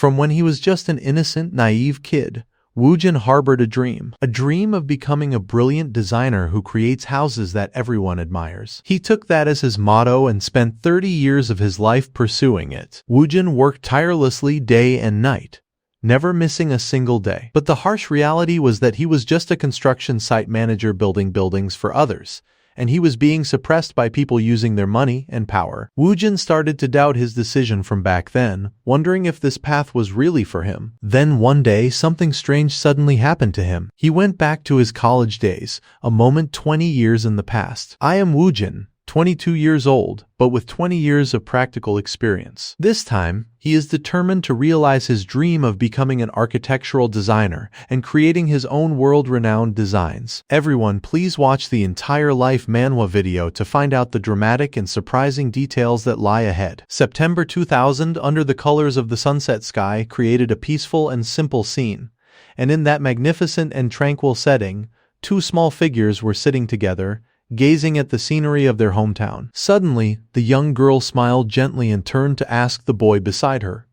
From when he was just an innocent, naive kid, Woojin harbored a dream of becoming a brilliant designer who creates houses that everyone admires. He took that as his motto and spent 30 years of his life pursuing it. Woojin worked tirelessly day and night, never missing a single day. But the harsh reality was that he was just a construction site manager building buildings for others, and he was being suppressed by people using their money and power. Woojin started to doubt his decision from back then, wondering if this path was really for him. Then one day, something strange suddenly happened to him. He went back to his college days, a moment 20 years in the past. I am Woojin, 22 years old, but with 20 years of practical experience. This time, he is determined to realize his dream of becoming an architectural designer and creating his own world-renowned designs. Everyone, please watch the entire life Manhwa video to find out the dramatic and surprising details that lie ahead. September 2000, under the colors of the sunset sky, created a peaceful and simple scene. And in that magnificent and tranquil setting, two small figures were sitting together, gazing at the scenery of their hometown. Suddenly, the young girl smiled gently and turned to ask the boy beside her,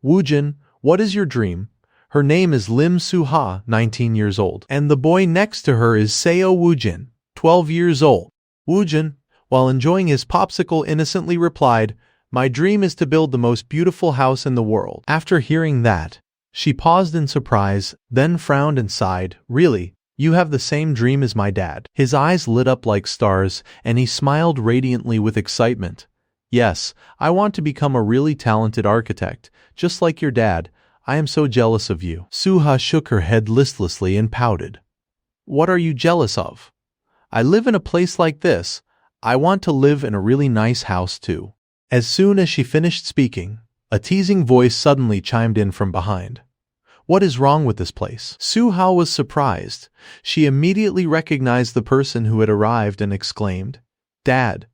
"Woojin, what is your dream?" Her name is Lim Soo-ha, 19 years old. And the boy next to her is Seo Woojin, 12 years old. Woojin, while enjoying his popsicle, innocently replied, "My dream is to build the most beautiful house in the world." After hearing that, she paused in surprise, then frowned and sighed, "Really? You have the same dream as my dad." His eyes lit up like stars, and he smiled radiantly with excitement. "Yes, I want to become a really talented architect, just like your dad. I am so jealous of you." Soo-ha shook her head listlessly and pouted. "What are you jealous of? I live in a place like this. I want to live in a really nice house too." As soon as she finished speaking, a teasing voice suddenly chimed in from behind. "What is wrong with this place?" Soo-ha was surprised. She immediately recognized the person who had arrived and exclaimed, "Dad."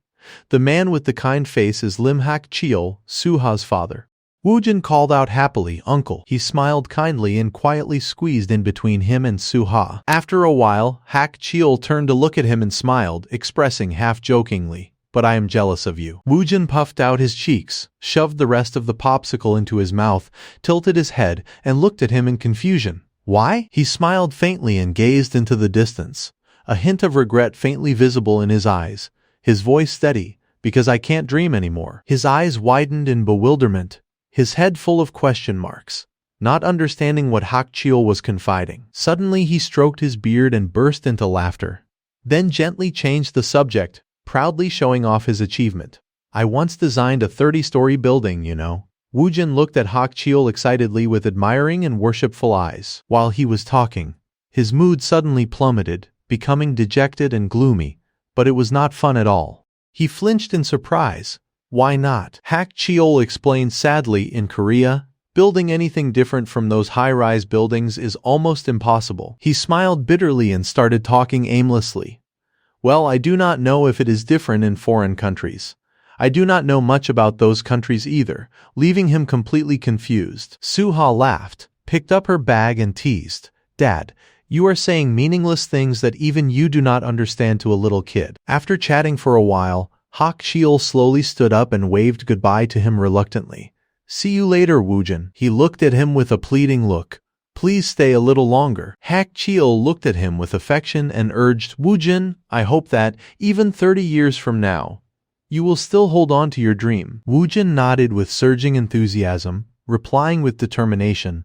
The man with the kind face is Lim Hak-cheol, Soo-ha's father. Woojin called out happily, "Uncle." He smiled kindly and quietly squeezed in between him and Soo-ha. After a while, Hak-cheol turned to look at him and smiled, expressing half-jokingly, "But I am jealous of you." Woojin puffed out his cheeks, shoved the rest of the popsicle into his mouth, tilted his head, and looked at him in confusion. "Why?" He smiled faintly and gazed into the distance, a hint of regret faintly visible in his eyes, his voice steady, "Because I can't dream anymore." His eyes widened in bewilderment, his head full of question marks, not understanding what Hak-cheol was confiding. Suddenly he stroked his beard and burst into laughter, then gently changed the subject, proudly showing off his achievement. "I once designed a 30-story building, you know." Woojin looked at Hak-cheol excitedly with admiring and worshipful eyes. While he was talking, his mood suddenly plummeted, becoming dejected and gloomy, but it was not fun at all. He flinched in surprise. "Why not?" Hak-cheol explained sadly, "In Korea, building anything different from those high-rise buildings is almost impossible." He smiled bitterly and started talking aimlessly. "Well, I do not know if it is different in foreign countries. I do not know much about those countries either," leaving him completely confused. Soo-ha laughed, picked up her bag and teased, "Dad, you are saying meaningless things that even you do not understand to a little kid." After chatting for a while, Hak-cheol slowly stood up and waved goodbye to him reluctantly. "See you later, Woojin." He looked at him with a pleading look. "Please stay a little longer." Hak-cheol looked at him with affection and urged, "Woojin, I hope that, even 30 years from now, you will still hold on to your dream." Woojin nodded with surging enthusiasm, replying with determination,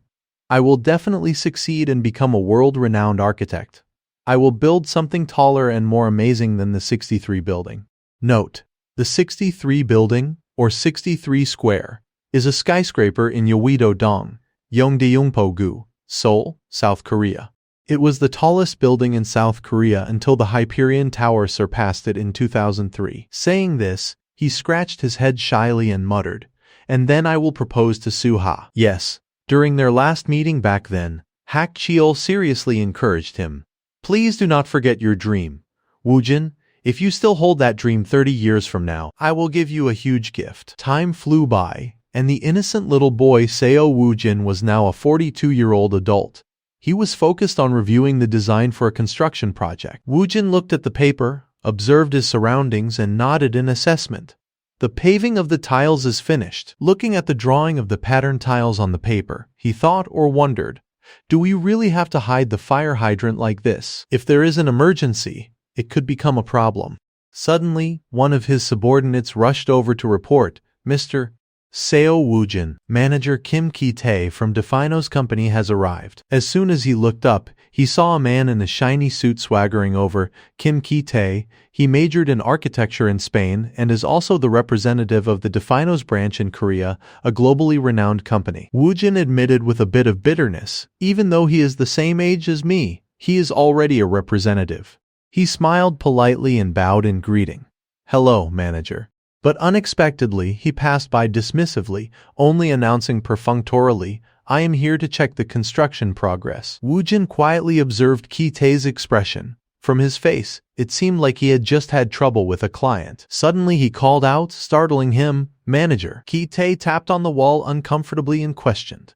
"I will definitely succeed and become a world-renowned architect. I will build something taller and more amazing than the 63 building." Note: the 63 building, or 63 square, is a skyscraper in Yeouido-dong, Yeongdeungpo-gu, Seoul, South Korea. It was the tallest building in South Korea until the Hyperion Tower surpassed it in 2003. Saying this, he scratched his head shyly and muttered, "And then I will propose to Soo-ha." Yes, during their last meeting back then, Hak-cheol seriously encouraged him. "Please do not forget your dream. Woojin, if you still hold that dream 30 years from now, I will give you a huge gift." Time flew by, and the innocent little boy Seo Woojin was now a 42-year-old adult. He was focused on reviewing the design for a construction project. Woojin looked at the paper, observed his surroundings, and nodded in assessment. The paving of the tiles is finished. Looking at the drawing of the pattern tiles on the paper, he thought or wondered, do we really have to hide the fire hydrant like this? If there is an emergency, it could become a problem. Suddenly, one of his subordinates rushed over to report, Mr. Seo Woojin, manager Kim Ki-tae from Defino's company has arrived. As soon as he looked up, he saw a man in a shiny suit swaggering over. Kim Ki-tae, he majored in architecture in Spain and is also the representative of the Defino's branch in Korea, a globally renowned company. Woojin admitted with a bit of bitterness, even though he is the same age as me, he is already a representative. He smiled politely and bowed in greeting. Hello, manager. But unexpectedly, he passed by dismissively, only announcing perfunctorily, I am here to check the construction progress. Woojin quietly observed Ki-tae's expression. From his face, it seemed like he had just had trouble with a client. Suddenly he called out, startling him, Manager. Ki-tae tapped on the wall uncomfortably and questioned.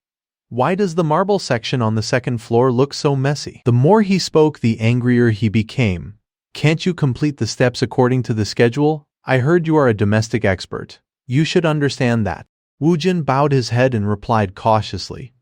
Why does the marble section on the second floor look so messy? The more he spoke, the angrier he became. Can't you complete the steps according to the schedule? I heard you are a domestic expert. You should understand that. Woojin bowed his head and replied cautiously.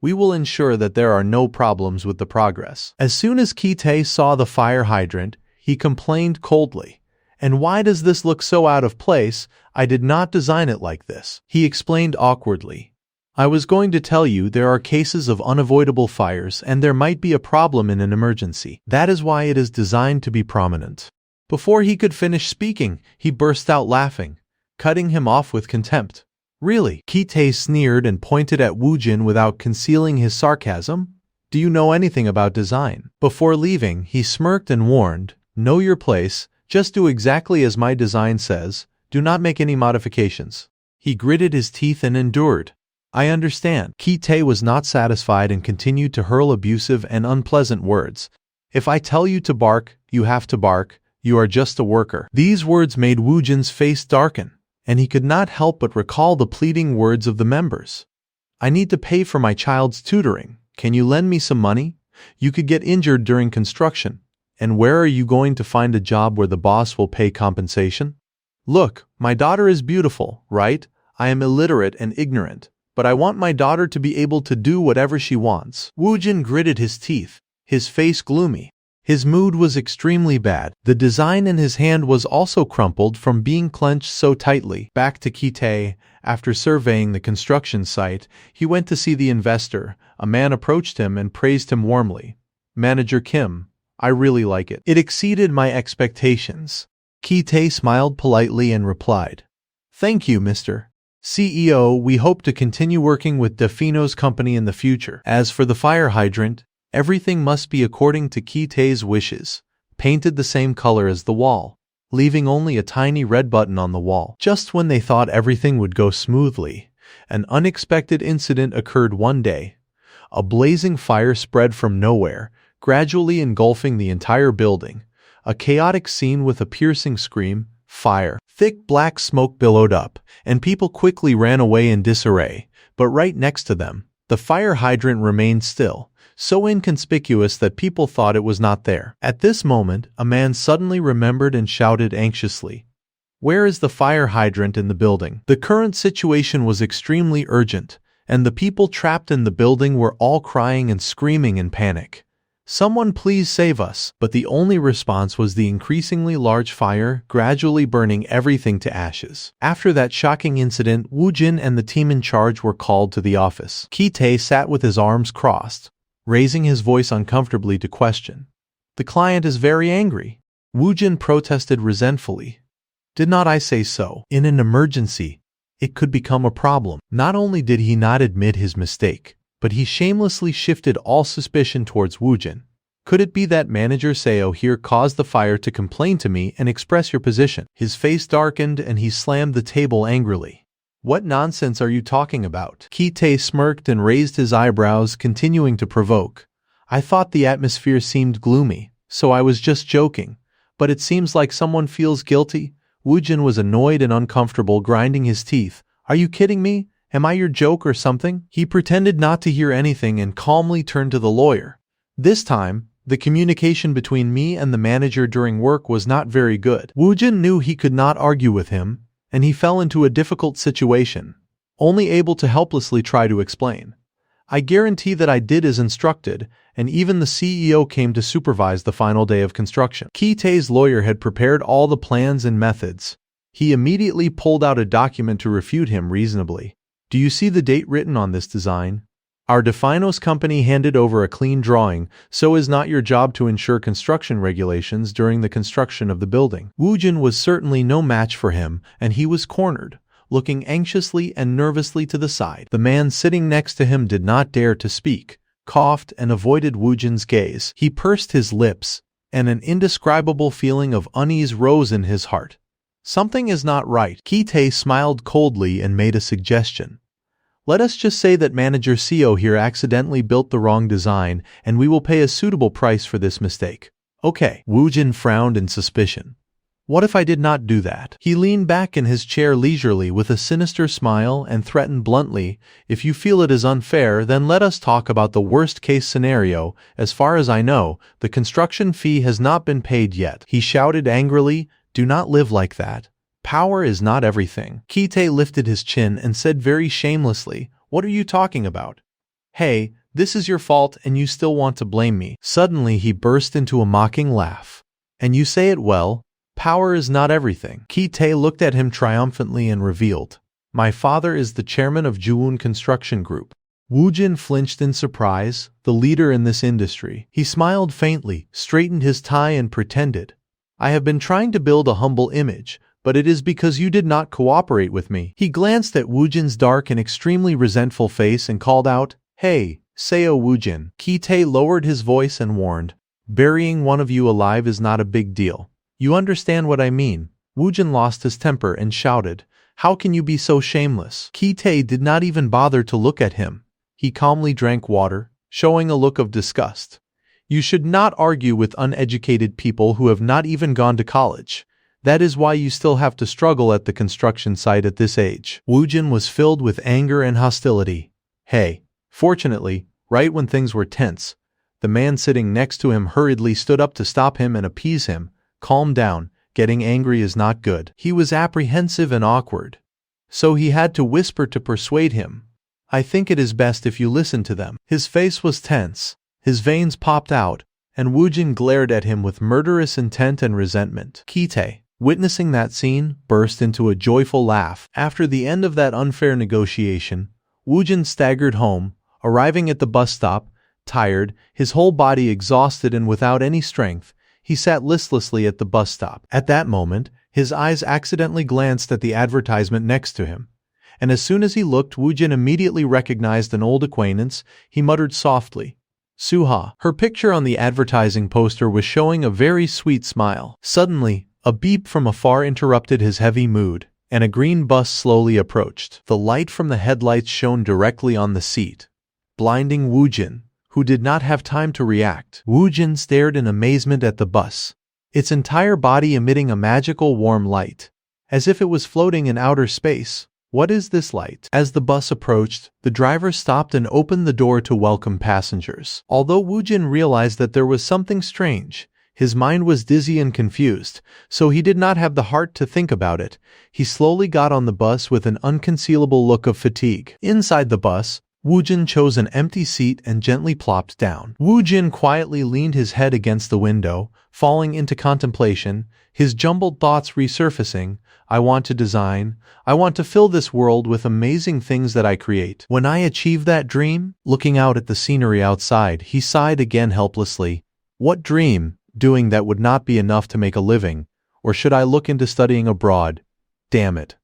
We will ensure that there are no problems with the progress. As soon as Ki-tae saw the fire hydrant, he complained coldly. And why does this look so out of place? I did not design it like this. He explained awkwardly. I was going to tell you there are cases of unavoidable fires and there might be a problem in an emergency. That is why it is designed to be prominent. Before he could finish speaking, he burst out laughing, cutting him off with contempt. Really? Ki-tae sneered and pointed at Woojin without concealing his sarcasm. Do you know anything about design? Before leaving, he smirked and warned, know your place, just do exactly as my design says, do not make any modifications. He gritted his teeth and endured. I understand. Ki-tae was not satisfied and continued to hurl abusive and unpleasant words. If I tell you to bark, you have to bark. You are just a worker. These words made Woojin's face darken, and he could not help but recall the pleading words of the members. I need to pay for my child's tutoring. Can you lend me some money? You could get injured during construction. And where are you going to find a job where the boss will pay compensation? Look, my daughter is beautiful, right? I am illiterate and ignorant, but I want my daughter to be able to do whatever she wants. Woojin gritted his teeth, his face gloomy. His mood was extremely bad. The design in his hand was also crumpled from being clenched so tightly. Back to Ki-tae, after surveying the construction site, he went to see the investor. A man approached him and praised him warmly. Manager Kim, I really like it. It exceeded my expectations. Ki-tae smiled politely and replied, Thank you, Mr. CEO. We hope to continue working with Defino's company in the future. As for the fire hydrant, everything must be according to Ki-tae's wishes, painted the same color as the wall, leaving only a tiny red button on the wall. Just when they thought everything would go smoothly, an unexpected incident occurred one day. A blazing fire spread from nowhere, gradually engulfing the entire building. A chaotic scene with a piercing scream, fire. Thick black smoke billowed up, and people quickly ran away in disarray. But right next to them, the fire hydrant remained still, so inconspicuous that people thought it was not there. At this moment, a man suddenly remembered and shouted anxiously, Where is the fire hydrant in the building? The current situation was extremely urgent, and the people trapped in the building were all crying and screaming in panic. Someone please save us. But the only response was the increasingly large fire, gradually burning everything to ashes. After that shocking incident, Woojin and the team in charge were called to the office. Ki-tae sat with his arms crossed, raising his voice uncomfortably to question. The client is very angry. Woojin protested resentfully. Did not I say so? In an emergency, it could become a problem. Not only did he not admit his mistake, but he shamelessly shifted all suspicion towards Woojin. Could it be that Manager Seo here caused the fire to complain to me and express your position? His face darkened and he slammed the table angrily. What nonsense are you talking about? Ki-tae smirked and raised his eyebrows, continuing to provoke. I thought the atmosphere seemed gloomy, so I was just joking. But it seems like someone feels guilty. Woojin was annoyed and uncomfortable, grinding his teeth. Are you kidding me? Am I your joke or something? He pretended not to hear anything and calmly turned to the lawyer. This time, the communication between me and the manager during work was not very good. Woojin knew he could not argue with him, and he fell into a difficult situation, only able to helplessly try to explain. I guarantee that I did as instructed, and even the CEO came to supervise the final day of construction. Ki-tae's lawyer had prepared all the plans and methods. He immediately pulled out a document to refute him reasonably. Do you see the date written on this design? Our Definos company handed over a clean drawing, so is not your job to ensure construction regulations during the construction of the building. Woojin was certainly no match for him, and he was cornered, looking anxiously and nervously to the side. The man sitting next to him did not dare to speak, coughed, and avoided Woojin's gaze. He pursed his lips, and an indescribable feeling of unease rose in his heart. Something is not right. Ki-tae smiled coldly and made a suggestion. Let us just say that Manager Seo here accidentally built the wrong design, and we will pay a suitable price for this mistake. Okay. Woojin frowned in suspicion. What if I did not do that? He leaned back in his chair leisurely with a sinister smile and threatened bluntly, if you feel it is unfair, then let us talk about the worst-case scenario. As far as I know, the construction fee has not been paid yet. He shouted angrily, do not live like that. Power is not everything. Ki-tae lifted his chin and said very shamelessly, what are you talking about? Hey, this is your fault and you still want to blame me. Suddenly he burst into a mocking laugh. And you say it well. Power is not everything. Ki-tae looked at him triumphantly and revealed, my father is the chairman of Juwon Construction Group. Woojin flinched in surprise, the leader in this industry. He smiled faintly, straightened his tie and pretended, I have been trying to build a humble image, but it is because you did not cooperate with me. He glanced at Woojin's dark and extremely resentful face and called out, hey, Seo Woojin. Ki-tae lowered his voice and warned, burying one of you alive is not a big deal. You understand what I mean? Woojin lost his temper and shouted, how can you be so shameless? Ki-tae did not even bother to look at him. He calmly drank water, showing a look of disgust. You should not argue with uneducated people who have not even gone to college. That is why you still have to struggle at the construction site at this age. Woojin was filled with anger and hostility. Hey, fortunately, right when things were tense, the man sitting next to him hurriedly stood up to stop him and appease him. Calm down, getting angry is not good. He was apprehensive and awkward, so he had to whisper to persuade him. I think it is best if you listen to them. His face was tense, his veins popped out, and Woojin glared at him with murderous intent and resentment. Ki-tae, witnessing that scene, burst into a joyful laugh. After the end of that unfair negotiation, Woojin staggered home, arriving at the bus stop, tired, his whole body exhausted and without any strength. He sat listlessly at the bus stop. At that moment, his eyes accidentally glanced at the advertisement next to him. And as soon as he looked, Woojin immediately recognized an old acquaintance. He muttered softly, Suha. Her picture on the advertising poster was showing a very sweet smile. Suddenly, a beep from afar interrupted his heavy mood, and a green bus slowly approached. The light from the headlights shone directly on the seat, blinding Woojin, who did not have time to react. Woojin stared in amazement at the bus, its entire body emitting a magical warm light, as if it was floating in outer space. What is this light? As the bus approached, the driver stopped and opened the door to welcome passengers. Although Woojin realized that there was something strange, his mind was dizzy and confused, so he did not have the heart to think about it. He slowly got on the bus with an unconcealable look of fatigue. Inside the bus, Woojin chose an empty seat and gently plopped down. Woojin quietly leaned his head against the window, falling into contemplation, his jumbled thoughts resurfacing. I want to design. I want to fill this world with amazing things that I create. When I achieve that dream, looking out at the scenery outside, he sighed again helplessly. What dream? Doing that would not be enough to make a living, or should I look into studying abroad? Damn it.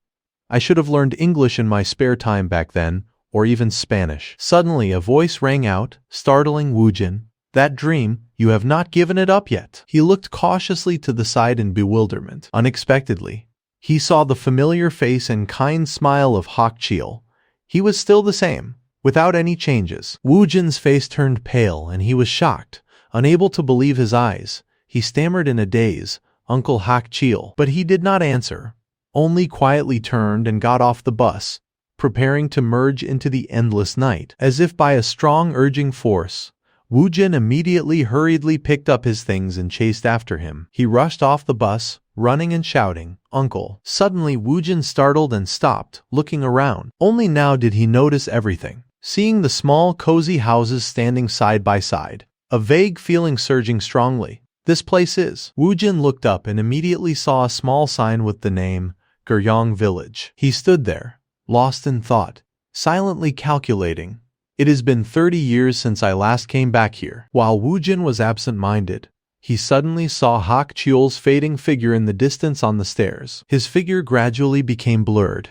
I should have learned English in my spare time back then, or even Spanish. Suddenly a voice rang out, startling Woojin. That dream, you have not given it up yet. He looked cautiously to the side in bewilderment. Unexpectedly, he saw the familiar face and kind smile of Hak Cheol. He was still the same, without any changes. Woojin's face turned pale and he was shocked. Unable to believe his eyes, he stammered in a daze, Uncle Hak Cheol. But he did not answer, only quietly turned and got off the bus, preparing to merge into the endless night. As if by a strong urging force, Wu Jin immediately hurriedly picked up his things and chased after him. He rushed off the bus, running and shouting, "Uncle!" Suddenly Wu Jin startled and stopped, looking around. Only now did he notice everything. Seeing the small, cozy houses standing side by side, a vague feeling surging strongly. This place is. Wu Jin looked up and immediately saw a small sign with the name, Guryong Village. He stood there, lost in thought, silently calculating. It has been 30 years since I last came back here. While Wu Jin was absent-minded, he suddenly saw Hak Cheol's fading figure in the distance on the stairs. His figure gradually became blurred,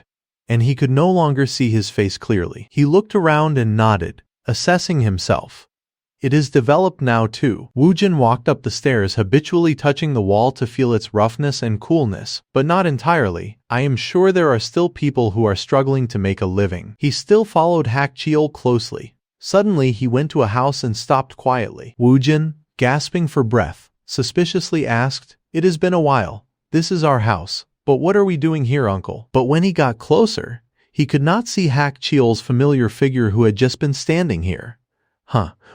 and he could no longer see his face clearly. He looked around and nodded, assessing himself. It is developed now too. Wu Jin walked up the stairs, habitually touching the wall to feel its roughness and coolness, but not entirely. I am sure there are still people who are struggling to make a living. He still followed Hak Cheol closely. Suddenly he went to a house and stopped quietly. Wu Jin, gasping for breath, suspiciously asked, "It has been a while. This is our house. But what are we doing here, uncle?" But when he got closer, he could not see Hak Cheol's familiar figure who had just been standing here.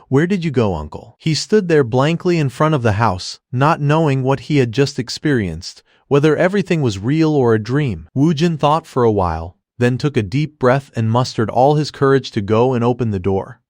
Where did you go, uncle? He stood there blankly in front of the house, not knowing what he had just experienced, whether everything was real or a dream. Wu Jin thought for a while, then took a deep breath and mustered all his courage to go and open the door.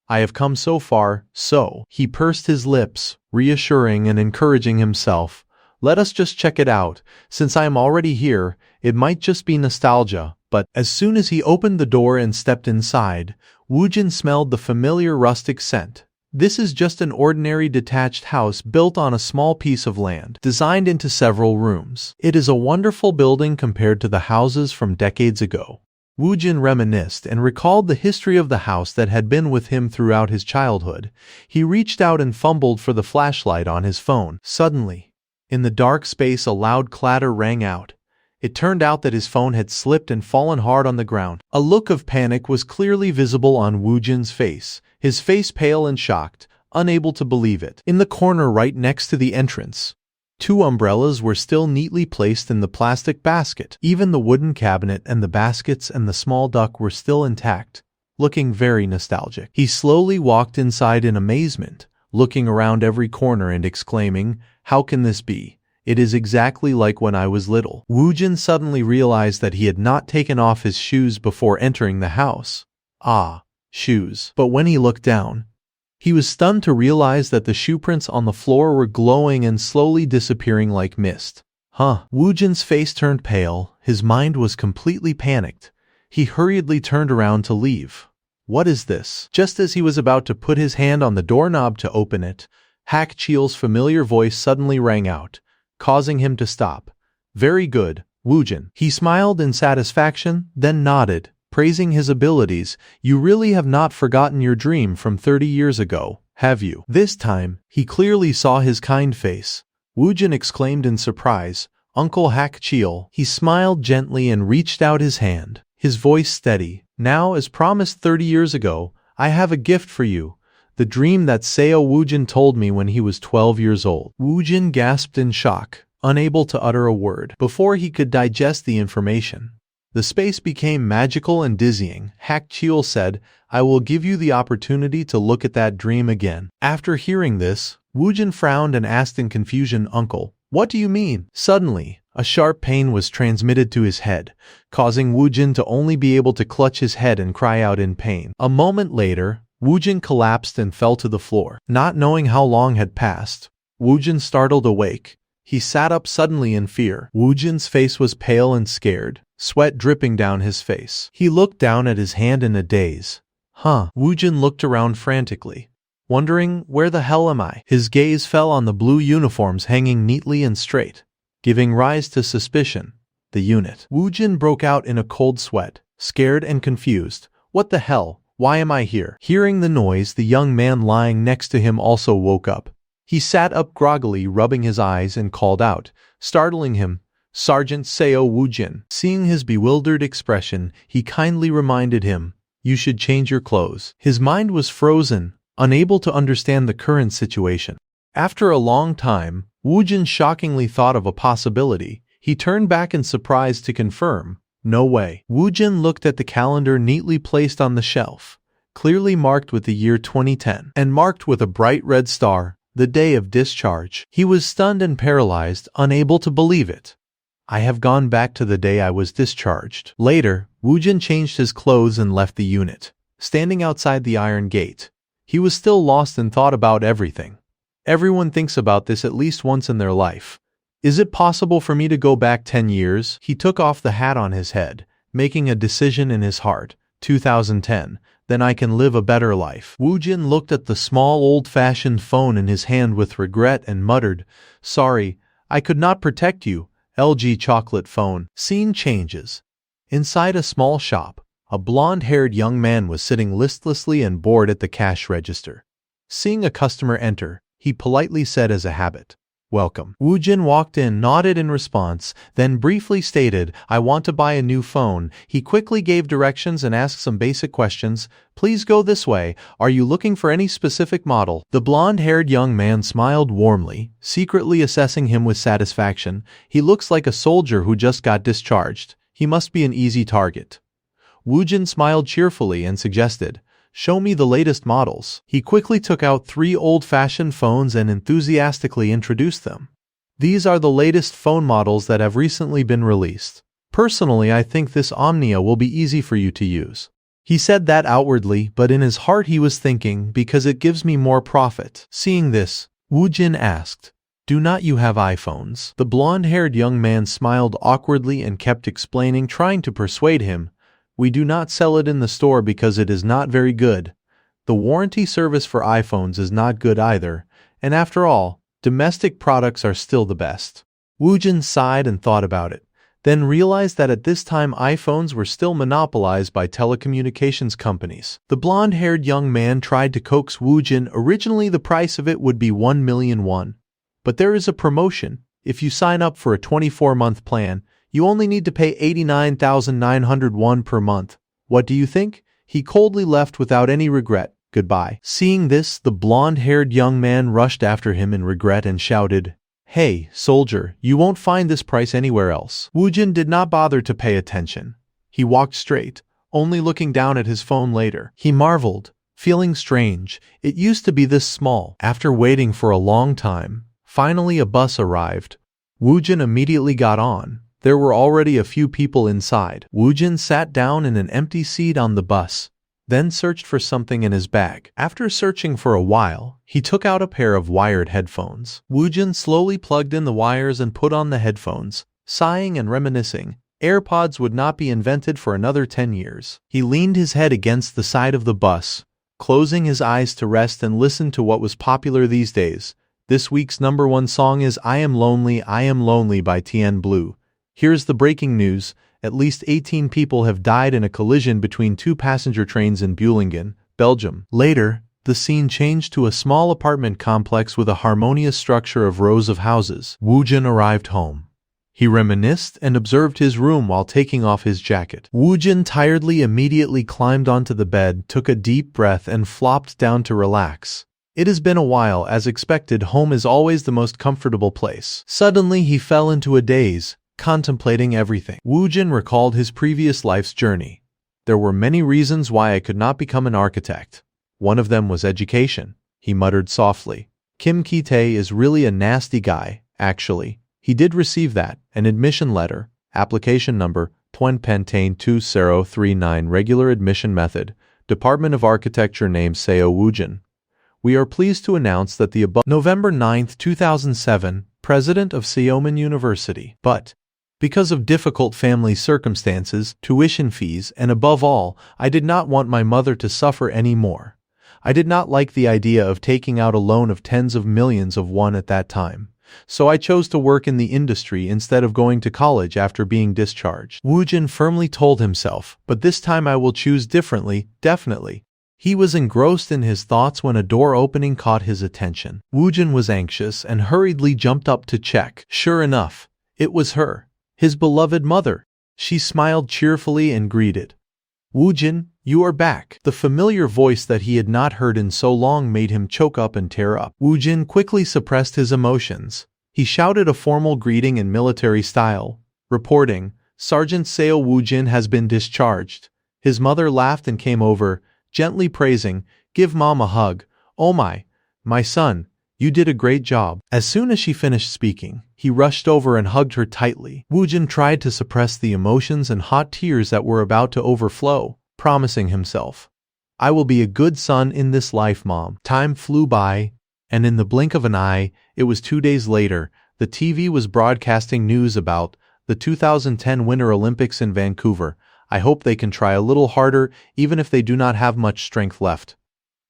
I have come so far, so. He pursed his lips, reassuring and encouraging himself. Let us just check it out. Since I am already here, it might just be nostalgia. But as soon as he opened the door and stepped inside, Wu Jin smelled the familiar rustic scent. This is just an ordinary detached house built on a small piece of land, designed into several rooms. It is a wonderful building compared to the houses from decades ago. Wu Jin reminisced and recalled the history of the house that had been with him throughout his childhood. He reached out and fumbled for the flashlight on his phone. Suddenly, in the dark space, a loud clatter rang out. It turned out that his phone had slipped and fallen hard on the ground. A look of panic was clearly visible on Wu Jin's face, his face pale and shocked, unable to believe it. In the corner right next to the entrance, 2 umbrellas were still neatly placed in the plastic basket. Even the wooden cabinet and the baskets and the small duck were still intact, looking very nostalgic. He slowly walked inside in amazement, looking around every corner and exclaiming, "How can this be? It is exactly like when I was little." Wu Jin suddenly realized that he had not taken off his shoes before entering the house. Shoes. But when he looked down, he was stunned to realize that the shoe prints on the floor were glowing and slowly disappearing like mist. Wu Jin's face turned pale, his mind was completely panicked. He hurriedly turned around to leave. What is this? Just as he was about to put his hand on the doorknob to open it, Hak Cheol's familiar voice suddenly rang out, causing him to stop. "Very good, Wu Jin." He smiled in satisfaction, then nodded, praising his abilities. "You really have not forgotten your dream from 30 years ago, have you?" This time, he clearly saw his kind face. Wu Jin exclaimed in surprise, "Uncle Hak Cheol." He smiled gently and reached out his hand, his voice steady. "Now, as promised 30 years ago, I have a gift for you. The dream that Seo Wu Jin told me when he was 12 years old." Wu Jin gasped in shock, unable to utter a word. Before he could digest the information, the space became magical and dizzying. Hak Cheol said, "I will give you the opportunity to look at that dream again." After hearing this, Wu Jin frowned and asked in confusion, "Uncle, what do you mean?" Suddenly, a sharp pain was transmitted to his head, causing Wu Jin to only be able to clutch his head and cry out in pain. A moment later, Wu Jin collapsed and fell to the floor. Not knowing how long had passed, Wu Jin startled awake. He sat up suddenly in fear. Wu Jin's face was pale and scared, sweat dripping down his face. He looked down at his hand in a daze. Wu Jin looked around frantically, wondering, where the hell am I? His gaze fell on the blue uniforms hanging neatly and straight, giving rise to suspicion. The unit. Wu Jin broke out in a cold sweat, scared and confused. What the hell? Why am I here? Hearing the noise, the young man lying next to him also woke up. He sat up groggily, rubbing his eyes, and called out, startling him, "Sergeant Seo Wu Jin." Seeing his bewildered expression, he kindly reminded him, "You should change your clothes." His mind was frozen, unable to understand the current situation. After a long time, Wu Jin shockingly thought of a possibility. He turned back in surprise to confirm, "No way." Wu Jin looked at the calendar neatly placed on the shelf, clearly marked with the year 2010, and marked with a bright red star, the day of discharge. He was stunned and paralyzed, unable to believe it. I have gone back to the day I was discharged. Later, Woojin changed his clothes and left the unit. Standing outside the iron gate, he was still lost and thought about everything. Everyone thinks about this at least once in their life. Is it possible for me to go back 10 years? He took off the hat on his head, making a decision in his heart. 2010, then I can live a better life. Woojin looked at the small old-fashioned phone in his hand with regret and muttered, "Sorry, I could not protect you." LG chocolate phone. Scene changes. Inside a small shop, a blonde-haired young man was sitting listlessly and bored at the cash register. Seeing a customer enter, he politely said as a habit, "Welcome." Woojin walked in, nodded in response, then briefly stated, "I want to buy a new phone." He quickly gave directions and asked some basic questions. "Please go this way. Are you looking for any specific model?" The blonde-haired young man smiled warmly, secretly assessing him with satisfaction. He looks like a soldier who just got discharged. He must be an easy target. Woojin smiled cheerfully and suggested, "Show me the latest models." He quickly took out 3 old-fashioned phones and enthusiastically introduced them. "These are the latest phone models that have recently been released. Personally, I think this Omnia will be easy for you to use." He said that outwardly, but in his heart he was thinking, because it gives me more profit. Seeing this, Woojin asked, "Do not you have iPhones?" The blonde-haired young man smiled awkwardly and kept explaining, trying to persuade him, "We do not sell it in the store because it is not very good. The warranty service for iPhones is not good either, and after all, domestic products are still the best." Woojin sighed and thought about it, then realized that at this time iPhones were still monopolized by telecommunications companies. The blonde-haired young man tried to coax Woojin. Originally the price of it would be 1 million won. But there is a promotion. If you sign up for a 24-month plan, you only need to pay 89,900 won per month. What do you think? He coldly left without any regret. Goodbye. Seeing this, the blonde-haired young man rushed after him in regret and shouted, "Hey, soldier, you won't find this price anywhere else." Woojin did not bother to pay attention. He walked straight, only looking down at his phone later. He marveled, feeling strange. It used to be this small. After waiting for a long time, finally a bus arrived. Woojin immediately got on. There were already a few people inside. Woojin sat down in an empty seat on the bus, then searched for something in his bag. After searching for a while, he took out a pair of wired headphones. Woojin slowly plugged in the wires and put on the headphones, sighing and reminiscing. AirPods would not be invented for another 10 years. He leaned his head against the side of the bus, closing his eyes to rest and listen to what was popular these days. This week's #1 song is I Am Lonely by Tien Blue. Here's the breaking news. At least 18 people have died in a collision between 2 passenger trains in Beulingen, Belgium. Later, the scene changed to a small apartment complex with a harmonious structure of rows of houses. Woojin arrived home. He reminisced and observed his room while taking off his jacket. Woojin tiredly immediately climbed onto the bed, took a deep breath and flopped down to relax. It has been a while. As expected, home is always the most comfortable place. Suddenly he fell into a daze, contemplating everything. Woojin recalled his previous life's journey. There were many reasons why I could not become an architect. One of them was education, he muttered softly. Kim Ki-tae is really a nasty guy, actually. He did receive that, an admission letter, application number, Tuen Pentane 2039 regular admission method, Department of Architecture name Seo Woojin. We are pleased to announce that the above November 9, 2007, President of Seoman University. But because of difficult family circumstances, tuition fees, and above all, I did not want my mother to suffer any more. I did not like the idea of taking out a loan of tens of millions of won at that time. So I chose to work in the industry instead of going to college after being discharged. Woojin firmly told himself, but this time I will choose differently, definitely. He was engrossed in his thoughts when a door opening caught his attention. Woojin was anxious and hurriedly jumped up to check. Sure enough, it was her. His beloved mother. She smiled cheerfully and greeted. "Woojin, you are back." The familiar voice that he had not heard in so long made him choke up and tear up. Woojin quickly suppressed his emotions. He shouted a formal greeting in military style, reporting, "Sergeant Seo Woojin has been discharged." His mother laughed and came over. gently praising, "Give Mom a hug. Oh my son, you did a great job." As soon as she finished speaking, he rushed over and hugged her tightly. Woojin tried to suppress the emotions and hot tears that were about to overflow, promising himself, "I will be a good son in this life, Mom." Time flew by, and in the blink of an eye, it was 2 days later, the TV was broadcasting news about the 2010 Winter Olympics in Vancouver. "I hope they can try a little harder, even if they do not have much strength left.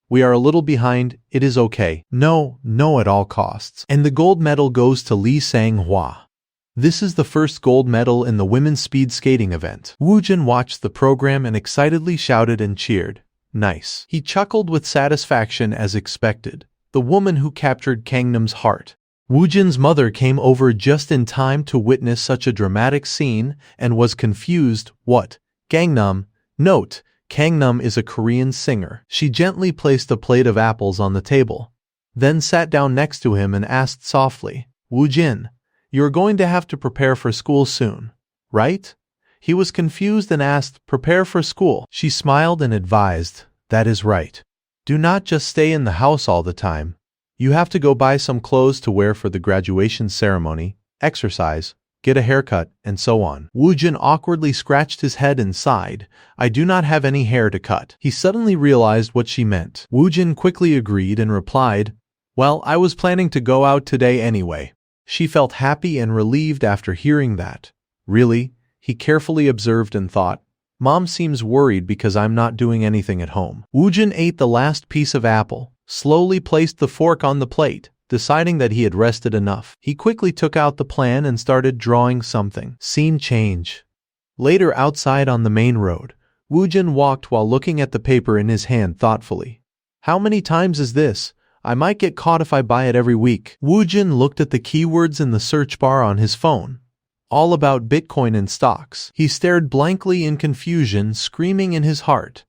We are a little behind, it is okay. No at all costs." And the gold medal goes to Lee Sang-hwa. This is the first gold medal in the women's speed skating event. Woojin watched the program and excitedly shouted and cheered. "Nice." He chuckled with satisfaction as expected. The woman who captured Gangnam's heart. Woojin's mother came over just in time to witness such a dramatic scene and was confused. "What? Gangnam?" Note: Gangnam is a Korean singer. She gently placed a plate of apples on the table, then sat down next to him and asked softly, "Woojin, you're going to have to prepare for school soon, right?" He was confused and asked, "Prepare for school?" She smiled and advised, "That is right. Do not just stay in the house all the time. You have to go buy some clothes to wear for the graduation ceremony, exercise, get a haircut, and so on." Woojin awkwardly scratched his head and sighed, "I do not have any hair to cut." He suddenly realized what she meant. Woojin quickly agreed and replied, "Well, I was planning to go out today anyway." She felt happy and relieved after hearing that. "Really?" he carefully observed and thought, "Mom seems worried because I'm not doing anything at home." Woojin ate the last piece of apple, slowly placed the fork on the plate, deciding that he had rested enough. He quickly took out the plan and started drawing something. Scene change. Later, outside on the main road, Woojin walked while looking at the paper in his hand thoughtfully. "How many times is this? I might get caught if I buy it every week." Woojin looked at the keywords in the search bar on his phone. All about Bitcoin and stocks. He stared blankly in confusion, screaming in his heart,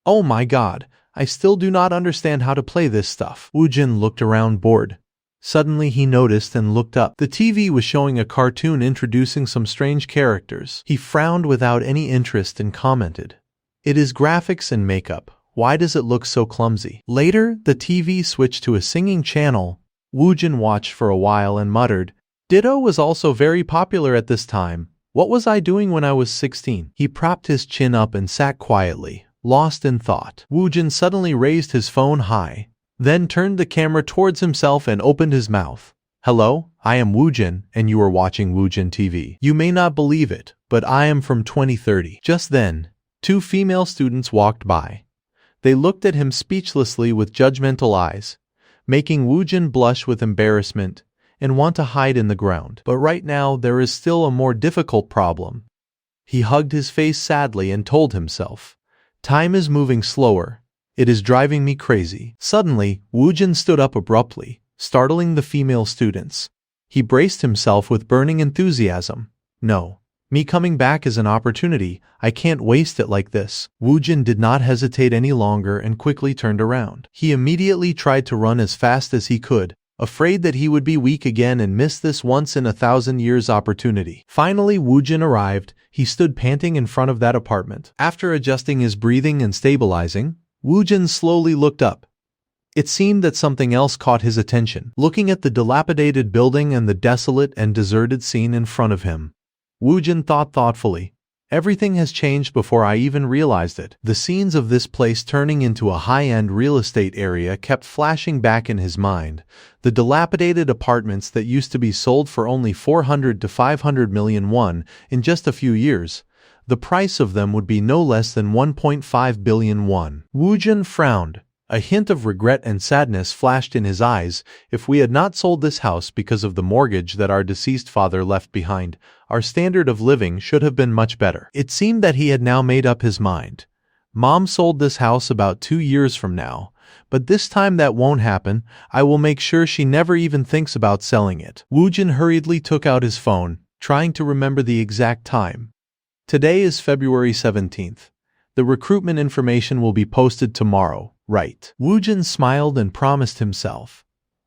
"Oh my God! I still do not understand how to play this stuff." Woojin looked around bored. Suddenly he noticed and looked up. The TV was showing a cartoon introducing some strange characters. He frowned without any interest and commented, "It is graphics and makeup. Why does it look so clumsy?" Later, the TV switched to a singing channel. Woojin watched for a while and muttered, "Ditto was also very popular at this time. What was I doing when I was 16? He propped his chin up and sat quietly, lost in thought. Woojin suddenly raised his phone high, then turned the camera towards himself and opened his mouth. "Hello, I am Woojin, and you are watching Woojin TV. You may not believe it, but I am from 2030. Just then, 2 female students walked by. They looked at him speechlessly with judgmental eyes, making Woojin blush with embarrassment and want to hide in the ground. But right now there is still a more difficult problem. He hugged his face sadly and told himself, "Time is moving slower. It is driving me crazy." Suddenly, Woojin stood up abruptly, startling the female students. He braced himself with burning enthusiasm. "No. Me coming back is an opportunity. I can't waste it like this." Woojin did not hesitate any longer and quickly turned around. He immediately tried to run as fast as he could, afraid that he would be weak again and miss this once-in-a-thousand-years opportunity. Finally, Woojin arrived. He stood panting in front of that apartment. After adjusting his breathing and stabilizing, Woojin slowly looked up. It seemed that something else caught his attention. Looking at the dilapidated building and the desolate and deserted scene in front of him, Woojin thought thoughtfully, "Everything has changed before I even realized it." The scenes of this place turning into a high-end real estate area kept flashing back in his mind. The dilapidated apartments that used to be sold for only 400 to 500 million won in just a few years. The price of them would be no less than 1.5 billion won. Woojin frowned. A hint of regret and sadness flashed in his eyes. "If we had not sold this house because of the mortgage that our deceased father left behind, our standard of living should have been much better." It seemed that he had now made up his mind. "Mom sold this house about 2 years from now, but this time that won't happen. I will make sure she never even thinks about selling it." Woojin hurriedly took out his phone, trying to remember the exact time. Today is February 17th. The recruitment information will be posted tomorrow, right? Woojin smiled and promised himself,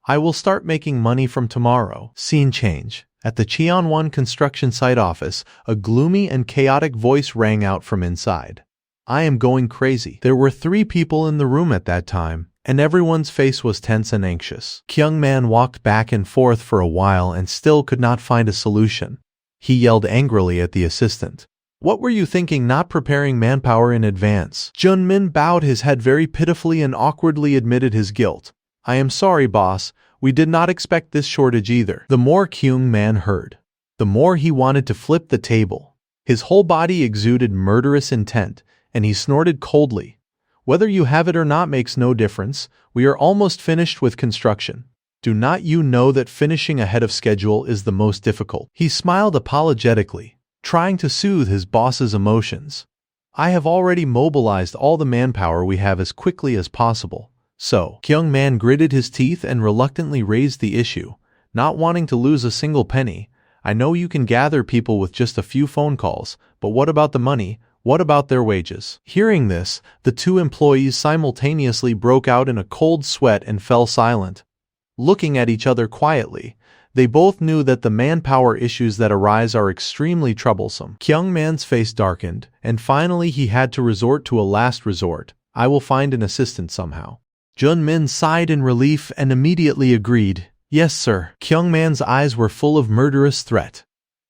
"I will start making money from tomorrow." Scene change. At the Cheonwon construction site office, a gloomy and chaotic voice rang out from inside. I am going crazy. There were 3 people in the room at that time, and everyone's face was tense and anxious. Kyung-man walked back and forth for a while and still could not find a solution. He yelled angrily at the assistant. What were you thinking, not preparing manpower in advance? Jun-min bowed his head very pitifully and awkwardly admitted his guilt. I am sorry, boss. We did not expect this shortage either. The more Kyung-man heard, the more he wanted to flip the table. His whole body exuded murderous intent, and he snorted coldly. Whether you have it or not makes no difference. We are almost finished with construction. Do not you know that finishing ahead of schedule is the most difficult? He smiled apologetically, trying to soothe his boss's emotions. I have already mobilized all the manpower we have as quickly as possible. So, Kyung-man gritted his teeth and reluctantly raised the issue, not wanting to lose a single penny. I know you can gather people with just a few phone calls, but what about the money? What about their wages? Hearing this, the 2 employees simultaneously broke out in a cold sweat and fell silent. Looking at each other quietly, they both knew that the manpower issues that arise are extremely troublesome. Kyung-man's face darkened, and finally he had to resort to a last resort. I will find an assistant somehow. Jun-min sighed in relief and immediately agreed. Yes, sir. Kyung-man's eyes were full of murderous threat.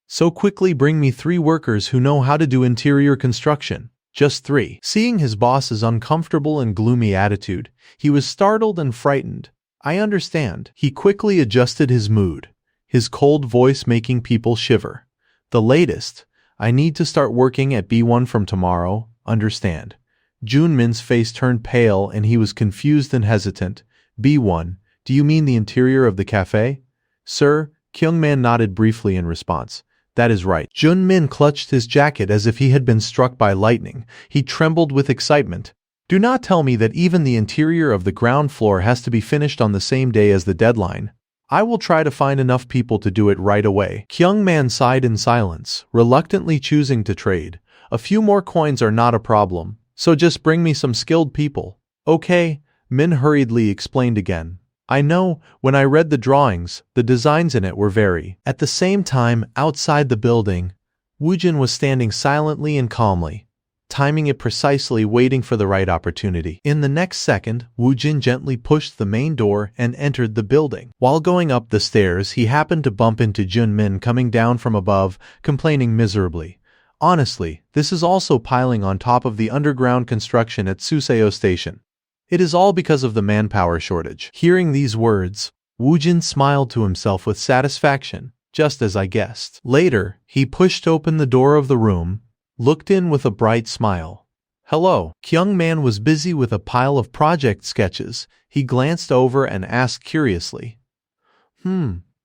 So quickly bring me 3 workers who know how to do interior construction. Just 3. Seeing his boss's uncomfortable and gloomy attitude, he was startled and frightened. I understand. He quickly adjusted his mood, his cold voice making people shiver. The latest. I need to start working at B1 from tomorrow. Understand. Jun-min's face turned pale and he was confused and hesitant. B1, do you mean the interior of the cafe? Sir, Kyung-man nodded briefly in response. That is right. Jun-min clutched his jacket as if he had been struck by lightning. He trembled with excitement. Do not tell me that even the interior of the ground floor has to be finished on the same day as the deadline. I will try to find enough people to do it right away. Kyung-man sighed in silence, reluctantly choosing to trade. A few more coins are not a problem, so just bring me some skilled people. Okay, Min hurriedly explained again. I know, when I read the drawings, the designs in it were very. At the same time, outside the building, Woojin was standing silently and calmly, timing it precisely, waiting for the right opportunity. In the next second, Woojin gently pushed the main door and entered the building. While going up the stairs, he happened to bump into Jun-min coming down from above, complaining miserably. Honestly, this is also piling on top of the underground construction at Suseo Station. It is all because of the manpower shortage. Hearing these words, Woojin smiled to himself with satisfaction, just as I guessed. Later, he pushed open the door of the room, looked in with a bright smile. Hello. Kyung-man was busy with a pile of project sketches. He glanced over and asked curiously.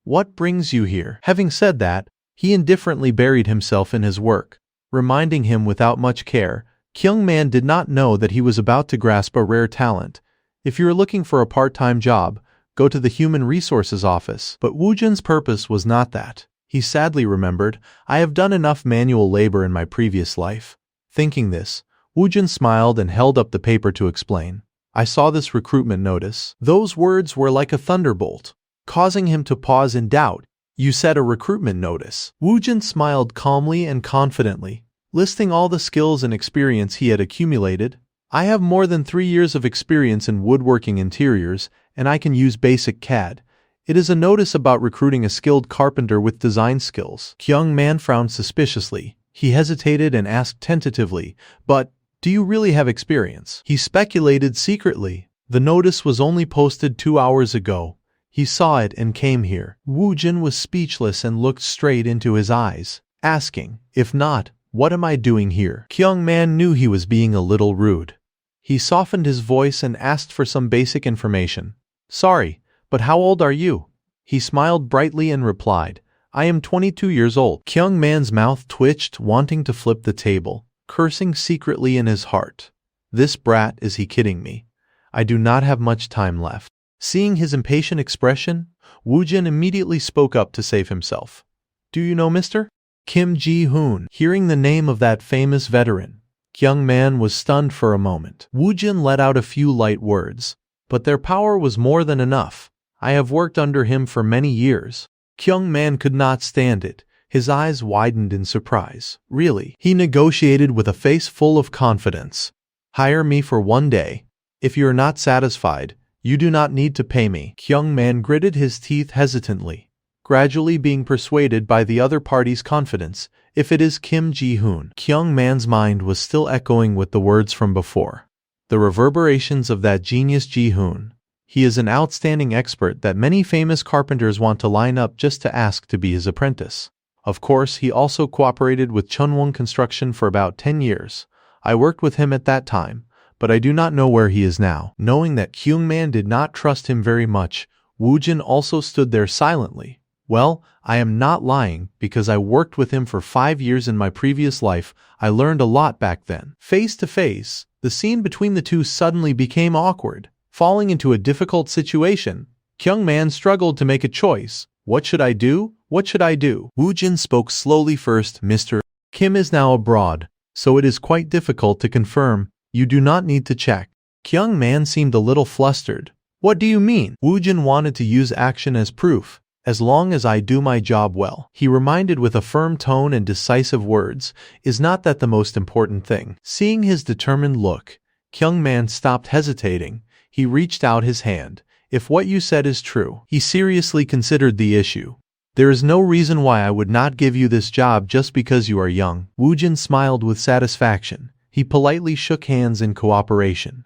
What brings you here? Having said that, he indifferently buried himself in his work, reminding him without much care. Kyung-man did not know that he was about to grasp a rare talent. If you are looking for a part-time job, go to the Human Resources office. But Woojin's purpose was not that. He sadly remembered, I have done enough manual labor in my previous life. Thinking this, Woojin smiled and held up the paper to explain. I saw this recruitment notice. Those words were like a thunderbolt, causing him to pause in doubt. You said a recruitment notice. Woojin smiled calmly and confidently, listing all the skills and experience he had accumulated. I have more than 3 years of experience in woodworking interiors, and I can use basic CAD. It is a notice about recruiting a skilled carpenter with design skills. Kyung-man frowned suspiciously. He hesitated and asked tentatively, but, do you really have experience? He speculated secretly. The notice was only posted 2 hours ago. He saw it and came here. Woojin was speechless and looked straight into his eyes, asking, if not, what am I doing here? Kyung-man knew he was being a little rude. He softened his voice and asked for some basic information. Sorry, but how old are you? He smiled brightly and replied, I am 22 years old. Kyung-man's mouth twitched, wanting to flip the table, cursing secretly in his heart. This brat, is he kidding me? I do not have much time left. Seeing his impatient expression, Woojin immediately spoke up to save himself. Do you know Mr. Kim Ji-hoon? Hearing the name of that famous veteran, Kyung-man was stunned for a moment. Woojin let out a few light words, but their power was more than enough. I have worked under him for many years. Kyung-man could not stand it. His eyes widened in surprise. Really? He negotiated with a face full of confidence. Hire me for 1 day. If you are not satisfied, you do not need to pay me. Kyung Man gritted his teeth hesitantly, gradually being persuaded by the other party's confidence. If it is Kim Ji-hoon. Kyung Man's mind was still echoing with the words from before. The reverberations of that genius Ji-hoon. He is an outstanding expert that many famous carpenters want to line up just to ask to be his apprentice. Of course, he also cooperated with Chunwon Construction for about 10 years. I worked with him at that time, but I do not know where he is now. Knowing that Kyung Man did not trust him very much, Woojin also stood there silently. Well, I am not lying, because I worked with him for 5 years in my previous life. I learned a lot back then. Face to face, the scene between the two suddenly became awkward. Falling into a difficult situation, Kyung Man struggled to make a choice. What should I do? What should I do? Woojin spoke slowly first. Mr. Kim is now abroad, so it is quite difficult to confirm. You do not need to check. Kyung Man seemed a little flustered. What do you mean? Woojin wanted to use action as proof. As long as I do my job well, he reminded with a firm tone and decisive words, is not that the most important thing? Seeing his determined look, Kyung Man stopped hesitating. He reached out his hand. If what you said is true, he seriously considered the issue. There is no reason why I would not give you this job just because you are young. Woojin smiled with satisfaction. He politely shook hands in cooperation.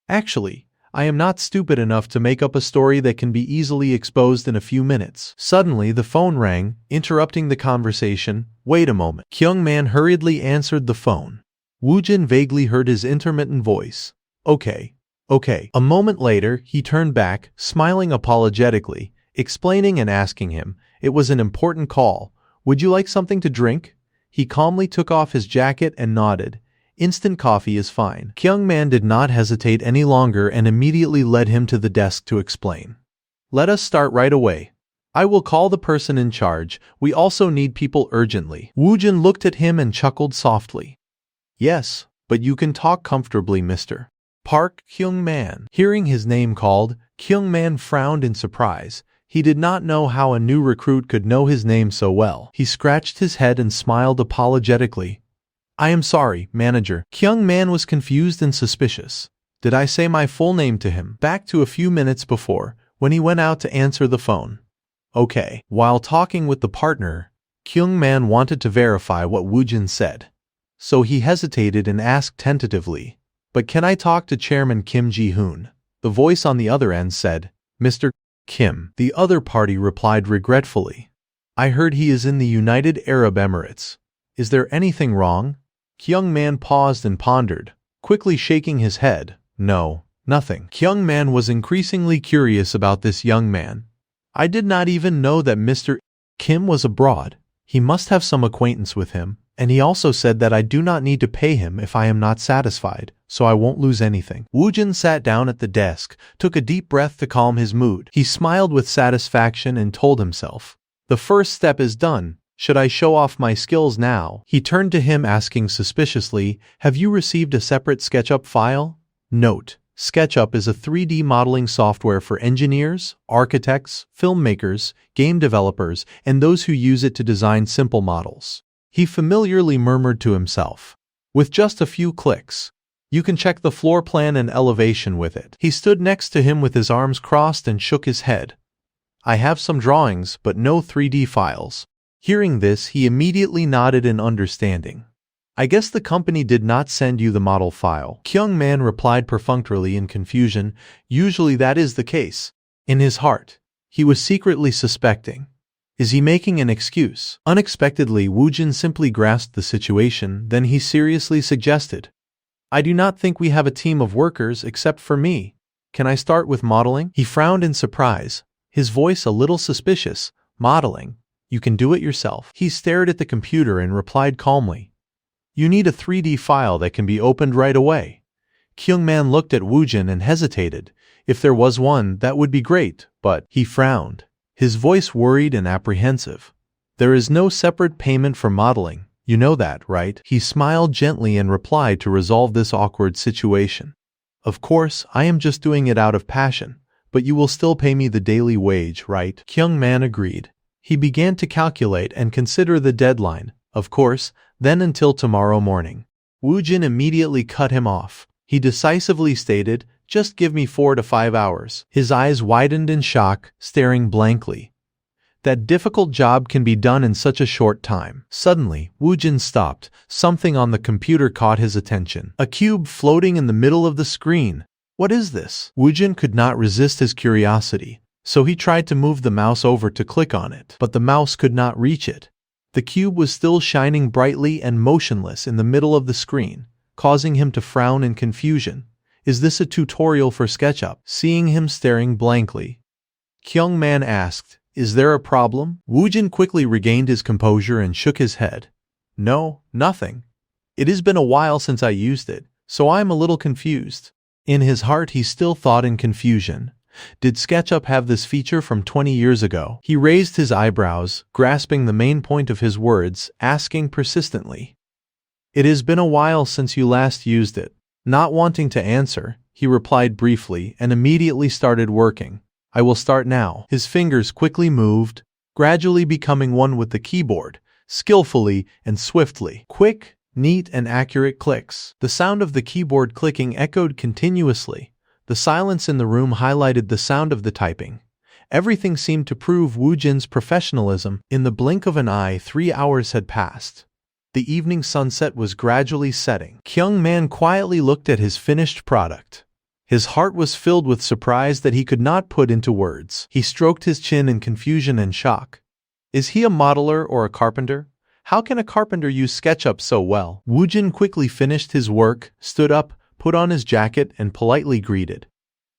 Actually, I am not stupid enough to make up a story that can be easily exposed in a few minutes. Suddenly, the phone rang, interrupting the conversation. Wait a moment. Kyung Man hurriedly answered the phone. Woojin vaguely heard his intermittent voice. Okay. A moment later, he turned back, smiling apologetically, explaining and asking him. It was an important call. Would you like something to drink? He calmly took off his jacket and nodded. Instant coffee is fine. Kyung Man did not hesitate any longer and immediately led him to the desk to explain. Let us start right away. I will call the person in charge. We also need people urgently. Woojin looked at him and chuckled softly. Yes, but you can talk comfortably, Mr. Park Kyung Man. Hearing his name called, Kyung Man frowned in surprise. He did not know how a new recruit could know his name so well. He scratched his head and smiled apologetically. I am sorry, manager. Kyung Man was confused and suspicious. Did I say my full name to him? Back to a few minutes before, when he went out to answer the phone. Okay. While talking with the partner, Kyung Man wanted to verify what Woojin said. So he hesitated and asked tentatively, but can I talk to Chairman Kim Ji-hoon? The voice on the other end said, Mr. Kim. The other party replied regretfully. I heard he is in the United Arab Emirates. Is there anything wrong? Kyung Man paused and pondered, quickly shaking his head. No, nothing. Kyung Man was increasingly curious about this young man. I did not even know that Mr. Kim was abroad. He must have some acquaintance with him, and he also said that I do not need to pay him if I am not satisfied, so I won't lose anything. Woojin sat down at the desk, took a deep breath to calm his mood. He smiled with satisfaction and told himself, the first step is done. Should I show off my skills now? He turned to him asking suspiciously, have you received a separate SketchUp file? Note: SketchUp is a 3D modeling software for engineers, architects, filmmakers, game developers, and those who use it to design simple models. He familiarly murmured to himself. With just a few clicks, you can check the floor plan and elevation with it. He stood next to him with his arms crossed and shook his head. I have some drawings, but no 3D files. Hearing this, he immediately nodded in understanding. I guess the company did not send you the model file. Kyung Man replied perfunctorily in confusion. Usually that is the case. In his heart, he was secretly suspecting. Is he making an excuse? Unexpectedly, Woojin simply grasped the situation, then he seriously suggested. I do not think we have a team of workers except for me. Can I start with modeling? He frowned in surprise, his voice a little suspicious. Modeling? You can do it yourself. He stared at the computer and replied calmly. You need a 3D file that can be opened right away. Kyung Man looked at Woojin and hesitated. If there was one, that would be great, but he frowned, his voice worried and apprehensive. There is no separate payment for modeling. You know that, right? He smiled gently and replied to resolve this awkward situation. Of course, I am just doing it out of passion, but you will still pay me the daily wage, right? Kyung Man agreed. He began to calculate and consider the deadline. Of course, then until tomorrow morning. Woojin immediately cut him off. He decisively stated, "Just give me 4 to 5 hours." His eyes widened in shock, staring blankly. That difficult job can be done in such a short time. Suddenly, Woojin stopped. Something on the computer caught his attention. A cube floating in the middle of the screen. What is this? Woojin could not resist his curiosity, so he tried to move the mouse over to click on it, but the mouse could not reach it. The cube was still shining brightly and motionless in the middle of the screen, causing him to frown in confusion. Is this a tutorial for SketchUp? Seeing him staring blankly, Kyungman asked, "Is there a problem?" Woojin quickly regained his composure and shook his head. "No, nothing. It has been a while since I used it, so I am a little confused." In his heart he still thought in confusion. Did SketchUp have this feature from 20 years ago? He raised his eyebrows, grasping the main point of his words, asking persistently, "It has been a while since you last used it." Not wanting to answer, he replied briefly and immediately started working. "I will start now." His fingers quickly moved, gradually becoming one with the keyboard, skillfully and swiftly. Quick, neat and accurate clicks. The sound of the keyboard clicking echoed continuously. The silence in the room highlighted the sound of the typing. Everything seemed to prove Woojin's professionalism. In the blink of an eye, 3 hours had passed. The evening sunset was gradually setting. Kyungman quietly looked at his finished product. His heart was filled with surprise that he could not put into words. He stroked his chin in confusion and shock. Is he a modeler or a carpenter? How can a carpenter use SketchUp so well? Woojin quickly finished his work, stood up, put on his jacket, and politely greeted.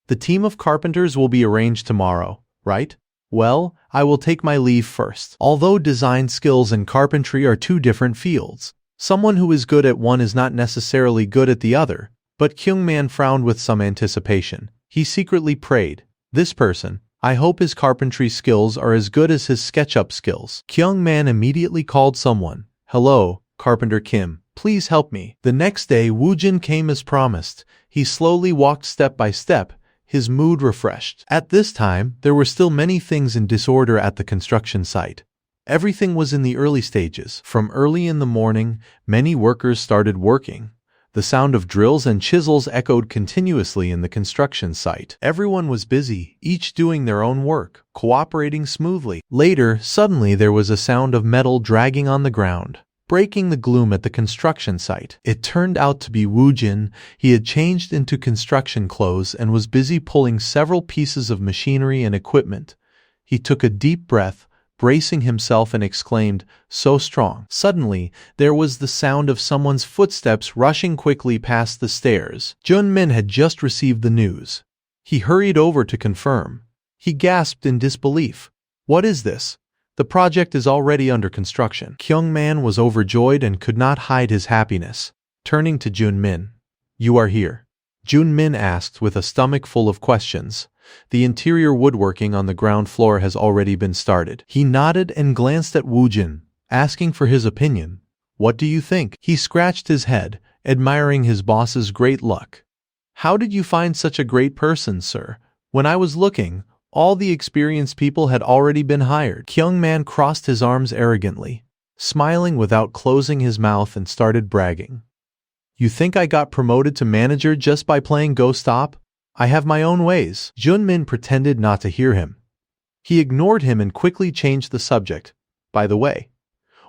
"The team of carpenters will be arranged tomorrow, right? Well, I will take my leave first." Although design skills and carpentry are two different fields, someone who is good at one is not necessarily good at the other. But Kyungman frowned with some anticipation. He secretly prayed, "This person, I hope his carpentry skills are as good as his SketchUp skills." Kyungman immediately called someone. "Hello, Carpenter Kim, please help me." The next day, Woojin came as promised. He slowly walked step by step, his mood refreshed. At this time, there were still many things in disorder at the construction site. Everything was in the early stages. From early in the morning, many workers started working. The sound of drills and chisels echoed continuously in the construction site. Everyone was busy, each doing their own work, cooperating smoothly. Later, suddenly there was a sound of metal dragging on the ground, breaking the gloom at the construction site. It turned out to be Woojin. He had changed into construction clothes and was busy pulling several pieces of machinery and equipment. He took a deep breath, bracing himself, and exclaimed, "So strong." Suddenly, there was the sound of someone's footsteps rushing quickly past the stairs. Junmin had just received the news. He hurried over to confirm. He gasped in disbelief. "What is this? The project is already under construction." Kyungman was overjoyed and could not hide his happiness. Turning to Junmin, "You are here?" Junmin asked with a stomach full of questions. "The interior woodworking on the ground floor has already been started." He nodded and glanced at Woojin, asking for his opinion. "What do you think?" He scratched his head, admiring his boss's great luck. "How did you find such a great person, sir? When I was looking, all the experienced people had already been hired." Kyungman crossed his arms arrogantly, smiling without closing his mouth, and started bragging. "You think I got promoted to manager just by playing Go Stop? I have my own ways." Junmin pretended not to hear him. He ignored him and quickly changed the subject. "By the way,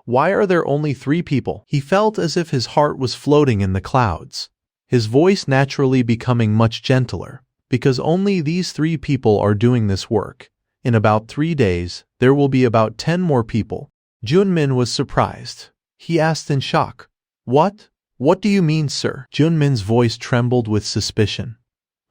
why are there only 3 people?" He felt as if his heart was floating in the clouds, his voice naturally becoming much gentler. "Because only these 3 people are doing this work. In about 3 days, there will be about 10 more people." Junmin was surprised. He asked in shock, "What? What do you mean, sir?" Junmin's voice trembled with suspicion.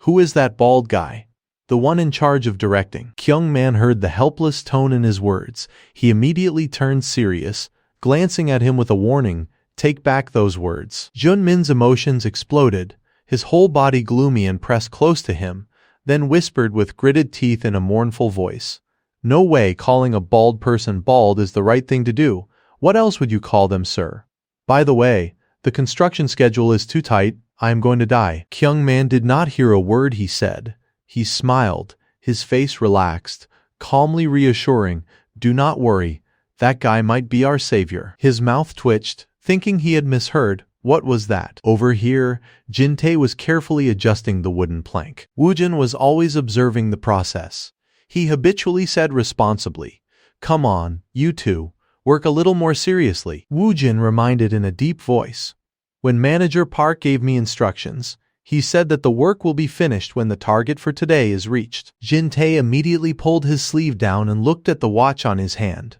"Who is that bald guy? The one in charge of directing?" Kyungman heard the helpless tone in his words. He immediately turned serious, glancing at him with a warning, "Take back those words." Junmin's emotions exploded, his whole body gloomy, and pressed close to him, then whispered with gritted teeth in a mournful voice, "No way, calling a bald person bald is the right thing to do. What else would you call them, sir? By the way, the construction schedule is too tight. I am going to die." Kyungman did not hear a word he said. He smiled, his face relaxed, calmly reassuring, Do not worry, that guy might be our savior. His mouth twitched, thinking he had misheard. What was that? Over here, Jin-tae was carefully adjusting the wooden plank. Woo-jin was always observing the process. He habitually said responsibly, "Come on, you two, work a little more seriously." Woo-jin reminded in a deep voice. When Manager Park gave me instructions, he said that the work will be finished when the target for today is reached. Jin-tae immediately pulled his sleeve down and looked at the watch on his hand.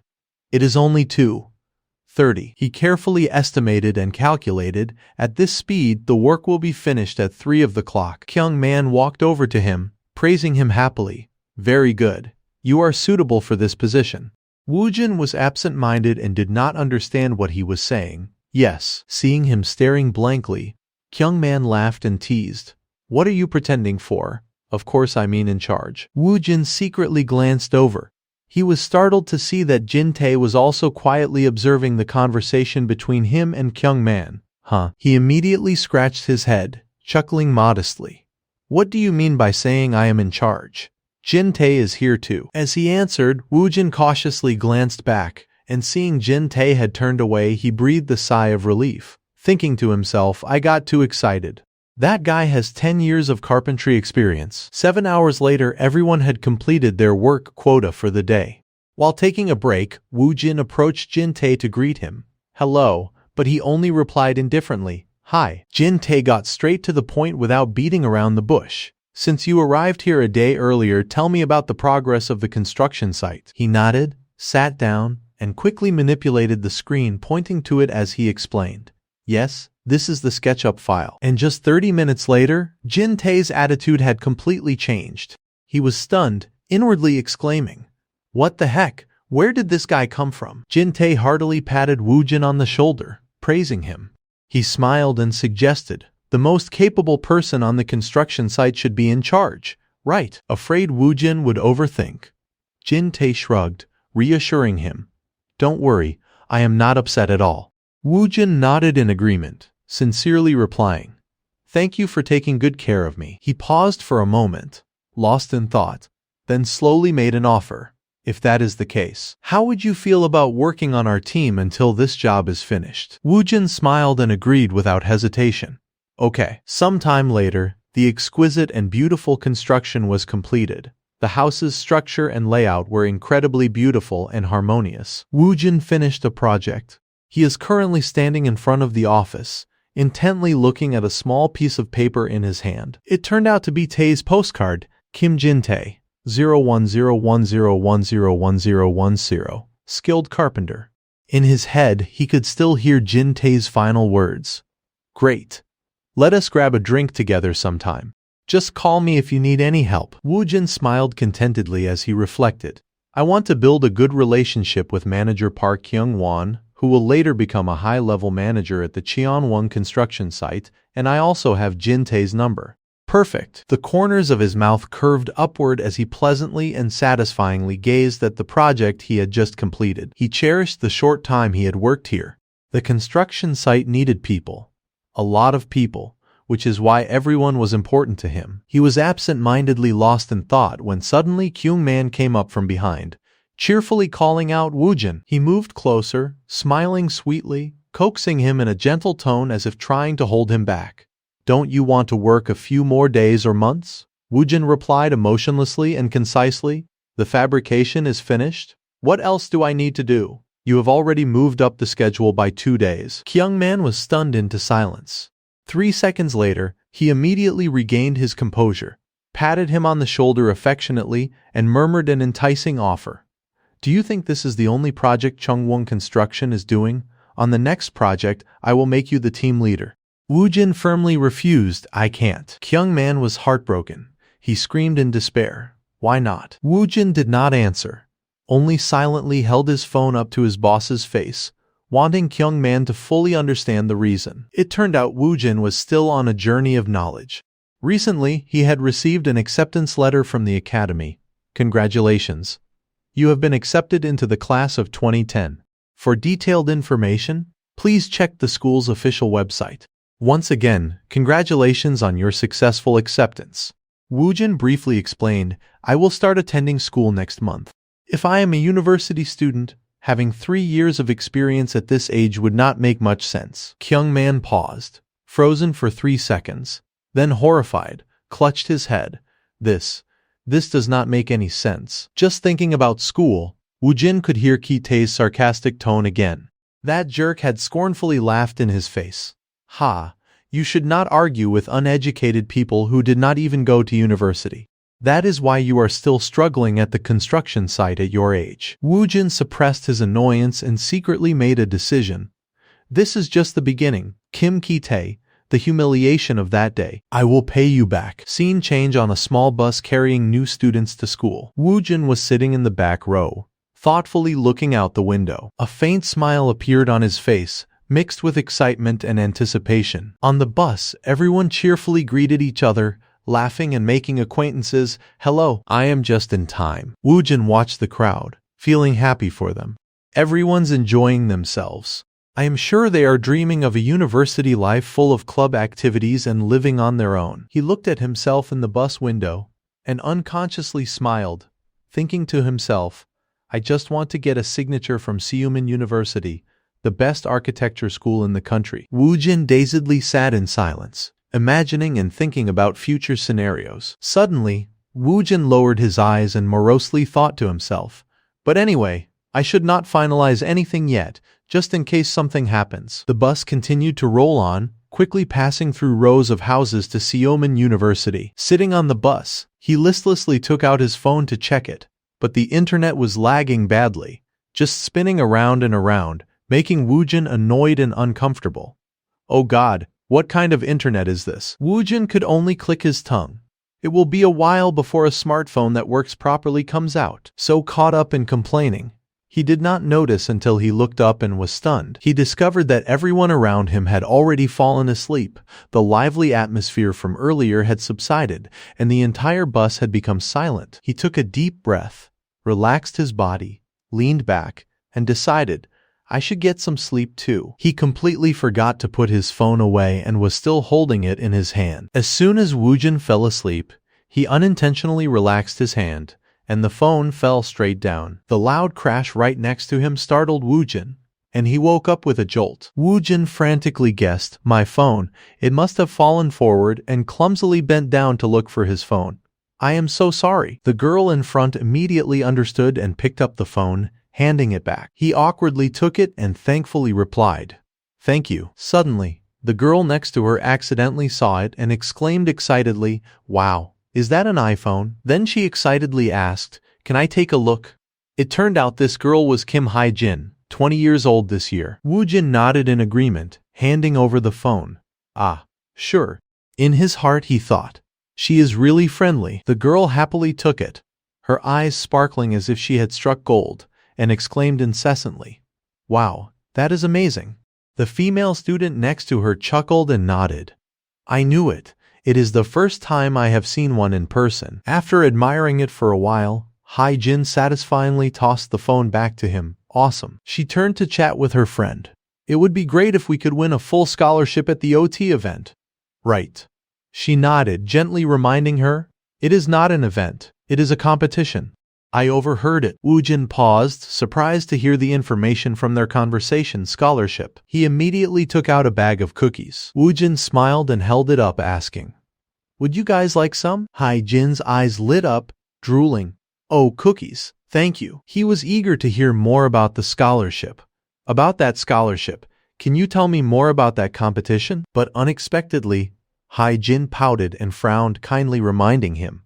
It is only 2:30. He carefully estimated and calculated. At this speed, the work will be finished at 3 of the clock. Kyung-man walked over to him, praising him happily. Very good. You are suitable for this position. Woo-jin was absent-minded and did not understand what he was saying. Yes. Seeing him staring blankly, Kyung-man laughed and teased. What are you pretending for? Of course I mean in charge. Woo-jin secretly glanced over. He was startled to see that Jin-tae was also quietly observing the conversation between him and Kyung-man. He immediately scratched his head, chuckling modestly. What do you mean by saying I am in charge? Jin-tae is here too. As he answered, Woo-jin cautiously glanced back, and seeing Jin-tae had turned away, he breathed a sigh of relief, thinking to himself, I got too excited. That guy has 10 years of carpentry experience. 7 hours later, everyone had completed their work quota for the day. While taking a break, Woo-jin approached Jin-tae to greet him. Hello, but he only replied indifferently, Hi. Jin-tae got straight to the point without beating around the bush. Since you arrived here a day earlier, tell me about the progress of the construction site. He nodded, sat down, and quickly manipulated the screen, pointing to it as he explained. Yes, this is the SketchUp file. And just 30 minutes later, Jin-tae's attitude had completely changed. He was stunned, inwardly exclaiming, What the heck? Where did this guy come from? Jin-tae heartily patted Woo-jin on the shoulder, praising him. He smiled and suggested, the most capable person on the construction site should be in charge, right? Afraid Woo-jin would overthink. Jin-tae shrugged, reassuring him. Don't worry, I am not upset at all. Woo-jin nodded in agreement, sincerely replying, Thank you for taking good care of me. He paused for a moment, lost in thought, then slowly made an offer. If that is the case, how would you feel about working on our team until this job is finished? Woo-jin smiled and agreed without hesitation. Okay. Sometime later, the exquisite and beautiful construction was completed. The house's structure and layout were incredibly beautiful and harmonious. Woo-jin finished the project. He is currently standing in front of the office, intently looking at a small piece of paper in his hand. It turned out to be Tae's postcard, Kim Jin-tae, 010101011010, skilled carpenter. In his head, he could still hear Jin-tae's final words. Great. Let us grab a drink together sometime. Just call me if you need any help. Woo-jin smiled contentedly as he reflected. I want to build a good relationship with Manager Park Kyung-won, who will later become a high-level manager at the Cheonwon construction site, and I also have Jin-tae's number. Perfect. The corners of his mouth curved upward as he pleasantly and satisfyingly gazed at the project he had just completed. He cherished the short time he had worked here. The construction site needed people. A lot of people, which is why everyone was important to him. He was absent-mindedly lost in thought when suddenly Kyung-man came up from behind, cheerfully calling out Woo-jin. He moved closer, smiling sweetly, coaxing him in a gentle tone as if trying to hold him back. Don't you want to work a few more days or months? Woo-jin replied emotionlessly and concisely. The fabrication is finished. What else do I need to do? You have already moved up the schedule by 2 days. Kyung-man was stunned into silence. 3 seconds later, he immediately regained his composure, patted him on the shoulder affectionately, and murmured an enticing offer. Do you think this is the only project Cheonwon Construction is doing? On the next project, I will make you the team leader. Woo-jin firmly refused. I can't. Kyung-man was heartbroken. He screamed in despair. Why not? Woo-jin did not answer, only silently held his phone up to his boss's face, wanting Kyung-man to fully understand the reason. It turned out Woo-jin was still on a journey of knowledge. Recently, he had received an acceptance letter from the academy. Congratulations. You have been accepted into the class of 2010. For detailed information, please check the school's official website. Once again, congratulations on your successful acceptance. Woo-jin briefly explained, I will start attending school next month. If I am a university student, having 3 years of experience at this age would not make much sense. Kyung-man paused, frozen for 3 seconds, then horrified, clutched his head. This does not make any sense. Just thinking about school, Woojin could hear Ki-tae's sarcastic tone again. That jerk had scornfully laughed in his face. Ha, you should not argue with uneducated people who did not even go to university. That is why you are still struggling at the construction site at your age. Woojin suppressed his annoyance and secretly made a decision. This is just the beginning. Kim Ki-tae, the humiliation of that day. I will pay you back. Scene change on a small bus carrying new students to school. Woojin was sitting in the back row, thoughtfully looking out the window. A faint smile appeared on his face, mixed with excitement and anticipation. On the bus, everyone cheerfully greeted each other, laughing and making acquaintances. Hello, I am just in time. Woojin watched the crowd, feeling happy for them. Everyone's enjoying themselves. I am sure they are dreaming of a university life full of club activities and living on their own. He looked at himself in the bus window and unconsciously smiled, thinking to himself, I just want to get a signature from Seumin University, the best architecture school in the country. Woojin dazedly sat in silence, imagining and thinking about future scenarios. Suddenly, Woojin lowered his eyes and morosely thought to himself, but anyway, I should not finalize anything yet, just in case something happens. The bus continued to roll on, quickly passing through rows of houses to Seumin University. Sitting on the bus, he listlessly took out his phone to check it, but the internet was lagging badly, just spinning around and around, making Woojin annoyed and uncomfortable. Oh God, what kind of internet is this? Woojin could only click his tongue. It will be a while before a smartphone that works properly comes out. So caught up in complaining, he did not notice until he looked up and was stunned. He discovered that everyone around him had already fallen asleep. The lively atmosphere from earlier had subsided, and the entire bus had become silent. He took a deep breath, relaxed his body, leaned back, and decided, I should get some sleep too. He completely forgot to put his phone away and was still holding it in his hand. As soon as Woojin fell asleep, he unintentionally relaxed his hand, and the phone fell straight down. The loud crash right next to him startled Woojin, and he woke up with a jolt. Woojin frantically guessed, my phone. It must have fallen forward and clumsily bent down to look for his phone. I am so sorry. The girl in front immediately understood and picked up the phone, handing it back. He awkwardly took it and thankfully replied, thank you. Suddenly, the girl next to her accidentally saw it and exclaimed excitedly, wow, is that an iPhone? Then she excitedly asked, can I take a look? It turned out this girl was Kim Hae-jin, 20 years old this year. Woojin nodded in agreement, handing over the phone. Ah, sure. In his heart he thought, she is really friendly. The girl happily took it, her eyes sparkling as if she had struck gold, and exclaimed incessantly, wow, that is amazing. The female student next to her chuckled and nodded. I knew it. It is the first time I have seen one in person. After admiring it for a while, Hae-jin satisfyingly tossed the phone back to him. Awesome. She turned to chat with her friend. It would be great if we could win a full scholarship at the OT event. Right. She nodded, gently reminding her, it is not an event, it is a competition. I overheard it. Woojin paused, surprised to hear the information from their conversation. Scholarship. He immediately took out a bag of cookies. Woojin smiled and held it up, asking, would you guys like some? Hae-jin's eyes lit up, drooling. Oh, cookies. Thank you. He was eager to hear more about the scholarship. About that scholarship. Can you tell me more about that competition? But unexpectedly, Hae-jin pouted and frowned, kindly reminding him,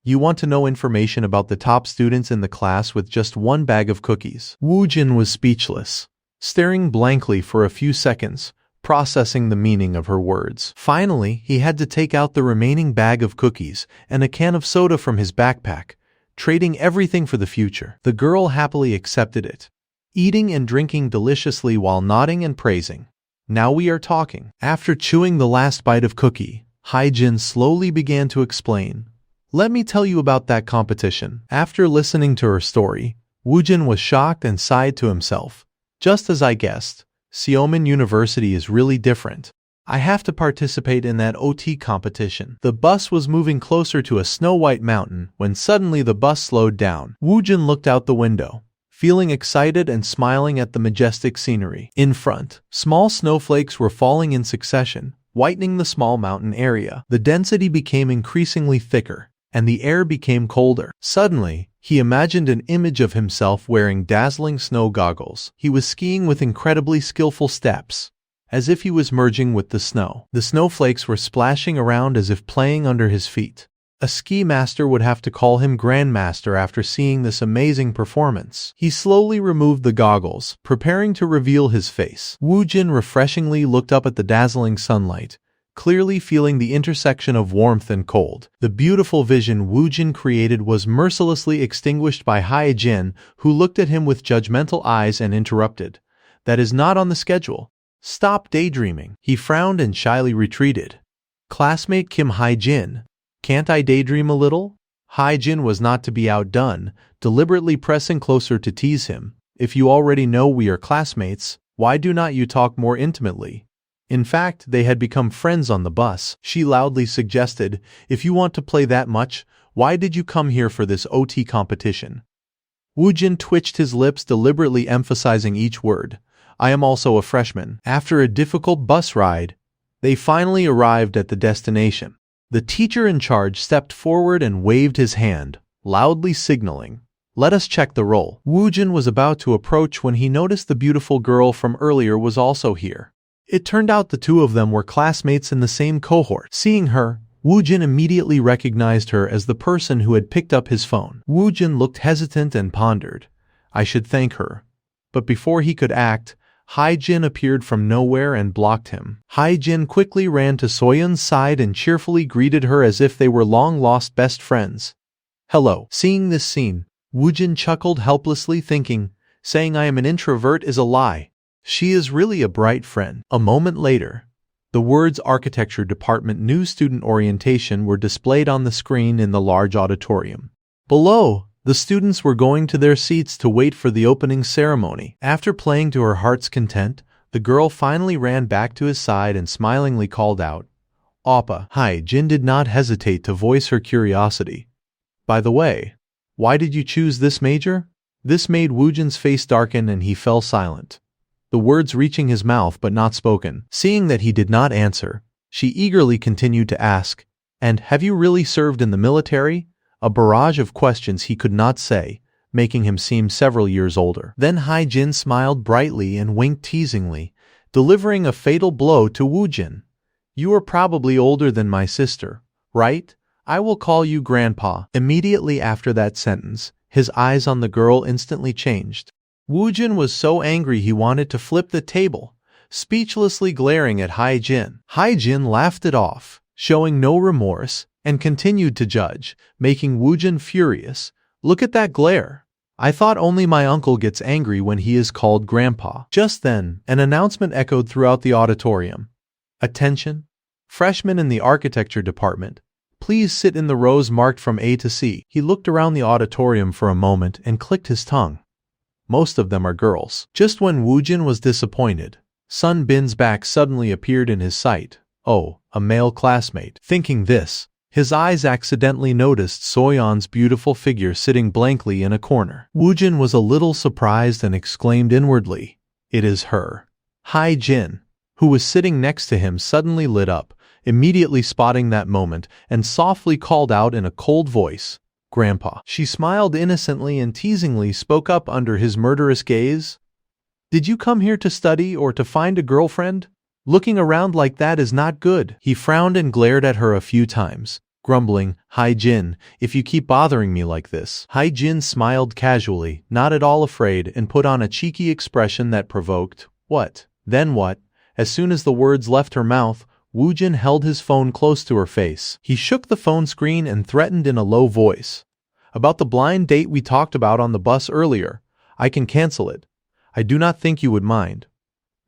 you want to know information about the top students in the class with just one bag of cookies. Woojin was speechless, staring blankly for a few seconds, processing the meaning of her words. Finally, he had to take out the remaining bag of cookies and a can of soda from his backpack, trading everything for the future. The girl happily accepted it, eating and drinking deliciously while nodding and praising. Now we are talking. After chewing the last bite of cookie, Hae-jin slowly began to explain. Let me tell you about that competition. After listening to her story, Woojin was shocked and sighed to himself. Just as I guessed, Seumin University is really different. I have to participate in that OT competition. The bus was moving closer to a snow-white mountain when suddenly the bus slowed down. Woojin looked out the window, feeling excited and smiling at the majestic scenery. In front, small snowflakes were falling in succession, whitening the small mountain area. The density became increasingly thicker, and the air became colder. Suddenly, he imagined an image of himself wearing dazzling snow goggles. He was skiing with incredibly skillful steps, as if he was merging with the snow. The snowflakes were splashing around as if playing under his feet. A ski master would have to call him Grandmaster after seeing this amazing performance. He slowly removed the goggles, preparing to reveal his face. Woojin refreshingly looked up at the dazzling sunlight, clearly feeling the intersection of warmth and cold. The beautiful vision Woojin created was mercilessly extinguished by Hae-jin, who looked at him with judgmental eyes and interrupted. "That is not on the schedule. Stop daydreaming." He frowned and shyly retreated. "Classmate Kim Hae-jin, can't I daydream a little?" Hae-jin was not to be outdone, deliberately pressing closer to tease him. "If you already know we are classmates, why do not you talk more intimately?" In fact, they had become friends on the bus. She loudly suggested, "If you want to play that much, why did you come here for this OT competition?" Woojin twitched his lips, deliberately emphasizing each word. "I am also a freshman." After a difficult bus ride, they finally arrived at the destination. The teacher in charge stepped forward and waved his hand, loudly signaling, "Let us check the roll." Woojin was about to approach when he noticed the beautiful girl from earlier was also here. It turned out the two of them were classmates in the same cohort. Seeing her, Woojin immediately recognized her as the person who had picked up his phone. Woojin looked hesitant and pondered, "I should thank her." But before he could act, Hae-jin appeared from nowhere and blocked him. Hae-jin quickly ran to Soyeon's side and cheerfully greeted her as if they were long-lost best friends. "Hello." Seeing this scene, Woojin chuckled helplessly, thinking, saying I am an introvert is a lie. She is really a bright friend. A moment later, the words Architecture Department New Student Orientation were displayed on the screen in the large auditorium. Below, the students were going to their seats to wait for the opening ceremony. After playing to her heart's content, the girl finally ran back to his side and smilingly called out, "Oppa." Hae-jin did not hesitate to voice her curiosity. "By the way, why did you choose this major?" This made Woojin's face darken and he fell silent, the words reaching his mouth but not spoken. Seeing that he did not answer, she eagerly continued to ask, "And have you really served in the military?" A barrage of questions he could not say, making him seem several years older. Then Hae-jin smiled brightly and winked teasingly, delivering a fatal blow to Woojin. "You are probably older than my sister, right? I will call you Grandpa." Immediately after that sentence, his eyes on the girl instantly changed. Woojin was so angry he wanted to flip the table, speechlessly glaring at Hae-jin. Hae-jin laughed it off, showing no remorse, and continued to judge, making Woojin furious. "Look at that glare. I thought only my uncle gets angry when he is called Grandpa." Just then, an announcement echoed throughout the auditorium. "Attention! Freshmen in the architecture department, please sit in the rows marked from A to C." He looked around the auditorium for a moment and clicked his tongue. Most of them are girls. Just when Woojin was disappointed, Sun Bin's back suddenly appeared in his sight. Oh, a male classmate. Thinking this, his eyes accidentally noticed Soyeon's beautiful figure sitting blankly in a corner. Woojin was a little surprised and exclaimed inwardly, "It is her." Hae-jin, who was sitting next to him, suddenly lit up, immediately spotting that moment, and softly called out in a cold voice, "Grandpa." She smiled innocently and teasingly spoke up under his murderous gaze. "Did you come here to study or to find a girlfriend? Looking around like that is not good." He frowned and glared at her a few times, grumbling, "Hae-jin, if you keep bothering me like this." Hae-jin smiled casually, not at all afraid, and put on a cheeky expression that provoked, "What? Then what?" As soon as the words left her mouth, Woojin held his phone close to her face. He shook the phone screen and threatened in a low voice, "About the blind date we talked about on the bus earlier, I can cancel it. I do not think you would mind.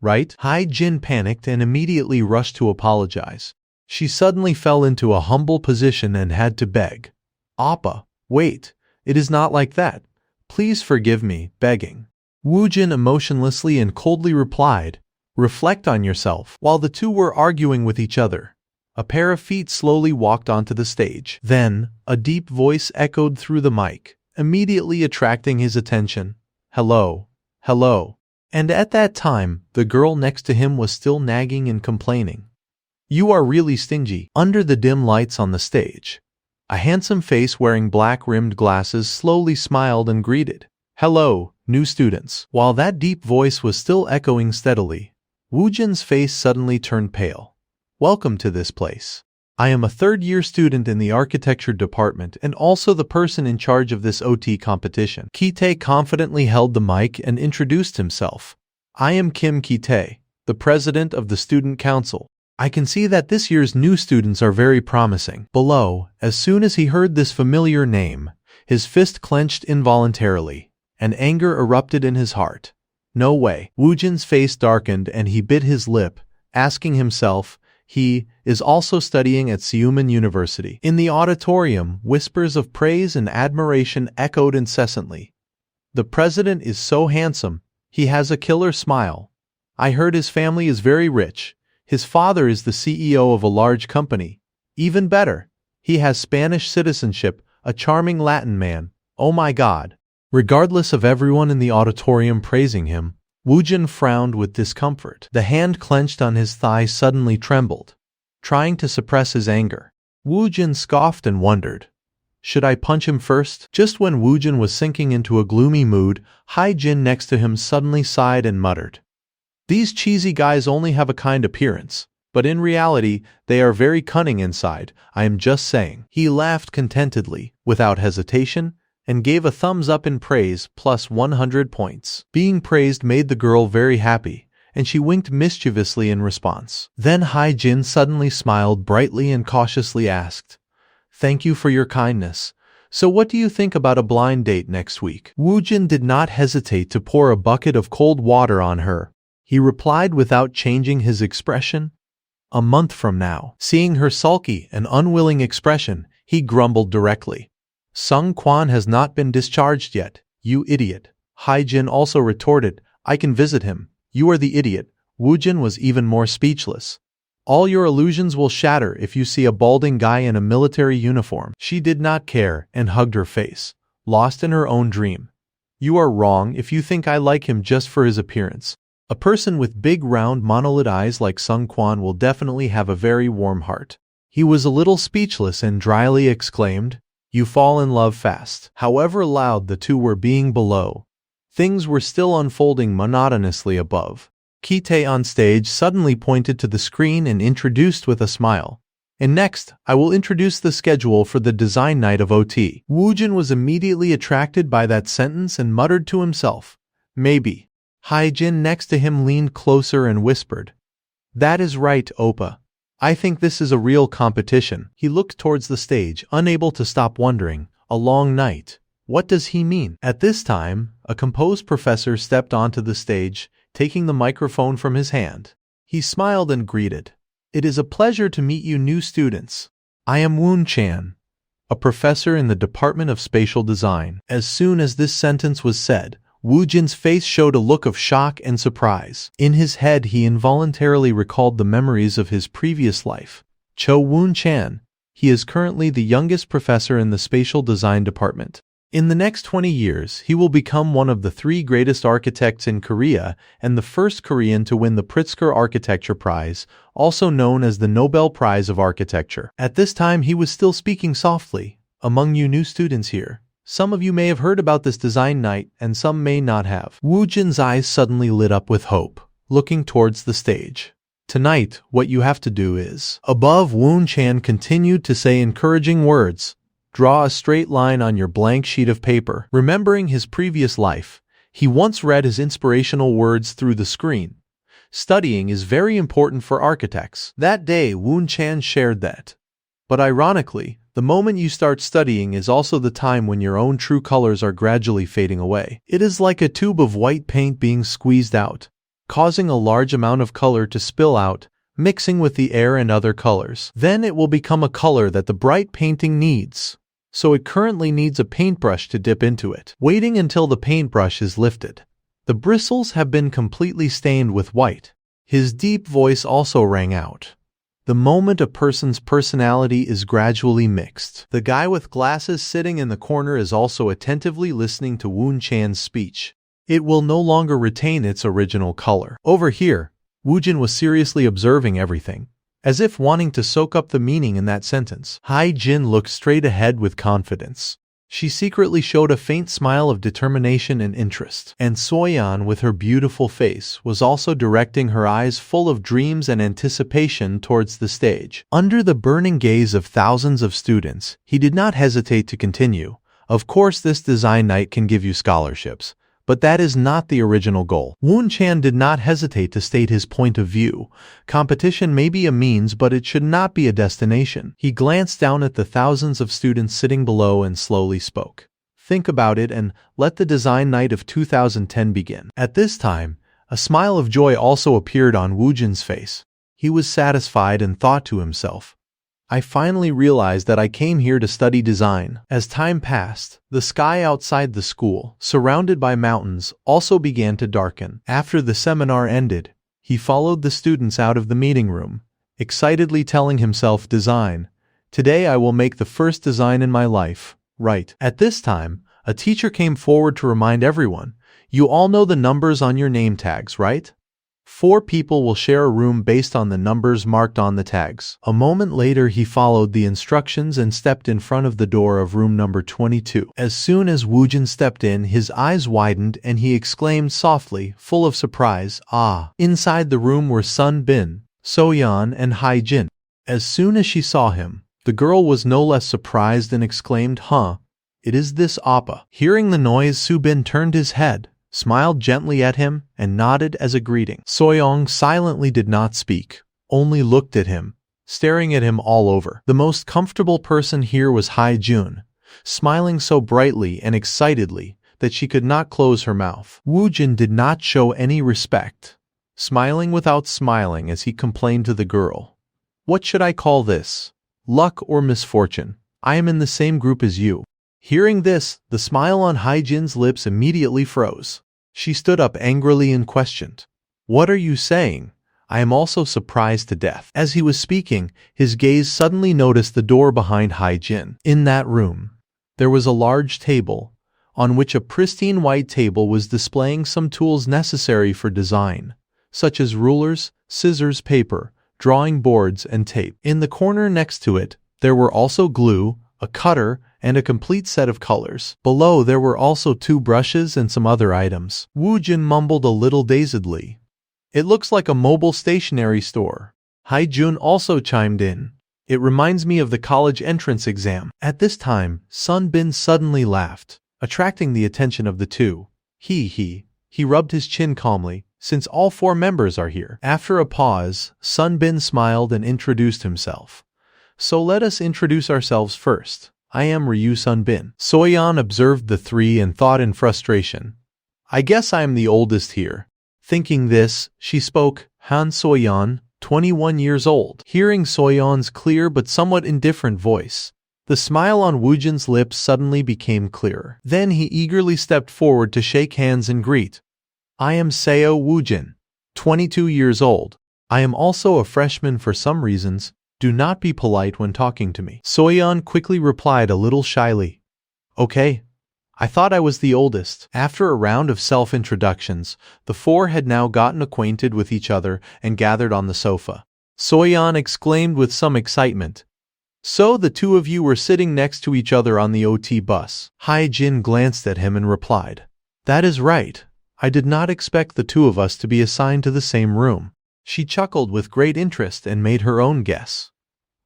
Right?" Hae-jin panicked and immediately rushed to apologize. She suddenly fell into a humble position and had to beg, "Appa, wait, it is not like that. Please forgive me," begging. Woojin emotionlessly and coldly replied, Reflect on yourself. While the two were arguing with each other, a pair of feet slowly walked onto the stage. Then, a deep voice echoed through the mic, immediately attracting his attention. Hello. Hello. And at that time, the girl next to him was still nagging and complaining. You are really stingy. Under the dim lights on the stage, a handsome face wearing black-rimmed glasses slowly smiled and greeted. Hello, new students. While that deep voice was still echoing steadily, Woojin's face suddenly turned pale. Welcome to this place. I am a third-year student in the architecture department and also the person in charge of this OT competition. Ki-tae confidently held the mic and introduced himself. I am Kim Ki-tae, the president of the student council. I can see that this year's new students are very promising. Below, as soon as he heard this familiar name, his fist clenched involuntarily, and anger erupted in his heart. No way. Woojin's face darkened and he bit his lip, asking himself, he is also studying at Seuman University. In the auditorium, whispers of praise and admiration echoed incessantly. The president is so handsome. He has a killer smile. I heard his family is very rich. His father is the CEO of a large company. Even better, he has Spanish citizenship, a charming Latin man. Oh my God. Regardless of everyone in the auditorium praising him, Woojin frowned with discomfort. The hand clenched on his thigh suddenly trembled, trying to suppress his anger. Woojin scoffed and wondered, should I punch him first? Just when Woojin was sinking into a gloomy mood, Hai-jin next to him suddenly sighed and muttered, these cheesy guys only have a kind appearance, but in reality, they are very cunning inside, I am just saying. He laughed contentedly, without hesitation, and gave a thumbs up in praise plus 100 points. Being praised made the girl very happy, and she winked mischievously in response. Then Hai-jin suddenly smiled brightly and cautiously asked, thank you for your kindness. So what do you think about a blind date next week? Woojin did not hesitate to pour a bucket of cold water on her. He replied without changing his expression. A month from now. Seeing her sulky and unwilling expression, he grumbled directly. Sung Kwan has not been discharged yet, you idiot. Hai-jin also retorted, I can visit him. You are the idiot. Woojin was even more speechless. All your illusions will shatter if you see a balding guy in a military uniform. She did not care and hugged her face, lost in her own dream. You are wrong if you think I like him just for his appearance. A person with big round monolith eyes like Sung Kwan will definitely have a very warm heart. He was a little speechless and dryly exclaimed, you fall in love fast. However loud the two were being below, things were still unfolding monotonously above. Ki-tae on stage suddenly pointed to the screen and introduced with a smile. And next, I will introduce the schedule for the design night of OT. Woojin was immediately attracted by that sentence and muttered to himself, maybe. Hai-jin next to him leaned closer and whispered, that is right, Oppa. I think this is a real competition. He looked towards the stage, unable to stop wondering, a long night. What does he mean? At this time, a composed professor stepped onto the stage, taking the microphone from his hand. He smiled and greeted, it is a pleasure to meet you new students. I am Woon Chan, a professor in the Department of Spatial Design. As soon as this sentence was said, Woojin's face showed a look of shock and surprise. In his head he involuntarily recalled the memories of his previous life. Cho Woon Chan. He is currently the youngest professor in the Spatial Design Department. In the next 20 years, he will become one of the 3 greatest architects in Korea and the first Korean to win the Pritzker Architecture Prize, also known as the Nobel Prize of Architecture. At this time he was still speaking softly. Among you new students here, some of you may have heard about this design night and some may not have. Woojin's eyes suddenly lit up with hope, looking towards the stage. Tonight, what you have to do is... Above, Woon Chan continued to say encouraging words. Draw a straight line on your blank sheet of paper. Remembering his previous life, he once read his inspirational words through the screen. Studying is very important for architects. That day, Woon Chan shared that. But ironically, the moment you start studying is also the time when your own true colors are gradually fading away. It is like a tube of white paint being squeezed out, causing a large amount of color to spill out, mixing with the air and other colors. Then it will become a color that the bright painting needs. So it currently needs a paintbrush to dip into it. Waiting until the paintbrush is lifted. The bristles have been completely stained with white. His deep voice also rang out. The moment a person's personality is gradually mixed. The guy with glasses sitting in the corner is also attentively listening to Woon Chan's speech. It will no longer retain its original color. Over here, Woojin was seriously observing everything, as if wanting to soak up the meaning in that sentence. Hai-jin looked straight ahead with confidence. She secretly showed a faint smile of determination and interest. And Soyeon, with her beautiful face, was also directing her eyes full of dreams and anticipation towards the stage. Under the burning gaze of thousands of students, he did not hesitate to continue. Of course, this design night can give you scholarships, but that is not the original goal. Woon Chan did not hesitate to state his point of view. Competition may be a means, but it should not be a destination. He glanced down at the thousands of students sitting below and slowly spoke. Think about it and let the design night of 2010 begin. At this time, a smile of joy also appeared on Woojin's face. He was satisfied and thought to himself, I finally realized that I came here to study design. As time passed, the sky outside the school, surrounded by mountains, also began to darken. After the seminar ended, he followed the students out of the meeting room, excitedly telling himself, design. Today I will make the first design in my life. Right. At this time, a teacher came forward to remind everyone, you all know the numbers on your name tags, right? 4 people will share a room based on the numbers marked on the tags. A moment later, he followed the instructions and stepped in front of the door of room number 22. As soon as Woojin stepped in, his eyes widened and he exclaimed softly, full of surprise, ah! Inside the room were Sun Bin, Soyeon, and Hai-jin. As soon as she saw him, the girl was no less surprised and exclaimed, huh, it is this Appa. Hearing the noise, Subin turned his head, smiled gently at him, and nodded as a greeting. Soyeon silently did not speak, only looked at him, staring at him all over. The most comfortable person here was Hai-jun, smiling so brightly and excitedly that she could not close her mouth. Woojin did not show any respect, smiling without smiling as he complained to the girl. What should I call this? Luck or misfortune? I am in the same group as you. Hearing this, the smile on Hai-jin's lips immediately froze. She stood up angrily and questioned, what are you saying? I am also surprised to death. As he was speaking, his gaze suddenly noticed the door behind Hai-jin. In that room, there was a large table, on which a pristine white table was displaying some tools necessary for design, such as rulers, scissors, paper, drawing boards, and tape. In the corner next to it, there were also glue, a cutter, and a complete set of colors. Below there were also 2 brushes and some other items. Woojin mumbled a little dazedly. It looks like a mobile stationery store. Hai-jun also chimed in. It reminds me of the college entrance exam. At this time, Sun Bin suddenly laughed, attracting the attention of the two. He rubbed his chin calmly, since all 4 members are here. After a pause, Sun Bin smiled and introduced himself. So let us introduce ourselves first. I am Ryu Sun Bin. Soyeon observed the 3 and thought in frustration, I guess I am the oldest here. Thinking this, she spoke, Han Soyeon, 21 years old. Hearing Soyeon's clear but somewhat indifferent voice, the smile on Woojin's lips suddenly became clearer. Then he eagerly stepped forward to shake hands and greet. I am Seo Woojin, 22 years old. I am also a freshman for some reasons. Do not be polite when talking to me. Soyeon quickly replied a little shyly. Okay. I thought I was the oldest. After a round of self-introductions, the 4 had now gotten acquainted with each other and gathered on the sofa. Soyeon exclaimed with some excitement. So the 2 of you were sitting next to each other on the OT bus. Hai-jin glanced at him and replied, that is right. I did not expect the 2 of us to be assigned to the same room. She chuckled with great interest and made her own guess.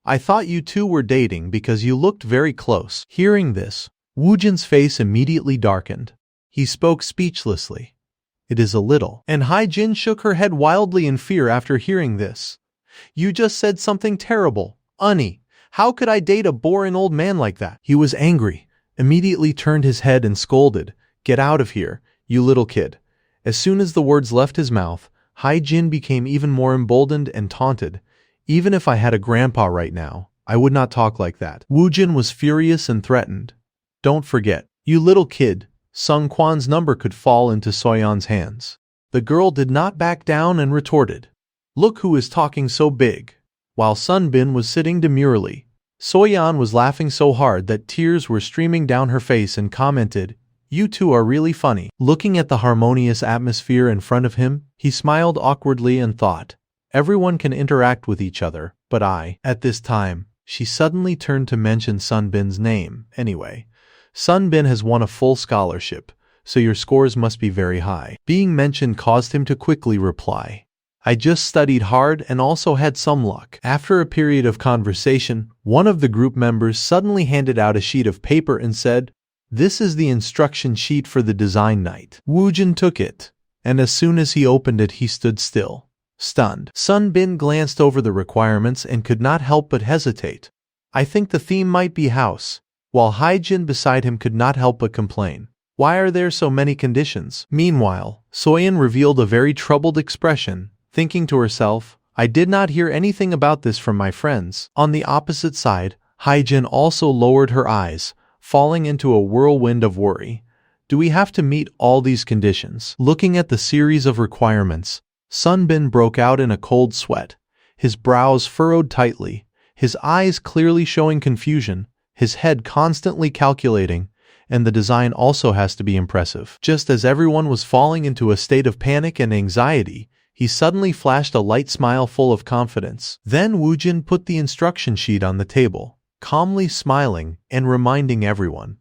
I thought you 2 were dating because you looked very close. Hearing this, Woojin's face immediately darkened. He spoke speechlessly. It is a little. And Hai-jin shook her head wildly in fear after hearing this. You just said something terrible. Unnie, how could I date a boring old man like that? He was angry, immediately turned his head and scolded. Get out of here, you little kid. As soon as the words left his mouth, Hai-jin became even more emboldened and taunted. Even if I had a grandpa right now, I would not talk like that. Woojin was furious and threatened. Don't forget, you little kid, Sung Kwan's number could fall into Soyeon's hands. The girl did not back down and retorted. Look who is talking so big. While Sun Bin was sitting demurely, Soyeon was laughing so hard that tears were streaming down her face and commented, "You two are really funny." Looking at the harmonious atmosphere in front of him, he smiled awkwardly and thought, everyone can interact with each other, but at this time, she suddenly turned to mention Sun Bin's name. Anyway, Sun Bin has won a full scholarship, so your scores must be very high. Being mentioned caused him to quickly reply, I just studied hard and also had some luck. After a period of conversation, one of the group members suddenly handed out a sheet of paper and said, this is the instruction sheet for the design night. Woojin took it, and as soon as he opened it he stood still, stunned. Sun Bin glanced over the requirements and could not help but hesitate. I think the theme might be house, while Haijin beside him could not help but complain. Why are there so many conditions? Meanwhile, Soyeon revealed a very troubled expression, thinking to herself, I did not hear anything about this from my friends. On the opposite side, Haijin also lowered her eyes, falling into a whirlwind of worry. Do we have to meet all these conditions? Looking at the series of requirements, Sun Bin broke out in a cold sweat, his brows furrowed tightly, his eyes clearly showing confusion, his head constantly calculating, and the design also has to be impressive. Just as everyone was falling into a state of panic and anxiety, he suddenly flashed a light smile full of confidence. Then Woojin put the instruction sheet on the table, calmly smiling and reminding everyone,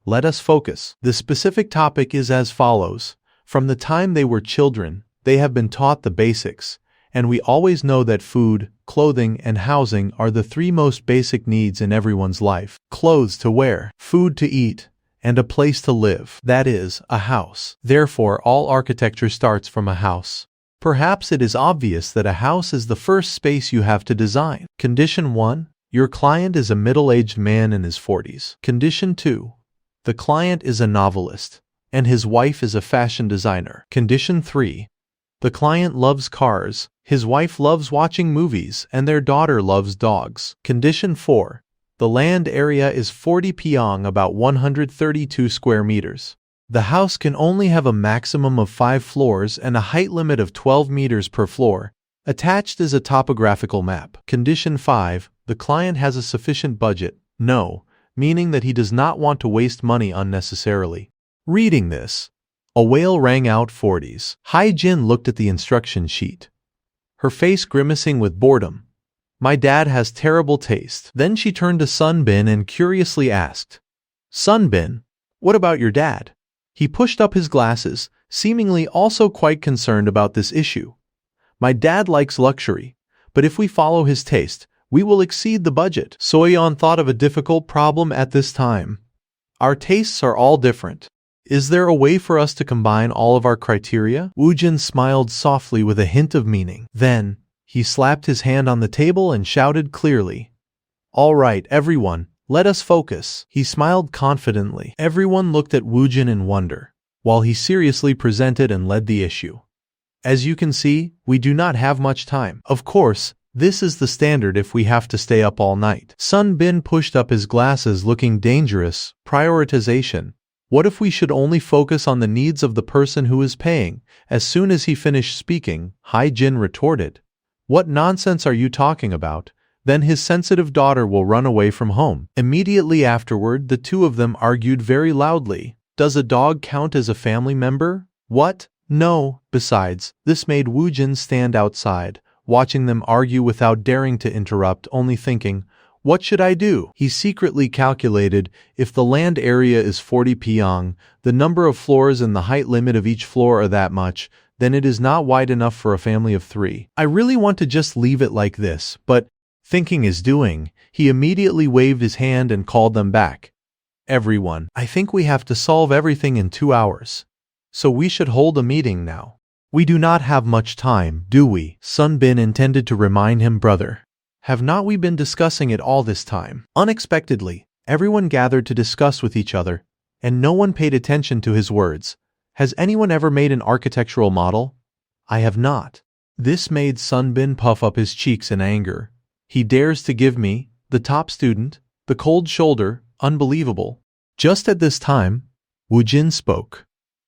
let us focus. The specific topic is as follows. From the time they were children, they have been taught the basics, and we always know that food, clothing, and housing are the three most basic needs in everyone's life. Clothes to wear, food to eat, and a place to live, that is, a house. Therefore, all architecture starts from a house. Perhaps it is obvious that a house is the first space you have to design. Condition 1. Your client is a middle-aged man in his 40s. Condition 2. The client is a novelist, and his wife is a fashion designer. Condition 3. The client loves cars, his wife loves watching movies, and their daughter loves dogs. Condition 4. The land area is 40 pyong, about 132 square meters. The house can only have a maximum of 5 floors and a height limit of 12 meters per floor. Attached is a topographical map. Condition 5. The client has a sufficient budget, meaning that he does not want to waste money unnecessarily. Reading this, a wail rang out 40s. Haijin looked at the instruction sheet, her face grimacing with boredom. My dad has terrible taste. Then she turned to Sun Bin and curiously asked, Sun Bin, what about your dad? He pushed up his glasses, seemingly also quite concerned about this issue. My dad likes luxury, but if we follow his taste, we will exceed the budget. Soyeon thought of a difficult problem at this time. Our tastes are all different. Is there a way for us to combine all of our criteria? Woojin smiled softly with a hint of meaning. Then, he slapped his hand on the table and shouted clearly, all right, everyone, let us focus. He smiled confidently. Everyone looked at Woojin in wonder, while he seriously presented and led the issue. As you can see, we do not have much time. Of course, this is the standard if we have to stay up all night. Sun Bin pushed up his glasses looking dangerous. Prioritization. What if we should only focus on the needs of the person who is paying? As soon as he finished speaking, Haijin retorted, what nonsense are you talking about? Then his sensitive daughter will run away from home. Immediately afterward, the two of them argued very loudly. Does a dog count as a family member? What? No. Besides, this made Woojin stand outside, watching them argue without daring to interrupt, only thinking, what should I do? He secretly calculated, if the land area is 40 pyong, the number of floors and the height limit of each floor are that much, then it is not wide enough for a family of 3. I really want to just leave it like this, but, thinking is doing, he immediately waved his hand and called them back. Everyone, I think we have to solve everything in 2 hours. So we should hold a meeting now. We do not have much time, do we? Sun Bin intended to remind him, brother. Have not we been discussing it all this time? Unexpectedly, everyone gathered to discuss with each other, and no one paid attention to his words. Has anyone ever made an architectural model? I have not. This made Sun Bin puff up his cheeks in anger. He dares to give me, the top student, the cold shoulder, unbelievable. Just at this time, Woojin spoke.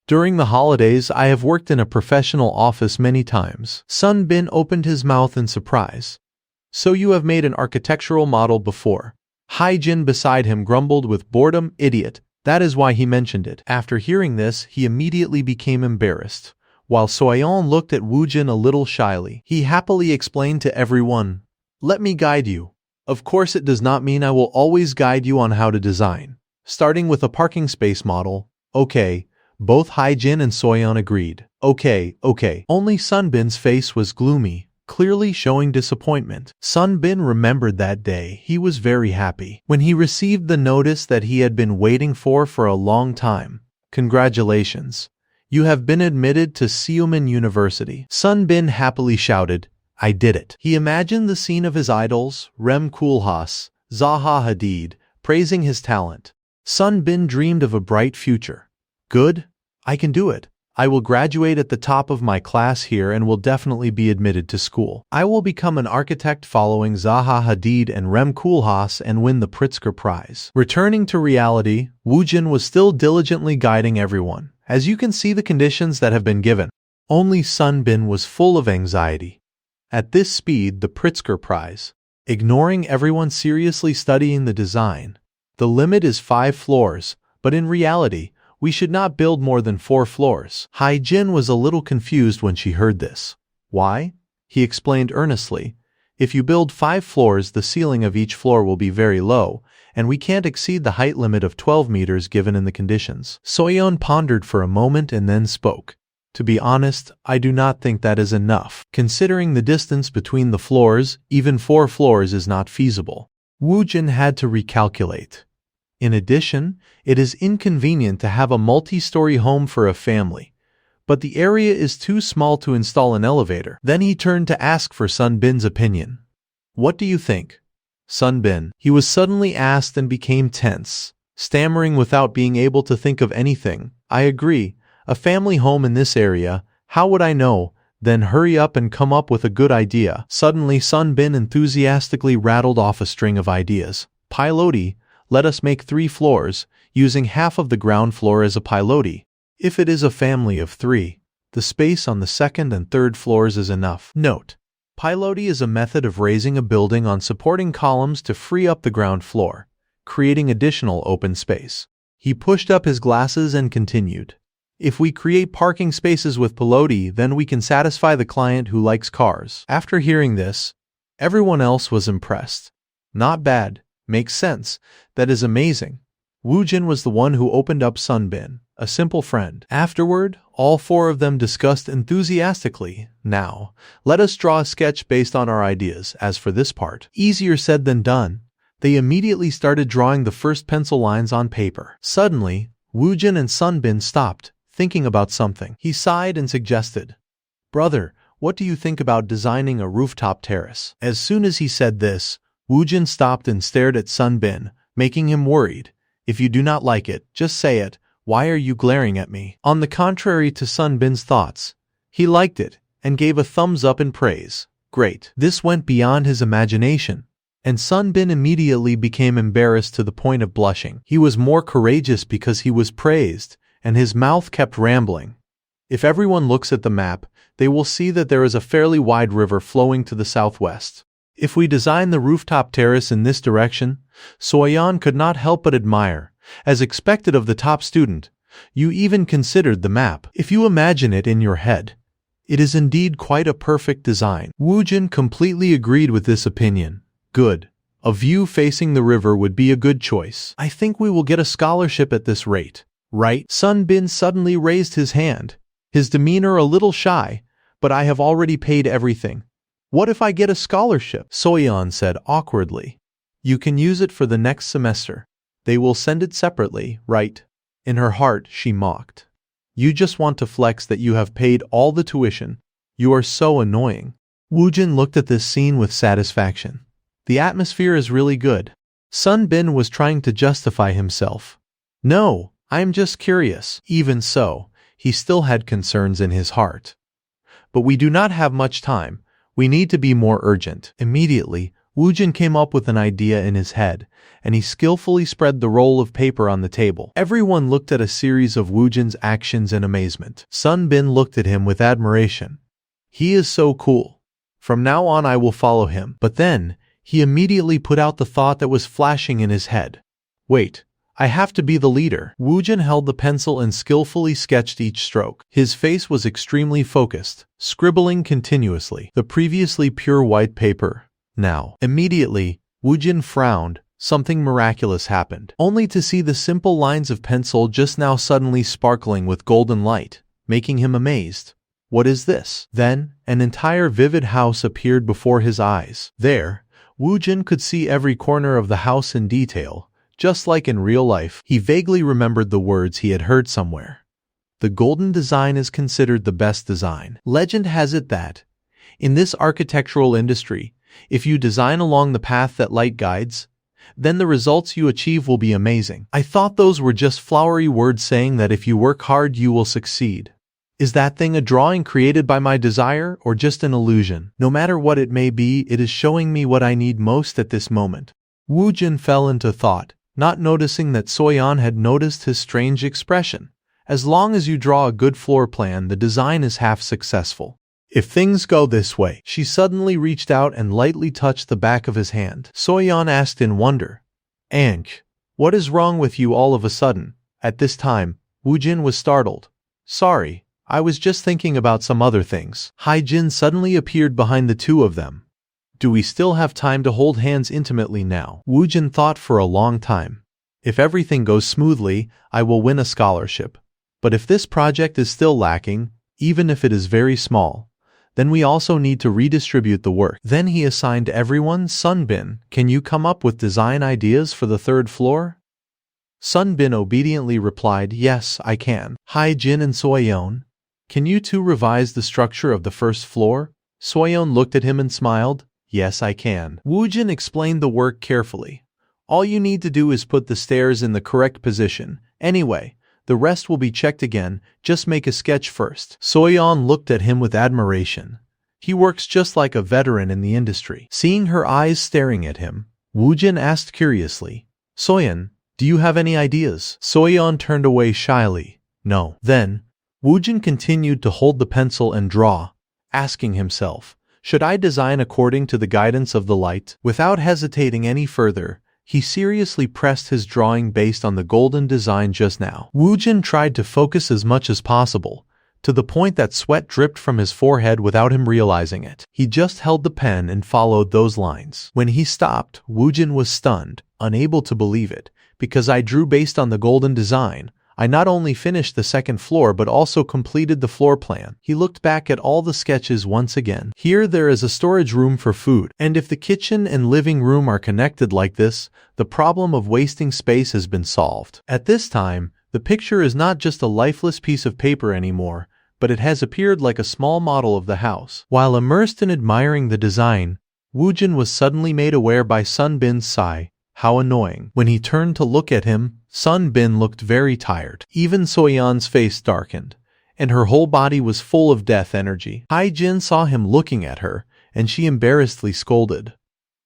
During the holidays, I have worked in a professional office many times. Sun Bin opened his mouth in surprise. So you have made an architectural model before. Hai Jin beside him grumbled with boredom. Idiot. That is why he mentioned it. After hearing this, he immediately became embarrassed. While Soyeon looked at Woo Jin a little shyly, he happily explained to everyone, "Let me guide you. Of course it does not mean I will always guide you on how to design. Starting with a parking space model." Okay. Both Hai Jin and Soyeon agreed. Okay. Only Sun Bin's face was gloomy, clearly showing disappointment. Sun Bin remembered that day. He was very happy when he received the notice that he had been waiting for a long time. Congratulations. You have been admitted to Seumin University. Sun Bin happily shouted, I did it. He imagined the scene of his idols, Rem Koolhaas, Zaha Hadid, praising his talent. Sun Bin dreamed of a bright future. Good, I can do it. I will graduate at the top of my class here and will definitely be admitted to school. I will become an architect following Zaha Hadid and Rem Koolhaas and win the Pritzker Prize. Returning to reality, Woo Jin was still diligently guiding everyone. As you can see the conditions that have been given. Only Sun Bin was full of anxiety. At this speed, the Pritzker Prize. Ignoring everyone seriously studying the design. The limit is 5 floors, but in reality, we should not build more than 4 floors. Hai Jin was a little confused when she heard this. Why? He explained earnestly. If you build 5 floors, the ceiling of each floor will be very low, and we can't exceed the height limit of 12 meters given in the conditions. Soyeon pondered for a moment and then spoke. To be honest, I do not think that is enough. Considering the distance between the floors, even 4 floors is not feasible. Woo Jin had to recalculate. In addition, it is inconvenient to have a multi-story home for a family, but the area is too small to install an elevator. Then he turned to ask for Sun Bin's opinion. What do you think? Sun Bin. He was suddenly asked and became tense, stammering without being able to think of anything. I agree. A family home in this area, how would I know? Then hurry up and come up with a good idea. Suddenly Sun Bin enthusiastically rattled off a string of ideas. Pilote, let us make 3 floors, using half of the ground floor as a pilote. If it is a family of 3, the space on the second and third floors is enough. Note: pilote is a method of raising a building on supporting columns to free up the ground floor, creating additional open space. He pushed up his glasses and continued. If we create parking spaces with pilote, then we can satisfy the client who likes cars. After hearing this, everyone else was impressed. Not bad. Makes sense. That is amazing. Woo Jin was the one who opened up Sun Bin, a simple friend. Afterward, all 4 of them discussed enthusiastically. Now, let us draw a sketch based on our ideas. As for this part, easier said than done. They immediately started drawing the first pencil lines on paper. Suddenly, Woo Jin and Sun Bin stopped, thinking about something. He sighed and suggested, Brother, what do you think about designing a rooftop terrace? As soon as he said this, Woo Jin stopped and stared at Sun Bin, making him worried. If you do not like it, just say it. Why are you glaring at me? On the contrary to Sun Bin's thoughts, he liked it and gave a thumbs up in praise. Great. This went beyond his imagination, and Sun Bin immediately became embarrassed to the point of blushing. He was more courageous because he was praised, and his mouth kept rambling. If everyone looks at the map, they will see that there is a fairly wide river flowing to the southwest. If we design the rooftop terrace in this direction, Soyeon could not help but admire. As expected of the top student, you even considered the map. If you imagine it in your head, it is indeed quite a perfect design. Woo Jin completely agreed with this opinion. Good. A view facing the river would be a good choice. I think we will get a scholarship at this rate. Right? Sun Bin suddenly raised his hand, his demeanor a little shy, but I have already paid everything. What if I get a scholarship? Soyeon said awkwardly. You can use it for the next semester. They will send it separately, right? In her heart, she mocked. You just want to flex that you have paid all the tuition. You are so annoying. Woo Jin looked at this scene with satisfaction. The atmosphere is really good. Sun Bin was trying to justify himself. No, I am just curious. Even so, he still had concerns in his heart. But we do not have much time. We need to be more urgent. Immediately, Woojin came up with an idea in his head, and he skillfully spread the roll of paper on the table. Everyone looked at a series of Woojin's actions in amazement. Sun Bin looked at him with admiration. He is so cool. From now on I will follow him. But then, he immediately put out the thought that was flashing in his head. Wait, I have to be the leader. Woojin held the pencil and skillfully sketched each stroke. His face was extremely focused, scribbling continuously. The previously pure white paper. Now, immediately, Woojin frowned. Something miraculous happened. Only to see the simple lines of pencil just now suddenly sparkling with golden light, making him amazed. What is this? Then, an entire vivid house appeared before his eyes. There, Woojin could see every corner of the house in detail, just like in real life. He vaguely remembered the words he had heard somewhere. The golden design is considered the best design. Legend has it that, in this architectural industry, if you design along the path that light guides, then the results you achieve will be amazing. I thought those were just flowery words saying that if you work hard you will succeed. Is that thing a drawing created by my desire or just an illusion? No matter what it may be, it is showing me what I need most at this moment. Woojin fell into thought, not noticing that Soyeon had noticed his strange expression. As long as you draw a good floor plan, the design is half successful. If things go this way. She suddenly reached out and lightly touched the back of his hand. Soyeon asked in wonder, "Ank, what is wrong with you all of a sudden?" At this time, Woojin was startled. "Sorry, I was just thinking about some other things." Haijin suddenly appeared behind the two of them. "Do we still have time to hold hands intimately now?" Woojin thought for a long time. "If everything goes smoothly, I will win a scholarship. But if this project is still lacking, even if it is very small, then we also need to redistribute the work." Then he assigned everyone. "Sun Bin, can you come up with design ideas for the third floor?" Sun Bin obediently replied, "Yes, I can." Haijin and Soyeon, can you two revise the structure of the first floor? Soyeon looked at him and smiled. "Yes, I can." Woojin explained the work carefully. "All you need to do is put the stairs in the correct position. Anyway, the rest will be checked again, just make a sketch first." Soyeon looked at him with admiration. He works just like a veteran in the industry. Seeing her eyes staring at him, Woojin asked curiously, "Soyeon, do you have any ideas?" Soyeon turned away shyly. "No." Then, Woojin continued to hold the pencil and draw, asking himself, "Should I design according to the guidance of the light?" Without hesitating any further, he seriously pressed his drawing based on the golden design just now. Woojin tried to focus as much as possible, to the point that sweat dripped from his forehead without him realizing it. He just held the pen and followed those lines. When he stopped, Woojin was stunned, unable to believe it. "Because I drew based on the golden design, I not only finished the second floor but also completed the floor plan." He looked back at all the sketches once again. Here there is a storage room for food, and if the kitchen and living room are connected like this, the problem of wasting space has been solved. At this time, the picture is not just a lifeless piece of paper anymore, but it has appeared like a small model of the house. While immersed in admiring the design, Woojin was suddenly made aware by Sun Bin's sigh. How annoying. When he turned to look at him, Sun Bin looked very tired. Even Soyeon's face darkened, and her whole body was full of death energy. Haijin saw him looking at her, and she embarrassedly scolded.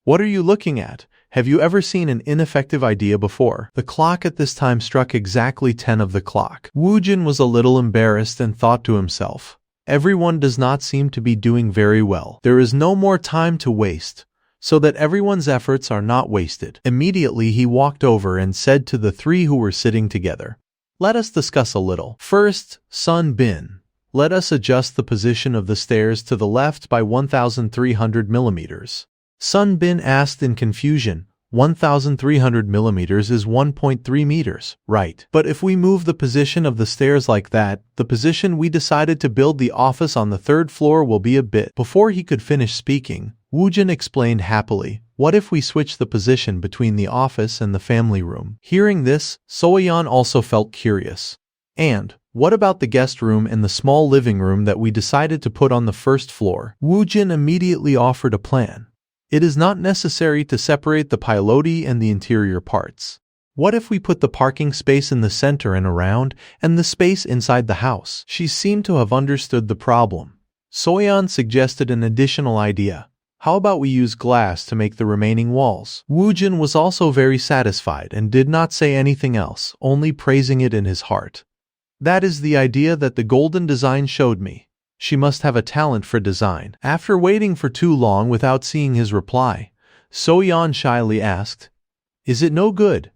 "What are you looking at? Have you ever seen an ineffective idea before?" The clock at this time struck exactly 10 of the clock. Woojin was a little embarrassed and thought to himself, "Everyone does not seem to be doing very well. There is no more time to waste, so that everyone's efforts are not wasted." Immediately he walked over and said to the three who were sitting together, "Let us discuss a little. First, Sun Bin, let us adjust the position of the stairs to the left by 1,300 millimeters. Sun Bin asked in confusion. 1,300 millimeters is 1.3 meters, right? But if we move the position of the stairs like that, the position we decided to build the office on the third floor will be a bit. Before he could finish speaking, Woojin explained happily, "What if we switch the position between the office and the family room?" Hearing this, Soyeon also felt curious. "And what about the guest room and the small living room that we decided to put on the first floor?" Woojin immediately offered a plan. "It is not necessary to separate the pilotis and the interior parts. What if we put the parking space in the center and around, and the space inside the house?" She seemed to have understood the problem. Soyeon suggested an additional idea. How about we use glass to make the remaining walls? Woojin was also very satisfied and did not say anything else, only praising it in his heart. That is the idea that the golden design showed me. She must have a talent for design. After waiting for too long without seeing his reply, So-yeon shyly asked, "Is it no good?"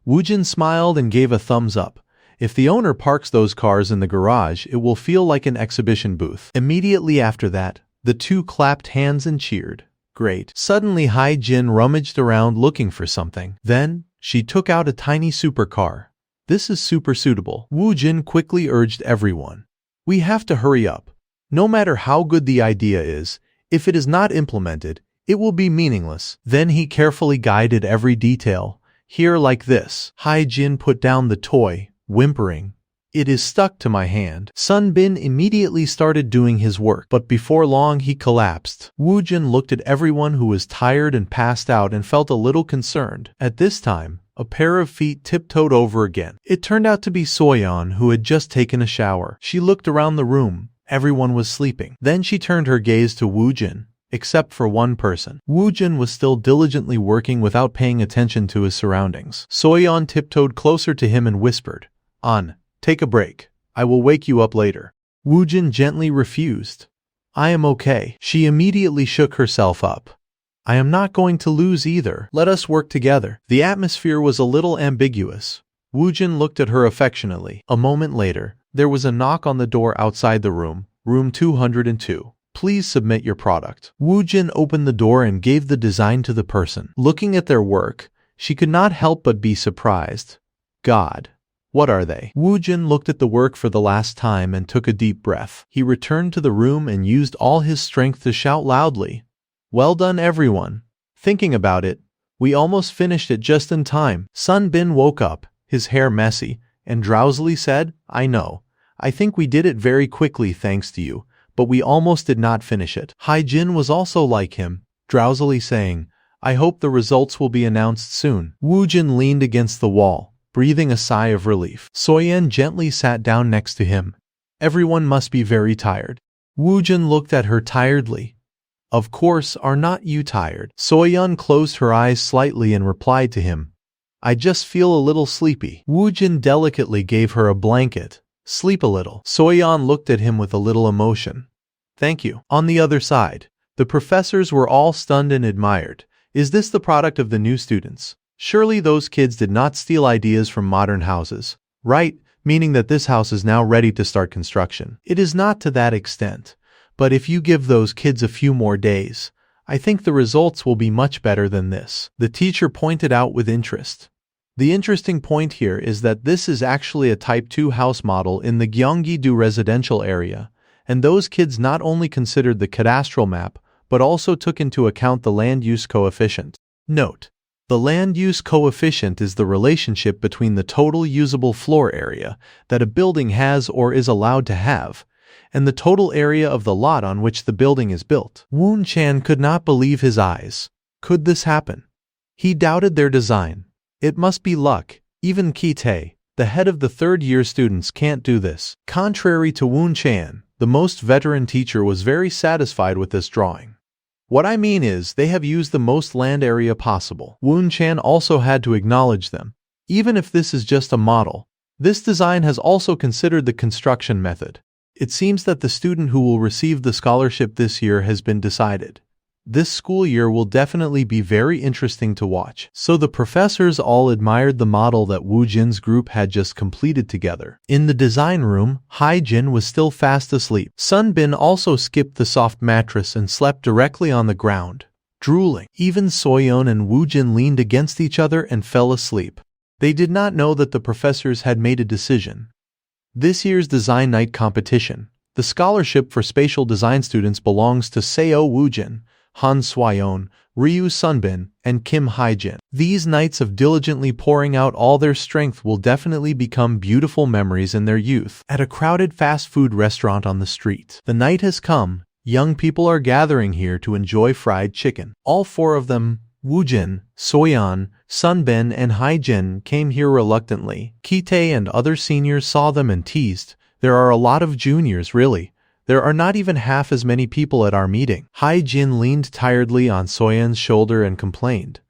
Woojin smiled and gave a thumbs up. If the owner parks those cars in the garage, it will feel like an exhibition booth. Immediately after that, the two clapped hands and cheered. Great. Suddenly Hai-jin rummaged around looking for something. Then, she took out a tiny supercar. This is super suitable. Woojin quickly urged everyone. We have to hurry up. No matter how good the idea is, if it is not implemented, it will be meaningless. Then he carefully guided every detail. Here like this. Hai-jin put down the toy, whimpering. It is stuck to my hand. Sunbin immediately started doing his work, but before long he collapsed. Woojin looked at everyone who was tired and passed out and felt a little concerned. At this time, a pair of feet tiptoed over again. It turned out to be So-yeon, who had just taken a shower. She looked around the room. Everyone was sleeping. Then she turned her gaze to Woojin, except for one person. Woojin was still diligently working without paying attention to his surroundings. So-yeon tiptoed closer to him and whispered, "On. Take a break. I will wake you up later." Woojin gently refused. "I am okay." She immediately shook herself up. "I am not going to lose either. Let us work together." The atmosphere was a little ambiguous. Woojin looked at her affectionately. A moment later, there was a knock on the door outside the room, room 202. "Please submit your product." Woojin opened the door and gave the design to the person. Looking at their work, she could not help but be surprised. God. What are they? Woojin looked at the work for the last time and took a deep breath. He returned to the room and used all his strength to shout loudly, "Well done, everyone." Thinking about it, we almost finished it just in time. Sunbin woke up, his hair messy, and drowsily said, "I know. I think we did it very quickly thanks to you, but we almost did not finish it." Hai-jin was also like him, drowsily saying, "I hope the results will be announced soon." Woojin leaned against the wall, breathing a sigh of relief. So-yeon gently sat down next to him. Everyone must be very tired. Woojin looked at her tiredly. "Of course, are not you tired?" So-yeon closed her eyes slightly and replied to him, "I just feel a little sleepy." Woojin delicately gave her a blanket. "Sleep a little." So-yeon looked at him with a little emotion. "Thank you." On the other side, the professors were all stunned and admired. Is this the product of the new students? Surely those kids did not steal ideas from modern houses, right? Meaning that this house is now ready to start construction. It is not to that extent, but if you give those kids a few more days, I think the results will be much better than this. The teacher pointed out with interest. The interesting point here is that this is actually a Type 2 house model in the Gyeonggi-do residential area, and those kids not only considered the cadastral map, but also took into account the land use coefficient. Note: the land use coefficient is the relationship between the total usable floor area that a building has or is allowed to have, and the total area of the lot on which the building is built. Woon Chan could not believe his eyes. Could this happen? He doubted their design. It must be luck. Even Ki-tae, the head of the third-year students, can't do this. Contrary to Woon Chan, the most veteran teacher was very satisfied with this drawing. What I mean is, they have used the most land area possible. Woon Chan also had to acknowledge them. Even if this is just a model, this design has also considered the construction method. It seems that the student who will receive the scholarship this year has been decided. This school year will definitely be very interesting to watch. So the professors all admired the model that Woojin's group had just completed together. In the design room, Hai-jin was still fast asleep. Sunbin also skipped the soft mattress and slept directly on the ground, drooling. Even So-yeon and Woojin leaned against each other and fell asleep. They did not know that the professors had made a decision. This year's design night competition, the scholarship for spatial design students, belongs to Seo Woojin, Han So-yeon, Ryu Sunbin, and Kim Hai-jin. These nights of diligently pouring out all their strength will definitely become beautiful memories in their youth. At a crowded fast food restaurant on the street, the night has come. Young people are gathering here to enjoy fried chicken. All four of them, Woojin, So-yeon, Sunbin, and Hai-jin, came here reluctantly. Ki-tae and other seniors saw them and teased, "There are a lot of juniors, really. There are not even half as many people at our meeting. Jin leaned tiredly on Soyeon's shoulder and complained.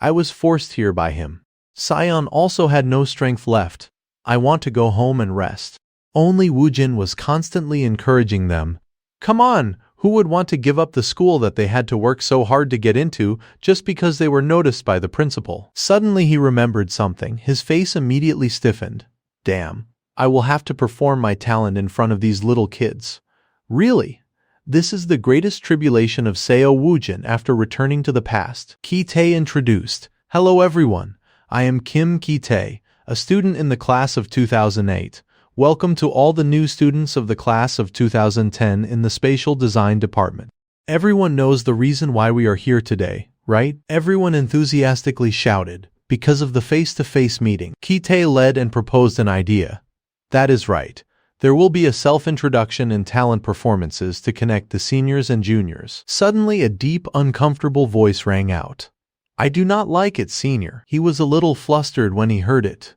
I was forced here by him. Soyeon also had no strength left. I want to go home and rest. Only Woojin was constantly encouraging them. Come on, who would want to give up the school that they had to work so hard to get into just because they were noticed by the principal? Suddenly he remembered something. His face immediately stiffened. Damn, I will have to perform my talent in front of these little kids. Really? This is the greatest tribulation of Seo Woojin after returning to the past. Ki-tae introduced. Hello everyone, I am Kim Ki-tae, a student in the class of 2008. Welcome to all the new students of the class of 2010 in the Spatial Design Department. Everyone knows the reason why we are here today, right? Everyone enthusiastically shouted. Because of the face-to-face meeting, Ki-tae led and proposed an idea. That is right. There will be a self-introduction and talent performances to connect the seniors and juniors. Suddenly a deep, uncomfortable voice rang out. I do not like it, senior. He was a little flustered when he heard it.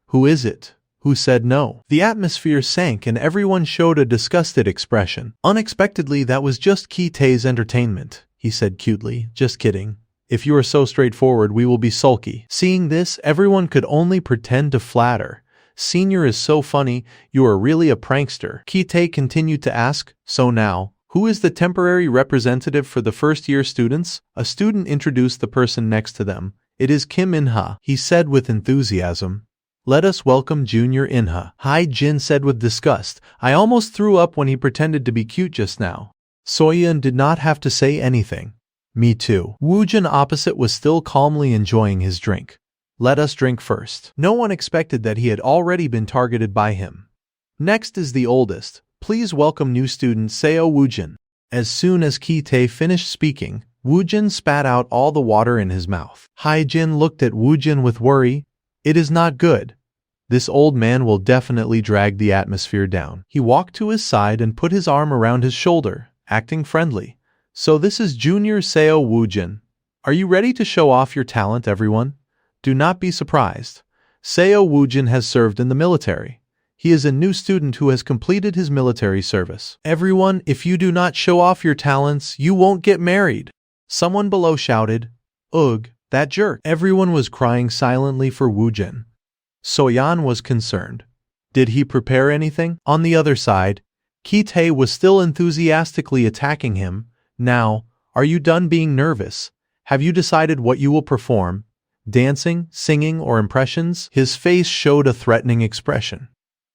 Who is it? Who said no? The atmosphere sank and everyone showed a disgusted expression. Unexpectedly, that was just Ki-tae's entertainment, he said cutely. Just kidding. If you are so straightforward, we will be sulky. Seeing this, everyone could only pretend to flatter. Senior is so funny, you are really a prankster. Ki-tae continued to ask, so now, who is the temporary representative for the first-year students? A student introduced the person next to them. It is Kim In-ha, he said with enthusiasm. Let us welcome Junior In-ha. Jin said with disgust. I almost threw up when he pretended to be cute just now. Soyeon did not have to say anything. Me too. Woojin opposite was still calmly enjoying his drink. Let us drink first. No one expected that he had already been targeted by him. Next is the oldest. Please welcome new student Seo Woojin. As soon as Ki-tae finished speaking, Woojin spat out all the water in his mouth. Jin looked at Woojin with worry. It is not good. This old man will definitely drag the atmosphere down. He walked to his side and put his arm around his shoulder, acting friendly. So this is Junior Seo Woojin. Are you ready to show off your talent, everyone? Do not be surprised. Seo Woojin has served in the military. He is a new student who has completed his military service. Everyone, if you do not show off your talents, you won't get married. Someone below shouted, Ugh, that jerk. Everyone was crying silently for Woojin. Soyeon was concerned. Did he prepare anything? On the other side, Ki-tae was still enthusiastically attacking him. Now, are you done being nervous? Have you decided what you will perform? Dancing, singing, or impressions? His face showed a threatening expression.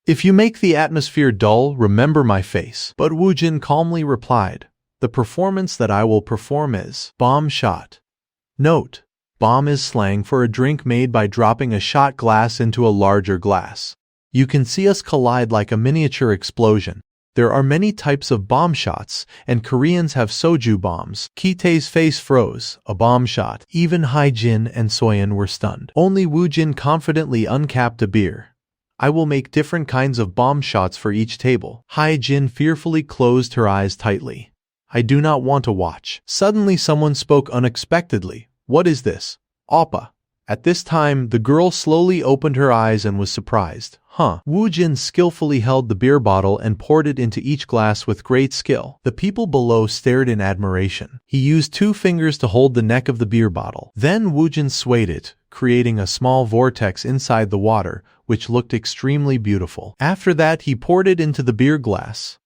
If you make the atmosphere dull, remember my face. But Woojin calmly replied, the performance that I will perform is bomb shot. Note, bomb is slang for a drink made by dropping a shot glass into a larger glass. You can see us collide like a miniature explosion. There are many types of bomb shots, and Koreans have soju bombs. Ki-tae's face froze. A bomb shot. Even Jin and Soyeon were stunned. Only Woojin confidently uncapped a beer. I will make different kinds of bomb shots for each table. Jin fearfully closed her eyes tightly. I do not want to watch. Suddenly someone spoke unexpectedly. What is this? Oppa. At this time, the girl slowly opened her eyes and was surprised. Woojin skillfully held the beer bottle and poured it into each glass with great skill. The people below stared in admiration. He used 2 fingers to hold the neck of the beer bottle. Then Woojin swayed it, creating a small vortex inside the water, which looked extremely beautiful. After that, he poured it into the beer glass.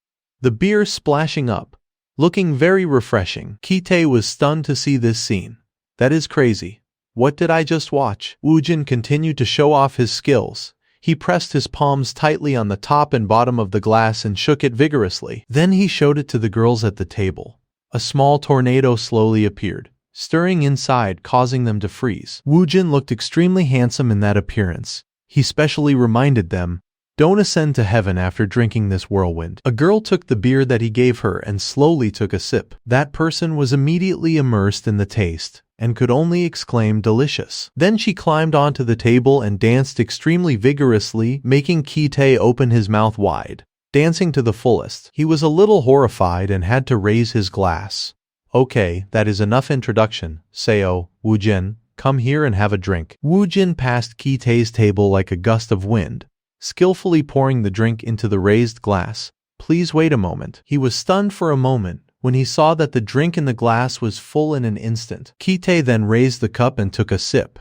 The beer splashing up, looking very refreshing. Ki-tae was stunned to see this scene. That is crazy. What did I just watch? Woojin continued to show off his skills. He pressed his palms tightly on the top and bottom of the glass and shook it vigorously. Then he showed it to the girls at the table. A small tornado slowly appeared, stirring inside, causing them to freeze. Woojin looked extremely handsome in that appearance. He specially reminded them, don't ascend to heaven after drinking this whirlwind. A girl took the beer that he gave her and slowly took a sip. That person was immediately immersed in the taste and could only exclaim delicious. Then she climbed onto the table and danced extremely vigorously, making Ki-tae open his mouth wide, dancing to the fullest. He was a little horrified and had to raise his glass. Okay, that is enough introduction. Seo, Woojin, come here and have a drink. Woojin passed Ki-tae's table like a gust of wind, skillfully pouring the drink into the raised glass. Please wait a moment. He was stunned for a moment when he saw that the drink in the glass was full in an instant. Kite then raised the cup and took a sip.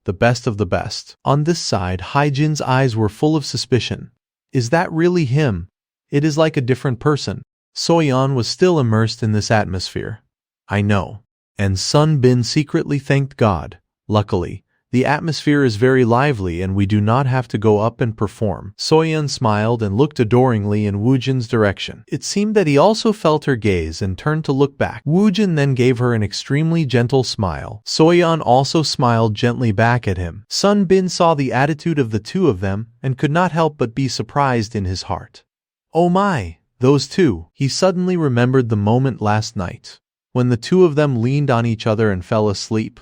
The best of the best. On this side, Haijin's eyes were full of suspicion. Is that really him? It is like a different person. Soyeon was still immersed in this atmosphere. I know. And Sun Bin secretly thanked God. Luckily, the atmosphere is very lively and we do not have to go up and perform. Soyeon smiled and looked adoringly in Woojin's direction. It seemed that he also felt her gaze and turned to look back. Woojin then gave her an extremely gentle smile. Soyeon also smiled gently back at him. Sun Bin saw the attitude of the two of them and could not help but be surprised in his heart. Oh my, those two! He suddenly remembered the moment last night, when the two of them leaned on each other and fell asleep.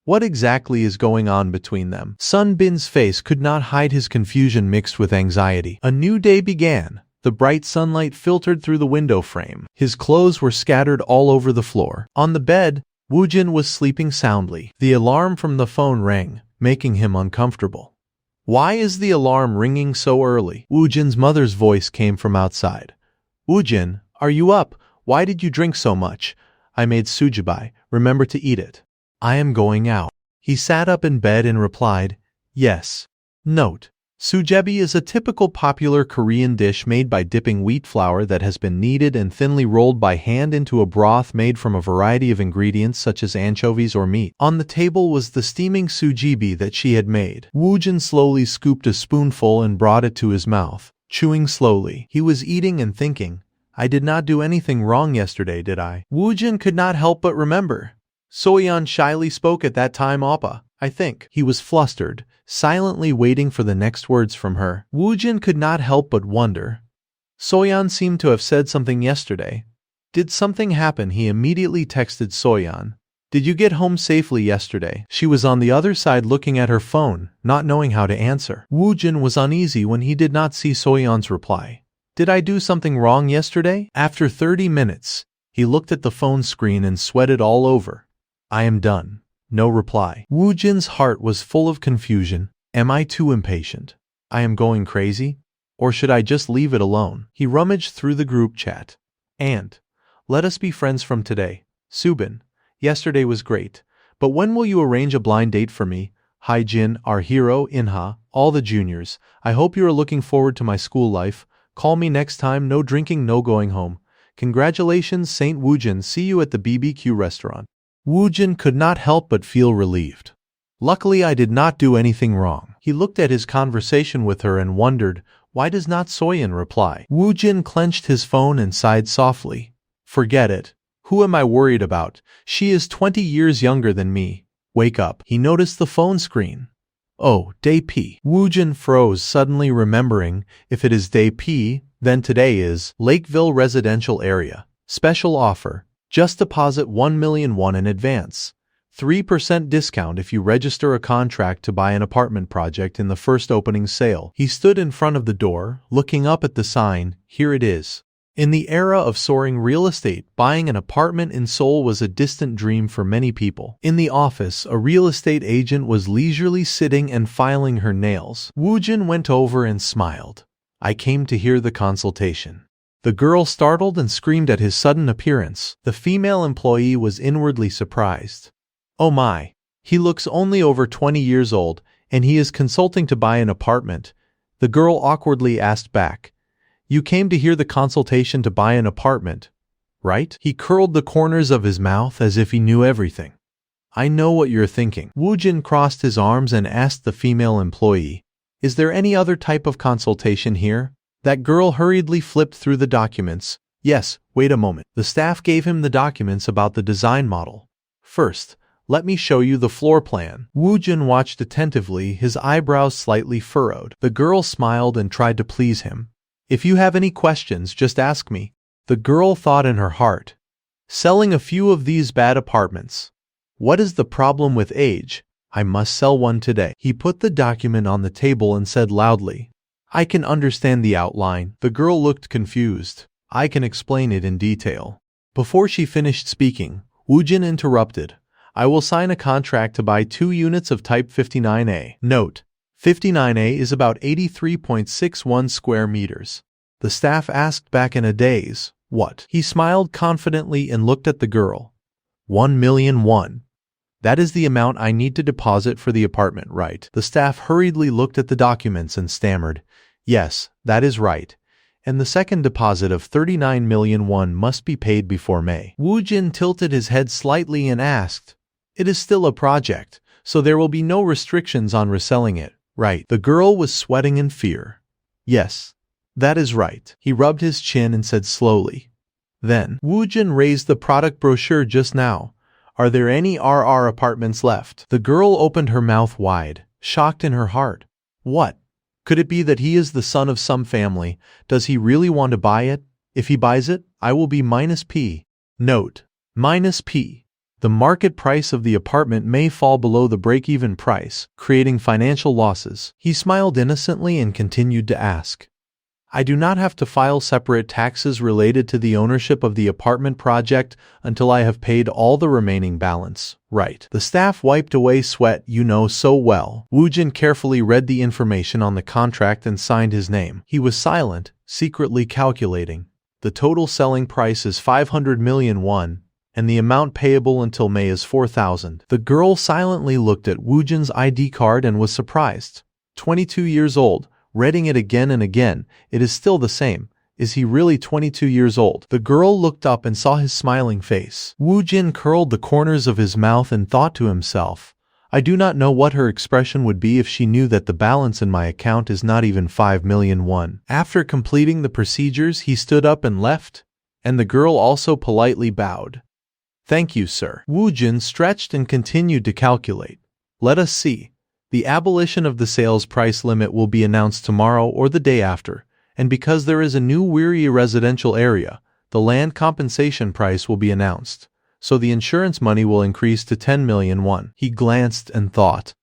What exactly is going on between them? Sun Bin's face could not hide his confusion mixed with anxiety. A new day began. The bright sunlight filtered through the window frame. His clothes were scattered all over the floor. On the bed, Woojin was sleeping soundly. The alarm from the phone rang, making him uncomfortable. Why is the alarm ringing so early? Woojin's mother's voice came from outside. Woojin, are you up? Why did you drink so much? I made sujibai. Remember to eat it. I am going out. He sat up in bed and replied, yes. Note: sujebi is a typical popular Korean dish made by dipping wheat flour that has been kneaded and thinly rolled by hand into a broth made from a variety of ingredients such as anchovies or meat. On the table was the steaming sujebi that she had made. Woojin slowly scooped a spoonful and brought it to his mouth, chewing slowly. He was eating and thinking, I did not do anything wrong yesterday, did I? Woojin could not help but remember. Soyeon shyly spoke at that time, Oppa, I think. He was flustered, silently waiting for the next words from her. Woojin could not help but wonder. Soyeon seemed to have said something yesterday. Did something happen? He immediately texted Soyeon. Did you get home safely yesterday? She was on the other side looking at her phone, not knowing how to answer. Woojin was uneasy when he did not see Soyeon's reply. Did I do something wrong yesterday? After 30 minutes, he looked at the phone screen and sweated all over. I am done. No reply. Woojin's heart was full of confusion. Am I too impatient? I am going crazy? Or should I just leave it alone? He rummaged through the group chat. And, let us be friends from today. Subin, yesterday was great, but when will you arrange a blind date for me? Haijin, our hero, Inha, all the juniors. I hope you are looking forward to my school life. Call me next time. No drinking, no going home. Congratulations, Saint Woojin. See you at the BBQ restaurant. Woojin could not help but feel relieved. Luckily, I did not do anything wrong. He looked at his conversation with her and wondered, why does not Soyeon reply? Woojin clenched his phone and sighed softly. Forget it. Who am I worried about? She is 20 years younger than me. Wake up. He noticed the phone screen. Oh, day P. Woojin froze, suddenly remembering, if it is day P, then today is Lakeville Residential Area. Special offer. Just deposit 1 million won in advance. 3% discount if you register a contract to buy an apartment project in the first opening sale. He stood in front of the door, looking up at the sign. Here it is. In the era of soaring real estate, buying an apartment in Seoul was a distant dream for many people. In the office, a real estate agent was leisurely sitting and filing her nails. Woojin went over and smiled. I came to hear the consultation. The girl startled and screamed at his sudden appearance. The female employee was inwardly surprised. Oh my, he looks only over 20 years old, and he is consulting to buy an apartment. The girl awkwardly asked back. You came to hear the consultation to buy an apartment, right? He curled the corners of his mouth as if he knew everything. I know what you're thinking. Woojin crossed his arms and asked the female employee, is there any other type of consultation here? That girl hurriedly flipped through the documents. Yes, wait a moment. The staff gave him the documents about the design model. First, let me show you the floor plan. Woojin watched attentively, his eyebrows slightly furrowed. The girl smiled and tried to please him. If you have any questions, just ask me. The girl thought in her heart. Selling a few of these bad apartments. What is the problem with age? I must sell one today. He put the document on the table and said loudly. I can understand the outline. The girl looked confused. I can explain it in detail. Before she finished speaking, Woojin interrupted. I will sign a contract to buy 2 units of type 59A. Note: 59A is about 83.61 square meters. The staff asked back in a daze. What? He smiled confidently and looked at the girl. 1,000,001. That is the amount I need to deposit for the apartment, right? The staff hurriedly looked at the documents and stammered. Yes, that is right. And the second deposit of 39,000,001 must be paid before May. Wu Jin tilted his head slightly and asked, It is still a project, so there will be no restrictions on reselling it, right? The girl was sweating in fear. Yes, that is right. He rubbed his chin and said slowly. Then, Wu Jin raised the product brochure just now. Are there any RR apartments left? The girl opened her mouth wide, shocked in her heart. What? Could it be that he is the son of some family? Does he really want to buy it? If he buys it, I will be -P. Note: -P. The market price of the apartment may fall below the break-even price, creating financial losses. He smiled innocently and continued to ask. I do not have to file separate taxes related to the ownership of the apartment project until I have paid all the remaining balance, right? The staff wiped away sweat you know so well. Wu Jin carefully read the information on the contract and signed his name. He was silent, secretly calculating. The total selling price is 500,000,000 won, and the amount payable until May is 4,000. The girl silently looked at Wu Jin's ID card and was surprised. 22 years old. Reading it again and again, it is still the same. Is he really 22 years old? The girl looked up and saw his smiling face. Wu Jin curled the corners of his mouth and thought to himself, I do not know what her expression would be if she knew that the balance in my account is not even 5,000,000 won. After completing the procedures, he stood up and left, and the girl also politely bowed. Thank you, sir. Wu Jin stretched and continued to calculate. Let us see. The abolition of the sales price limit will be announced tomorrow or the day after, and because there is a new Weary residential area, the land compensation price will be announced, so the insurance money will increase to 10,000,000 won. He glanced and thought.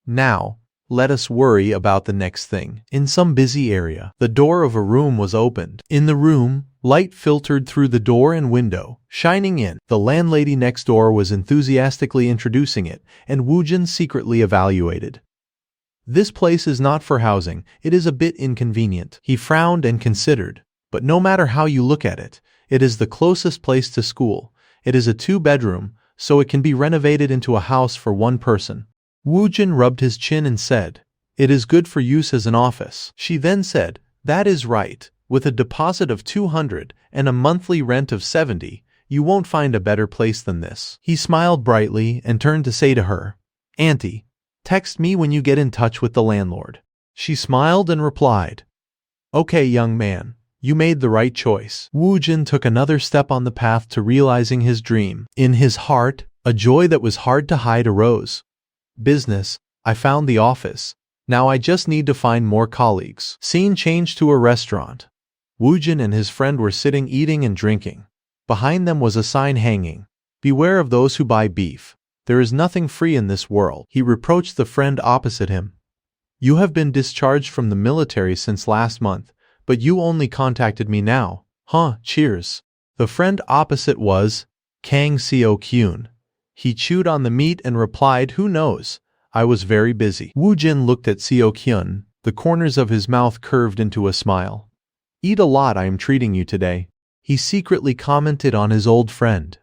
Now, let us worry about the next thing. In some busy area, the door of a room was opened. In the room, light filtered through the door and window, shining in. The landlady next door was enthusiastically introducing it, and Wu Jin secretly evaluated. This place is not for housing, it is a bit inconvenient. He frowned and considered, but no matter how you look at it, it is the closest place to school. It is a 2-bedroom, so it can be renovated into a house for one person. Wu Jin rubbed his chin and said, It is good for use as an office. She then said, That is right. With a deposit of 200 and a monthly rent of 70, you won't find a better place than this. He smiled brightly and turned to say to her, Auntie, text me when you get in touch with the landlord. She smiled and replied, Okay, young man, you made the right choice. Wu Jin took another step on the path to realizing his dream. In his heart, a joy that was hard to hide arose. Business, I found the office. Now I just need to find more colleagues. Scene changed to a restaurant. Wu Jin and his friend were sitting eating and drinking. Behind them was a sign hanging. Beware of those who buy beef. There is nothing free in this world. He reproached the friend opposite him. You have been discharged from the military since last month, but you only contacted me now. Huh, cheers. The friend opposite was Kang Seo-kyun. He chewed on the meat and replied, Who knows? I was very busy. Wu Jin looked at Seo-kyun. The corners of his mouth curved into a smile. Eat a lot, I am treating you today. He secretly commented on his old friend.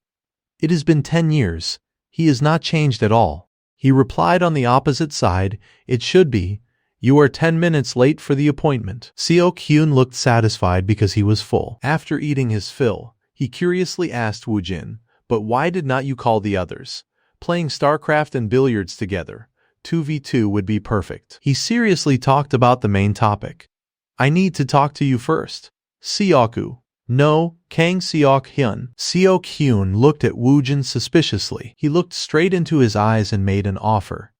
It has been 10 years. He has not changed at all. He replied on the opposite side, It should be. You are 10 minutes late for the appointment. Seo-kyun looked satisfied because he was full. After eating his fill, he curiously asked Wu Jin, But why did not you call the others? Playing StarCraft and billiards together. 2v2 would be perfect. He seriously talked about the main topic. I need to talk to you first. Seoku. No, Kang Seok-hyun. Seo-kyun looked at Wu Jin suspiciously. He looked straight into his eyes and made an offer.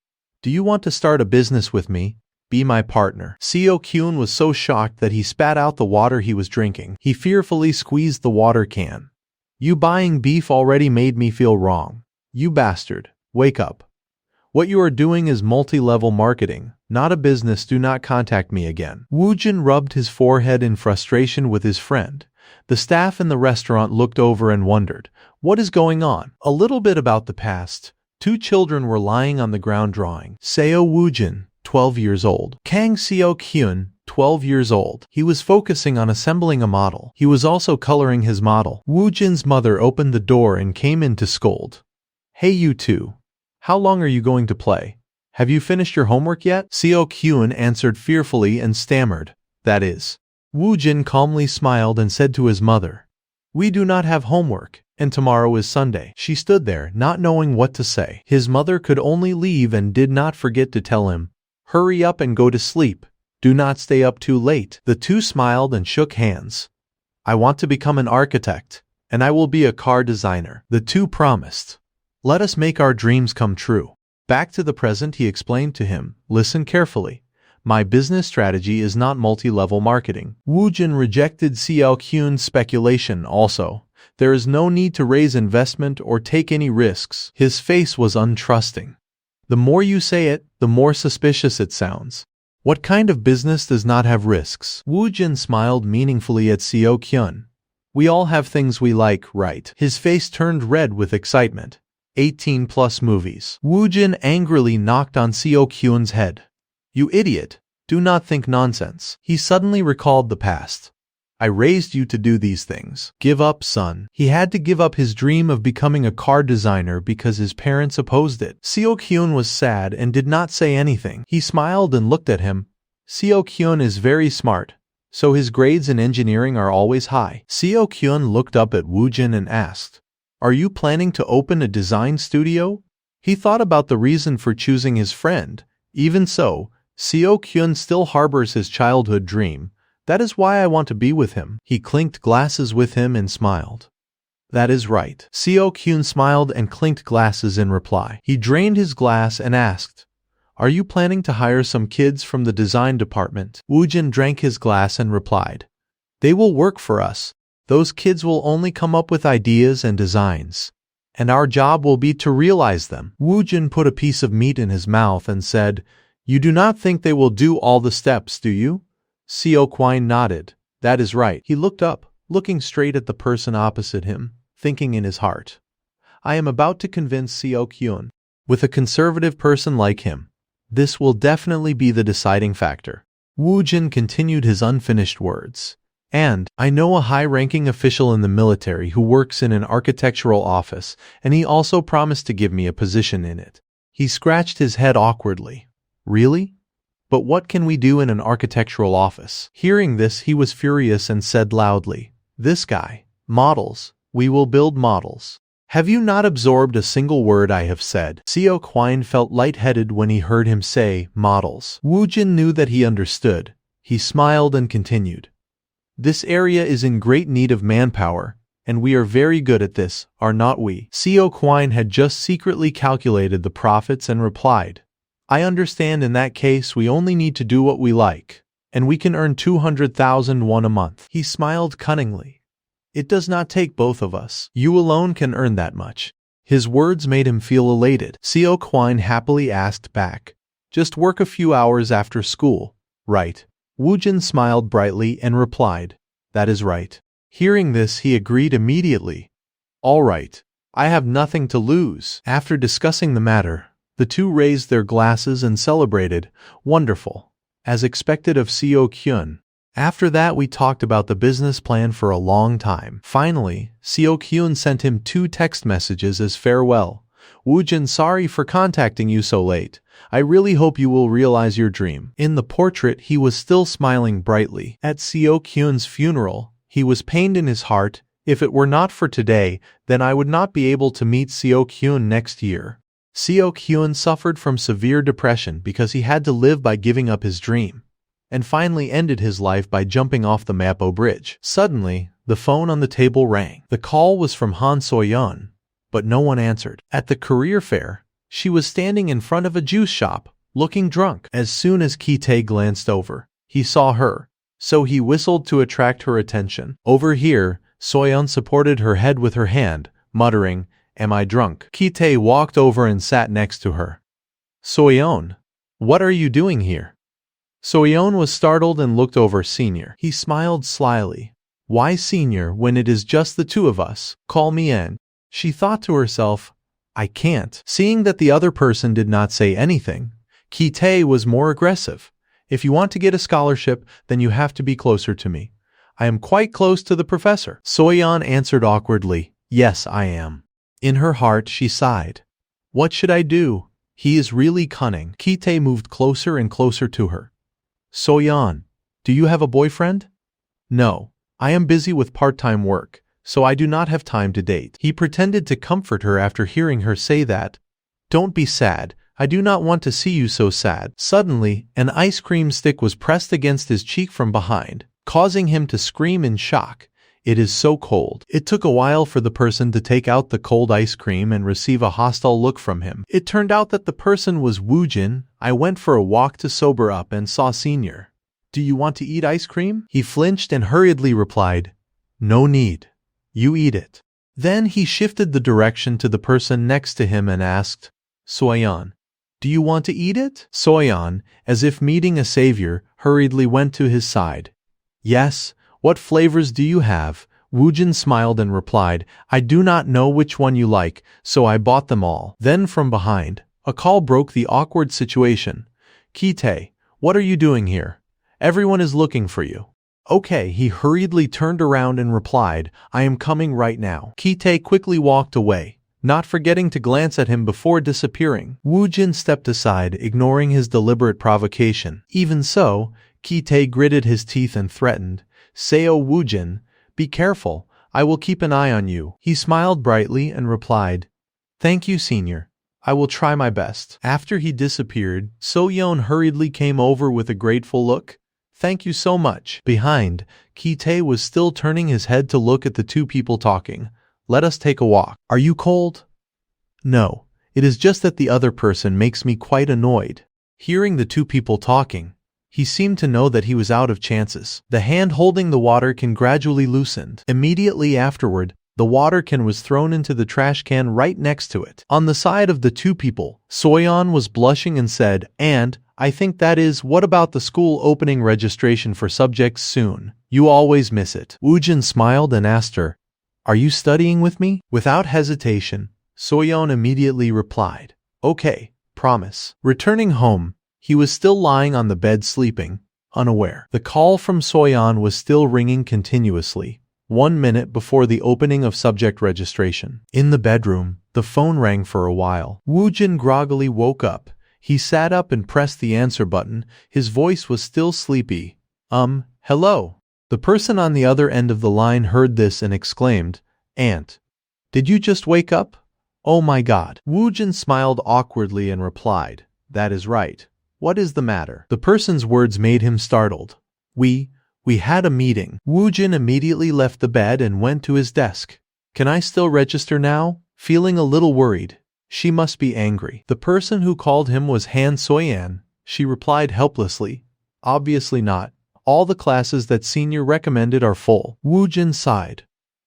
Do you want to start a business with me? Be my partner. Seo-kyun was so shocked that he spat out the water he was drinking. He fearfully squeezed the water can. You buying beef already made me feel wrong. You bastard. Wake up. What you are doing is multi-level marketing, not a business. Do not contact me again. Wu Jin rubbed his forehead in frustration with his friend. The staff in the restaurant looked over and wondered, what is going on? A little bit about the past. 2 children were lying on the ground drawing. Seo Wu Jin, 12 years old. Kang Seo-kyun, 12 years old. He was focusing on assembling a model. He was also coloring his model. Woojin's mother opened the door and came in to scold. Hey you two. How long are you going to play? Have you finished your homework yet? Seo Kyun answered fearfully and stammered. That is. Woojin calmly smiled and said to his mother, We do not have homework, and tomorrow is Sunday. She stood there, not knowing what to say. His mother could only leave and did not forget to tell him, Hurry up and go to sleep. Do not stay up too late. The two smiled and shook hands. I want to become an architect, and I will be a car designer. The two promised. Let us make our dreams come true. Back to the present, he explained to him, Listen carefully. My business strategy is not multi-level marketing. Woojin rejected Seo Kyun's speculation also. There is no need to raise investment or take any risks. His face was untrusting. The more you say it, the more suspicious it sounds. What kind of business does not have risks? Woojin smiled meaningfully at Seo Kyun. We all have things we like, right? His face turned red with excitement. 18+ movies. Woojin angrily knocked on Seo Kyun's head. You idiot. Do not think nonsense. He suddenly recalled the past. I raised you to do these things. Give up, son. He had to give up his dream of becoming a car designer because his parents opposed it. Seo Kyun was sad and did not say anything. He smiled and looked at him. Seo Kyun is very smart, so his grades in engineering are always high. Seo Kyun looked up at Woojin and asked, Are you planning to open a design studio? He thought about the reason for choosing his friend. Even so, Seo Kyun still harbors his childhood dream. That is why I want to be with him. He clinked glasses with him and smiled. That is right. Seo Kyun smiled and clinked glasses in reply. He drained his glass and asked, Are you planning to hire some kids from the design department? Woojin drank his glass and replied, They will work for us. Those kids will only come up with ideas and designs, and our job will be to realize them. Woojin put a piece of meat in his mouth and said, You do not think they will do all the steps, do you? Seo Kyun nodded. That is right. He looked up, looking straight at the person opposite him, thinking in his heart, I am about to convince Seo Kyun. With a conservative person like him, this will definitely be the deciding factor. Woojin continued his unfinished words. And, I know a high-ranking official in the military who works in an architectural office, and he also promised to give me a position in it. He scratched his head awkwardly. Really? But what can we do in an architectural office? Hearing this, he was furious and said loudly, This guy. Models. We will build models. Have you not absorbed a single word I have said? Seo Kyun felt lightheaded when he heard him say, models. Woojin knew that he understood. He smiled and continued. This area is in great need of manpower, and we are very good at this, are not we? Seo Kyun had just secretly calculated the profits and replied, I understand. In that case we only need to do what we like, and we can earn 200,000 won a month. He smiled cunningly. It does not take both of us. You alone can earn that much. His words made him feel elated. Seo Kyun happily asked back, Just work a few hours after school, right? Woojin smiled brightly and replied, That is right. Hearing this, he agreed immediately. All right. I have nothing to lose. After discussing the matter, the two raised their glasses and celebrated. Wonderful. As expected of Seo Kyun. After that we talked about the business plan for a long time. Finally, Seo Kyun sent him 2 text messages as farewell. Woojin, sorry for contacting you so late. I really hope you will realize your dream. In the portrait, he was still smiling brightly. At Seo Kyun's funeral, he was pained in his heart. If it were not for today, then I would not be able to meet Seo Kyun next year. Seo Kyun suffered from severe depression because he had to live by giving up his dream, and finally ended his life by jumping off the Mapo bridge. Suddenly, the phone on the table rang. The call was from Han Soyeon, but no one answered. At the career fair, she was standing in front of a juice shop, looking drunk. As soon as Ki-tae glanced over, he saw her, so he whistled to attract her attention. Over here, Soyeon supported her head with her hand, muttering, Am I drunk? Ki-tae walked over and sat next to her. Soyeon, what are you doing here? Soyeon was startled and looked over Senior. He smiled slyly. Why Senior when it is just the two of us? Call me in. She thought to herself, I can't. Seeing that the other person did not say anything, Ki-tae was more aggressive. If you want to get a scholarship, then you have to be closer to me. I am quite close to the professor. Soyeon answered awkwardly, yes, I am. In her heart, she sighed. What should I do? He is really cunning. Kite moved closer and closer to her. Soyeon, do you have a boyfriend? No, I am busy with part-time work, so I do not have time to date. He pretended to comfort her after hearing her say that. Don't be sad. I do not want to see you so sad. Suddenly, an ice cream stick was pressed against his cheek from behind, causing him to scream in shock. It is so cold. It took a while for the person to take out the cold ice cream and receive a hostile look from him. It turned out that the person was Woojin. I went for a walk to sober up and saw Senior. Do you want to eat ice cream? He flinched and hurriedly replied, no need. You eat it. Then he shifted the direction to the person next to him and asked, Soyeon, do you want to eat it? Soyeon, as if meeting a savior, hurriedly went to his side. Yes, what flavors do you have? Woojin smiled and replied, I do not know which one you like, so I bought them all. Then from behind, a call broke the awkward situation. Kite, what are you doing here? Everyone is looking for you. Okay, he hurriedly turned around and replied, I am coming right now. Kite quickly walked away, not forgetting to glance at him before disappearing. Woojin stepped aside, ignoring his deliberate provocation. Even so, Kite gritted his teeth and threatened, Seo Woojin, be careful, I will keep an eye on you. He smiled brightly and replied, Thank you, Senior. I will try my best. After he disappeared, Soyeon hurriedly came over with a grateful look. Thank you so much. Behind, Kite was still turning his head to look at the two people talking. Let us take a walk. Are you cold? No, it is just that the other person makes me quite annoyed. Hearing the two people talking, he seemed to know that he was out of chances. The hand holding the water can gradually loosened. Immediately afterward, the water can was thrown into the trash can right next to it. On the side of the two people, Soyeon was blushing and said, and, I think that is, what about the school opening registration for subjects soon? You always miss it. Woojin smiled and asked her, Are you studying with me? Without hesitation, Soyeon immediately replied, Okay, promise. Returning home, he was still lying on the bed sleeping, unaware. The call from Soyeon was still ringing continuously, 1 minute before the opening of subject registration. In the bedroom, the phone rang for a while. Woojin groggily woke up. He sat up and pressed the answer button. His voice was still sleepy. Hello. The person on the other end of the line heard this and exclaimed, Aunt, did you just wake up? Oh my God. Woojin smiled awkwardly and replied, That is right. What is the matter? The person's words made him startled. We had a meeting. Woojin immediately left the bed and went to his desk. Can I still register now? Feeling a little worried. She must be angry. The person who called him was Han Soyeon. She replied helplessly, Obviously not. All the classes that Senior recommended are full. Woojin sighed.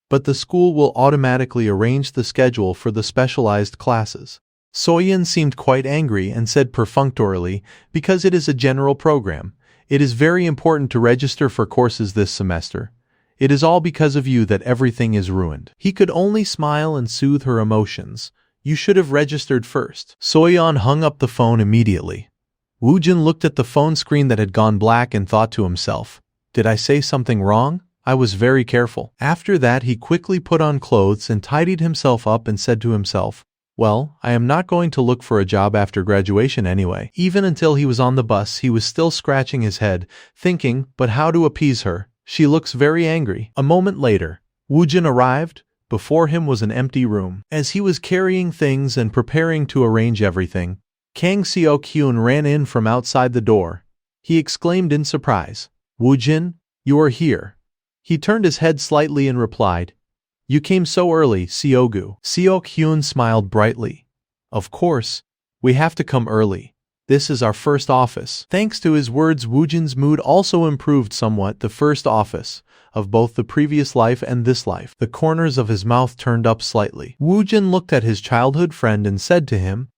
But the school will automatically arrange the schedule for the specialized classes. Soyeon seemed quite angry and said perfunctorily, Because it is a general program. It is very important to register for courses this semester. It is all because of you that everything is ruined. He could only smile and soothe her emotions. You should have registered first. Soyeon hung up the phone immediately. Woojin looked at the phone screen that had gone black and thought to himself, Did I say something wrong? I was very careful. After that, he quickly put on clothes and tidied himself up and said to himself, Well, I am not going to look for a job after graduation anyway. Even until he was on the bus, he was still scratching his head, thinking, but how to appease her? She looks very angry. A moment later, Woojin arrived. Before him was an empty room. As he was carrying things and preparing to arrange everything, Kang Seo-kyun ran in from outside the door. He exclaimed in surprise, Woojin, you are here. He turned his head slightly and replied, You came so early, Seogu. Seo-kyun smiled brightly. Of course, we have to come early. This is our first office. Thanks to his words, Woojin's mood also improved somewhat. The first office of both the previous life and this life. The corners of his mouth turned up slightly. Woojin looked at his childhood friend and said to him,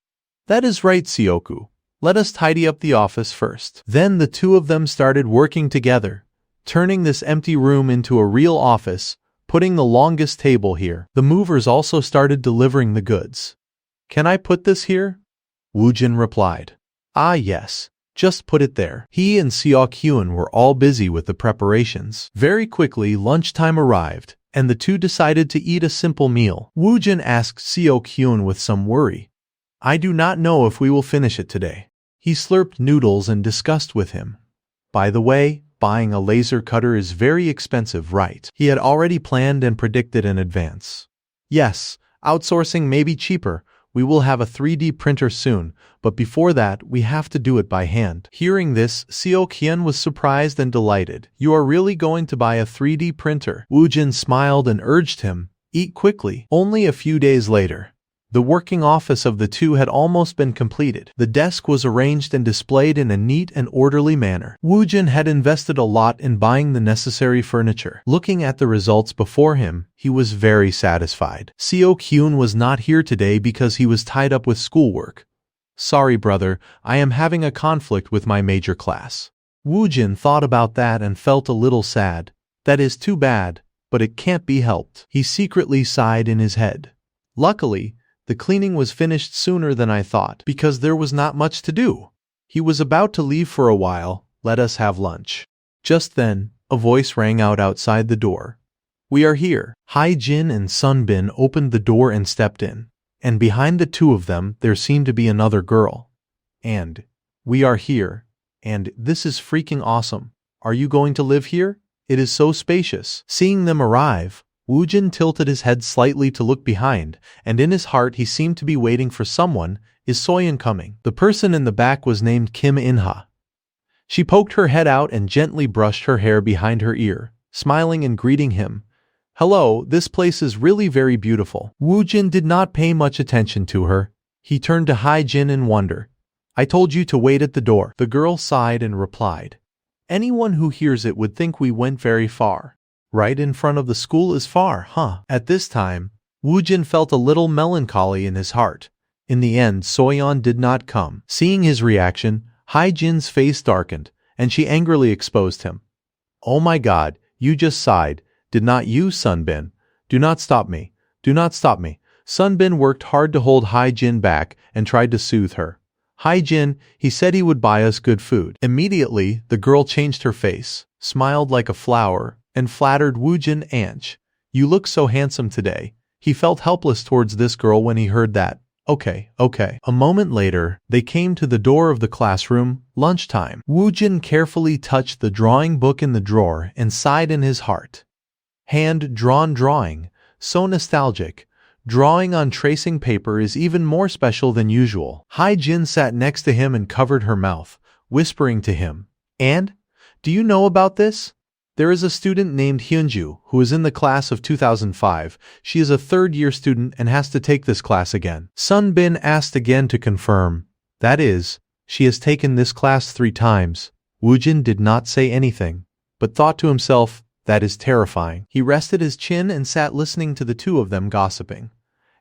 That is right, Seoku. Let us tidy up the office first. Then the two of them started working together, turning this empty room into a real office, putting the longest table here. The movers also started delivering the goods. Can I put this here? Woojin replied. Ah yes, Just put it there. He and Seo-kyun were all busy with the preparations. Very quickly, lunchtime arrived, and the two decided to eat a simple meal. Woojin asked Seo-kyun with some worry, "I do not know if we will finish it today." He slurped noodles and discussed with him. By the way, buying a laser cutter is very expensive, right? He had already planned and predicted in advance. Yes, outsourcing may be cheaper. We will have a 3D printer soon, but before that, we have to do it by hand. Hearing this, Seo-kyun was surprised and delighted. You are really going to buy a 3D printer? Woojin smiled and urged him, eat quickly. Only a few days later, the working office of the two had almost been completed. The desk was arranged and displayed in a neat and orderly manner. Woojin had invested a lot in buying the necessary furniture. Looking at the results before him, he was very satisfied. Seo-kyun was not here today because he was tied up with schoolwork. Sorry, brother, I am having a conflict with my major class. Woojin thought about that and felt a little sad. That is too bad, but it can't be helped. He secretly sighed in his head. Luckily, the cleaning was finished sooner than I thought, because there was not much to do. He was about to leave for a while. Let us have lunch. Just then, a voice rang out outside the door. We are here. Hae-jin and Sunbin opened the door and stepped in. And behind the two of them, there seemed to be another girl. And, we are here. And, this is freaking awesome. Are you going to live here? It is so spacious. Seeing them arrive, Woojin tilted his head slightly to look behind, and in his heart he seemed to be waiting for someone. Is Soyeon coming? The person in the back was named Kim In-ha. She poked her head out and gently brushed her hair behind her ear, smiling and greeting him. Hello, this place is really very beautiful. Woojin did not pay much attention to her. He turned to Hae-jin in wonder. I told you to wait at the door. The girl sighed and replied. Anyone who hears it would think we went very far. Right in front of the school is far, huh? At this time, Woojin felt a little melancholy in his heart. In the end, Soyeon did not come. Seeing his reaction, Hae-jin's face darkened, and she angrily exposed him. Oh my god, you just sighed. Did not you, Sunbin? Do not stop me. Do not stop me. Sunbin worked hard to hold Hae-jin back and tried to soothe her. Hae-jin, he said he would buy us good food. Immediately, the girl changed her face, smiled like a flower, and flattered Woojin. Anch, you look so handsome today. He felt helpless towards this girl when he heard that. Okay. A moment later, they came to the door of the classroom. Lunchtime. Woojin carefully touched the drawing book in the drawer and sighed in his heart. Hand-drawn drawing. So nostalgic. Drawing on tracing paper is even more special than usual. Hae-jin sat next to him and covered her mouth, whispering to him. And? Do you know about this? There is a student named Hyunju who is in the class of 2005. She is a third-year student and has to take this class again. Sunbin asked again to confirm. That is, she has taken this class 3 times. Woojin did not say anything, but thought to himself, that is terrifying. He rested his chin and sat listening to the two of them gossiping.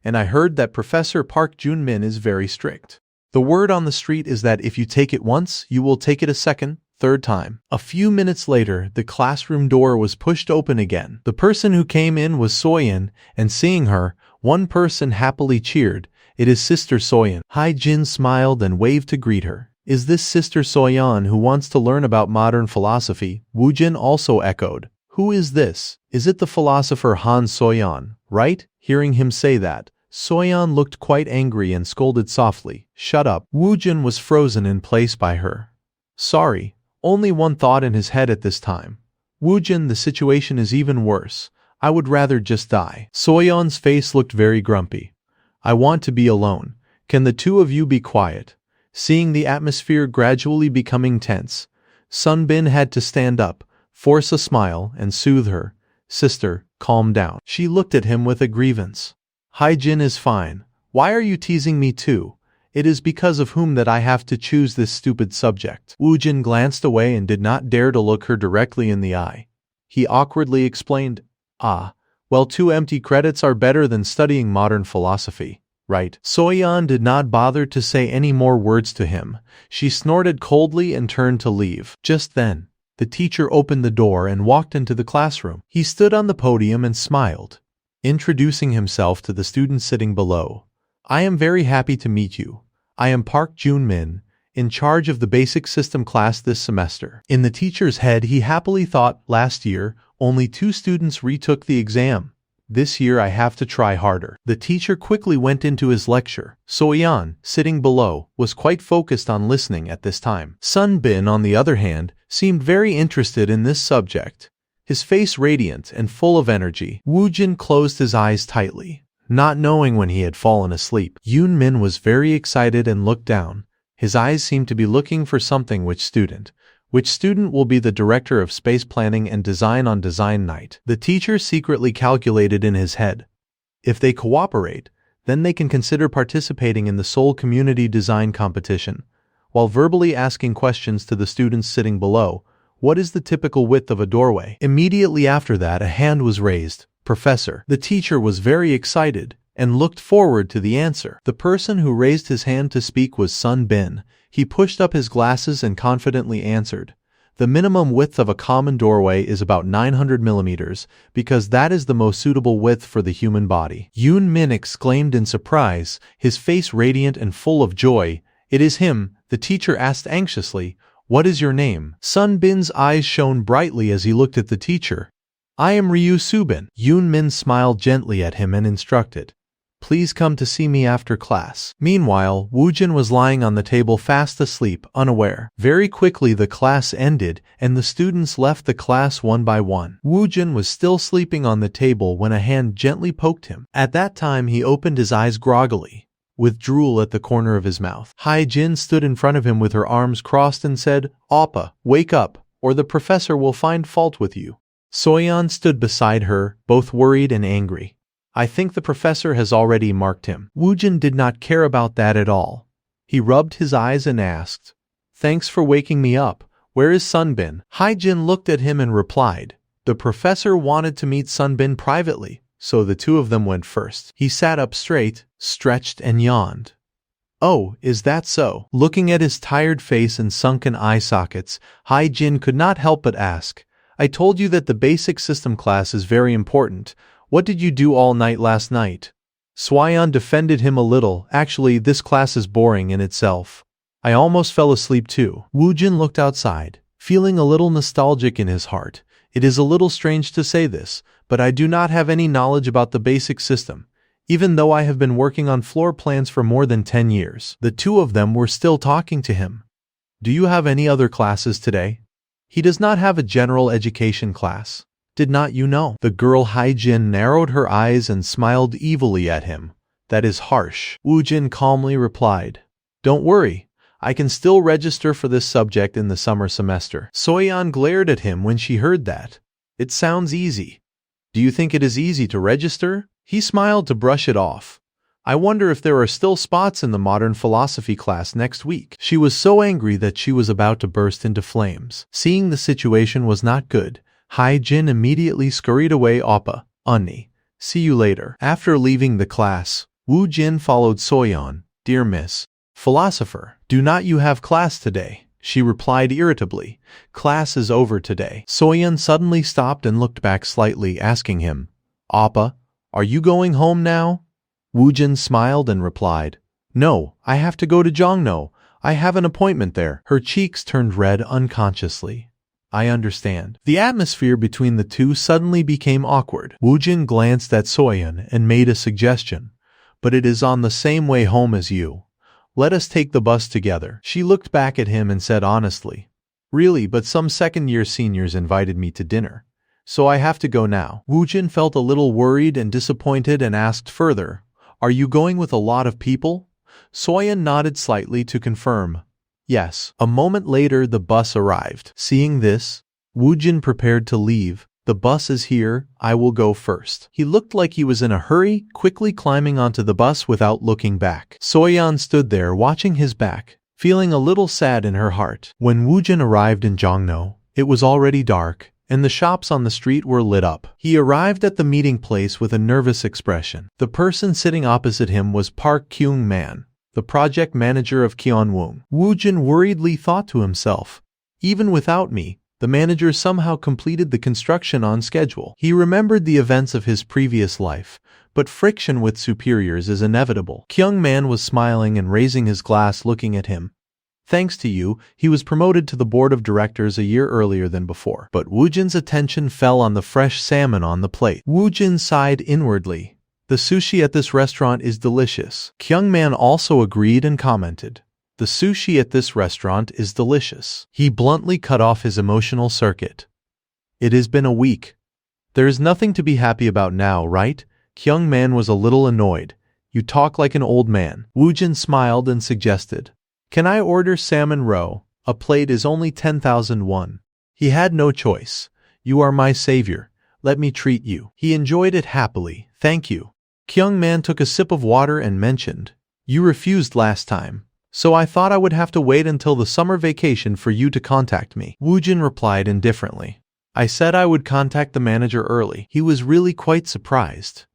And I heard that Professor Park Jun-min is very strict. The word on the street is that if you take it once, you will take it a second, third time. A few minutes later, the classroom door was pushed open again. The person who came in was Soyeon, and seeing her, one person happily cheered. It is Sister Soyeon. Hae-jin smiled and waved to greet her. Is this Sister Soyeon who wants to learn about modern philosophy? Woojin also echoed. Who is this? Is it the philosopher Han Soyeon, right? Hearing him say that, Soyeon looked quite angry and scolded softly. Shut up. Woojin was frozen in place by her. Sorry. Only one thought in his head at this time. Woojin, the situation is even worse. I would rather just die. Soyeon's face looked very grumpy. I want to be alone. Can the two of you be quiet? Seeing the atmosphere gradually becoming tense, Sunbin had to stand up, force a smile, and soothe her. Sister, calm down. She looked at him with a grievance. Hae-jin is fine. Why are you teasing me too? It is because of whom that I have to choose this stupid subject. Woojin glanced away and did not dare to look her directly in the eye. He awkwardly explained, well, 2 empty credits are better than studying modern philosophy, right? Soyeon did not bother to say any more words to him. She snorted coldly and turned to leave. Just then, the teacher opened the door and walked into the classroom. He stood on the podium and smiled, introducing himself to the students sitting below. I am very happy to meet you. I am Park Jun-min, in charge of the basic system class this semester. In the teacher's head, he happily thought, last year, only 2 students retook the exam. This year I have to try harder. The teacher quickly went into his lecture. Soyeon, sitting below, was quite focused on listening at this time. Sun Bin, on the other hand, seemed very interested in this subject, his face radiant and full of energy. Woojin closed his eyes tightly, not knowing when he had fallen asleep. Yoon Min was very excited and looked down. His eyes seemed to be looking for something. Which student will be the director of space planning and design on design night? The teacher secretly calculated in his head. If they cooperate, then they can consider participating in the Seoul Community Design Competition, while verbally asking questions to the students sitting below. What is the typical width of a doorway? Immediately after that, a hand was raised. Professor. The teacher was very excited and looked forward to the answer. The person who raised his hand to speak was Sun Bin. He pushed up his glasses and confidently answered. The minimum width of a common doorway is about 900 millimeters, because that is the most suitable width for the human body. Yoon Min exclaimed in surprise, his face radiant and full of joy. It is him, the teacher asked anxiously. What is your name? Sun Bin's eyes shone brightly as he looked at the teacher. I am Ryu Subin. Yoon Min smiled gently at him and instructed. Please come to see me after class. Meanwhile, Woojin was lying on the table fast asleep, unaware. Very quickly the class ended, and the students left the class one by one. Woojin was still sleeping on the table when a hand gently poked him. At that time he opened his eyes groggily, with drool at the corner of his mouth. Hae-jin stood in front of him with her arms crossed and said, Oppa, wake up, or the professor will find fault with you. Soyeon stood beside her, both worried and angry. I think the professor has already marked him. Woojin did not care about that at all. He rubbed his eyes and asked, Thanks for waking me up. Where is Sunbin? Hae-jin looked at him and replied, The professor wanted to meet Sunbin privately, so the two of them went first. He sat up straight, stretched and yawned. Oh, is that so? Looking at his tired face and sunken eye sockets, Hae-jin could not help but ask, I told you that the basic system class is very important. What did you do all night last night? Swayon defended him a little. Actually, this class is boring in itself. I almost fell asleep too. Woojin looked outside, feeling a little nostalgic in his heart. It is a little strange to say this, but I do not have any knowledge about the basic system, even though I have been working on floor plans for more than 10 years. The two of them were still talking to him. Do you have any other classes today? He does not have a general education class. Did not you know? The girl Hae-jin narrowed her eyes and smiled evilly at him. That is harsh. Woojin calmly replied. Don't worry. I can still register for this subject in the summer semester. Soyeon glared at him when she heard that. It sounds easy. Do you think it is easy to register? He smiled to brush it off. I wonder if there are still spots in the modern philosophy class next week. She was so angry that she was about to burst into flames. Seeing the situation was not good, Hae-jin immediately scurried away. Oppa, Unni. See you later. After leaving the class, Woojin followed Soyeon. Dear Miss Philosopher, do not you have class today? She replied irritably. Class is over today. Soyeon suddenly stopped and looked back slightly, asking him, Oppa, are you going home now? Woojin smiled and replied, No, I have to go to Jongno. I have an appointment there. Her cheeks turned red unconsciously. I understand. The atmosphere between the two suddenly became awkward. Woojin glanced at Soyeon and made a suggestion. But it is on the same way home as you. Let us take the bus together. She looked back at him and said honestly, Really, but some second-year seniors invited me to dinner, so I have to go now. Woojin felt a little worried and disappointed and asked further, Are you going with a lot of people? Soyeon nodded slightly to confirm. Yes. A moment later the bus arrived. Seeing this, Woojin prepared to leave. The bus is here, I will go first. He looked like he was in a hurry, quickly climbing onto the bus without looking back. Soyeon stood there watching his back, feeling a little sad in her heart. When Woojin arrived in Jongno, it was already dark, and the shops on the street were lit up. He arrived at the meeting place with a nervous expression. The person sitting opposite him was Park Kyung-man, the project manager of Kyeonwon. Woojin worriedly thought to himself, Even without me, the manager somehow completed the construction on schedule. He remembered the events of his previous life, but friction with superiors is inevitable. Kyung-man was smiling and raising his glass looking at him. Thanks to you, he was promoted to the board of directors a year earlier than before. But Woojin's attention fell on the fresh salmon on the plate. Woojin sighed inwardly. The sushi at this restaurant is delicious. Kyungman also agreed and commented. The sushi at this restaurant is delicious. He bluntly cut off his emotional circuit. It has been a week. There is nothing to be happy about now, right? Kyungman was a little annoyed. You talk like an old man. Woojin smiled and suggested. Can I order salmon roe? A plate is only 10,000 won. He had no choice. You are my savior. Let me treat you. He enjoyed it happily. Thank you. Kyungman took a sip of water and mentioned. You refused last time, so I thought I would have to wait until the summer vacation for you to contact me. Woojin replied indifferently. I said I would contact the manager early. He was really quite surprised.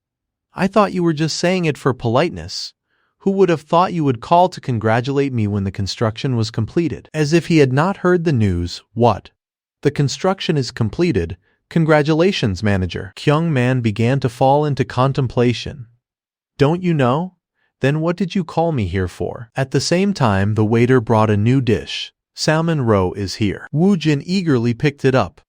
I thought you were just saying it for politeness. Who would have thought you would call to congratulate me when the construction was completed? As if he had not heard the news. What? The construction is completed. Congratulations, manager. Kyungman began to fall into contemplation. Don't you know? Then what did you call me here for? At the same time, the waiter brought a new dish. Salmon roe is here. Woojin eagerly picked it up.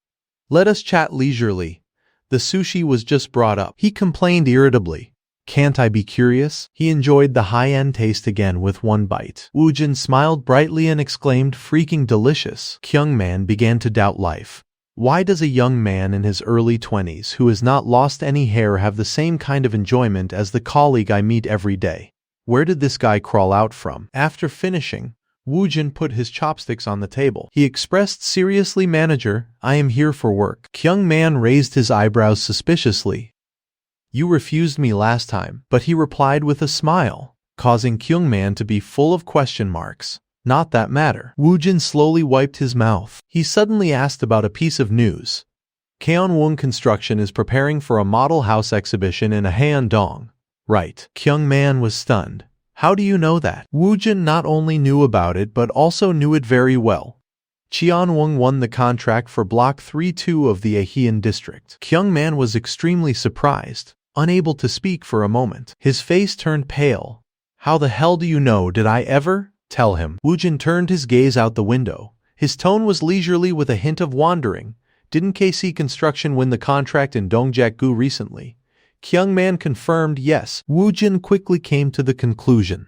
Let us chat leisurely. The sushi was just brought up. He complained irritably. Can't I be curious? He enjoyed the high-end taste again with one bite. Woojin smiled brightly and exclaimed, freaking delicious. Kyungman began to doubt life. Why does a young man in his early 20s who has not lost any hair have the same kind of enjoyment as the colleague I meet every day? Where did this guy crawl out from? After finishing, Woojin put his chopsticks on the table. He expressed seriously, manager, I am here for work. Kyungman raised his eyebrows suspiciously. You refused me last time, but he replied with a smile, causing Kyungman to be full of question marks. Not that matter. Woojin slowly wiped his mouth. He suddenly asked about a piece of news. Kaeonwon Construction is preparing for a model house exhibition in Haeundae. Right. Kyungman was stunned. How do you know that? Woojin not only knew about it but also knew it very well. Cheonwon won the contract for Block 3-2 of the Aehean district. Kyungman was extremely surprised. Unable to speak for a moment. His face turned pale. How the hell do you know? Did I ever tell him? Woojin turned his gaze out the window. His tone was leisurely with a hint of wandering. Didn't KC Construction win the contract in Dongjaek-gu recently? Kyungman confirmed yes. Woojin quickly came to the conclusion.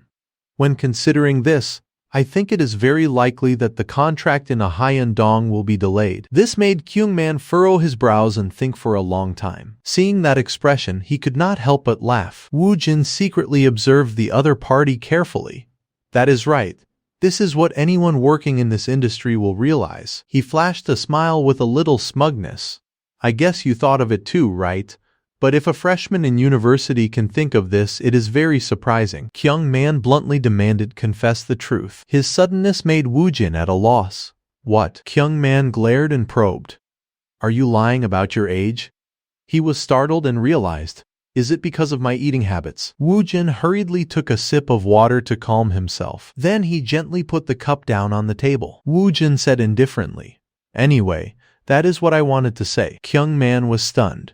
When considering this, I think it is very likely that the contract in Haeundae will be delayed. This made Kyungman furrow his brows and think for a long time. Seeing that expression, he could not help but laugh. Woojin secretly observed the other party carefully. That is right. This is what anyone working in this industry will realize. He flashed a smile with a little smugness. I guess you thought of it too, right? But if a freshman in university can think of this, it is very surprising. Kyungman bluntly demanded confess the truth. His suddenness made Woojin at a loss. What? Kyungman glared and probed. Are you lying about your age? He was startled and realized. Is it because of my eating habits? Woojin hurriedly took a sip of water to calm himself. Then he gently put the cup down on the table. Woojin said indifferently. Anyway, that is what I wanted to say. Kyungman was stunned.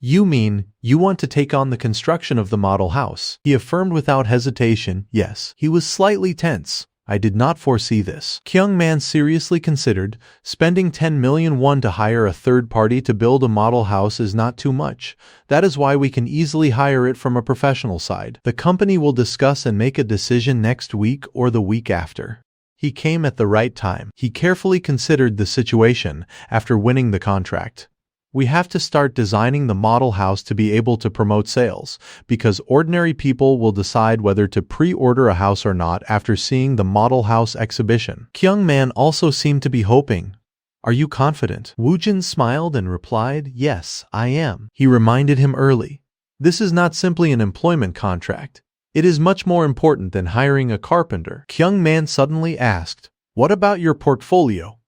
You mean, you want to take on the construction of the model house? He affirmed without hesitation, yes. He was slightly tense. I did not foresee this. Kyungman seriously considered, spending 10 million won to hire a third party to build a model house is not too much. That is why we can easily hire it from a professional side. The company will discuss and make a decision next week or the week after. He came at the right time. He carefully considered the situation after winning the contract. We have to start designing the model house to be able to promote sales, because ordinary people will decide whether to pre-order a house or not after seeing the model house exhibition. Kyungman also seemed to be hoping. Are you confident? Woojin smiled and replied, yes, I am. He reminded him early. This is not simply an employment contract. It is much more important than hiring a carpenter. Kyungman suddenly asked, what about your portfolio?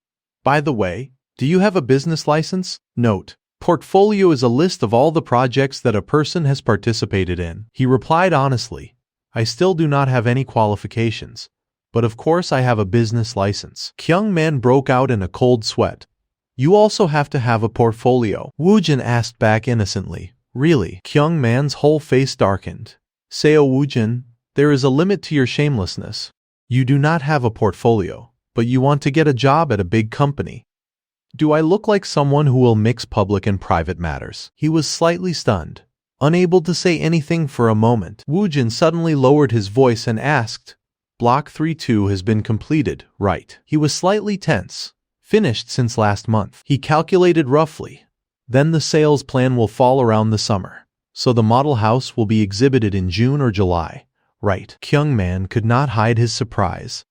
By the way, do you have a business license? Note. Portfolio is a list of all the projects that a person has participated in. He replied honestly. I still do not have any qualifications. But of course I have a business license. Kyungman broke out in a cold sweat. You also have to have a portfolio. Woojin asked back innocently. Really? Kyungman's whole face darkened. Seo Woojin, there is a limit to your shamelessness. You do not have a portfolio, but you want to get a job at a big company. Do I look like someone who will mix public and private matters? He was slightly stunned, unable to say anything for a moment. Woojin suddenly lowered his voice and asked, Block 3-2 has been completed, right? He was slightly tense. Finished since last month. He calculated roughly. Then the sales plan will fall around the summer. So the model house will be exhibited in June or July. Right. Kyungman could not hide his surprise.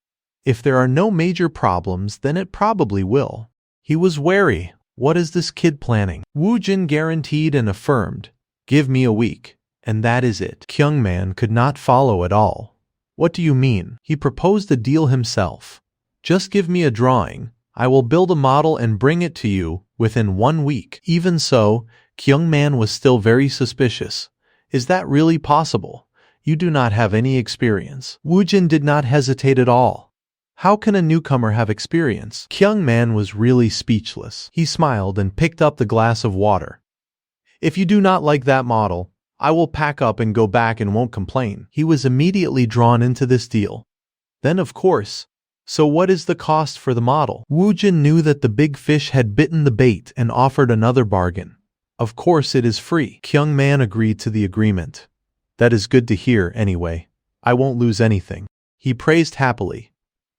If there are no major problems, then it probably will. He was wary. What is this kid planning? Woojin guaranteed and affirmed, Give me a week, and that is it. Kyungman could not follow at all. What do you mean? He proposed a deal himself. Just give me a drawing. I will build a model and bring it to you within 1 week. Even so, Kyungman was still very suspicious. Is that really possible? You do not have any experience. Woojin did not hesitate at all. How can a newcomer have experience? Kyungman was really speechless. He smiled and picked up the glass of water. If you do not like that model, I will pack up and go back and won't complain. He was immediately drawn into this deal. Then of course, so what is the cost for the model? Woojin knew that the big fish had bitten the bait and offered another bargain. Of course it is free. Kyungman agreed to the agreement. That is good to hear anyway. I won't lose anything. He praised happily.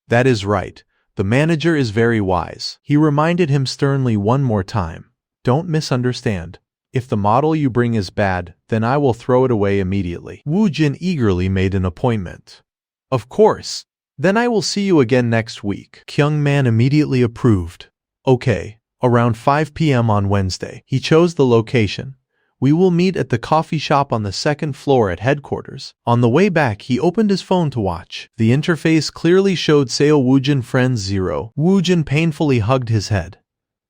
That is right. The manager is very wise. He reminded him sternly one more time. Don't misunderstand. If the model you bring is bad, then I will throw it away immediately. Woojin eagerly made an appointment. Of course. Then I will see you again next week. Kyungman immediately approved. Okay, around 5 p.m. on Wednesday. He chose the location. We will meet at the coffee shop on the second floor at headquarters. On the way back, he opened his phone to watch. The interface clearly showed Seo Woojin Friends 0. Woojin painfully hugged his head.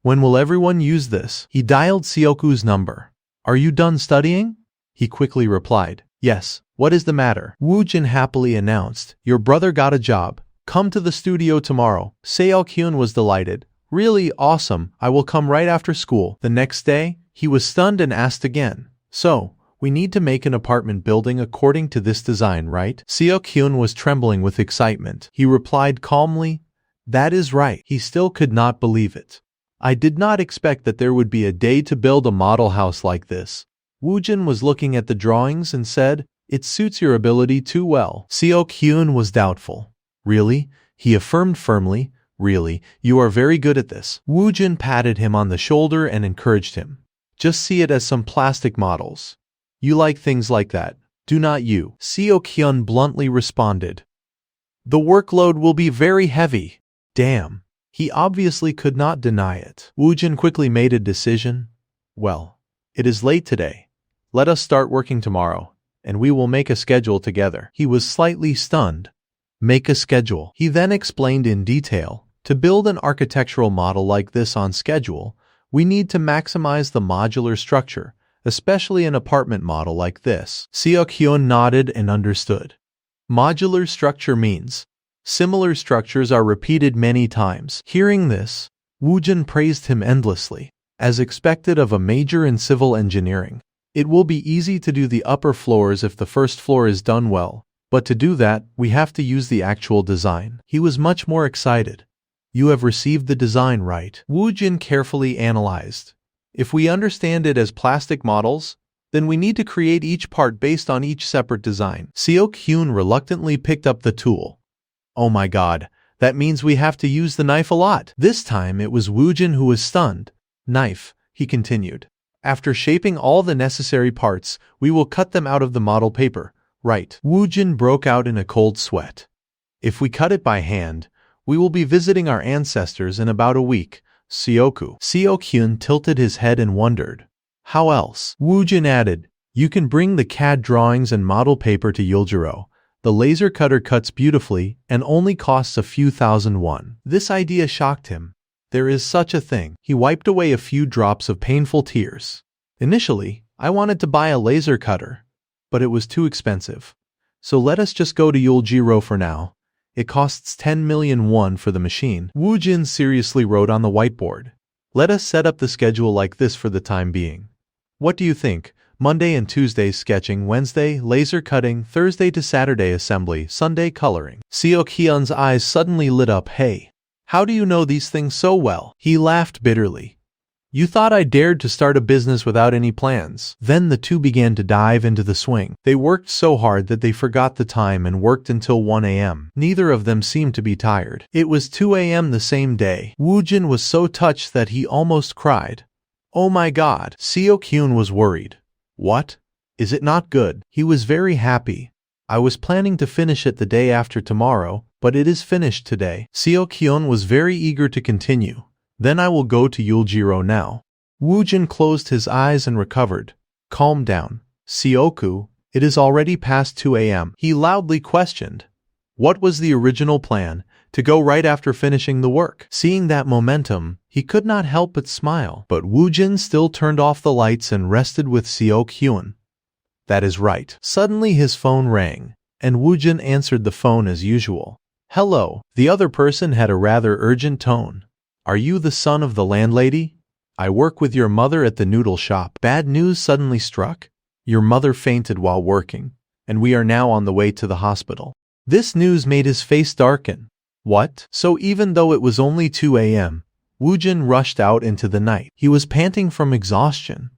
When will everyone use this? He dialed Seoku's number. Are you done studying? He quickly replied. Yes. What is the matter? Woojin happily announced. Your brother got a job. Come to the studio tomorrow. Seo-kyun was delighted. Really awesome. I will come right after school. The next day, he was stunned and asked again. So, we need to make an apartment building according to this design, right? Seo-kyun was trembling with excitement. He replied calmly, That is right. He still could not believe it. I did not expect that there would be a day to build a model house like this. Woojin was looking at the drawings and said, It suits your ability too well. Seo-kyun was doubtful. Really? He affirmed firmly, Really, you are very good at this. Woojin patted him on the shoulder and encouraged him. Just see it as some plastic models. You like things like that, do not you? Seo-kyun bluntly responded. The workload will be very heavy. Damn. He obviously could not deny it. Woojin quickly made a decision. Well, it is late today. Let us start working tomorrow, and we will make a schedule together. He was slightly stunned. Make a schedule. He then explained in detail. To build an architectural model like this on schedule, we need to maximize the modular structure, especially an apartment model like this. Seo-kyun nodded and understood. Modular structure means similar structures are repeated many times. Hearing this, Woojin praised him endlessly. As expected of a major in civil engineering, it will be easy to do the upper floors if the first floor is done well, but to do that, we have to use the actual design. He was much more excited. You have received the design right. Woojin carefully analyzed. If we understand it as plastic models, then we need to create each part based on each separate design. Seo-kyun reluctantly picked up the tool. Oh my god, that means we have to use the knife a lot. This time it was Woojin who was stunned. Knife, he continued. After shaping all the necessary parts, we will cut them out of the model paper. Right. Woojin broke out in a cold sweat. If we cut it by hand, we will be visiting our ancestors in about a week. Seo-kyun tilted his head and wondered. How else? Woojin added, You can bring the CAD drawings and model paper to Yeoljiro. The laser cutter cuts beautifully and only costs a few thousand won. This idea shocked him. There is such a thing. He wiped away a few drops of painful tears. Initially, I wanted to buy a laser cutter, but it was too expensive. So let us just go to Yeoljiro for now. It costs 10 million won for the machine. Woojin seriously wrote on the whiteboard. Let us set up the schedule like this for the time being. What do you think? Monday and Tuesday sketching, Wednesday laser cutting, Thursday to Saturday assembly, Sunday coloring. Seo-kyun's eyes suddenly lit up. Hey, how do you know these things so well? He laughed bitterly. You thought I dared to start a business without any plans. Then the two began to dive into the swing. They worked so hard that they forgot the time and worked until 1 a.m. Neither of them seemed to be tired. It was 2 a.m. the same day. Woojin was so touched that he almost cried. Oh my god. Seo-kyun was worried. What? Is it not good? He was very happy. I was planning to finish it the day after tomorrow, but it is finished today. Seo-kyun was very eager to continue. Then I will go to Yuljiro now. Woojin closed his eyes and recovered. Calm down. Seoku, it is already past 2 a.m. He loudly questioned. What was the original plan? To go right after finishing the work. Seeing that momentum, he could not help but smile. But Woojin still turned off the lights and rested with Seo-kyun. That is right. Suddenly his phone rang, and Woojin answered the phone as usual. Hello. The other person had a rather urgent tone. Are you the son of the landlady? I work with your mother at the noodle shop. Bad news suddenly struck. Your mother fainted while working, and we are now on the way to the hospital. This news made his face darken. What? So even though it was only 2 a.m., Woojin rushed out into the night. He was panting from exhaustion.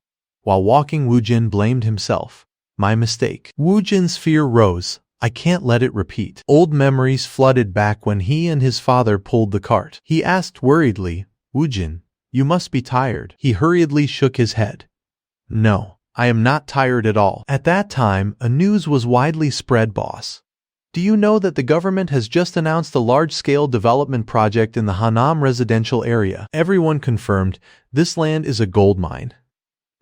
While walking, Woojin blamed himself. My mistake. Woojin's fear rose. I can't let it repeat. Old memories flooded back when he and his father pulled the cart. He asked worriedly, Woojin, you must be tired. He hurriedly shook his head. No, I am not tired at all. At that time, a news was widely spread, boss. Do you know that the government has just announced a large-scale development project in the Hanam residential area? Everyone confirmed, this land is a gold mine.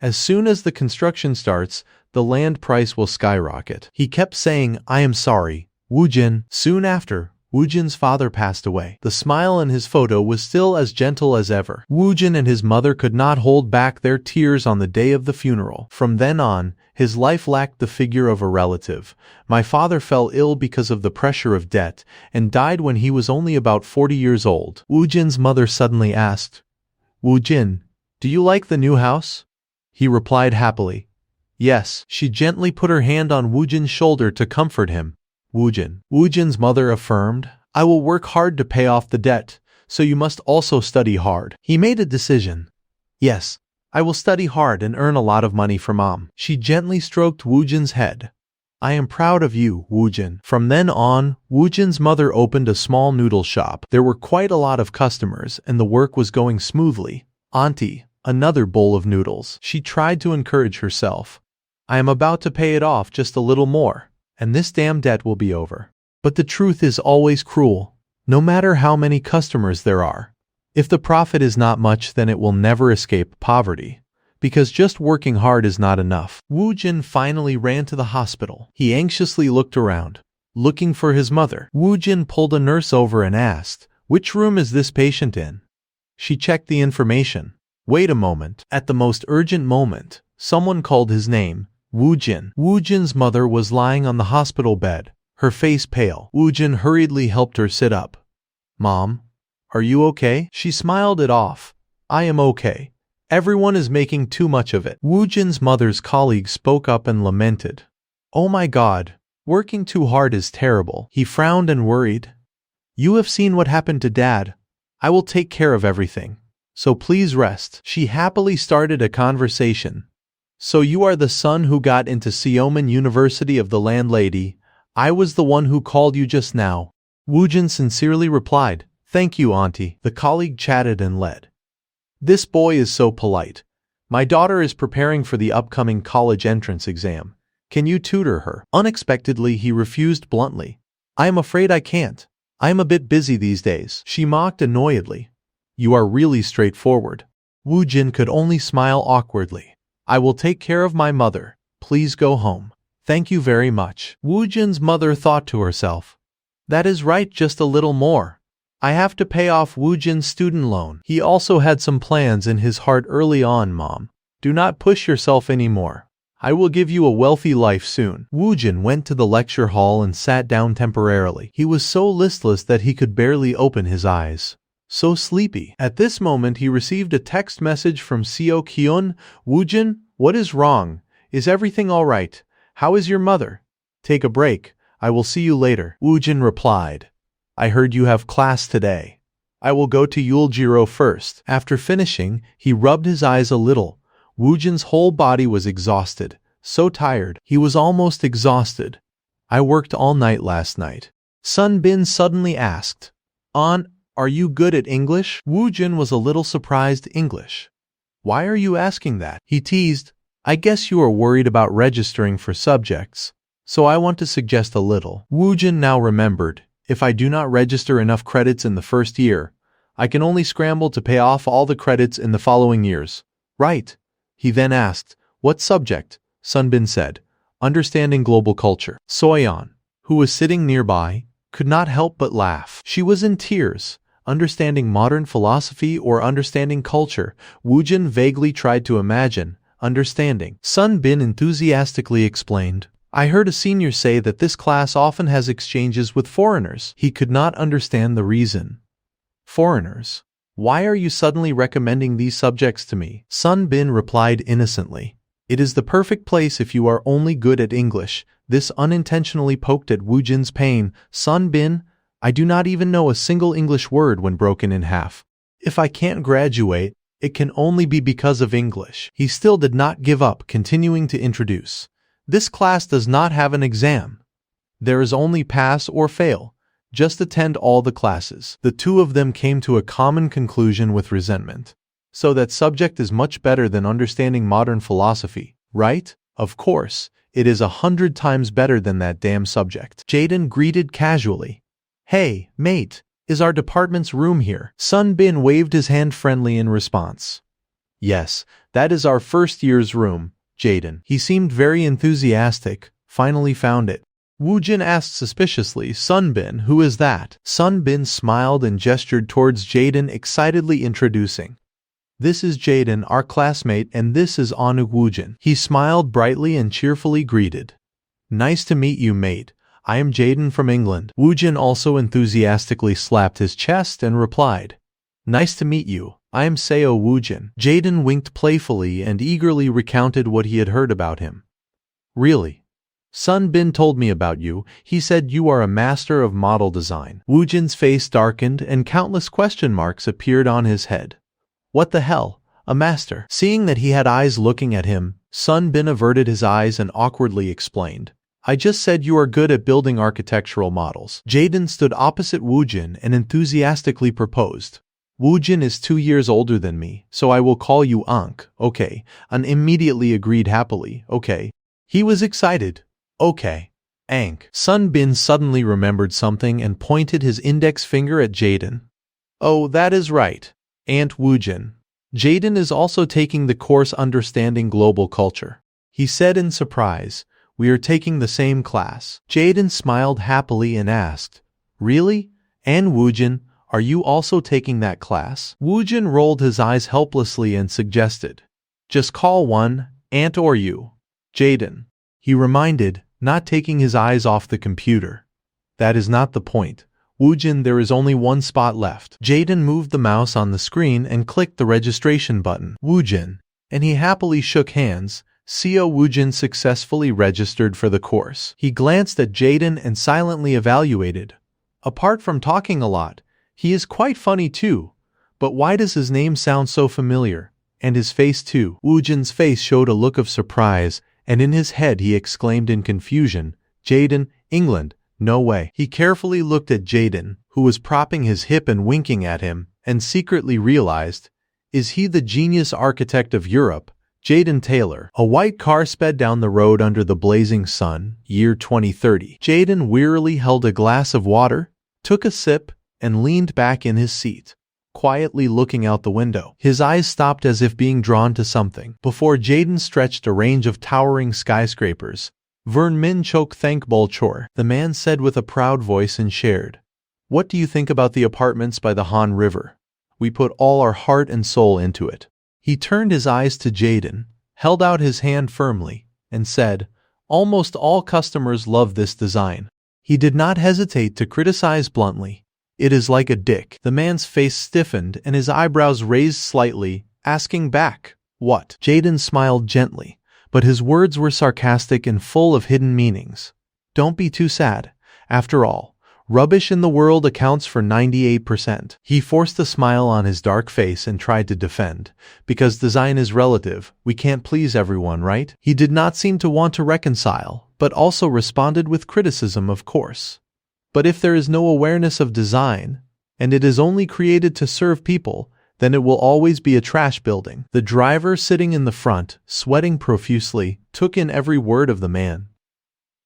As soon as the construction starts, the land price will skyrocket. He kept saying, I am sorry, Woojin. Soon after, Woojin's father passed away. The smile in his photo was still as gentle as ever. Woojin and his mother could not hold back their tears on the day of the funeral. From then on, his life lacked the figure of a relative. My father fell ill because of the pressure of debt and died when he was only about 40 years old. Woojin's mother suddenly asked, Woojin, do you like the new house? He replied happily. Yes. She gently put her hand on Woojin's shoulder to comfort him. Woojin's mother affirmed, I will work hard to pay off the debt, so you must also study hard. He made a decision. Yes, I will study hard and earn a lot of money for Mom. She gently stroked Woojin's head. I am proud of you, Woojin. From then on, Woojin's mother opened a small noodle shop. There were quite a lot of customers and the work was going smoothly. Auntie, another bowl of noodles. She tried to encourage herself. I am about to pay it off just a little more, and this damn debt will be over. But the truth is always cruel, no matter how many customers there are. If the profit is not much, then it will never escape poverty, because just working hard is not enough. Woojin finally ran to the hospital. He anxiously looked around, looking for his mother. Woojin pulled a nurse over and asked, which room is this patient in? She checked the information. Wait a moment. At the most urgent moment, someone called his name. Woojin. Woojin's mother was lying on the hospital bed, her face pale. Woojin hurriedly helped her sit up. Mom, are you okay? She smiled it off. I am okay. Everyone is making too much of it. Woojin's mother's colleague spoke up and lamented. Oh my god, working too hard is terrible. He frowned and worried. You have seen what happened to Dad. I will take care of everything. So please rest. She happily started a conversation. So you are the son who got into Seoman University of the landlady. I was the one who called you just now. Woojin sincerely replied, Thank you, Auntie. The colleague chatted and led. This boy is so polite. My daughter is preparing for the upcoming college entrance exam. Can you tutor her? Unexpectedly, he refused bluntly. I am afraid I can't. I am a bit busy these days. She mocked annoyedly. You are really straightforward. Woojin could only smile awkwardly. I will take care of my mother. Please go home. Thank you very much. Woojin's mother thought to herself. That is right, just a little more. I have to pay off Woojin's student loan. He also had some plans in his heart early on. Mom, do not push yourself anymore. I will give you a wealthy life soon. Woojin went to the lecture hall and sat down temporarily. He was so listless that he could barely open his eyes. So sleepy. At this moment he received a text message from Seo-kyun. Woojin, what is wrong? Is everything all right? How is your mother? Take a break. I will see you later. Woojin replied. I heard you have class today. I will go to Yuljiro first. After finishing, he rubbed his eyes a little. Woojin's whole body was exhausted. So tired, he was almost exhausted. I worked all night last night. Sun Bin suddenly asked. Are you good at English? Woojin was a little surprised. English? Why are you asking that? He teased. I guess you are worried about registering for subjects. So I want to suggest a little. Woojin now remembered. If I do not register enough credits in the first year, I can only scramble to pay off all the credits in the following years. Right. He then asked, what subject? Sun Bin said, understanding global culture. Soyeon, who was sitting nearby, could not help but laugh. She was in tears. Understanding modern philosophy or understanding culture, Woojin vaguely tried to imagine. Understanding. Sun Bin enthusiastically explained. I heard a senior say that this class often has exchanges with foreigners. He could not understand the reason. Foreigners? Why are you suddenly recommending these subjects to me? Sun Bin replied innocently. It is the perfect place if you are only good at English. This unintentionally poked at Woojin's pain. Sun Bin, I do not even know a single English word when broken in half. If I can't graduate, it can only be because of English. He still did not give up, continuing to introduce. This class does not have an exam. There is only pass or fail. Just attend all the classes. The two of them came to a common conclusion with resentment. So that subject is much better than understanding modern philosophy, right? Of course, it is 100 times better than that damn subject. Jaden greeted casually. Hey, mate, is our department's room here? Sun Bin waved his hand friendly in response. Yes, that is our first year's room, Jaden. He seemed very enthusiastic. Finally found it. Woojin asked suspiciously, Sun Bin, who is that? Sun Bin smiled and gestured towards Jaden, excitedly introducing. This is Jaden, our classmate, and this is Anu Woojin. He smiled brightly and cheerfully greeted. Nice to meet you, mate. I am Jaden from England. Woojin also enthusiastically slapped his chest and replied. Nice to meet you. I am Seo Woojin. Jaden winked playfully and eagerly recounted what he had heard about him. Really? Sun Bin told me about you. He said you are a master of model design. Woojin's face darkened and countless question marks appeared on his head. What the hell? A master? Seeing that he had eyes looking at him, Sun Bin averted his eyes and awkwardly explained. I just said you are good at building architectural models. Jaden stood opposite Woojin and enthusiastically proposed. Woojin is 2 years older than me, so I will call you Ankh, okay? An immediately agreed happily, okay? He was excited. Okay. Ankh. Sun Bin suddenly remembered something and pointed his index finger at Jaden. Oh, that is right. Aunt Woojin. Jaden is also taking the course Understanding Global Culture. He said in surprise. We are taking the same class. Jaden smiled happily and asked, Really? And Woojin, are you also taking that class? Woojin rolled his eyes helplessly and suggested, Just call one, Aunt or you. Jaden. He reminded, not taking his eyes off the computer. That is not the point. Woojin, there is only one spot left. Jaden moved the mouse on the screen and clicked the registration button. Woojin. And he happily shook hands. Seo Woojin successfully registered for the course. He glanced at Jaden and silently evaluated. Apart from talking a lot, he is quite funny too. But why does his name sound so familiar? And his face too. Woojin's face showed a look of surprise, and in his head he exclaimed in confusion, Jaden, England, no way. He carefully looked at Jaden, who was propping his hip and winking at him, and secretly realized, is he the genius architect of Europe? Jaden Taylor. A white car sped down the road under the blazing sun, year 2030. Jaden wearily held a glass of water, took a sip, and leaned back in his seat, quietly looking out the window. His eyes stopped as if being drawn to something. Before Jaden stretched a range of towering skyscrapers. Vern Min Chok Thank Bolchor, the man said with a proud voice and shared. What do you think about the apartments by the Han River? We put all our heart and soul into it. He turned his eyes to Jaden, held out his hand firmly, and said, Almost all customers love this design. He did not hesitate to criticize bluntly. It is like a dick. The man's face stiffened and his eyebrows raised slightly, asking back, What? Jaden smiled gently, but his words were sarcastic and full of hidden meanings. Don't be too sad. After all, rubbish in the world accounts for 98%. He forced a smile on his dark face and tried to defend. Because design is relative, we can't please everyone, right? He did not seem to want to reconcile, but also responded with criticism, of course. But if there is no awareness of design, and it is only created to serve people, then it will always be a trash building. The driver, sitting in the front, sweating profusely, took in every word of the man.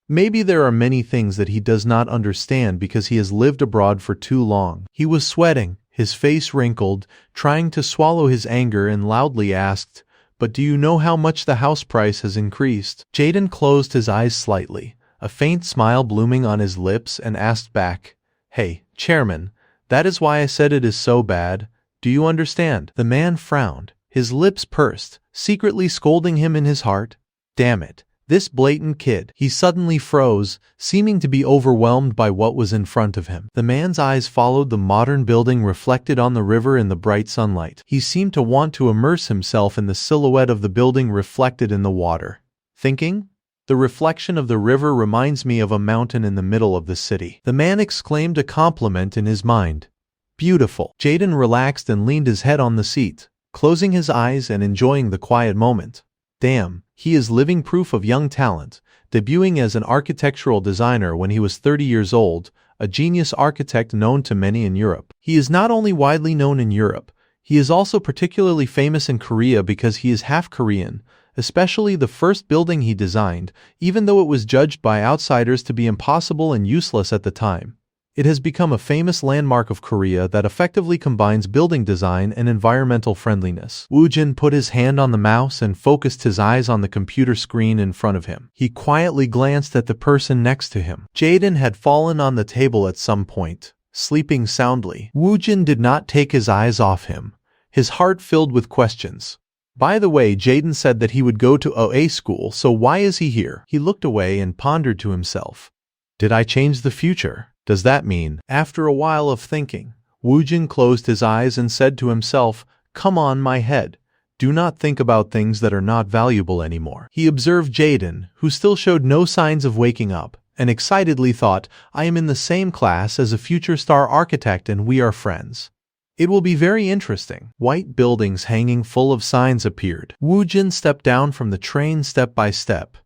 Maybe there are many things that he does not understand because he has lived abroad for too long. He was sweating, his face wrinkled, trying to swallow his anger, and loudly asked, "But do you know how much the house price has increased?" Jaden closed his eyes slightly, a faint smile blooming on his lips, and asked back, "Hey, Chairman, that is why I said it is so bad. Do you understand?" The man frowned, his lips pursed, secretly scolding him in his heart. Damn it. This blatant kid. He suddenly froze, seeming to be overwhelmed by what was in front of him. The man's eyes followed the modern building reflected on the river in the bright sunlight. He seemed to want to immerse himself in the silhouette of the building reflected in the water. Thinking, "The reflection of the river reminds me of a mountain in the middle of the city." The man exclaimed a compliment in his mind. Beautiful. Jaden relaxed and leaned his head on the seat, closing his eyes and enjoying the quiet moment. Damn, he is living proof of young talent, debuting as an architectural designer when he was 30 years old, a genius architect known to many in Europe. He is not only widely known in Europe, he is also particularly famous in Korea because he is half Korean, especially the first building he designed, even though it was judged by outsiders to be impossible and useless at the time. It has become a famous landmark of Korea that effectively combines building design and environmental friendliness. Woojin put his hand on the mouse and focused his eyes on the computer screen in front of him. He quietly glanced at the person next to him. Jaden had fallen on the table at some point, sleeping soundly. Woojin did not take his eyes off him, his heart filled with questions. By the way, Jaden said that he would go to OA school, so why is he here? He looked away and pondered to himself. Did I change the future? Does that mean? After a while of thinking, Woojin closed his eyes and said to himself, "Come on, my head. Do not think about things that are not valuable anymore." He observed Jaden, who still showed no signs of waking up, and excitedly thought, "I am in the same class as a future star architect and we are friends. It will be very interesting." White buildings hanging full of signs appeared. Woojin stepped down from the train step by step,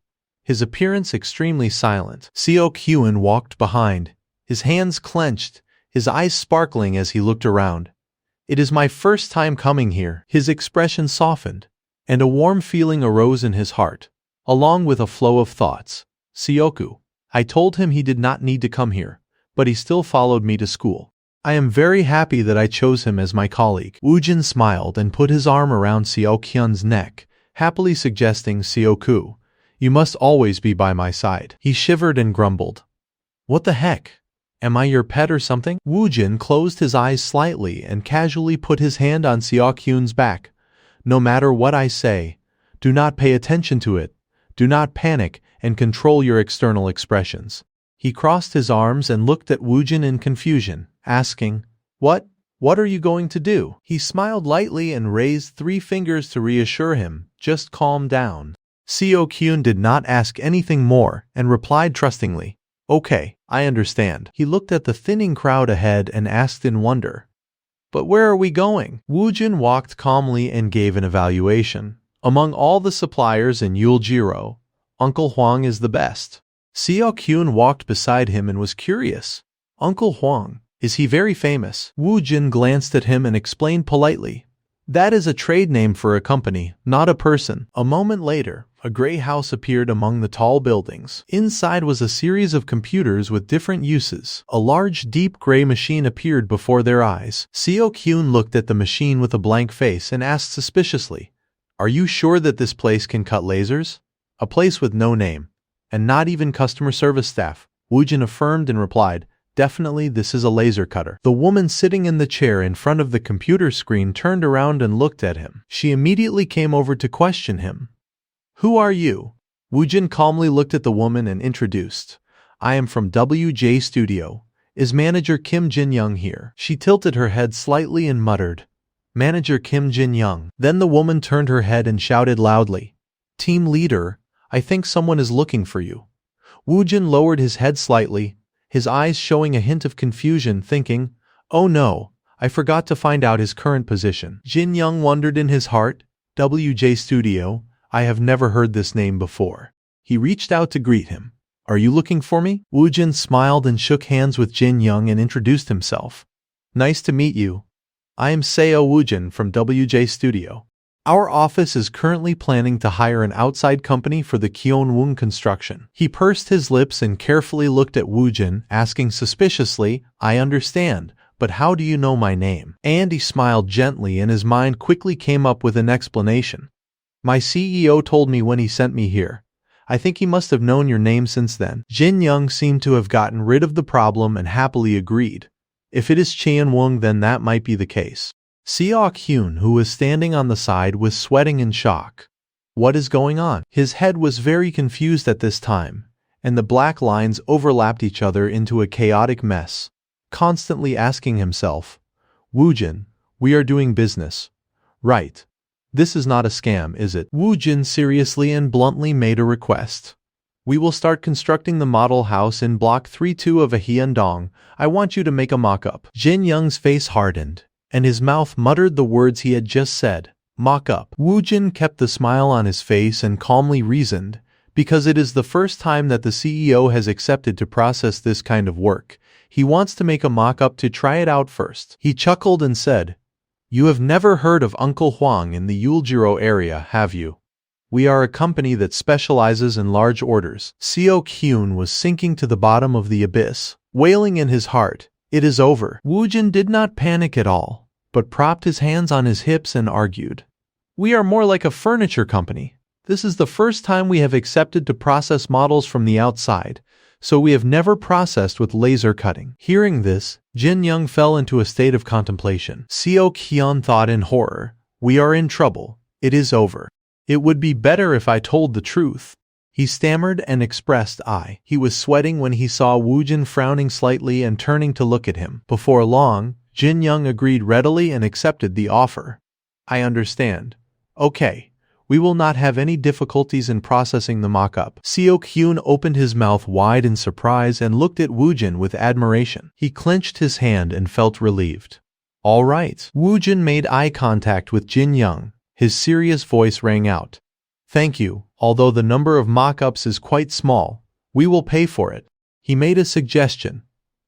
his appearance extremely silent. Seo-kyun walked behind, his hands clenched, his eyes sparkling as he looked around. "It is my first time coming here." His expression softened, and a warm feeling arose in his heart, along with a flow of thoughts. Seoku. I told him he did not need to come here, but he still followed me to school. I am very happy that I chose him as my colleague. Woojin smiled and put his arm around Seo-kyun's neck, happily suggesting, "Seoku, you must always be by my side." He shivered and grumbled. "What the heck? Am I your pet or something?" Woojin closed his eyes slightly and casually put his hand on Seo-kyun's back. "No matter what I say, do not pay attention to it. Do not panic and control your external expressions." He crossed his arms and looked at Woojin in confusion, asking, What are you going to do?" He smiled lightly and raised 3 fingers to reassure him, "Just calm down." Seo-kyun did not ask anything more and replied trustingly, "Okay, I understand." He looked at the thinning crowd ahead and asked in wonder, "But where are we going?" Woojin walked calmly and gave an evaluation. "Among all the suppliers in Yuljiro, Uncle Huang is the best." Seo-kyun walked beside him and was curious. "Uncle Huang, is he very famous?" Woojin glanced at him and explained politely, "That is a trade name for a company, not a person." A moment later, a gray house appeared among the tall buildings. Inside was a series of computers with different uses. A large, deep gray machine appeared before their eyes. Seo-kyun looked at the machine with a blank face and asked suspiciously, "Are you sure that this place can cut lasers?" "A place with no name, and not even customer service staff," Woojin affirmed and replied, "Definitely this is a laser cutter." The woman sitting in the chair in front of the computer screen turned around and looked at him. She immediately came over to question him. "Who are you?" Woojin calmly looked at the woman and introduced, "I am from WJ Studio. Is Manager Kim Jin-young here?" She tilted her head slightly and muttered, "Manager Kim Jin-young." Then the woman turned her head and shouted loudly, Team leader, I think someone is looking for you. Woojin lowered his head slightly, his eyes showing a hint of confusion, thinking, oh no, I forgot to find out his current position. Jin Young wondered in his heart, WJ Studio, I have never heard this name before. He reached out to greet him. Are you looking for me? Woojin smiled and shook hands with Jin Young and introduced himself. Nice to meet you. I am Seo Woojin from WJ Studio. Our office is currently planning to hire an outside company for the Kyeonwon construction. He pursed his lips and carefully looked at Woojin, asking suspiciously, I understand, but how do you know my name? Andy smiled gently and his mind quickly came up with an explanation. My CEO told me when he sent me here. I think he must have known your name since then. Jin Young seemed to have gotten rid of the problem and happily agreed. If it is Cheon-woong, then that might be the case. Seok-hyun, who was standing on the side, was sweating in shock. What is going on? His head was very confused at this time, and the black lines overlapped each other into a chaotic mess, constantly asking himself, Woojin, we are doing business, right? This is not a scam, is it? Woojin seriously and bluntly made a request. We will start constructing the model house in Block 32 of a Hyundong. I want you to make a mock-up. Jin Young's face hardened, and his mouth muttered the words he had just said. Mock-up. Woojin kept the smile on his face and calmly reasoned, because it is the first time that the CEO has accepted to process this kind of work. He wants to make a mock-up to try it out first. He chuckled and said, You have never heard of Uncle Hwang in the Yuljiro area, have you? We are a company that specializes in large orders. Seok-hyun was sinking to the bottom of the abyss, wailing in his heart, It is over. Woojin did not panic at all, but propped his hands on his hips and argued, We are more like a furniture company. This is the first time we have accepted to process models from the outside, so we have never processed with laser cutting. Hearing this, Jin Young fell into a state of contemplation. Seok-hyun thought in horror, We are in trouble. It is over. It would be better if I told the truth. He stammered and expressed He was sweating when he saw Woojin frowning slightly and turning to look at him. Before long, Jin Young agreed readily and accepted the offer. I understand. Okay. We will not have any difficulties in processing the mock-up. Seok-hyun opened his mouth wide in surprise and looked at Woojin with admiration. He clenched his hand and felt relieved. All right. Woojin made eye contact with Jin Young. His serious voice rang out. Thank you, although the number of mock-ups is quite small, we will pay for it. He made a suggestion.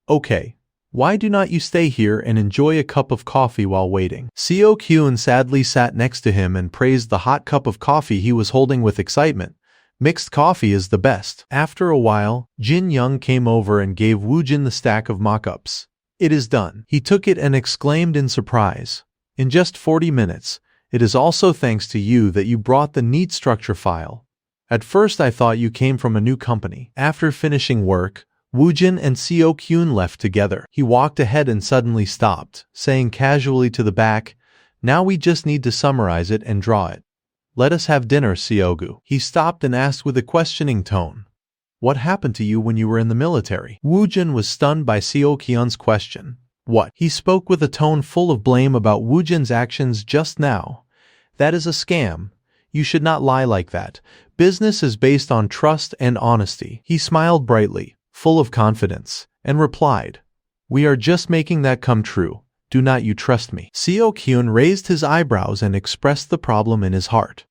Okay. Why do not you stay here and enjoy a cup of coffee while waiting? Seok-hyun sadly sat next to him and praised the hot cup of coffee he was holding with excitement. Mixed coffee is the best. After a while, Jin Young came over and gave Woojin the stack of mock-ups. It is done. He took it and exclaimed in surprise. In just 40 minutes. It is also thanks to you that you brought the neat structure file. At first I thought you came from a new company. After finishing work, Woojin and Seok-hyun left together. He walked ahead and suddenly stopped, saying casually to the back, Now we just need to summarize it and draw it. Let us have dinner, Seogu. He stopped and asked with a questioning tone. What happened to you when you were in the military? Woojin was stunned by Seok-hyun's question. What? He spoke with a tone full of blame about Woojin's actions just now. That is a scam. You should not lie like that. Business is based on trust and honesty. He smiled brightly, full of confidence, and replied, We are just making that come true. Do not you trust me? Seok-hyun raised his eyebrows and expressed the problem in his heart.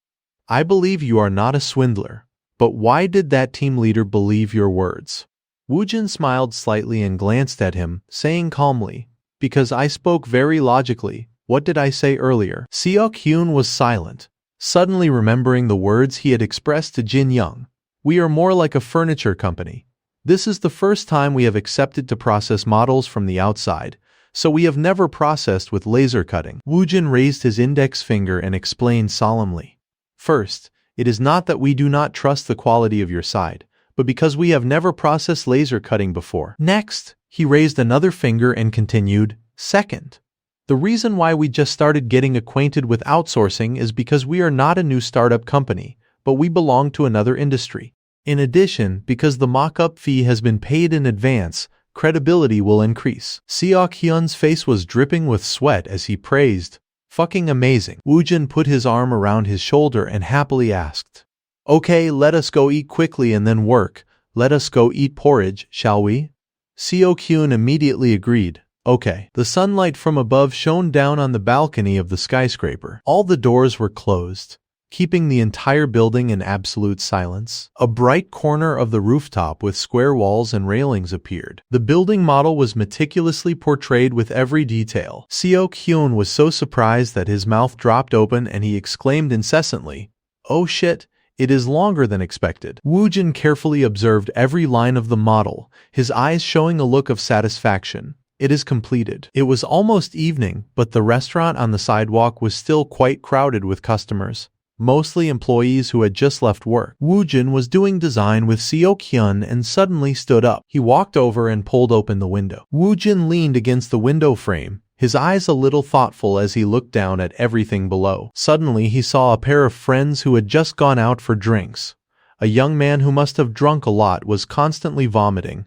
I believe you are not a swindler. But why did that team leader believe your words? Woojin smiled slightly and glanced at him, saying calmly, Because I spoke very logically. What did I say earlier? Seok-hyun was silent, suddenly remembering the words he had expressed to Jin Young. We are more like a furniture company. This is the first time we have accepted to process models from the outside, so we have never processed with laser cutting. Woojin raised his index finger and explained solemnly. First, it is not that we do not trust the quality of your side, but because we have never processed laser cutting before. Next, he raised another finger and continued, Second, the reason why we just started getting acquainted with outsourcing is because we are not a new startup company, but we belong to another industry. In addition, because the mock-up fee has been paid in advance, credibility will increase. Seok-hyun's face was dripping with sweat as he praised, Fucking amazing. Woojin put his arm around his shoulder and happily asked, Okay, let us go eat quickly and then work. Let us go eat porridge, shall we? Seo-kyun immediately agreed. Okay. The sunlight from above shone down on the balcony of the skyscraper. All the doors were closed, keeping the entire building in absolute silence. A bright corner of the rooftop with square walls and railings appeared. The building model was meticulously portrayed with every detail. Seo-kyun was so surprised that his mouth dropped open and he exclaimed incessantly, "Oh shit! It is longer than expected." Woojin carefully observed every line of the model, his eyes showing a look of satisfaction. It is completed. It was almost evening, but the restaurant on the sidewalk was still quite crowded with customers, mostly employees who had just left work. Woojin was doing design with Seo-kyun and suddenly stood up. He walked over and pulled open the window. Woojin leaned against the window frame, his eyes a little thoughtful as he looked down at everything below. Suddenly he saw a pair of friends who had just gone out for drinks. A young man who must have drunk a lot was constantly vomiting,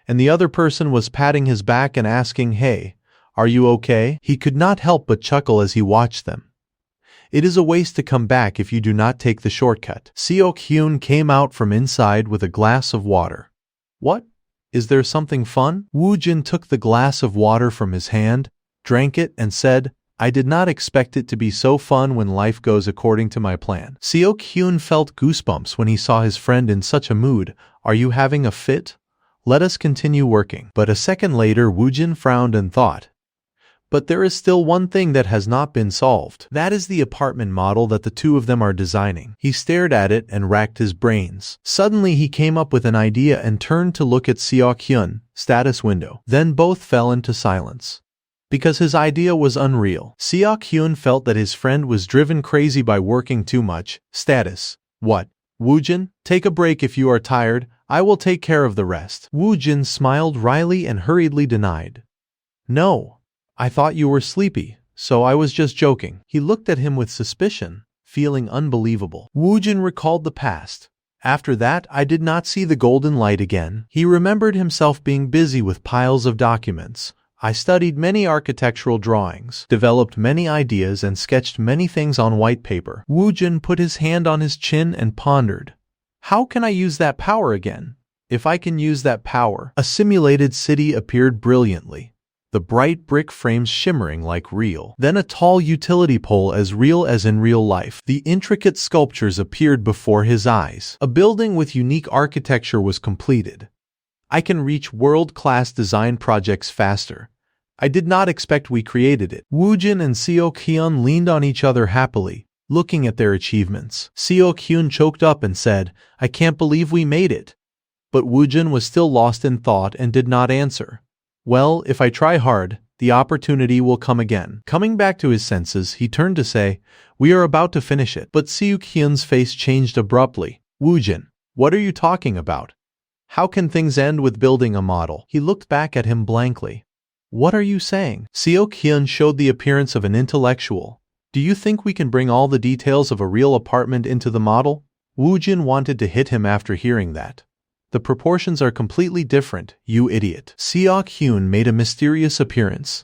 and the other person was patting his back and asking, "Hey, are you okay?" He could not help but chuckle as he watched them. It is a waste to come back if you do not take the shortcut. Seo-kyun came out from inside with a glass of water. What? Is there something fun? Woojin took the glass of water from his hand, drank it, and said, "I did not expect it to be so fun when life goes according to my plan." Seo-kyun felt goosebumps when he saw his friend in such a mood. "Are you having a fit? Let us continue working." But a second later Woojin frowned and thought, "But there is still one thing that has not been solved. That is the apartment model that the two of them are designing." He stared at it and racked his brains. Suddenly he came up with an idea and turned to look at Seo-kyun, status window. Then both fell into silence, because his idea was unreal. Seo-kyun felt that his friend was driven crazy by working too much. Status. What? Woojin, take a break if you are tired. I will take care of the rest. Woojin smiled wryly and hurriedly denied. "No. I thought you were sleepy, so I was just joking." He looked at him with suspicion, feeling unbelievable. Woojin recalled the past. "After that, I did not see the golden light again." He remembered himself being busy with piles of documents. "I studied many architectural drawings, developed many ideas, and sketched many things on white paper." Woojin put his hand on his chin and pondered. "How can I use that power again? If I can use that power." A simulated city appeared brilliantly, the bright brick frames shimmering like real. Then a tall utility pole as real as in real life. The intricate sculptures appeared before his eyes. A building with unique architecture was completed. "I can reach world-class design projects faster. I did not expect we created it." Woojin and Seo-kyun leaned on each other happily, looking at their achievements. Seo-kyun choked up and said, "I can't believe we made it." But Woojin was still lost in thought and did not answer. "Well, if I try hard, the opportunity will come again." Coming back to his senses, he turned to say, "We are about to finish it." But Seo-kyun's face changed abruptly. "Woojin, what are you talking about? How can things end with building a model?" He looked back at him blankly. "What are you saying?" Seo-kyun showed the appearance of an intellectual. "Do you think we can bring all the details of a real apartment into the model?" Woojin wanted to hit him after hearing that. "The proportions are completely different, you idiot." Seo-kyun made a mysterious appearance.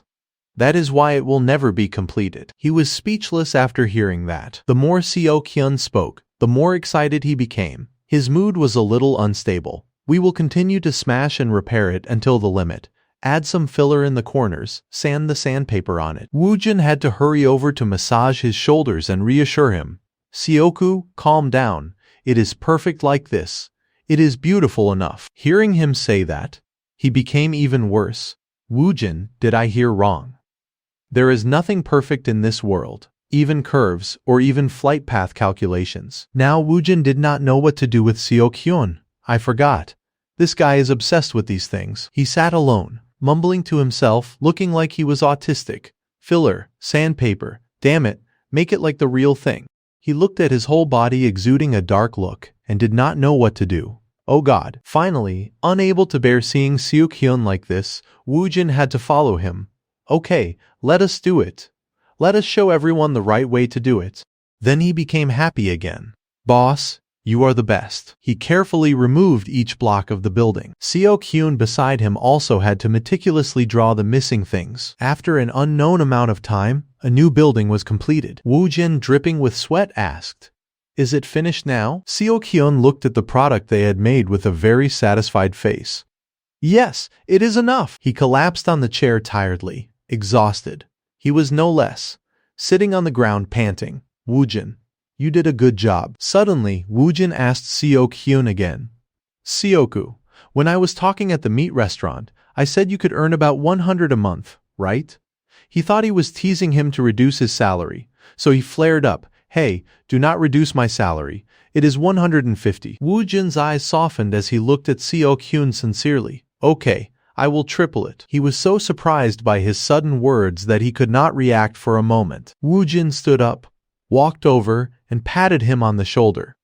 "That is why it will never be completed." He was speechless after hearing that. The more Seo-kyun spoke, the more excited he became. His mood was a little unstable. "We will continue to smash and repair it until the limit. Add some filler in the corners, sand the sandpaper on it." Woojin had to hurry over to massage his shoulders and reassure him. "Seoku, calm down. It is perfect like this. It is beautiful enough." Hearing him say that, he became even worse. "Woojin, did I hear wrong? There is nothing perfect in this world, even curves or even flight path calculations." Now Woojin did not know what to do with Seo-kyun. "I forgot. This guy is obsessed with these things." He sat alone, mumbling to himself, looking like he was autistic. "Filler, sandpaper, damn it, make it like the real thing." He looked at his whole body exuding a dark look and did not know what to do. Oh God. Finally, unable to bear seeing Seo-kyun like this, Woojin had to follow him. "Okay, let us do it. Let us show everyone the right way to do it." Then he became happy again. "Boss, you are the best." He carefully removed each block of the building. Seo-kyun beside him also had to meticulously draw the missing things. After an unknown amount of time, a new building was completed. Woojin, dripping with sweat, asked, Is it finished now? Seo Kyun looked at the product they had made with a very satisfied face. Yes, it is enough. He collapsed on the chair tiredly, exhausted. He was no less, sitting on the ground panting. Woojin, you did a good job. Suddenly, Woojin asked Seo Kyun again. Seoku, when I was talking at the meat restaurant, I said you could earn about 100 a month, right? He thought he was teasing him to reduce his salary, so he flared up. Hey, do not reduce my salary. It is 150. Woojin's eyes softened as he looked at Seo Kyun sincerely. Okay, I will triple it. He was so surprised by his sudden words that he could not react for a moment. Woojin stood up, walked over, and patted him on the shoulder.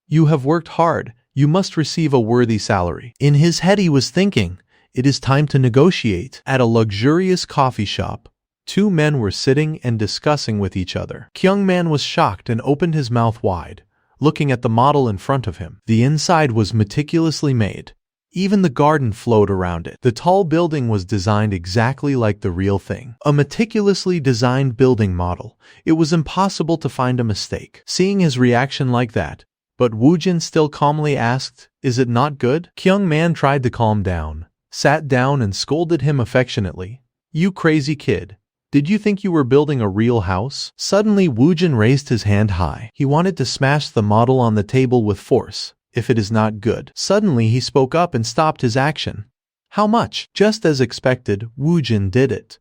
You have worked hard. You must receive a worthy salary. In his head he was thinking, it is time to negotiate. At a luxurious coffee shop, two men were sitting and discussing with each other. Kyungman was shocked and opened his mouth wide, looking at the model in front of him. The inside was meticulously made. Even the garden flowed around it. The tall building was designed exactly like the real thing. A meticulously designed building model. It was impossible to find a mistake. Seeing his reaction like that, but Woojin still calmly asked, is it not good? Kyungman tried to calm down, sat down and scolded him affectionately. You crazy kid. Did you think you were building a real house? Suddenly Woojin raised his hand high. He wanted to smash the model on the table with force. If it is not good. Suddenly he spoke up and stopped his action. How much? Just as expected, Woojin did it.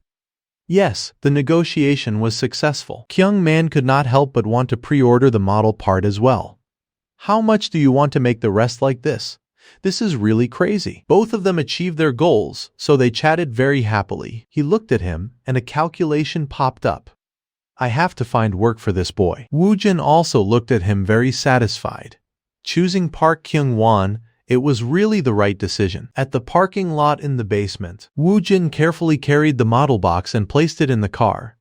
Yes, the negotiation was successful. Kyungman could not help but want to pre-order the model part as well. How much do you want to make the rest like this? This is really crazy. Both of them achieved their goals, so they chatted very happily. He looked at him, and a calculation popped up. I have to find work for this boy. Woojin also looked at him very satisfied. Choosing Park Kyung-won, it was really the right decision. At the parking lot in the basement, Woojin carefully carried the model box and placed it in the car.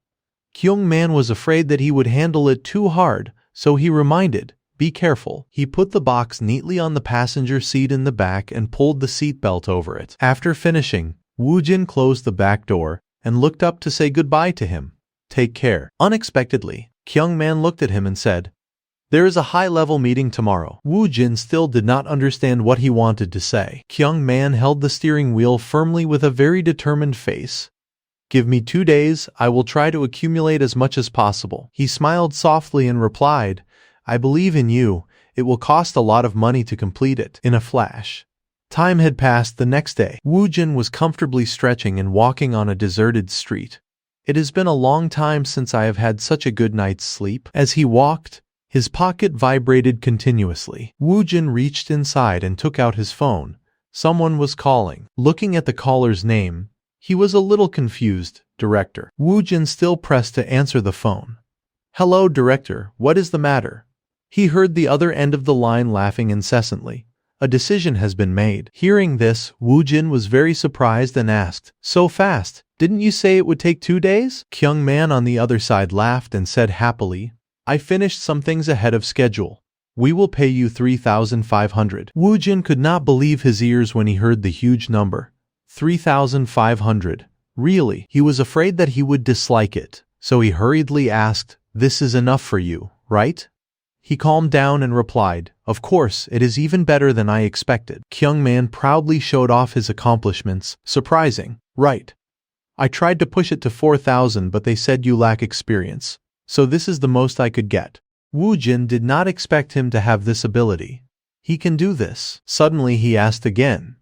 Kyung-man was afraid that he would handle it too hard, so he reminded, be careful. He put the box neatly on the passenger seat in the back and pulled the seatbelt over it. After finishing, Woojin closed the back door and looked up to say goodbye to him. Take care. Unexpectedly, Kyung-man looked at him and said, there is a high-level meeting tomorrow. Woojin still did not understand what he wanted to say. Kyung-man held the steering wheel firmly with a very determined face. Give me 2 days, I will try to accumulate as much as possible. He smiled softly and replied, I believe in you. It will cost a lot of money to complete it. In a flash. Time had passed. The next day. Woojin was comfortably stretching and walking on a deserted street. It has been a long time since I have had such a good night's sleep. As he walked, his pocket vibrated continuously. Woojin reached inside and took out his phone. Someone was calling. Looking at the caller's name, he was a little confused. Director. Woojin still pressed to answer the phone. Hello, Director. What is the matter? He heard the other end of the line laughing incessantly. A decision has been made. Hearing this, Woojin was very surprised and asked, so fast, didn't you say it would take 2 days? Kyung-man on the other side laughed and said happily, I finished some things ahead of schedule. We will pay you 3,500. Woojin could not believe his ears when he heard the huge number. 3,500. Really? He was afraid that he would dislike it, so he hurriedly asked, this is enough for you, right? He calmed down and replied, of course, it is even better than I expected. Kyung-man proudly showed off his accomplishments. Surprising, right? I tried to push it to 4,000 but they said you lack experience. So this is the most I could get. Woojin did not expect him to have this ability. He can do this. Suddenly he asked again,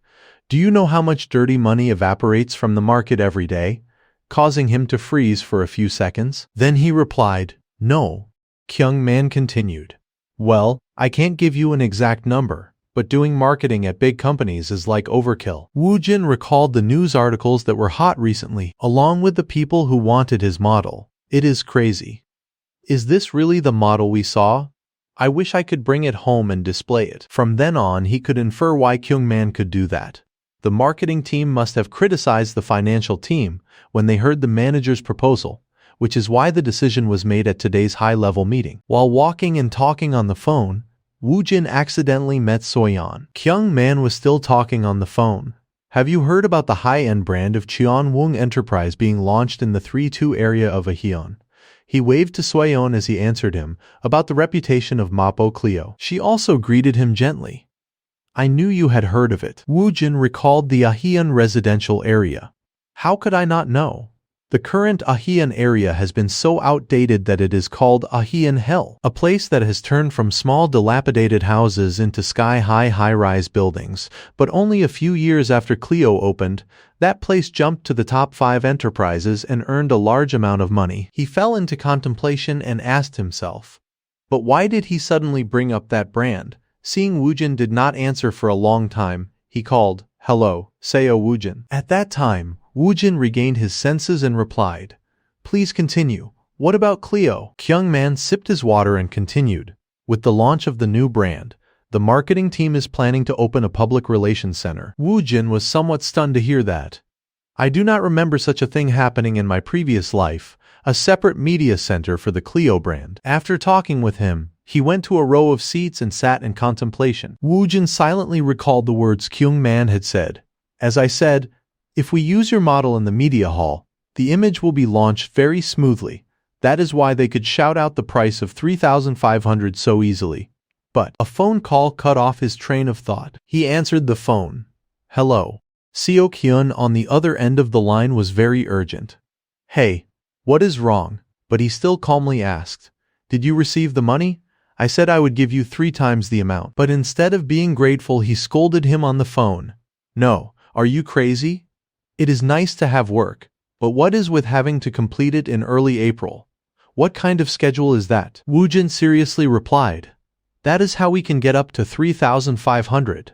do you know how much dirty money evaporates from the market every day, causing him to freeze for a few seconds? Then he replied, no. Kyung-man continued, well, I can't give you an exact number, but doing marketing at big companies is like overkill. Woojin recalled the news articles that were hot recently, along with the people who wanted his model. It is crazy. Is this really the model we saw? I wish I could bring it home and display it. From then on, he could infer why Kyung-man could do that. The marketing team must have criticized the financial team when they heard the manager's proposal, which is why the decision was made at today's high-level meeting. While walking and talking on the phone, Woojin accidentally met Soyeon. Kyung-man was still talking on the phone. Have you heard about the high-end brand of Cheonwung Enterprise being launched in the 3-2 area of Aeon? He waved to Suyeon as he answered him about the reputation of Mapo Cleo. She also greeted him gently. I knew you had heard of it. Woojin recalled the Ahian residential area. How could I not know? The current Ahian area has been so outdated that it is called Ahian Hell, a place that has turned from small dilapidated houses into sky-high high-rise buildings. But only a few years after Cleo opened, that place jumped to the top 5 enterprises and earned a large amount of money. He fell into contemplation and asked himself, but why did he suddenly bring up that brand? Seeing Woojin did not answer for a long time, he called, Hello, Seo Woojin. At that time, Woojin regained his senses and replied, Please continue. What about Cleo? Kyungman sipped his water and continued. With the launch of the new brand, the marketing team is planning to open a public relations center. Woojin was somewhat stunned to hear that. I do not remember such a thing happening in my previous life, a separate media center for the Cleo brand. After talking with him, he went to a row of seats and sat in contemplation. Woojin silently recalled the words Kyungman had said. As I said, if we use your model in the media hall, the image will be launched very smoothly. That is why they could shout out the price of 3,500 so easily. But a phone call cut off his train of thought. He answered the phone. Hello. Seo Kyun on the other end of the line was very urgent. Hey, what is wrong? But he still calmly asked, Did you receive the money? I said I would give you 3 times the amount. But instead of being grateful, he scolded him on the phone. No, are you crazy? It is nice to have work, but what is with having to complete it in early April? What kind of schedule is that? Woojin seriously replied. That is how we can get up to 3,500.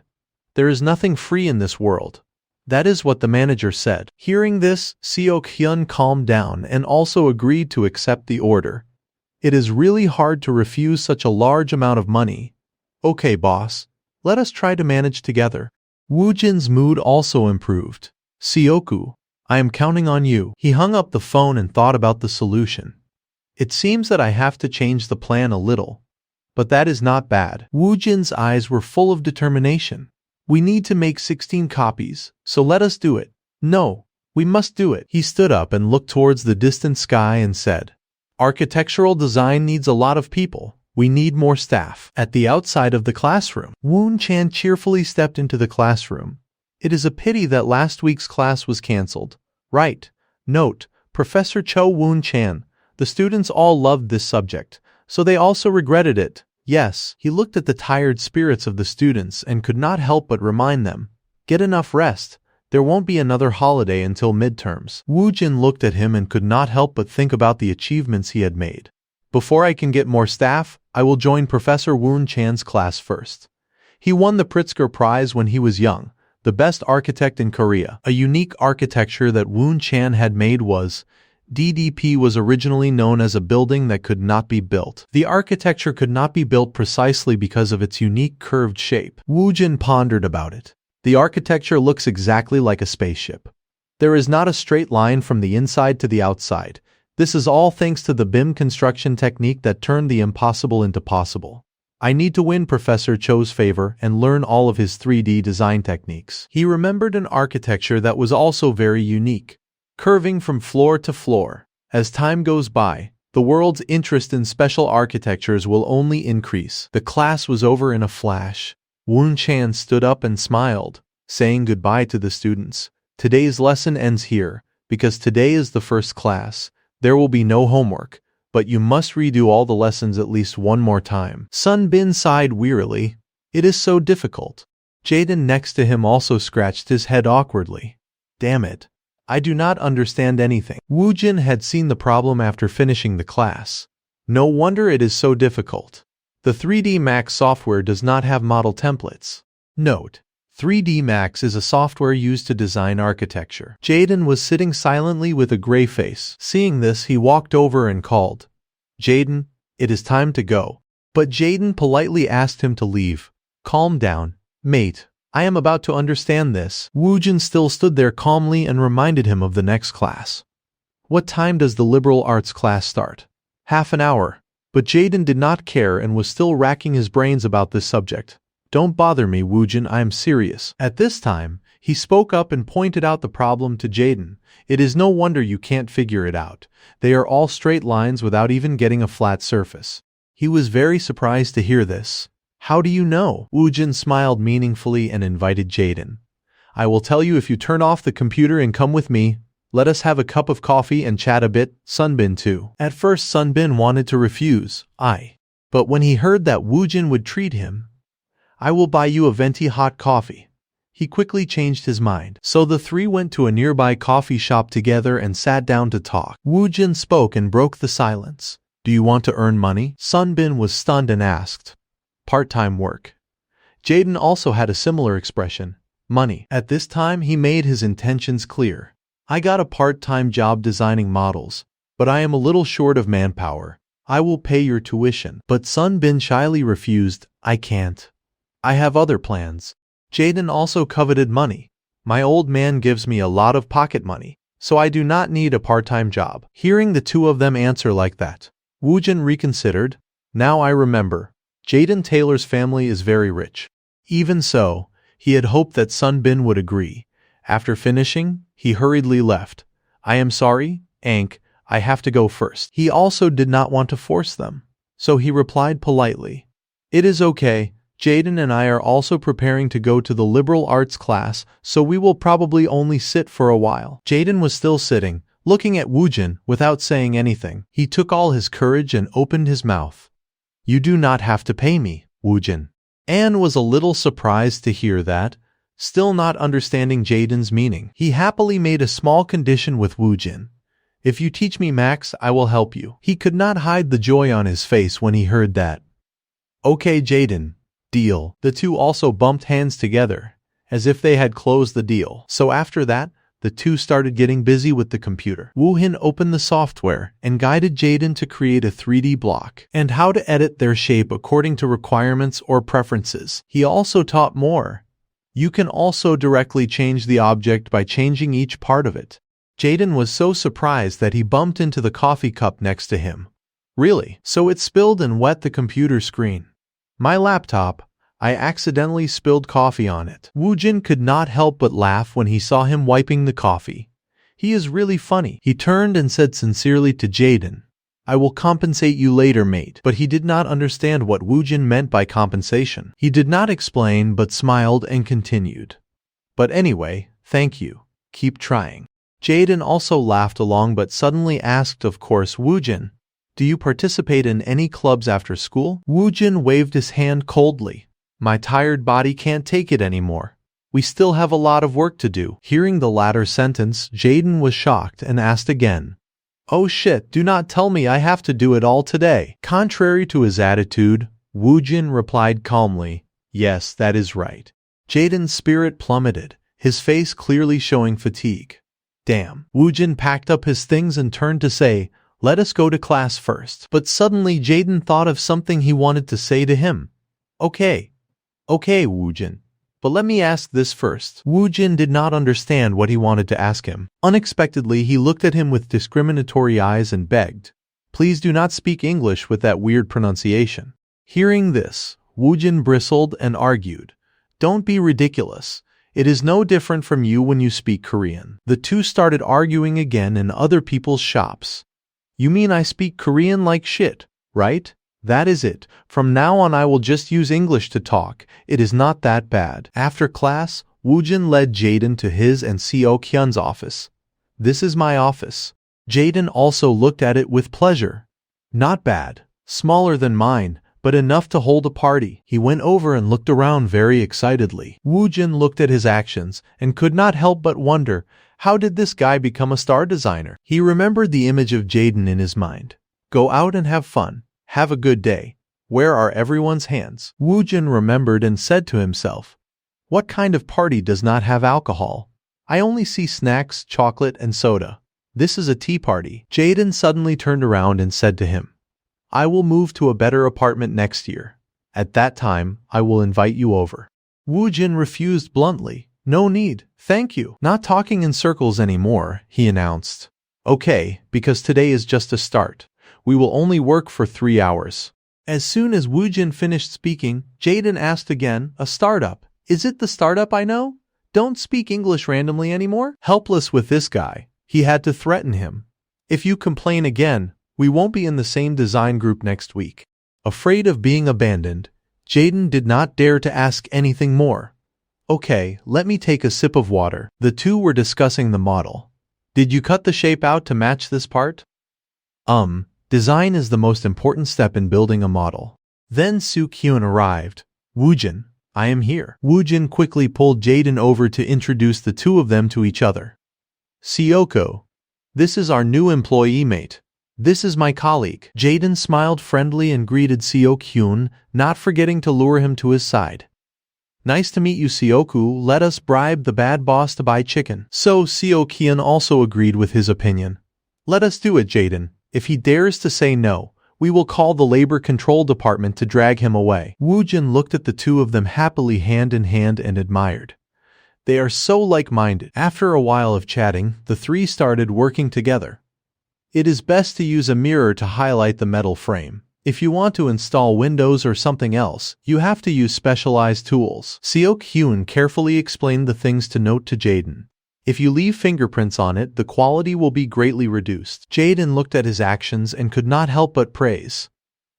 There is nothing free in this world. That is what the manager said. Hearing this, Seo Hyun calmed down and also agreed to accept the order. It is really hard to refuse such a large amount of money. Okay, boss. Let us try to manage together. Woojin's mood also improved. Seoku, I am counting on you. He hung up the phone and thought about the solution. It seems that I have to change the plan a little. But that is not bad. Woojin's eyes were full of determination. We need to make 16 copies, so let us do it. No, we must do it. He stood up and looked towards the distant sky and said, Architectural design needs a lot of people. We need more staff. At the outside of the classroom, Woon Chan cheerfully stepped into the classroom. It is a pity that last week's class was cancelled. Right. Note, Professor Cho Woon Chan. The students all loved this subject, so they also regretted it. Yes, he looked at the tired spirits of the students and could not help but remind them. Get enough rest. There won't be another holiday until midterms. Woojin looked at him and could not help but think about the achievements he had made. Before I can get more staff, I will join Professor Woon Chan's class first. He won the Pritzker Prize when he was young. The best architect in Korea. A unique architecture that Woon Chan had made was DDP was originally known as a building that could not be built. The architecture could not be built precisely because of its unique curved shape. Woojin pondered about it. The architecture looks exactly like a spaceship. There is not a straight line from the inside to the outside. This is all thanks to the BIM construction technique that turned the impossible into possible. I need to win Professor Cho's favor and learn all of his 3D design techniques. He remembered an architecture that was also very unique, curving from floor to floor. As time goes by, the world's interest in special architectures will only increase. The class was over in a flash. Woon Chan stood up and smiled, saying goodbye to the students. Today's lesson ends here, because today is the first class. There will be no homework, but you must redo all the lessons at least one more time. Sun Bin sighed wearily. It is so difficult. Jaden next to him also scratched his head awkwardly. Damn it. I do not understand anything. Woojin had seen the problem after finishing the class. No wonder it is so difficult. The 3D Max software does not have model templates. Note: 3D Max is a software used to design architecture. Jaden was sitting silently with a gray face. Seeing this, he walked over and called, Jaden, it is time to go. But Jaden politely asked him to leave. Calm down, mate. I am about to understand this. Woojin still stood there calmly and reminded him of the next class. What time does the liberal arts class start? Half an hour. But Jaden did not care and was still racking his brains about this subject. Don't bother me, Woojin, I am serious. At this time, He spoke up and pointed out the problem to Jaden. It is no wonder you can't figure it out. They are all straight lines without even getting a flat surface. He was very surprised to hear this. How do you know? Woojin smiled meaningfully and invited Jaden. I will tell you if you turn off the computer and come with me. Let us have a cup of coffee and chat a bit. Sunbin too. At first Sunbin wanted to refuse. But when he heard that Woojin would treat him, I will buy you a venti hot coffee. He quickly changed his mind. So the three went to a nearby coffee shop together and sat down to talk. Woojin spoke and broke the silence. Do you want to earn money? Sunbin was stunned and asked. Part-time work. Jaden also had a similar expression. Money. At this time he made his intentions clear. I got a part-time job designing models, but I am a little short of manpower. I will pay your tuition. But Sunbin shyly refused. I can't. I have other plans. Jaden also coveted money. My old man gives me a lot of pocket money, so I do not need a part-time job. Hearing the two of them answer like that, Woojin reconsidered. Now I remember. Jaden Taylor's family is very rich. Even so, he had hoped that Sunbin would agree. After finishing, he hurriedly left. I am sorry, Ank, I have to go first. He also did not want to force them, so he replied politely. It is okay. Jaden and I are also preparing to go to the liberal arts class, so we will probably only sit for a while. Jaden was still sitting, looking at Woojin without saying anything. He took all his courage and opened his mouth. You do not have to pay me, Woojin. Anne was a little surprised to hear that, still not understanding Jaden's meaning. He happily made a small condition with Woojin. If you teach me Max, I will help you. He could not hide the joy on his face when he heard that. Okay, Jaden. Deal. The two also bumped hands together, as if they had closed the deal. So after that, the two started getting busy with the computer. Woohin opened the software and guided Jaden to create a 3D block and how to edit their shape according to requirements or preferences. He also taught more. You can also directly change the object by changing each part of it. Jaden was so surprised that he bumped into the coffee cup next to him. Really? So it spilled and wet the computer screen. My laptop, I accidentally spilled coffee on it. Woojin could not help but laugh when he saw him wiping the coffee. He is really funny. He turned and said sincerely to Jaden, I will compensate you later, mate. But he did not understand what Woojin meant by compensation. He did not explain but smiled and continued. But anyway, thank you. Keep trying. Jaden also laughed along but suddenly asked, of course, Woojin, do you participate in any clubs after school? Woojin waved his hand coldly. My tired body can't take it anymore. We still have a lot of work to do. Hearing the latter sentence, Jaden was shocked and asked again. Oh shit, do not tell me I have to do it all today. Contrary to his attitude, Woojin replied calmly, yes, that is right. Jaden's spirit plummeted, his face clearly showing fatigue. Damn. Woojin packed up his things and turned to say, let us go to class first. But suddenly Jaden thought of something he wanted to say to him. Okay, Woojin. But let me ask this first. Woojin did not understand what he wanted to ask him. Unexpectedly, he looked at him with discriminatory eyes and begged, please do not speak English with that weird pronunciation. Hearing this, Woojin bristled and argued, don't be ridiculous. It is no different from you when you speak Korean. The two started arguing again in other people's shops. You mean I speak Korean like shit, right? That is it. From now on I will just use English to talk. It is not that bad. After class, Woojin led Jaden to his and Seo Kyun's office. This is my office. Jaden also looked at it with pleasure. Not bad. Smaller than mine, but enough to hold a party. He went over and looked around very excitedly. Woojin looked at his actions and could not help but wonder, how did this guy become a star designer? He remembered the image of Jaden in his mind. Go out and have fun. Have a good day. Where are everyone's hands? Woojin remembered and said to himself, what kind of party does not have alcohol? I only see snacks, chocolate, and soda. This is a tea party. Jaden suddenly turned around and said to him, I will move to a better apartment next year. At that time, I will invite you over. Woojin refused bluntly. No need, thank you. Not talking in circles anymore, he announced. Okay, because today is just a start. We will only work for 3 hours. As soon as Woojin finished speaking, Jaden asked again, a startup. Is it the startup I know? Don't speak English randomly anymore? Helpless with this guy, he had to threaten him. If you complain again, we won't be in the same design group next week. Afraid of being abandoned, Jaden did not dare to ask anything more. Okay, let me take a sip of water. The two were discussing the model. Did you cut the shape out to match this part? Design is the most important step in building a model. Then Soo-kyun arrived. Woojin, I am here. Woojin quickly pulled Jaden over to introduce the two of them to each other. Seoko, this is our new employee mate. This is my colleague. Jaden smiled friendly and greeted Seo-kyun, not forgetting to lure him to his side. Nice to meet you, Seoku. Let us bribe the bad boss to buy chicken. So Seo-kyun also agreed with his opinion. Let us do it, Jaden. If he dares to say no, we will call the labor control department to drag him away. Woojin looked at the two of them happily hand in hand and admired. They are so like-minded. After a while of chatting, the three started working together. It is best to use a mirror to highlight the metal frame. If you want to install windows or something else, you have to use specialized tools. Seok-hyun carefully explained the things to note to Jaden. If you leave fingerprints on it, the quality will be greatly reduced. Jaden looked at his actions and could not help but praise.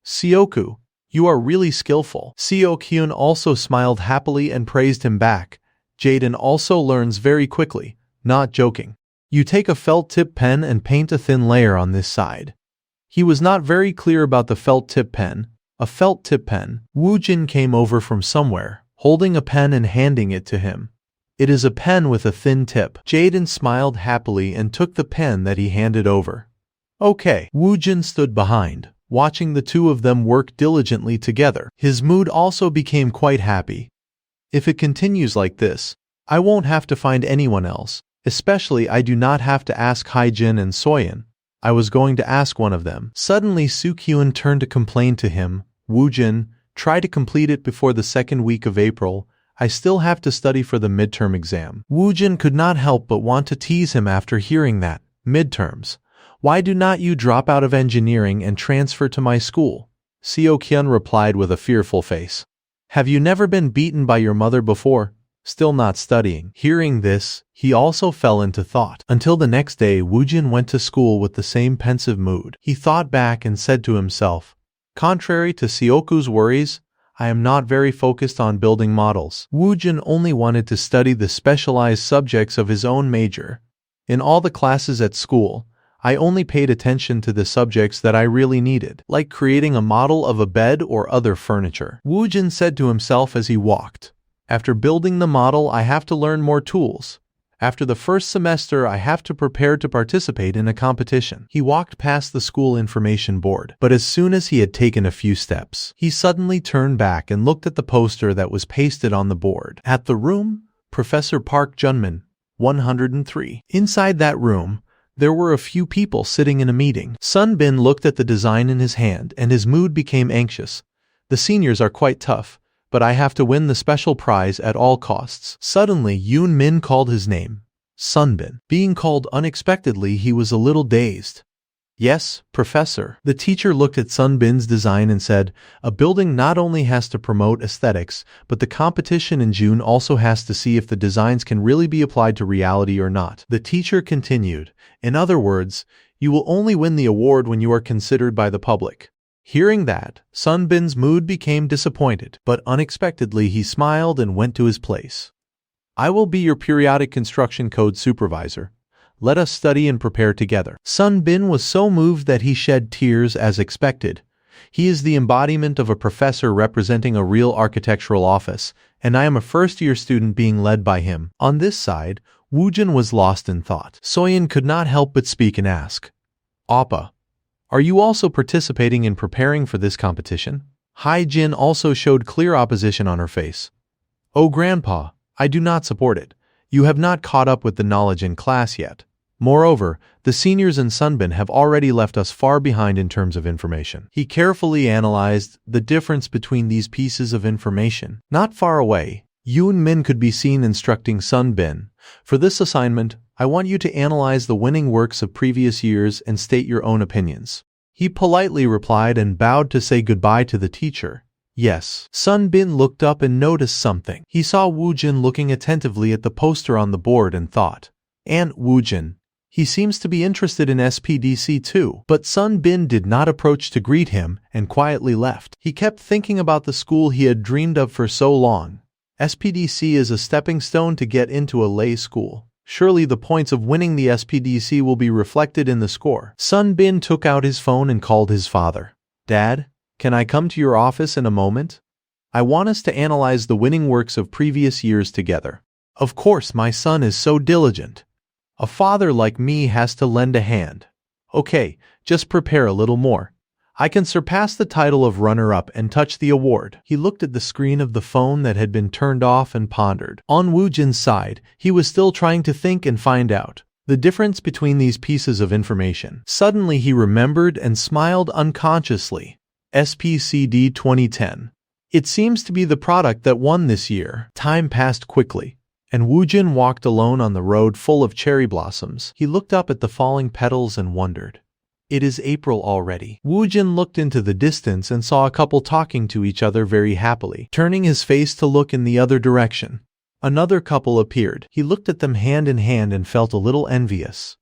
Seoku, you are really skillful. Seok-hyun also smiled happily and praised him back. Jaden also learns very quickly, not joking. You take a felt tip pen and paint a thin layer on this side. He was not very clear about the felt tip pen. A felt tip pen. Woojin came over from somewhere, holding a pen and handing it to him. It is a pen with a thin tip. Jaden smiled happily and took the pen that he handed over. Okay. Woojin stood behind, watching the two of them work diligently together. His mood also became quite happy. If it continues like this, I won't have to find anyone else. Especially I do not have to ask Haijin and Soyeon. I was going to ask one of them. Suddenly Soo-kyun turned to complain to him. Woojin, try to complete it before the second week of April. I still have to study for the midterm exam. Woojin could not help but want to tease him after hearing that. Midterms. Why do not you drop out of engineering and transfer to my school? Seo-kyun replied with a fearful face. Have you never been beaten by your mother before? Still not studying. Hearing this, he also fell into thought. Until the next day, Woojin went to school with the same pensive mood. He thought back and said to himself, contrary to Seoku's worries, I am not very focused on building models. Woojin only wanted to study the specialized subjects of his own major. In all the classes at school, I only paid attention to the subjects that I really needed, like creating a model of a bed or other furniture. Woojin said to himself as he walked. After building the model, I have to learn more tools. After the first semester, I have to prepare to participate in a competition. He walked past the school information board, but as soon as he had taken a few steps, he suddenly turned back and looked at the poster that was pasted on the board. At the room, Professor Park Junmin, 103. Inside that room, there were a few people sitting in a meeting. Sun Bin looked at the design in his hand and his mood became anxious. The seniors are quite tough, but I have to win the special prize at all costs. Suddenly, Yoon Min called his name. Sunbin. Being called unexpectedly, he was a little dazed. Yes, Professor. The teacher looked at Sunbin's design and said, a building not only has to promote aesthetics, but the competition in June also has to see if the designs can really be applied to reality or not. The teacher continued, in other words, you will only win the award when you are considered by the public. Hearing that, Sunbin's mood became disappointed, but unexpectedly he smiled and went to his place. I will be your periodic construction code supervisor. Let us study and prepare together. Sunbin was so moved that he shed tears as expected. He is the embodiment of a professor representing a real architectural office, and I am a first-year student being led by him. On this side, Woojin was lost in thought. Soyeon could not help but speak and ask, Oppa, are you also participating in preparing for this competition? Haijin also showed clear opposition on her face. Oh Grandpa, I do not support it. You have not caught up with the knowledge in class yet. Moreover, the seniors in Sunbin have already left us far behind in terms of information. He carefully analyzed the difference between these pieces of information. Not far away, Yoon Min could be seen instructing Sunbin. For this assignment, I want you to analyze the winning works of previous years and state your own opinions. He politely replied and bowed to say goodbye to the teacher. Yes. Sun Bin looked up and noticed something. He saw Woojin looking attentively at the poster on the board and thought, Aunt Woojin. He seems to be interested in SPDC too. But Sun Bin did not approach to greet him and quietly left. He kept thinking about the school he had dreamed of for so long. SPDC is a stepping stone to get into a lay school. Surely the points of winning the SPDC will be reflected in the score. Sun Bin took out his phone and called his father. Dad, can I come to your office in a moment? I want us to analyze the winning works of previous years together. Of course, my son is so diligent. A father like me has to lend a hand. Okay, just prepare a little more. I can surpass the title of runner-up and touch the award. He looked at the screen of the phone that had been turned off and pondered. On Woojin's side, he was still trying to think and find out the difference between these pieces of information. Suddenly he remembered and smiled unconsciously. SPCD 2010. It seems to be the product that won this year. Time passed quickly, and Woojin walked alone on the road full of cherry blossoms. He looked up at the falling petals and wondered. It is April already. Woojin looked into the distance and saw a couple talking to each other very happily. Turning his face to look in the other direction, another couple appeared. He looked at them hand in hand and felt a little envious.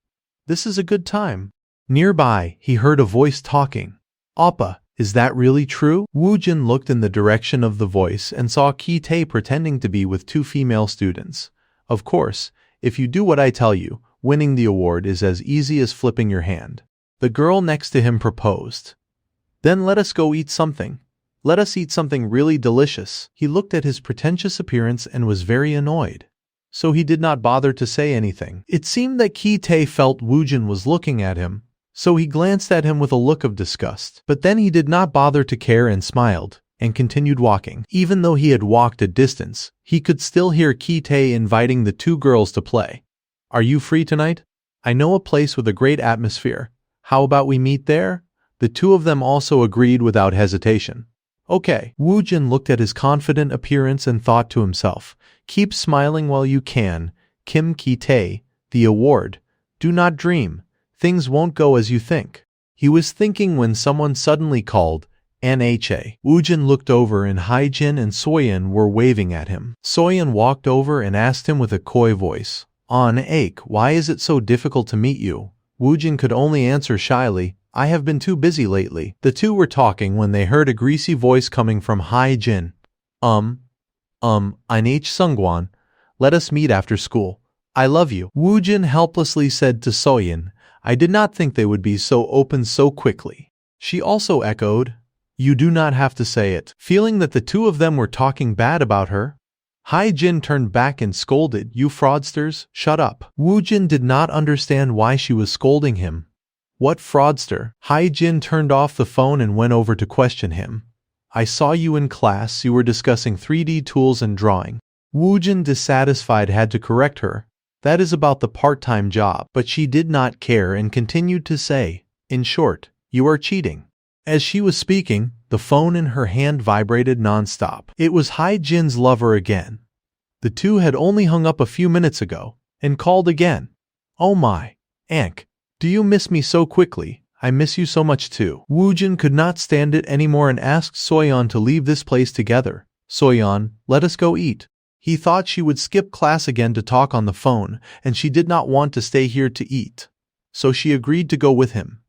This is a good time. Nearby, he heard a voice talking. Oppa, is that really true? Woojin looked in the direction of the voice and saw Ki-tae pretending to be with two female students. Of course, if you do what I tell you, winning the award is as easy as flipping your hand. The girl next to him proposed. Then let us go eat something. Let us eat something really delicious. He looked at his pretentious appearance and was very annoyed. So he did not bother to say anything. It seemed that Ki-tae felt Woojin was looking at him, so he glanced at him with a look of disgust. But then he did not bother to care and smiled, and continued walking. Even though he had walked a distance, he could still hear Ki-tae inviting the two girls to play. Are you free tonight? I know a place with a great atmosphere. How about we meet there? The two of them also agreed without hesitation. Okay. Woojin looked at his confident appearance and thought to himself, keep smiling while you can, Kim Ki-tae, the award. Do not dream. Things won't go as you think. He was thinking when someone suddenly called, NHA. Woojin looked over and Haejin and Soyeon were waving at him. Soyeon walked over and asked him with a coy voice, On Ache, why is it so difficult to meet you? Woojin could only answer shyly, I have been too busy lately. The two were talking when they heard a greasy voice coming from Haejin. I'm Sungwon. Let us meet after school. I love you. Woojin helplessly said to Soyeon, I did not think they would be so open so quickly. She also echoed, You do not have to say it. Feeling that the two of them were talking bad about her, Haejin turned back and scolded, You fraudsters, shut up. Woojin did not understand why she was scolding him. What fraudster? Haejin turned off the phone and went over to question him. I saw you in class, you were discussing 3D tools and drawing. Woojin, dissatisfied, had to correct her. That is about the part-time job. But she did not care and continued to say, In short, you are cheating. As she was speaking, the phone in her hand vibrated non-stop. It was Haejin's lover again. The two had only hung up a few minutes ago, and called again. Oh my, Ank, do you miss me so quickly? I miss you so much too. Woojin could not stand it anymore and asked Soyeon to leave this place together. Soyeon, let us go eat. He thought she would skip class again to talk on the phone, and she did not want to stay here to eat. So she agreed to go with him.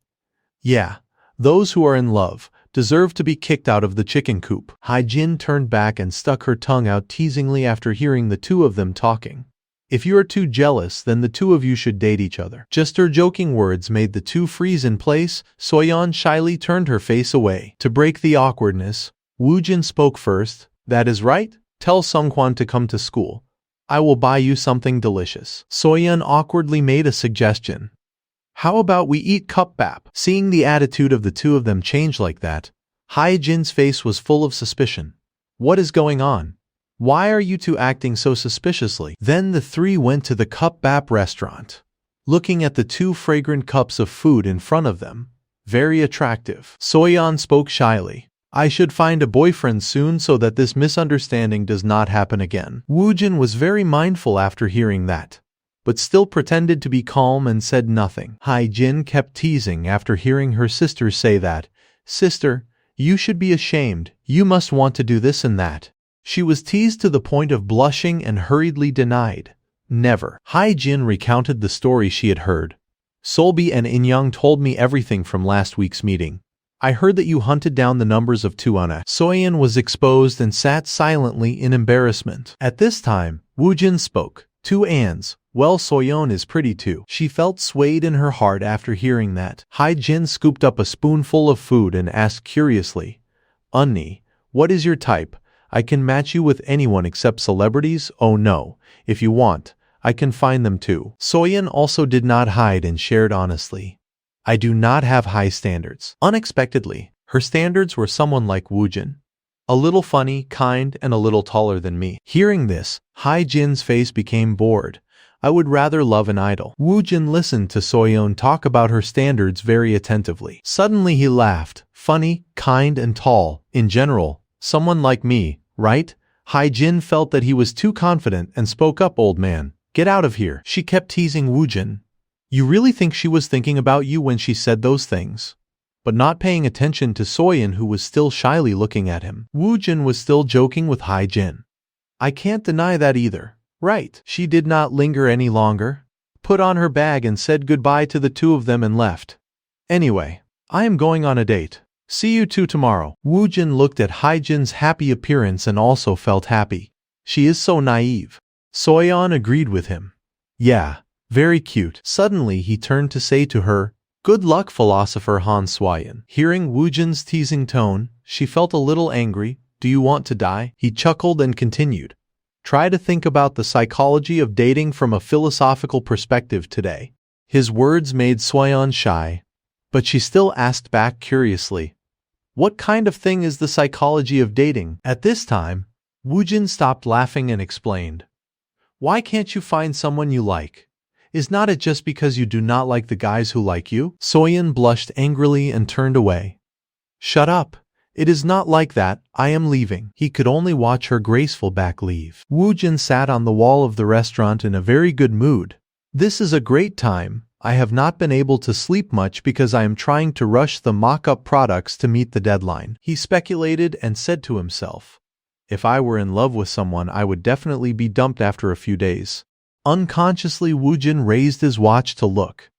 Yeah, those who are in love deserve to be kicked out of the chicken coop. Haejin turned back and stuck her tongue out teasingly after hearing the two of them talking. If you are too jealous, then the two of you should date each other. Just her joking words made the two freeze in place. Soyeon shyly turned her face away. To break the awkwardness, Woojin spoke first. That is right. Tell Sungwon to come to school. I will buy you something delicious. Soyeon awkwardly made a suggestion. How about we eat cupbap? Seeing the attitude of the two of them change like that, Haejin's face was full of suspicion. What is going on? Why are you two acting so suspiciously? Then the three went to the cupbap restaurant. Looking at the two fragrant cups of food in front of them, very attractive, Soyeon spoke shyly. I should find a boyfriend soon so that this misunderstanding does not happen again. Woojin was very mindful after hearing that, but still pretended to be calm and said nothing. Haejin kept teasing after hearing her sister say that, Sister, You should be ashamed. You must want to do this and that. She was teased to the point of blushing and hurriedly denied. Never. Hai-jin recounted the story she had heard. Solbi and In-young told me everything from last week's meeting. I heard that you hunted down the numbers of Tuana. Soyeon was exposed and sat silently in embarrassment. At this time, Woojin spoke. Two Ans. Well, Soyeon is pretty too. She felt swayed in her heart after hearing that. Hai-jin scooped up a spoonful of food and asked curiously, Unni, what is your type? I can match you with anyone except celebrities. Oh no, if you want, I can find them too. Soyeon also did not hide and shared honestly. I do not have high standards. Unexpectedly, her standards were someone like Woojin. A little funny, kind, and a little taller than me. Hearing this, Hai-jin's face became bored. I would rather love an idol. Woojin listened to Soyeon talk about her standards very attentively. Suddenly he laughed. Funny, kind, and tall. In general, someone like me, right? Hai-jin felt that he was too confident and spoke up, old man. Get out of here. She kept teasing Woojin. You really think she was thinking about you when she said those things? But not paying attention to Soyeon, who was still shyly looking at him. Woojin was still joking with Hai-jin. I can't deny that either. Right. She did not linger any longer, put on her bag and said goodbye to the two of them and left. Anyway, I am going on a date. See you two tomorrow. Woojin looked at Hai-jin's happy appearance and also felt happy. She is so naive. Soyeon agreed with him. Yeah, very cute. Suddenly he turned to say to her, Good luck, philosopher Han Soyeon. Hearing Woojin's teasing tone, she felt a little angry. Do you want to die? He chuckled and continued. Try to think about the psychology of dating from a philosophical perspective today. His words made Soyeon shy, but she still asked back curiously, What kind of thing is the psychology of dating? At this time, Woojin stopped laughing and explained, Why can't you find someone you like? Is not it just because you do not like the guys who like you? Soyeon blushed angrily and turned away. Shut up. It is not like that. I am leaving. He could only watch her graceful back leave. Woojin sat on the wall of the restaurant in a very good mood. This is a great time. I have not been able to sleep much because I am trying to rush the mock-up products to meet the deadline. He speculated and said to himself, If I were in love with someone, I would definitely be dumped after a few days. Unconsciously, Woojin raised his watch to look.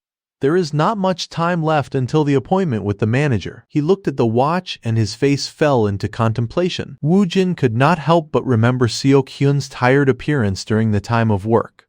There is not much time left until the appointment with the manager. He looked at the watch and his face fell into contemplation. Woojin could not help but remember Seo-kyun's tired appearance during the time of work.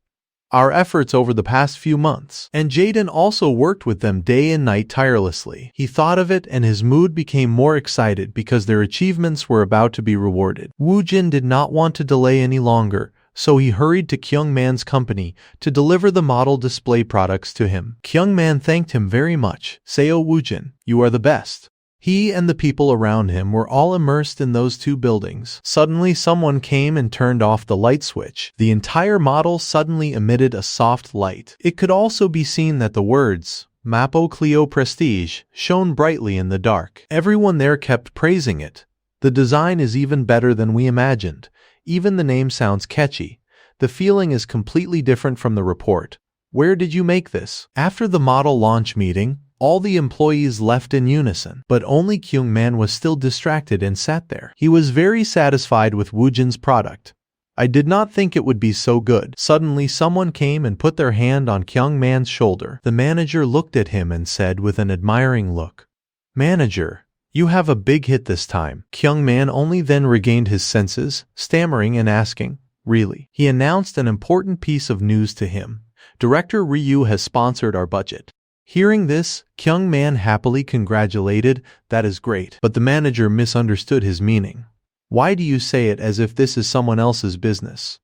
Our efforts over the past few months. And Jaden also worked with them day and night tirelessly. He thought of it and his mood became more excited because their achievements were about to be rewarded. Woojin did not want to delay any longer, so he hurried to Kyungman's company to deliver the model display products to him. Kyungman thanked him very much. Seo Woojin, you are the best. He and the people around him were all immersed in those two buildings. Suddenly someone came and turned off the light switch. The entire model suddenly emitted a soft light. It could also be seen that the words, Mapo Clio Prestige, shone brightly in the dark. Everyone there kept praising it. The design is even better than we imagined. Even the name sounds catchy. The feeling is completely different from the report. Where did you make this? After the model launch meeting, all the employees left in unison, but only Kyungman was still distracted and sat there. He was very satisfied with Woojin's product. I did not think it would be so good. Suddenly someone came and put their hand on Kyungman's shoulder. The manager looked at him and said with an admiring look, Manager, you have a big hit this time. Kyungman only then regained his senses, stammering and asking, Really? He announced an important piece of news to him. Director Ryu has sponsored our budget. Hearing this, Kyungman happily congratulated, That is great. But the manager misunderstood his meaning. Why do you say it as if this is someone else's business?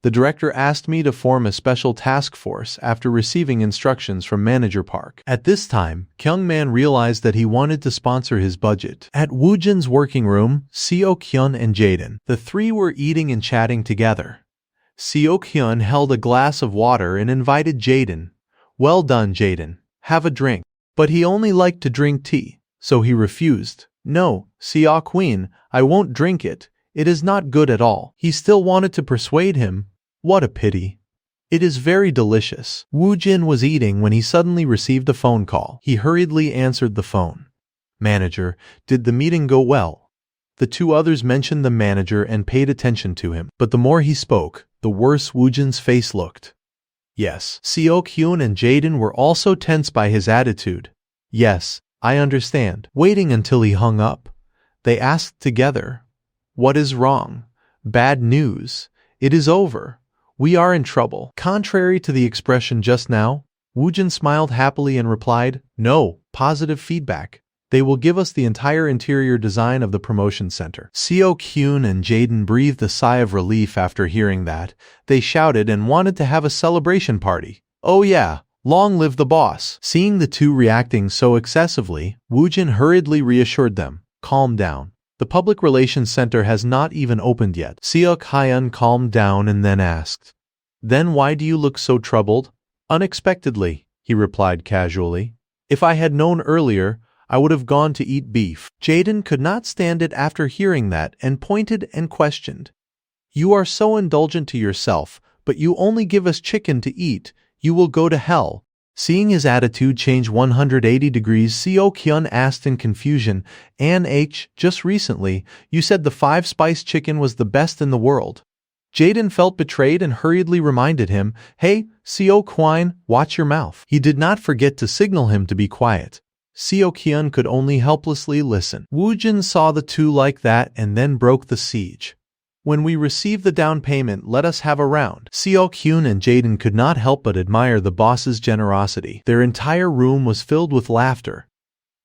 The director asked me to form a special task force after receiving instructions from Manager Park. At this time, Kyungman realized that he wanted to sponsor his budget. At Woojin's working room, Seo-kyun and Jaden, the three were eating and chatting together. Seo-kyun held a glass of water and invited Jaden. Well done, Jaden. Have a drink. But he only liked to drink tea, so he refused. No, Seo-kyun, I won't drink it. It is not good at all. He still wanted to persuade him. What a pity. It is very delicious. Woojin was eating when he suddenly received a phone call. He hurriedly answered the phone. "Manager, did the meeting go well?" The two others mentioned the manager and paid attention to him, but the more he spoke, the worse Woojin's face looked. Yes, Seo-kyun and Jaden were also tense by his attitude. "Yes, I understand." Waiting until he hung up, they asked together, "What is wrong?" "Bad news. It is over. We are in trouble." Contrary to the expression just now, Woojin smiled happily and replied, "No, positive feedback. They will give us the entire interior design of the promotion center." Seo-kyun and Jaden breathed a sigh of relief after hearing that. They shouted and wanted to have a celebration party. "Oh yeah, long live the boss." Seeing the two reacting so excessively, Woojin hurriedly reassured them, "Calm down. The public relations center has not even opened yet." Seok-hyun calmed down and then asked, "Then why do you look so troubled?" "Unexpectedly," he replied casually. "If I had known earlier, I would have gone to eat beef." Jaden could not stand it after hearing that and pointed and questioned. "You are so indulgent to yourself, but you only give us chicken to eat. You will go to hell." Seeing his attitude change 180 degrees, Seo-kyun asked in confusion, just recently, you said the 5-spice chicken was the best in the world." Jaden felt betrayed and hurriedly reminded him, "Hey, Seo-kyun, watch your mouth." He did not forget to signal him to be quiet. Seo-kyun could only helplessly listen. Woojin saw the two like that and then broke the siege. "When we receive the down payment, let us have a round." Seo-kyun and Jaden could not help but admire the boss's generosity. Their entire room was filled with laughter.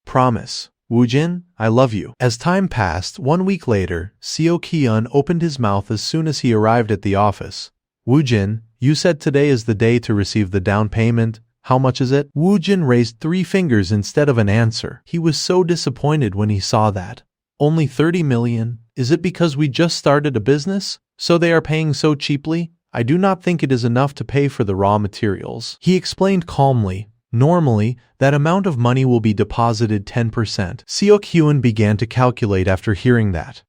"Promise, Woojin, I love you." As time passed, 1 week later, Seo-kyun opened his mouth as soon as he arrived at the office. "Woojin, you said today is the day to receive the down payment. How much is it?" Woojin raised 3 fingers instead of an answer. He was so disappointed when he saw that. "Only 30 million. Is it because we just started a business? So they are paying so cheaply? I do not think it is enough to pay for the raw materials." He explained calmly, "Normally, that amount of money will be deposited 10%. Seo-kyun began to calculate after hearing that.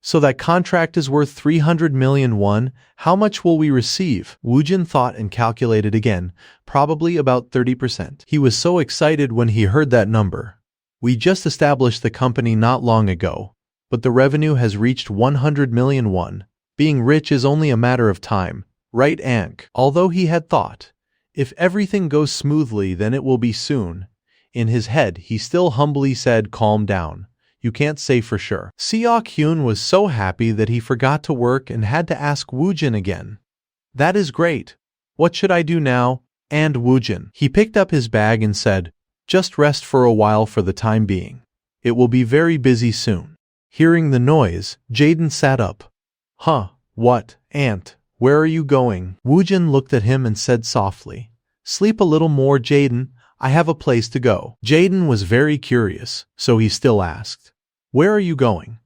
"So that contract is worth 300 million won. How much will we receive?" Woojin thought and calculated again, "Probably about 30%. He was so excited when he heard that number. "We just established the company not long ago, but the revenue has reached 100 million won. Being rich is only a matter of time, right, Ank?" Although he had thought, if everything goes smoothly then it will be soon, in his head he still humbly said, "Calm down. You can't say for sure." Seo-kyun was so happy that he forgot to work and had to ask Woojin again. "That is great. What should I do now?" And Woojin. He picked up his bag and said, "Just rest for a while for the time being. It will be very busy soon." Hearing the noise, Jaden sat up. "Huh, what, Aunt, where are you going?" Woojin looked at him and said softly, "Sleep a little more, Jaden. I have a place to go." Jaden was very curious, so he still asked, "Where are you going?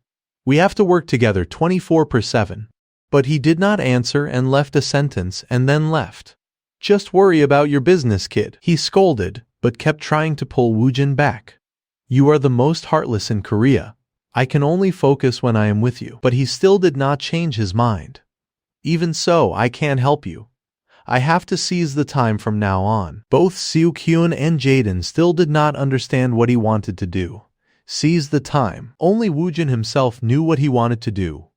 We have to work together 24/7. But he did not answer and left a sentence and then left. "Just worry about your business, kid," he scolded, but kept trying to pull Woojin back. "You are the most heartless in Korea. I can only focus when I am with you." But he still did not change his mind. "Even so, I can't help you. I have to seize the time from now on." Both Seo-kyun and Jaden still did not understand what he wanted to do. Seize the time. Only Woojin himself knew what he wanted to do.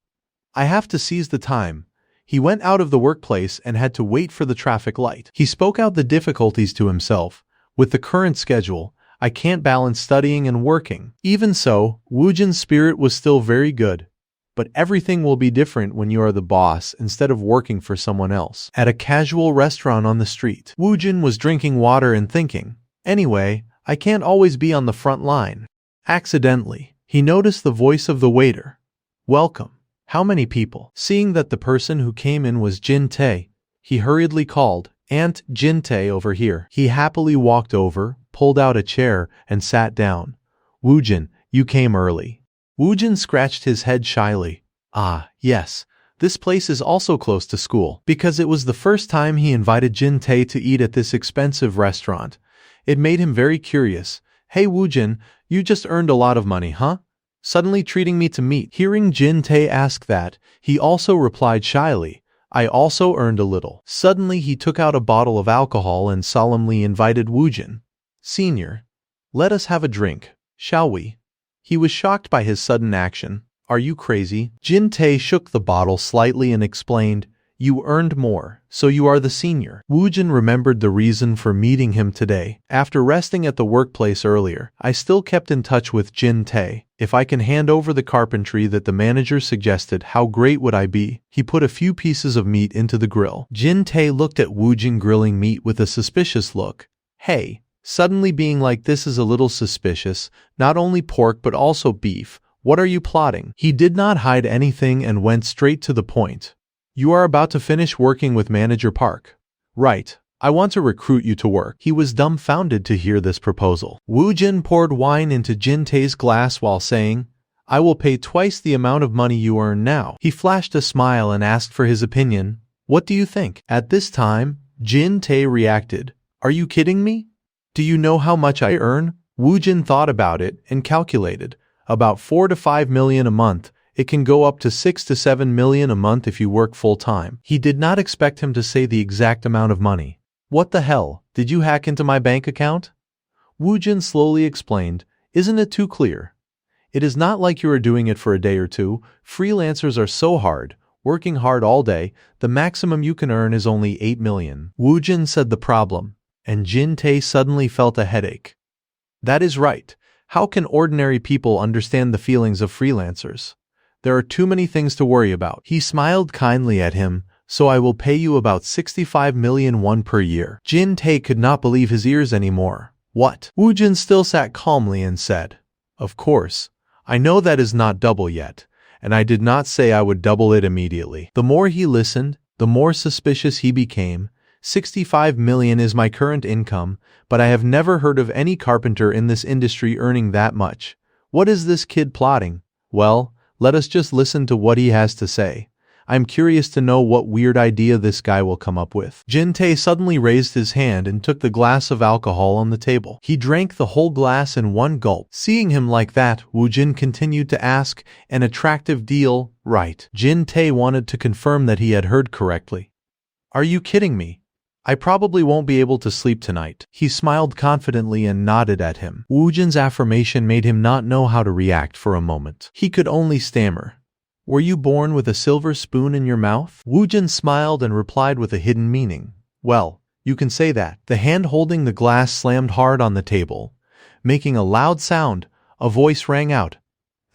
"I have to seize the time." He went out of the workplace and had to wait for the traffic light. He spoke out the difficulties to himself. "With the current schedule, I can't balance studying and working." Even so, Woojin's spirit was still very good. But everything will be different when you are the boss instead of working for someone else. At a casual restaurant on the street, Woojin was drinking water and thinking, "Anyway, I can't always be on the front line." Accidentally, he noticed the voice of the waiter. "Welcome. How many people?" Seeing that the person who came in was Jin-tae, he hurriedly called, "Aunt Jin-tae over here." He happily walked over, pulled out a chair, and sat down. "Woojin, you came early." Woojin scratched his head shyly. "Ah, yes. This place is also close to school." Because it was the first time he invited Jin-tae to eat at this expensive restaurant, it made him very curious. "Hey Woojin, you just earned a lot of money, huh? Suddenly treating me to meat." Hearing Jin-tae ask that, he also replied shyly, "I also earned a little." Suddenly he took out a bottle of alcohol and solemnly invited Woojin. "Senior, let us have a drink, shall we?" He was shocked by his sudden action. Are you crazy? Jin Tae shook the bottle slightly and explained, you earned more, so you are the senior. Woojin remembered the reason for meeting him today. After resting at the workplace earlier, I still kept in touch with Jin Tae. If I can hand over the carpentry that the manager suggested, how great would I be? He put a few pieces of meat into the grill. Jin Tae looked at Woojin grilling meat with a suspicious look. Hey, suddenly being like this is a little suspicious. Not only pork but also beef. What are you plotting? He did not hide anything and went straight to the point. You are about to finish working with Manager Park. Right. I want to recruit you to work. He was dumbfounded to hear this proposal. Woojin poured wine into Jin Tae's glass while saying, I will pay twice the amount of money you earn now. He flashed a smile and asked for his opinion. What do you think? At this time, Jin Tae reacted. Are you kidding me? Do you know how much I earn? Woojin thought about it and calculated. About 4 to 5 million a month. It can go up to 6 to 7 million a month if you work full-time. He did not expect him to say the exact amount of money. What the hell? Did you hack into my bank account? Woojin slowly explained. Isn't it too clear? It is not like you are doing it for a day or two. Freelancers are so hard, working hard all day. The maximum you can earn is only 8 million. Woojin said the problem, and Jin Tae suddenly felt a headache. That is right. How can ordinary people understand the feelings of freelancers? There are too many things to worry about. He smiled kindly at him. So I will pay you about 65 million won per year. Jin Tae could not believe his ears anymore. What? Woojin still sat calmly and said, Of course, I know that is not double yet, and I did not say I would double it immediately. The more he listened, the more suspicious he became. 65 million is my current income, but I have never heard of any carpenter in this industry earning that much. What is this kid plotting? Well, let us just listen to what he has to say. I'm curious to know what weird idea this guy will come up with. Jin Tae suddenly raised his hand and took the glass of alcohol on the table. He drank the whole glass in one gulp. Seeing him like that, Woojin continued to ask, an attractive deal, right? Jin Tae wanted to confirm that he had heard correctly. Are you kidding me? I probably won't be able to sleep tonight. He smiled confidently and nodded at him. Woojin's affirmation made him not know how to react for a moment. He could only stammer. Were you born with a silver spoon in your mouth? Woojin smiled and replied with a hidden meaning. Well, you can say that. The hand holding the glass slammed hard on the table. Making a loud sound, a voice rang out.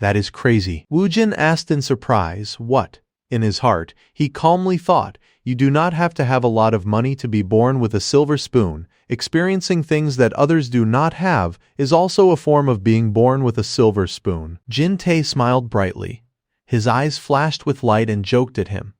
That is crazy. Woojin asked in surprise, what? In his heart, he calmly thought, you do not have to have a lot of money to be born with a silver spoon. Experiencing things that others do not have is also a form of being born with a silver spoon. Jin Tae smiled brightly. His eyes flashed with light and joked at him.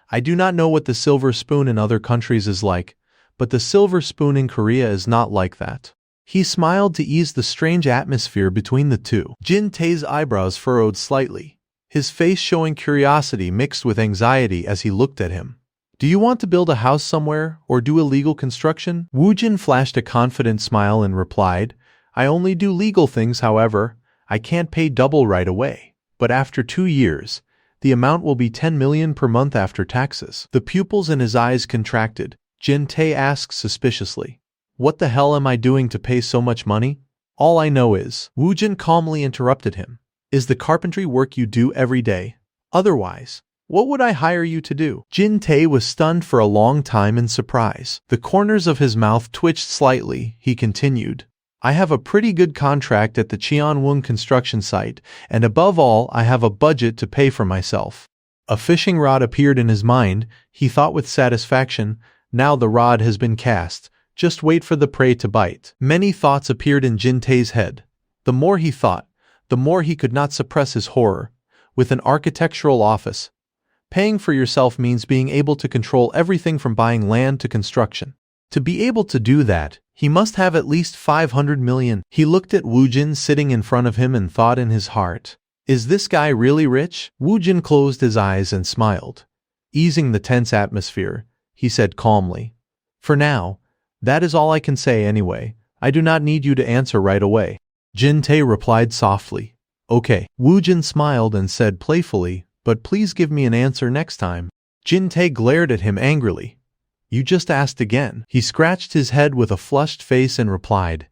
I do not know what the silver spoon in other countries is like, but the silver spoon in Korea is not like that. He smiled to ease the strange atmosphere between the two. Jin Tae's eyebrows furrowed slightly, his face showing curiosity mixed with anxiety as he looked at him. Do you want to build a house somewhere or do illegal construction? Woojin flashed a confident smile and replied, I only do legal things, however. I can't pay double right away. But after 2 years, the amount will be 10 million per month after taxes. The pupils in his eyes contracted. Jin Tae asked suspiciously, What the hell am I doing to pay so much money? All I know is, Woojin calmly interrupted him, is the carpentry work you do every day. Otherwise, what would I hire you to do? Jin Tae was stunned for a long time in surprise. The corners of his mouth twitched slightly. He continued, I have a pretty good contract at the Cheonwon construction site, and above all, I have a budget to pay for myself. A fishing rod appeared in his mind. He thought with satisfaction, now the rod has been cast. Just wait for the prey to bite. Many thoughts appeared in Jin Tae's head. The more he thought, the more he could not suppress his horror. With an architectural office, paying for yourself means being able to control everything from buying land to construction. To be able to do that, he must have at least 500 million. He looked at Woojin sitting in front of him and thought in his heart, is this guy really rich? Woojin closed his eyes and smiled. Easing the tense atmosphere, he said calmly, For now, that is all I can say anyway. I do not need you to answer right away. Jin Tae replied softly, Okay. Woojin smiled and said playfully, But please give me an answer next time. Jin Tae glared at him angrily. You just asked again. He scratched his head with a flushed face and replied,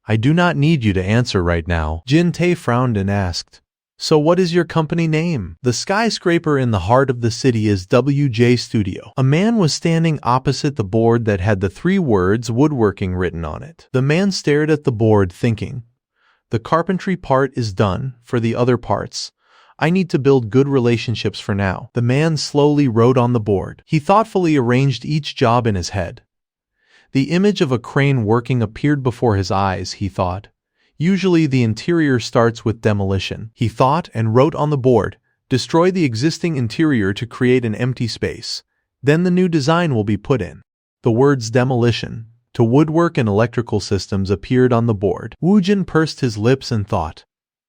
I do not need you to answer right now. Jin-tae frowned and asked, so what is your company name? The skyscraper in the heart of the city is WJ Studio. A man was standing opposite the board that had the 3 words woodworking written on it. The man stared at the board thinking, the carpentry part is done. For the other parts, I need to build good relationships for now. The man slowly wrote on the board. He thoughtfully arranged each job in his head. The image of a crane working appeared before his eyes, he thought. Usually the interior starts with demolition. He thought and wrote on the board, destroy the existing interior to create an empty space. Then the new design will be put in. The words demolition to woodwork and electrical systems appeared on the board. Woojin pursed his lips and thought,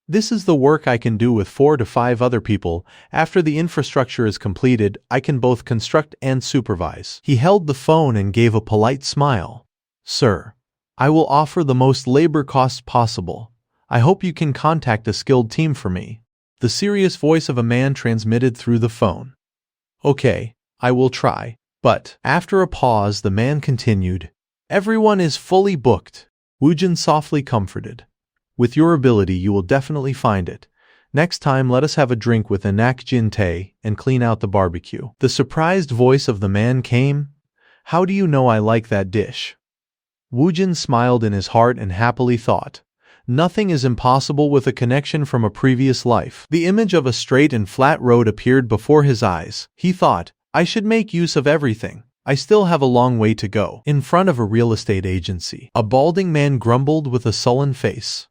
this is the work I can do with 4 to 5 other people. After the infrastructure is completed, I can both construct and supervise. He held the phone and gave a polite smile. Sir, I will offer the most labor costs possible. I hope you can contact a skilled team for me. The serious voice of a man transmitted through the phone. Okay, I will try. But, after a pause, the man continued, everyone is fully booked. Woojin softly comforted. With your ability, you will definitely find it. Next time, let us have a drink with Anak Jin-tae and clean out the barbecue. The surprised voice of the man came. How do you know I like that dish? Woojin smiled in his heart and happily thought, nothing is impossible with a connection from a previous life. The image of a straight and flat road appeared before his eyes. He thought, I should make use of everything. I still have a long way to go. In front of a real estate agency, a balding man grumbled with a sullen face.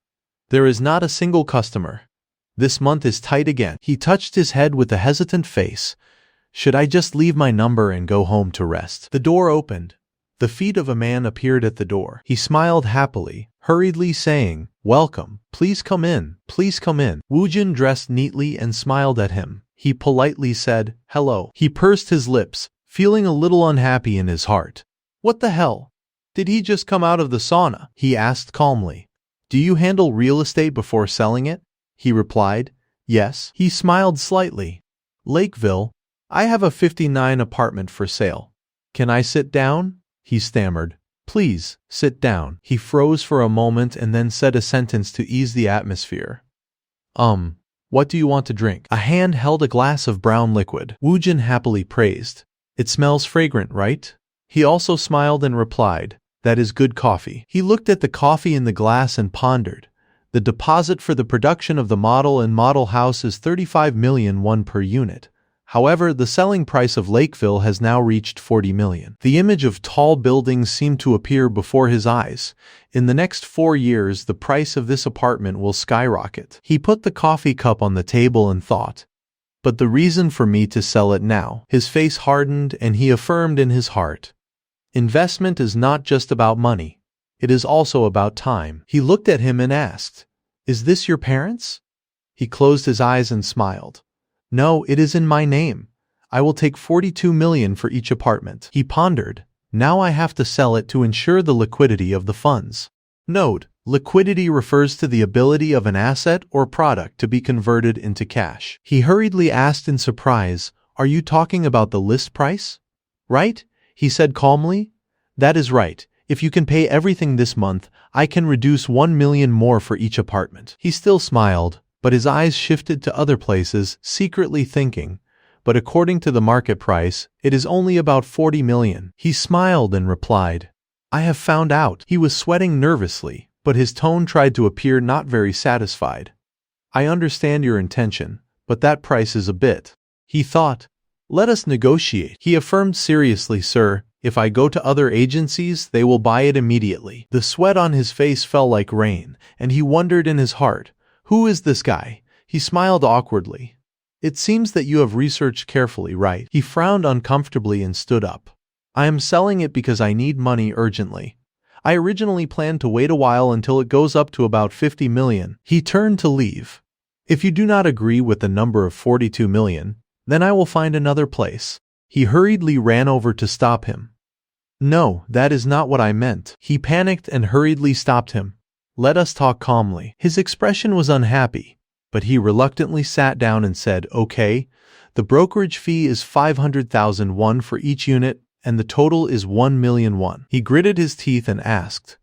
There is not a single customer. This month is tight again. He touched his head with a hesitant face. Should I just leave my number and go home to rest? The door opened. The feet of a man appeared at the door. He smiled happily, hurriedly saying, welcome, please come in, please come in. Woojin dressed neatly and smiled at him. He politely said, hello. He pursed his lips, feeling a little unhappy in his heart. What the hell? Did he just come out of the sauna? He asked calmly. Do you handle real estate before selling it? He replied, yes. He smiled slightly. Lakeville, I have a 59 apartment for sale. Can I sit down? He stammered. Please, sit down. He froze for a moment and then said a sentence to ease the atmosphere. What do you want to drink? A hand held a glass of brown liquid. Woojin happily praised. It smells fragrant, right? He also smiled and replied, that is good coffee. He looked at the coffee in the glass and pondered. The deposit for the production of the model and model house is 35 million won per unit. However, the selling price of Lakeville has now reached 40 million. The image of tall buildings seemed to appear before his eyes. In the next 4 years, the price of this apartment will skyrocket. He put the coffee cup on the table and thought, but the reason for me to sell it now? His face hardened and he affirmed in his heart, investment is not just about money. It is also about time. He looked at him and asked, is this your parents? He closed his eyes and smiled. No, it is in my name. I will take 42 million for each apartment. He pondered. Now I have to sell it to ensure the liquidity of the funds. Note, liquidity refers to the ability of an asset or product to be converted into cash. He hurriedly asked in surprise, are you talking about the list price? Right? He said calmly. That is right. If you can pay everything this month, I can reduce 1 million more for each apartment. He still smiled, but his eyes shifted to other places, secretly thinking, but according to the market price, it is only about 40 million. He smiled and replied, I have found out. He was sweating nervously, but his tone tried to appear not very satisfied. I understand your intention, but that price is a bit. He thought, let us negotiate. He affirmed seriously, sir, if I go to other agencies, they will buy it immediately. The sweat on his face fell like rain, and he wondered in his heart, who is this guy? He smiled awkwardly. It seems that you have researched carefully, right? He frowned uncomfortably and stood up. I am selling it because I need money urgently. I originally planned to wait a while until it goes up to about 50 million. He turned to leave. If you do not agree with the number of 42 million, then I will find another place. He hurriedly ran over to stop him. No, that is not what I meant. He panicked and hurriedly stopped him. Let us talk calmly. His expression was unhappy, but he reluctantly sat down and said, okay, the brokerage fee is 500,000 won for each unit, and the total is 1 million won. He gritted his teeth and asked,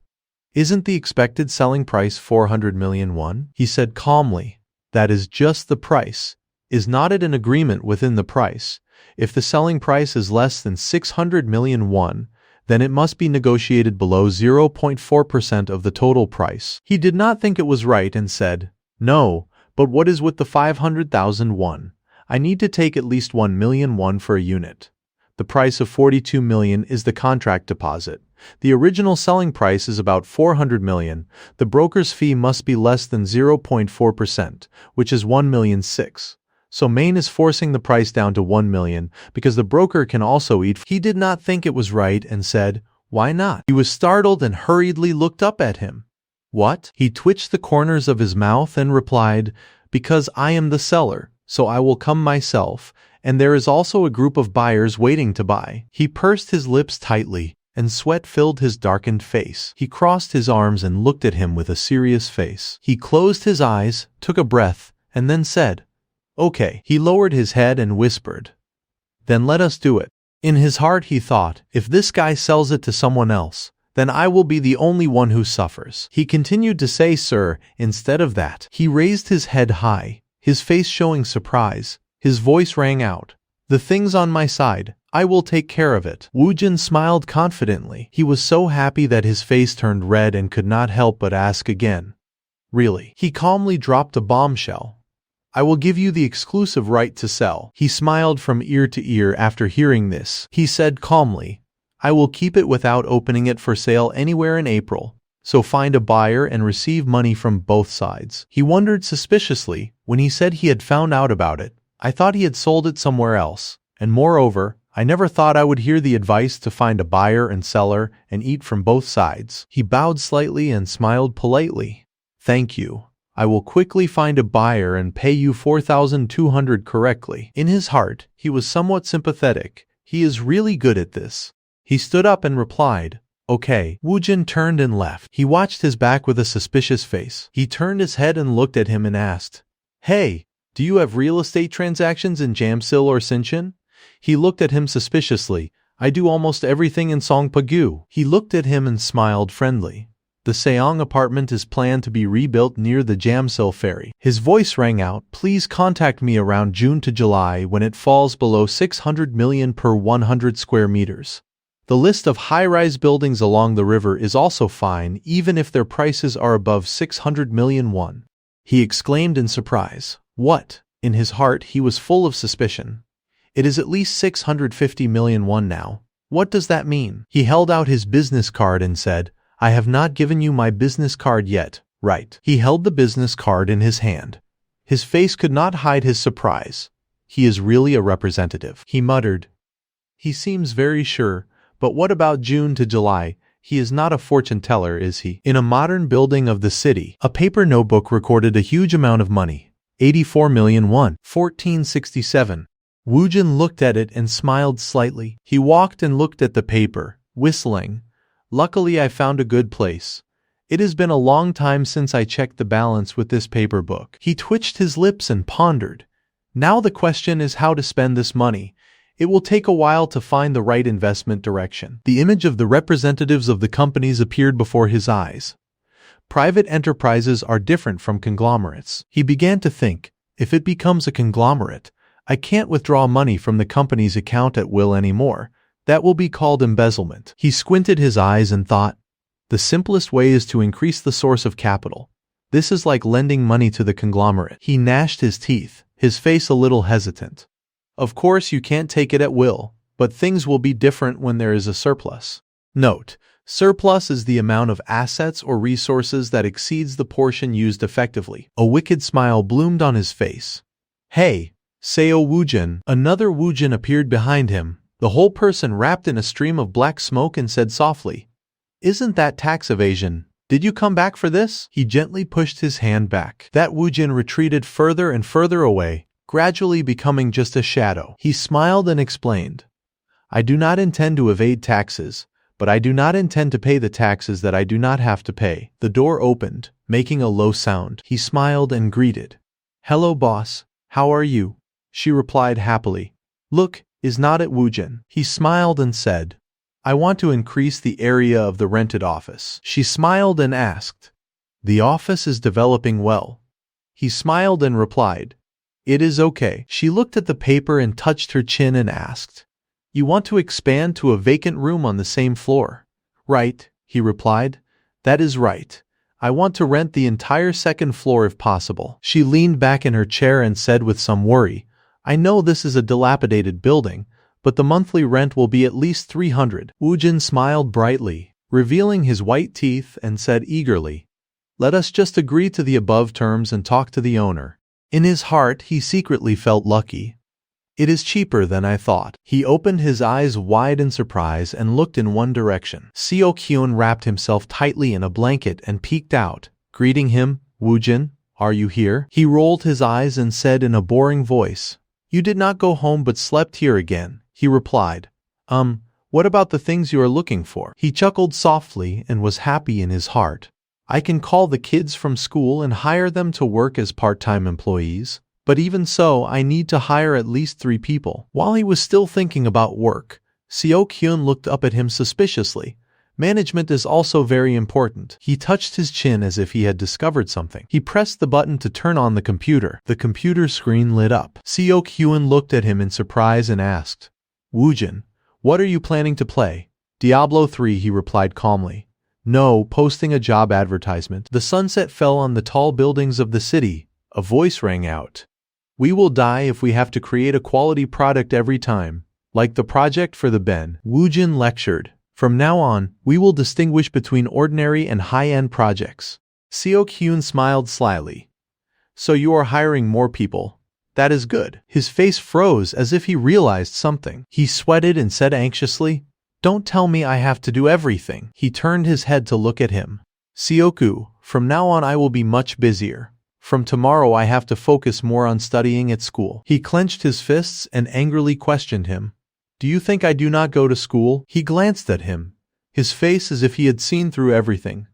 Isn't the expected selling price 400 million won? He said calmly. That is just the price. Is not it an agreement within the price? If the selling price is less than 600 million won, then it must be negotiated below 0.4% of the total price. He did not think it was right and said, no, but what is with the 500,000 won? I need to take at least 1 million won for a unit. The price of 42 million is the contract deposit. The original selling price is about 400 million. The broker's fee must be less than 0.4%, which is 1,000,006. So Main is forcing the price down to 1 million because the broker can also eat. He did not think it was right and said, why not? He was startled and hurriedly looked up at him. What? He twitched the corners of his mouth and replied, because I am the seller, so I will come myself, and there is also a group of buyers waiting to buy. He pursed his lips tightly, and sweat filled his darkened face. He crossed his arms and looked at him with a serious face. He closed his eyes, took a breath, and then said, okay. He lowered his head and whispered, then let us do it. In his heart he thought, if this guy sells it to someone else, then I will be the only one who suffers. He continued to say, sir, instead of that. He raised his head high, his face showing surprise. His voice rang out, the thing's on my side. I will take care of it. Woo Jin smiled confidently. He was so happy that his face turned red and could not help but ask again. Really? He calmly dropped a bombshell. I will give you the exclusive right to sell. He smiled from ear to ear after hearing this. He said calmly, I will keep it without opening it for sale anywhere in April. So find a buyer and receive money from both sides. He wondered suspiciously when he said he had found out about it. I thought he had sold it somewhere else. And moreover, I never thought I would hear the advice to find a buyer and seller and eat from both sides. He bowed slightly and smiled politely. Thank you. I will quickly find a buyer and pay you 4,200 correctly. In his heart, he was somewhat sympathetic. He is really good at this. He stood up and replied, okay. Woo Jin turned and left. He watched his back with a suspicious face. He turned his head and looked at him and asked, hey, do you have real estate transactions in Jamsil or Sinchon? He looked at him suspiciously. I do almost everything in Songpa-gu. He looked at him and smiled friendly. The Seong apartment is planned to be rebuilt near the Jamsil ferry. His voice rang out, please contact me around June to July when it falls below 600 million per 100 square meters. The list of high-rise buildings along the river is also fine even if their prices are above 600 million won. He exclaimed in surprise. What? In his heart he was full of suspicion. It is at least 650 million won now. What does that mean? He held out his business card and said, I have not given you my business card yet, right? He held the business card in his hand. His face could not hide his surprise. He is really a representative, he muttered. He seems very sure, but what about June to July? He is not a fortune teller, is he? In a modern building of the city, a paper notebook recorded a huge amount of money. 84 million won, 1467. Woo Jin looked at it and smiled slightly. He walked and looked at the paper, whistling. Luckily I found a good place. It has been a long time since I checked the balance with this paper book. He twitched his lips and pondered. Now the question is how to spend this money. It will take a while to find the right investment direction. The image of the representatives of the companies appeared before his eyes. Private enterprises are different from conglomerates. He began to think, if it becomes a conglomerate, I can't withdraw money from the company's account at will anymore. That will be called embezzlement. He squinted his eyes and thought, the simplest way is to increase the source of capital. This is like lending money to the conglomerate. He gnashed his teeth, his face a little hesitant. Of course you can't take it at will, but things will be different when there is a surplus. Note, surplus is the amount of assets or resources that exceeds the portion used effectively. A wicked smile bloomed on his face. Hey, Seo Woo Jin. Another Woo Jin appeared behind him. The whole person wrapped in a stream of black smoke and said softly, isn't that tax evasion? Did you come back for this? He gently pushed his hand back. That Woo Jin retreated further and further away, gradually becoming just a shadow. He smiled and explained, I do not intend to evade taxes, but I do not intend to pay the taxes that I do not have to pay. The door opened, making a low sound. He smiled and greeted. Hello boss, how are you? She replied happily. Look, is not it Woo Jin? He smiled and said, I want to increase the area of the rented office. She smiled and asked, "The office is developing well." He smiled and replied, "It is okay." She looked at the paper and touched her chin and asked, "You want to expand to a vacant room on the same floor?" "Right," he replied. "That is right. I want to rent the entire second floor if possible." She leaned back in her chair and said with some worry, "I know this is a dilapidated building, but the monthly rent will be at least 300. Woojin smiled brightly, revealing his white teeth, and said eagerly, "Let us just agree to the above terms and talk to the owner." In his heart, he secretly felt lucky. "It is cheaper than I thought." He opened his eyes wide in surprise and looked in one direction. Seo-kyun wrapped himself tightly in a blanket and peeked out, greeting him, "Woojin, are you here?" He rolled his eyes and said in a boring voice, "You did not go home but slept here again." He replied, What about the things you are looking for?" He chuckled softly and was happy in his heart. "I can call the kids from school and hire them to work as part-time employees, but even so I need to hire at least 3 people." While he was still thinking about work, Seo-kyun looked up at him suspiciously. "Management is also very important." He touched his chin as if he had discovered something. He pressed the button to turn on the computer. The computer screen lit up. Seo-kyun looked at him in surprise and asked, "Woojin, what are you planning to play?" "Diablo 3, he replied calmly. "No, posting a job advertisement." The sunset fell on the tall buildings of the city. A voice rang out. "We will die if we have to create a quality product every time, like the project for the Ben." Woojin lectured, "From now on, we will distinguish between ordinary and high-end projects." Seo-kyun smiled slyly. "So you are hiring more people. That is good." His face froze as if he realized something. He sweated and said anxiously, "Don't tell me I have to do everything." He turned his head to look at him. "Seoku, from now on I will be much busier. From tomorrow I have to focus more on studying at school." He clenched his fists and angrily questioned him. "Do you think I do not go to school?" He glanced at him, his face as if he had seen through everything.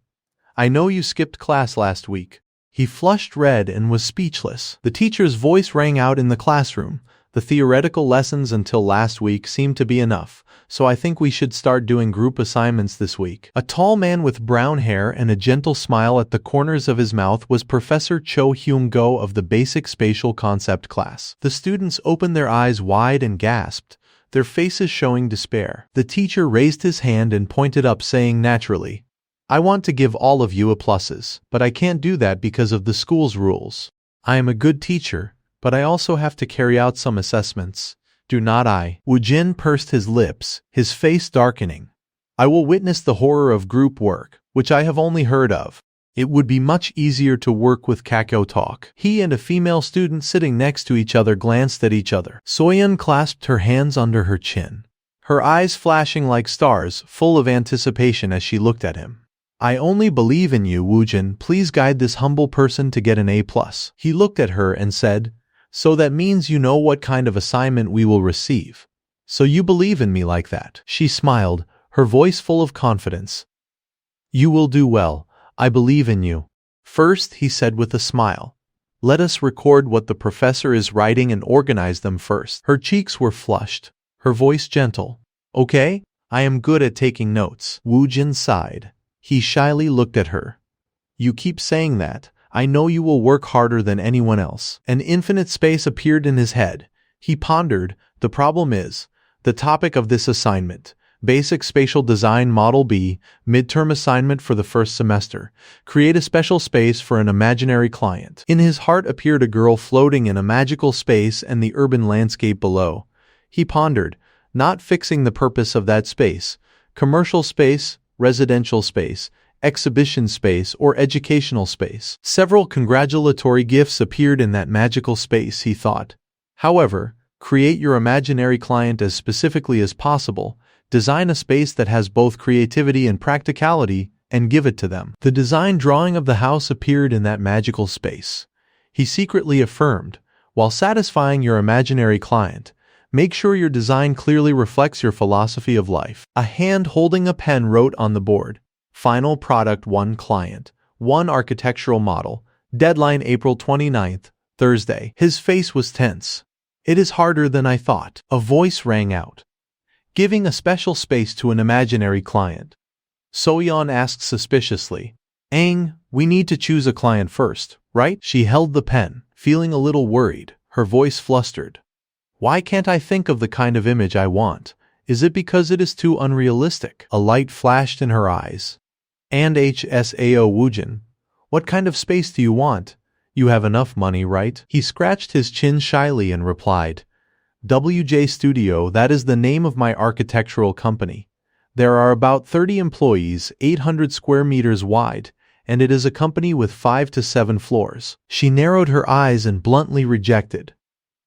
"I know you skipped class last week." He flushed red and was speechless. The teacher's voice rang out in the classroom. "The theoretical lessons until last week seemed to be enough, so I think we should start doing group assignments this week." A tall man with brown hair and a gentle smile at the corners of his mouth was Professor Cho Hyun-go of the Basic Spatial Concept class. The students opened their eyes wide and gasped, their faces showing despair. The teacher raised his hand and pointed up, saying naturally, "I want to give all of you A pluses, but I can't do that because of the school's rules. I am a good teacher, but I also have to carry out some assessments. Do not I?" Woojin pursed his lips, his face darkening. "I will witness the horror of group work, which I have only heard of. It would be much easier to work with Kakao Talk." He and a female student sitting next to each other glanced at each other. Soyeon clasped her hands under her chin, her eyes flashing like stars, full of anticipation as she looked at him. "I only believe in you, Woojin. Please guide this humble person to get an A+." He looked at her and said, "So that means you know what kind of assignment we will receive. So you believe in me like that." She smiled, her voice full of confidence. "You will do well. I believe in you." "First," he said with a smile, "let us record what the professor is writing and organize them first." Her cheeks were flushed, her voice gentle. "Okay, I am good at taking notes." Woojin sighed. He shyly looked at her. "You keep saying that. I know you will work harder than anyone else." An infinite space appeared in his head. He pondered, "The problem is, the topic of this assignment, Basic Spatial Design Model B, midterm assignment for the first semester. Create a special space for an imaginary client." In his heart appeared a girl floating in a magical space and the urban landscape below. He pondered, not fixing the purpose of that space, commercial space, residential space, exhibition space, or educational space. Several congratulatory gifts appeared in that magical space, he thought. However, create your imaginary client as specifically as possible, design a space that has both creativity and practicality, and give it to them. The design drawing of the house appeared in that magical space. He secretly affirmed, while satisfying your imaginary client, make sure your design clearly reflects your philosophy of life. A hand holding a pen wrote on the board, "Final product 1 client, 1 architectural model, deadline April 29th, Thursday." His face was tense. "It is harder than I thought." A voice rang out. giving a special space to an imaginary client. Soyeon asked suspiciously. Aang, we need to choose a client first, right? She held the pen, feeling a little worried, her voice flustered. Why can't I think of the kind of image I want? Is it because it is too unrealistic? A light flashed in her eyes. And HSAO Woojin, what kind of space do you want? You have enough money, right? He scratched his chin shyly and replied, WJ Studio, that is the name of my architectural company. There are about 30 employees, 800 square meters wide, and it is a company with 5 to 7 floors. She narrowed her eyes and bluntly rejected.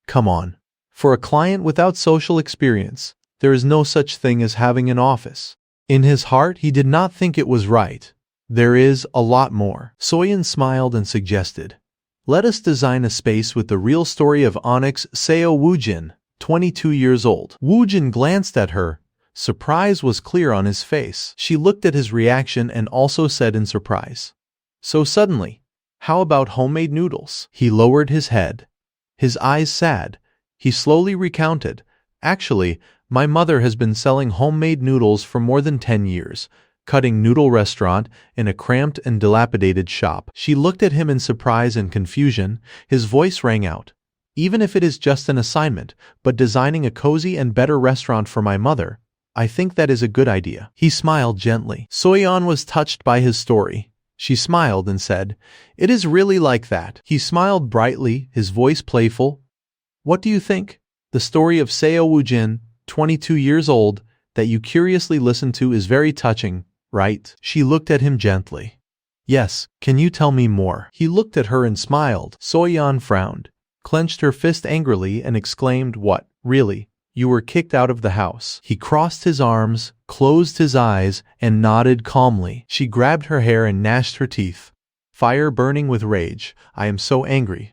Come on. For a client without social experience, there is no such thing as having an office. In his heart, he did not think it was right. There is a lot more. Soyeon smiled and suggested, let us design a space with the real story of Onyx Seo Woojin, 22 years old. Woojin glanced at her. Surprise was clear on his face. She looked at his reaction and also said in surprise, so suddenly, how about homemade noodles? He lowered his head. His eyes sad. He slowly recounted, actually, my mother has been selling homemade noodles for more than 10 years, cutting noodle restaurant in a cramped and dilapidated shop. She looked at him in surprise and confusion. His voice rang out. Even if it is just an assignment, but designing a cozy and better restaurant for my mother, I think that is a good idea. He smiled gently. Soyeon was touched by his story. She smiled and said, it is really like that. He smiled brightly, his voice playful. What do you think? The story of Seo Woojin, 22 years old, that you curiously listened to is very touching, right? She looked at him gently. Yes, can you tell me more? He looked at her and smiled. Soyeon frowned, clenched her fist angrily and exclaimed, what, really? You were kicked out of the house. He crossed his arms, closed his eyes, and nodded calmly. She grabbed her hair and gnashed her teeth. Fire burning with rage. I am so angry.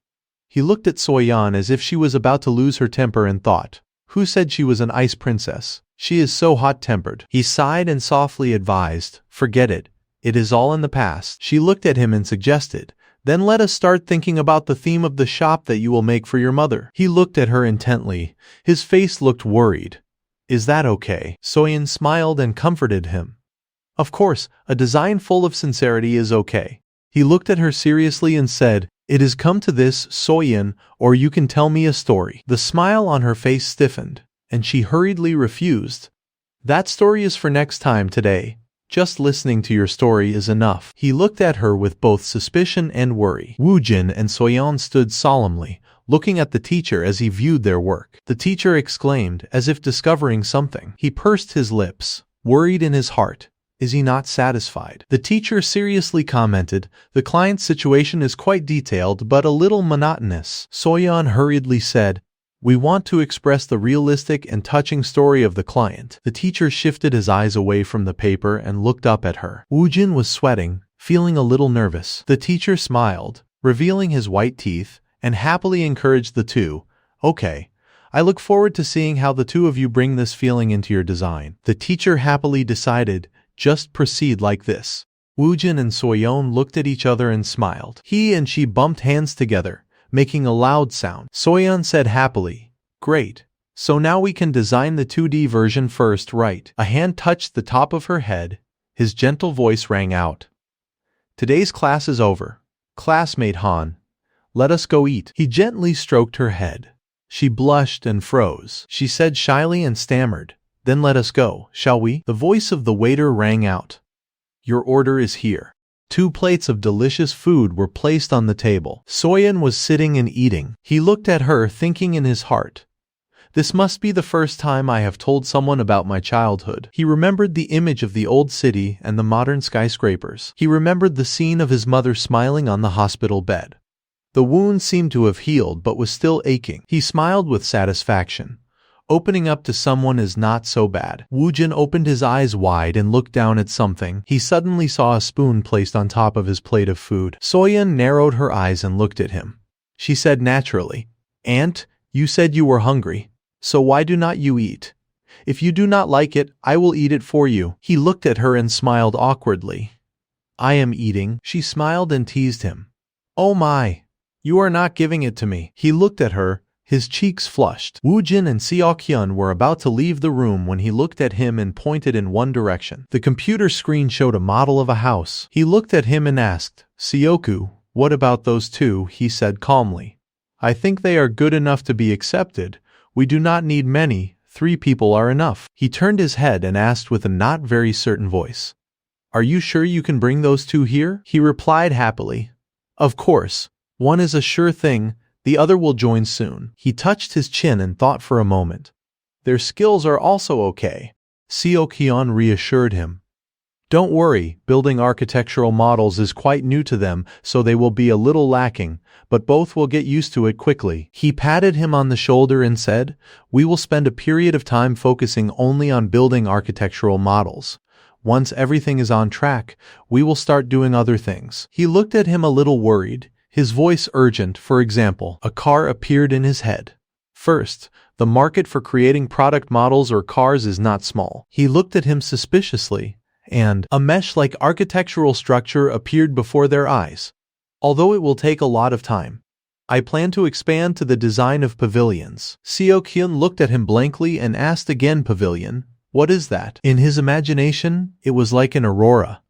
He looked at Soyeon as if she was about to lose her temper and thought, who said she was an ice princess? She is so hot-tempered. He sighed and softly advised, forget it. It is all in the past. She looked at him and suggested, then let us start thinking about the theme of the shop that you will make for your mother. He looked at her intently. His face looked worried. Is that okay? Soyeon smiled and comforted him. Of course, a design full of sincerity is okay. He looked at her seriously and said, it has come to this, Soyeon, or you can tell me a story. The smile on her face stiffened, and she hurriedly refused. That story is for next time today. Just listening to your story is enough. He looked at her with both suspicion and worry. Woojin and Soyeon stood solemnly, looking at the teacher as he viewed their work. The teacher exclaimed, as if discovering something. He pursed his lips, worried in his heart. Is he not satisfied? The teacher seriously commented, the client's situation is quite detailed but a little monotonous. Soyeon hurriedly said, we want to express the realistic and touching story of the client. The teacher shifted his eyes away from the paper and looked up at her. Woojin was sweating, feeling a little nervous. The teacher smiled, revealing his white teeth, and happily encouraged the two. Okay. I look forward to seeing how the two of you bring this feeling into your design. The teacher happily decided, just proceed like this. Woojin and Soyeon looked at each other and smiled. He and she bumped hands together, making a loud sound. Soyeon said happily, great. So now we can design the 2D version first, right? A hand touched the top of her head. His gentle voice rang out. Today's class is over. Classmate Han, let us go eat. He gently stroked her head. She blushed and froze. She said shyly and stammered, then let us go, shall we? The voice of the waiter rang out. Your order is here. 2 plates of delicious food were placed on the table. Soyeon was sitting and eating. He looked at her, thinking in his heart, this must be the first time I have told someone about my childhood. He remembered the image of the old city and the modern skyscrapers. He remembered the scene of his mother smiling on the hospital bed. The wound seemed to have healed but was still aching. He smiled with satisfaction. Opening up to someone is not so bad. Woojin opened his eyes wide and looked down at something. He suddenly saw a spoon placed on top of his plate of food. Soyeon narrowed her eyes and looked at him. She said naturally, Aunt, you said you were hungry. So why do not you eat? If you do not like it, I will eat it for you. He looked at her and smiled awkwardly. I am eating. She smiled and teased him. Oh my! You are not giving it to me. He looked at her. His cheeks flushed. Woo-jin and Seo-kyun were about to leave the room when he looked at him and pointed in one direction. The computer screen showed a model of a house. He looked at him and asked, "Seoku, what about those two?" He said calmly. "I think they are good enough to be accepted. We do not need many. 3 people are enough." He turned his head and asked with a not very certain voice, "Are you sure you can bring those 2 here?" He replied happily, "Of course. One is a sure thing. The other will join soon." He touched his chin and thought for a moment. "Their skills are also okay," Seo-kyun reassured him. "Don't worry, building architectural models is quite new to them, so they will be a little lacking, but both will get used to it quickly." He patted him on the shoulder and said, "We will spend a period of time focusing only on building architectural models. Once everything is on track, we will start doing other things." He looked at him a little worried, his voice urgent. For example, a car appeared in his head. First, the market for creating product models or cars is not small. He looked at him suspiciously, and a mesh-like architectural structure appeared before their eyes. "Although it will take a lot of time, I plan to expand to the design of pavilions." Seo-kyun looked at him blankly and asked again, "Pavilion? What is that?" In his imagination, it was like an aurora.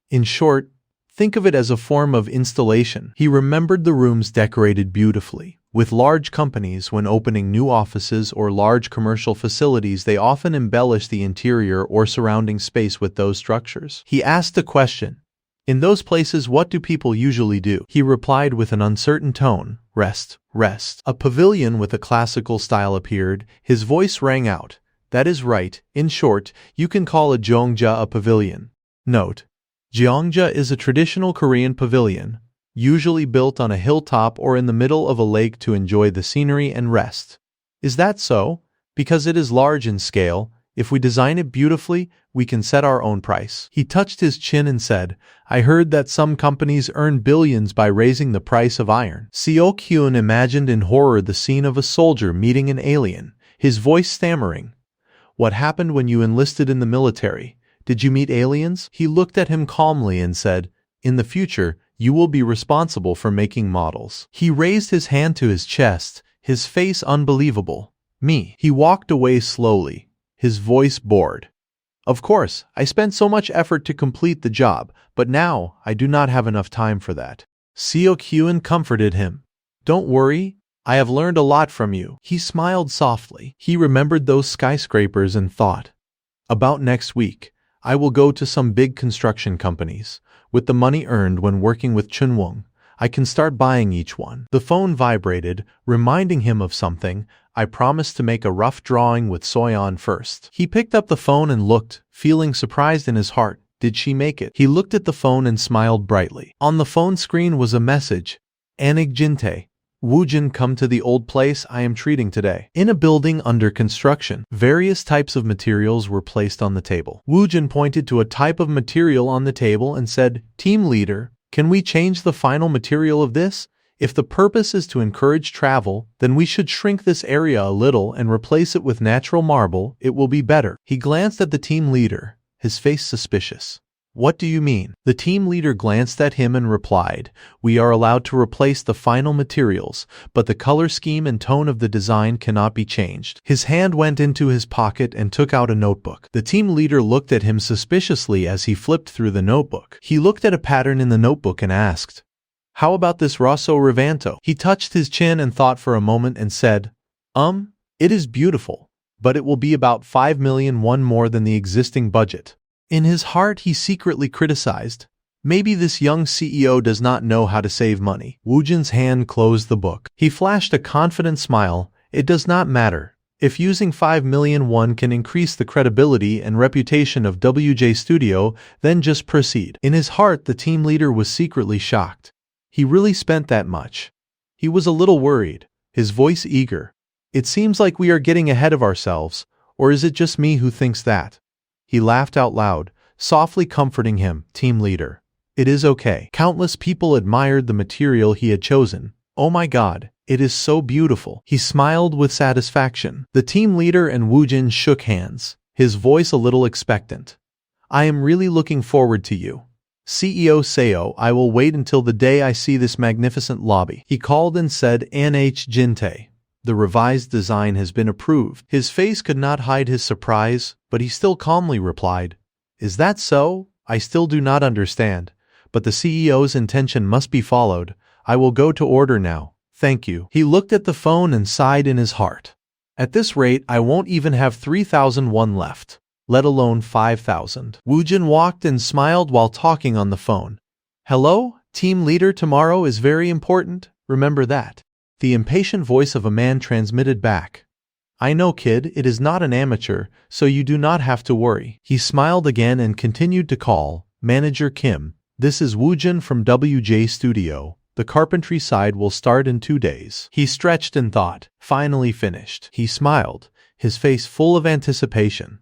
In short, think of it as a form of installation. He remembered the rooms decorated beautifully. With large companies, when opening new offices or large commercial facilities, they often embellish the interior or surrounding space with those structures. He asked a question. "In those places, what do people usually do?" He replied with an uncertain tone, "Rest, rest." A pavilion with a classical style appeared. His voice rang out. "That is right. In short, you can call a jeongja a pavilion." Note: jeongja is a traditional Korean pavilion, usually built on a hilltop or in the middle of a lake to enjoy the scenery and rest. Is that so? Because it is large in scale, if we design it beautifully, we can set our own price. He touched his chin and said, "I heard that some companies earn billions by raising the price of iron." Seo-kyun imagined in horror the scene of a soldier meeting an alien, his voice stammering. "What happened when you enlisted in the military? Did you meet aliens?" He looked at him calmly and said, "In the future, you will be responsible for making models." He raised his hand to his chest, his face unbelievable. "Me?" He walked away slowly, his voice bored. "Of course, I spent so much effort to complete the job, but now I do not have enough time for that." Seo-kyun comforted him. "Don't worry, I have learned a lot from you." He smiled softly. He remembered those skyscrapers and thought, "About next week, I will go to some big construction companies. With the money earned when working with Chunwon, I can start buying each one." The phone vibrated, reminding him of something. "I promised to make a rough drawing with Soyeon first." He picked up the phone and looked, feeling surprised in his heart. Did she make it? He looked at the phone and smiled brightly. On the phone screen was a message. "Anig Jinte. Woojin, come to the old place I am treating today." In a building under construction, various types of materials were placed on the table. Woojin pointed to a type of material on the table and said, "Team leader, can we change the final material of this? If the purpose is to encourage travel, then we should shrink this area a little and replace it with natural marble. It will be better." He glanced at the team leader, his face suspicious. "What do you mean?" The team leader glanced at him and replied, "We are allowed to replace the final materials, but the color scheme and tone of the design cannot be changed." His hand went into his pocket and took out a notebook. The team leader looked at him suspiciously as he flipped through the notebook. He looked at a pattern in the notebook and asked, "How about this Rosso Rivanto?" He touched his chin and thought for a moment and said, It is beautiful, but it will be about 5 million won more than the existing budget." In his heart, he secretly criticized, "Maybe this young CEO does not know how to save money." Woojin's hand closed the book. He flashed a confident smile. "It does not matter. If using 5 million won can increase the credibility and reputation of WJ Studio, then just proceed." In his heart, the team leader was secretly shocked. He really spent that much. He was a little worried, his voice eager. "It seems like we are getting ahead of ourselves, or is it just me who thinks that?" He laughed out loud, softly comforting him. "Team leader, it is okay." Countless people admired the material he had chosen. "Oh my God, it is so beautiful." He smiled with satisfaction. The team leader and Woojin shook hands, his voice a little expectant. "I am really looking forward to you. CEO Seo, I will wait until the day I see this magnificent lobby." He called and said, "Nh Jinte. The revised design has been approved. His face could not hide his surprise, but he still calmly replied, "Is that so? I still do not understand. But the CEO's intention must be followed. I will go to order now. Thank you." He looked at the phone and sighed in his heart. At this rate, I won't even have 3,001 left, let alone 5,000. Woojin walked and smiled while talking on the phone. "Hello, team leader, tomorrow is very important, remember that." The impatient voice of a man transmitted back. "I know, kid, it is not an amateur, so you do not have to worry." He smiled again and continued to call, "Manager Kim, this is Woojin from WJ Studio. The carpentry side will start in 2 days." He stretched in thought, finally finished. He smiled, his face full of anticipation.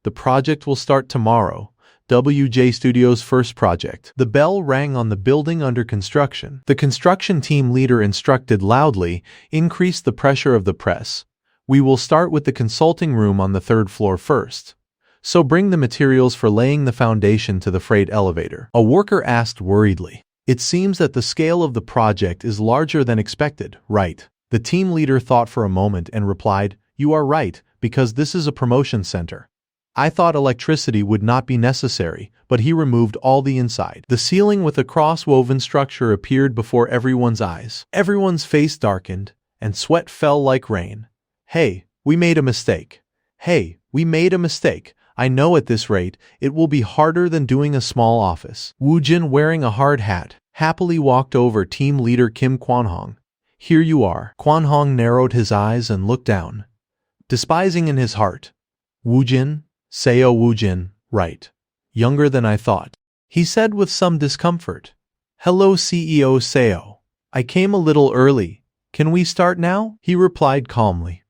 "The project will start tomorrow. WJ Studio's first project." The bell rang on the building under construction. The construction team leader instructed loudly, "Increase the pressure of the press. We will start with the consulting room on the 3rd floor first. So bring the materials for laying the foundation to the freight elevator." A worker asked worriedly. "It seems that the scale of the project is larger than expected, right?" The team leader thought for a moment and replied, "You are right, because this is a promotion center. I thought electricity would not be necessary, but he removed all the inside." The ceiling with a cross-woven structure appeared before everyone's eyes. Everyone's face darkened, and sweat fell like rain. "Hey, we made a mistake. Hey, we made a mistake. I know at this rate, it will be harder than doing a small office." Woojin, wearing a hard hat, happily walked over team leader Kim Kwanhong. "Here you are." Kwanhong narrowed his eyes and looked down, despising in his heart. "Woojin, Seo Woojin, right. Younger than I thought," he said with some discomfort. "Hello CEO Seo. I came a little early. Can we start now?" He replied calmly.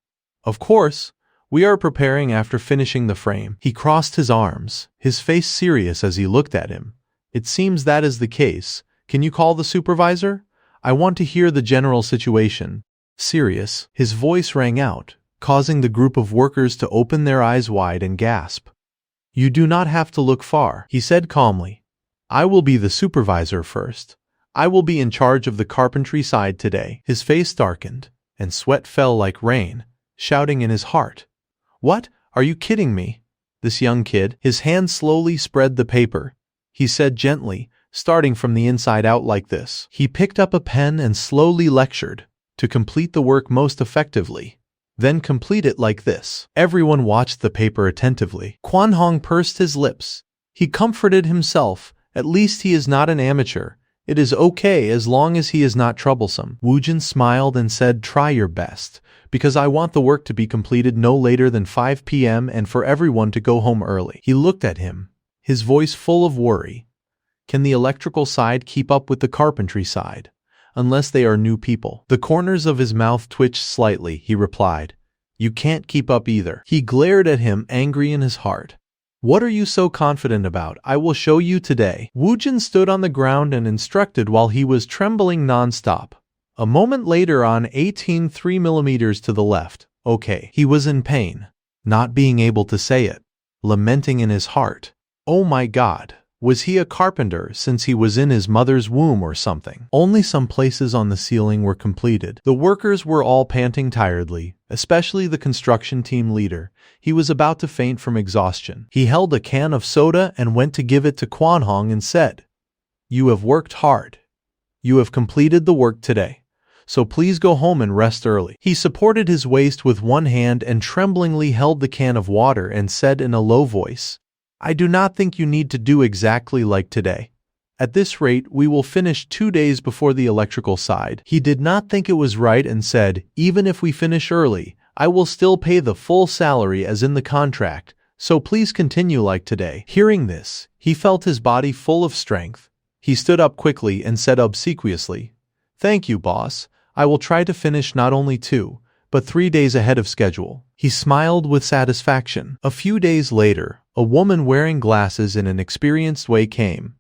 "Of course. We are preparing after finishing the frame." He crossed his arms, his face serious as he looked at him. "It seems that is the case. Can you call the supervisor? I want to hear the general situation." "Serious?" His voice rang out, causing the group of workers to open their eyes wide and gasp. "You do not have to look far," he said calmly. "I will be the supervisor first. I will be in charge of the carpentry side today." His face darkened, and sweat fell like rain, shouting in his heart, "What? Are you kidding me?" This young kid, his hand slowly spread the paper. He said gently, starting from the inside out like this. He picked up a pen and slowly lectured, to complete the work most effectively. Then complete it like this. Everyone watched the paper attentively. Kwanhong pursed his lips. He comforted himself, at least he is not an amateur. It is okay as long as he is not troublesome. Woojin smiled and said, "Try your best, because I want the work to be completed no later than 5 p.m. and for everyone to go home early." He looked at him, his voice full of worry. "Can the electrical side keep up with the carpentry side? Unless they are new people." The corners of his mouth twitched slightly. He replied, "You can't keep up either." He glared at him, angry in his heart. "What are you so confident about? I will show you today." Woojin stood on the ground and instructed while he was trembling non-stop. A moment later on 18 3mm to the left. Okay. He was in pain, not being able to say it, lamenting in his heart. Oh my God. Was he a carpenter since he was in his mother's womb or something? Only some places on the ceiling were completed. The workers were all panting tiredly, especially the construction team leader. He was about to faint from exhaustion. He held a can of soda and went to give it to Kwanhong and said, "You have worked hard. You have completed the work today. So please go home and rest early." He supported his waist with one hand and tremblingly held the can of water and said in a low voice, "I do not think you need to do exactly like today. At this rate, we will finish 2 days before the electrical side." He did not think it was right and said, "Even if we finish early, I will still pay the full salary as in the contract, so please continue like today." Hearing this, he felt his body full of strength. He stood up quickly and said obsequiously, "Thank you, boss. I will try to finish not only 2, but 3 days ahead of schedule." He smiled with satisfaction. A few days later, a woman wearing glasses in an experienced way came.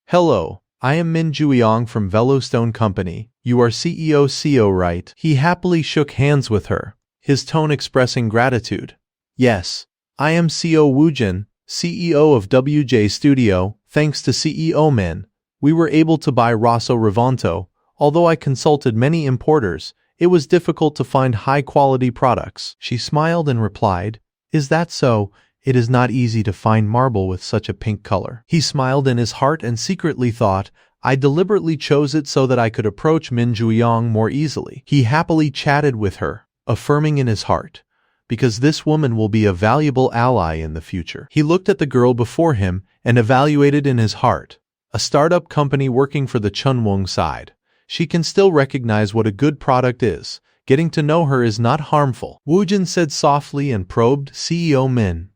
"Hello, I am Min Jueyong from Velostone Company. You are CEO Seo, right?" He happily shook hands with her, his tone expressing gratitude. "Yes, I am Seo Woojin, CEO of WJ Studio. Thanks to CEO Min, we were able to buy Rosso Revonto. Although I consulted many importers, It was difficult to find high-quality products. She smiled and replied, "Is that so? It is not easy to find marble with such a pink color." He smiled in his heart and secretly thought, "I deliberately chose it so that I could approach Min Juyong more easily." He happily chatted with her, affirming in his heart, "Because this woman will be a valuable ally in the future." He looked at the girl before him and evaluated in his heart. A startup company working for the Chunwong side. She can still recognize what a good product is. Getting to know her is not harmful. Wu Jin said softly and probed CEO Min.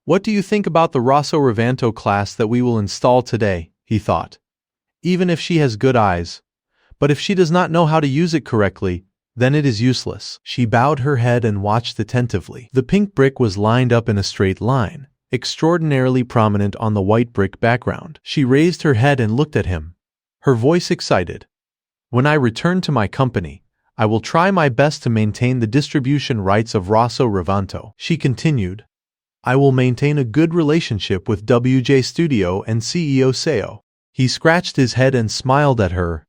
"What do you think about the Rosso Revanto class that we will install today?" he thought. "Even if she has good eyes. But if she does not know how to use it correctly, then it is useless." She bowed her head and watched attentively. The pink brick was lined up in a straight line, extraordinarily prominent on the white brick background. She raised her head and looked at him, her voice excited. "When I return to my company, I will try my best to maintain the distribution rights of Rosso Revanto." She continued, "I will maintain a good relationship with WJ Studio and CEO Seo." He scratched his head and smiled at her.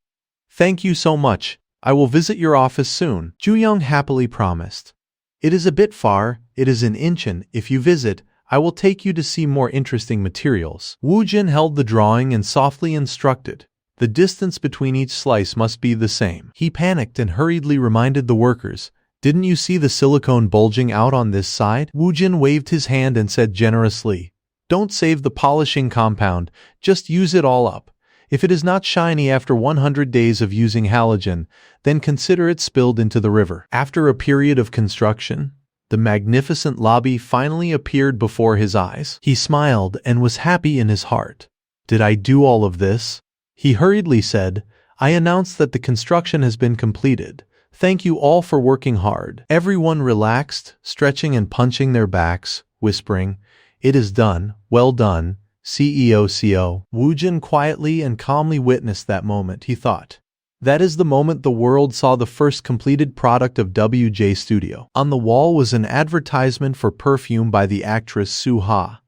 "Thank you so much. I will visit your office soon," Juyong happily promised. "It is a bit far, it is in Incheon. If you visit, I will take you to see more interesting materials." Wu Jin held the drawing and softly instructed, "The distance between each slice must be the same." He panicked and hurriedly reminded the workers, "Didn't you see the silicone bulging out on this side?" Wu Jin waved his hand and said generously, "Don't save the polishing compound, just use it all up. If it is not shiny after 100 days of using halogen, then consider it spilled into the river." After a period of construction, the magnificent lobby finally appeared before his eyes. He smiled and was happy in his heart. "Did I do all of this?" He hurriedly said, "I announce that the construction has been completed. Thank you all for working hard." Everyone relaxed, stretching and punching their backs, whispering, "It is done, well done, CEO CO." Wu Jin quietly and calmly witnessed that moment, he thought. That is the moment the world saw the first completed product of WJ Studio. On the wall was an advertisement for perfume by the actress Suha.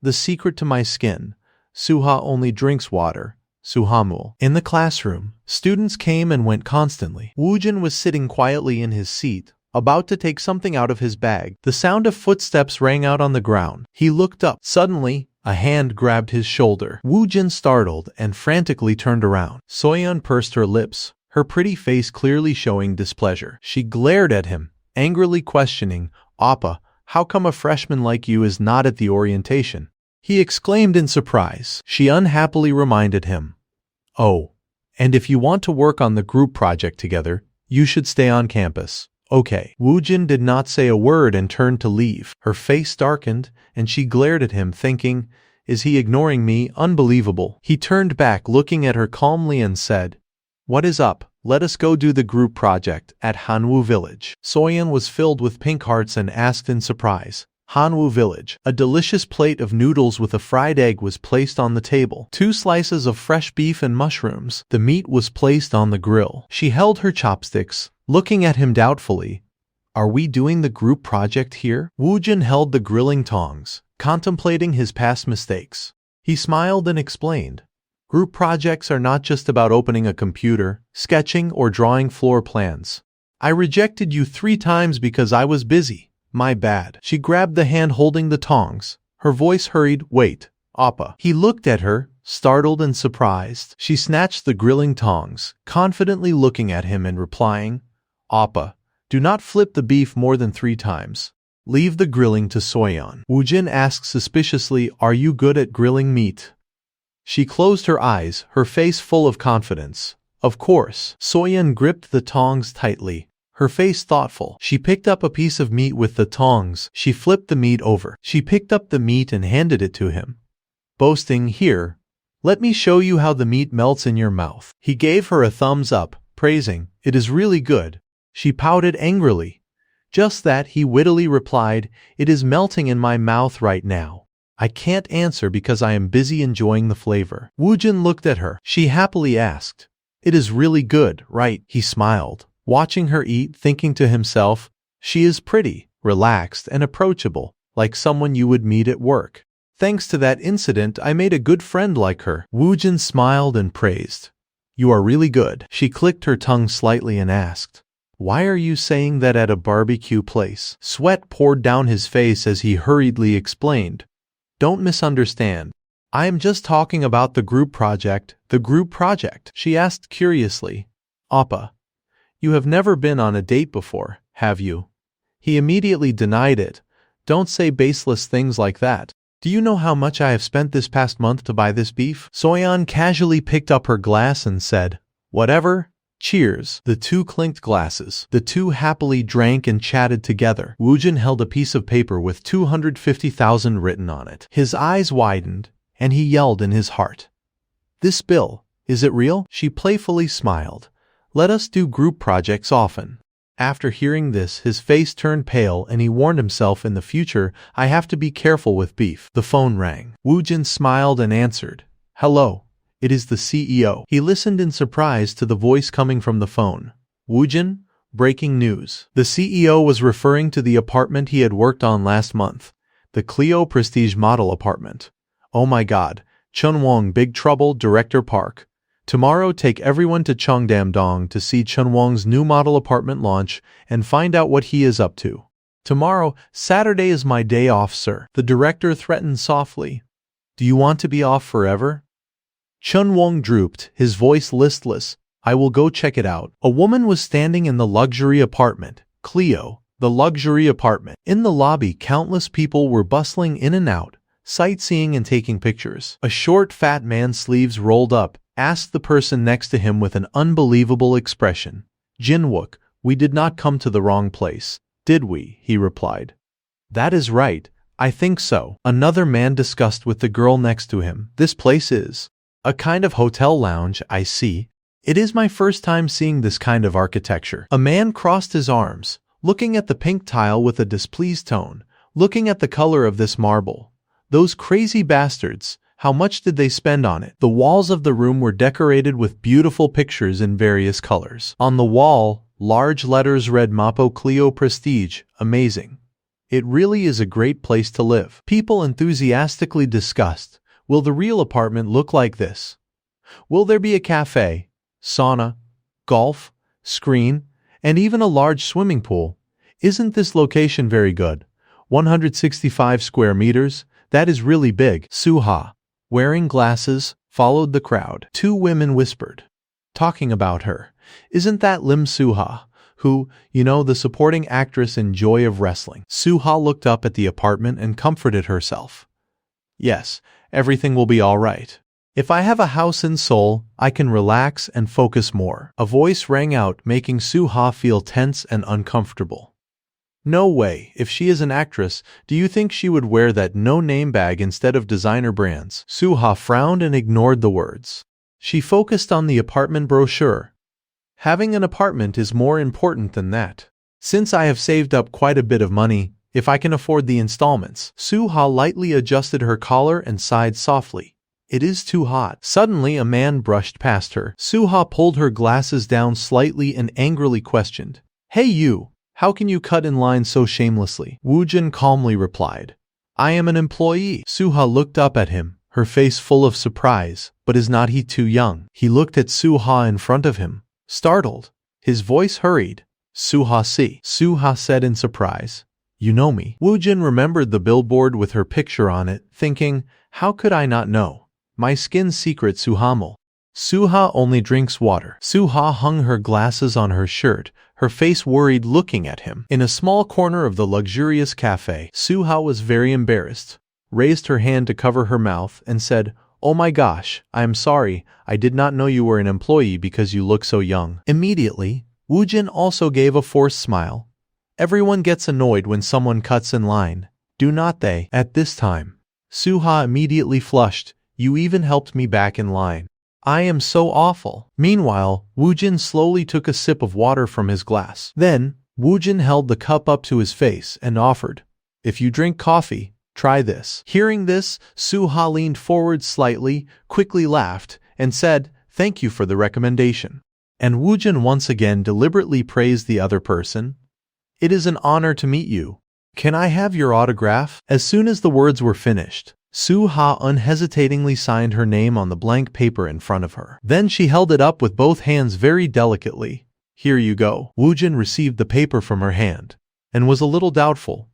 "The secret to my skin. Suha only drinks water. Suhamul." In the classroom, students came and went constantly. Wu Jin was sitting quietly in his seat, about to take something out of his bag. The sound of footsteps rang out on the ground. He looked up. Suddenly, a hand grabbed his shoulder. Wu Jin startled and frantically turned around. Soyeon pursed her lips, her pretty face clearly showing displeasure. She glared at him, angrily questioning, "Oppa, how come a freshman like you is not at the orientation?" He exclaimed in surprise. She unhappily reminded him, "Oh, and if you want to work on the group project together, you should stay on campus." "Okay." Wu Jin did not say a word and turned to leave. Her face darkened, and she glared at him, thinking, "Is he ignoring me? Unbelievable." He turned back, looking at her calmly, and said, "What is up? Let us go do the group project at Hanwoo Village." Soyeon was filled with pink hearts and asked in surprise, "Hanwoo Village." A delicious plate of noodles with a fried egg was placed on the table. 2 slices of fresh beef and mushrooms. The meat was placed on the grill. She held her chopsticks, looking at him doubtfully. "Are we doing the group project here?" Wu Jin held the grilling tongs, contemplating his past mistakes. He smiled and explained, "Group projects are not just about opening a computer, sketching, or drawing floor plans. I rejected you 3 times because I was busy. My bad." She grabbed the hand holding the tongs. Her voice hurried, "Wait, Appa." He looked at her, startled and surprised. She snatched the grilling tongs, confidently looking at him and replying, "Appa, do not flip the beef more than 3 times. Leave the grilling to Soyeon." Wu Jin asked suspiciously, "Are you good at grilling meat?" She closed her eyes, her face full of confidence. "Of course." Soyeon gripped the tongs tightly, her face thoughtful. She picked up a piece of meat with the tongs. She flipped the meat over. She picked up the meat and handed it to him, boasting, "Here, let me show you how the meat melts in your mouth." He gave her a thumbs up, praising, "It is really good." She pouted angrily. "Just that," he wittily replied, "it is melting in my mouth right now. I can't answer because I am busy enjoying the flavor." Wu Jin looked at her. She happily asked, "It is really good, right?" He smiled, watching her eat, thinking to himself, "She is pretty, relaxed, and approachable, like someone you would meet at work. Thanks to that incident, I made a good friend like her." Wu Jin smiled and praised, "You are really good." She clicked her tongue slightly and asked, Why are you saying that at a barbecue place? Sweat poured down his face as he hurriedly explained. Don't misunderstand. I am just talking about the group project. The group project? She asked curiously. Appa, you have never been on a date before, have you? He immediately denied it. Don't say baseless things like that. Do you know how much I have spent this past month to buy this beef? Soyeon casually picked up her glass and said, whatever. Cheers. The two clinked glasses. The two happily drank and chatted together. Woojin held a piece of paper with 250,000 written on it. His eyes widened, and he yelled in his heart. This bill, is it real? She playfully smiled. Let us do group projects often. After hearing this, his face turned pale and he warned himself, in the future, I have to be careful with beef. The phone rang. Woojin smiled and answered. Hello. It is the CEO. He listened in surprise to the voice coming from the phone. Woojin, breaking news. The CEO was referring to the apartment he had worked on last month. The Clio Prestige model apartment. Oh my god. Chunwong big trouble. Director Park. Tomorrow take everyone to Cheongdam-dong to see Chunwong's new model apartment launch and find out what he is up to. Tomorrow, Saturday is my day off, sir. The director threatened softly. Do you want to be off forever? Chunwong drooped, his voice listless. I will go check it out. A woman was standing in the luxury apartment. Clio, the luxury apartment. In the lobby, countless people were bustling in and out, sightseeing and taking pictures. A short, fat man, sleeves rolled up, asked the person next to him with an unbelievable expression. Jinwook, we did not come to the wrong place, did we? He replied. That is right, I think so. Another man discussed with the girl next to him. This place is a kind of hotel lounge, I see. It is my first time seeing this kind of architecture. A man crossed his arms, looking at the pink tile with a displeased tone, looking at the color of this marble. Those crazy bastards, how much did they spend on it? The walls of the room were decorated with beautiful pictures in various colors. On the wall, large letters read Mapo Clio Prestige, amazing. It really is a great place to live. People enthusiastically discussed. Will the real apartment look like this? Will there be a cafe, sauna, golf, screen, and even a large swimming pool? Isn't this location very good? 165 square meters? That is really big. Suha, wearing glasses, followed the crowd. Two women whispered, talking about her. Isn't that Lim Suha, who, you know, the supporting actress in Joy of Wrestling? Suha looked up at the apartment and comforted herself. Yes, everything will be all right. If I have a house in Seoul, I can relax and focus more. A voice rang out, making Suha feel tense and uncomfortable. No way. If she is an actress, do you think she would wear that no-name bag instead of designer brands? Suha frowned and ignored the words. She focused on the apartment brochure. Having an apartment is more important than that. Since I have saved up quite a bit of money, if I can afford the installments. Suha lightly adjusted her collar and sighed softly. It is too hot. Suddenly a man brushed past her. Suha pulled her glasses down slightly and angrily questioned. Hey you, how can you cut in line so shamelessly? Woojin calmly replied. I am an employee. Suha looked up at him, her face full of surprise. But is not he too young? He looked at Suha in front of him, startled. His voice hurried. Suha see. Suha said in surprise. You know me. Woojin remembered the billboard with her picture on it, thinking, how could I not know? My skin's secret Suhamul. Suha only drinks water. Suha hung her glasses on her shirt, her face worried, looking at him. In a small corner of the luxurious cafe, Suha was very embarrassed, raised her hand to cover her mouth, and said, Oh my gosh, I am sorry, I did not know you were an employee because you look so young. Immediately, Woojin also gave a forced smile. Everyone gets annoyed when someone cuts in line, do not they? At this time, Suha immediately flushed. You even helped me back in line. I am so awful. Meanwhile, Woojin slowly took a sip of water from his glass. Then, Woojin held the cup up to his face and offered, If you drink coffee, try this. Hearing this, Suha leaned forward slightly, quickly laughed, and said, Thank you for the recommendation. And Woojin once again deliberately praised the other person. It is an honor to meet you. Can I have your autograph? As soon as the words were finished, Suha unhesitatingly signed her name on the blank paper in front of her. Then she held it up with both hands very delicately. Here you go. Woojin received the paper from her hand and was a little doubtful.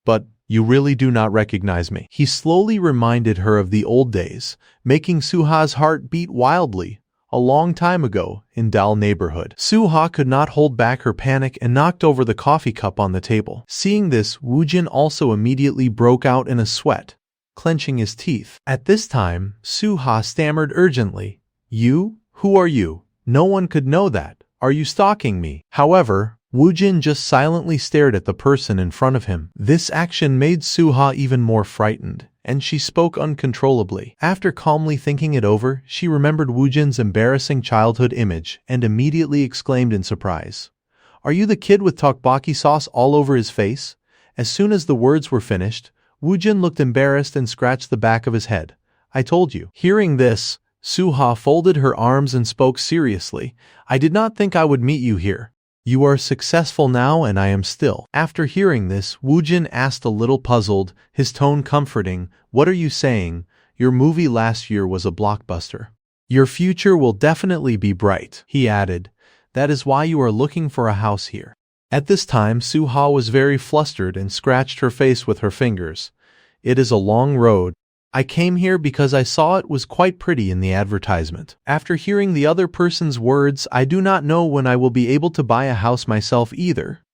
But you really do not recognize me. He slowly reminded her of the old days, making Suha's heart beat wildly. A long time ago, in Dal neighborhood. Suha could not hold back her panic and knocked over the coffee cup on the table. Seeing this, Woojin also immediately broke out in a sweat, clenching his teeth. At this time, Suha stammered urgently, "You? Who are you? No one could know that. Are you stalking me?" However, Woojin just silently stared at the person in front of him. This action made Suha even more frightened, and she spoke uncontrollably. After calmly thinking it over, she remembered Woojin's embarrassing childhood image and immediately exclaimed in surprise, "Are you the kid with tteokbokki sauce all over his face?" As soon as the words were finished, Woojin looked embarrassed and scratched the back of his head. "I told you." Hearing this, Suha folded her arms and spoke seriously, "I did not think I would meet you here. You are successful now and I am still." After hearing this, Woojin asked a little puzzled, his tone comforting, "What are you saying? Your movie last year was a blockbuster. Your future will definitely be bright." He added, "That is why you are looking for a house here." At this time, Suha was very flustered and scratched her face with her fingers. "It is a long road. I came here because I saw it was quite pretty in the advertisement. After hearing the other person's words, I do not know when I will be able to buy a house myself either."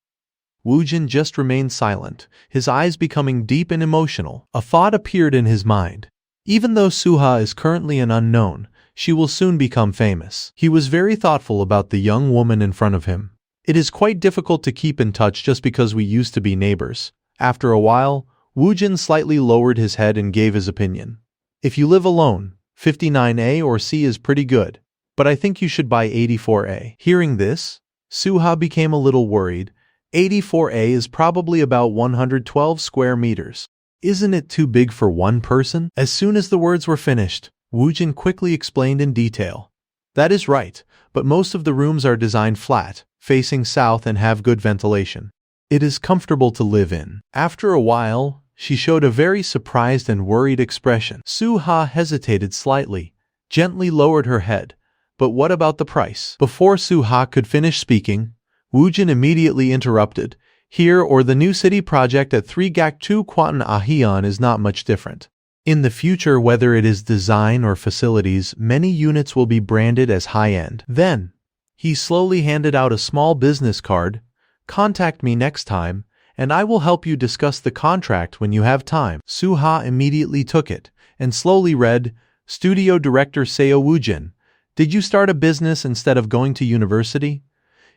Woojin just remained silent, his eyes becoming deep and emotional. A thought appeared in his mind. Even though Suha is currently an unknown, she will soon become famous. He was very thoughtful about the young woman in front of him. It is quite difficult to keep in touch just because we used to be neighbors. After a while, Woojin slightly lowered his head and gave his opinion. "If you live alone, 59A or C is pretty good, but I think you should buy 84A. Hearing this, Suha became a little worried. 84A is probably about 112 square meters. Isn't it too big for one person? As soon as the words were finished, Woojin quickly explained in detail. "That is right, but most of the rooms are designed flat, facing south and have good ventilation. It is comfortable to live in." After a while, she showed a very surprised and worried expression. Suha hesitated slightly, gently lowered her head. "But what about the price?" Before Suha could finish speaking, Woojin immediately interrupted. "Here or the new city project at 3 Gaktu Kwanton Ahion is not much different. In the future, whether it is design or facilities, many units will be branded as high-end." Then, he slowly handed out a small business card. "Contact me next time, and I will help you discuss the contract when you have time." Suha immediately took it and slowly read, "Studio Director Seo Woojin, did you start a business instead of going to university?"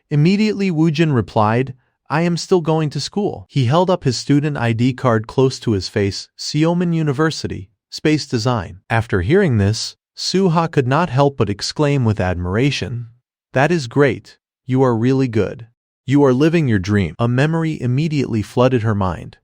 Immediately Woojin replied, "I am still going to school." He held up his student ID card close to his face, "Seoman University, Space Design." After hearing this, Suha could not help but exclaim with admiration, "That is great. You are really good. You are living your dream." A memory immediately flooded her mind.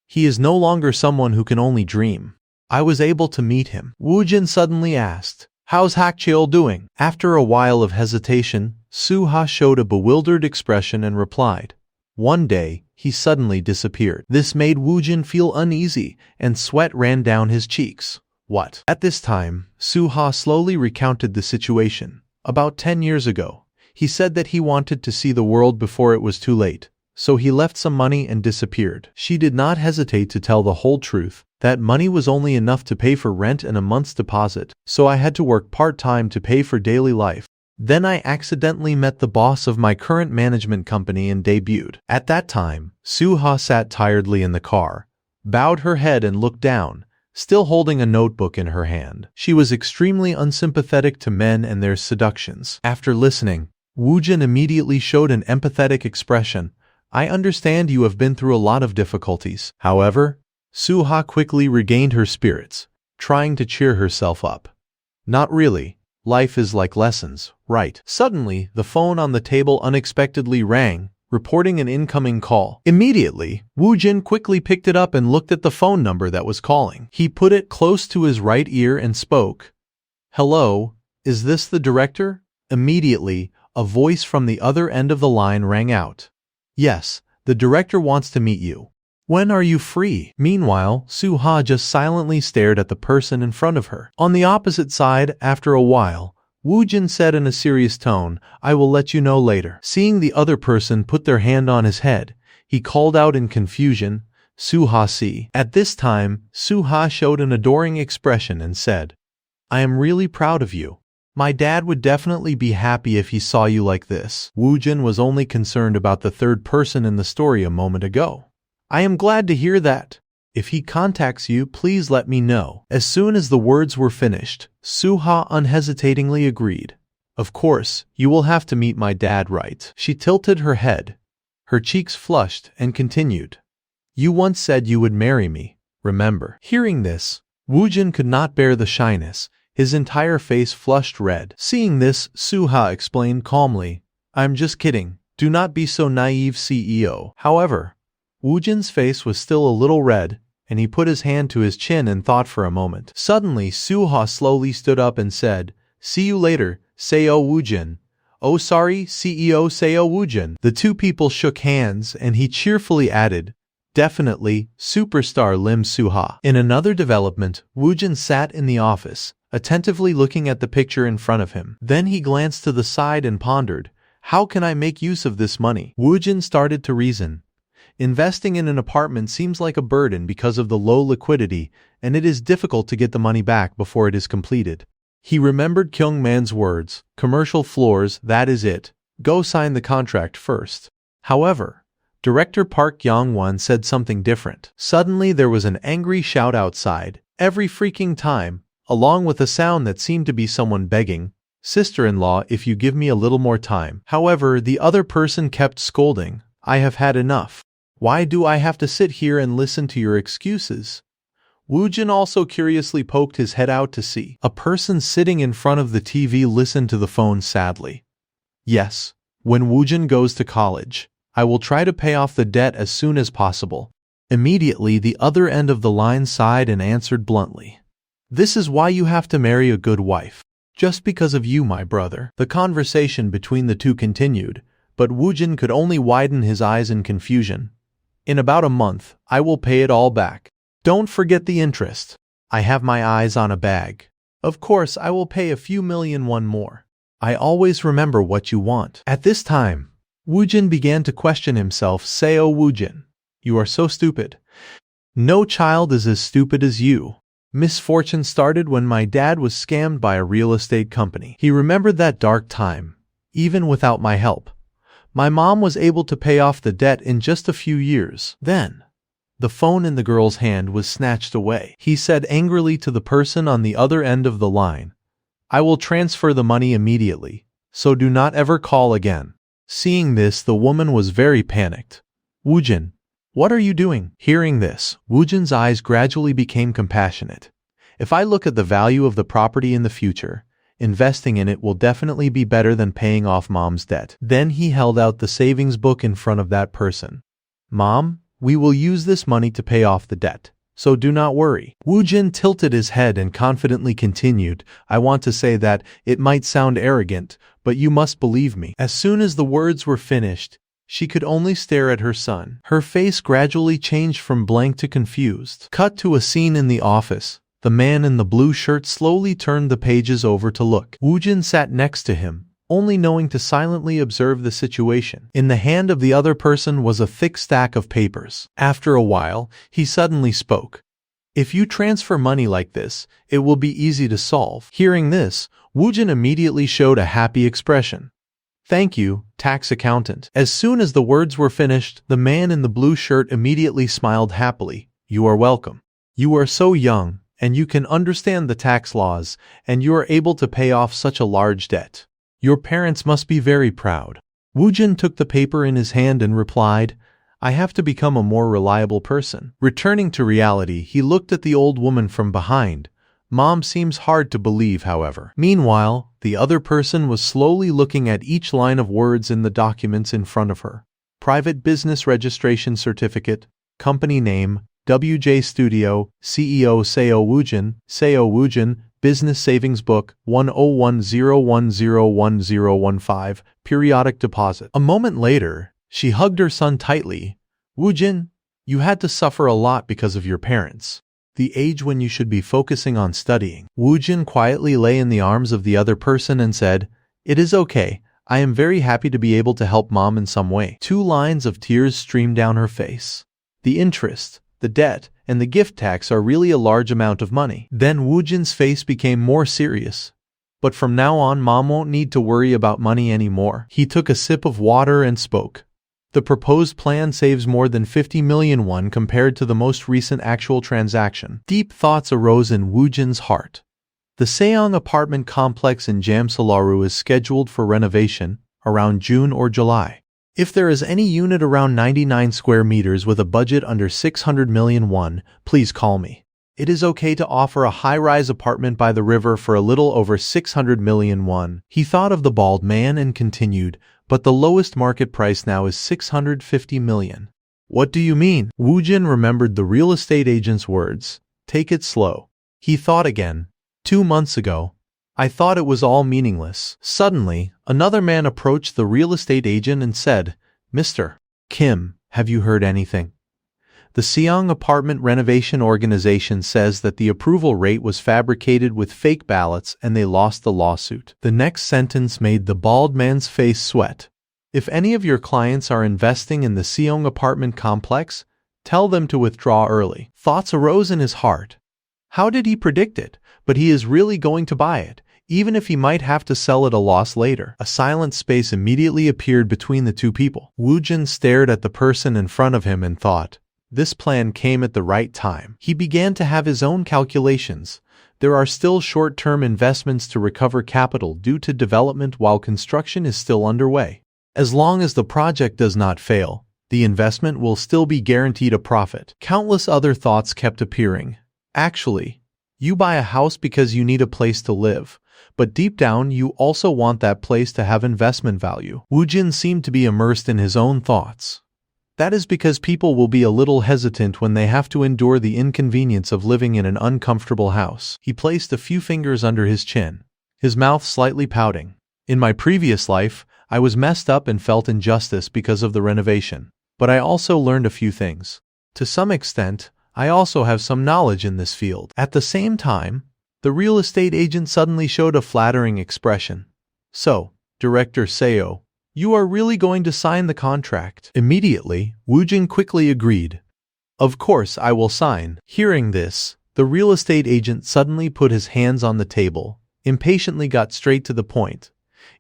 He is no longer someone who can only dream. I was able to meet him. Woojin suddenly asked, "How's Hakcheol doing?" After a while of hesitation, Suha showed a bewildered expression and replied, "One day, he suddenly disappeared." This made Woojin feel uneasy, and sweat ran down his cheeks. "What?" At this time, Suha slowly recounted the situation. About 10 years ago, he said that he wanted to see the world before it was too late, so he left some money and disappeared. She did not hesitate to tell the whole truth. That money was only enough to pay for rent and a month's deposit, so I had to work part-time to pay for daily life. Then I accidentally met the boss of my current management company and debuted. At that time, Suha sat tiredly in the car, bowed her head and looked down, still holding a notebook in her hand. She was extremely unsympathetic to men and their seductions. After listening, Woojin immediately showed an empathetic expression. "I understand you have been through a lot of difficulties." However, Suha quickly regained her spirits, trying to cheer herself up. "Not really. Life is like lessons, right?" Suddenly, the phone on the table unexpectedly rang, reporting an incoming call. Immediately, Woojin quickly picked it up and looked at the phone number that was calling. He put it close to his right ear and spoke. "Hello, is this the director?" Immediately, a voice from the other end of the line rang out. "Yes, the director wants to meet you. When are you free?" Meanwhile, Suha just silently stared at the person in front of her. On the opposite side, after a while, Woo Jin said in a serious tone, I will let you know later. Seeing the other person put their hand on his head, he called out in confusion, Suha-si. At this time, Suha showed an adoring expression and said, I am really proud of you. My dad would definitely be happy if he saw you like this. Woo Jin was only concerned about the third person in the story a moment ago. I am glad to hear that. If he contacts you, please let me know. As soon as the words were finished, Suha unhesitatingly agreed. Of course, you will have to meet my dad, right? She tilted her head. Her cheeks flushed and continued. You once said you would marry me, remember? Hearing this, Woo Jin could not bear the shyness. His entire face flushed red. Seeing this, Suha explained calmly, I'm just kidding. Do not be so naive, CEO. However, Woo Jin's face was still a little red, and he put his hand to his chin and thought for a moment. Suddenly, Suha slowly stood up and said, See you later, Seo Woo Jin. Oh sorry, CEO Seo Woo Jin. The two people shook hands and he cheerfully added, Definitely, superstar Lim Suha. In another development, Woo Jin sat in the office, attentively looking at the picture in front of him. Then he glanced to the side and pondered, How can I make use of this money? Woo Jin started to reason. Investing in an apartment seems like a burden because of the low liquidity, and it is difficult to get the money back before it is completed. He remembered Kyung Man's words, commercial floors, that is it. Go sign the contract first. However, Director Park Yong-won said something different. Suddenly there was an angry shout outside, every freaking time, along with a sound that seemed to be someone begging, Sister-in-law, if you give me a little more time. However, the other person kept scolding, I have had enough. Why do I have to sit here and listen to your excuses? Woo Jin also curiously poked his head out to see. A person sitting in front of the TV listened to the phone sadly. Yes, when Woo Jin goes to college, I will try to pay off the debt as soon as possible. Immediately, the other end of the line sighed and answered bluntly. This is why you have to marry a good wife. Just because of you, my brother. The conversation between the two continued, but Woo Jin could only widen his eyes in confusion. In about a month, I will pay it all back. Don't forget the interest. I have my eyes on a bag. Of course, I will pay a few million won more. I always remember what you want. At this time, Woo Jin began to question himself. Seo Woo Jin, you are so stupid. No child is as stupid as you. Misfortune started when my dad was scammed by a real estate company. He remembered that dark time. Even without my help, my mom was able to pay off the debt in just a few years. Then, the phone in the girl's hand was snatched away. He said angrily to the person on the other end of the line, I will transfer the money immediately, so do not ever call again. Seeing this, the woman was very panicked. Woo Jin, what are you doing? Hearing this, Woo Jin's eyes gradually became compassionate. If I look at the value of the property in the future, investing in it will definitely be better than paying off mom's debt. Then he held out the savings book in front of that person. Mom, we will use this money to pay off the debt, so do not worry. Woo Jin tilted his head and confidently continued, I want to say that it might sound arrogant, but you must believe me. As soon as the words were finished, she could only stare at her son. Her face gradually changed from blank to confused. Cut to a scene in the office. The man in the blue shirt slowly turned the pages over to look. Woo Jin sat next to him, only knowing to silently observe the situation. In the hand of the other person was a thick stack of papers. After a while, he suddenly spoke. If you transfer money like this, it will be easy to solve. Hearing this, Woo Jin immediately showed a happy expression. Thank you, tax accountant. As soon as the words were finished, the man in the blue shirt immediately smiled happily. You are welcome. You are so young, and you can understand the tax laws, and you are able to pay off such a large debt. Your parents must be very proud. Woo Jin took the paper in his hand and replied, I have to become a more reliable person. Returning to reality, he looked at the old woman from behind. Mom seems hard to believe, however. Meanwhile, the other person was slowly looking at each line of words in the documents in front of her. Private Business Registration Certificate, Company Name, WJ Studio, CEO Seo Woo Jin, Business Savings Book, 10101011015, Periodic Deposit. A moment later, she hugged her son tightly. Woo Jin, you had to suffer a lot because of your parents. the age when you should be focusing on studying. Woojin quietly lay in the arms of the other person and said, "It is okay. I am very happy to be able to help Mom in some way." 2 lines of tears streamed down her face. The interest, the debt, and the gift tax are really a large amount of money. Then Woojin's face became more serious. "But from now on, Mom won't need to worry about money anymore." He took a sip of water and spoke. "The proposed plan saves more than 50 million won compared to the most recent actual transaction." Deep thoughts arose in Woojin's heart. The Seong apartment complex in Jamsalaru is scheduled for renovation around June or July. If there is any unit around 99 square meters with a budget under 600 million won, please call me. It is okay to offer a high-rise apartment by the river for a little over 600 million won. He thought of the bald man and continued, "But the lowest market price now is 650 million. "What do you mean?" Woojin remembered the real estate agent's words. "Take it slow." He thought again. 2 months ago, I thought it was all meaningless. Suddenly, another man approached the real estate agent and said, "Mr. Kim, have you heard anything? The Seong apartment renovation organization says that the approval rate was fabricated with fake ballots and they lost the lawsuit." The next sentence made the bald man's face sweat. "If any of your clients are investing in the Seong apartment complex, tell them to withdraw early." Thoughts arose in his heart. How did he predict it? But he is really going to buy it, even if he might have to sell at a loss later. A silent space immediately appeared between the two people. Woojin stared at the person in front of him and thought, this plan came at the right time. He began to have his own calculations. There are still short-term investments to recover capital due to development while construction is still underway. As long as the project does not fail, the investment will still be guaranteed a profit. Countless other thoughts kept appearing. Actually, you buy a house because you need a place to live, but deep down you also want that place to have investment value. Woojin seemed to be immersed in his own thoughts. That is because people will be a little hesitant when they have to endure the inconvenience of living in an uncomfortable house. He placed a few fingers under his chin, his mouth slightly pouting. In my previous life, I was messed up and felt injustice because of the renovation. But I also learned a few things. To some extent, I also have some knowledge in this field. At the same time, the real estate agent suddenly showed a flattering expression. So, Director Seo, you are really going to sign the contract? Immediately, Woojin quickly agreed. Of course I will sign. Hearing this, the real estate agent suddenly put his hands on the table, impatiently got straight to the point.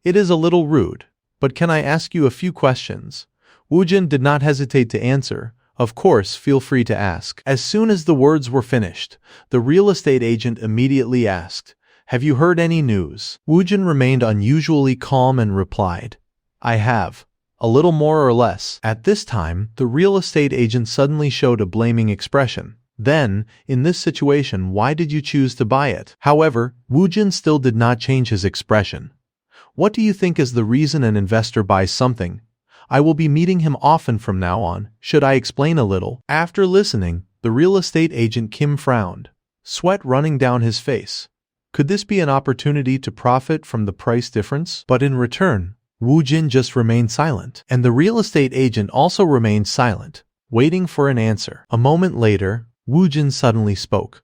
It is a little rude, but can I ask you a few questions? Woojin did not hesitate to answer. Of course, feel free to ask. As soon as the words were finished, the real estate agent immediately asked, have you heard any news? Woojin remained unusually calm and replied, I have. A little more or less. At this time, the real estate agent suddenly showed a blaming expression. Then, in this situation, why did you choose to buy it? However, Woojin still did not change his expression. What do you think is the reason an investor buys something? I will be meeting him often from now on. Should I explain a little? After listening, the real estate agent Kim frowned, sweat running down his face. Could this be an opportunity to profit from the price difference? But in return, Woojin just remained silent, and the real estate agent also remained silent, waiting for an answer. A moment later, Woojin suddenly spoke.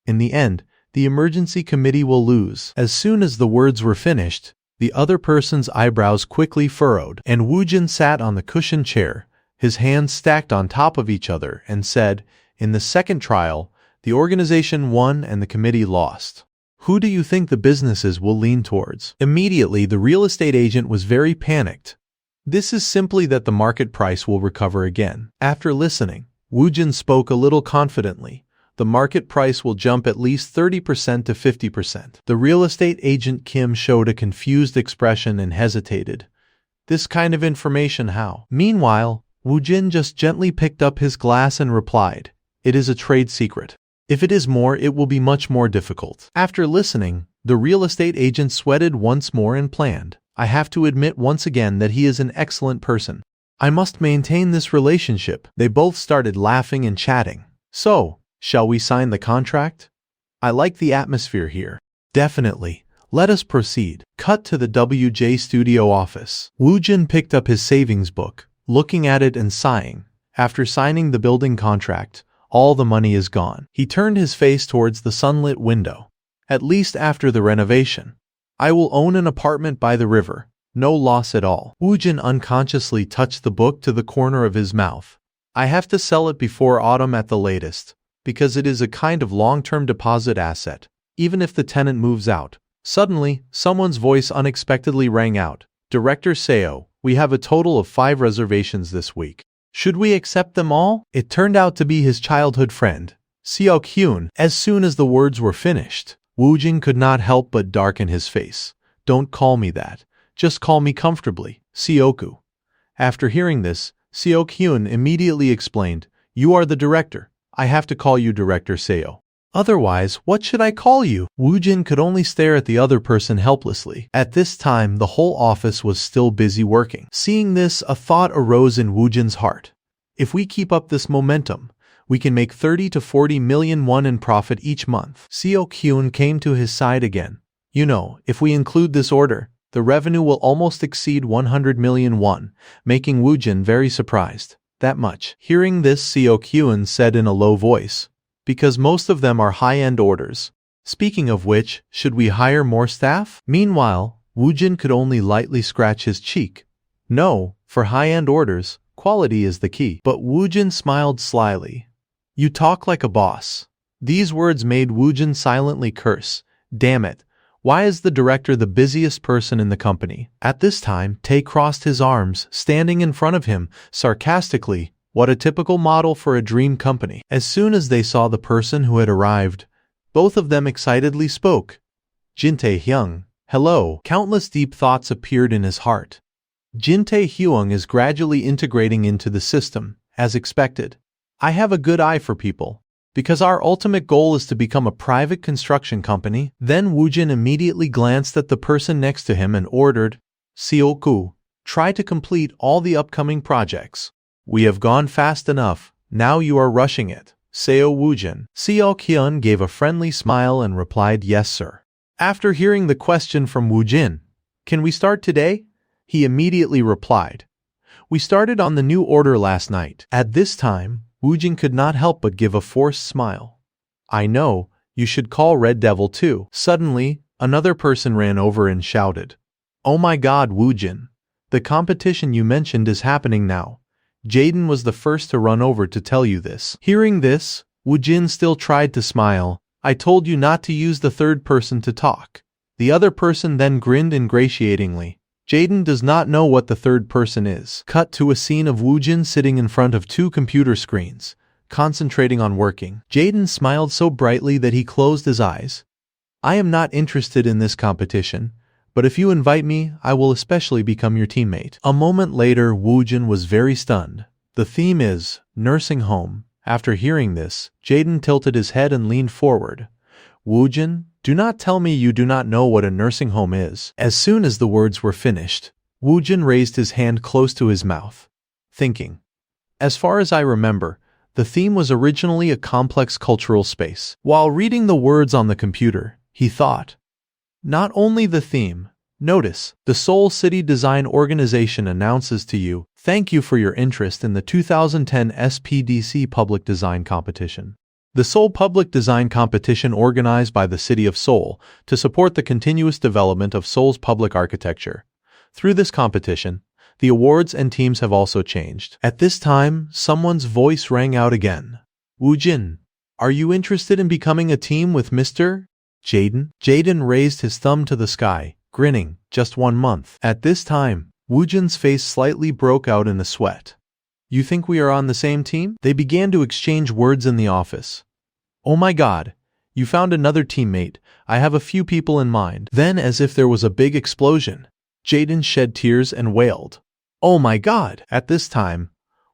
In the end, the emergency committee will lose. As soon as the words were finished, the other person's eyebrows quickly furrowed, and Woojin sat on the cushioned chair, his hands stacked on top of each other, and said, in the second trial, the organization won and the committee lost. Who do you think the businesses will lean towards? Immediately, the real estate agent was very panicked. This is simply that the market price will recover again. After listening, Woojin spoke a little confidently. The market price will jump at least 30% to 50%. The real estate agent Kim showed a confused expression and hesitated. This kind of information how? Meanwhile, Woojin just gently picked up his glass and replied, it is a trade secret. If it is more, it will be much more difficult. After listening, the real estate agent sweated once more and planned. I have to admit once again that he is an excellent person. I must maintain this relationship. They both started laughing and chatting. So, shall we sign the contract? I like the atmosphere here. Definitely. Let us proceed. Cut to the WJ studio office. Woojin picked up his savings book, looking at it and sighing. After signing the building contract, all the money is gone. He turned his face towards the sunlit window. At least after the renovation. I will own an apartment by the river. No loss at all. Woojin unconsciously touched the book to the corner of his mouth. I have to sell it before autumn at the latest, because it is a kind of long-term deposit asset, even if the tenant moves out. Suddenly, someone's voice unexpectedly rang out. Director Seo, we have a total of 5 reservations this week. Should we accept them all? It turned out to be his childhood friend, Seo Hyun. As soon as the words were finished, Woojin could not help but darken his face. Don't call me that. Just call me comfortably, Seoku. After hearing this, Seo Hyun immediately explained, You are the director. I have to call you Director Seo. Otherwise, what should I call you? Woojin could only stare at the other person helplessly. At this time, the whole office was still busy working. Seeing this, a thought arose in Woojin's heart. If we keep up this momentum, we can make 30 to 40 million won in profit each month. Seo Hyun came to his side again. You know, if we include this order, the revenue will almost exceed 100 million won, making Woojin very surprised. That much. Hearing this, Seo Hyun said in a low voice, because most of them are high-end orders. Speaking of which, should we hire more staff? Meanwhile, Woojin could only lightly scratch his cheek. No, for high-end orders, quality is the key. But Woojin smiled slyly. You talk like a boss. These words made Woojin silently curse. Damn it. Why is the director the busiest person in the company? At this time, Tae crossed his arms, standing in front of him, sarcastically. What a typical model for a dream company. As soon as they saw the person who had arrived, both of them excitedly spoke. Jin Tae-hyung, hello. Countless deep thoughts appeared in his heart. Jin Tae-hyung is gradually integrating into the system, as expected. I have a good eye for people, because our ultimate goal is to become a private construction company. Then Woojin immediately glanced at the person next to him and ordered, Seoku, try to complete all the upcoming projects. We have gone fast enough, now you are rushing it. Seo Woojin. Seo Hyun gave a friendly smile and replied, Yes, sir. After hearing the question from Woojin, Can we start today? He immediately replied, We started on the new order last night. At this time, Woojin could not help but give a forced smile. I know, you should call Red Devil too. Suddenly, another person ran over and shouted, Oh my god, Woojin. The competition you mentioned is happening now. Jaden was the first to run over to tell you this. Hearing this, Woojin still tried to smile. I told you not to use the third person to talk. The other person then grinned ingratiatingly. Jaden does not know what the third person is. Cut to a scene of Woojin sitting in front of 2 computer screens, concentrating on working. Jaden smiled so brightly that he closed his eyes. I am not interested in this competition, but if you invite me, I will especially become your teammate. A moment later, Woojin was very stunned. The theme is nursing home. After hearing this, Jaden tilted his head and leaned forward. Woojin, do not tell me you do not know what a nursing home is. As soon as the words were finished, Woojin raised his hand close to his mouth, thinking. As far as I remember, the theme was originally a complex cultural space. While reading the words on the computer, he thought. Not only the theme. Notice, the Seoul City Design Organization announces to you, thank you for your interest in the 2010 SPDC Public Design Competition. The Seoul Public Design Competition organized by the City of Seoul to support the continuous development of Seoul's public architecture. Through this competition, the awards and teams have also changed. At this time, someone's voice rang out again. Woojin, are you interested in becoming a team with Mr. Jaden? Jaden raised his thumb to the sky, grinning, just 1 month. At this time, Woojin's face slightly broke out in a sweat. You think we are on the same team? They began to exchange words in the office. Oh my god, you found another teammate. I have a few people in mind. Then, as if there was a big explosion, Jaden shed tears and wailed. Oh my god! At this time,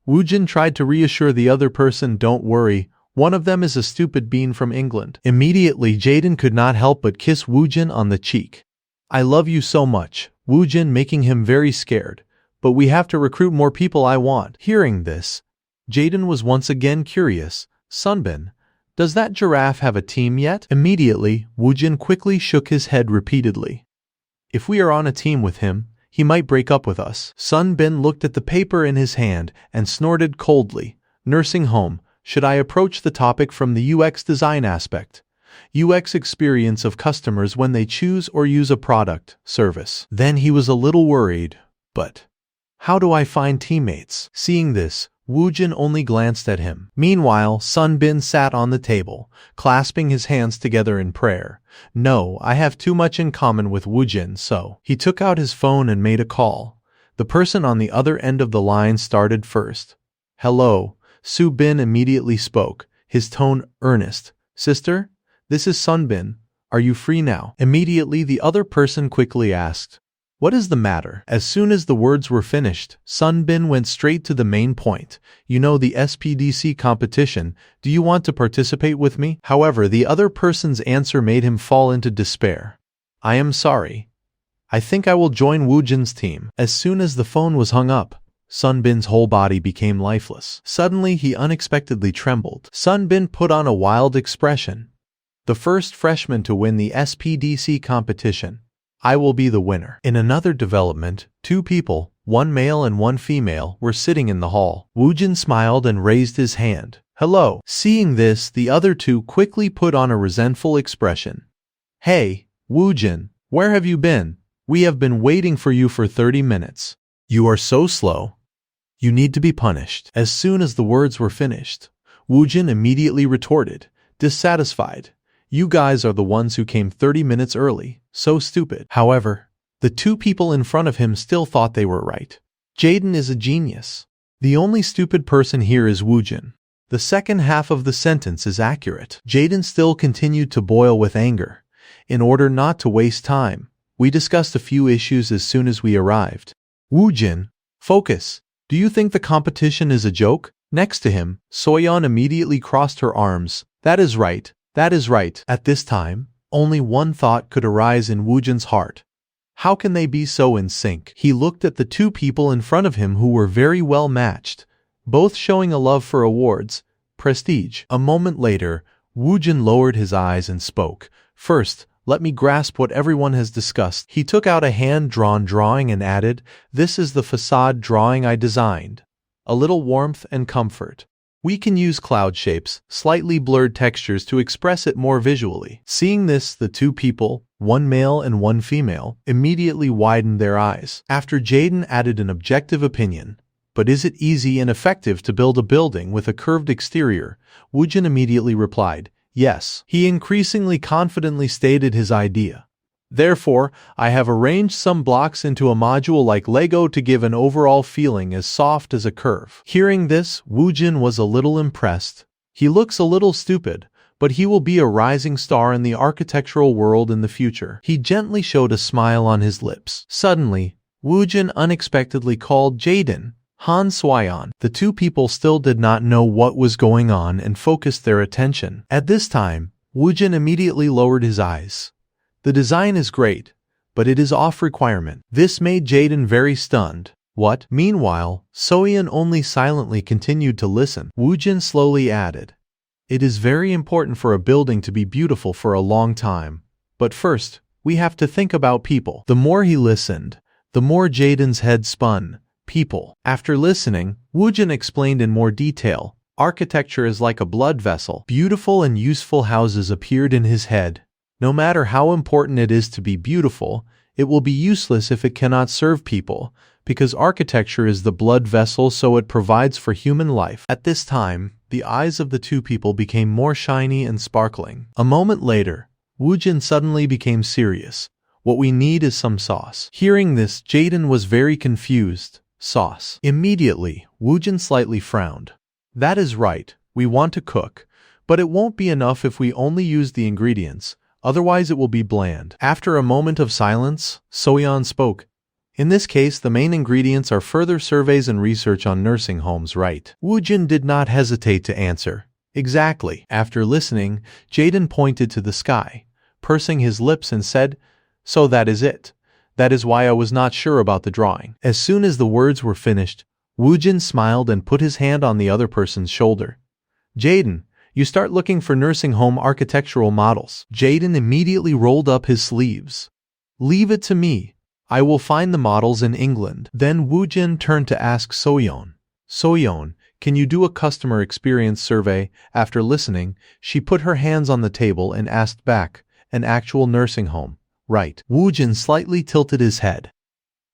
Woojin tried to reassure the other person, don't worry, one of them is a stupid bean from England. Immediately, Jaden could not help but kiss Woojin on the cheek. I love you so much, Woojin, making him very scared. But we have to recruit more people. I want. Hearing this, Jaden was once again curious. Sunbin, does that giraffe have a team yet? Immediately, Woojin quickly shook his head repeatedly. If we are on a team with him, he might break up with us. Sunbin looked at the paper in his hand and snorted coldly. Nursing home, should I approach the topic from the UX design aspect? UX experience of customers when they choose or use a product, service. Then he was a little worried. But how do I find teammates? Seeing this, Woojin only glanced at him. Meanwhile, Sun Bin sat on the table, clasping his hands together in prayer. No, I have too much in common with Woojin, so. He took out his phone and made a call. The person on the other end of the line started first. Hello. Su Bin immediately spoke, his tone earnest. Sister? This is Sun Bin. Are you free now? Immediately the other person quickly asked, what is the matter? As soon as the words were finished, Sun Bin went straight to the main point. You know the SPDC competition. Do you want to participate with me? However, the other person's answer made him fall into despair. I am sorry. I think I will join Woojin's team. As soon as the phone was hung up, Sun Bin's whole body became lifeless. Suddenly, he unexpectedly trembled. Sun Bin put on a wild expression. The first freshman to win the SPDC competition. I will be the winner. In another development, two people, one male and one female, were sitting in the hall. Woojin smiled and raised his hand. Hello. Seeing this, the other two quickly put on a resentful expression. Hey, Woojin, where have you been? We have been waiting for you for 30 minutes. You are so slow. You need to be punished. As soon as the words were finished, Woojin immediately retorted, dissatisfied. You guys are the ones who came 30 minutes early. So stupid. However, the two people in front of him still thought they were right. Jaden is a genius. The only stupid person here is Woojin. The second half of the sentence is accurate. Jaden still continued to boil with anger. In order not to waste time, we discussed a few issues as soon as we arrived. Woojin, focus. Do you think the competition is a joke? Next to him, Soyeon immediately crossed her arms. That is right. That is right. At this time, only one thought could arise in Woojin's heart. How can they be so in sync? He looked at the two people in front of him who were very well matched, both showing a love for awards, prestige. A moment later, Woojin lowered his eyes and spoke. First, let me grasp what everyone has discussed. He took out a hand-drawn drawing and added, this is the facade drawing I designed. A little warmth and comfort. We can use cloud shapes, slightly blurred textures to express it more visually. Seeing this, the two people, one male and one female, immediately widened their eyes. After Jaden added an objective opinion, but is it easy and effective to build a building with a curved exterior? Woojin immediately replied, yes. He increasingly confidently stated his idea. Therefore, I have arranged some blocks into a module like Lego to give an overall feeling as soft as a curve. Hearing this, Woojin was a little impressed. He looks a little stupid, but he will be a rising star in the architectural world in the future. He gently showed a smile on his lips. Suddenly, Woojin unexpectedly called Jaden, Han Swayon. The two people still did not know what was going on and focused their attention. At this time, Woojin immediately lowered his eyes. The design is great, but it is off requirement. This made Jaden very stunned. What? Meanwhile, Soyeon only silently continued to listen. Woojin slowly added, it is very important for a building to be beautiful for a long time. But first, we have to think about people. The more he listened, the more Jaden's head spun. People. After listening, Woojin explained in more detail. Architecture is like a blood vessel. Beautiful and useful houses appeared in his head. No matter how important it is to be beautiful, it will be useless if it cannot serve people, because architecture is the blood vessel, so it provides for human life. At this time, the eyes of the two people became more shiny and sparkling. A moment later, Woojin suddenly became serious. What we need is some sauce. Hearing this, Jaden was very confused. Sauce. Immediately, Woojin slightly frowned. That is right, we want to cook, but it won't be enough if we only use the ingredients. Otherwise it will be bland. After a moment of silence, Soyeon spoke. In this case, the main ingredients are further surveys and research on nursing homes, right? Woojin did not hesitate to answer. Exactly. After listening, Jaden pointed to the sky, pursing his lips and said, so that is it. That is why I was not sure about the drawing. As soon as the words were finished, Woojin smiled and put his hand on the other person's shoulder. Jaden, you start looking for nursing home architectural models. Jaden immediately rolled up his sleeves. Leave it to me. I will find the models in England. Then Woojin turned to ask Soyeon. Soyeon, Can you do a customer experience survey? After listening, she put her hands on the table and asked back, an actual nursing home, right? Woojin slightly tilted his head.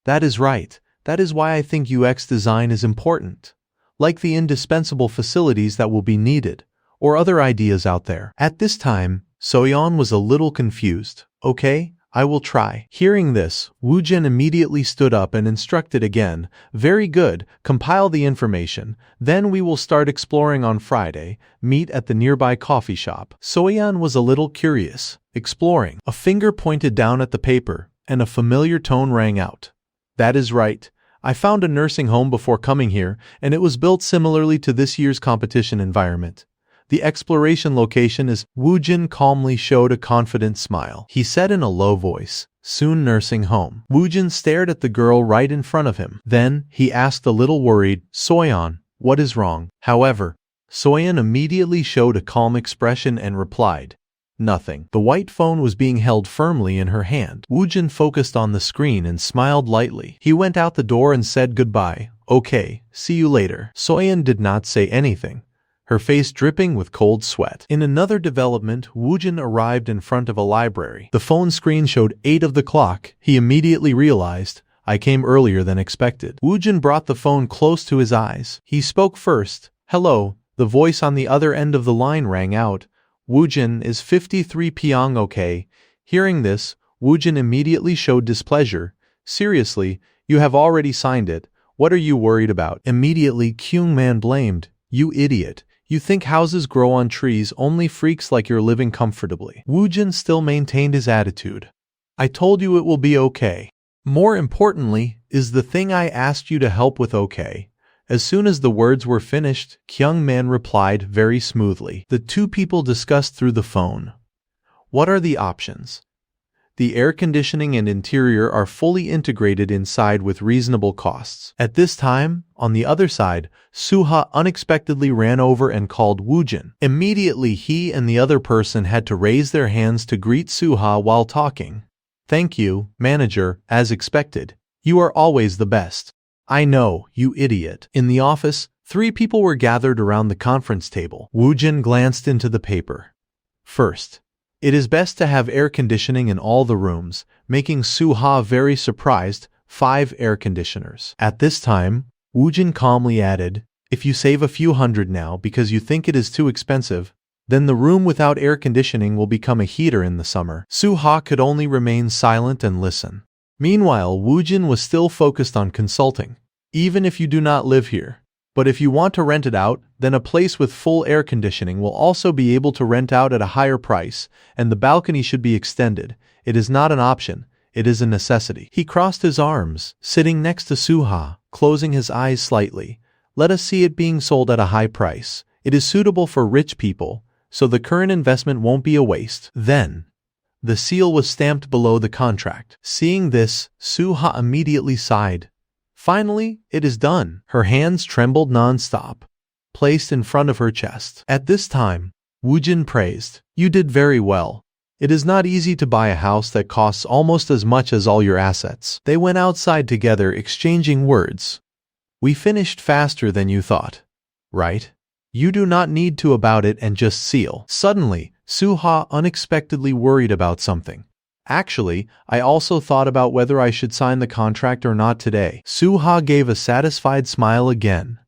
That is right. That is why I think UX design is important. Like the indispensable facilities that will be needed, or other ideas out there. At this time, Soyeon was a little confused. Okay, I will try. Hearing this, Woojin immediately stood up and instructed again. Very good, compile the information. Then we will start exploring on Friday. Meet at the nearby coffee shop. Soyeon was a little curious. Exploring. A finger pointed down at the paper, and a familiar tone rang out. That is right. I found a nursing home before coming here, and it was built similarly to this year's competition environment. The exploration location is. Woojin calmly showed a confident smile. He said in a low voice, soon nursing home. Woojin stared at the girl right in front of him. Then, he asked a little worried, Soyeon, what is wrong? However, Soyeon immediately showed a calm expression and replied, nothing. The white phone was being held firmly in her hand. Woojin focused on the screen and smiled lightly. He went out the door and said goodbye. Okay, see you later. Soyeon did not say anything, her face dripping with cold sweat. In another development, Woojin arrived in front of a library. The phone screen showed 8 of the clock. He immediately realized, I came earlier than expected. Woojin brought the phone close to his eyes. He spoke first. Hello, the voice on the other end of the line rang out. Woojin, is 53 Pyong okay? Hearing this, Woojin immediately showed displeasure. Seriously, you have already signed it. What are you worried about? Immediately, Kyungman blamed. You idiot. You think houses grow on trees, only freaks like you're living comfortably. Woojin still maintained his attitude. I told you it will be okay. More importantly, is the thing I asked you to help with okay? As soon as the words were finished, Kyungman replied very smoothly. The two people discussed through the phone. What are the options? The air conditioning and interior are fully integrated inside with reasonable costs. At this time, on the other side, Suha unexpectedly ran over and called Woojin. Immediately he and the other person had to raise their hands to greet Suha while talking. Thank you, manager, as expected. You are always the best. I know, you idiot. In the office, 3 people were gathered around the conference table. Woojin glanced into the paper. First, it is best to have air conditioning in all the rooms, making Suha very surprised. 5 air conditioners. At this time, Woojin calmly added, if you save a few hundred now because you think it is too expensive, then the room without air conditioning will become a heater in the summer. Suha could only remain silent and listen. Meanwhile, Woojin was still focused on consulting. Even if you do not live here, but if you want to rent it out, then a place with full air conditioning will also be able to rent out at a higher price, and the balcony should be extended. It is not an option, it is a necessity. He crossed his arms, sitting next to Suha, closing his eyes slightly. Let us see it being sold at a high price. It is suitable for rich people, so the current investment won't be a waste. Then, the seal was stamped below the contract. Seeing this, Suha immediately sighed. Finally, it is done. Her hands trembled non-stop, placed in front of her chest. At this time, Woojin praised, you did very well. It is not easy to buy a house that costs almost as much as all your assets. They went outside together exchanging words. We finished faster than you thought, right? You do not need to about it and just seal. Suddenly, Suha unexpectedly worried about something. Actually, I also thought about whether I should sign the contract or not today. Suha gave a satisfied smile again.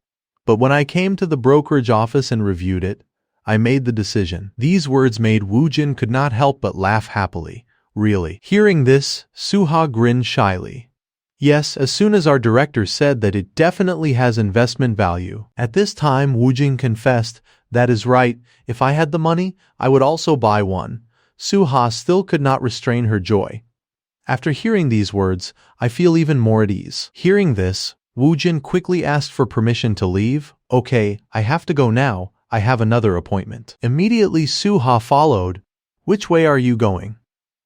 But when I came to the brokerage office and reviewed it, I made the decision. These words made Woojin could not help but laugh happily. Really. Hearing this, Suha grinned shyly. Yes, as soon as our director said that it definitely has investment value. At this time, Woojin confessed, that is right, if I had the money, I would also buy one. Suha still could not restrain her joy. After hearing these words, I feel even more at ease. Hearing this, Woojin quickly asked for permission to leave. Okay, I have to go now. I have another appointment. Immediately Suha followed. Which way are you going?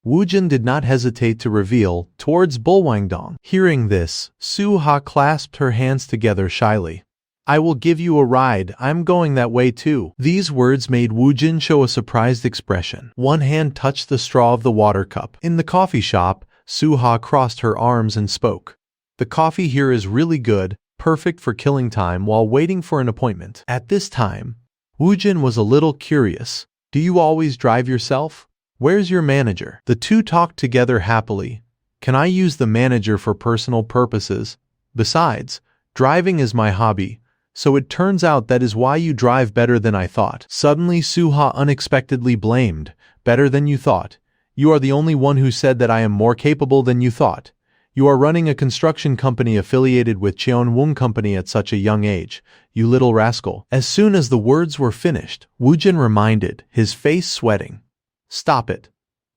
Woojin did not hesitate to reveal, towards Bulwangdong. Hearing this, Suha clasped her hands together shyly. I will give you a ride, I'm going that way too. These words made Woojin show a surprised expression. One hand touched the straw of the water cup. In the coffee shop, Suha crossed her arms and spoke. The coffee here is really good, perfect for killing time while waiting for an appointment. At this time, Woojin was a little curious. Do you always drive yourself? Where's your manager? The two talked together happily. Can I use the manager for personal purposes? Besides, driving is my hobby, so it turns out that is why you drive better than I thought. Suddenly Suha unexpectedly blamed. Better than you thought. You are the only one who said that I am more capable than you thought. You are running a construction company affiliated with Cheonwon Company at such a young age, you little rascal. As soon as the words were finished, Woojin reminded, his face sweating. Stop it.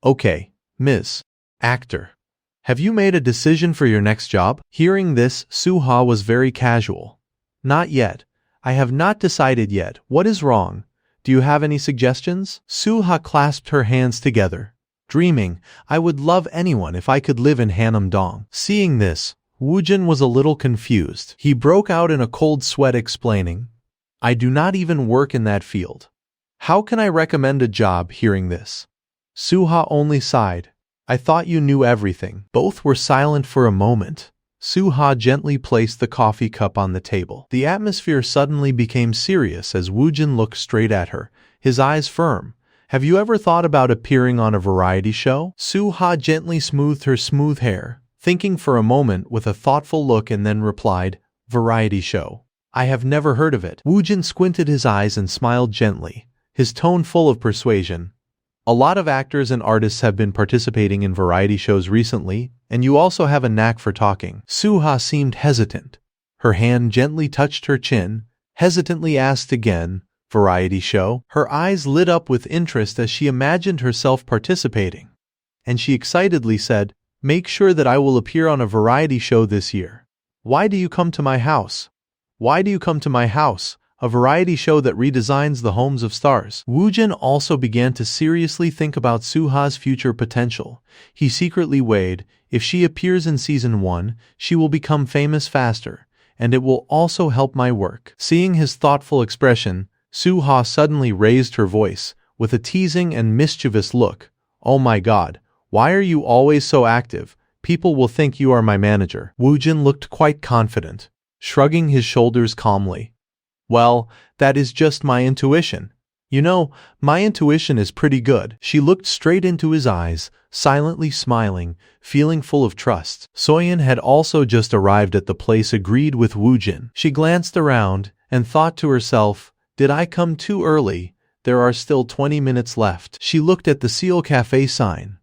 Okay, Ms. Actor. Have you made a decision for your next job? Hearing this, Suha was very casual. Not yet. I have not decided yet. What is wrong? Do you have any suggestions? Suha clasped her hands together. Dreaming, I would love anyone if I could live in Hanam-dong. Seeing this, Woojin was a little confused. He broke out in a cold sweat explaining, I do not even work in that field. How can I recommend a job hearing this? Suha only sighed. I thought you knew everything. Both were silent for a moment. Suha gently placed the coffee cup on the table. The atmosphere suddenly became serious as Woojin looked straight at her, his eyes firm. Have you ever thought about appearing on a variety show? Suha gently smoothed her smooth hair, thinking for a moment with a thoughtful look and then replied, Variety show. I have never heard of it. Woojin squinted his eyes and smiled gently, his tone full of persuasion. A lot of actors and artists have been participating in variety shows recently, and you also have a knack for talking. Suha seemed hesitant. Her hand gently touched her chin, hesitantly asked again, Variety show? Her eyes lit up with interest as she imagined herself participating. And she excitedly said, Make sure that I will appear on a variety show this year. Why do you come to my house? Why do you come to my house? A variety show that redesigns the homes of stars. Woojin also began to seriously think about Suha's future potential. He secretly weighed, if she appears in season 1, she will become famous faster, and it will also help my work. Seeing his thoughtful expression, Suha suddenly raised her voice, with a teasing and mischievous look. Oh my god, why are you always so active? People will think you are my manager. Woojin looked quite confident, shrugging his shoulders calmly. Well, that is just my intuition. You know, my intuition is pretty good. She looked straight into his eyes, silently smiling, feeling full of trust. Soyeon had also just arrived at the place agreed with Woojin. She glanced around and thought to herself, Did I come too early? There are still 20 minutes left. She looked at the Seal Cafe sign.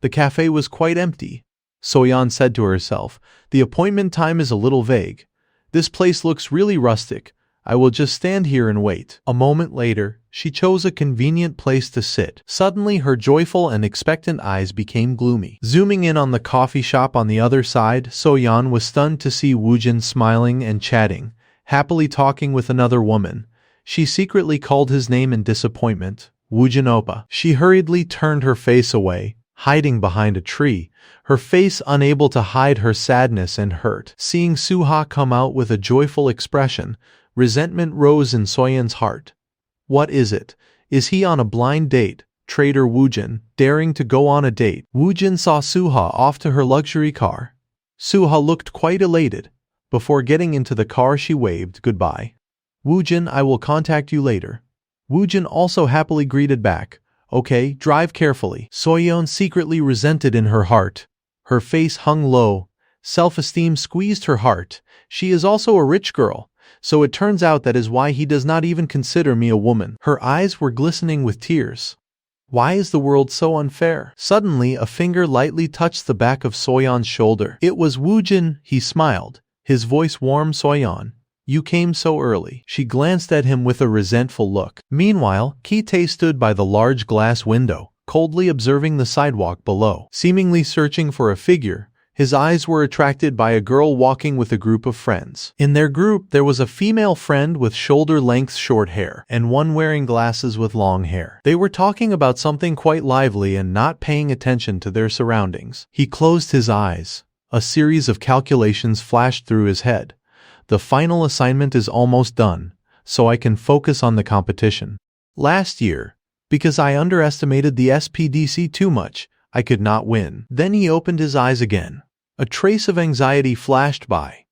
The cafe was quite empty. Soyeon said to herself, The appointment time is a little vague. This place looks really rustic. I will just stand here and wait. A moment later, she chose a convenient place to sit. Suddenly, her joyful and expectant eyes became gloomy. Zooming in on the coffee shop on the other side, Soyeon was stunned to see Woojin smiling and chatting, happily talking with another woman. She secretly called his name in disappointment, Woojin Oppa. She hurriedly turned her face away, hiding behind a tree, her face unable to hide her sadness and hurt. Seeing Suha come out with a joyful expression, resentment rose in Soyeon's heart. What is it? Is he on a blind date? Traitor Woojin, daring to go on a date. Woojin saw Suha off to her luxury car. Suha looked quite elated. Before getting into the car, she waved goodbye. Woojin, I will contact you later. Woojin also happily greeted back. Okay, drive carefully. Soyeon secretly resented in her heart. Her face hung low. Self-esteem squeezed her heart. She is also a rich girl. So it turns out that is why he does not even consider me a woman. Her eyes were glistening with tears. Why is the world so unfair? Suddenly, a finger lightly touched the back of Soyeon's shoulder. It was Woojin. He smiled. His voice warmed. Soyeon, you came so early. She glanced at him with a resentful look. Meanwhile, Ki-tae stood by the large glass window, coldly observing the sidewalk below. Seemingly searching for a figure, his eyes were attracted by a girl walking with a group of friends. In their group, there was a female friend with shoulder-length short hair, and one wearing glasses with long hair. They were talking about something quite lively and not paying attention to their surroundings. He closed his eyes. A series of calculations flashed through his head. The final assignment is almost done, so I can focus on the competition. Last year, because I underestimated the SPDC too much, I could not win. Then he opened his eyes again. A trace of anxiety flashed by.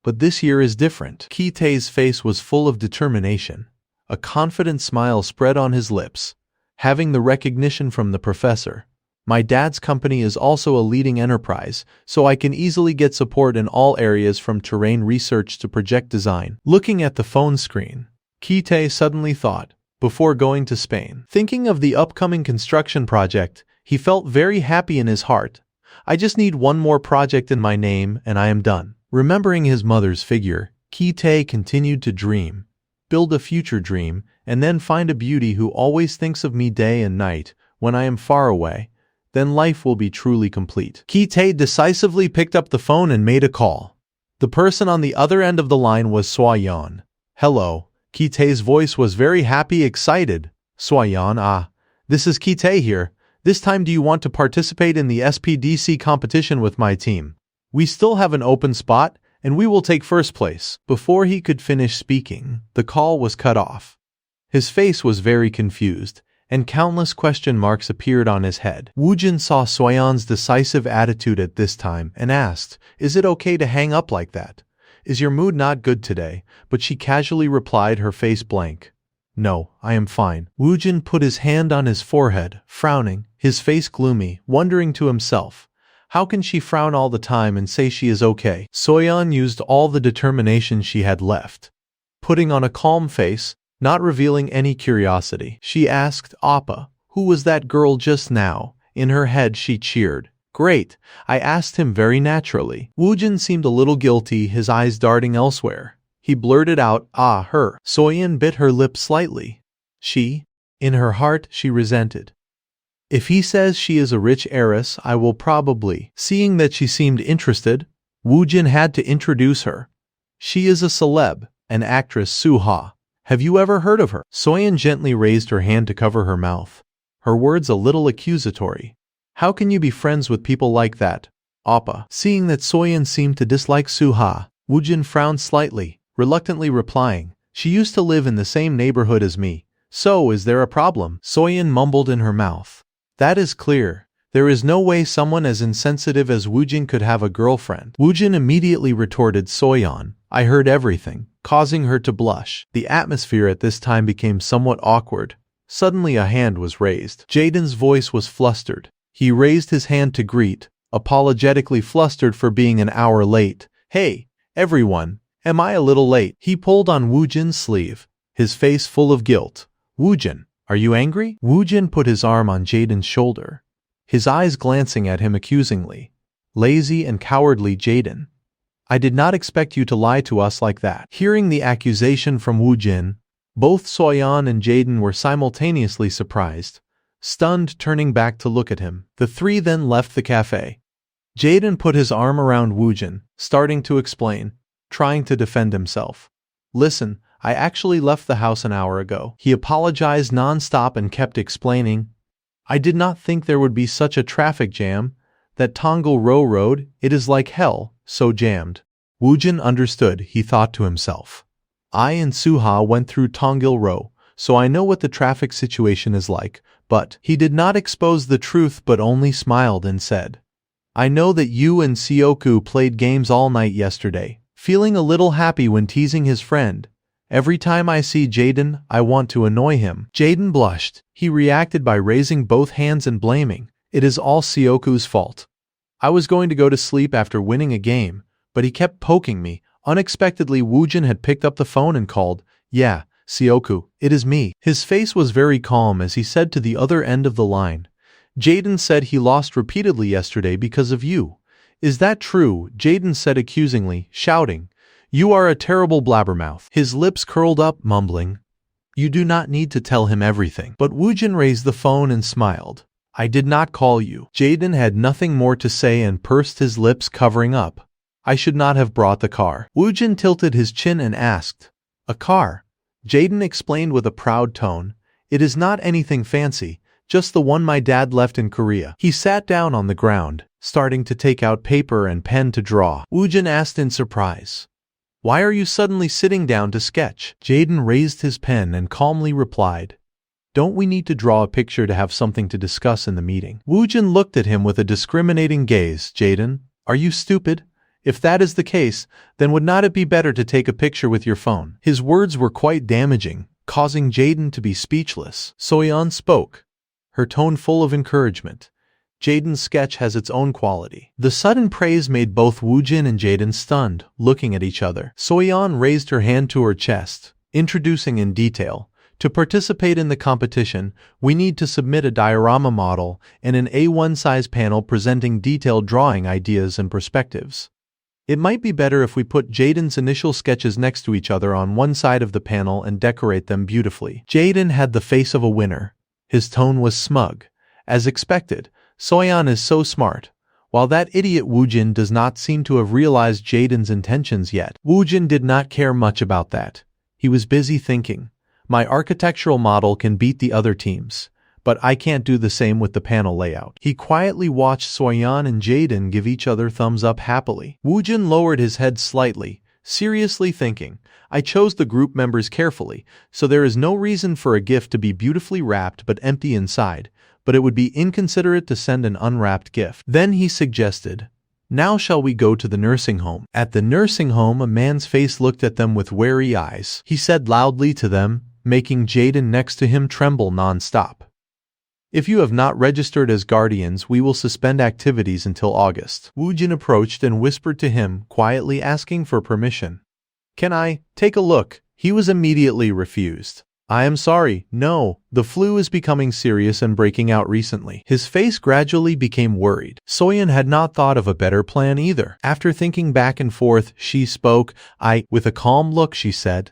But this year is different. Ki-tae's face was full of determination. A confident smile spread on his lips. Having the recognition from the professor. My dad's company is also a leading enterprise, so I can easily get support in all areas from terrain research to project design. Looking at the phone screen, Ki-tae suddenly thought, before going to Spain. Thinking of the upcoming construction project, he felt very happy in his heart. I just need one more project in my name and I am done. Remembering his mother's figure, Ki-tae continued to dream. Build a future dream, and then find a beauty who always thinks of me day and night when I am far away. Then life will be truly complete. Ki-tae decisively picked up the phone and made a call. The person on the other end of the line was Swayon. Hello. Ki-tae's voice was very happy, excited. Swayon, this is Ki-tae here. This time do you want to participate in the SPDC competition with my team? We still have an open spot, and we will take first place. Before he could finish speaking, the call was cut off. His face was very confused, and countless question marks appeared on his head. Woojin saw Soyeon's decisive attitude at this time and asked, "Is it okay to hang up like that? Is your mood not good today?" But she casually replied, her face blank. "No, I am fine." Woojin put his hand on his forehead, frowning, his face gloomy, wondering to himself, how can she frown all the time and say she is okay? Soyeon used all the determination she had left. Putting on a calm face, not revealing any curiosity, she asked, "Appa, who was that girl just now?" In her head she cheered. "Great, I asked him very naturally." Woojin seemed a little guilty, his eyes darting elsewhere. He blurted out, her." Soyeon bit her lip slightly. She? In her heart she resented. If he says she is a rich heiress, I will probably. Seeing that she seemed interested, Woojin had to introduce her. She is a celeb, an actress, Suha. Have you ever heard of her? Soyeon gently raised her hand to cover her mouth, her words a little accusatory. How can you be friends with people like that, Appa? Seeing that Soyeon seemed to dislike Suha, Woojin frowned slightly, reluctantly replying, "She used to live in the same neighborhood as me. So is there a problem?" Soyeon mumbled in her mouth. That is clear. There is no way someone as insensitive as Woojin could have a girlfriend. Woojin immediately retorted, "Soyeon, I heard everything," causing her to blush. The atmosphere at this time became somewhat awkward. Suddenly a hand was raised. Jaden's voice was flustered. He raised his hand to greet, apologetically flustered for being an hour late. "Hey, everyone, am I a little late?" He pulled on Woojin's sleeve, his face full of guilt. "Woojin, are you angry?" Woojin put his arm on Jaden's shoulder, his eyes glancing at him accusingly. "Lazy and cowardly Jaden. I did not expect you to lie to us like that." Hearing the accusation from Woojin, both Soyeon and Jaden were simultaneously surprised, stunned, turning back to look at him. The three then left the cafe. Jaden put his arm around Woojin, starting to explain, trying to defend himself. "Listen, I actually left the house an hour ago." He apologized non-stop and kept explaining, "I did not think there would be such a traffic jam. That Tongil-ro road, it is like hell, so jammed." Woojin understood, he thought to himself. I and Suha went through Tongil-ro, so I know what the traffic situation is like, but he did not expose the truth but only smiled and said, "I know that you and Sioku played games all night yesterday," feeling a little happy when teasing his friend. "Every time I see Jaden, I want to annoy him." Jaden blushed. He reacted by raising both hands and blaming, "It is all Sioku's fault. I was going to go to sleep after winning a game, but he kept poking me." Unexpectedly, Woojin had picked up the phone and called, "Yeah, Sioku, it is me." His face was very calm as he said to the other end of the line, "Jaden said he lost repeatedly yesterday because of you. Is that true?" Jaden said accusingly, shouting, "You are a terrible blabbermouth." His lips curled up, mumbling, "You do not need to tell him everything." But Woojin raised the phone and smiled. "I did not call you." Jaden had nothing more to say and pursed his lips, covering up. "I should not have brought the car." Woojin tilted his chin and asked, "A car?" Jaden explained with a proud tone, "It is not anything fancy, just the one my dad left in Korea." He sat down on the ground, starting to take out paper and pen to draw. Woojin asked in surprise, "Why are you suddenly sitting down to sketch?" Jaden raised his pen and calmly replied, "Don't we need to draw a picture to have something to discuss in the meeting?" Woojin looked at him with a discriminating gaze. "Jaden, are you stupid? If that is the case, then would not it be better to take a picture with your phone? His words were quite damaging, causing Jaden to be speechless. Soyeon spoke, her tone full of encouragement. Jaden's sketch has its own quality. The sudden praise made both Woojin and Jaden stunned, looking at each other. Soyeon raised her hand to her chest, introducing in detail, to participate in the competition, we need to submit a diorama model and an A1 size panel presenting detailed drawing ideas and perspectives. It might be better if we put Jaden's initial sketches next to each other on one side of the panel and decorate them beautifully. Jaden had the face of a winner. His tone was smug. As expected, Soyeon is so smart. While that idiot Woojin does not seem to have realized Jaden's intentions yet. Woojin did not care much about that. He was busy thinking, my architectural model can beat the other teams, but I can't do the same with the panel layout. He quietly watched Soyeon and Jaden give each other thumbs up happily. Woojin lowered his head slightly, seriously thinking, I chose the group members carefully, so there is no reason for a gift to be beautifully wrapped but empty inside, but it would be inconsiderate to send an unwrapped gift. Then he suggested, now shall we go to the nursing home? At the nursing home, a man's face looked at them with wary eyes. He said loudly to them, making Jaden next to him tremble non-stop. If you have not registered as guardians, we will suspend activities until August. Woojin approached and whispered to him, quietly asking for permission. Can I take a look? He was immediately refused. I am sorry, no, the flu is becoming serious and breaking out recently. His face gradually became worried. Soyeon had not thought of a better plan either. After thinking back and forth, she spoke. With a calm look, she said,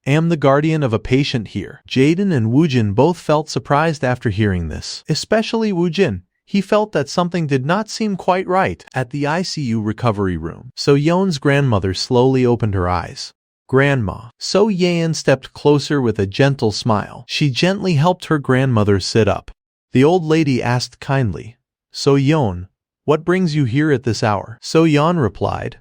am the guardian of a patient here. Jaden and Woojin both felt surprised after hearing this. Especially Woojin. He felt that something did not seem quite right. At the ICU recovery room, Soyeon's grandmother slowly opened her eyes. Grandma. Soyeon stepped closer with a gentle smile. She gently helped her grandmother sit up. The old lady asked kindly, Soyeon, what brings you here at this hour? Soyeon replied,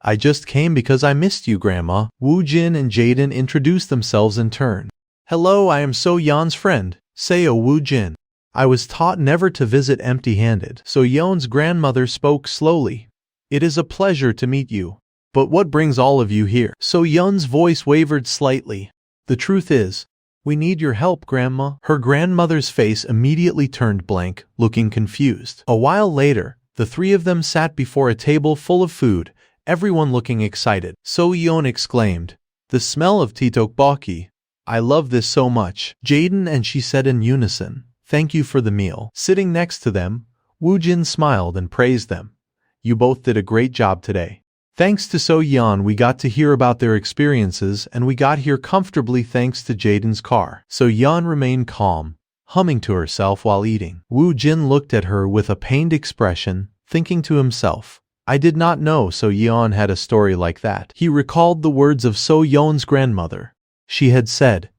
I just came because I missed you, Grandma. Woojin and Jaden introduced themselves in turn. Hello, I am Soyeon's friend, Seo Woojin. I was taught never to visit empty-handed. Soyeon's grandmother spoke slowly. It is a pleasure to meet you. But what brings all of you here? Soyeon's voice wavered slightly. The truth is, we need your help, Grandma. Her grandmother's face immediately turned blank, looking confused. A while later, the three of them sat before a table full of food, everyone looking excited. Soyeon exclaimed, the smell of tteokbokki. I love this so much. Jaden and she said in unison, thank you for the meal. Sitting next to them, Woojin smiled and praised them. You both did a great job today. Thanks to Soyeon, we got to hear about their experiences and we got here comfortably thanks to Jaden's car. Soyeon remained calm, humming to herself while eating. Woojin looked at her with a pained expression, thinking to himself, I did not know Soyeon had a story like that. He recalled the words of Soyeon's grandmother. She had said,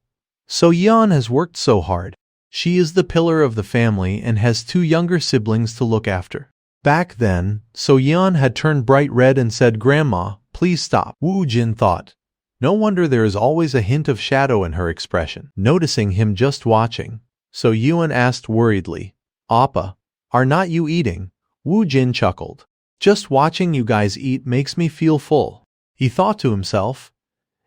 Soyeon has worked so hard. She is the pillar of the family and has two younger siblings to look after. Back then, Soyeon had turned bright red and said, Grandma, please stop. Woojin thought, no wonder there is always a hint of shadow in her expression. Noticing him just watching, Soyeon asked worriedly, Appa, are not you eating? Woojin chuckled. Just watching you guys eat makes me feel full. He thought to himself,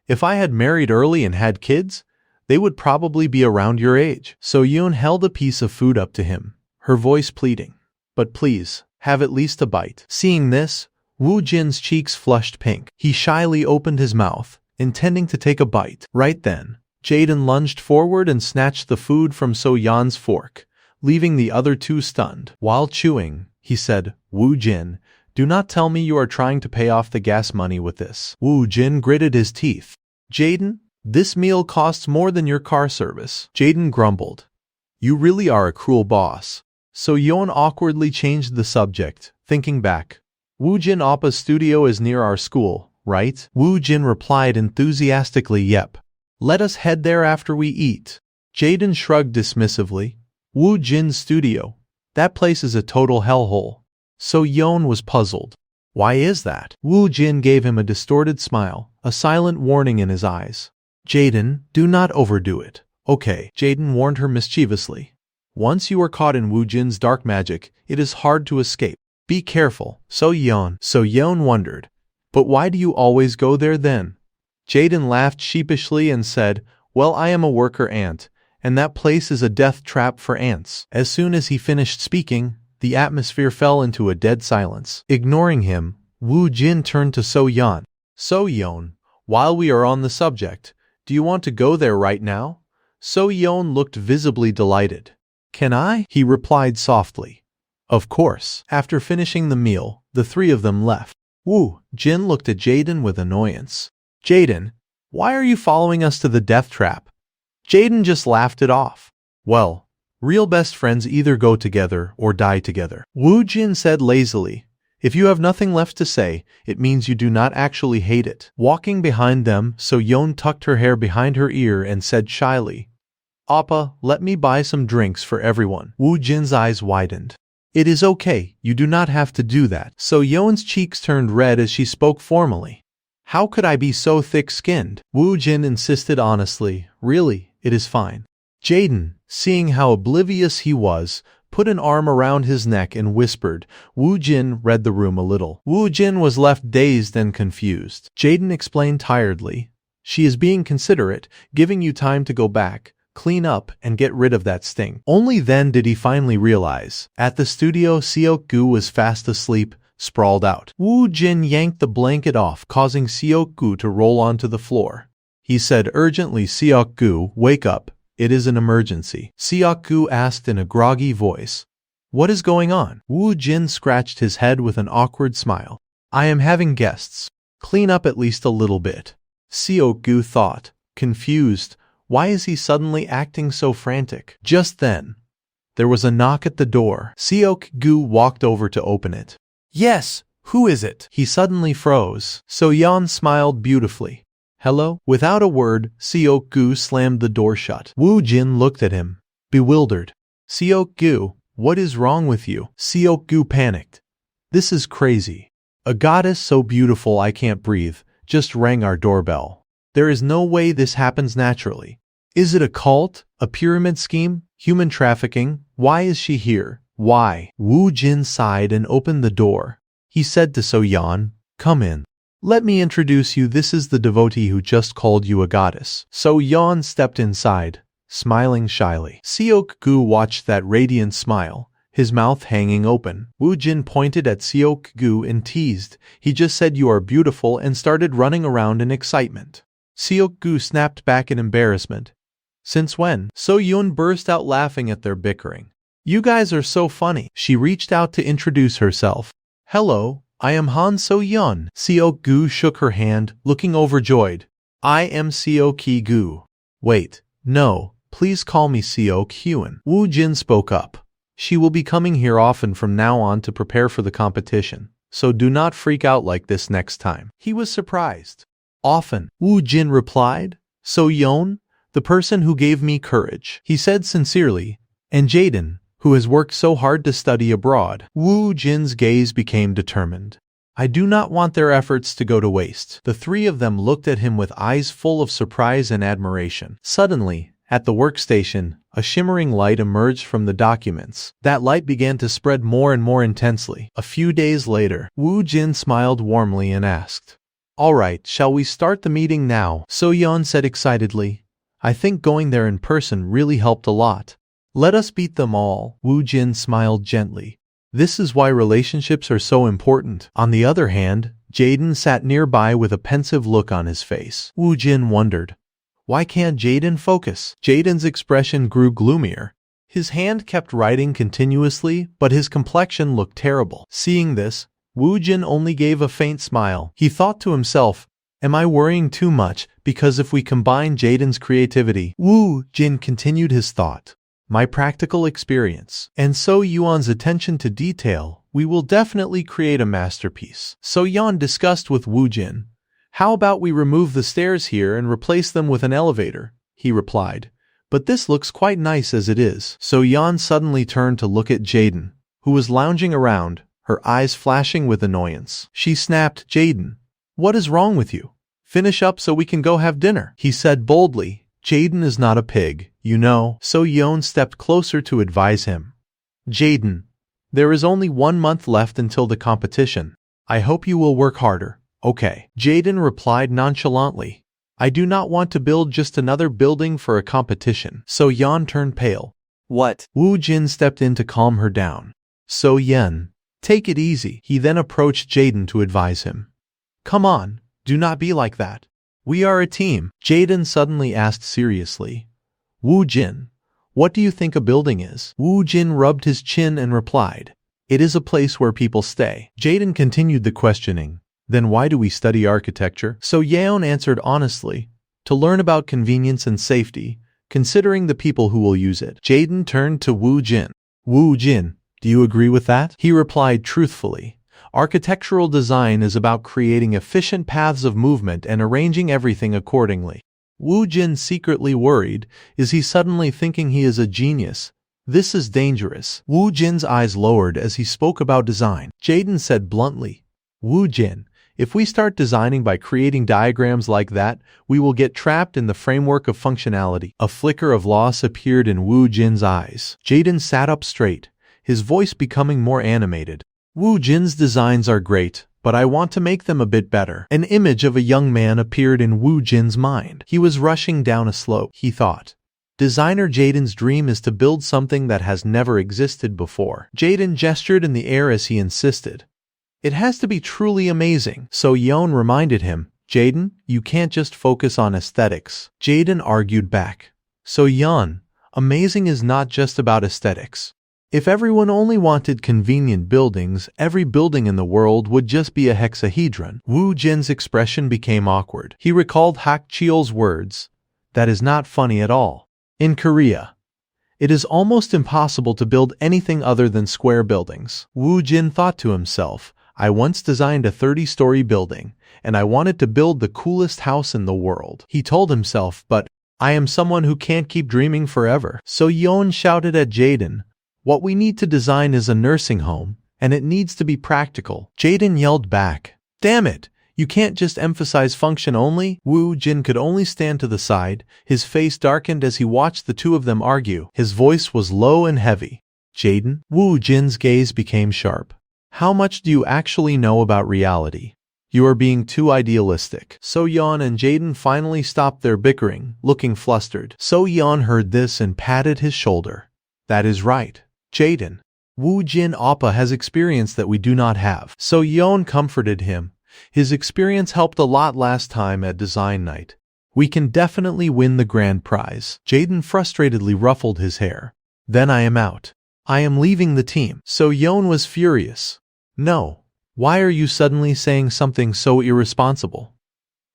if I had married early and had kids, they would probably be around your age. Soyeon held a piece of food up to him, her voice pleading, but please, have at least a bite. Seeing this, Woojin's cheeks flushed pink. He shyly opened his mouth, intending to take a bite. Right then, Jaden lunged forward and snatched the food from Soyeon's fork, leaving the other two stunned. While chewing, he said, Woojin, do not tell me you are trying to pay off the gas money with this. Woojin gritted his teeth. Jaden, this meal costs more than your car service. Jaden grumbled. You really are a cruel boss. Soyeon awkwardly changed the subject, thinking back. Woojin Appa's studio is near our school, right? Woojin replied enthusiastically, yep. Let us head there after we eat. Jaden shrugged dismissively. Woojin's studio. That place is a total hellhole. Soyeon was puzzled. Why is that? Woojin gave him a distorted smile, a silent warning in his eyes. Jaden, do not overdo it. Okay, Jaden warned her mischievously. Once you are caught in Woojin's dark magic, it is hard to escape. Be careful. Soyeon wondered, But why do you always go there then? Jaden laughed sheepishly and said, well, I am a worker ant, and that place is a death trap for ants. As soon as he finished speaking, the atmosphere fell into a dead silence. Ignoring him, Wu Jin turned to So Yeon. So Yeon, while we are on the subject, do you want to go there right now? So Yeon looked visibly delighted. Can I? He replied softly. Of course. After finishing the meal, the three of them left. Wu Jin looked at Jaden with annoyance. Jaden, why are you following us to the death trap? Jaden just laughed it off. Well, real best friends either go together or die together. Wu Jin said lazily. If you have nothing left to say, it means you do not actually hate it. Walking behind them, So Yeon tucked her hair behind her ear and said shyly, Appa, let me buy some drinks for everyone. Wu Jin's eyes widened. It is okay, you do not have to do that. So Yeon's cheeks turned red as she spoke formally. How could I be so thick-skinned? Wu Jin insisted honestly. Really, it is fine. Jaden, seeing how oblivious he was, put an arm around his neck and whispered. Wu Jin read the room a little. Wu Jin was left dazed and confused. Jaden explained tiredly. She is being considerate, giving you time to go back, clean up, and get rid of that sting. Only then did he finally realize. At the studio, Seok-gu was fast asleep, sprawled out. Wu Jin yanked the blanket off, causing Seok-gu to roll onto the floor. He said urgently, Seok-gu, wake up. It is an emergency. Seok-gu asked in a groggy voice. What is going on? Wu Jin scratched his head with an awkward smile. I am having guests. Clean up at least a little bit. Seok-gu thought, confused. Why is he suddenly acting so frantic? Just then, there was a knock at the door. Seok-gu walked over to open it. Yes, who is it? He suddenly froze. So Yeon smiled beautifully. Hello? Without a word, Seok-gu slammed the door shut. Wu Jin looked at him, bewildered. Seok-gu, what is wrong with you? Seok-gu panicked. This is crazy. A goddess so beautiful I can't breathe just rang our doorbell. There is no way this happens naturally. Is it a cult? A pyramid scheme? Human trafficking? Why is she here? Why? Wu Jin sighed and opened the door. He said to So Yeon, come in. Let me introduce you. This is the devotee who just called you a goddess. So Yeon stepped inside, smiling shyly. Seok-gu watched that radiant smile, his mouth hanging open. Wu Jin pointed at Seok-gu and teased. He just said you are beautiful and started running around in excitement. Seok-gu snapped back in embarrassment. Since when? So Yeon burst out laughing at their bickering. You guys are so funny. She reached out to introduce herself. Hello, I am Han So Yeon. Seok-gu shook her hand, looking overjoyed. I am Seok-gu. Wait, no, please call me Seok-hyun. Wu Jin spoke up. She will be coming here often from now on to prepare for the competition, so do not freak out like this next time. He was surprised. Often, Wu Jin replied. So Yeon, the person who gave me courage, he said sincerely, and Jaden, who has worked so hard to study abroad. Wu Jin's gaze became determined. I do not want their efforts to go to waste. The three of them looked at him with eyes full of surprise and admiration. Suddenly, at the workstation, a shimmering light emerged from the documents. That light began to spread more and more intensely. A few days later, Wu Jin smiled warmly and asked, All right, shall we start the meeting now? So Yeon said excitedly, I think going there in person really helped a lot. Let us beat them all. Wu Jin smiled gently. This is why relationships are so important. On the other hand, Jaden sat nearby with a pensive look on his face. Wu Jin wondered, why can't Jaden focus? Jaden's expression grew gloomier. His hand kept writing continuously, but his complexion looked terrible. Seeing this, Wu Jin only gave a faint smile. He thought to himself, am I worrying too much? Because if we combine Jaden's creativity, Wu Jin continued his thought. My practical experience, and So Yeon's attention to detail, we will definitely create a masterpiece. So Yeon discussed with Wu Jin. How about we remove the stairs here and replace them with an elevator? He replied. But this looks quite nice as it is. So Yeon suddenly turned to look at Jaden, who was lounging around, her eyes flashing with annoyance. She snapped, Jaden, what is wrong with you? Finish up so we can go have dinner. He said boldly. Jaden is not a pig, you know. So Yeon stepped closer to advise him. Jaden, there is only 1 month left until the competition. I hope you will work harder, Okay. Jaden replied nonchalantly. I do not want to build just another building for a competition. So Yan turned pale. What? Wu Jin stepped in to calm her down. So Yan, take it easy. He then approached Jaden to advise him. Come on, do not be like that. We are a team. Jaden suddenly asked seriously. Wu Jin, what do you think a building is? Wu Jin rubbed his chin and replied. It is a place where people stay. Jaden continued the questioning. Then why do we study architecture? So Yeon answered honestly. To learn about convenience and safety, considering the people who will use it. Jaden turned to Wu Jin. Wu Jin, do you agree with that? He replied truthfully. Architectural design is about creating efficient paths of movement and arranging everything accordingly. Wu Jin secretly worried. Is he suddenly thinking he is a genius? This is dangerous. Wu Jin's eyes lowered as he spoke about design. Jaden said bluntly, Wu Jin, if we start designing by creating diagrams like that, we will get trapped in the framework of functionality. A flicker of loss appeared in Wu Jin's eyes. Jaden sat up straight, his voice becoming more animated. Wu Jin's designs are great, but I want to make them a bit better. An image of a young man appeared in Wu Jin's mind. He was rushing down a slope, he thought. Designer Jaden's dream is to build something that has never existed before. Jaden gestured in the air as he insisted. It has to be truly amazing. So Yeon reminded him, Jaden, you can't just focus on aesthetics. Jaden argued back. So Yeon, amazing is not just about aesthetics. If everyone only wanted convenient buildings, every building in the world would just be a hexahedron. Wu Jin's expression became awkward. He recalled Hak Cheol's words. That is not funny at all. In Korea, it is almost impossible to build anything other than square buildings. Wu Jin thought to himself, I once designed a 30-story building, and I wanted to build the coolest house in the world. He told himself, but I am someone who can't keep dreaming forever. So Yeon shouted at Jaden, what we need to design is a nursing home, and it needs to be practical. Jaden yelled back, damn it, you can't just emphasize function only. Wu Jin could only stand to the side, his face darkened as he watched the two of them argue. His voice was low and heavy. Jaden? Wu Jin's gaze became sharp. How much do you actually know about reality? You are being too idealistic. So Yeon and Jaden finally stopped their bickering, looking flustered. So Yeon heard this and patted his shoulder. That is right, Jaden. Wu Jin Appa has experience that we do not have. So Yeon comforted him. His experience helped a lot last time at design night. We can definitely win the grand prize. Jaden frustratedly ruffled his hair. Then I am out. I am leaving the team. So Yeon was furious. No. Why are you suddenly saying something so irresponsible?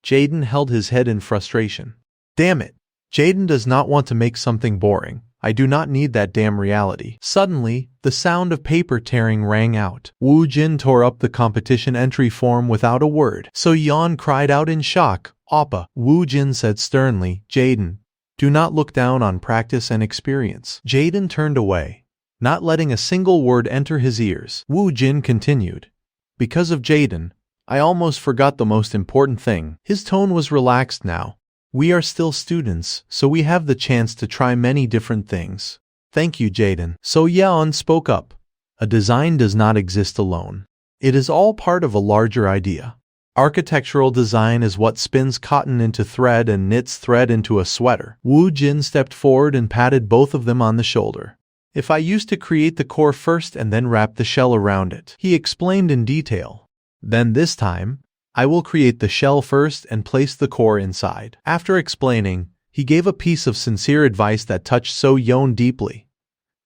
Jaden held his head in frustration. Damn it. Jaden does not want to make something boring. I do not need that damn reality. Suddenly, the sound of paper tearing rang out. Wu Jin tore up the competition entry form without a word. So Yeon cried out in shock. Appa. Wu Jin said sternly, Jaden, do not look down on practice and experience. Jaden turned away, not letting a single word enter his ears. Wu Jin continued. Because of Jaden, I almost forgot the most important thing. His tone was relaxed now. We are still students, so we have the chance to try many different things. Thank you, Jaden. So Yeon spoke up. A design does not exist alone. It is all part of a larger idea. Architectural design is what spins cotton into thread and knits thread into a sweater. Wu Jin stepped forward and patted both of them on the shoulder. If I used to create the core first and then wrap the shell around it, he explained in detail. Then this time, I will create the shell first and place the core inside. After explaining, he gave a piece of sincere advice that touched So Yeon deeply.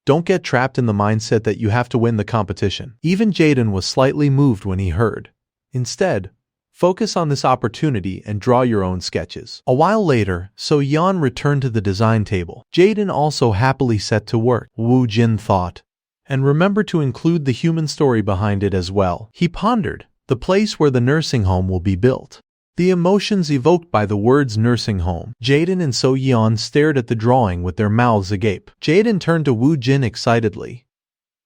Don't get trapped in the mindset that you have to win the competition. Even Jaden was slightly moved when he heard. Instead, focus on this opportunity and draw your own sketches. A while later, So Yeon returned to the design table. Jaden also happily set to work, Wu Jin thought. And remember to include the human story behind it as well. He pondered. The place where the nursing home will be built. The emotions evoked by the words nursing home. Jaden and So Yeon stared at the drawing with their mouths agape. Jaden turned to Wu Jin excitedly.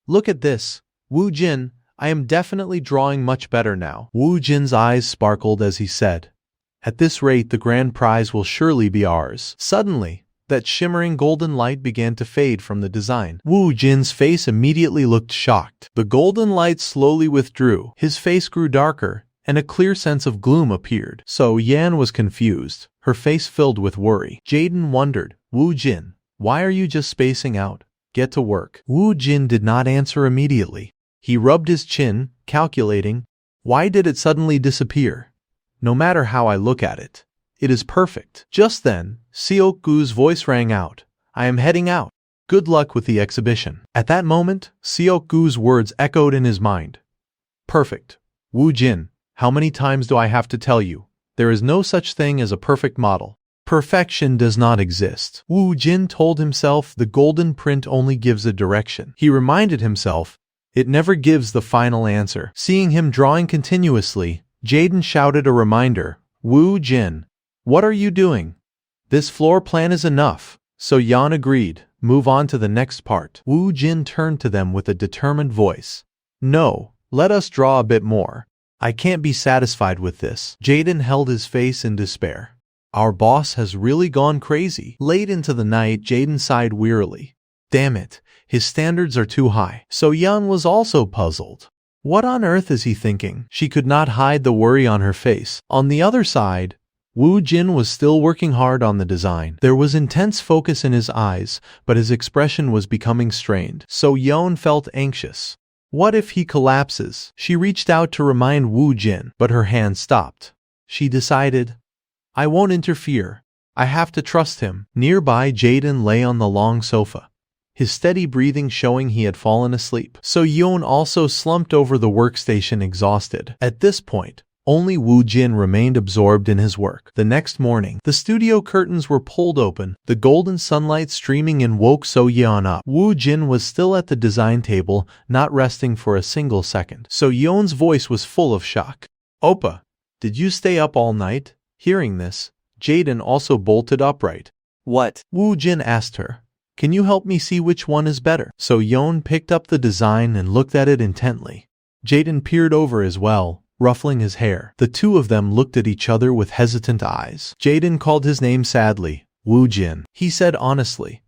Look at this, Wu Jin, I am definitely drawing much better now. Wu Jin's eyes sparkled as he said, at this rate the grand prize will surely be ours. Suddenly, that shimmering golden light began to fade from the design. Wu Jin's face immediately looked shocked. The golden light slowly withdrew. His face grew darker, and a clear sense of gloom appeared. So Yan was confused, her face filled with worry. Jaden wondered, Wu Jin, why are you just spacing out? Get to work. Wu Jin did not answer immediately. He rubbed his chin, calculating, why did it suddenly disappear? No matter how I look at it, it is perfect. Just then, Seok-gu's voice rang out. I am heading out. Good luck with the exhibition. At that moment, Seok-gu's words echoed in his mind. Perfect. Wu Jin, how many times do I have to tell you? There is no such thing as a perfect model. Perfection does not exist. Wu Jin told himself the golden print only gives a direction. He reminded himself, it never gives the final answer. Seeing him drawing continuously, Jaden shouted a reminder, Wu Jin, what are you doing? This floor plan is enough. So Yan agreed. Move on to the next part. Wu Jin turned to them with a determined voice. No, let us draw a bit more. I can't be satisfied with this. Jaden held his face in despair. Our boss has really gone crazy. Late into the night, Jaden sighed wearily. Damn it, his standards are too high. So Yan was also puzzled. What on earth is he thinking? She could not hide the worry on her face. On the other side, Wu Jin was still working hard on the design. There was intense focus in his eyes, but his expression was becoming strained. So Yeon felt anxious. What if he collapses? She reached out to remind Wu Jin, but her hand stopped. She decided, I won't interfere. I have to trust him. Nearby, Jaden lay on the long sofa, his steady breathing showing he had fallen asleep. So Yeon also slumped over the workstation exhausted. At this point, only Wu Jin remained absorbed in his work. The next morning, the studio curtains were pulled open, the golden sunlight streaming in woke So Yeon up. Wu Jin was still at the design table, not resting for a single second. So Yeon's voice was full of shock. Oppa, did you stay up all night? Hearing this, Jaden also bolted upright. What? Wu Jin asked her. Can you help me see which one is better? So Yeon picked up the design and looked at it intently. Jaden peered over as well, ruffling his hair. The two of them looked at each other with hesitant eyes. Jaden called his name sadly, Wu Jin. He said honestly,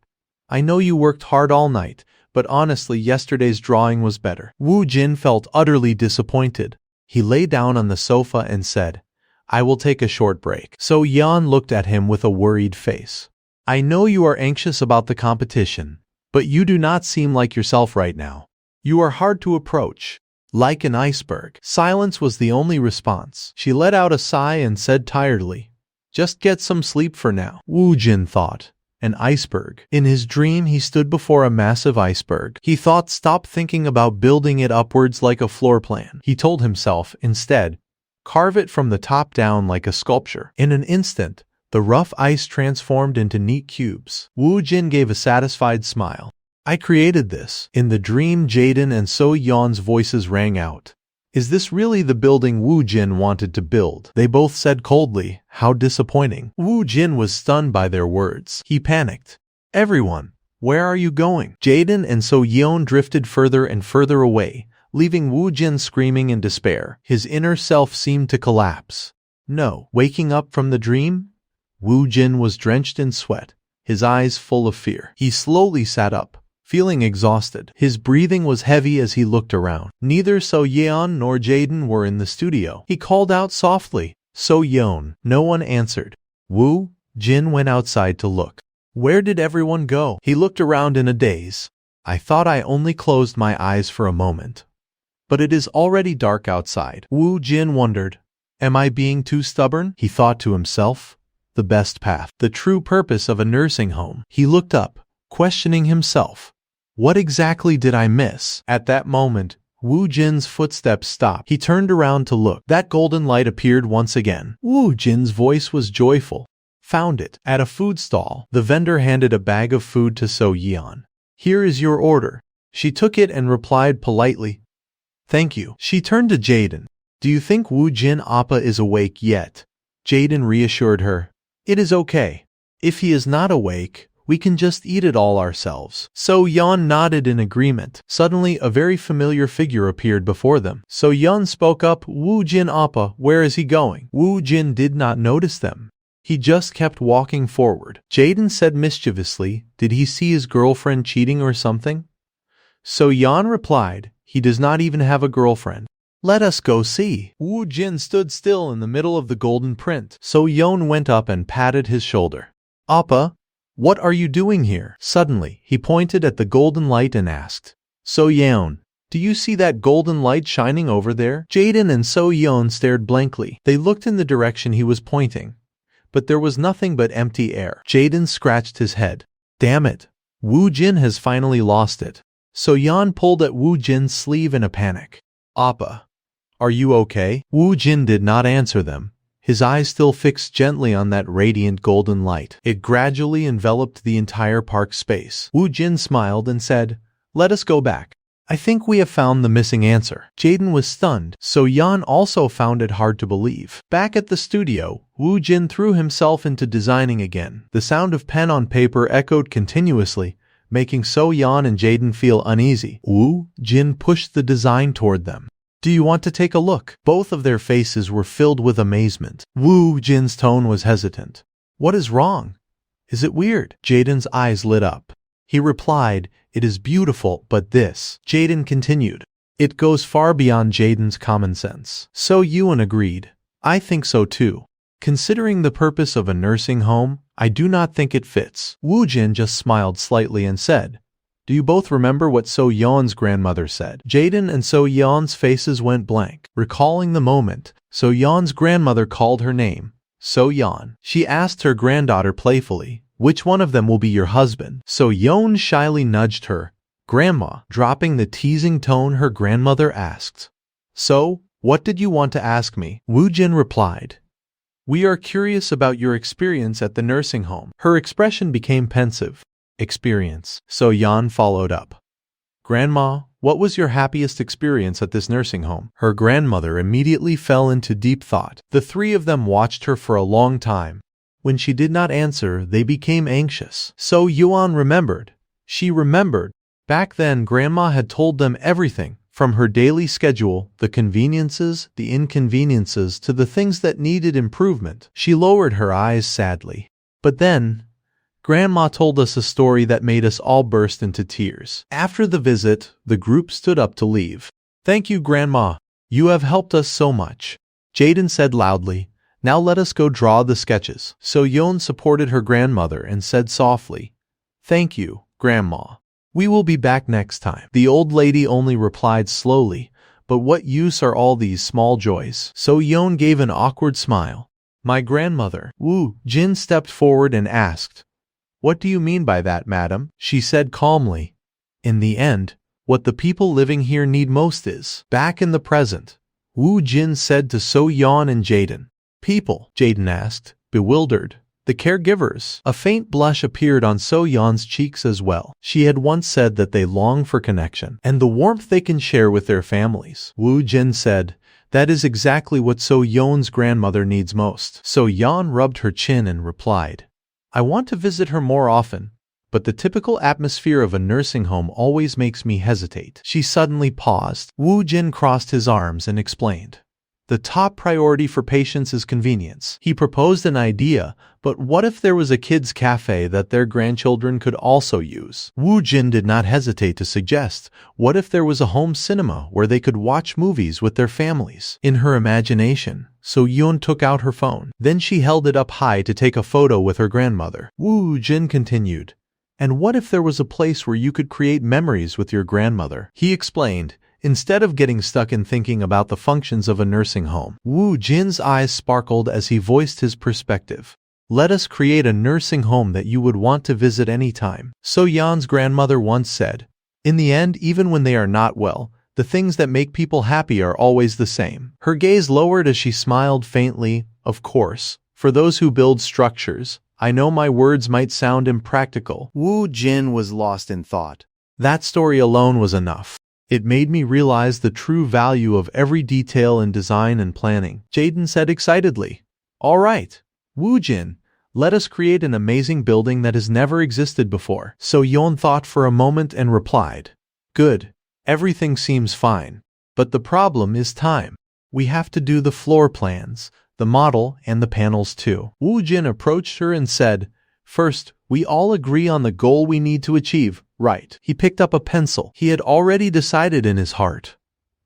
I know you worked hard all night, but honestly yesterday's drawing was better. Wu Jin felt utterly disappointed. He lay down on the sofa and said, I will take a short break. So Yeon looked at him with a worried face. I know you are anxious about the competition, but you do not seem like yourself right now. You are hard to approach. Like an iceberg. Silence was the only response. She let out a sigh and said tiredly, just get some sleep for now. Wu Jin thought, an iceberg. In his dream, he stood before a massive iceberg. He thought, stop thinking about building it upwards like a floor plan. He told himself, instead, carve it from the top down like a sculpture. In an instant, the rough ice transformed into neat cubes. Wu Jin gave a satisfied smile. I created this. In the dream, Jaden and So Yeon's voices rang out. Is this really the building Wu Jin wanted to build? They both said coldly, how disappointing. Wu Jin was stunned by their words. He panicked. Everyone, where are you going? Jaden and So Yeon drifted further and further away, leaving Wu Jin screaming in despair. His inner self seemed to collapse. No. Waking up from the dream, Wu Jin was drenched in sweat, his eyes full of fear. He slowly sat up, feeling exhausted. His breathing was heavy as he looked around. Neither So Yeon nor Jaden were in the studio. He called out softly, So Yeon. No one answered. Wu Jin went outside to look. Where did everyone go? He looked around in a daze. I thought I only closed my eyes for a moment. But it is already dark outside. Wu Jin wondered, am I being too stubborn? He thought to himself. The best path. The true purpose of a nursing home. He looked up, questioning himself. What exactly did I miss? At that moment, Wu Jin's footsteps stopped. He turned around to look. That golden light appeared once again. Wu Jin's voice was joyful. Found it. At a food stall, the vendor handed a bag of food to So Yeon. Here is your order. She took it and replied politely, thank you. She turned to Jaden. Do you think Wu Jin Appa is awake yet? Jaden reassured her. It is okay. If he is not awake, we can just eat it all ourselves. So Yeon nodded in agreement. Suddenly, a very familiar figure appeared before them. So Yeon spoke up, Wu Jin Appa, where is he going? Wu Jin did not notice them. He just kept walking forward. Jaden said mischievously, did he see his girlfriend cheating or something? So Yeon replied, he does not even have a girlfriend. Let us go see. Wu Jin stood still in the middle of the golden print. So Yon went up and patted his shoulder. Appa, what are you doing here? Suddenly, he pointed at the golden light and asked, So Yeon, do you see that golden light shining over there? Jaden and So Yeon stared blankly. They looked in the direction he was pointing, but there was nothing but empty air. Jaden scratched his head. Damn it, Wu Jin has finally lost it. So Yeon pulled at Wu Jin's sleeve in a panic. Appa, are you okay? Wu Jin did not answer them, his eyes still fixed gently on that radiant golden light. It gradually enveloped the entire park space. Wu Jin smiled and said, Let us go back. I think we have found the missing answer. Jaden was stunned, so Yeon also found it hard to believe. Back at the studio, Wu Jin threw himself into designing again. The sound of pen on paper echoed continuously, making So Yeon and Jaden feel uneasy. Wu Jin pushed the design toward them. Do you want to take a look? Both of their faces were filled with amazement. Wu Jin's tone was hesitant. What is wrong? Is it weird? Jaden's eyes lit up. He replied, It is beautiful, but this. Jaden continued. It goes far beyond Jaden's common sense. So Yeon agreed. I think so too. Considering the purpose of a nursing home, I do not think it fits. Wu Jin just smiled slightly and said, Do you both remember what So Yeon's grandmother said? Jaden and So Yeon's faces went blank. Recalling the moment, So Yeon's grandmother called her name, So Yeon. She asked her granddaughter playfully, Which one of them will be your husband? So Yeon shyly nudged her. Grandma, dropping the teasing tone her grandmother asked. So, what did you want to ask me? Wu Jin replied. We are curious about your experience at the nursing home. Her expression became pensive. Experience. So Yeon followed up. Grandma, what was your happiest experience at this nursing home? Her grandmother immediately fell into deep thought. The three of them watched her for a long time. When she did not answer, they became anxious. So Yeon remembered. She remembered. Back then, Grandma had told them everything, from her daily schedule, the conveniences, the inconveniences, to the things that needed improvement. She lowered her eyes sadly. But then, Grandma told us a story that made us all burst into tears. After the visit, the group stood up to leave. Thank you, Grandma. You have helped us so much. Jaden said loudly. Now let us go draw the sketches. So Yeon supported her grandmother and said softly, Thank you, Grandma. We will be back next time. The old lady only replied slowly, But what use are all these small joys? So Yeon gave an awkward smile. My grandmother. Wu Jin stepped forward and asked, What do you mean by that, madam? She said calmly. In the end, what the people living here need most is back in the present. Wu Jin said to So Yeon and Jaden. People? Jaden asked, bewildered. The caregivers. A faint blush appeared on So Yeon's cheeks as well. She had once said that they long for connection and the warmth they can share with their families. Wu Jin said, That is exactly what So Yeon's grandmother needs most. So Yeon rubbed her chin and replied, I want to visit her more often, but the typical atmosphere of a nursing home always makes me hesitate. She suddenly paused. Wu Jin crossed his arms and explained. The top priority for patients is convenience. He proposed an idea, but what if there was a kids' cafe that their grandchildren could also use? Wu Jin did not hesitate to suggest, what if there was a home cinema where they could watch movies with their families? In her imagination, So Yeon took out her phone. Then she held it up high to take a photo with her grandmother. Wu Jin continued, And what if there was a place where you could create memories with your grandmother? He explained, instead of getting stuck in thinking about the functions of a nursing home. Wu Jin's eyes sparkled as he voiced his perspective. Let us create a nursing home that you would want to visit anytime. So Yeon's grandmother once said, In the end, even when they are not well, the things that make people happy are always the same. Her gaze lowered as she smiled faintly. Of course, for those who build structures, I know my words might sound impractical. Wu Jin was lost in thought. That story alone was enough. It made me realize the true value of every detail in design and planning. Jaden said excitedly, All right, Wu Jin, let us create an amazing building that has never existed before. So Yeon thought for a moment and replied, Good, everything seems fine. But the problem is time. We have to do the floor plans, the model, and the panels too. Wu Jin approached her and said, First, we all agree on the goal we need to achieve, right? He picked up a pencil. He had already decided in his heart.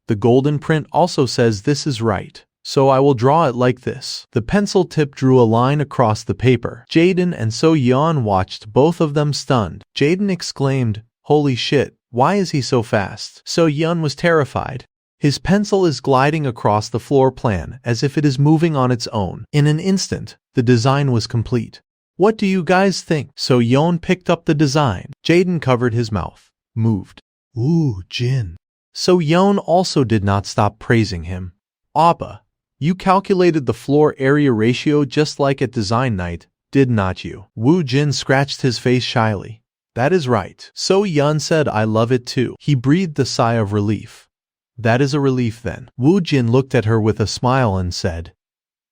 The golden print also says this is right. So I will draw it like this. The pencil tip drew a line across the paper. Jaden and So-yeon watched, both of them stunned. Jaden exclaimed, "Holy shit, why is he so fast?" So-yeon was terrified. His pencil is gliding across the floor plan as if it is moving on its own. In an instant, the design was complete. "What do you guys think?" So-yeon picked up the design. Jaden covered his mouth, moved. "Ooh, Jin." So-yeon also did not stop praising him. "Appa, you calculated the floor area ratio just like at design night, did not you?" Woo Jin scratched his face shyly. "That is right." So-yeon said, "I love it too." He breathed a sigh of relief. "That is a relief then." Woo Jin looked at her with a smile and said,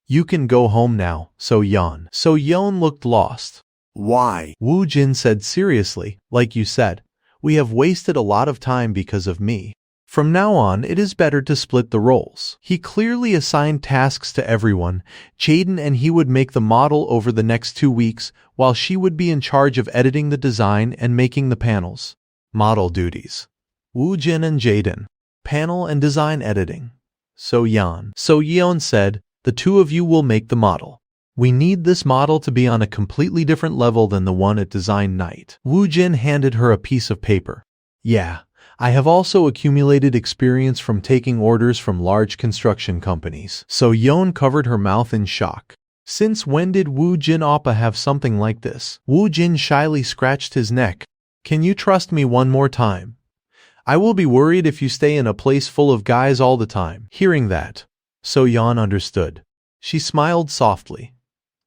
"You can go home now, So-yeon." So-yeon looked lost. Why? Woo Jin said seriously, "Like you said, we have wasted a lot of time because of me. From now on, it is better to split the roles." He clearly assigned tasks to everyone. Jaden and he would make the model over the next 2 weeks, while she would be in charge of editing the design and making the panels. Model duties. Woo Jin and Jaden. Panel and design editing. So-yeon said, "The two of you will make the model. We need this model to be on a completely different level than the one at design night." Woo Jin handed her a piece of paper. "Yeah. I have also accumulated experience from taking orders from large construction companies." So-yeon covered her mouth in shock. Since when did Woo Jin Appa have something like this? Woo Jin shyly scratched his neck. "Can you trust me one more time? I will be worried if you stay in a place full of guys all the time." Hearing that, So-yeon understood. She smiled softly.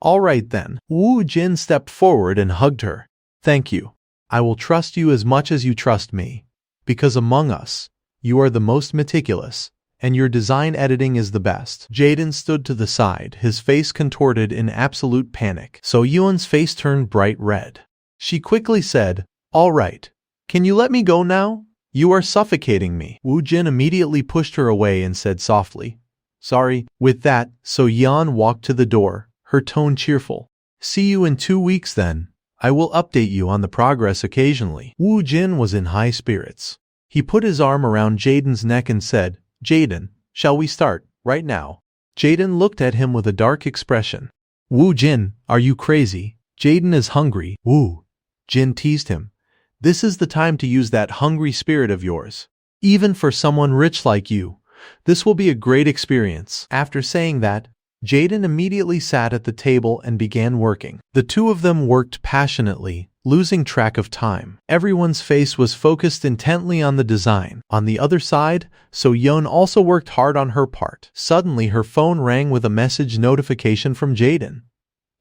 "All right then." Woo Jin stepped forward and hugged her. "Thank you. I will trust you as much as you trust me. Because among us, you are the most meticulous, and your design editing is the best." Jaden stood to the side, his face contorted in absolute panic. So-yeon's face turned bright red. She quickly said, "All right. Can you let me go now? You are suffocating me." Woo Jin immediately pushed her away and said softly, "Sorry." With that, So-yeon walked to the door, her tone cheerful. "See you in 2 weeks then. I will update you on the progress occasionally." Woo Jin was in high spirits. He put his arm around Jaden's neck and said, "Jaden, shall we start, right now?" Jaden looked at him with a dark expression. "Woo Jin, are you crazy? Jaden is hungry." Woo Jin teased him. "This is the time to use that hungry spirit of yours. Even for someone rich like you, this will be a great experience." After saying that, Jaden immediately sat at the table and began working. The two of them worked passionately, losing track of time. Everyone's face was focused intently on the design. On the other side, So-yeon also worked hard on her part. Suddenly her phone rang with a message notification from Jaden.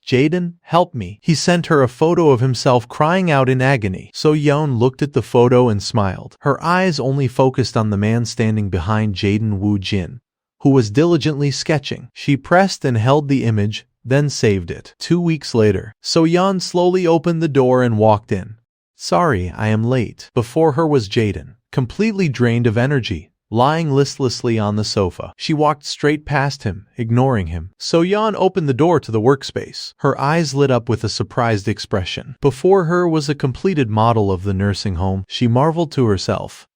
"Jaden, help me." He sent her a photo of himself crying out in agony. So-yeon looked at the photo and smiled. Her eyes only focused on the man standing behind Jaden, Woo Jin, who was diligently sketching. She pressed and held the image, then saved it. 2 weeks later, So-yeon slowly opened the door and walked in. "Sorry, I am late." Before her was Jaden, completely drained of energy, lying listlessly on the sofa. She walked straight past him, ignoring him. So-yeon opened the door to the workspace. Her eyes lit up with a surprised expression. Before her was a completed model of the nursing home. She marveled to herself.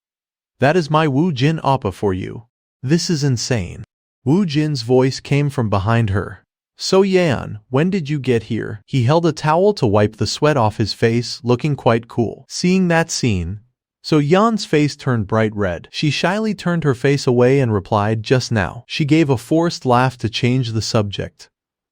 "That is my Woo Jin Appa for you. This is insane." Woo Jin's voice came from behind her. "So-yeon, when did you get here?" He held a towel to wipe the sweat off his face, looking quite cool. Seeing that scene, So-yeon's face turned bright red. She shyly turned her face away and replied, "Just now." She gave a forced laugh to change the subject.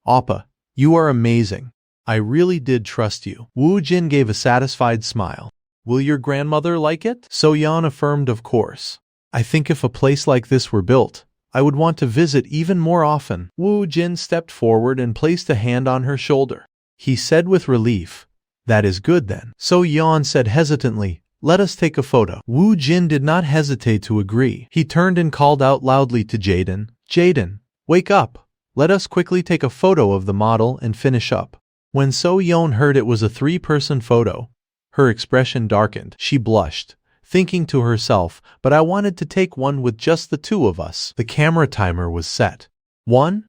"Appa, you are amazing. I really did trust you." Woo Jin gave a satisfied smile. "Will your grandmother like it?" So-yeon affirmed, "Of course. I think if a place like this were built, I would want to visit even more often." Woo Jin stepped forward and placed a hand on her shoulder. He said with relief, "That is good then." So-yeon said hesitantly, "Let us take a photo." Woo Jin did not hesitate to agree. He turned and called out loudly to Jaden, "Jaden, wake up. Let us quickly take a photo of the model and finish up." When So-yeon heard it was a 3-person photo, her expression darkened. She blushed, thinking to herself, "But I wanted to take one with just the two of us." The camera timer was set. 1,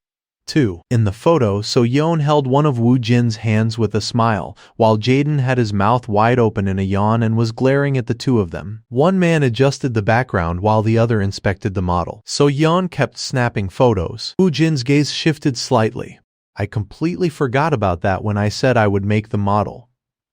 2. In the photo, So-yeon held one of Woo Jin's hands with a smile, while Jaden had his mouth wide open in a yawn and was glaring at the two of them. One man adjusted the background while the other inspected the model. So-yeon kept snapping photos. Woo Jin's gaze shifted slightly. I completely forgot about that when I said I would make the model.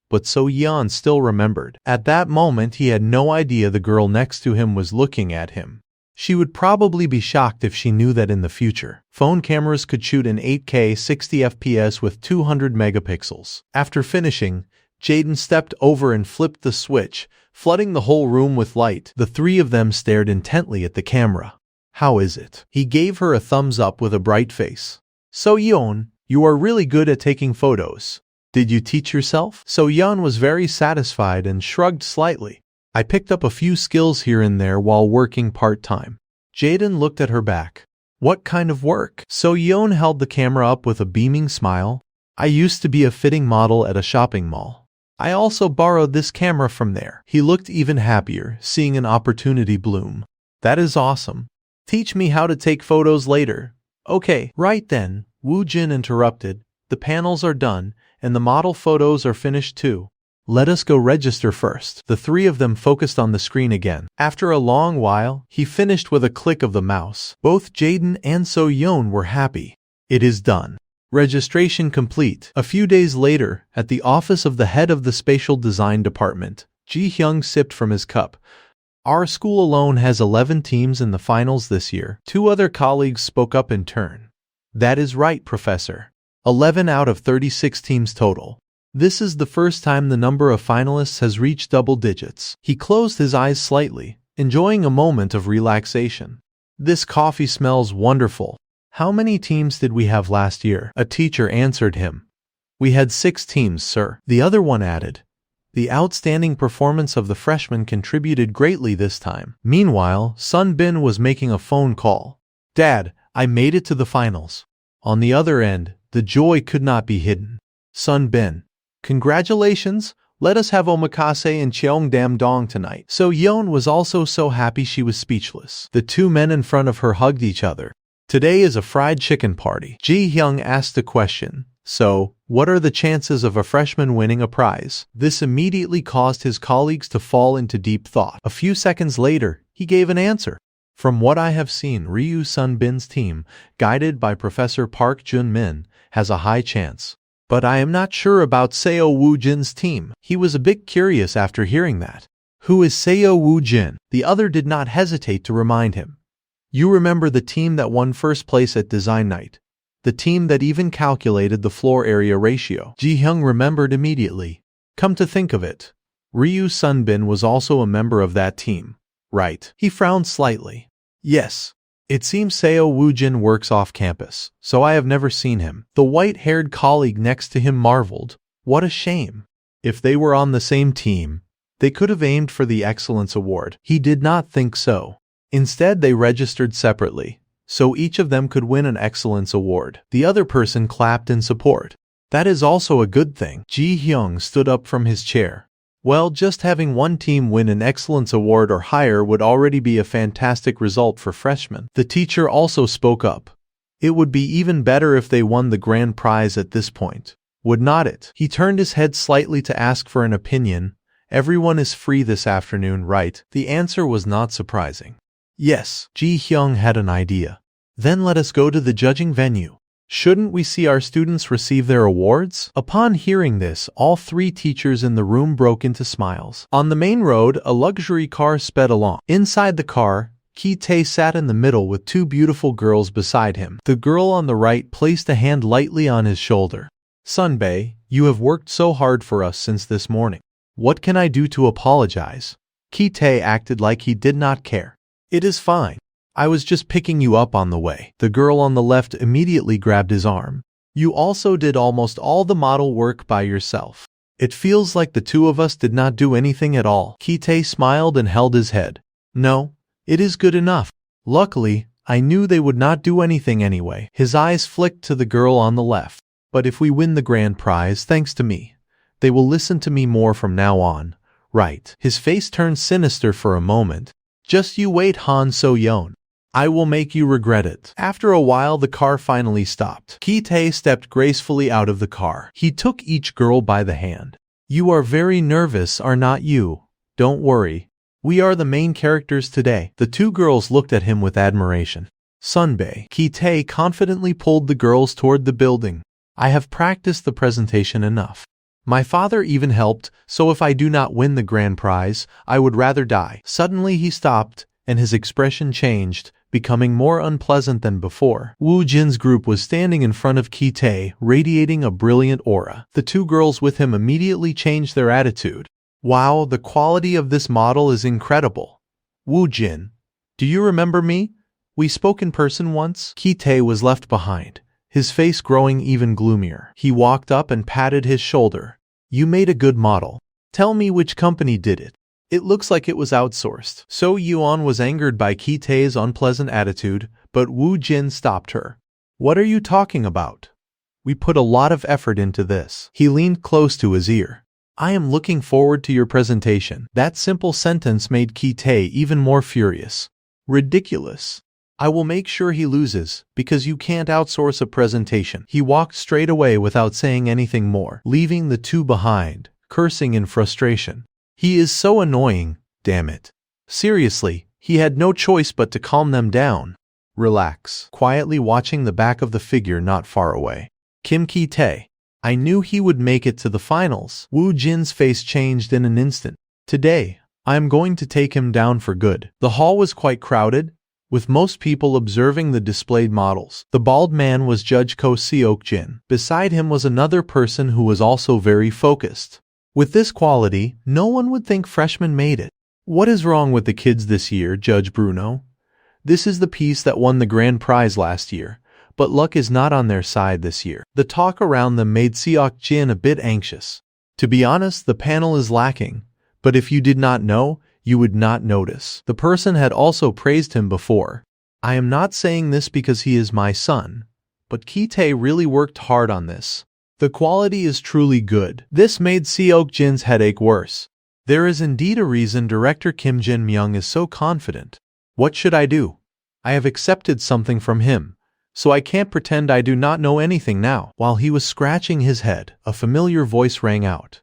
But So-yeon still remembered. At that moment, he had no idea the girl next to him was looking at him. She would probably be shocked if she knew that in the future, phone cameras could shoot in 8K 60 FPS with 200 megapixels. After finishing, Jaden stepped over and flipped the switch, flooding the whole room with light. The three of them stared intently at the camera. How is it? He gave her a thumbs up with a bright face. So-yeon, you are really good at taking photos. Did you teach yourself? So-yeon was very satisfied and shrugged slightly. I picked up a few skills here and there while working part-time. Jaden looked at her back. What kind of work? So-yeon held the camera up with a beaming smile. I used to be a fitting model at a shopping mall. I also borrowed this camera from there. He looked even happier, seeing an opportunity bloom. That is awesome. Teach me how to take photos later. Okay, right then, Woo Jin interrupted. The panels are done, and the model photos are finished too. Let us go register first. The three of them focused on the screen again. After a long while, he finished with a click of the mouse. Both Jaden and So-yeon were happy. It is done. Registration complete. A few days later, at the office of the head of the spatial design department, Ji-hyung sipped from his cup. Our school alone has 11 teams in the finals this year. Two other colleagues spoke up in turn. That is right, Professor. 11 out of 36 teams total. This is the first time the number of finalists has reached double digits. He closed his eyes slightly, enjoying a moment of relaxation. This coffee smells wonderful. How many teams did we have last year? A teacher answered him. We had 6 teams, sir. The other one added. The outstanding performance of the freshmen contributed greatly this time. Meanwhile, Sun Bin was making a phone call. Dad, I made it to the finals. On the other end, the joy could not be hidden. Sun Bin. Congratulations, let us have omakase and cheongdam-dong tonight. So-yeon was also so happy she was speechless. The two men in front of her hugged each other. Today is a fried chicken party. Ji-hyung asked a question. So, what are the chances of a freshman winning a prize? This immediately caused his colleagues to fall into deep thought. A few seconds later, he gave an answer. From what I have seen, Ryu Sun Bin's team, guided by Professor Park Jun-min, has a high chance. But I am not sure about Seo Woo Jin's team. He was a bit curious after hearing that. Who is Seo Woo Jin? The other did not hesitate to remind him. You remember the team that won first place at Design Night. The team that even calculated the floor area ratio. Ji-hyung remembered immediately. Come to think of it, Ryu Sun Bin was also a member of that team. Right. He frowned slightly. Yes. It seems Seo Woo Jin works off campus, so I have never seen him. The white-haired colleague next to him marveled. What a shame. If they were on the same team, they could have aimed for the Excellence Award. He did not think so. Instead, they registered separately, so each of them could win an Excellence Award. The other person clapped in support. That is also a good thing. Ji-hyung stood up from his chair. Well, just having one team win an Excellence Award or higher would already be a fantastic result for freshmen. The teacher also spoke up. It would be even better if they won the grand prize at this point. Would not it? He turned his head slightly to ask for an opinion. Everyone is free this afternoon, right? The answer was not surprising. Yes, Ji-hyung had an idea. Then let us go to the judging venue. Shouldn't we see our students receive their awards? Upon hearing this, all 3 teachers in the room broke into smiles. On the main road, a luxury car sped along. Inside the car, Ki-tae sat in the middle with 2 beautiful girls beside him. The girl on the right placed a hand lightly on his shoulder. Sunbae, you have worked so hard for us since this morning. What can I do to apologize? Ki-tae acted like he did not care. It is fine. I was just picking you up on the way. The girl on the left immediately grabbed his arm. You also did almost all the model work by yourself. It feels like the 2 of us did not do anything at all. Ki-tae smiled and held his head. No, it is good enough. Luckily, I knew they would not do anything anyway. His eyes flicked to the girl on the left. But if we win the grand prize thanks to me, they will listen to me more from now on, right? His face turned sinister for a moment. Just you wait, Han So-yeon. I will make you regret it. After a while, the car finally stopped. Ki-tae stepped gracefully out of the car. He took each girl by the hand. You are very nervous, are not you? Don't worry. We are the main characters today. The two girls looked at him with admiration. Sunbae. Ki-tae confidently pulled the girls toward the building. I have practiced the presentation enough. My father even helped, so if I do not win the grand prize, I would rather die. Suddenly he stopped, and his expression changed, becoming more unpleasant than before. Woo Jin's group was standing in front of Ki-tae, radiating a brilliant aura. The two girls with him immediately changed their attitude. Wow, the quality of this model is incredible. Woo Jin, do you remember me? We spoke in person once. Ki-tae was left behind, his face growing even gloomier. He walked up and patted his shoulder. You made a good model. Tell me which company did it. It looks like it was outsourced. So Yuan was angered by Ki-tae's unpleasant attitude, but Woo Jin stopped her. What are you talking about? We put a lot of effort into this. He leaned close to his ear. I am looking forward to your presentation. That simple sentence made Ki-tae even more furious. Ridiculous. I will make sure he loses, because you can't outsource a presentation. He walked straight away without saying anything more, leaving the two behind, cursing in frustration. He is so annoying, damn it. Seriously, he had no choice but to calm them down. Relax. Quietly watching the back of the figure not far away. Kim Ki-tae. I knew he would make it to the finals. Woo Jin's face changed in an instant. Today, I am going to take him down for good. The hall was quite crowded, with most people observing the displayed models. The bald man was Judge Ko Seok-jin. Beside him was another person who was also very focused. With this quality, no one would think freshmen made it. What is wrong with the kids this year, Judge Bruno? This is the piece that won the grand prize last year, but luck is not on their side this year. The talk around them made Seok-jin a bit anxious. To be honest, the panel is lacking, but if you did not know, you would not notice. The person had also praised him before. I am not saying this because he is my son, but Ki-tae really worked hard on this. The quality is truly good. This made Seok-jin's headache worse. There is indeed a reason director Kim Jin-myung is so confident. What should I do? I have accepted something from him, so I can't pretend I do not know anything now. While he was scratching his head, a familiar voice rang out.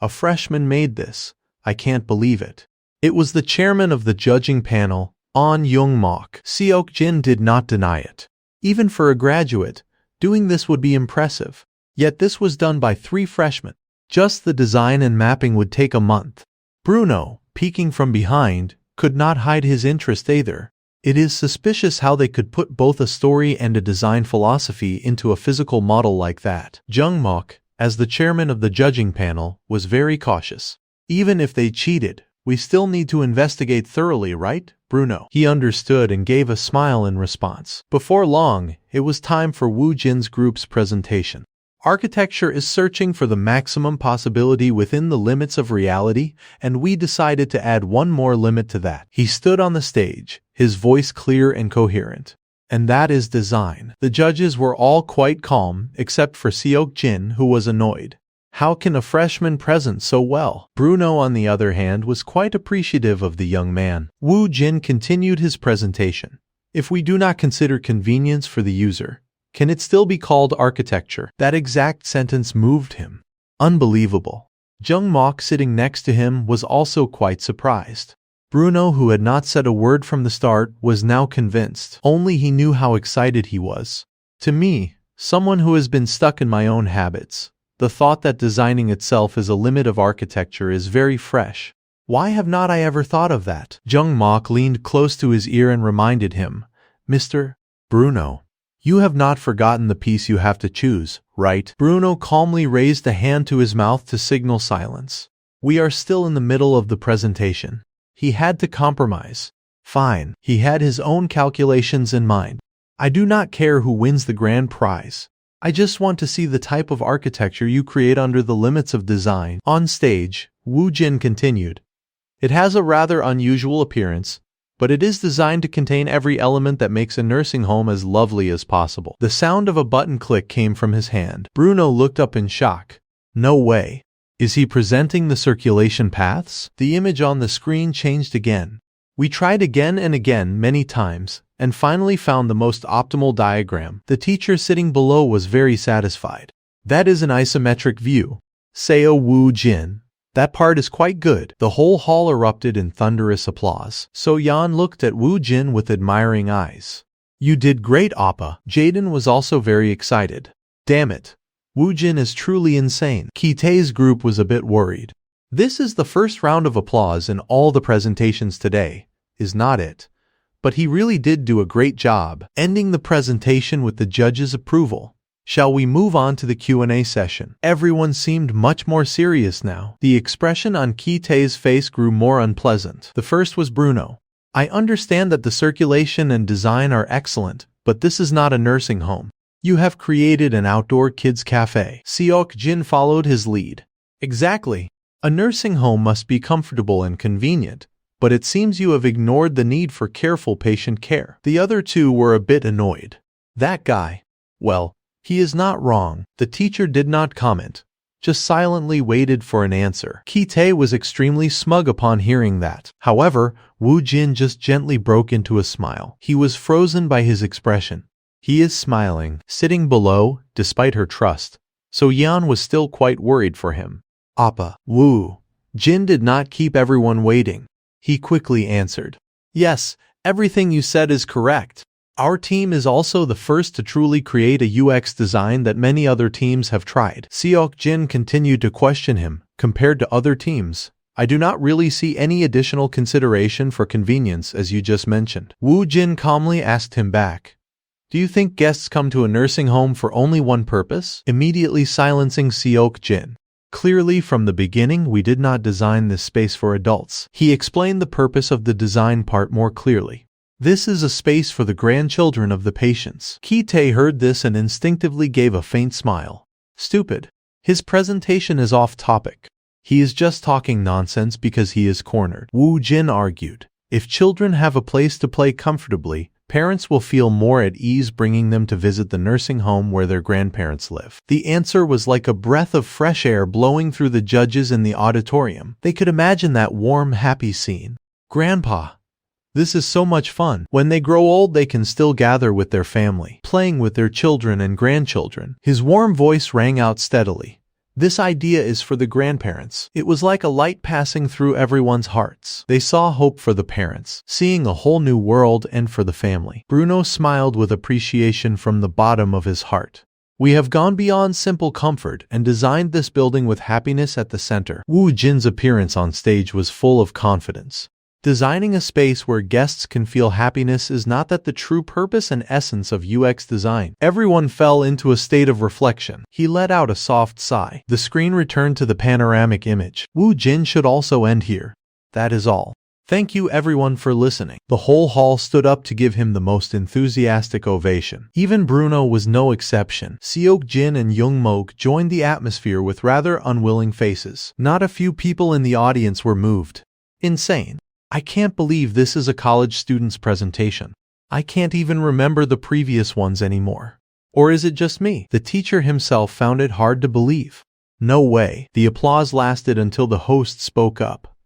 A freshman made this. I can't believe it. It was the chairman of the judging panel, An Young-mok. Seok-jin did not deny it. Even for a graduate, doing this would be impressive. Yet this was done by 3 freshmen. Just the design and mapping would take a month. Bruno, peeking from behind, could not hide his interest either. It is suspicious how they could put both a story and a design philosophy into a physical model like that. Jung-mok, as the chairman of the judging panel, was very cautious. Even if they cheated, we still need to investigate thoroughly, right, Bruno? He understood and gave a smile in response. Before long, it was time for Woo Jin's group's presentation. Architecture is searching for the maximum possibility within the limits of reality, and we decided to add one more limit to that. He stood on the stage, his voice clear and coherent. And that is design. The judges were all quite calm, except for Seok-jin, who was annoyed. How can a freshman present so well? Bruno, on the other hand, was quite appreciative of the young man. Woo Jin continued his presentation. If we do not consider convenience for the user, can it still be called architecture? That exact sentence moved him. Unbelievable. Jung-mok, sitting next to him, was also quite surprised. Bruno, who had not said a word from the start, was now convinced. Only he knew how excited he was. To me, someone who has been stuck in my own habits, the thought that designing itself is a limit of architecture is very fresh. Why have not I ever thought of that? Jung-mok leaned close to his ear and reminded him, Mr. Bruno, you have not forgotten the piece you have to choose, right? Bruno calmly raised a hand to his mouth to signal silence. We are still in the middle of the presentation. He had to compromise. Fine. He had his own calculations in mind. I do not care who wins the grand prize. I just want to see the type of architecture you create under the limits of design. On stage, Woo Jin continued. It has a rather unusual appearance, but it is designed to contain every element that makes a nursing home as lovely as possible. The sound of a button click came from his hand. Bruno looked up in shock. No way. Is he presenting the circulation paths? The image on the screen changed again. We tried again and again many times, and finally found the most optimal diagram. The teacher sitting below was very satisfied. That is an isometric view. Seo Woo Jin. That part is quite good. The whole hall erupted in thunderous applause. So Yan looked at Woo Jin with admiring eyes. You did great, Appa. Jaden was also very excited. Damn it. Woo Jin is truly insane. Ki-tae's group was a bit worried. This is the first round of applause in all the presentations today, is not it? But he really did do a great job, ending the presentation with the judge's approval. Shall we move on to the Q&A session? Everyone seemed much more serious now. The expression on Ki-tae's face grew more unpleasant. The first was Bruno. I understand that the circulation and design are excellent, but this is not a nursing home. You have created an outdoor kids cafe. Seok Jin followed his lead. Exactly. A nursing home must be comfortable and convenient, but it seems you have ignored the need for careful patient care. The other two were a bit annoyed. That guy. Well, he is not wrong. The teacher did not comment, just silently waited for an answer. Ki-tae was extremely smug upon hearing that. However, Woo Jin just gently broke into a smile. He was frozen by his expression. He is smiling, sitting below, despite her trust. So Yan was still quite worried for him. Appa, Woo Jin did not keep everyone waiting. He quickly answered. Yes, everything you said is correct. Our team is also the first to truly create a UX design that many other teams have tried. Seok Jin continued to question him. Compared to other teams, I do not really see any additional consideration for convenience as you just mentioned. Woo Jin calmly asked him back. Do you think guests come to a nursing home for only one purpose? Immediately silencing Seok Jin. Clearly from the beginning we did not design this space for adults. He explained the purpose of the design part more clearly. This is a space for the grandchildren of the patients. Ki-tae heard this and instinctively gave a faint smile. Stupid. His presentation is off topic. He is just talking nonsense because he is cornered. Woo Jin argued. If children have a place to play comfortably, parents will feel more at ease bringing them to visit the nursing home where their grandparents live. The answer was like a breath of fresh air blowing through the judges in the auditorium. They could imagine that warm, happy scene. Grandpa. This is so much fun. When they grow old, they can still gather with their family, playing with their children and grandchildren. His warm voice rang out steadily. This idea is for the grandparents. It was like a light passing through everyone's hearts. They saw hope for the parents, seeing a whole new world, and for the family. Bruno smiled with appreciation from the bottom of his heart. We have gone beyond simple comfort and designed this building with happiness at the center. Woo Jin's appearance on stage was full of confidence. Designing a space where guests can feel happiness is not that the true purpose and essence of UX design. Everyone fell into a state of reflection. He let out a soft sigh. The screen returned to the panoramic image. Woo Jin should also end here. That is all. Thank you everyone for listening. The whole hall stood up to give him the most enthusiastic ovation. Even Bruno was no exception. Seok Jin and Young Mok joined the atmosphere with rather unwilling faces. Not a few people in the audience were moved. Insane. I can't believe this is a college student's presentation. I can't even remember the previous ones anymore. Or is it just me? The teacher himself found it hard to believe. No way. The applause lasted until the host spoke up.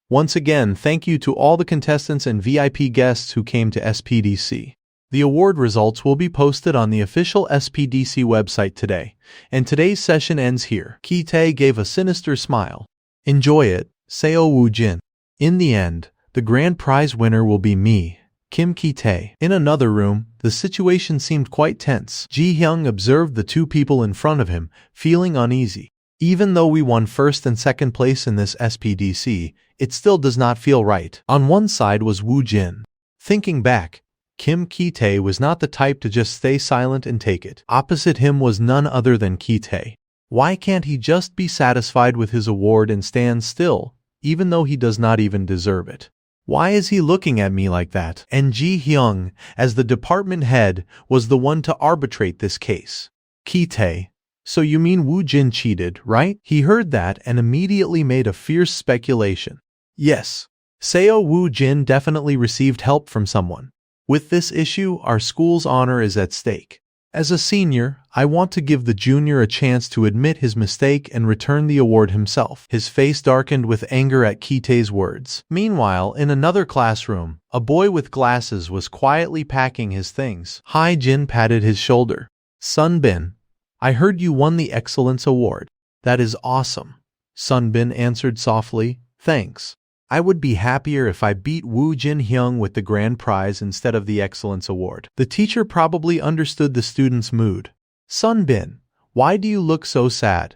Once again, thank you to all the contestants and VIP guests who came to SPDC. The award results will be posted on the official SPDC website today, and today's session ends here. Ki-tae gave a sinister smile. Enjoy it, Seo Woo Jin. In the end, the grand prize winner will be me, Kim Ki-tae. In another room, the situation seemed quite tense. Ji-hyung observed the two people in front of him, feeling uneasy. Even though we won first and second place in this SPDC, it still does not feel right. On one side was Woo Jin. Thinking back, Kim Ki-tae was not the type to just stay silent and take it. Opposite him was none other than Ki-tae. Why can't he just be satisfied with his award and stand still, even though he does not even deserve it? Why is he looking at me like that? And Ji-hyung, as the department head, was the one to arbitrate this case. Ki-tae. So you mean Woo Jin cheated, right? He heard that and immediately made a fierce speculation. Yes. Seo Woo Jin definitely received help from someone. With this issue, our school's honor is at stake. As a senior, I want to give the junior a chance to admit his mistake and return the award himself. His face darkened with anger at Kitae's words. Meanwhile, in another classroom, a boy with glasses was quietly packing his things. Jin patted his shoulder. Sunbin, I heard you won the Excellence Award. That is awesome. Sunbin answered softly, thanks. I would be happier if I beat Woo Jin Hyung with the grand prize instead of the Excellence Award. The teacher probably understood the student's mood. Sunbin, why do you look so sad?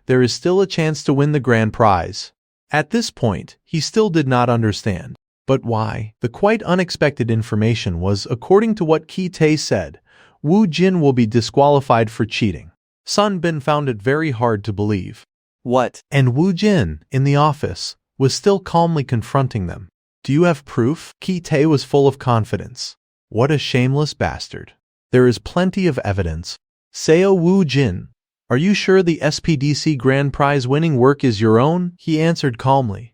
There is still a chance to win the grand prize. At this point, he still did not understand. But why? The quite unexpected information was, according to what Kitae said, Woo Jin will be disqualified for cheating. Sunbin found it very hard to believe. What? And Woo Jin, in the office, was still calmly confronting them. Do you have proof? Kitae was full of confidence. What a shameless bastard. There is plenty of evidence. Seo Woo Jin, are you sure the SPDC Grand Prize winning work is your own? He answered calmly.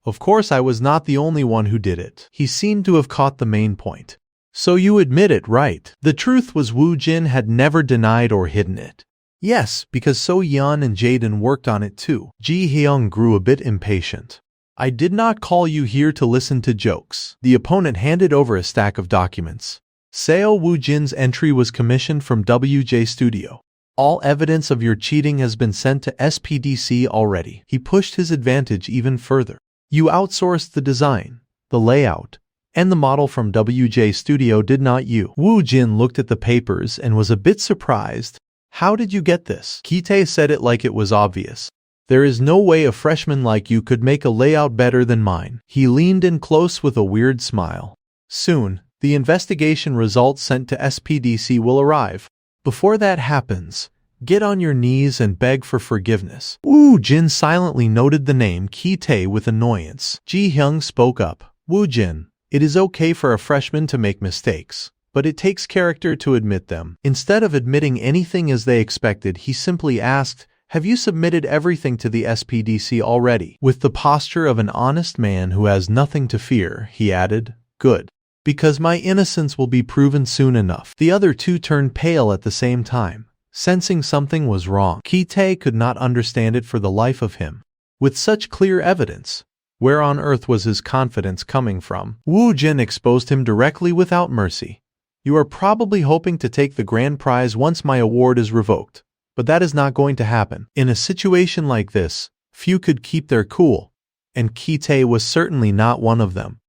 Of course I was not the only one who did it. He seemed to have caught the main point. So you admit it, right? The truth was Woo Jin had never denied or hidden it. Yes, because So Yeon and Jaden worked on it too. Ji Hyung grew a bit impatient. I did not call you here to listen to jokes. The opponent handed over a stack of documents. Seo Woo Jin's entry was commissioned from WJ Studio. All evidence of your cheating has been sent to SPDC already. He pushed his advantage even further. You outsourced the design, the layout, and the model from WJ Studio, did not you? Woo Jin looked at the papers and was a bit surprised. How did you get this? Kitae said it like it was obvious. There is no way a freshman like you could make a layout better than mine. He leaned in close with a weird smile. Soon, the investigation results sent to SPDC will arrive. Before that happens, get on your knees and beg for forgiveness. Woo Jin silently noted the name Kitae with annoyance. Ji Hyung spoke up. Woo Jin, it is okay for a freshman to make mistakes, but it takes character to admit them. Instead of admitting anything as they expected, he simply asked, have you submitted everything to the SPDC already? With the posture of an honest man who has nothing to fear, he added, good. Because my innocence will be proven soon enough. The other two turned pale at the same time, sensing something was wrong. Kitae could not understand it for the life of him. With such clear evidence, where on earth was his confidence coming from? Woo Jin exposed him directly without mercy. You are probably hoping to take the grand prize once my award is revoked. But that is not going to happen. In a situation like this, few could keep their cool, and Kitae was certainly not one of them.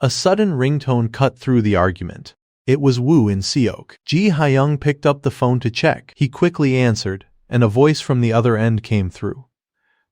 A sudden ringtone cut through the argument. It was Woo in Seok. Ji Hyung picked up the phone to check. He quickly answered, and a voice from the other end came through.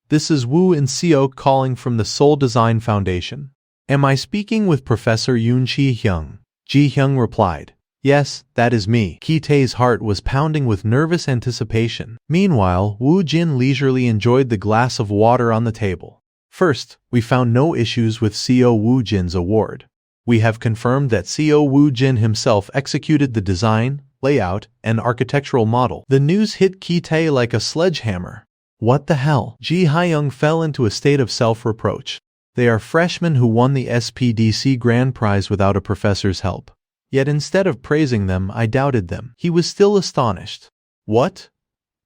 This is Woo in Seok calling from the Seoul Design Foundation. Am I speaking with Professor Yoon Ji-hyung? Ji Hyung replied. Yes, that is me. Kitae's heart was pounding with nervous anticipation. Meanwhile, Woo Jin leisurely enjoyed the glass of water on the table. First, we found no issues with Seo Woo Jin's award. We have confirmed that Seo Woo Jin himself executed the design, layout, and architectural model. The news hit Kitae like a sledgehammer. What the hell? Ji Hyung fell into a state of self-reproach. They are freshmen who won the SPDC Grand Prize without a professor's help. Yet instead of praising them, I doubted them. He was still astonished. What?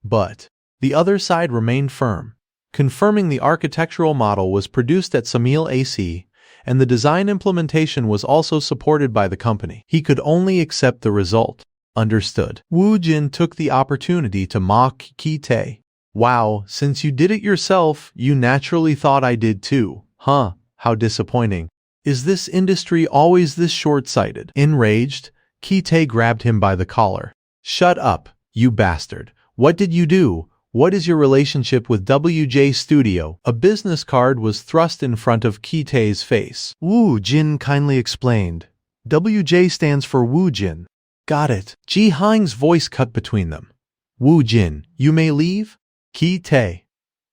But the other side remained firm, confirming the architectural model was produced at Samil AC, and the design implementation was also supported by the company. He could only accept the result. Understood. Woo Jin took the opportunity to mock Kitae. Wow, since you did it yourself, you naturally thought I did too. Huh, how disappointing. Is this industry always this short-sighted? Enraged, Kitae grabbed him by the collar. Shut up, you bastard. What did you do? What is your relationship with WJ Studio? A business card was thrust in front of Kitae's face. Woo Jin kindly explained. WJ stands for Woo Jin. Got it. Ji Hyung's voice cut between them. Woo Jin, you may leave? Kitae.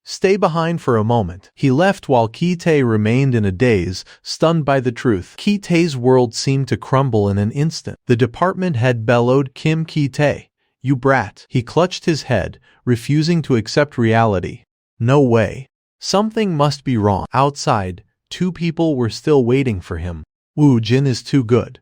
Stay behind for a moment. He left while Kitae remained in a daze, stunned by the truth. Kitae's world seemed to crumble in an instant. The department head bellowed, Kim Kitae, you brat. He clutched his head, refusing to accept reality. No way. Something must be wrong. Outside, two people were still waiting for him. Woo Jin is too good.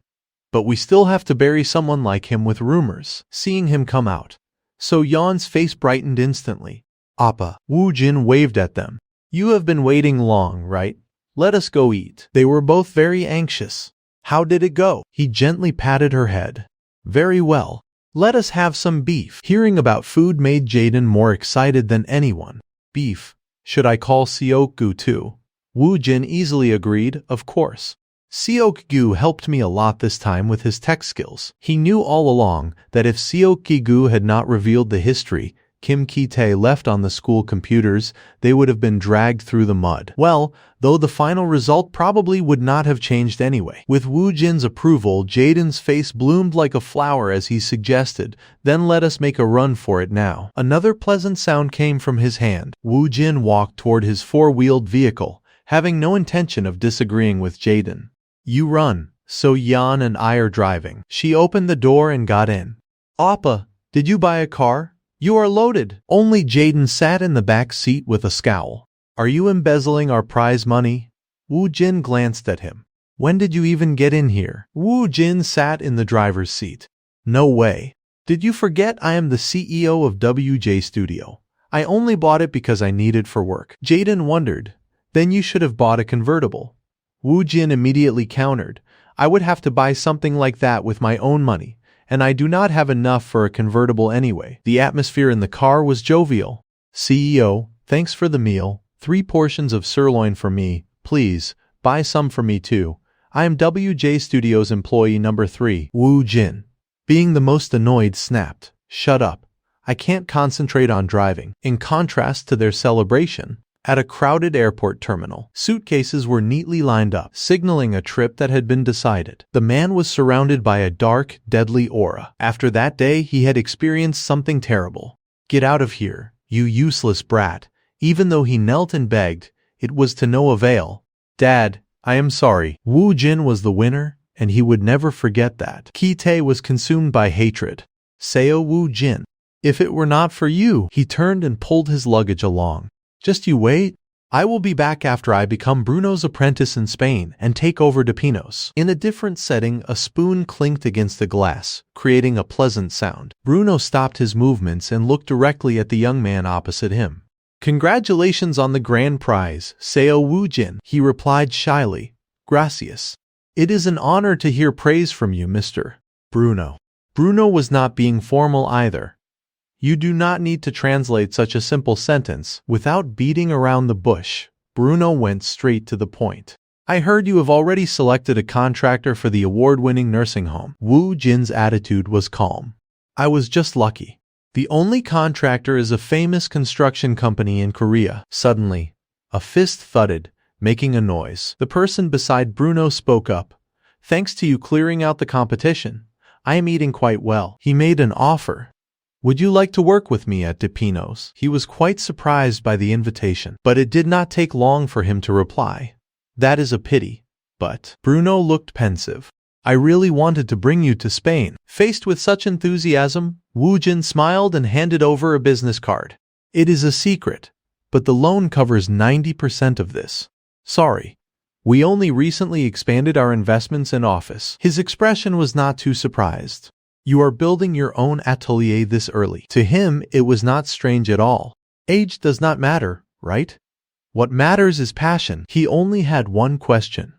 But we still have to bury someone like him with rumors. Seeing him come out, So Yan's face brightened instantly. Appa. Wu Jin waved at them. You have been waiting long, right? Let us go eat. They were both very anxious. How did it go? He gently patted her head. Very well. Let us have some beef. Hearing about food made Jaden more excited than anyone. Beef. Should I call Seok-gu too? Wu Jin easily agreed, of course. Seok-gu helped me a lot this time with his tech skills. He knew all along that if Seok-gu had not revealed the history Kim Ki-tae left on the school computers, they would have been dragged through the mud. Well, though the final result probably would not have changed anyway. With Wu Jin's approval, Jaden's face bloomed like a flower as he suggested, then let us make a run for it now. Another pleasant sound came from his hand. Wu Jin walked toward his four-wheeled vehicle, having no intention of disagreeing with Jaden. You run, so Yan and I are driving. She opened the door and got in. Appa, did you buy a car? You are loaded. Only Jaden sat in the back seat with a scowl. Are you embezzling our prize money? Wu Jin glanced at him. When did you even get in here? Wu Jin sat in the driver's seat. No way. Did you forget I am the CEO of WJ Studio? I only bought it because I need it for work. Jaden wondered. Then you should have bought a convertible. Wu Jin immediately countered. I would have to buy something like that with my own money, and I do not have enough for a convertible anyway. The atmosphere in the car was jovial. CEO, thanks for the meal. 3 portions of sirloin for me, please. Buy some for me too. I am WJ Studios employee number 3. Wu Jin, being the most annoyed, snapped. Shut up. I can't concentrate on driving. In contrast to their celebration, at a crowded airport terminal, suitcases were neatly lined up, signaling a trip that had been decided. The man was surrounded by a dark, deadly aura. After that day, he had experienced something terrible. Get out of here, you useless brat. Even though he knelt and begged, it was to no avail. Dad, I am sorry. Wu Jin was the winner, and he would never forget that. Ki-tae was consumed by hatred. Seo Wu Jin. If it were not for you, he turned and pulled his luggage along. Just you wait. I will be back after I become Bruno's apprentice in Spain and take over de Pinos. In a different setting, a spoon clinked against the glass, creating a pleasant sound. Bruno stopped his movements and looked directly at the young man opposite him. Congratulations on the grand prize, Seo Wu Jin, he replied shyly. Gracias. It is an honor to hear praise from you, Mr. Bruno. Bruno was not being formal either. You do not need to translate such a simple sentence. Without beating around the bush, Bruno went straight to the point. I heard you have already selected a contractor for the award-winning nursing home. Wu Jin's attitude was calm. I was just lucky. The only contractor is a famous construction company in Korea. Suddenly, a fist thudded, making a noise. The person beside Bruno spoke up. Thanks to you clearing out the competition, I am eating quite well. He made an offer. Would you like to work with me at de Pinos? He was quite surprised by the invitation, but it did not take long for him to reply. That is a pity, but Bruno looked pensive. I really wanted to bring you to Spain. Faced with such enthusiasm, Wu Jin smiled and handed over a business card. It is a secret, but the loan covers 90% of this. Sorry. We only recently expanded our investments and office. His expression was not too surprised. You are building your own atelier this early. To him, it was not strange at all. Age does not matter, right? What matters is passion. He only had one question.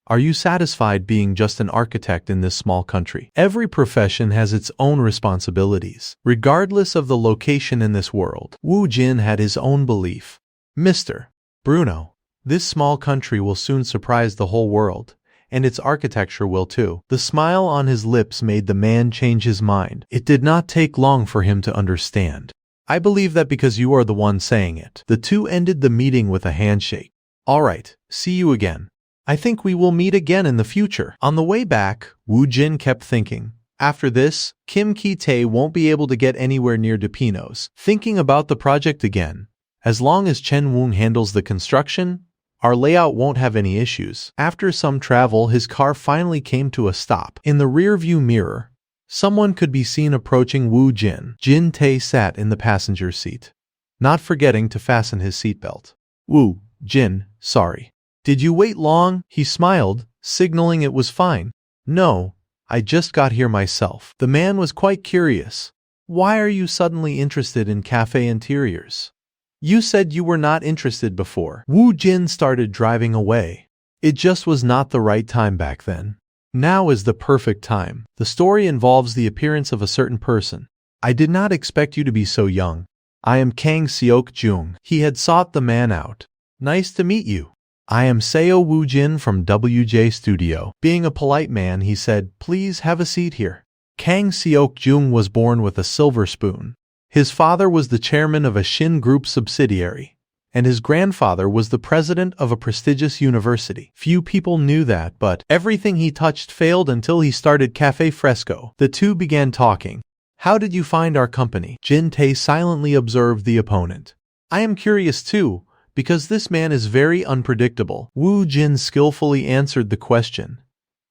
Are you satisfied being just an architect in this small country? Every profession has its own responsibilities, regardless of the location in this world. Wu Jin had his own belief. Mr. Bruno, this small country will soon surprise the whole world. And its architecture will too. The smile on his lips made the man change his mind. It did not take long for him to understand. I believe that because you are the one saying it. The two ended the meeting with a handshake. All right, see you again. I think we will meet again in the future. On the way back, Wu Jin kept thinking. After this, Kim Ki-tae won't be able to get anywhere near de Pinos. Thinking about the project again. As long as Chen Woong handles the construction, our layout won't have any issues. After some travel, his car finally came to a stop. In the rearview mirror, someone could be seen approaching Wu Jin. Jin Tae sat in the passenger seat, not forgetting to fasten his seatbelt. Wu Jin, sorry. Did you wait long? He smiled, signaling it was fine. No, I just got here myself. The man was quite curious. Why are you suddenly interested in cafe interiors? You said you were not interested before. Wu Jin started driving away. It just was not the right time back then. Now is the perfect time. The story involves the appearance of a certain person. I did not expect you to be so young. I am Kang Seok-jung. He had sought the man out. Nice to meet you. I am Seo Wu Jin from WJ Studio. Being a polite man, he said, please have a seat here. Kang Seok-jung was born with a silver spoon. His father was the chairman of a Shin Group subsidiary, and his grandfather was the president of a prestigious university. Few people knew that, but everything he touched failed until he started Cafe Fresco. The two began talking. How did you find our company? Jin Tae silently observed the opponent. I am curious too, because this man is very unpredictable. Wu Jin skillfully answered the question.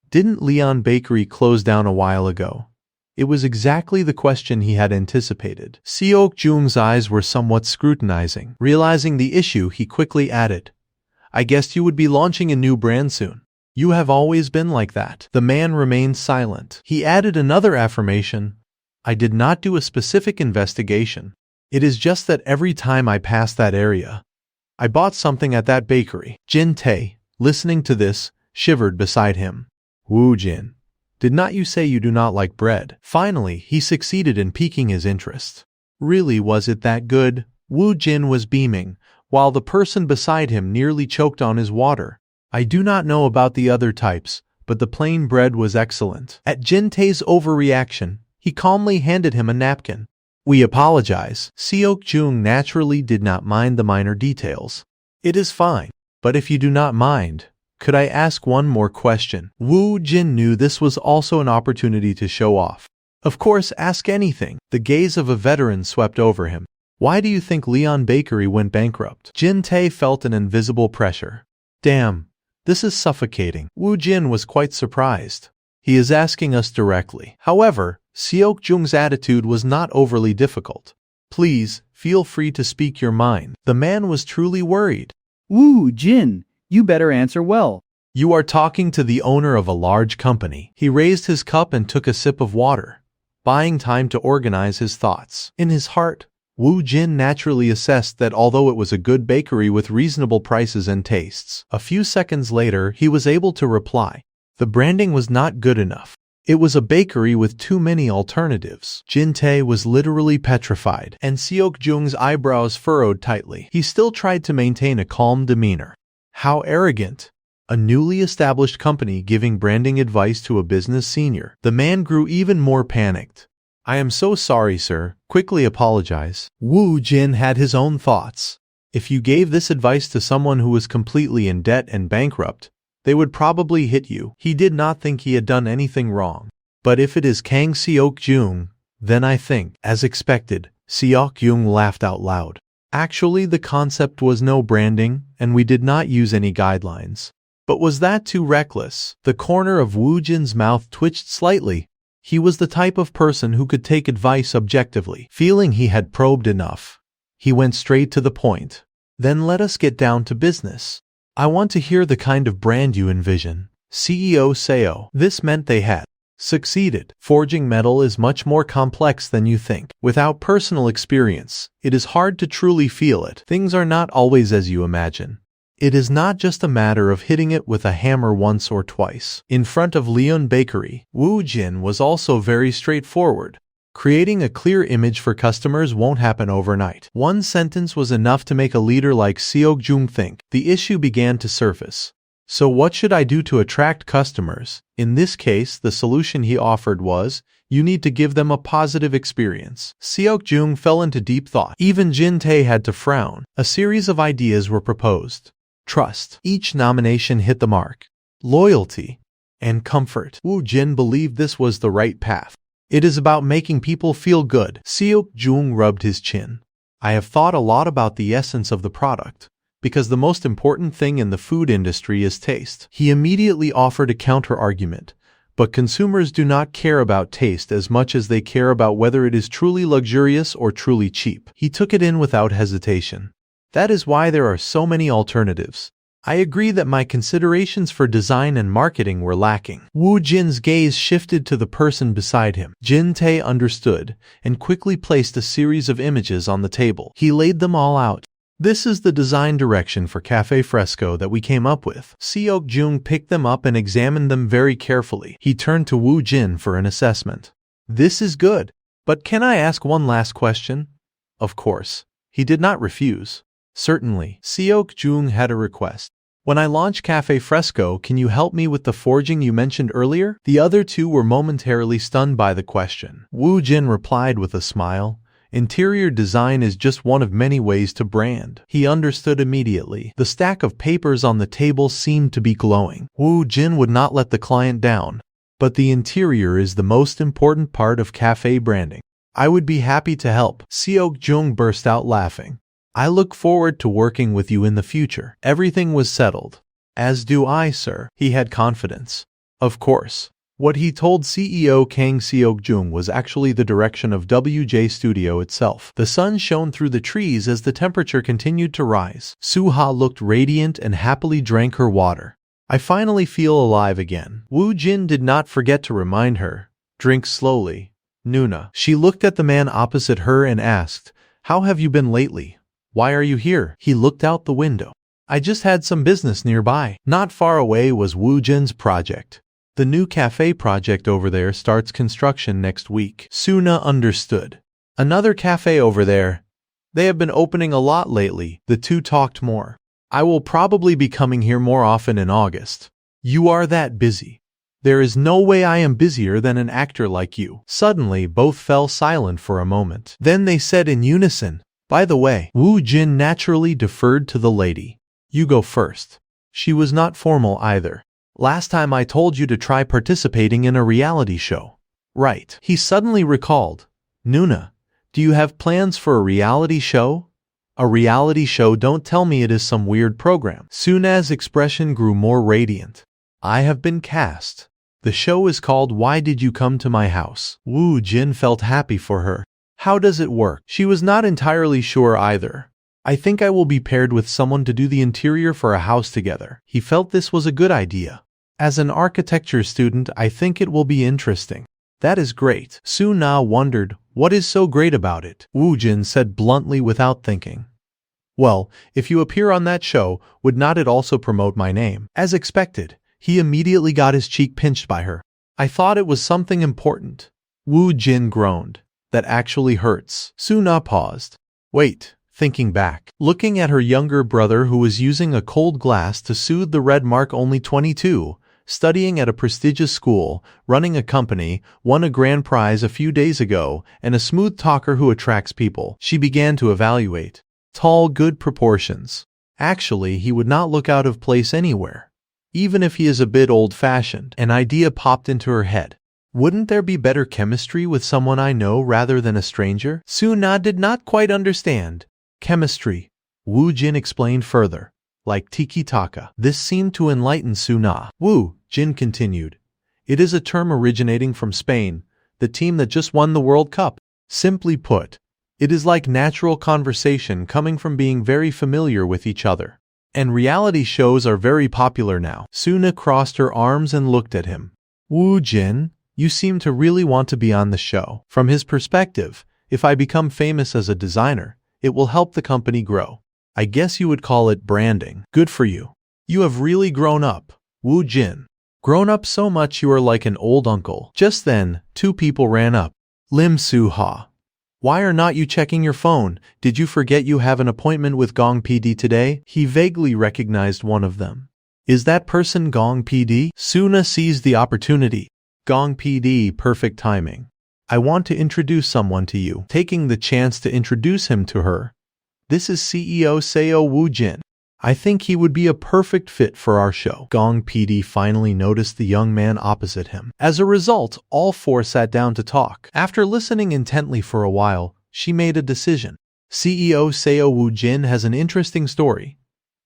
Didn't Leon Bakery close down a while ago? It was exactly the question he had anticipated. Seok-jung's eyes were somewhat scrutinizing. Realizing the issue, he quickly added, I guessed you would be launching a new brand soon. You have always been like that. The man remained silent. He added another affirmation. I did not do a specific investigation. It is just that every time I pass that area, I bought something at that bakery. Jin Tae, listening to this, shivered beside him. Wu Jin, did not you say you do not like bread? Finally, he succeeded in piquing his interest. Really, was it that good? Wu Jin was beaming, while the person beside him nearly choked on his water. I do not know about the other types, but the plain bread was excellent. At Jin Tae's overreaction, he calmly handed him a napkin. We apologize. Seok-jung naturally did not mind the minor details. It is fine, but if you do not mind, could I ask one more question? Wu Jin knew this was also an opportunity to show off. Of course, ask anything. The gaze of a veteran swept over him. Why do you think Leon Bakery went bankrupt? Jin Tae felt an invisible pressure. Damn, this is suffocating. Wu Jin was quite surprised. He is asking us directly. However, Seok-jung's attitude was not overly difficult. Please, feel free to speak your mind. The man was truly worried. Wu Jin, you better answer well. You are talking to the owner of a large company. He raised his cup and took a sip of water, buying time to organize his thoughts. In his heart, Wu Jin naturally assessed that although it was a good bakery with reasonable prices and tastes, a few seconds later he was able to reply. The branding was not good enough. It was a bakery with too many alternatives. Jin Tae was literally petrified, and Seok-jung's eyebrows furrowed tightly. He still tried to maintain a calm demeanor. How arrogant! A newly established company giving branding advice to a business senior. The man grew even more panicked. I am so sorry, sir. Quickly apologize. Wu Jin had his own thoughts. If you gave this advice to someone who was completely in debt and bankrupt, they would probably hit you. He did not think he had done anything wrong. But if it is Kang Seok-jung, then I think, as expected, Seok-jung laughed out loud. Actually, the concept was no branding, and we did not use any guidelines. But was that too reckless? The corner of Wu Jin's mouth twitched slightly. He was the type of person who could take advice objectively. Feeling he had probed enough, he went straight to the point. Then let us get down to business. I want to hear the kind of brand you envision. CEO Seo. This meant they had succeeded. Forging metal is much more complex than you think. Without personal experience, it is hard to truly feel it. Things are not always as you imagine. It is not just a matter of hitting it with a hammer once or twice. In front of Leon Bakery, Wu Jin was also very straightforward. Creating a clear image for customers won't happen overnight. One sentence was enough to make a leader like Seok-jung think. The issue began to surface. So what should I do to attract customers? In this case, the solution he offered was, you need to give them a positive experience. Seok-jung fell into deep thought. Even Jin Tae had to frown. A series of ideas were proposed. Trust. Each nomination hit the mark. Loyalty. And comfort. Wu Jin believed this was the right path. It is about making people feel good. Seok-jung rubbed his chin. I have thought a lot about the essence of the product, because the most important thing in the food industry is taste. He immediately offered a counter-argument, but consumers do not care about taste as much as they care about whether it is truly luxurious or truly cheap. He took it in without hesitation. That is why there are so many alternatives. I agree that my considerations for design and marketing were lacking. Wu Jin's gaze shifted to the person beside him. Jin Tae understood and quickly placed a series of images on the table. He laid them all out. This is the design direction for Cafe Fresco that we came up with. Seok Jung picked them up and examined them very carefully. He turned to Wu Jin for an assessment. This is good. But can I ask one last question? Of course. He did not refuse. Certainly. Seok Jung had a request. When I launch Cafe Fresco, can you help me with the forging you mentioned earlier? The other two were momentarily stunned by the question. Wu Jin replied with a smile. Interior design is just one of many ways to brand. He understood immediately. The stack of papers on the table seemed to be glowing. Wu Jin would not let the client down. But the interior is the most important part of cafe branding. I would be happy to help. Seok Jung burst out laughing. I look forward to working with you in the future. Everything was settled. As do I, sir. He had confidence. Of course. What he told CEO Kang Seok Jung was actually the direction of WJ Studio itself. The sun shone through the trees as the temperature continued to rise. Suha looked radiant and happily drank her water. I finally feel alive again. Wu Jin did not forget to remind her. Drink slowly. Nuna. She looked at the man opposite her and asked, How have you been lately? Why are you here? He looked out the window. I just had some business nearby. Not far away was Wu Jin's project. The new cafe project over there starts construction next week. Suna understood. Another cafe over there. They have been opening a lot lately. The two talked more. I will probably be coming here more often in August. You are that busy. There is no way I am busier than an actor like you. Suddenly, both fell silent for a moment. Then they said in unison, By the way, Wu Jin naturally deferred to the lady. You go first. She was not formal either. Last time I told you to try participating in a reality show. Right. He suddenly recalled. Nuna, do you have plans for a reality show? A reality show? Don't tell me it is some weird program. Suna's expression grew more radiant. I have been cast. The show is called Why Did You Come to My House? Wu Jin felt happy for her. How does it work? She was not entirely sure either. I think I will be paired with someone to do the interior for a house together. He felt this was a good idea. As an architecture student, I think it will be interesting. That is great. Suna wondered, what is so great about it? Wu Jin said bluntly without thinking. Well, if you appear on that show, would not it also promote my name? As expected, he immediately got his cheek pinched by her. I thought it was something important. Wu Jin groaned. That actually hurts. Suna paused. Wait. Thinking back, looking at her younger brother who was using a cold glass to soothe the red mark, only 22, studying at a prestigious school, running a company, won a grand prize a few days ago, and a smooth talker who attracts people, she began to evaluate. Tall, good proportions. Actually, he would not look out of place anywhere. Even if he is a bit old-fashioned. An idea popped into her head. Wouldn't there be better chemistry with someone I know rather than a stranger? Suna did not quite understand. Chemistry. Wu Jin explained further. Like tiki-taka. This seemed to enlighten Suna. Wu Jin continued. It is a term originating from Spain, the team that just won the World Cup. Simply put, it is like natural conversation coming from being very familiar with each other. And reality shows are very popular now. Suna crossed her arms and looked at him. Wu Jin, you seem to really want to be on the show. From his perspective, if I become famous as a designer, it will help the company grow. I guess you would call it branding. Good for you. You have really grown up, Wu Jin. Grown up so much you are like an old uncle. Just then, two people ran up. Lim Su-ha. Why are not you checking your phone? Did you forget you have an appointment with Gong PD today? He vaguely recognized one of them. Is that person Gong PD? Suna seized the opportunity. Gong PD, perfect timing. I want to introduce someone to you. Taking the chance to introduce him to her. This is CEO Seo Wu Jin. I think he would be a perfect fit for our show. Gong PD finally noticed the young man opposite him. As a result, all four sat down to talk. After listening intently for a while, she made a decision. CEO Seo Wu Jin has an interesting story.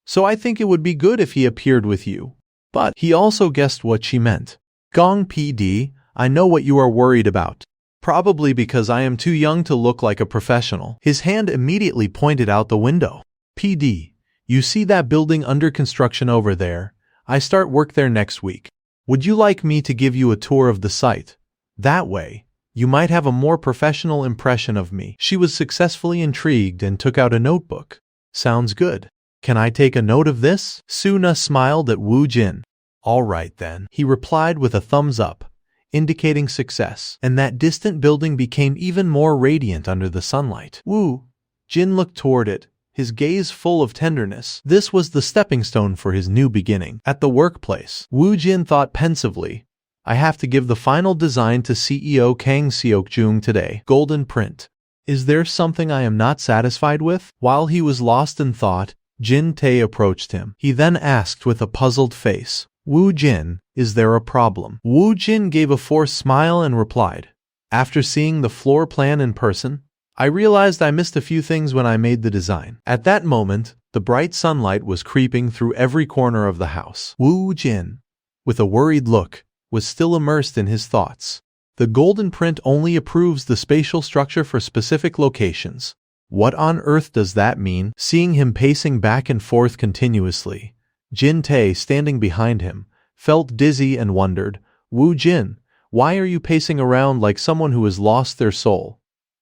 So I think it would be good if he appeared with you. But he also guessed what she meant. Gong PD, I know what you are worried about. Probably because I am too young to look like a professional. His hand immediately pointed out the window. PD, You see that building under construction over there? I start work there next week. Would you like me to give you a tour of the site? That way, you might have a more professional impression of me." She was successfully intrigued and took out a notebook. "Sounds good. Can I take a note of this?" Suna smiled at Wu Jin. "All right then," he replied with a thumbs up, indicating success, and that distant building became even more radiant under the sunlight. Wu Jin looked toward it, his gaze full of tenderness. This was the stepping stone for his new beginning. At the workplace, Wu Jin thought pensively, "I have to give the final design to CEO Kang Seok-jung today. Golden print. Is there something I am not satisfied with?" While he was lost in thought, Jin Tae approached him. He then asked with a puzzled face, "Wu Jin, is there a problem?" Wu Jin gave a forced smile and replied, "After seeing the floor plan in person, I realized I missed a few things when I made the design." At that moment, the bright sunlight was creeping through every corner of the house. Wu Jin, with a worried look, was still immersed in his thoughts. The golden print only approves the spatial structure for specific locations. What on earth does that mean? Seeing him pacing back and forth continuously, Jin Tae, standing behind him, felt dizzy and wondered, "Wu Jin, why are you pacing around like someone who has lost their soul?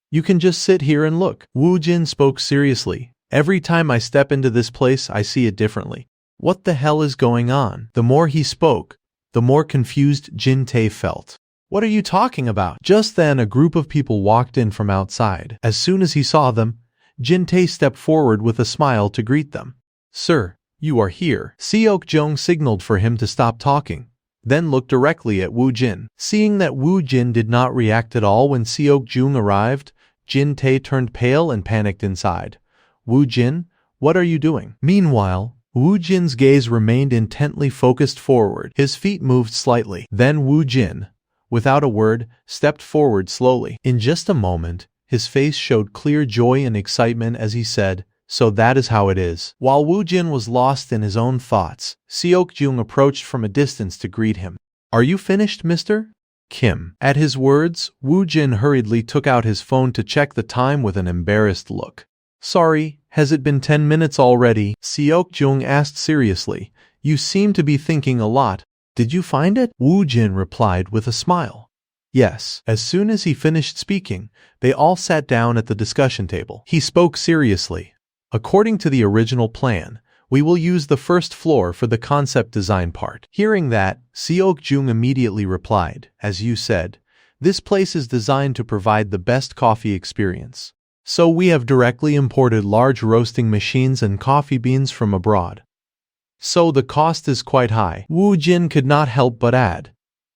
You can just sit here and look." Wu Jin spoke seriously. "Every time I step into this place, I see it differently. What the hell is going on?" The more he spoke, the more confused Jin Tae felt. "What are you talking about?" Just then a group of people walked in from outside. As soon as he saw them, Jin Tae stepped forward with a smile to greet them. "Sir, you are here." Seok-jung signaled for him to stop talking, then looked directly at Wu Jin. Seeing that Wu Jin did not react at all when Seok-jung arrived, Jin Tae turned pale and panicked inside. "Wu Jin, what are you doing?" Meanwhile, Wu Jin's gaze remained intently focused forward. His feet moved slightly. Then Wu Jin, without a word, stepped forward slowly. In just a moment, his face showed clear joy and excitement as he said, "So that is how it is." While Wu Jin was lost in his own thoughts, Seok-jung approached from a distance to greet him. "Are you finished, Mr. Kim?" At his words, Wu Jin hurriedly took out his phone to check the time with an embarrassed look. "Sorry, has it been 10 minutes already?" Seok-jung asked seriously. "You seem to be thinking a lot. Did you find it?" Wu Jin replied with a smile. "Yes." As soon as he finished speaking, they all sat down at the discussion table. He spoke seriously. "According to the original plan, we will use the first floor for the concept design part." Hearing that, Seok-jung immediately replied, "As you said, this place is designed to provide the best coffee experience. So we have directly imported large roasting machines and coffee beans from abroad. So the cost is quite high." Wu Jin could not help but add,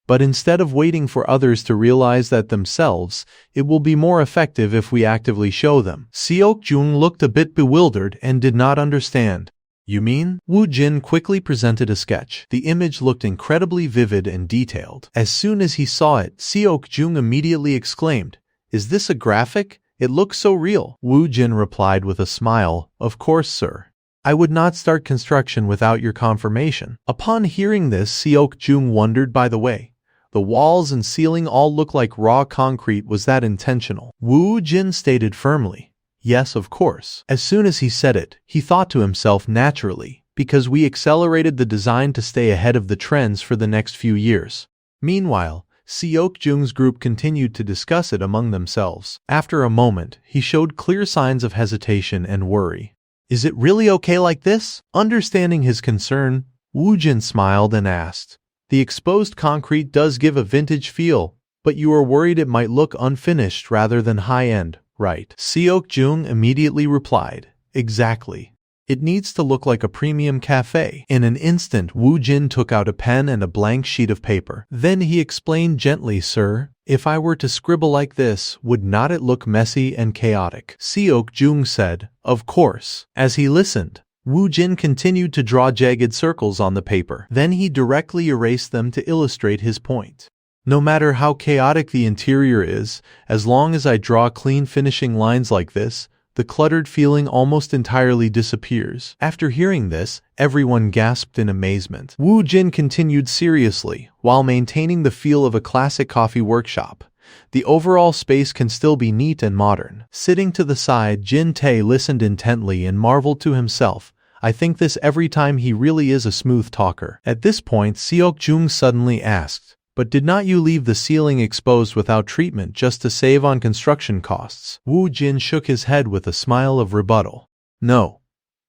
"But instead of waiting for others to realize that themselves, it will be more effective if we actively show them." Seok-jung looked a bit bewildered and did not understand. "You mean?" Wu Jin quickly presented a sketch. The image looked incredibly vivid and detailed. As soon as he saw it, Seok-jung immediately exclaimed, "Is this a graphic? It looks so real." Wu Jin replied with a smile, "Of course, sir. I would not start construction without your confirmation." Upon hearing this, Seok-jung wondered, by the way, the walls and ceiling all look like raw concrete. Was that intentional? Wu Jin stated firmly, "Yes, of course." As soon as he said it, he thought to himself naturally, because we accelerated the design to stay ahead of the trends for the next few years. Meanwhile, Seok-jung's group continued to discuss it among themselves. After a moment, he showed clear signs of hesitation and worry. "Is it really okay like this?" Understanding his concern, Wu Jin smiled and asked, "The exposed concrete does give a vintage feel, but you are worried it might look unfinished rather than high-end, right?" Seok-jung immediately replied, "Exactly. It needs to look like a premium cafe." In an instant, Wu Jin took out a pen and a blank sheet of paper. Then he explained gently, "Sir, if I were to scribble like this, would not it look messy and chaotic?" Seok-jung said, "Of course." As he listened, Wu Jin continued to draw jagged circles on the paper. Then he directly erased them to illustrate his point. "No matter how chaotic the interior is, as long as I draw clean finishing lines like this, the cluttered feeling almost entirely disappears." After hearing this, everyone gasped in amazement. Wu Jin continued seriously, while maintaining the feel of a classic coffee workshop. The overall space can still be neat and modern. Sitting to the side, Jin Tae listened intently and marveled to himself, I think this every time. He really is a smooth talker. At this point, Seok-jung suddenly asked, but did not you leave the ceiling exposed without treatment just to save on construction costs? Woo Jin shook his head with a smile of rebuttal. No.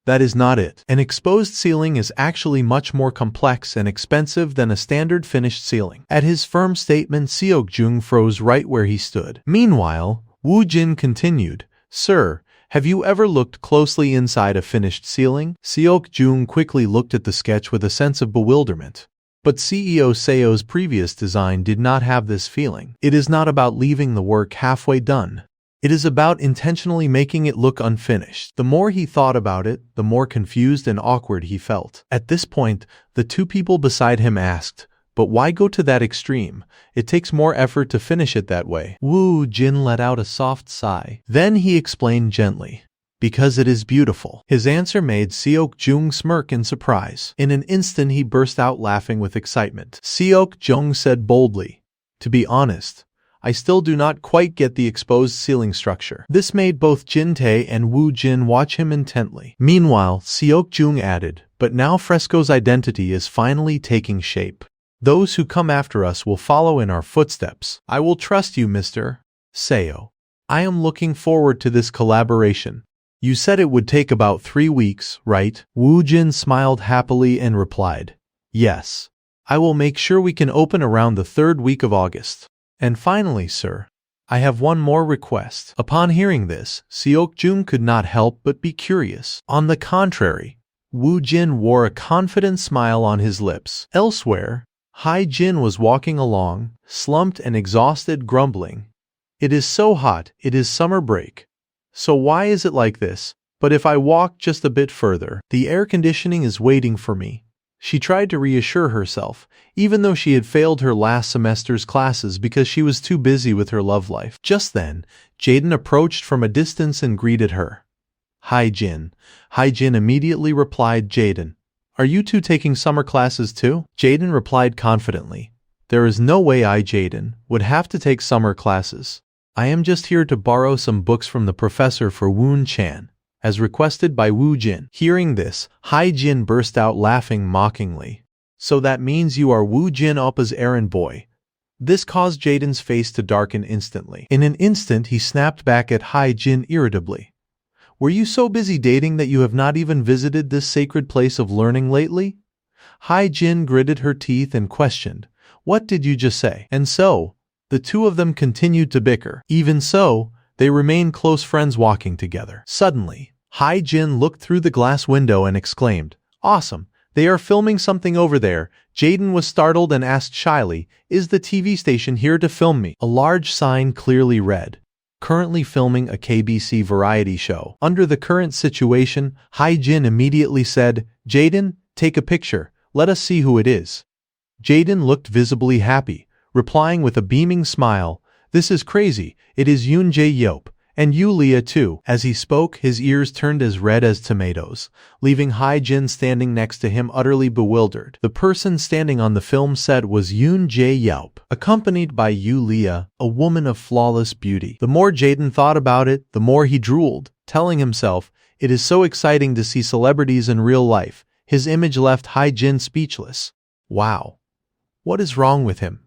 That is not it. An exposed ceiling is actually much more complex and expensive than a standard finished ceiling. At his firm statement, Seok-jung froze right where he stood. Meanwhile, Woo Jin continued, Sir, have you ever looked closely inside a finished ceiling? Seok-jung quickly looked at the sketch with a sense of bewilderment. But CEO Seo's previous design did not have this feeling. It is not about leaving the work halfway done. It is about intentionally making it look unfinished. The more he thought about it, the more confused and awkward he felt. At this point, the two people beside him asked, but why go to that extreme? It takes more effort to finish it that way. Woo Jin let out a soft sigh. Then he explained gently, because it is beautiful. His answer made Seok-jung smirk in surprise. In an instant he burst out laughing with excitement. Seok-jung said boldly, to be honest, I still do not quite get the exposed ceiling structure. This made both Jin-tae and Woo Jin watch him intently. Meanwhile, Seok-jung added, but now Fresco's identity is finally taking shape. Those who come after us will follow in our footsteps. I will trust you, Mr. Seo. I am looking forward to this collaboration. You said it would take about 3 weeks, right? Woo Jin smiled happily and replied, yes. I will make sure we can open around the 3rd week of August. And finally, sir, I have one more request. Upon hearing this, Seok-jung could not help but be curious. On the contrary, Woo Jin wore a confident smile on his lips. Elsewhere, Hai Jin was walking along, slumped and exhausted, grumbling. It is so hot, it is summer break. So why is it like this? But if I walk just a bit further, the air conditioning is waiting for me. She tried to reassure herself, even though she had failed her last semester's classes because she was too busy with her love life. Just then, Jaden approached from a distance and greeted her. Hi Jin. Hai Jin immediately replied, Jaden, are you two taking summer classes too? Jaden replied confidently, there is no way I, Jaden, would have to take summer classes. I am just here to borrow some books from the professor for Woon Chan, as requested by Woo Jin. Hearing this, Hai Jin burst out laughing mockingly. So that means you are Woo Jin Oppa's errand boy. This caused Jaden's face to darken instantly. In an instant, he snapped back at Hai Jin irritably. Were you so busy dating that you have not even visited this sacred place of learning lately? Hai Jin gritted her teeth and questioned, what did you just say? And so, the two of them continued to bicker. Even so, they remained close friends walking together. Suddenly, Hai Jin looked through the glass window and exclaimed, awesome, they are filming something over there. Jaden was startled and asked shyly, is the TV station here to film me? A large sign clearly read, currently filming a KBC variety show. Under the current situation, Hai Jin immediately said, Jaden, take a picture, let us see who it is. Jaden looked visibly happy, replying with a beaming smile, this is crazy, it is Yoon Jae-yeop, and Yulia too. As he spoke, his ears turned as red as tomatoes, leaving Hai Jin standing next to him utterly bewildered. The person standing on the film set was Yoon Jae-yeop, accompanied by Yulia, a woman of flawless beauty. The more Jaden thought about it, the more he drooled, telling himself, it is so exciting to see celebrities in real life. His image left Hai Jin speechless. Wow. What is wrong with him?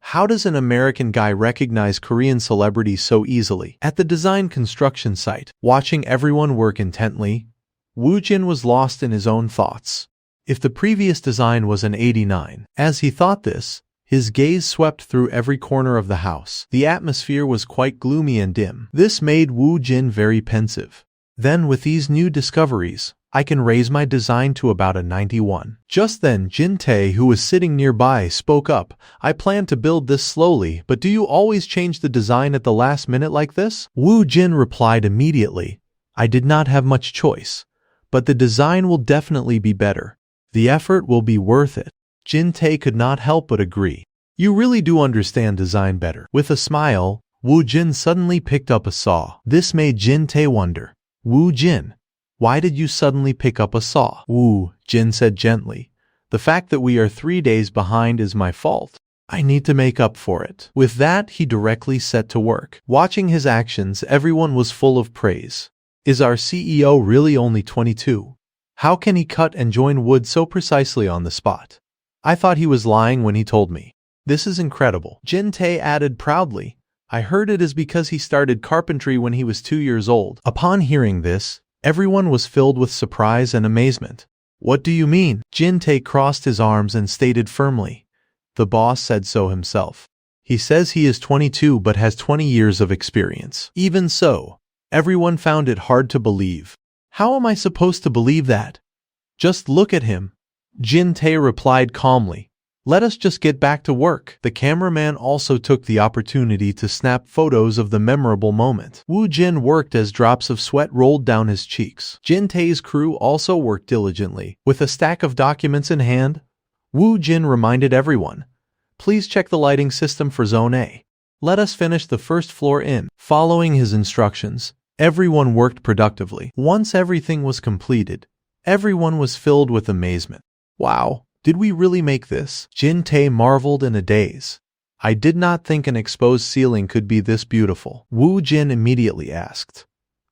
How does an American guy recognize Korean celebrities so easily? At the design construction site, watching everyone work intently, Woo Jin was lost in his own thoughts. If the previous design was an 89, as he thought this, his gaze swept through every corner of the house. The atmosphere was quite gloomy and dim. This made Woo Jin very pensive. Then with these new discoveries, I can raise my design to about a 91. Just then, Jin-tae, who was sitting nearby, spoke up. I plan to build this slowly, but do you always change the design at the last minute like this? Woo Jin replied immediately, I did not have much choice, but the design will definitely be better. The effort will be worth it. Jin-tae could not help but agree. You really do understand design better. With a smile, Woo Jin suddenly picked up a saw. This made Jin-tae wonder. Woo Jin, why did you suddenly pick up a saw? Woo Jin said gently, the fact that we are 3 days behind is my fault. I need to make up for it. With that, he directly set to work. Watching his actions, everyone was full of praise. Is our CEO really only 22? How can he cut and join wood so precisely on the spot? I thought he was lying when he told me. This is incredible. Jin Tae added proudly. I heard it is because he started carpentry when he was 2 years old. Upon hearing this, everyone was filled with surprise and amazement. What do you mean? Jin Tae crossed his arms and stated firmly. The boss said so himself. He says he is 22 but has 20 years of experience. Even so, everyone found it hard to believe. How am I supposed to believe that? Just look at him. Jin Tae replied calmly. Let us just get back to work. The cameraman also took the opportunity to snap photos of the memorable moment. Woo Jin worked as drops of sweat rolled down his cheeks. Jin Tae's crew also worked diligently. With a stack of documents in hand, Woo Jin reminded everyone, please check the lighting system for Zone A. Let us finish the first floor in. Following his instructions, everyone worked productively. Once everything was completed, everyone was filled with amazement. Wow, did we really make this? Jin Tae marveled in a daze. I did not think an exposed ceiling could be this beautiful. Woo Jin immediately asked,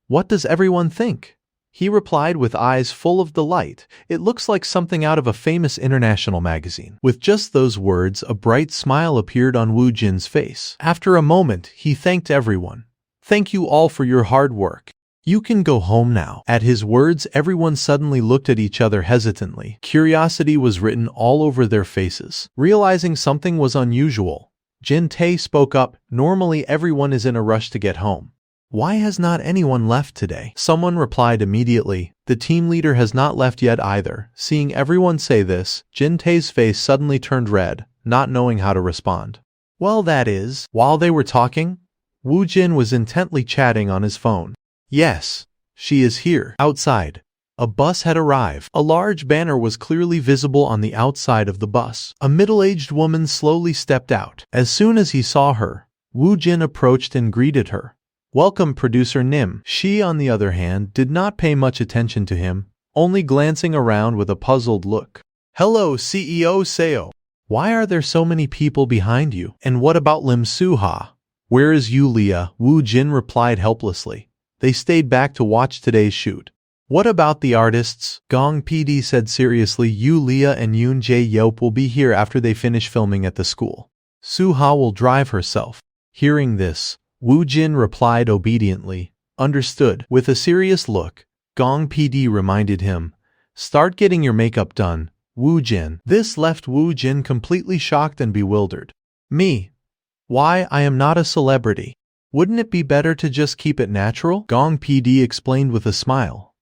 what does everyone think? He replied with eyes full of delight. It looks like something out of a famous international magazine. With just those words, a bright smile appeared on Woo Jin's face. After a moment, he thanked everyone. Thank you all for your hard work. You can go home now. At his words, everyone suddenly looked at each other hesitantly. Curiosity was written all over their faces. Realizing something was unusual, Jin Tae spoke up. Normally everyone is in a rush to get home. Why has not anyone left today? Someone replied immediately. The team leader has not left yet either. Seeing everyone say this, Jin Tae's face suddenly turned red, not knowing how to respond. Well, that is. While they were talking, Woo Jin was intently chatting on his phone. Yes, she is here. Outside, a bus had arrived. A large banner was clearly visible on the outside of the bus. A middle-aged woman slowly stepped out. As soon as he saw her, Woo Jin approached and greeted her. Welcome, producer Nim. She, on the other hand, did not pay much attention to him, only glancing around with a puzzled look. Hello, CEO Seo. Why are there so many people behind you? And what about Lim Soo-ha? Where is Yulia? Woo Jin replied helplessly. They stayed back to watch today's shoot. What about the artists? Gong PD said seriously. Yulia and Yoon Jae-yeop will be here after they finish filming at the school. Soo-ha will drive herself. Hearing this, Woo Jin replied obediently. Understood. With a serious look, Gong PD reminded him, start getting your makeup done, Woo Jin. This left Woo Jin completely shocked and bewildered. Me? Why, I am not a celebrity. Wouldn't it be better to just keep it natural? Gong PD explained with a smile.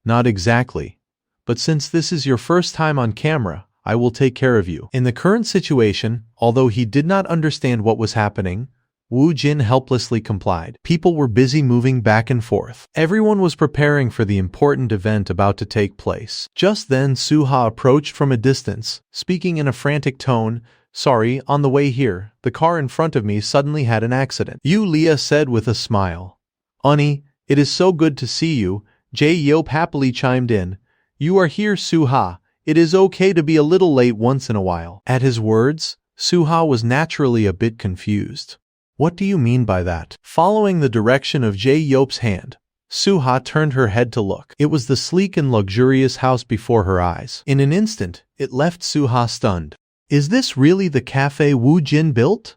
Not exactly. But since this is your first time on camera, I will take care of you. In the current situation, although he did not understand what was happening, Woo Jin helplessly complied. People were busy moving back and forth. Everyone was preparing for the important event about to take place. Just then, Soo-ha approached from a distance, speaking in a frantic tone. Sorry, on the way here, the car in front of me suddenly had an accident. Yulia said with a smile. Unnie, it is so good to see you, Jae-yeop happily chimed in. You are here, Soo-ha. It is okay to be a little late once in a while. At his words, Soo-ha was naturally a bit confused. What do you mean by that? Following the direction of Jae-yeop's hand, Soo-ha turned her head to look. It was the sleek and luxurious house before her eyes. In an instant, it left Soo-ha stunned. Is this really the cafe Woo Jin built?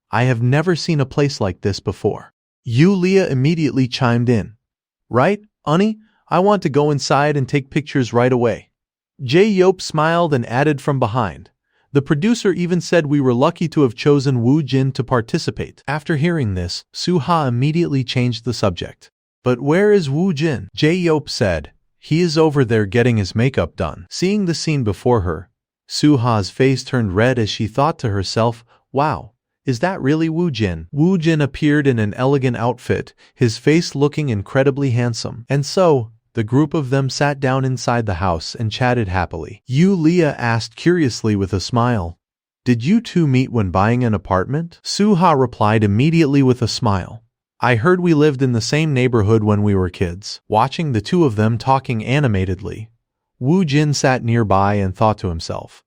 I have never seen a place like this before. Yulia immediately chimed in. Right, Unnie? I want to go inside and take pictures right away. Jae-yeop smiled and added from behind. The producer even said we were lucky to have chosen Woo Jin to participate. After hearing this, Soo-ha immediately changed the subject. But where is Woo Jin? Jae-yeop said. He is over there getting his makeup done. Seeing the scene before her, Soo-ha's face turned red as she thought to herself, wow, is that really Woo Jin? Woo Jin appeared in an elegant outfit, his face looking incredibly handsome. And so, the group of them sat down inside the house and chatted happily. Yulia asked curiously with a smile, did you two meet when buying an apartment? Soo-ha replied immediately with a smile. I heard we lived in the same neighborhood when we were kids. Watching the two of them talking animatedly, Woo Jin sat nearby and thought to himself,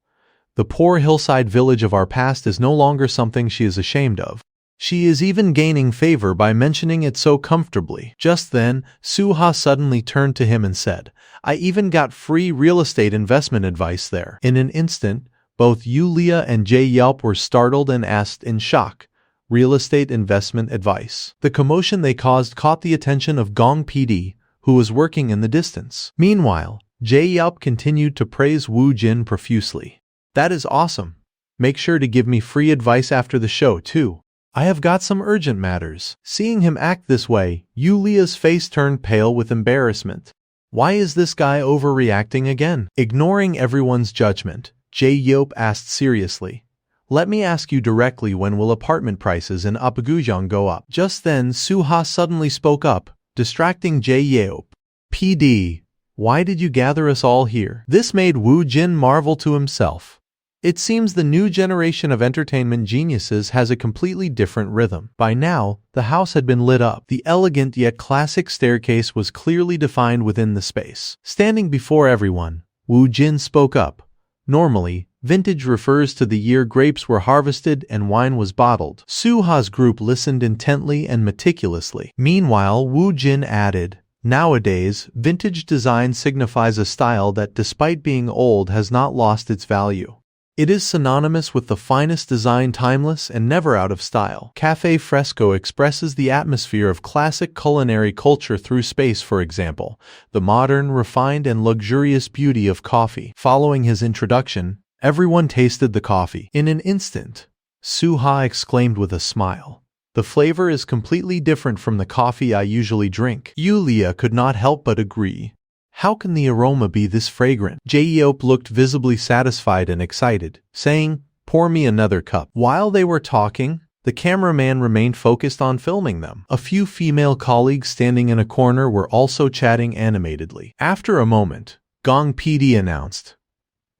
the poor hillside village of our past is no longer something she is ashamed of. She is even gaining favor by mentioning it so comfortably. Just then, Suha suddenly turned to him and said, I even got free real estate investment advice there. In an instant, both Yulia and Jae-yup were startled and asked in shock, real estate investment advice. The commotion they caused caught the attention of Gong PD, who was working in the distance. Meanwhile, Jae-yup continued to praise Woo Jin profusely. That is awesome. Make sure to give me free advice after the show, too. I have got some urgent matters. Seeing him act this way, Yulia's face turned pale with embarrassment. Why is this guy overreacting again? Ignoring everyone's judgment, Jae-yup asked seriously, let me ask you directly, when will apartment prices in Apgujeong go up? Just then, Suha suddenly spoke up, distracting Jae-yup. PD, why did you gather us all here? This made Woo Jin marvel to himself. It seems the new generation of entertainment geniuses has a completely different rhythm. By now, the house had been lit up. The elegant yet classic staircase was clearly defined within the space. Standing before everyone, Woo Jin spoke up. Normally, vintage refers to the year grapes were harvested and wine was bottled. Suha's group listened intently and meticulously. Meanwhile, Woo Jin added, nowadays, vintage design signifies a style that, despite being old, has not lost its value. It is synonymous with the finest design, timeless and never out of style. Café Fresco expresses the atmosphere of classic culinary culture through space, for example, the modern, refined and luxurious beauty of coffee. Following his introduction, everyone tasted the coffee. In an instant, Suha exclaimed with a smile, the flavor is completely different from the coffee I usually drink. Yulia could not help but agree. How can the aroma be this fragrant? Jae-yup looked visibly satisfied and excited, saying, pour me another cup. While they were talking, the cameraman remained focused on filming them. A few female colleagues standing in a corner were also chatting animatedly. After a moment, Gong PD announced,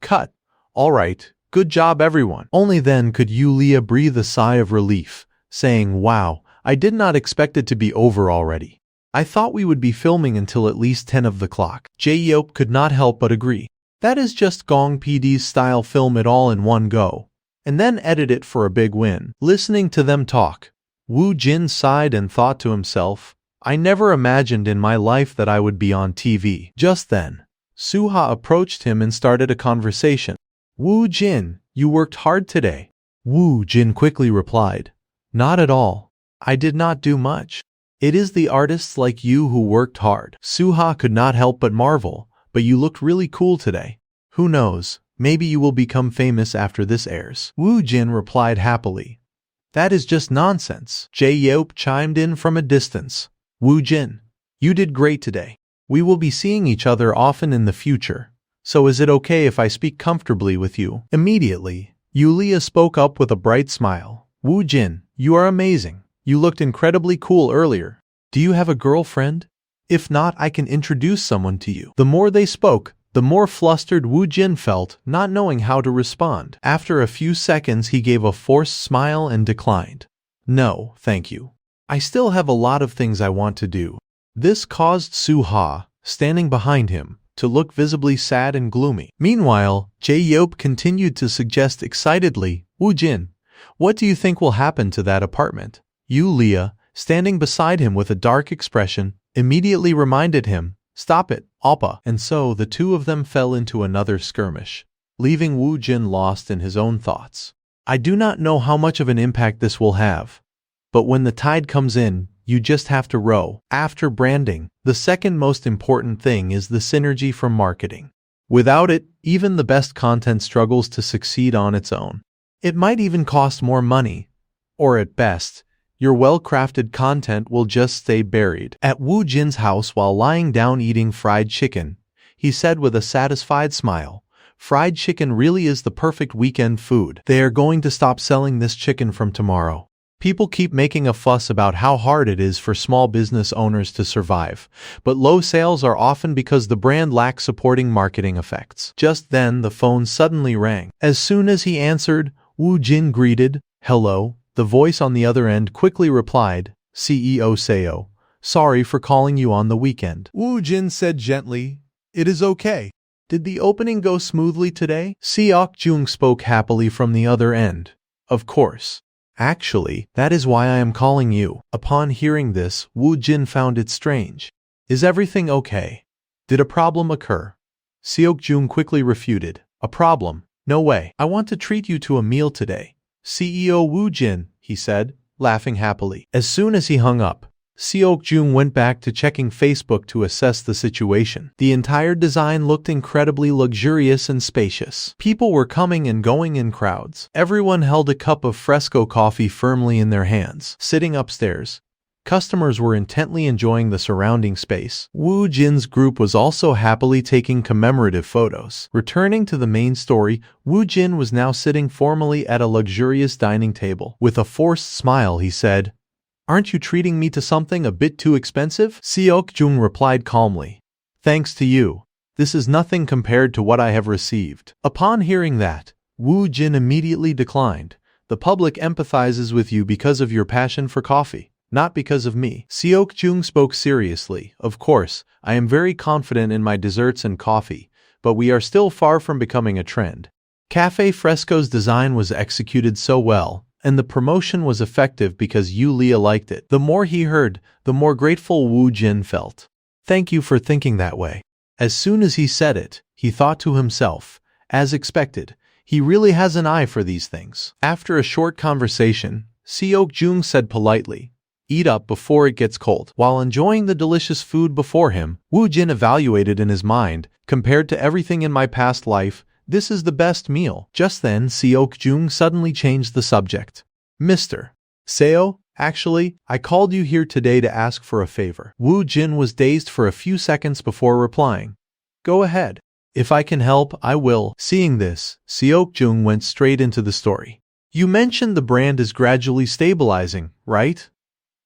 cut. All right, good job everyone. Only then could Yulia breathe a sigh of relief, saying, wow, I did not expect it to be over already. I thought we would be filming until at least 10 of the clock. Jae-yup could not help but agree. That is just Gong PD's style, film it all in one go, and then edit it for a big win. Listening to them talk, Woo Jin sighed and thought to himself, I never imagined in my life that I would be on TV. Just then, Suha approached him and started a conversation. Woo Jin, you worked hard today. Woo Jin quickly replied, not at all. I did not do much. It is the artists like you who worked hard. Suha could not help but marvel, but you looked really cool today. Who knows, maybe you will become famous after this airs. Woo Jin replied happily. That is just nonsense. Jae-yup chimed in from a distance. Woo Jin, you did great today. We will be seeing each other often in the future, so is it okay if I speak comfortably with you? Immediately, Yulia spoke up with a bright smile. Woo Jin, you are amazing. You looked incredibly cool earlier. Do you have a girlfriend? If not, I can introduce someone to you. The more they spoke, the more flustered Woo Jin felt, not knowing how to respond. After a few seconds, he gave a forced smile and declined. No, thank you. I still have a lot of things I want to do. This caused Suha, standing behind him, to look visibly sad and gloomy. Meanwhile, Jae-yup continued to suggest excitedly, Woo Jin, what do you think will happen to that apartment? Yulia, standing beside him with a dark expression, immediately reminded him, stop it, Oppa. And so the two of them fell into another skirmish, leaving Woo Jin lost in his own thoughts. I do not know how much of an impact this will have, but when the tide comes in, you just have to row. After branding, the second most important thing is the synergy from marketing. Without it, even the best content struggles to succeed on its own. It might even cost more money, or at best, your well-crafted content will just stay buried. At Woo Jin's house while lying down eating fried chicken, he said with a satisfied smile, fried chicken really is the perfect weekend food. They are going to stop selling this chicken from tomorrow. People keep making a fuss about how hard it is for small business owners to survive, but low sales are often because the brand lacks supporting marketing effects. Just then the phone suddenly rang. As soon as he answered, Woo Jin greeted, hello. The voice on the other end quickly replied, CEO Seo, sorry for calling you on the weekend. Woo Jin said gently, it is okay. Did the opening go smoothly today? Seok Jung spoke happily from the other end. Of course. Actually, that is why I am calling you. Upon hearing this, Woo Jin found it strange. Is everything okay? Did a problem occur? Seok-jung quickly refuted. A problem? No way. I want to treat you to a meal today. CEO Woo Jin, he said, laughing happily. As soon as he hung up, Seok-jung went back to checking Facebook to assess the situation. The entire design looked incredibly luxurious and spacious. People were coming and going in crowds. Everyone held a cup of fresco coffee firmly in their hands. Sitting upstairs, customers were intently enjoying the surrounding space. Woo Jin's group was also happily taking commemorative photos. Returning to the main story, Woo Jin was now sitting formally at a luxurious dining table. With a forced smile, he said, "Aren't you treating me to something a bit too expensive?" Seok-jung replied calmly. "Thanks to you. This is nothing compared to what I have received." Upon hearing that, Woo Jin immediately declined. "The public empathizes with you because of your passion for coffee, not because of me." Seok-jung spoke seriously. "Of course, I am very confident in my desserts and coffee, but we are still far from becoming a trend. Cafe Fresco's design was executed so well, and the promotion was effective because Yulia liked it." The more he heard, the more grateful Woo Jin felt. "Thank you for thinking that way." As soon as he said it, he thought to himself, as expected, he really has an eye for these things. After a short conversation, Seok-jung said politely, "Eat up before it gets cold." While enjoying the delicious food before him, Woo Jin evaluated in his mind, compared to everything in my past life, this is the best meal. Just then, Seok-jung suddenly changed the subject. "Mr. Seo, actually, I called you here today to ask for a favor." Woo Jin was dazed for a few seconds before replying. "Go ahead. If I can help, I will." Seeing this, Seok-jung went straight into the story. "You mentioned the brand is gradually stabilizing, right?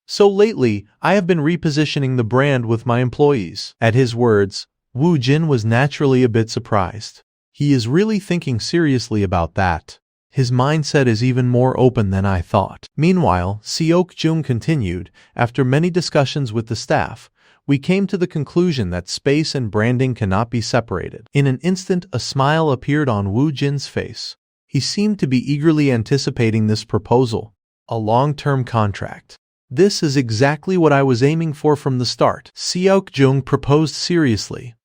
So lately, I have been repositioning the brand with my employees." At his words, Woo Jin was naturally a bit surprised. He is really thinking seriously about that. His mindset is even more open than I thought. Meanwhile, Seok-jung continued, "After many discussions with the staff, we came to the conclusion that space and branding cannot be separated." In an instant, a smile appeared on Woo Jin's face. He seemed to be eagerly anticipating this proposal. A long-term contract. "This is exactly what I was aiming for from the start." Seok-jung proposed seriously.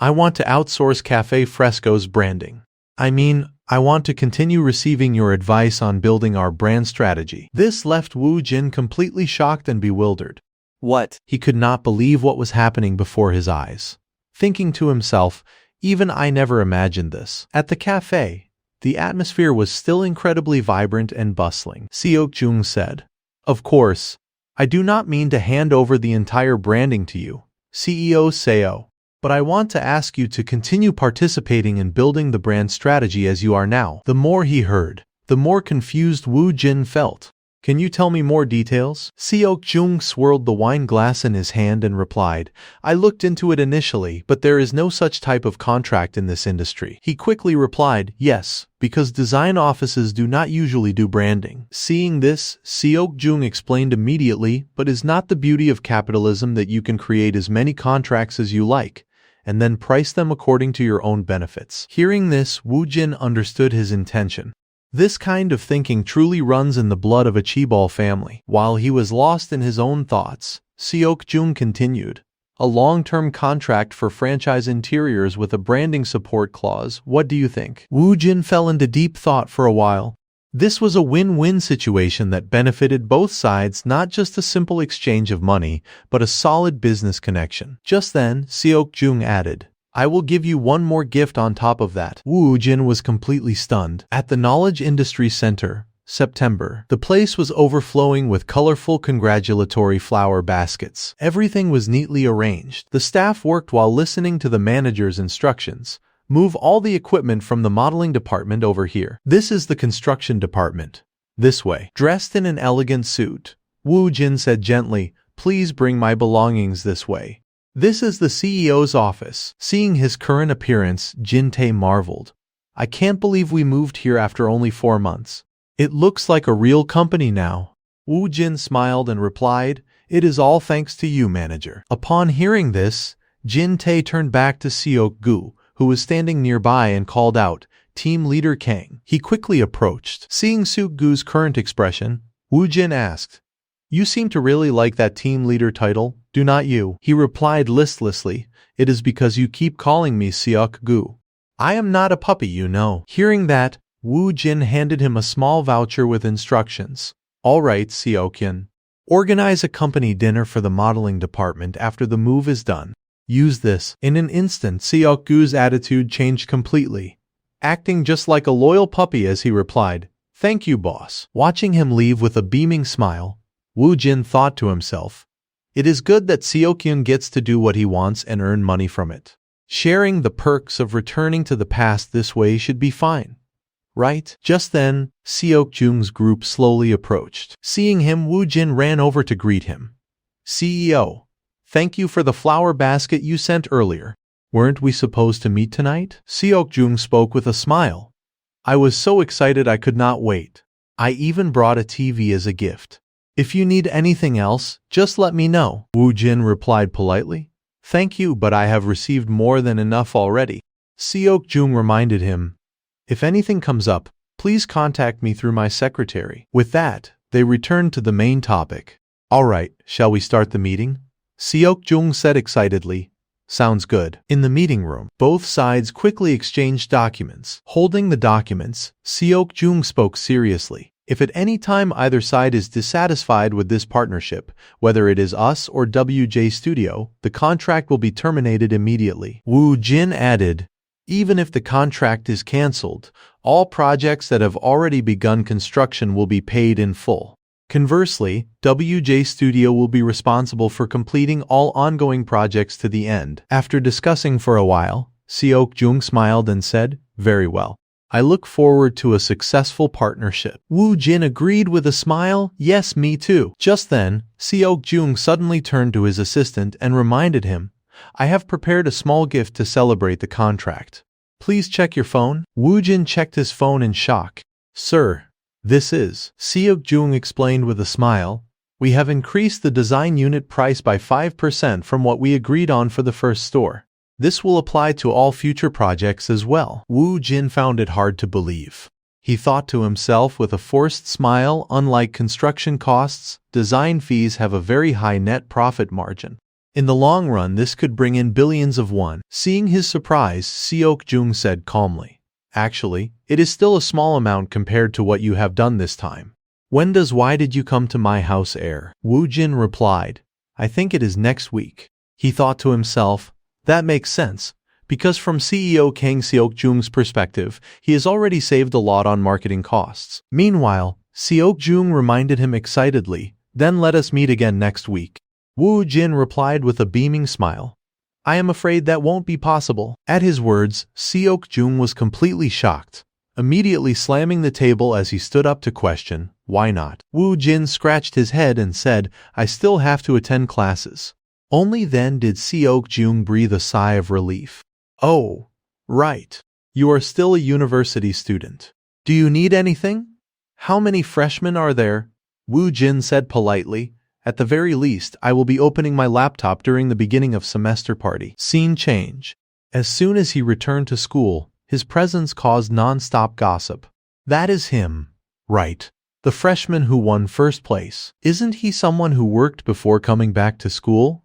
"I want to outsource Cafe Fresco's branding. I want to continue receiving your advice on building our brand strategy." This left Woo Jin completely shocked and bewildered. What? He could not believe what was happening before his eyes. Thinking to himself, even I never imagined this. At the cafe, the atmosphere was still incredibly vibrant and bustling. Seok-jung said, "Of course, I do not mean to hand over the entire branding to you, CEO Seo. But I want to ask you to continue participating in building the brand strategy as you are now." The more he heard, the more confused Woo Jin felt. "Can you tell me more details?" Seok-jung swirled the wine glass in his hand and replied, "I looked into it initially, but there is no such type of contract in this industry." He quickly replied, "Yes, because design offices do not usually do branding." Seeing this, Seok-jung explained immediately, "But is not the beauty of capitalism that you can create as many contracts as you like, and then price them according to your own benefits?" Hearing this, Woo Jin understood his intention. This kind of thinking truly runs in the blood of a Chaebol family. While he was lost in his own thoughts, Seok-jung continued, "A long-term contract for franchise interiors with a branding support clause, what do you think?" Woo Jin fell into deep thought for a while. This was a win-win situation that benefited both sides, not just a simple exchange of money, but a solid business connection. Just then, Seok-jung added, "I will give you one more gift on top of that." Woo Jin was completely stunned. At the Knowledge Industry Center, September, the place was overflowing with colorful congratulatory flower baskets. Everything was neatly arranged. The staff worked while listening to the manager's instructions. "Move all the equipment from the modeling department over here. This is the construction department. This way." Dressed in an elegant suit, Woo Jin said gently, "Please bring my belongings this way. This is the CEO's office." Seeing his current appearance, Jin Tae marveled. "I can't believe we moved here after only 4 months. It looks like a real company now." Woo Jin smiled and replied, "It is all thanks to you, manager." Upon hearing this, Jin Tae turned back to Seok-gu, who was standing nearby, and called out, "Team Leader Kang." He quickly approached. Seeing Seok-gu's current expression, Wu Jin asked. You seem to really like that team leader title, do not you? He replied listlessly. It is because you keep calling me Seok Gu. I am not a puppy, you know. Hearing that, Wu Jin handed him a small voucher with instructions. All right, Seok-yun. Organize a company dinner for the modeling department after the move is done. Use this. In an instant, Seok Gu's attitude changed completely, acting just like a loyal puppy as he replied, Thank you, boss. Watching him leave with a beaming smile, Wu Jin thought to himself, it is good that Seok-yun gets to do what he wants and earn money from it. Sharing the perks of returning to the past this way should be fine. Right? Just then, Seok-jung's group slowly approached. Seeing him, Wu Jin ran over to greet him. CEO, thank you for the flower basket you sent earlier. Weren't we supposed to meet tonight? Seok-jung spoke with a smile. I was so excited I could not wait. I even brought a TV as a gift. If you need anything else, just let me know. Wu Jin replied politely. Thank you, but I have received more than enough already. Seok-jung reminded him. If anything comes up, please contact me through my secretary. With that, they returned to the main topic. All right, shall we start the meeting? Seok-jung said excitedly. Sounds good. In the meeting room, both sides quickly exchanged documents. Holding the documents, Seok-jung spoke seriously. If at any time either side is dissatisfied with this partnership, whether it is us or WJ Studio, the contract will be terminated immediately. Wu Jin added, even if the contract is cancelled, all projects that have already begun construction will be paid in full. Conversely, WJ Studio will be responsible for completing all ongoing projects to the end. After discussing for a while, Seok-jung smiled and said, Very well. I look forward to a successful partnership. Wu Jin agreed with a smile, Yes, me too. Just then, Seok-jung suddenly turned to his assistant and reminded him, I have prepared a small gift to celebrate the contract. Please check your phone. Wu Jin checked his phone in shock. Sir, this is, Seok-jung explained with a smile, we have increased the design unit price by 5% from what we agreed on for the first store. This will apply to all future projects as well. Wu Jin found it hard to believe. He thought to himself with a forced smile, unlike construction costs, design fees have a very high net profit margin. In the long run, this could bring in billions of won. Seeing his surprise, Seok-jung said calmly, Actually, it is still a small amount compared to what you have done this time. Why did you come to my house air? Wu Jin replied, I think it is next week. He thought to himself, that makes sense, because from CEO Kang Seok-jung's perspective, he has already saved a lot on marketing costs. Meanwhile, Seok-jung reminded him excitedly, Then let us meet again next week. Wu Jin replied with a beaming smile. I am afraid that won't be possible. At his words, Seok-jung was completely shocked, immediately slamming the table as he stood up to question, Why not? Wu Jin scratched his head and said, I still have to attend classes. Only then did Seok-jung breathe a sigh of relief. Oh, right. You are still a university student. Do you need anything? How many freshmen are there? Wu Jin said politely. At the very least, I will be opening my laptop during the beginning of semester party. Scene change. As soon as he returned to school, his presence caused non-stop gossip. That is him. Right. The freshman who won first place. Isn't he someone who worked before coming back to school?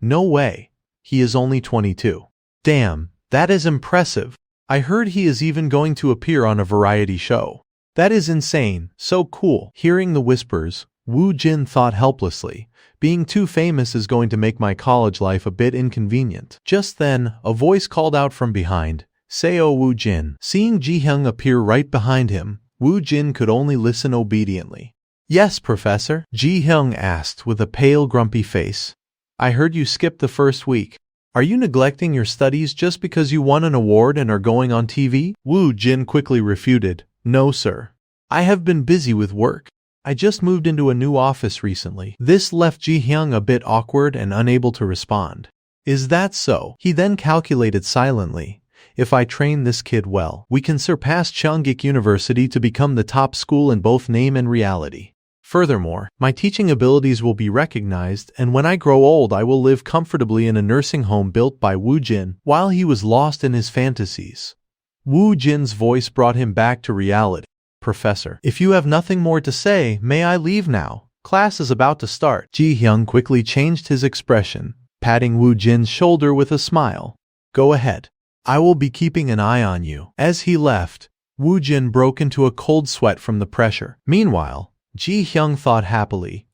No way. He is only 22. Damn, that is impressive. I heard he is even going to appear on a variety show. That is insane, so cool. Hearing the whispers, Wu Jin thought helplessly, being too famous is going to make my college life a bit inconvenient. Just then, a voice called out from behind, Seo Wu Jin. Seeing Ji-hyung appear right behind him, Wu Jin could only listen obediently. Yes, Professor? Ji-hyung asked with a pale, grumpy face. I heard you skipped the first week. Are you neglecting your studies just because you won an award and are going on TV? Wu Jin quickly refuted. No, sir. I have been busy with work. I just moved into a new office recently. This left Ji-hyung a bit awkward and unable to respond. Is that so? He then calculated silently. If I train this kid well, we can surpass Cheongik University to become the top school in both name and reality. Furthermore, my teaching abilities will be recognized, and when I grow old I will live comfortably in a nursing home built by Wu Jin. While he was lost in his fantasies, Wu Jin's voice brought him back to reality. Professor, if you have nothing more to say, may I leave now? Class is about to start. Ji-hyung quickly changed his expression, patting Woo Jin's shoulder with a smile. Go ahead. I will be keeping an eye on you. As he left, Woo Jin broke into a cold sweat from the pressure. Meanwhile, Ji-hyung thought happily,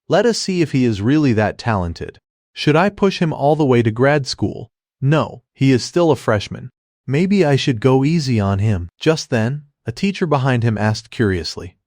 let us see if he is really that talented. Should I push him all the way to grad school? No, he is still a freshman. Maybe I should go easy on him. Just then, a teacher behind him asked curiously,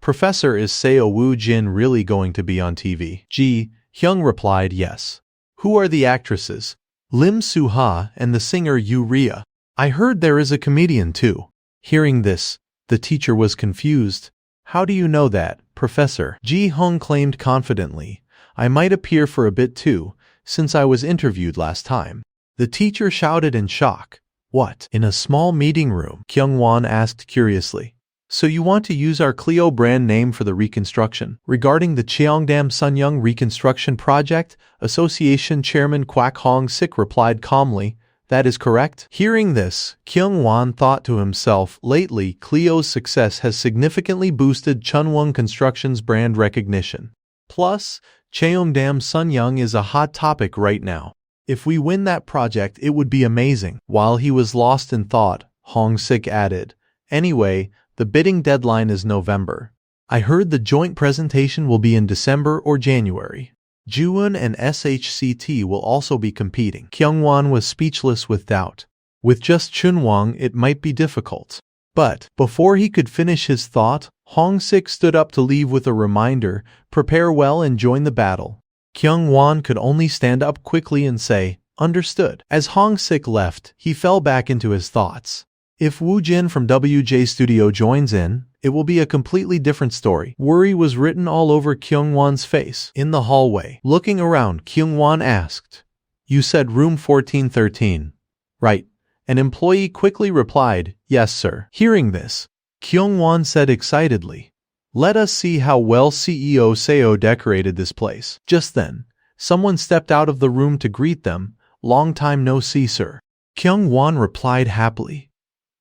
Professor, is Seo Woo Jin really going to be on TV? Ji-hyung replied yes. Who are the actresses? Lim Soo-ha and the singer Yu Ria. I heard there is a comedian too. Hearing this, the teacher was confused. How do you know that, Professor? Ji-hyung claimed confidently. I might appear for a bit too, since I was interviewed last time. The teacher shouted in shock. What? In a small meeting room? Kyung-won asked curiously. So you want to use our Clio brand name for the reconstruction? Regarding the Cheongdam-Sunyang Reconstruction Project, Association Chairman Kwak Hong-sik replied calmly, that is correct. Hearing this, Kyung-won thought to himself, lately Clio's success has significantly boosted Chunwon Construction's brand recognition. Plus, Cheongdam-Sunyang is a hot topic right now. If we win that project, it would be amazing. While he was lost in thought, Hong-sik added, anyway, the bidding deadline is November. I heard the joint presentation will be in December or January. Juwon and SHCT will also be competing. Kyung-won was speechless with doubt. With just Chunwon, it might be difficult. But, before he could finish his thought, Hong-sik stood up to leave with a reminder, prepare well and join the battle. Kyung-won could only stand up quickly and say, understood. As Hong-sik left, he fell back into his thoughts. If Woo Jin from WJ Studio joins in, it will be a completely different story. Worry was written all over Kyung-won's face. In the hallway, looking around, Kyung-won asked, you said room 1413. Right. An employee quickly replied, yes sir. Hearing this, Kyung-won said excitedly, let us see how well CEO Seo decorated this place. Just then, someone stepped out of the room to greet them. Long time no see, sir. Kyung-won replied happily.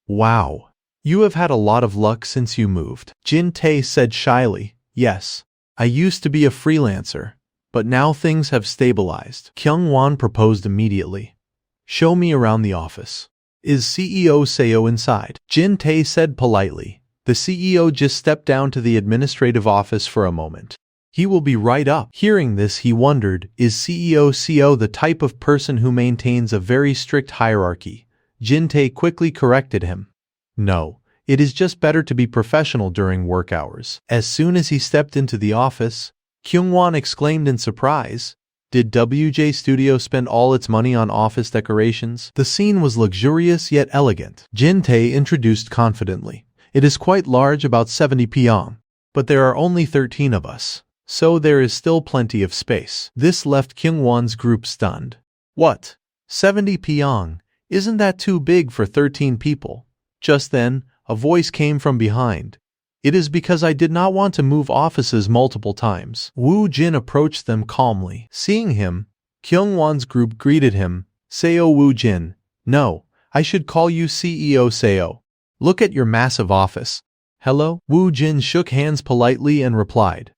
Wow. You have had a lot of luck since you moved. Jin Tae said shyly, yes. I used to be a freelancer, but now things have stabilized. Kyung-won proposed immediately. Show me around the office. Is CEO Seo inside? Jin Tae said politely. The CEO just stepped down to the administrative office for a moment. He will be right up. Hearing this, he wondered, is CEO Seo the type of person who maintains a very strict hierarchy? Jin Tae quickly corrected him. No, it is just better to be professional during work hours. As soon as he stepped into the office, Kyung-won exclaimed in surprise, did WJ Studio spend all its money on office decorations? The scene was luxurious yet elegant. Jin Tae introduced confidently. It is quite large, about 70 pyong. But there are only 13 of us, so there is still plenty of space. This left Kyung-won's group stunned. What? 70 pyong? Isn't that too big for 13 people? Just then, a voice came from behind. It is because I did not want to move offices multiple times. Woo Jin approached them calmly. Seeing him, Kyung-won's group greeted him. Seo Woo Jin. No, I should call you CEO Seo. Look at your massive office. Hello? Woo Jin shook hands politely and replied.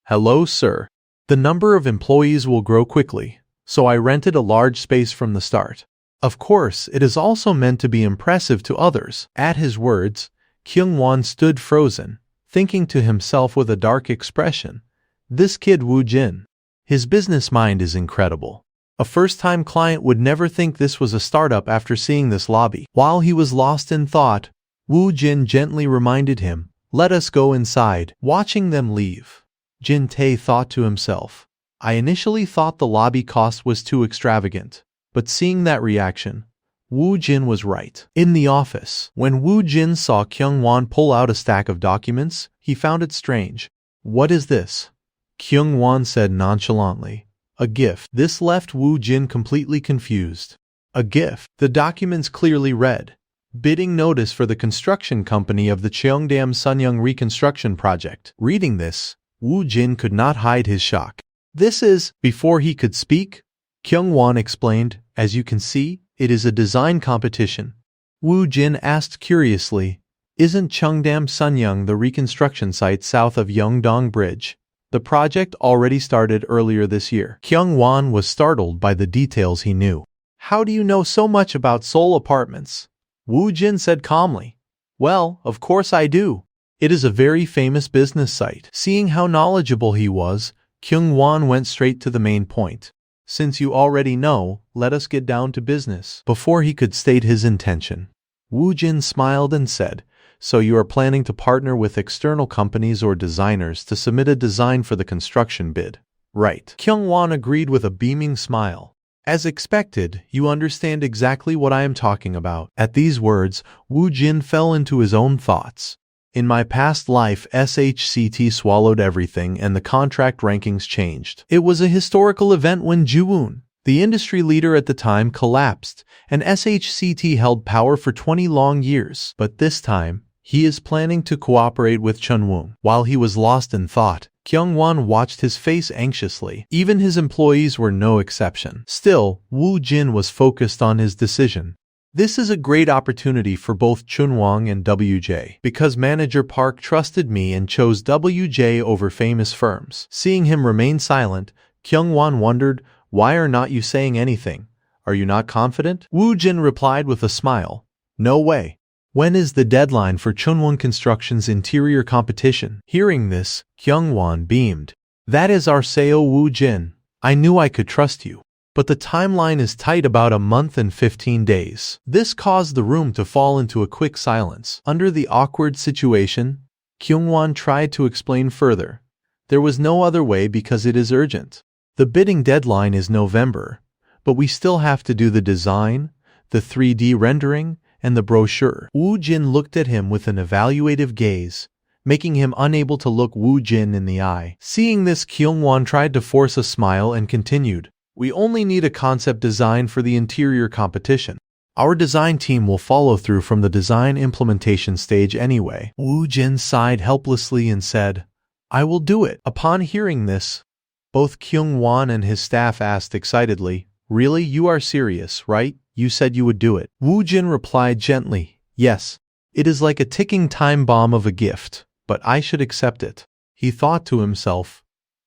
Hello, sir. The number of employees will grow quickly, so I rented a large space from the start. Of course, it is also meant to be impressive to others. At his words, Kyung-won stood frozen, thinking to himself with a dark expression. This kid Woo Jin. His business mind is incredible. A first-time client would never think this was a startup after seeing this lobby. While he was lost in thought, Woo Jin gently reminded him, let us go inside. Watching them leave, Jin Tae thought to himself, I initially thought the lobby cost was too extravagant, but seeing that reaction, Woo Jin was right. In the office, when Woo Jin saw Kyung-won pull out a stack of documents, he found it strange. What is this? Kyung-won said nonchalantly. A gift. This left Woo Jin completely confused. A gift. The documents clearly read, bidding notice for the construction company of the Cheongdam-Sunyang Reconstruction Project. Reading this, Woo Jin could not hide his shock. This is, before he could speak, Kyung-won explained, as you can see, it is a design competition. Woo Jin asked curiously, Isn't Cheongdam Sunyang the reconstruction site south of Yeongdong Bridge? The project already started earlier this year. Kyung-won was startled by the details he knew. How do you know so much about Seoul apartments? Woo Jin said calmly. Well, of course I do. It is a very famous business site. Seeing how knowledgeable he was, Kyung-won went straight to the main point. Since you already know, let us get down to business. Before he could state his intention, Woo Jin smiled and said, so you are planning to partner with external companies or designers to submit a design for the construction bid? Right. Kyung-won agreed with a beaming smile. As expected, you understand exactly what I am talking about. At these words, Woo Jin fell into his own thoughts. In my past life, SHCT swallowed everything and the contract rankings changed. It was a historical event when Juwoon, the industry leader at the time, collapsed, and SHCT held power for 20 long years. But this time, he is planning to cooperate with Chunwoong. While he was lost in thought, Kyung-won watched his face anxiously. Even his employees were no exception. Still, Woo Jin was focused on his decision. This is a great opportunity for both Chunwoong and WJ, because Manager Park trusted me and chose WJ over famous firms. Seeing him remain silent, Kyung-won wondered, why are not you saying anything? Are you not confident? Woo Jin replied with a smile. No way. When is the deadline for Chunwoong Construction's interior competition? Hearing this, Kyung-won beamed. That is our Seo Woo Jin. I knew I could trust you. But the timeline is tight, about a month and 15 days. This caused the room to fall into a quick silence. Under the awkward situation, Kyung-won tried to explain further. There was no other way because it is urgent. The bidding deadline is November, but we still have to do the design, the 3D rendering, and the brochure. Woo Jin looked at him with an evaluative gaze, making him unable to look Woo Jin in the eye. Seeing this, Kyung-won tried to force a smile and continued. We only need a concept design for the interior competition. Our design team will follow through from the design implementation stage anyway. Woo Jin sighed helplessly and said, I will do it. Upon hearing this, both Kyung-won and his staff asked excitedly, Really, you are serious, right? You said you would do it. Woo Jin replied gently, Yes. It is like a ticking time bomb of a gift, but I should accept it. He thought to himself,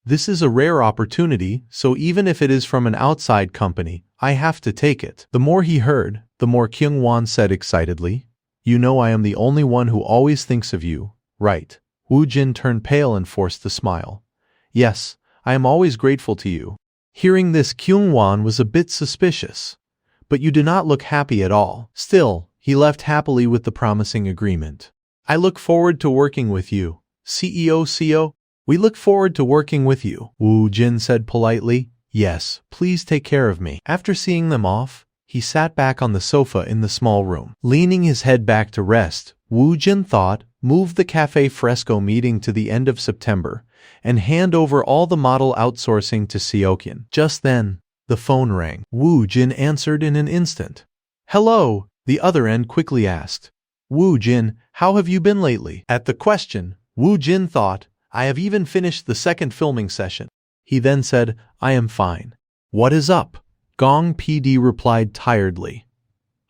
this is a rare opportunity, so even if it is from an outside company, I have to take it. The more he heard, the more Kyung-won said excitedly, You know I am the only one who always thinks of you, right? Woo Jin turned pale and forced a smile. Yes, I am always grateful to you. Hearing this, Kyung-won was a bit suspicious. But you do not look happy at all. Still, he left happily with the promising agreement. I look forward to working with you, CEO Seo. We look forward to working with you, Woo Jin said politely. Yes, please take care of me. After seeing them off, he sat back on the sofa in the small room. Leaning his head back to rest, Woo Jin thought, move the Cafe Fresco meeting to the end of September, and hand over all the model outsourcing to Seokyeon. Just then, the phone rang. Woo Jin answered in an instant. Hello, the other end quickly asked. Woo Jin, how have you been lately? At the question, Woo Jin thought, I have even finished the second filming session. He then said, I am fine. What is up? Gong PD replied tiredly.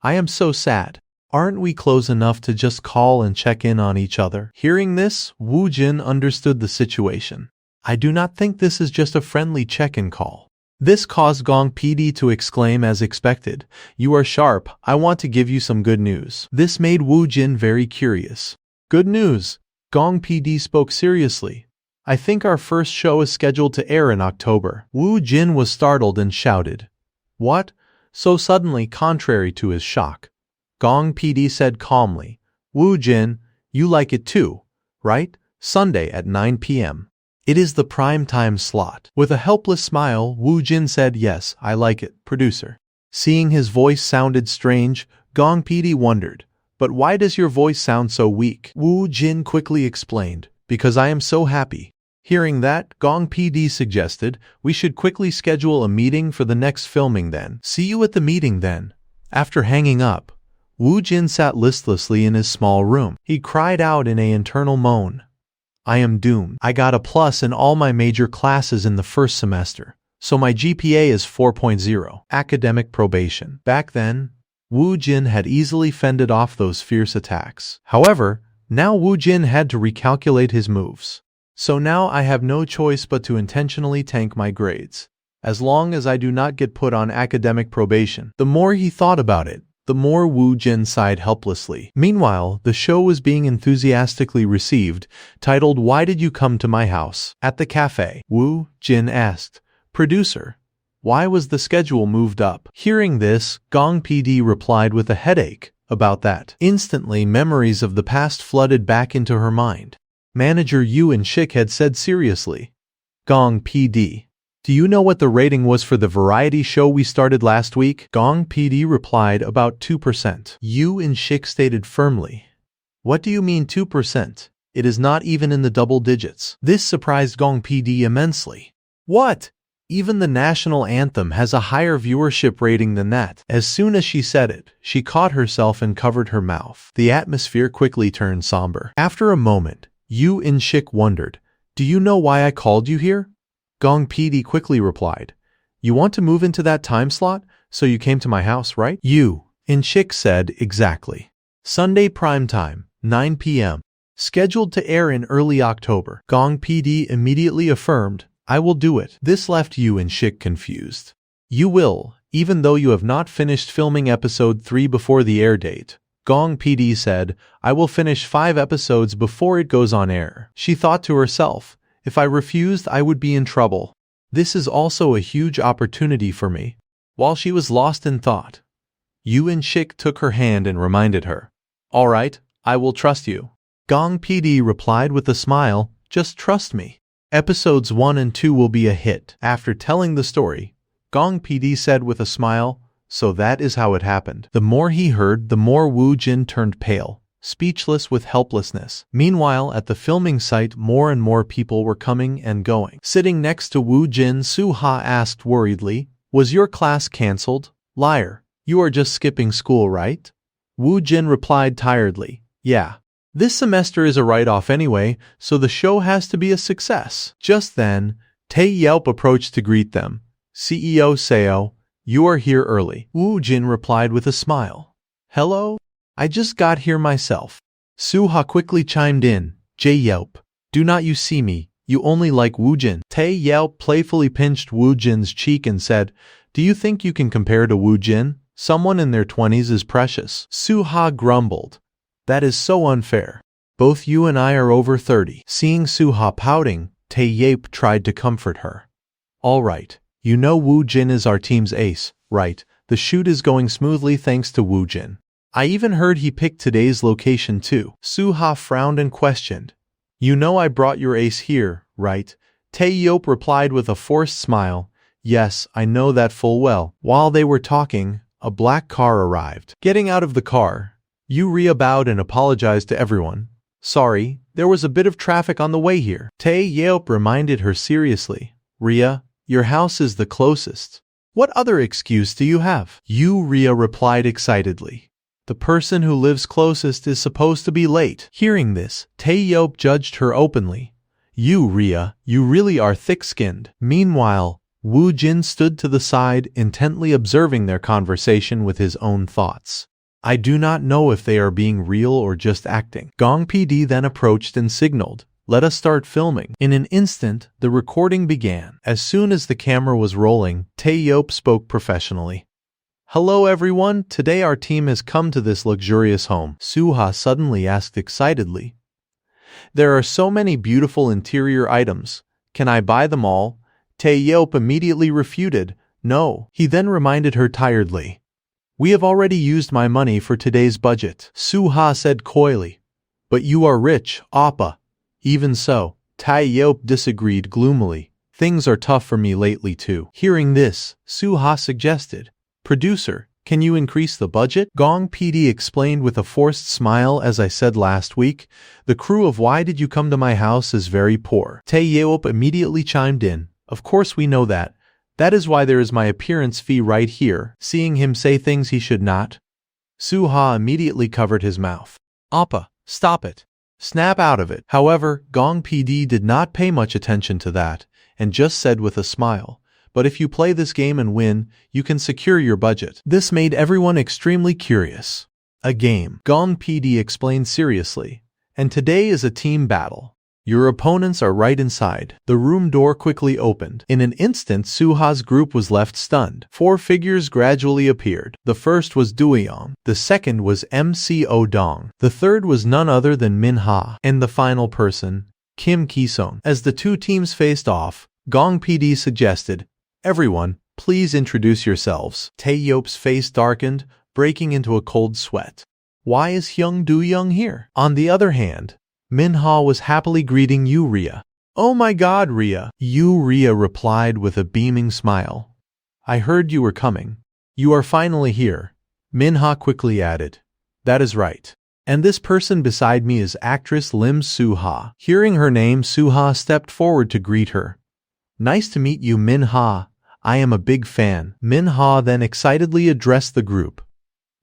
I am so sad. Aren't we close enough to just call and check in on each other? Hearing this, Woo Jin understood the situation. I do not think this is just a friendly check-in call. This caused Gong PD to exclaim as expected, You are sharp, I want to give you some good news. This made Woo Jin very curious. Good news? Gong PD spoke seriously. I think our first show is scheduled to air in October. Woo Jin was startled and shouted. What? So suddenly, contrary to his shock. Gong PD said calmly, Woo Jin, you like it too, right? Sunday at 9 p.m. It is the prime time slot. With a helpless smile, Woo Jin said, Yes, I like it, producer. Seeing his voice sounded strange, Gong PD wondered, But why does your voice sound so weak? Woo Jin quickly explained, Because I am so happy. Hearing that, Gong PD suggested, We should quickly schedule a meeting for the next filming then. See you at the meeting then. After hanging up, Woo Jin sat listlessly in his small room. He cried out in an internal moan. I am doomed. I got a plus in all my major classes in the first semester, so my GPA is 4.0. Academic probation. Back then, Woo Jin had easily fended off those fierce attacks. However, Now Wu Jin had to recalculate his moves. So now I have no choice but to intentionally tank my grades, as long as I do not get put on academic probation. The more he thought about it, the more Wu Jin sighed helplessly. Meanwhile, the show was being enthusiastically received, titled "Why Did You Come to My House?" At the cafe, Wu Jin asked, "Producer, why was the schedule moved up?" Hearing this, Gong PD replied with a headache about that. Instantly, memories of the past flooded back into her mind. Manager Yu and Shik had said seriously, "Gong PD, do you know what the rating was for the variety show we started last week?" Gong PD replied, "About 2%. Yu and Shik stated firmly, "What do you mean 2%? It is not even in the double digits." This surprised Gong PD immensely. "What? Even the national anthem has a higher viewership rating than that." As soon as she said it, she caught herself and covered her mouth. The atmosphere quickly turned somber. After a moment, Yu In Shik wondered, "Do you know why I called you here?" Gong PD quickly replied, "You want to move into that time slot, so you came to my house, right?" Yu In Shik said, "Exactly. Sunday prime time, 9 p.m. Scheduled to air in early October." Gong PD immediately affirmed, "I will do it." This left Yu and Shik confused. "You will, even though you have not finished filming episode 3 before the air date." Gong PD said, "I will finish 5 episodes before it goes on air." She thought to herself, "If I refused, I would be in trouble. This is also a huge opportunity for me." While she was lost in thought, Yu and Shik took her hand and reminded her, "All right, I will trust you." Gong PD replied with a smile, "Just trust me. Episodes 1 and 2 will be a hit." After telling the story, Gong PD said with a smile, "So that is how it happened." The more he heard, the more Wu Jin turned pale, speechless with helplessness. Meanwhile, at the filming site, more and more people were coming and going. Sitting next to Wu Jin, Su-ha asked worriedly, "Was your class cancelled? Liar, you are just skipping school, right?" Wu Jin replied tiredly, "Yeah. This semester is a write-off anyway, so the show has to be a success." Just then, Tae Yelp approached to greet them. "CEO Seo, you are here early." Wu Jin replied with a smile, "Hello? I just got here myself." Su-ha quickly chimed in, "Jae Yelp, do not you see me? You only like Wu Jin." Tae Yelp playfully pinched Wu Jin's cheek and said, "Do you think you can compare to Wu Jin? Someone in their 20s is precious." Su-ha grumbled, "That is so unfair. Both you and I are over 30. Seeing Su-ha pouting, Tae Yelp tried to comfort her. "All right, you know Wu Jin is our team's ace, right? The shoot is going smoothly thanks to Wu Jin. I even heard he picked today's location too." Su-ha frowned and questioned, "You know I brought your ace here, right?" Tae Yelp replied with a forced smile, "Yes, I know that full well." While they were talking, a black car arrived. Getting out of the car, Ria bowed and apologized to everyone. "Sorry, there was a bit of traffic on the way here." Tae Yelp reminded her seriously, "Ria, your house is the closest. What other excuse do you have?" Ria replied excitedly, "The person who lives closest is supposed to be late." Hearing this, Tae Yelp judged her openly. Ria, you really are thick-skinned." Meanwhile, Wu Jin stood to the side, intently observing their conversation with his own thoughts. "I do not know if they are being real or just acting." Gong PD then approached and signaled, "Let us start filming." In an instant, the recording began. As soon as the camera was rolling, Tae Yelp spoke professionally. "Hello everyone, today our team has come to this luxurious home." Su-ha suddenly asked excitedly, "There are so many beautiful interior items. Can I buy them all?" Tae Yelp immediately refuted, "No." He then reminded her tiredly, "We have already used my money for today's budget." Su-ha said coyly, "But you are rich, Appa." Even so, Tae Yelp disagreed gloomily. "Things are tough for me lately too." Hearing this, Su-ha suggested, "Producer, can you increase the budget?" Gong PD explained with a forced smile, "As I said last week, the crew of Why Did You Come to My House is very poor." Tae Yelp immediately chimed in, "Of course we know that. That is why there is my appearance fee right here." Seeing him say things he should not, Su-ha immediately covered his mouth. "Appa, stop it. Snap out of it." However, Gong PD did not pay much attention to that, and just said with a smile, "But if you play this game and win, you can secure your budget." This made everyone extremely curious. "A game," Gong PD explained seriously, and today is a team battle. Your opponents are right inside. The room door quickly opened. In an instant, Suha's group was left stunned. 4 figures gradually appeared. The first was Doyoung. The second was MC Odong. The third was none other than Manhwa. And the final person, Kim Ki-sung. As the 2 teams faced off, Gong PD suggested, "Everyone, please introduce yourselves." Tae-yeop's face darkened, breaking into a cold sweat. Why is Hyung Do-young here? On the other hand, Manhwa was happily greeting Yu-ria. "Oh my god, Ria." Yu-ria replied with a beaming smile. "I heard you were coming. You are finally here." Manhwa quickly added, "That is right. And this person beside me is actress Lim Suha." Hearing her name, Suha stepped forward to greet her. "Nice to meet you, Manhwa. I am a big fan." Manhwa then excitedly addressed the group.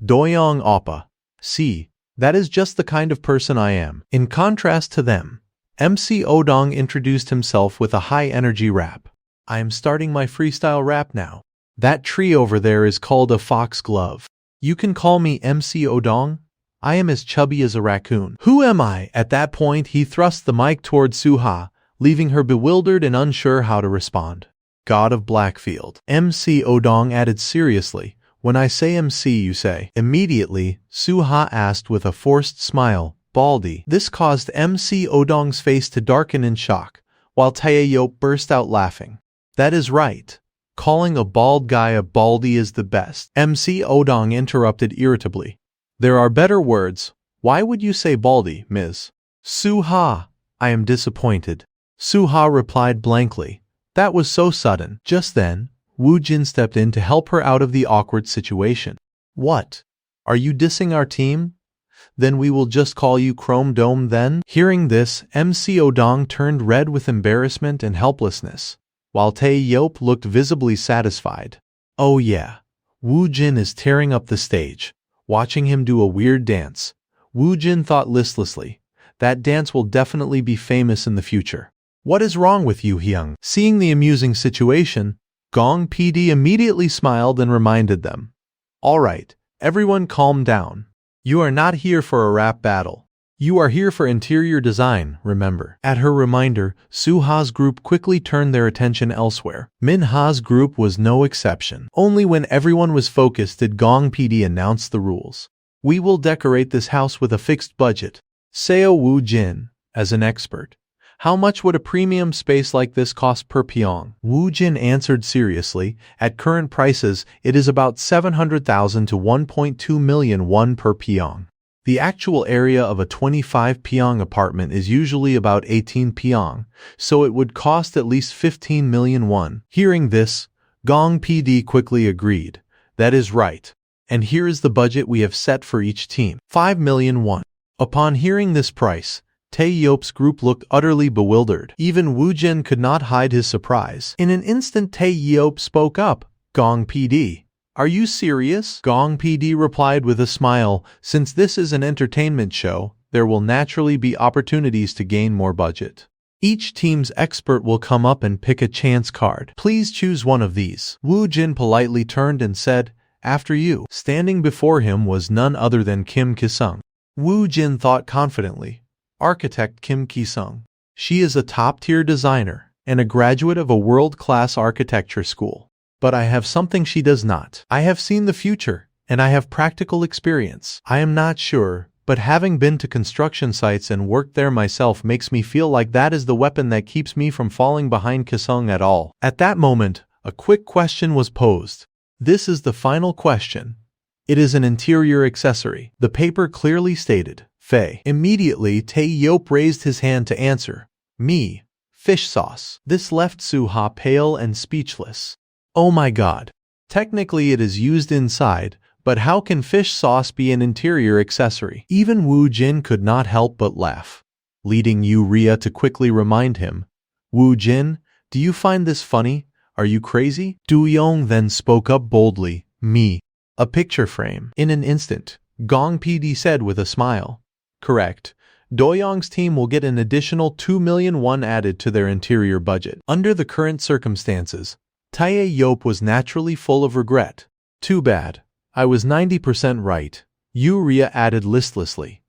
"Doyoung oppa. See, that is just the kind of person I am." In contrast to them, MC Odong introduced himself with a high-energy rap. "I am starting my freestyle rap now. That tree over there is called a foxglove. You can call me MC Odong. I am as chubby as a raccoon." "Who am I?" At that point, he thrust the mic toward Suha, leaving her bewildered and unsure how to respond. "God of Blackfield." MC Odong added seriously, "When I say MC, you say." Immediately, Suha asked with a forced smile, "Baldy." This caused MC Odong's face to darken in shock, while Tae-yeop burst out laughing. "That is right. Calling a bald guy a baldy is the best." MC Odong interrupted irritably. "There are better words. Why would you say baldy, Ms. Suha?" "I am disappointed." Suha replied blankly. That was so sudden. Just then, Woo Jin stepped in to help her out of the awkward situation. "What? Are you dissing our team? Then we will just call you Chrome Dome then?" Hearing this, MC Odong turned red with embarrassment and helplessness, while Tae-yeop looked visibly satisfied. "Oh yeah, Woo Jin is tearing up the stage." Watching him do a weird dance, Woo Jin thought listlessly, "That dance will definitely be famous in the future." "What is wrong with you, Hyung?" Seeing the amusing situation, Gong PD immediately smiled and reminded them, "All right, everyone calm down. You are not here for a rap battle. You are here for interior design, remember." At her reminder, Suha's group quickly turned their attention elsewhere. Manhwa's group was no exception. Only when everyone was focused did Gong PD announce the rules. "We will decorate this house with a fixed budget." Seo Woo Jin, as an expert, "How much would a premium space like this cost per pyong?" Woo Jin answered seriously, "At current prices, it is about 700,000 to 1.2 million won per pyong. The actual area of a 25 pyong apartment is usually about 18 pyong, so it would cost at least 15 million won." Hearing this, Gong PD quickly agreed. "That is right. And here is the budget we have set for each team. 5 million won." Upon hearing this price, Tae-yeop's group looked utterly bewildered. Even Woo Jin could not hide his surprise. In an instant, Tae-yeop spoke up. "Gong PD, are you serious?" Gong PD replied with a smile, "Since this is an entertainment show, there will naturally be opportunities to gain more budget. Each team's expert will come up and pick a chance card. Please choose one of these." Woo Jin politely turned and said, "After you." Standing before him was none other than Kim Ki-sung. Woo Jin thought confidently, "Architect Kim Ki-sung. She is a top-tier designer and a graduate of a world-class architecture school. But I have something she does not. I have seen the future, and I have practical experience. I am not sure, but having been to construction sites and worked there myself makes me feel like that is the weapon that keeps me from falling behind Ki-sung at all." At that moment, a quick question was posed. This is the final question. It is an interior accessory. The paper clearly stated, Faye. Immediately, Tae-yeop raised his hand to answer. "Me. Fish sauce." This left Suha pale and speechless. Oh my god. Technically it is used inside, but how can fish sauce be an interior accessory? Even Woo Jin could not help but laugh, leading Yu-ria to quickly remind him, "Woo Jin, do you find this funny? Are you crazy?" Do-young then spoke up boldly, "Me. A picture frame." In an instant, Gong PD said with a smile, "Correct. Do-young's team will get an additional 2 million won added to their interior budget." Under the current circumstances, Tae-yeop was naturally full of regret. "Too bad. I was 90% right," Yu-ria added listlessly.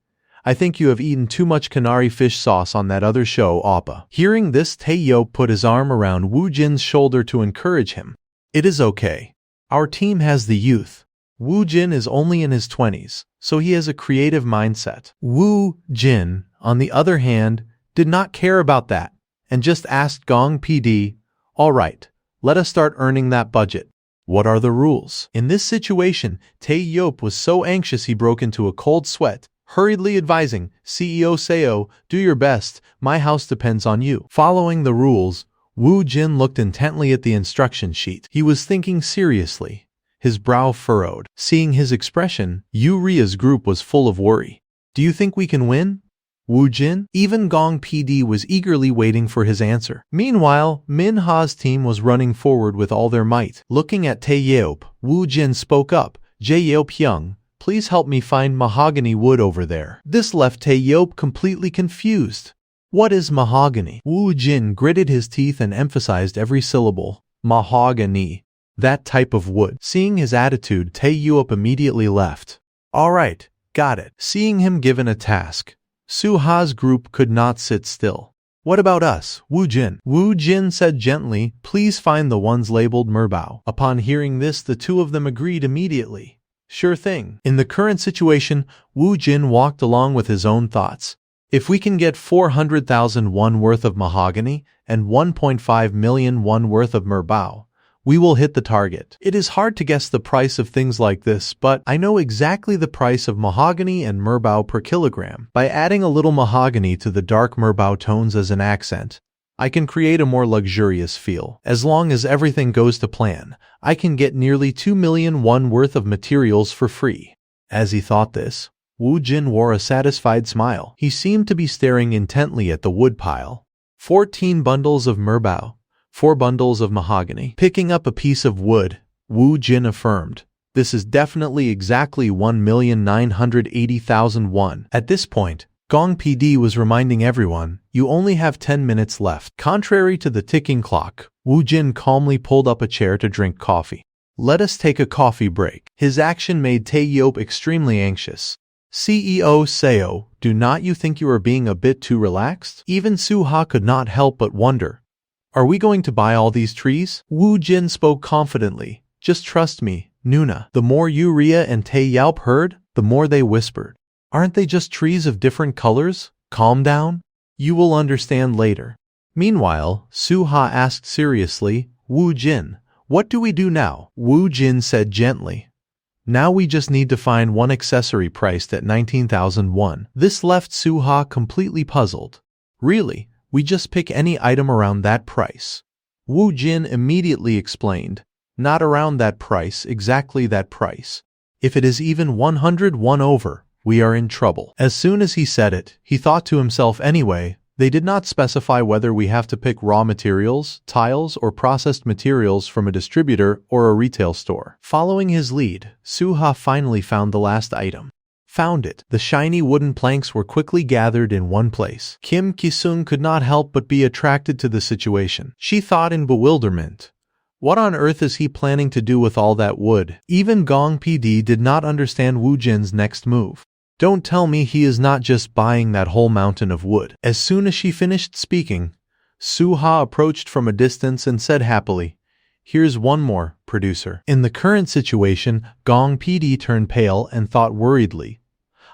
I think you have eaten too much canary fish sauce on that other show, Oppa. Hearing this, Taeyop put his arm around Woo Jin's shoulder to encourage him. It is okay. Our team has the youth. Woo Jin is only in his 20s, so he has a creative mindset. Woo Jin, on the other hand, did not care about that, and just asked Gong PD, all right, let us start earning that budget. What are the rules? In this situation, Taeyop was so anxious he broke into a cold sweat, hurriedly advising, CEO Seo, do your best, my house depends on you. Following the rules, Woo Jin looked intently at the instruction sheet. He was thinking seriously, his brow furrowed. Seeing his expression, Uria's group was full of worry. Do you think we can win? Woo Jin? Even Gong PD was eagerly waiting for his answer. Meanwhile, Manhwa's team was running forward with all their might. Looking at Taeyop, Woo Jin spoke up, Jae-yeop, please help me find mahogany wood over there. This left Taeyop completely confused. What is mahogany? Woo Jin gritted his teeth and emphasized every syllable. Mahogany. That type of wood. Seeing his attitude, Taeyop immediately left. Alright, got it. Seeing him given a task, Suha's group could not sit still. What about us, Woo Jin? Woo Jin said gently, please find the ones labeled Merbao. Upon hearing this, the two of them agreed immediately. Sure thing. In the current situation, Woo Jin walked along with his own thoughts. If we can get 400,000 won worth of mahogany and 1.5 million won worth of Merbao, we will hit the target. It is hard to guess the price of things like this, but I know exactly the price of mahogany and Merbao per kilogram. By adding a little mahogany to the dark Merbao tones as an accent, I can create a more luxurious feel. As long as everything goes to plan, I can get nearly 2 million won worth of materials for free. As he thought this, Woo Jin wore a satisfied smile. He seemed to be staring intently at the wood pile. 14 bundles of Merbao, 4 bundles of mahogany. Picking up a piece of wood, Woo Jin affirmed, this is definitely exactly 1,980,000 won. At this point, Gong PD was reminding everyone, you only have 10 minutes left. Contrary to the ticking clock, Woo Jin calmly pulled up a chair to drink coffee. Let us take a coffee break. His action made Taeyop extremely anxious. CEO Seo, do not you think you are being a bit too relaxed? Even Suha could not help but wonder. Are we going to buy all these trees? Woo Jin spoke confidently. Just trust me, Nuna. The more Uriah and Taeyop heard, the more they whispered. Aren't they just trees of different colors? Calm down. You will understand later. Meanwhile, Suha asked seriously, Woo Jin, what do we do now? Woo Jin said gently, now we just need to find one accessory priced at 19,000 won. This left Suha completely puzzled. Really? We just pick any item around that price? Woo Jin immediately explained, not around that price, exactly that price. If it is even 100 won over, we are in trouble. As soon as he said it, he thought to himself anyway, they did not specify whether we have to pick raw materials, tiles, or processed materials from a distributor or a retail store. Following his lead, Suha finally found the last item. Found it. The shiny wooden planks were quickly gathered in one place. Kim Ki-sung could not help but be attracted to the situation. She thought in bewilderment, what on earth is he planning to do with all that wood? Even Gong PD did not understand Woo Jin's next move. Don't tell me he is not just buying that whole mountain of wood. As soon as she finished speaking, Suha approached from a distance and said happily, here's one more, producer. In the current situation, Gong PD turned pale and thought worriedly,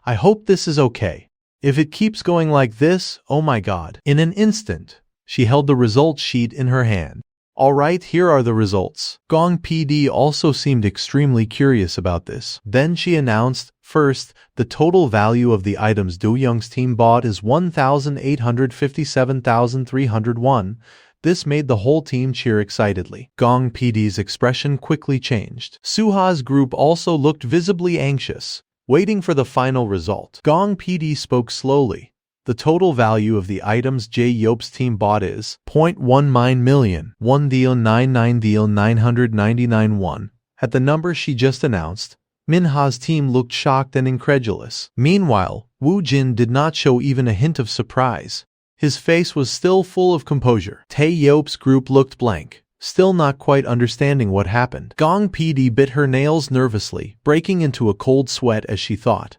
I hope this is okay. If it keeps going like this, oh my god. In an instant, she held the results sheet in her hand. Alright, here are the results. Gong PD also seemed extremely curious about this. Then she announced, first, the total value of the items Do Young's team bought is 1,857,301. This made the whole team cheer excitedly. Gong PD's expression quickly changed. Suha's group also looked visibly anxious, waiting for the final result. Gong PD spoke slowly. The total value of the items Jae-yeop's team bought is 0.19 million, 1,999 won. At the number she just announced, Manhwa's team looked shocked and incredulous. Meanwhile, Woo Jin did not show even a hint of surprise. His face was still full of composure. Taeyop's group looked blank, still not quite understanding what happened. Gong PD bit her nails nervously, breaking into a cold sweat as she thought,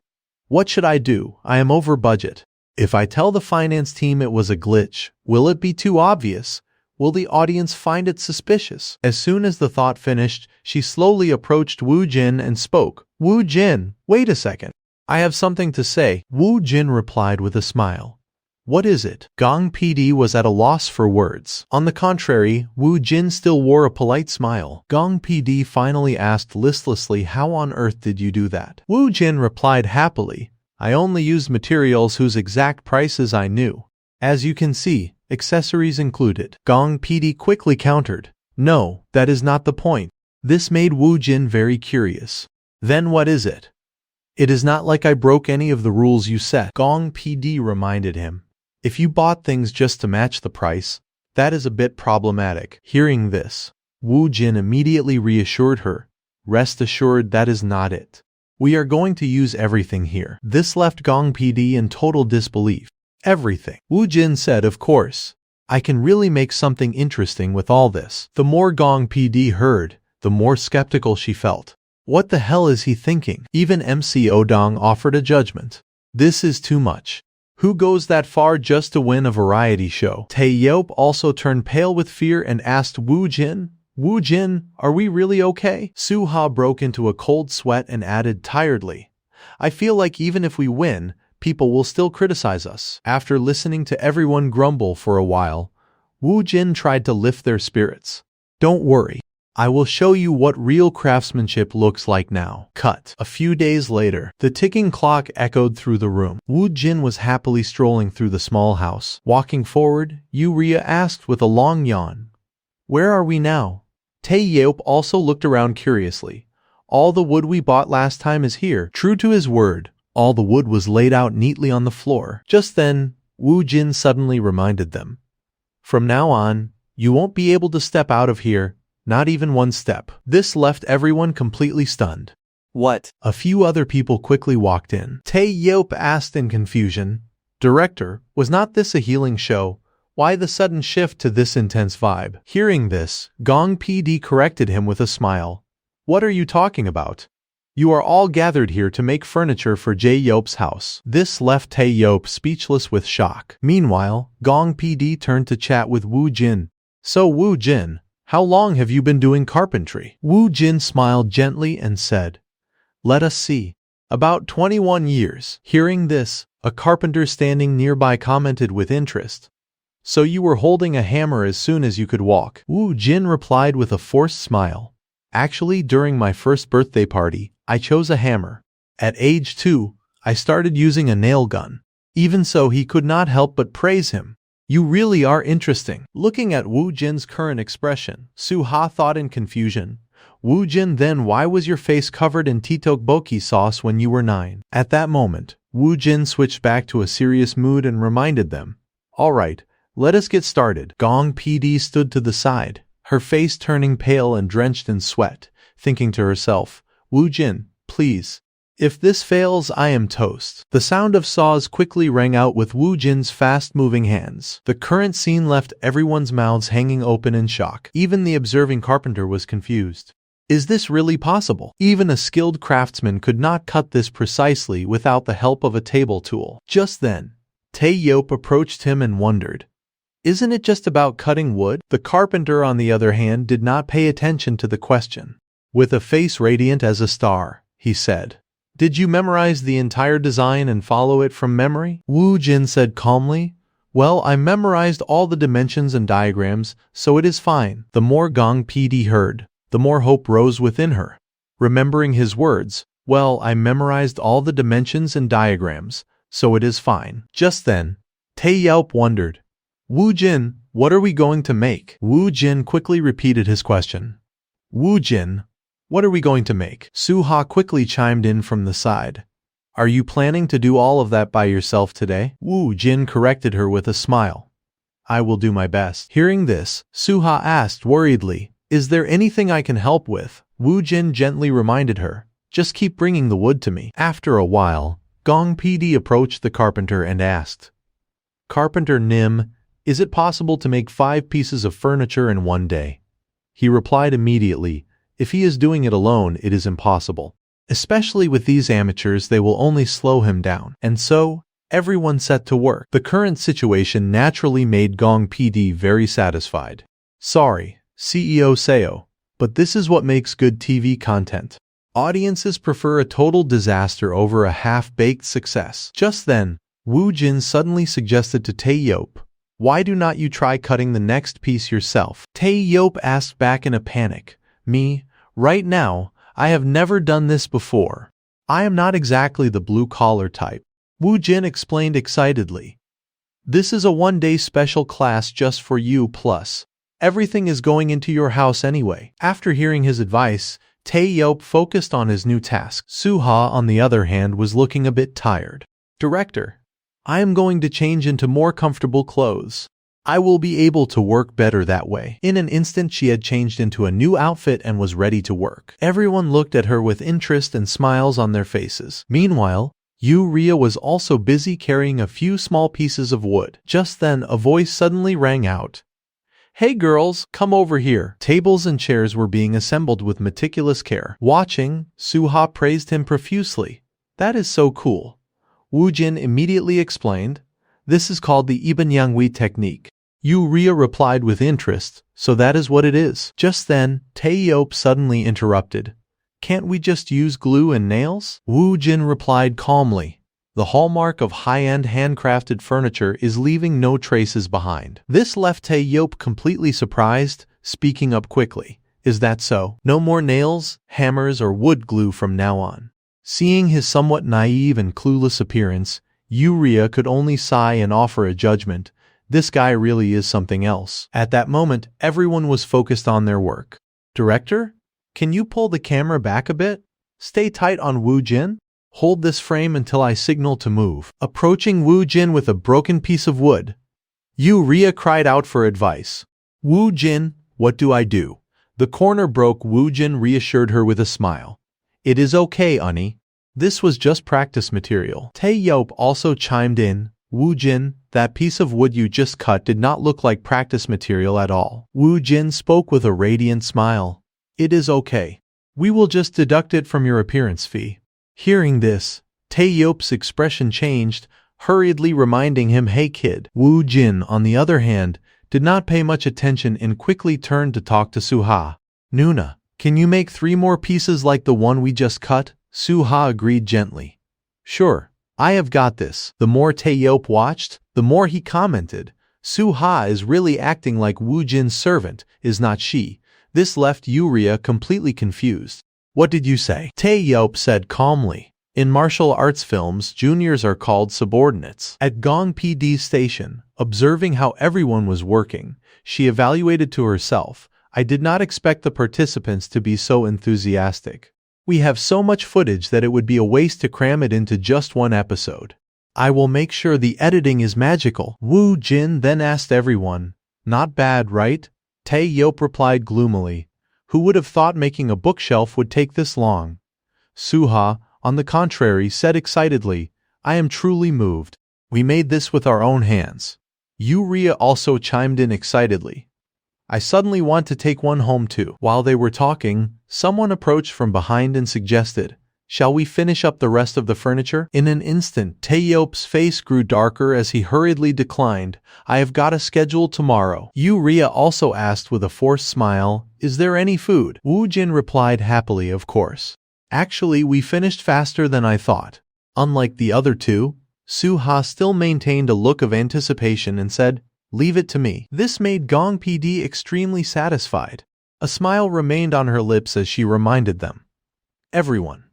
What should I do? I am over budget. If I tell the finance team it was a glitch, will it be too obvious? Will the audience find it suspicious? As soon as the thought finished, she slowly approached Wu Jin and spoke. Wu Jin, wait a second. I have something to say. Wu Jin replied with a smile. What is it? Gong PD was at a loss for words. On the contrary, Wu Jin still wore a polite smile. Gong PD finally asked listlessly, how on earth did you do that? Wu Jin replied happily, I only used materials whose exact prices I knew. As you can see, accessories included. Gong PD quickly countered. No, that is not the point. This made Wu Jin very curious. Then what is it? It is not like I broke any of the rules you set. Gong PD reminded him. If you bought things just to match the price, that is a bit problematic. Hearing this, Wu Jin immediately reassured her. Rest assured that is not it. We are going to use everything here. This left Gong PD in total disbelief. Everything. Wu Jin said, of course. I can really make something interesting with all this. The more Gong PD heard, the more skeptical she felt. What the hell is he thinking? Even MC Odong offered a judgment. This is too much. Who goes that far just to win a variety show? Tae Yeop also turned pale with fear and asked Wu Jin, are we really okay? Suha broke into a cold sweat and added tiredly, I feel like even if we win, people will still criticize us. After listening to everyone grumble for a while, Wu Jin tried to lift their spirits. Don't worry. I will show you what real craftsmanship looks like now. Cut. A few days later, the ticking clock echoed through the room. Wu Jin was happily strolling through the small house. Walking forward, Yu asked with a long yawn, where are we now? Tae Yeop also looked around curiously. All the wood we bought last time is here. True to his word, all the wood was laid out neatly on the floor. Just then, Wu Jin suddenly reminded them. From now on, you won't be able to step out of here. Not even one step. This left everyone completely stunned. What? A few other people quickly walked in. Tae Yeop asked in confusion, Director, was not this a healing show? Why the sudden shift to this intense vibe? Hearing this, Gong PD corrected him with a smile. What are you talking about? You are all gathered here to make furniture for Jae Yeop's house. This left Tae Yeop speechless with shock. Meanwhile, Gong PD turned to chat with Wu Jin. So Wu Jin, how long have you been doing carpentry? Wu Jin smiled gently and said, let us see. About 21 years. Hearing this, a carpenter standing nearby commented with interest. So you were holding a hammer as soon as you could walk? Wu Jin replied with a forced smile. Actually, during my first birthday party, I chose a hammer. At age 2, I started using a nail gun. Even so, he could not help but praise him. You really are interesting. Looking at Wu Jin's current expression, Suha thought in confusion. Wu Jin, then why was your face covered in tteokbokki sauce when you were 9? At that moment, Wu Jin switched back to a serious mood and reminded them. Alright, let us get started. Gong PD stood to the side, her face turning pale and drenched in sweat, thinking to herself, Wu Jin, please. If this fails, I am toast. The sound of saws quickly rang out with Wu Jin's fast-moving hands. The current scene left everyone's mouths hanging open in shock. Even the observing carpenter was confused. Is this really possible? Even a skilled craftsman could not cut this precisely without the help of a table tool. Just then, Tae Yeop approached him and wondered, isn't it just about cutting wood? The carpenter, on the other hand, did not pay attention to the question. With a face radiant as a star, he said, did you memorize the entire design and follow it from memory? Wu Jin said calmly, well, I memorized all the dimensions and diagrams, so it is fine. The more Gong PD heard, the more hope rose within her. Remembering his words, well, I memorized all the dimensions and diagrams, so it is fine. Just then, Tae Yeop wondered, Wu Jin, what are we going to make? Wu Jin quickly repeated his question. Wu Jin, what are we going to make? Suha quickly chimed in from the side. Are you planning to do all of that by yourself today? Wu Jin corrected her with a smile. I will do my best. Hearing this, Suha asked worriedly, is there anything I can help with? Wu Jin gently reminded her, just keep bringing the wood to me. After a while, Gong PD approached the carpenter and asked, Carpenter Nim, is it possible to make 5 pieces of furniture in one day? He replied immediately, if he is doing it alone, it is impossible. Especially with these amateurs, they will only slow him down. And so, everyone set to work. The current situation naturally made Gong PD very satisfied. Sorry, CEO Seo, but this is what makes good TV content. Audiences prefer a total disaster over a half-baked success. Just then, Woo Jin suddenly suggested to Tae-yeop, "Why do not you try cutting the next piece yourself?" Tae-yeop asked back in a panic, "Me? Right now? I have never done this before. I am not exactly the blue-collar type." Woo Jin explained excitedly, "This is a one-day special class just for you, plus everything is going into your house anyway." After hearing his advice, Tae-yeop focused on his new task. Soo-ha, on the other hand, was looking a bit tired. "Director, I am going to change into more comfortable clothes. I will be able to work better that way." In an instant, she had changed into a new outfit and was ready to work. Everyone looked at her with interest and smiles on their faces. Meanwhile, Yu-ria was also busy carrying a few small pieces of wood. Just then, a voice suddenly rang out. "Hey girls, come over here." Tables and chairs were being assembled with meticulous care. Watching, Soo-ha praised him profusely. "That is so cool." Woo Jin immediately explained, "This is called the Ibanyangwi technique." Yu-ria replied with interest, "So that is what it is." Just then, Tae-yeop suddenly interrupted, "Can't we just use glue and nails?" Woo Jin replied calmly, "The hallmark of high-end handcrafted furniture is leaving no traces behind." This left Tae-yeop completely surprised, speaking up quickly, "Is that so? No more nails, hammers, or wood glue from now on?" Seeing his somewhat naive and clueless appearance, Yu-ria could only sigh and offer a judgment. This guy really is something else. At that moment, everyone was focused on their work. "Director, can you pull the camera back a bit? Stay tight on Woo Jin. Hold this frame until I signal to move." Approaching Woo Jin with a broken piece of wood, Yu-ria cried out for advice. "Woo Jin, what do I do?" The corner broke. Woo Jin reassured her with a smile. "It is okay, Unnie. This was just practice material." Tae-yeop also chimed in, "Woo Jin, that piece of wood you just cut did not look like practice material at all." Woo Jin spoke with a radiant smile. "It is okay. We will just deduct it from your appearance fee." Hearing this, Tae-yeop's expression changed, hurriedly reminding him, "Hey kid." Woo Jin, on the other hand, did not pay much attention and quickly turned to talk to Soo-ha. "Nuna, can you make 3 more pieces like the one we just cut?" Soo-ha agreed gently. "Sure, I have got this." The more Tae-yeop watched, the more he commented, "Soo-ha is really acting like Woo Jin's servant, is not she?" This left Yu-ria completely confused. "What did you say?" Tae-yeop said calmly. In martial arts films, juniors are called subordinates. At Gong PD's station, observing how everyone was working, she evaluated to herself, "I did not expect the participants to be so enthusiastic. We have so much footage that it would be a waste to cram it into just one episode. I will make sure the editing is magical." Woo Jin then asked everyone, "Not bad, right?" Tae-yeop replied gloomily, "Who would have thought making a bookshelf would take this long?" Soo-ha, on the contrary, said excitedly, "I am truly moved. We made this with our own hands." Yu-ria also chimed in excitedly, "I suddenly want to take one home too." While they were talking, someone approached from behind and suggested, "Shall we finish up the rest of the furniture?" In an instant, Tae-yeop's face grew darker as he hurriedly declined, "I have got a schedule tomorrow." Yu-ria also asked with a forced smile, "Is there any food?" Woo Jin replied happily, "Of course. Actually, we finished faster than I thought." Unlike the other two, Soo-ha still maintained a look of anticipation and said, "Leave it to me." This made Gong PD extremely satisfied. A smile remained on her lips as she reminded them, "Everyone,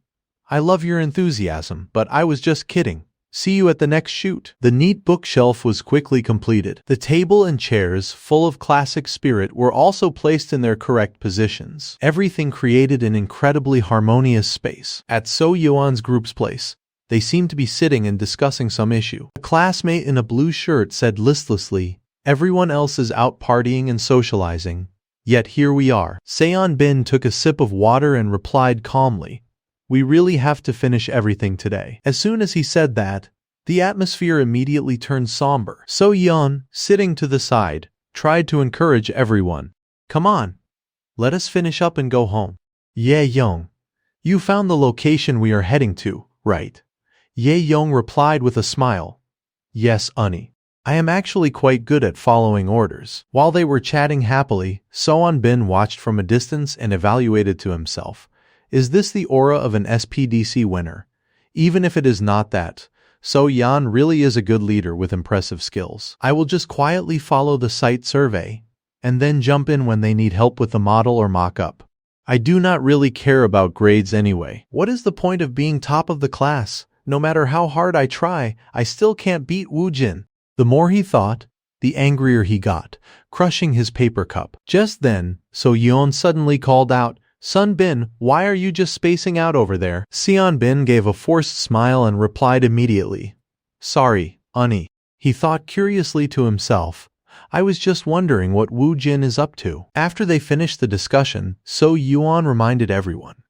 I love your enthusiasm, but I was just kidding. See you at the next shoot." The neat bookshelf was quickly completed. The table and chairs, full of classic spirit, were also placed in their correct positions. Everything created an incredibly harmonious space. At So Yuan's group's place, they seemed to be sitting and discussing some issue. A classmate in a blue shirt said listlessly, "Everyone else is out partying and socializing. Yet here we are." Seon Bin took a sip of water and replied calmly, "We really have to finish everything today." As soon as he said that, the atmosphere immediately turned somber. So Yeon, sitting to the side, tried to encourage everyone, "Come on, let us finish up and go home." Ye Young, You found the location we are heading to, right? Ye Yong replied with a smile. Yes, Unnie. I am actually quite good at following orders. While they were chatting happily, Soan Bin watched from a distance and evaluated to himself. Is this the aura of an SPDC winner? Even if it is not that, So Yan really is a good leader with impressive skills. I will just quietly follow the site survey, and then jump in when they need help with the model or mock-up. I do not really care about grades anyway. What is the point of being top of the class? No matter how hard I try, I still can't beat Wu Jin. The more he thought, the angrier he got, crushing his paper cup. Just then, So Yeon suddenly called out, Sun Bin, why are you just spacing out over there? Seon Bin gave a forced smile and replied immediately. Sorry, Unnie. He thought curiously to himself. I was just wondering what Wu Jin is up to. After they finished the discussion, So Yuan reminded everyone.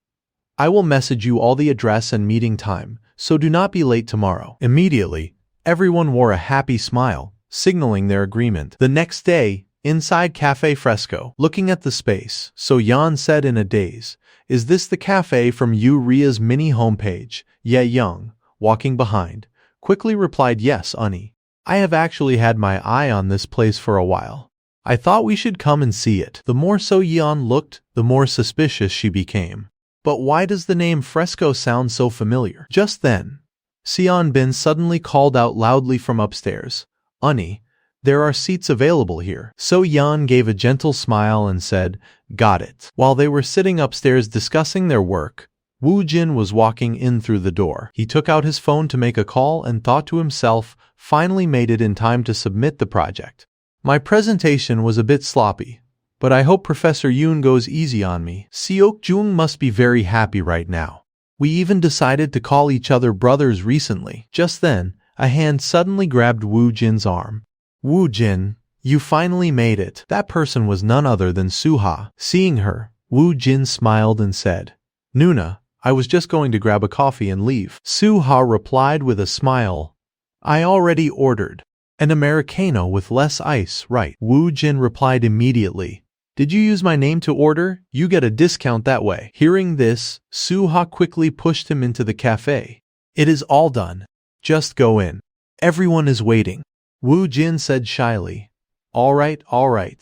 I will message you all the address and meeting time, so do not be late tomorrow. Immediately, everyone wore a happy smile, signaling their agreement. The next day, inside Cafe Fresco, looking at the space, So Yan said in a daze, Is this the cafe from Yu Ria's mini homepage? Ye Young, walking behind, quickly replied yes, Unnie. I have actually had my eye on this place for a while. I thought we should come and see it. The more So Yan looked, the more suspicious she became. But why does the name Fresco sound so familiar? Just then, Seon Bin suddenly called out loudly from upstairs, Unnie, there are seats available here. So Yan gave a gentle smile and said, Got it. While they were sitting upstairs discussing their work, Wu Jin was walking in through the door. He took out his phone to make a call and thought to himself, finally made it in time to submit the project. My presentation was a bit sloppy, but I hope Professor Yoon goes easy on me. Seok Jung must be very happy right now. We even decided to call each other brothers recently. Just then, a hand suddenly grabbed Wu Jin's arm. Wu Jin, you finally made it. That person was none other than Suha. Seeing her, Wu Jin smiled and said, Nuna, I was just going to grab a coffee and leave. Suha replied with a smile. I already ordered. An Americano with less ice, right? Wu Jin replied immediately. Did you use my name to order? You get a discount that way. Hearing this, Suha quickly pushed him into the cafe. It is all done. Just go in. Everyone is waiting. Wu Jin said shyly. All right.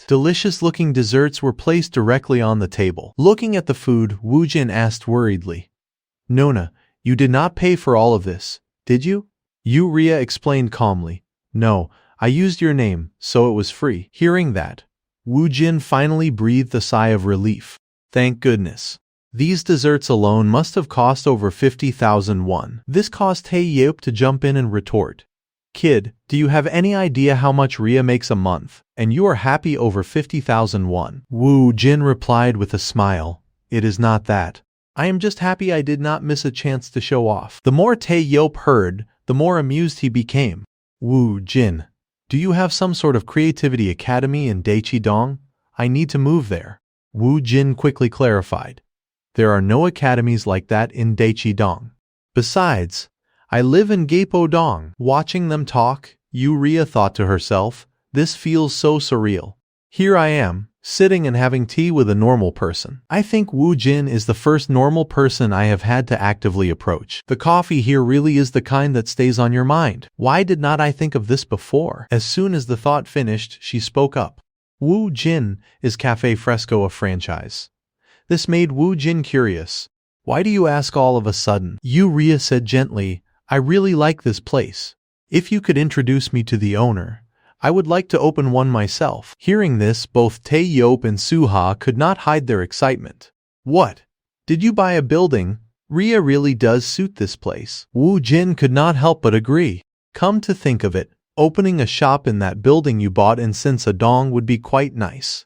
Delicious-looking desserts were placed directly on the table. Looking at the food, Wu Jin asked worriedly. Nona, you did not pay for all of this, did you? Yu Ria explained calmly. No, I used your name, so it was free. Hearing that, Wu Jin finally breathed a sigh of relief. Thank goodness. These desserts alone must have cost over 50,000 won. This caused Tae Yeop to jump in and retort. Kid, do you have any idea how much Ria makes a month, and you are happy over 50,000 won? Wu Jin replied with a smile. It is not that. I am just happy I did not miss a chance to show off. The more Tae Yeop heard, the more amused he became. Wu Jin, do you have some sort of creativity academy in Daechidong? I need to move there. Wu Jin quickly clarified. There are no academies like that in Daechidong. Besides, I live in Gaepodong. Watching them talk, Yu Ria thought to herself, this feels so surreal. Here I am, sitting and having tea with a normal person. I think Wu Jin is the first normal person I have had to actively approach. The coffee here really is the kind that stays on your mind. Why did not I think of this before? As soon as the thought finished, she spoke up. Wu Jin, is Cafe Fresco a franchise? This made Wu Jin curious. Why do you ask all of a sudden? Yu Ria said gently, I really like this place. If you could introduce me to the owner, I would like to open one myself. Hearing this, both Tae Yeop and Suha could not hide their excitement. What? Did you buy a building? Ria really does suit this place. Wu Jin could not help but agree. Come to think of it, opening a shop in that building you bought in Sinsadong would be quite nice.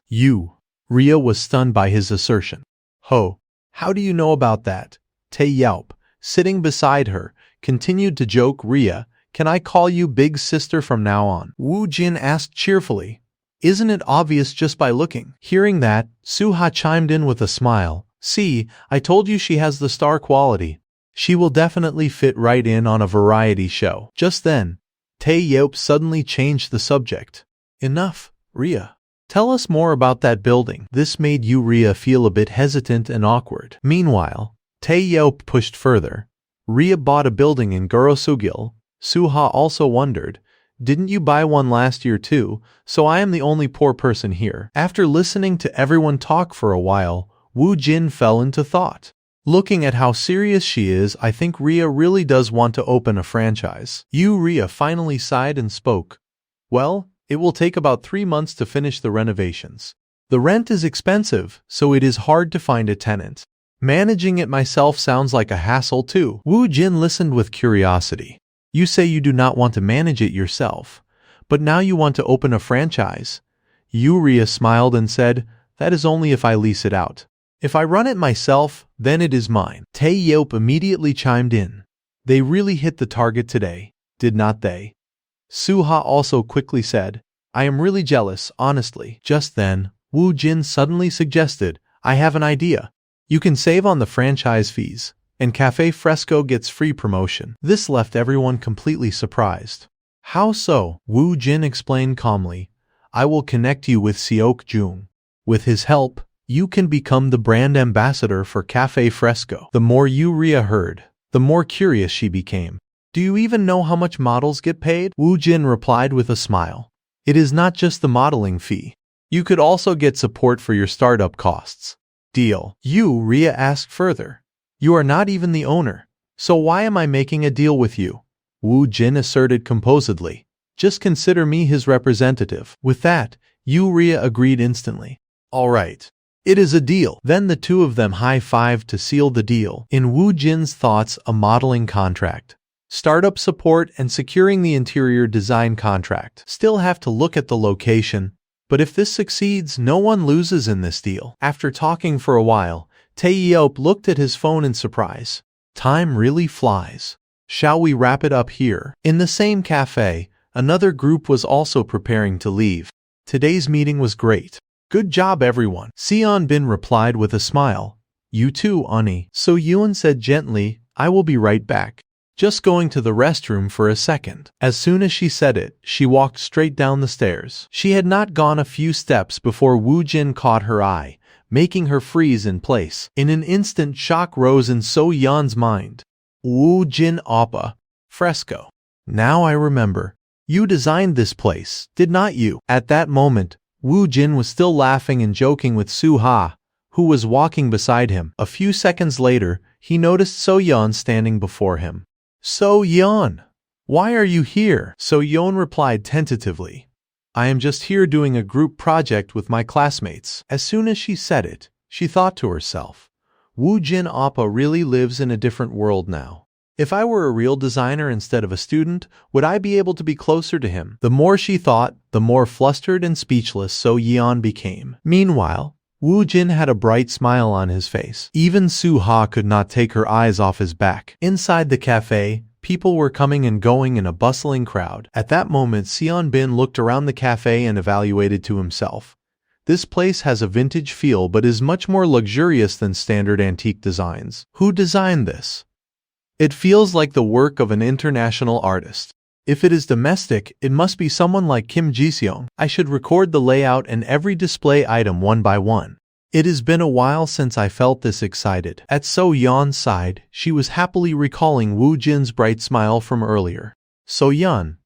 Ria was stunned by his assertion. Ho, how do you know about that? Tae Yeop, sitting beside her, continued to joke. Ria, can I call you big sister from now on? Wu Jin asked cheerfully. Isn't it obvious just by looking? Hearing that, Suha chimed in with a smile. See, I told you she has the star quality. She will definitely fit right in on a variety show. Just then, Tae Yeop suddenly changed the subject. Enough, Ria. Tell us more about that building. This made Yu Ria feel a bit hesitant and awkward. Meanwhile, Tae-yeop pushed further. Rhea bought a building in Gorosugil. Suha also wondered, didn't you buy one last year too? So I am the only poor person here. After listening to everyone talk for a while, Woo Jin fell into thought. Looking at how serious she is, I think Rhea really does want to open a franchise. Rhea finally sighed and spoke. Well, it will take about 3 months to finish the renovations. The rent is expensive, so it is hard to find a tenant. Managing it myself sounds like a hassle too. Woo Jin listened with curiosity. You say you do not want to manage it yourself, but now you want to open a franchise. Rhea smiled and said, that is only if I lease it out. If I run it myself, then it is mine. Tae-yeop immediately chimed in. They really hit the target today, did not they? Suha also quickly said, I am really jealous, honestly. Just then, Woo Jin suddenly suggested, I have an idea. You can save on the franchise fees, and Cafe Fresco gets free promotion. This left everyone completely surprised. How so? Woo Jin explained calmly. I will connect you with Seok Jung. With his help, you can become the brand ambassador for Cafe Fresco. The more Rhea heard, the more curious she became. Do you even know how much models get paid? Woo Jin replied with a smile. It is not just the modeling fee. You could also get support for your startup costs. Deal. Rhea asked further. You are not even the owner, so why am I making a deal with you? Woo Jin asserted composedly. Just consider me his representative. With that, Rhea agreed instantly. All right. It is a deal. Then the two of them high-fived to seal the deal. In Woo Jin's thoughts, a modeling contract, startup support, and securing the interior design contract. Still have to look at the location, but if this succeeds, no one loses in this deal. After talking for a while, Tae-yeop looked at his phone in surprise. Time really flies. Shall we wrap it up here? In the same cafe, another group was also preparing to leave. Today's meeting was great. Good job, everyone. Seon Bin replied with a smile. You too, Ani. So Yoon said gently, I will be right back. Just going to the restroom for a second. As soon as she said it, she walked straight down the stairs. She had not gone a few steps before Woo Jin caught her eye, making her freeze in place. In an instant, shock rose in So Yeon's mind. Woo Jin Oppa. Fresco. Now I remember. You designed this place, did not you? At that moment, Woo Jin was still laughing and joking with Suha, who was walking beside him. A few seconds later, he noticed So Yeon standing before him. So Yeon, why are you here? So Yeon replied tentatively. I am just here doing a group project with my classmates. As soon as she said it, she thought to herself, Woo Jin Oppa really lives in a different world now. If I were a real designer instead of a student, would I be able to be closer to him? The more she thought, the more flustered and speechless So Yeon became. Meanwhile, Woo Jin had a bright smile on his face. Even Suha could not take her eyes off his back. Inside the cafe, people were coming and going in a bustling crowd. At that moment, Seon Bin looked around the cafe and evaluated to himself. This place has a vintage feel but is much more luxurious than standard antique designs. Who designed this? It feels like the work of an international artist. If it is domestic, it must be someone like Kim Ji-seong. I should record the layout and every display item one by one. It has been a while since I felt this excited. At So Yeon's side, she was happily recalling Woo Jin's bright smile from earlier. So Yeon,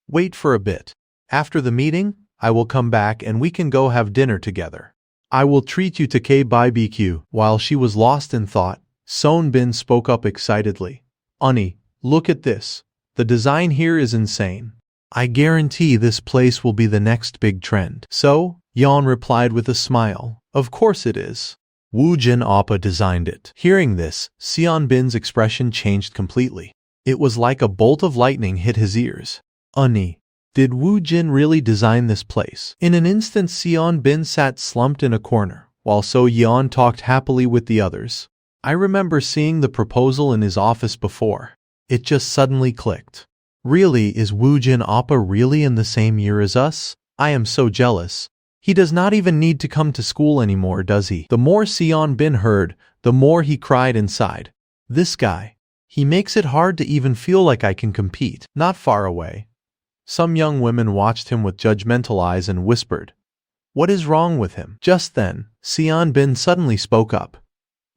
wait for a bit. After the meeting, I will come back and we can go have dinner together. I will treat you to K-BBQ. While she was lost in thought, Seon Bin spoke up excitedly. Ani, look at this. The design here is insane. I guarantee this place will be the next big trend. So, Yeon replied with a smile. Of course it is. Woo Jin Oppa designed it. Hearing this, Seon Bin's expression changed completely. It was like a bolt of lightning hit his ears. Ani, did Woo Jin really design this place? In an instant, Seon Bin sat slumped in a corner, while So Yeon talked happily with the others. I remember seeing the proposal in his office before. It just suddenly clicked. Really, is Woo Jin Oppa really in the same year as us? I am so jealous. He does not even need to come to school anymore, does he? The more Seon Bin heard, the more he cried inside. This guy. He makes it hard to even feel like I can compete. Not far away, some young women watched him with judgmental eyes and whispered, "What is wrong with him?" Just then, Seon Bin suddenly spoke up.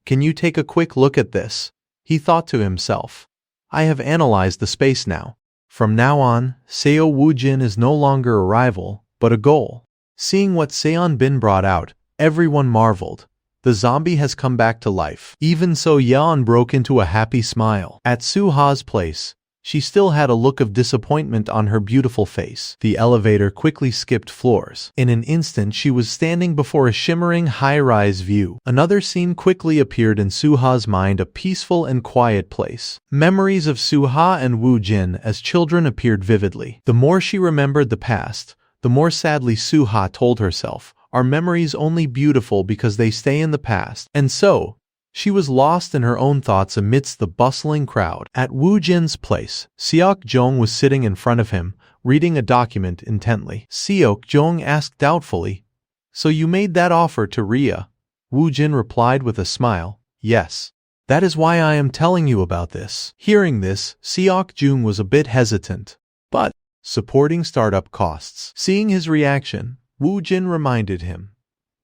Can you take a quick look at this? He thought to himself. I have analyzed the space now. From now on, Seo Woojin is no longer a rival, but a goal. Seeing what Seon Bin brought out, everyone marveled. The zombie has come back to life. Even so, Yeon broke into a happy smile. At Suha's place, she still had a look of disappointment on her beautiful face. The elevator quickly skipped floors. In an instant, she was standing before a shimmering high-rise view. Another scene quickly appeared in Suha's mind, a peaceful and quiet place. Memories of Suha and Woo Jin as children appeared vividly. The more she remembered the past, the more sadly Suha told herself, "Are memories only beautiful because they stay in the past?" And so, she was lost in her own thoughts amidst the bustling crowd. At Woo Jin's place, Seok Jong was sitting in front of him, reading a document intently. Seok Jong asked doubtfully, "So you made that offer to Rhea?" Woo Jin replied with a smile, "Yes. That is why I am telling you about this." Hearing this, Seok Jong was a bit hesitant. But, supporting startup costs. Seeing his reaction, Woo Jin reminded him,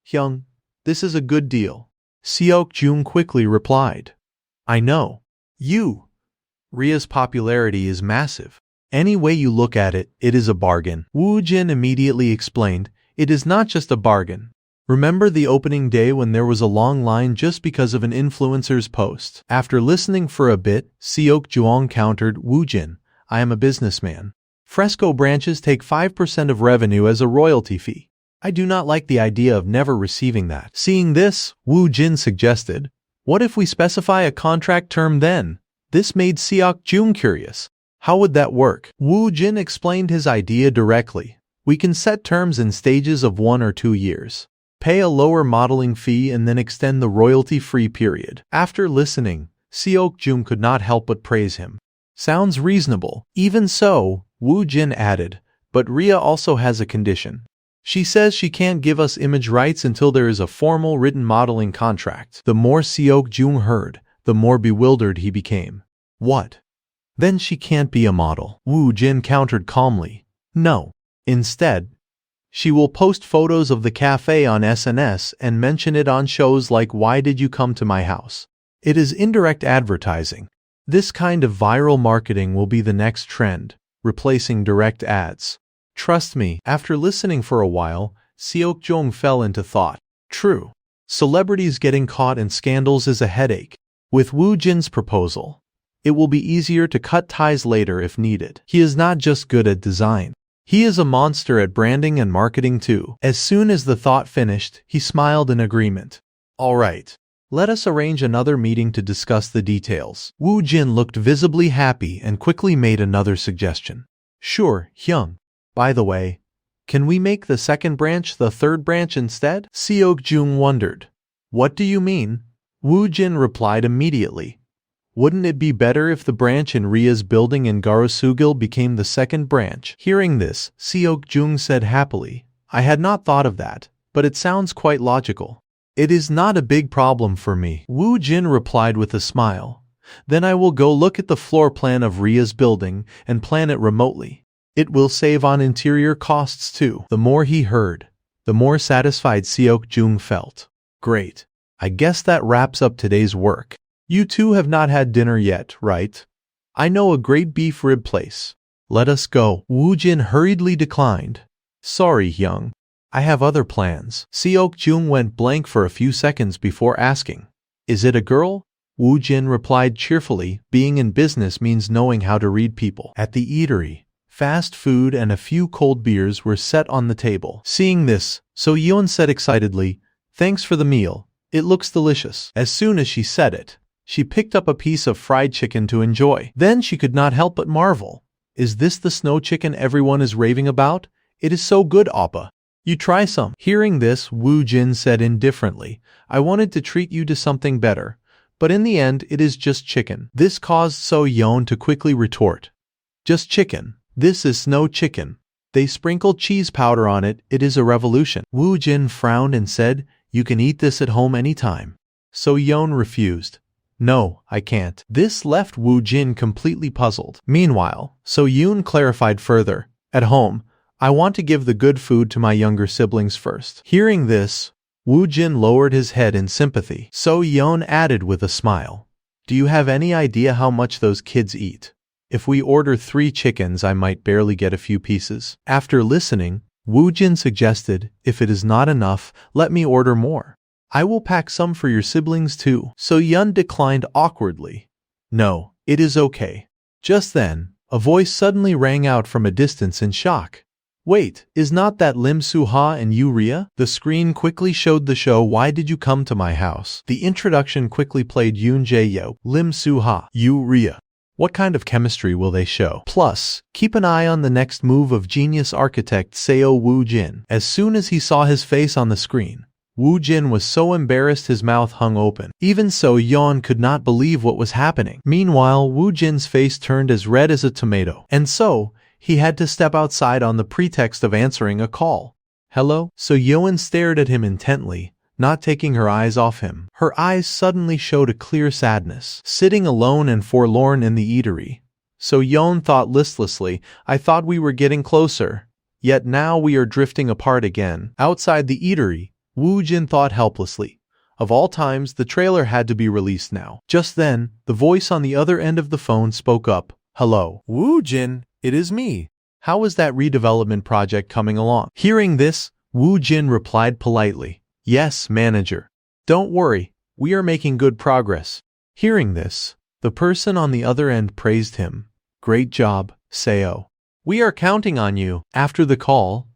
"Hyung, this is a good deal." Seok Jung quickly replied, "I know. Rhea's popularity is massive. Any way you look at it, it is a bargain." Woo Jin immediately explained, "It is not just a bargain. Remember the opening day when there was a long line just because of an influencer's post?" After listening for a bit, Seok Jung countered, "Woo Jin, I am a businessman. Fresco branches take 5% of revenue as a royalty fee. I do not like the idea of never receiving that." Seeing this, Woo Jin suggested, "What if we specify a contract term then?" This made Seok Jung curious. How would that work? Woo Jin explained his idea directly. "We can set terms in stages of 1 or 2 years. Pay a lower modeling fee and then extend the royalty-free period." After listening, Seok Jung could not help but praise him. "Sounds reasonable." Even so, Woo Jin added, "But Rhea also has a condition. She says she can't give us image rights until there is a formal written modeling contract." The more Seok Jung heard, the more bewildered he became. "What? Then she can't be a model?" Woo Jin countered calmly, "No. Instead, she will post photos of the cafe on SNS and mention it on shows like Why Did You Come to My House? It is indirect advertising. This kind of viral marketing will be the next trend, replacing direct ads. Trust me." After listening for a while, Seok Jong fell into thought. True. Celebrities getting caught in scandals is a headache. With Woo Jin's proposal, it will be easier to cut ties later if needed. He is not just good at design. He is a monster at branding and marketing too. As soon as the thought finished, he smiled in agreement. "All right. Let us arrange another meeting to discuss the details." Woo Jin looked visibly happy and quickly made another suggestion. "Sure, Hyung. By the way, can we make the second branch the third branch instead?" Seok Jung wondered. "What do you mean?" Woo Jin replied immediately. "Wouldn't it be better if the branch in Rhea's building in Garosugil became the second branch?" Hearing this, Seok Jung said happily, "I had not thought of that, but it sounds quite logical." "It is not a big problem for me," Woo Jin replied with a smile. "Then I will go look at the floor plan of Rhea's building and plan it remotely. It will save on interior costs too." The more he heard, the more satisfied Seok Jung felt. "Great. I guess that wraps up today's work. You two have not had dinner yet, right? I know a great beef rib place. Let us go." Woo Jin hurriedly declined. "Sorry, Hyung. I have other plans." Seok Jung went blank for a few seconds before asking, "Is it a girl?" Woo Jin replied cheerfully, "Being in business means knowing how to read people." At the eatery, fast food and a few cold beers were set on the table. Seeing this, So Yeon said excitedly, "Thanks for the meal. It looks delicious." As soon as she said it, she picked up a piece of fried chicken to enjoy. Then she could not help but marvel. "Is this the snow chicken everyone is raving about? It is so good, Oppa. You try some." Hearing this, Woo Jin said indifferently, "I wanted to treat you to something better, but in the end it is just chicken." This caused So Yeon to quickly retort, "Just chicken? This is snow chicken. They sprinkle cheese powder on it. It is a revolution." Woo Jin frowned and said, "You can eat this at home anytime." So Yeon refused. "No, I can't." This left Woo Jin completely puzzled. Meanwhile, So Yoon clarified further, "At home, I want to give the good food to my younger siblings first." Hearing this, Woo Jin lowered his head in sympathy. So Yeon added with a smile. Do you have any idea how much those kids eat? If we order 3 chickens, I might barely get a few pieces. After listening, Woo Jin suggested, if it is not enough, let me order more. I will pack some for your siblings too. So Yeon declined awkwardly. No, it is okay. Just then, a voice suddenly rang out from a distance in shock. Wait, is not that Lim Soo-ha and Yu Ria? The screen quickly showed the show Why Did You Come to My House? The introduction quickly played Yoon Jae-yo, Lim Soo-ha, Yu Ria. What kind of chemistry will they show? Plus, keep an eye on the next move of genius architect Seo Woo Jin. As soon as he saw his face on the screen, Woo Jin was so embarrassed his mouth hung open. Even so, Yeon could not believe what was happening. Meanwhile, Woo Jin's face turned as red as a tomato. And so, he had to step outside on the pretext of answering a call. Hello? So Yeon stared at him intently, not taking her eyes off him. Her eyes suddenly showed a clear sadness. Sitting alone and forlorn in the eatery. So Yeon thought listlessly, I thought we were getting closer. Yet now we are drifting apart again. Outside the eatery, Woo Jin thought helplessly. Of all times, the trailer had to be released now. Just then, the voice on the other end of the phone spoke up. Hello. Woo Jin. It is me. How is that redevelopment project coming along? Hearing this, Woo Jin replied politely. Yes, manager. Don't worry, we are making good progress. Hearing this, the person on the other end praised him. Great job, Seo. We are counting on you. After the call,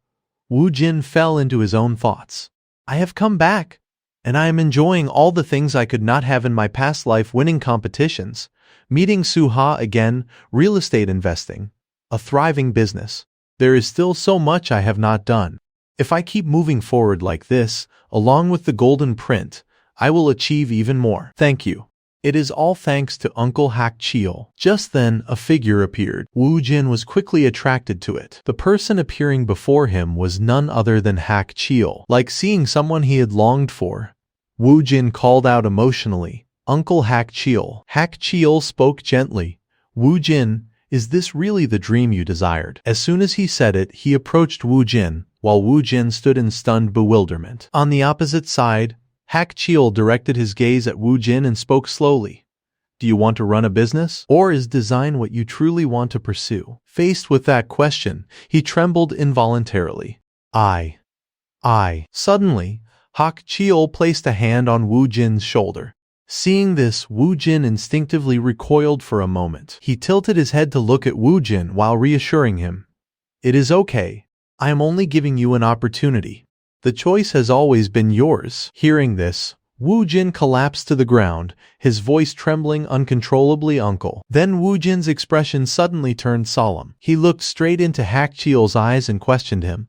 Woo Jin fell into his own thoughts. I have come back, and I am enjoying all the things I could not have in my past life, winning competitions, meeting Soo-ha again, real estate investing. A thriving business. There is still so much I have not done. If I keep moving forward like this, along with the golden print, I will achieve even more. Thank you. It is all thanks to Uncle Hak Cheol. Just then, a figure appeared. Woo Jin was quickly attracted to it. The person appearing before him was none other than Hak Cheol. Like seeing someone he had longed for, Woo Jin called out emotionally, Uncle Hak Cheol. Hak Cheol spoke gently. Woo Jin, is this really the dream you desired? As soon as he said it, he approached Woo Jin, while Woo Jin stood in stunned bewilderment. On the opposite side, Hak Cheol directed his gaze at Woo Jin and spoke slowly. Do you want to run a business? Or is design what you truly want to pursue? Faced with that question, he trembled involuntarily. I. Suddenly, Hak Cheol placed a hand on Woo Jin's shoulder. Seeing this, Woo Jin instinctively recoiled for a moment. He tilted his head to look at Woo Jin while reassuring him. It is okay. I am only giving you an opportunity. The choice has always been yours. Hearing this, Woo Jin collapsed to the ground, his voice trembling uncontrollably. Uncle. Then Woo Jin's expression suddenly turned solemn. He looked straight into Hak Cheol's eyes and questioned him.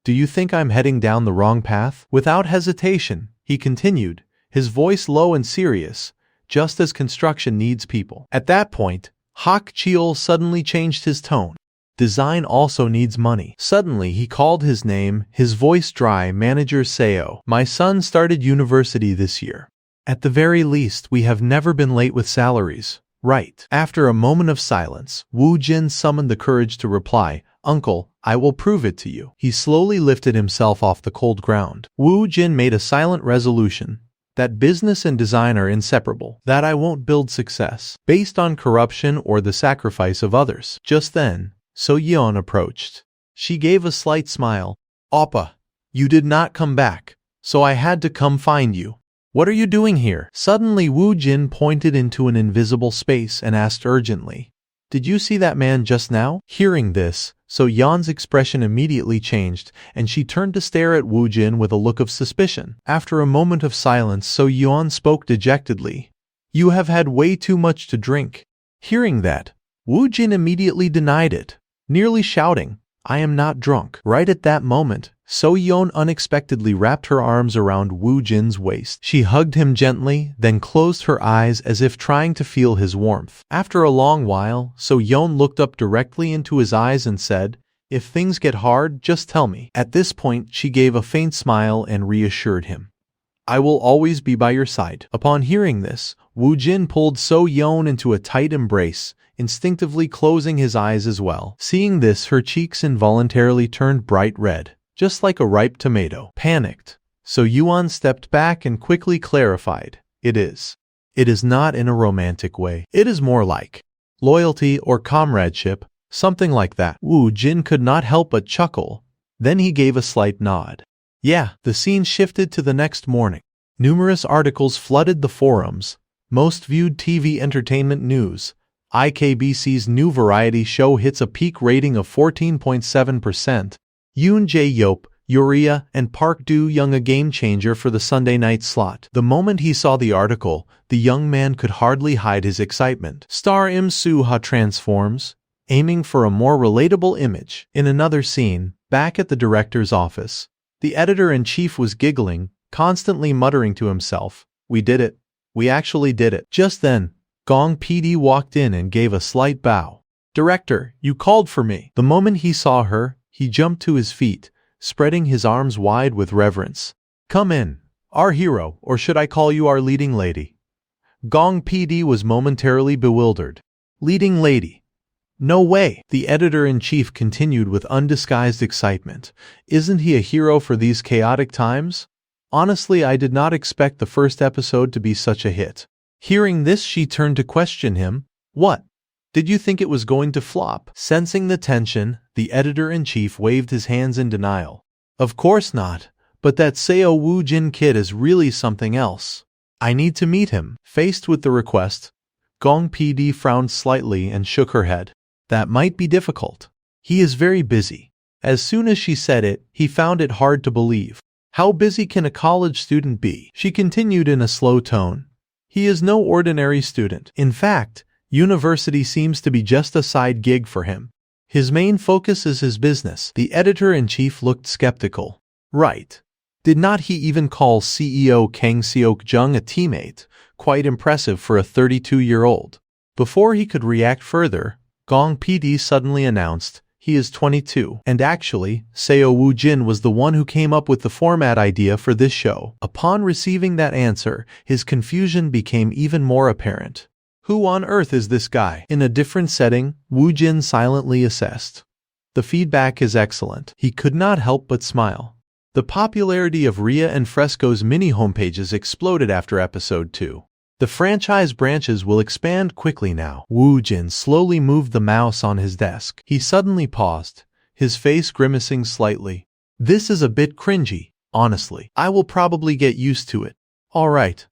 Do you think I'm heading down the wrong path? Without hesitation, he continued, his voice low and serious, just as construction needs people. At that point, Hak Cheol suddenly changed his tone. Design also needs money. Suddenly, he called his name, his voice dry. Manager Seo. My son started university this year. At the very least, we have never been late with salaries, right? After a moment of silence, Woo Jin summoned the courage to reply, Uncle, I will prove it to you. He slowly lifted himself off the cold ground. Woo Jin made a silent resolution. That business and design are inseparable. That I won't build success based on corruption or the sacrifice of others. Just then, So Yeon approached. She gave a slight smile. Oppa, you did not come back, so I had to come find you. What are you doing here? Suddenly Woo Jin pointed into an invisible space and asked urgently. Did you see that man just now? Hearing this, So Yeon's expression immediately changed, and she turned to stare at Woo Jin with a look of suspicion. After a moment of silence, So Yeon spoke dejectedly. You have had way too much to drink. Hearing that, Woo Jin immediately denied it, nearly shouting, I am not drunk. Right at that moment, So Yeon unexpectedly wrapped her arms around Woo Jin's waist. She hugged him gently, then closed her eyes as if trying to feel his warmth. After a long while, So Yeon looked up directly into his eyes and said, If things get hard, just tell me. At this point, she gave a faint smile and reassured him. I will always be by your side. Upon hearing this, Woo Jin pulled So Yeon into a tight embrace, instinctively closing his eyes as well. Seeing this, her cheeks involuntarily turned bright red, just like a ripe tomato. Panicked, So Yuan stepped back and quickly clarified, it is. It is not in a romantic way. It is more like loyalty or comradeship, something like that. Wu Jin could not help but chuckle. Then he gave a slight nod. Yeah, the scene shifted to the next morning. Numerous articles flooded the forums. Most viewed TV entertainment news. IKBC's new variety show hits a peak rating of 14.7%. Yoon Jae-yeop, Uriah, and Park Do-young a game-changer for the Sunday night slot. The moment he saw the article, the young man could hardly hide his excitement. Star Im Soo-ha transforms, aiming for a more relatable image. In another scene, back at the director's office, the editor-in-chief was giggling, constantly muttering to himself, "We did it. We actually did it." Just then, Gong PD walked in and gave a slight bow. "Director, you called for me." The moment he saw her, he jumped to his feet, spreading his arms wide with reverence. "Come in, our hero, or should I call you our leading lady?" Gong PD was momentarily bewildered. "Leading lady? No way!" The editor-in-chief continued with undisguised excitement. "Isn't he a hero for these chaotic times? Honestly, I did not expect the first episode to be such a hit." Hearing this, she turned to question him. "What? Did you think it was going to flop?" Sensing the tension, the editor-in-chief waved his hands in denial. "Of course not, but that Seo Woo Jin kid is really something else. I need to meet him." Faced with the request, Gong PD frowned slightly and shook her head. "That might be difficult. He is very busy." As soon as she said it, he found it hard to believe. "How busy can a college student be?" She continued in a slow tone. "He is no ordinary student. In fact, university seems to be just a side gig for him. His main focus is his business." The editor-in-chief looked skeptical. "Right. Did not he even call CEO Kang Seok-jung a teammate? Quite impressive for a 32-year-old. Before he could react further, Gong PD suddenly announced, "He is 22. And actually, Seo Woo Jin was the one who came up with the format idea for this show." Upon receiving that answer, his confusion became even more apparent. "Who on earth is this guy?" In a different setting, Woo Jin silently assessed. "The feedback is excellent." He could not help but smile. The popularity of Ria and Fresco's mini homepages exploded after episode 2. The franchise branches will expand quickly now. Woo Jin slowly moved the mouse on his desk. He suddenly paused, his face grimacing slightly. "This is a bit cringy, honestly. I will probably get used to it." "All right.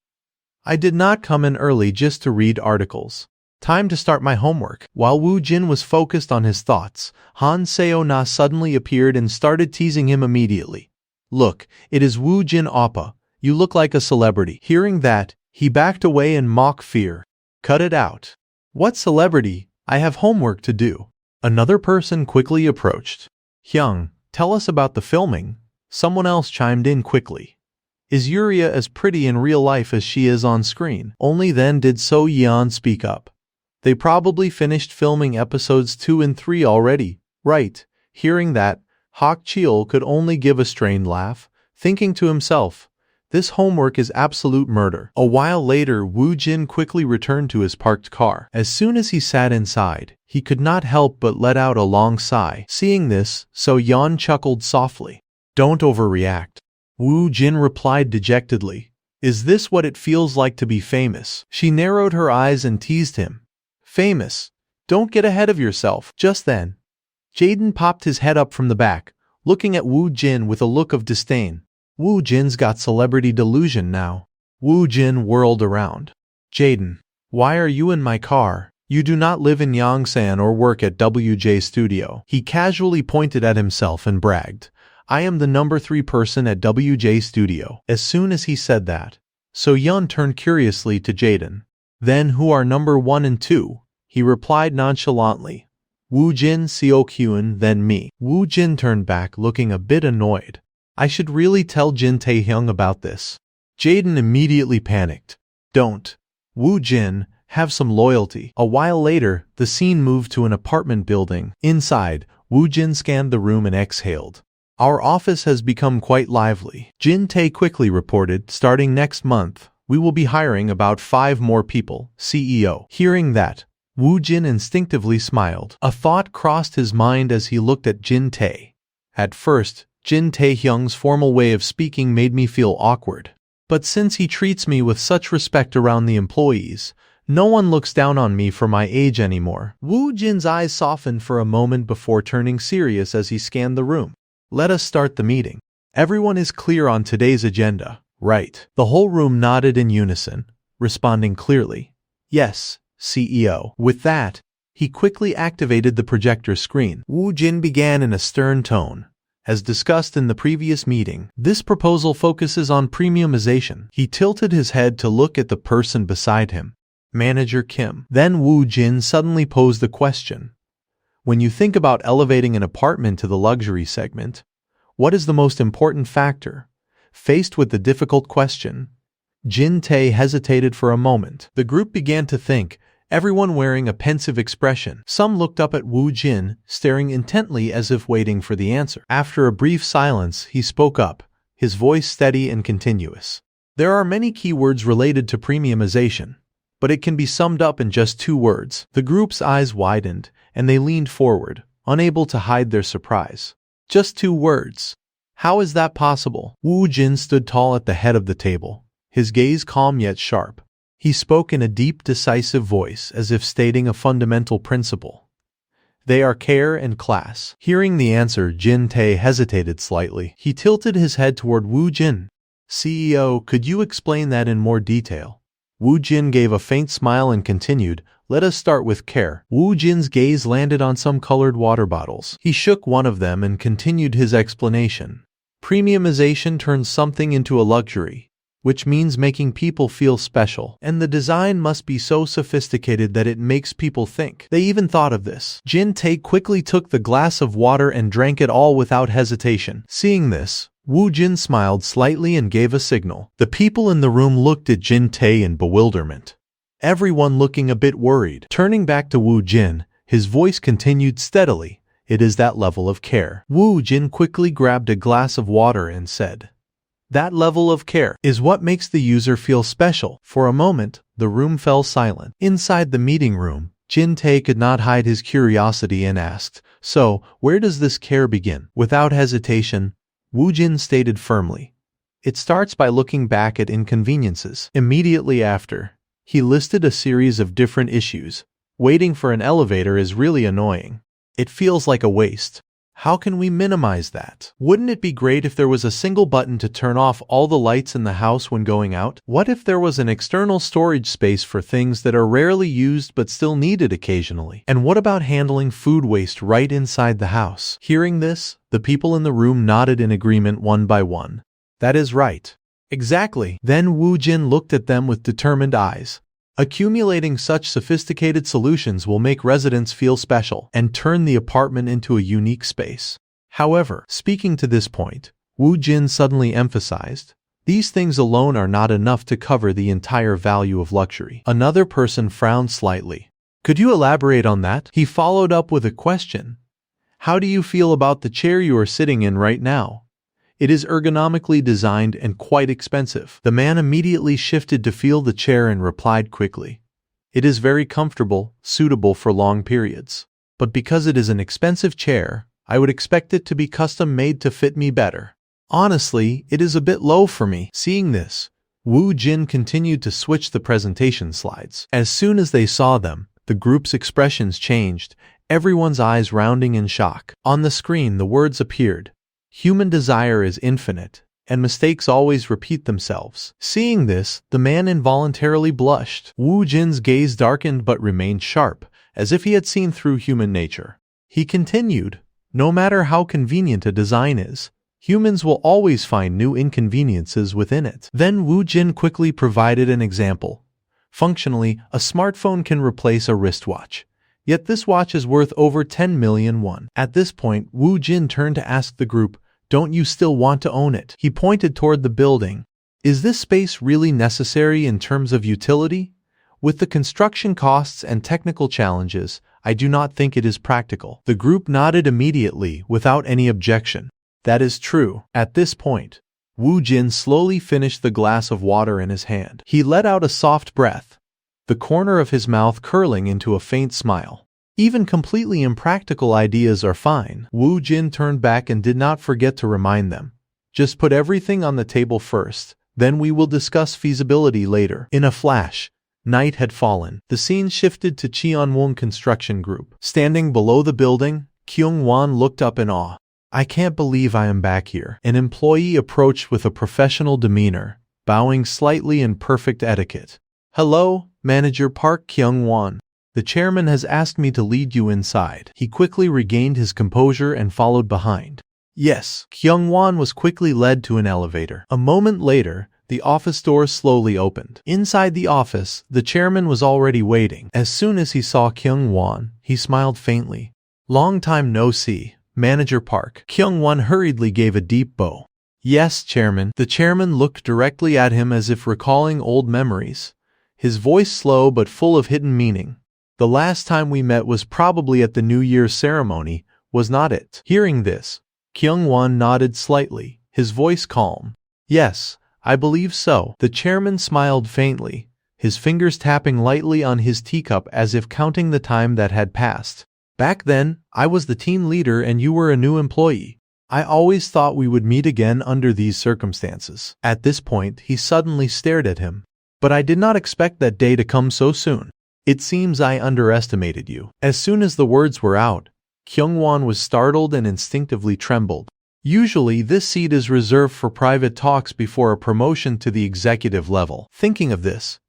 I did not come in early just to read articles. Time to start my homework." While Woo Jin was focused on his thoughts, Han Seo-na suddenly appeared and started teasing him immediately. "Look, it is Woo Jin Oppa. You look like a celebrity." Hearing that, he backed away in mock fear. "Cut it out. What celebrity? I have homework to do." Another person quickly approached. "Hyung, tell us about the filming." Someone else chimed in quickly. "Is Uriah as pretty in real life as she is on screen?" Only then did So Yeon speak up. "They probably finished filming episodes 2 and 3 already, right?" Hearing that, Hak Cheol could only give a strained laugh, thinking to himself, "This homework is absolute murder." A while later, Woo Jin quickly returned to his parked car. As soon as he sat inside, he could not help but let out a long sigh. Seeing this, So Yeon chuckled softly. "Don't overreact." Woo Jin replied dejectedly. "Is this what it feels like to be famous?" She narrowed her eyes and teased him. "Famous? Don't get ahead of yourself." Just then, Jaden popped his head up from the back, looking at Woo Jin with a look of disdain. Woo Jin's got celebrity delusion now. Woo Jin whirled around. "Jaden, why are you in my car? You do not live in Yongsan or work at WJ Studio." He casually pointed at himself and bragged, "I am the number 3 person at WJ Studio." As soon as he said that, So Yeon turned curiously to Jaden. "Then who are number 1 and 2? He replied nonchalantly. "Woo Jin, Seok-hyun, then me." Woo Jin turned back looking a bit annoyed. "I should really tell Jin Tae-hyung about this." Jaden immediately panicked. "Don't. Woo Jin, have some loyalty." A while later, the scene moved to an apartment building. Inside, Woo Jin scanned the room and exhaled. "Our office has become quite lively," Jin Tae quickly reported. "Starting next month, we will be hiring about 5 more people, CEO." Hearing that, Woo Jin instinctively smiled. A thought crossed his mind as he looked at Jin Tae. At first, Jin Taehyung's formal way of speaking made me feel awkward. But since he treats me with such respect around the employees, no one looks down on me for my age anymore. Woo Jin's eyes softened for a moment before turning serious as he scanned the room. Let us start the meeting. Everyone is clear on today's agenda, right? The whole room nodded in unison, responding clearly. Yes, CEO. With that, he quickly activated the projector screen. Woo Jin began in a stern tone. As discussed in the previous meeting, this proposal focuses on premiumization. He tilted his head to look at the person beside him, Manager Kim. Then Woo Jin suddenly posed the question. When you think about elevating an apartment to the luxury segment, what is the most important factor? Faced with the difficult question, Jin Tae hesitated for a moment. The group began to think, everyone wearing a pensive expression. Some looked up at Woo Jin, staring intently as if waiting for the answer. After a brief silence, he spoke up, his voice steady and continuous. There are many keywords related to premiumization, but it can be summed up in just 2 words. The group's eyes widened, and they leaned forward, unable to hide their surprise. Just 2 words. How is that possible? Woo Jin stood tall at the head of the table, his gaze calm yet sharp. He spoke in a deep, decisive voice as if stating a fundamental principle. They are care and class. Hearing the answer, Jin Tae hesitated slightly. He tilted his head toward Woo Jin. CEO, could you explain that in more detail? Woo Jin gave a faint smile and continued, let us start with care. Woo Jin's gaze landed on some colored water bottles. He shook one of them and continued his explanation. Premiumization turns something into a luxury, which means making people feel special. And the design must be so sophisticated that it makes people think. They even thought of this. Jin Tae quickly took the glass of water and drank it all without hesitation. Seeing this, Woo Jin smiled slightly and gave a signal. The people in the room looked at Jin Tae in bewilderment, everyone looking a bit worried. Turning back to Woo Jin, his voice continued steadily. It is that level of care. Woo Jin quickly grabbed a glass of water and said, that level of care is what makes the user feel special. For a moment, the room fell silent. Inside the meeting room, Jin Tae could not hide his curiosity and asked, so, where does this care begin? Without hesitation, Woo Jin stated firmly, it starts by looking back at inconveniences. Immediately after, he listed a series of different issues. Waiting for an elevator is really annoying. It feels like a waste. How can we minimize that? Wouldn't it be great if there was a single button to turn off all the lights in the house when going out? What if there was an external storage space for things that are rarely used but still needed occasionally? And what about handling food waste right inside the house? Hearing this, the people in the room nodded in agreement one by one. That is right. Exactly. Then Woo Jin looked at them with determined eyes. Accumulating such sophisticated solutions will make residents feel special and turn the apartment into a unique space. However, speaking to this point, Woo Jin suddenly emphasized, these things alone are not enough to cover the entire value of luxury. Another person frowned slightly. Could you elaborate on that? He followed up with a question. How do you feel about the chair you are sitting in right now? It is ergonomically designed and quite expensive. The man immediately shifted to feel the chair and replied quickly. It is very comfortable, suitable for long periods. But because it is an expensive chair, I would expect it to be custom made to fit me better. Honestly, it is a bit low for me. Seeing this, Woo Jin continued to switch the presentation slides. As soon as they saw them, the group's expressions changed, everyone's eyes rounding in shock. On the screen, the words appeared. Human desire is infinite, and mistakes always repeat themselves. Seeing this, the man involuntarily blushed. Woo Jin's gaze darkened but remained sharp, as if he had seen through human nature. He continued, no matter how convenient a design is, humans will always find new inconveniences within it. Then Woo Jin quickly provided an example. Functionally, a smartphone can replace a wristwatch. Yet this watch is worth over 10 million won. At this point, Woo Jin turned to ask the group, don't you still want to own it? He pointed toward the building. Is this space really necessary in terms of utility? With the construction costs and technical challenges, I do not think it is practical. The group nodded immediately without any objection. That is true. At this point, Woo Jin slowly finished the glass of water in his hand. He let out a soft breath, the corner of his mouth curling into a faint smile. Even completely impractical ideas are fine. Wu Jin turned back and did not forget to remind them. Just put everything on the table first, then we will discuss feasibility later. In a flash, night had fallen. The scene shifted to Cheonwon Construction Group. Standing below the building, Kyung-won looked up in awe. I can't believe I am back here. An employee approached with a professional demeanor, bowing slightly in perfect etiquette. Hello, Manager Park Kyung-won. The chairman has asked me to lead you inside. He quickly regained his composure and followed behind. Yes, Kyung-won was quickly led to an elevator. A moment later, the office doors slowly opened. Inside the office, the chairman was already waiting. As soon as he saw Kyung-won, he smiled faintly. Long time no see, Manager Park. Kyung-won hurriedly gave a deep bow. Yes, Chairman. The chairman looked directly at him as if recalling old memories. His voice slow but full of hidden meaning. The last time we met was probably at the New Year's ceremony, was not it? Hearing this, Kyung-won nodded slightly, his voice calm. Yes, I believe so. The chairman smiled faintly, his fingers tapping lightly on his teacup as if counting the time that had passed. Back then, I was the team leader and you were a new employee. I always thought we would meet again under these circumstances. At this point, he suddenly stared at him. But I did not expect that day to come so soon. It seems I underestimated you. As soon as the words were out, Kyung-won was startled and instinctively trembled. Usually, this seat is reserved for private talks before a promotion to the executive level. Thinking of this,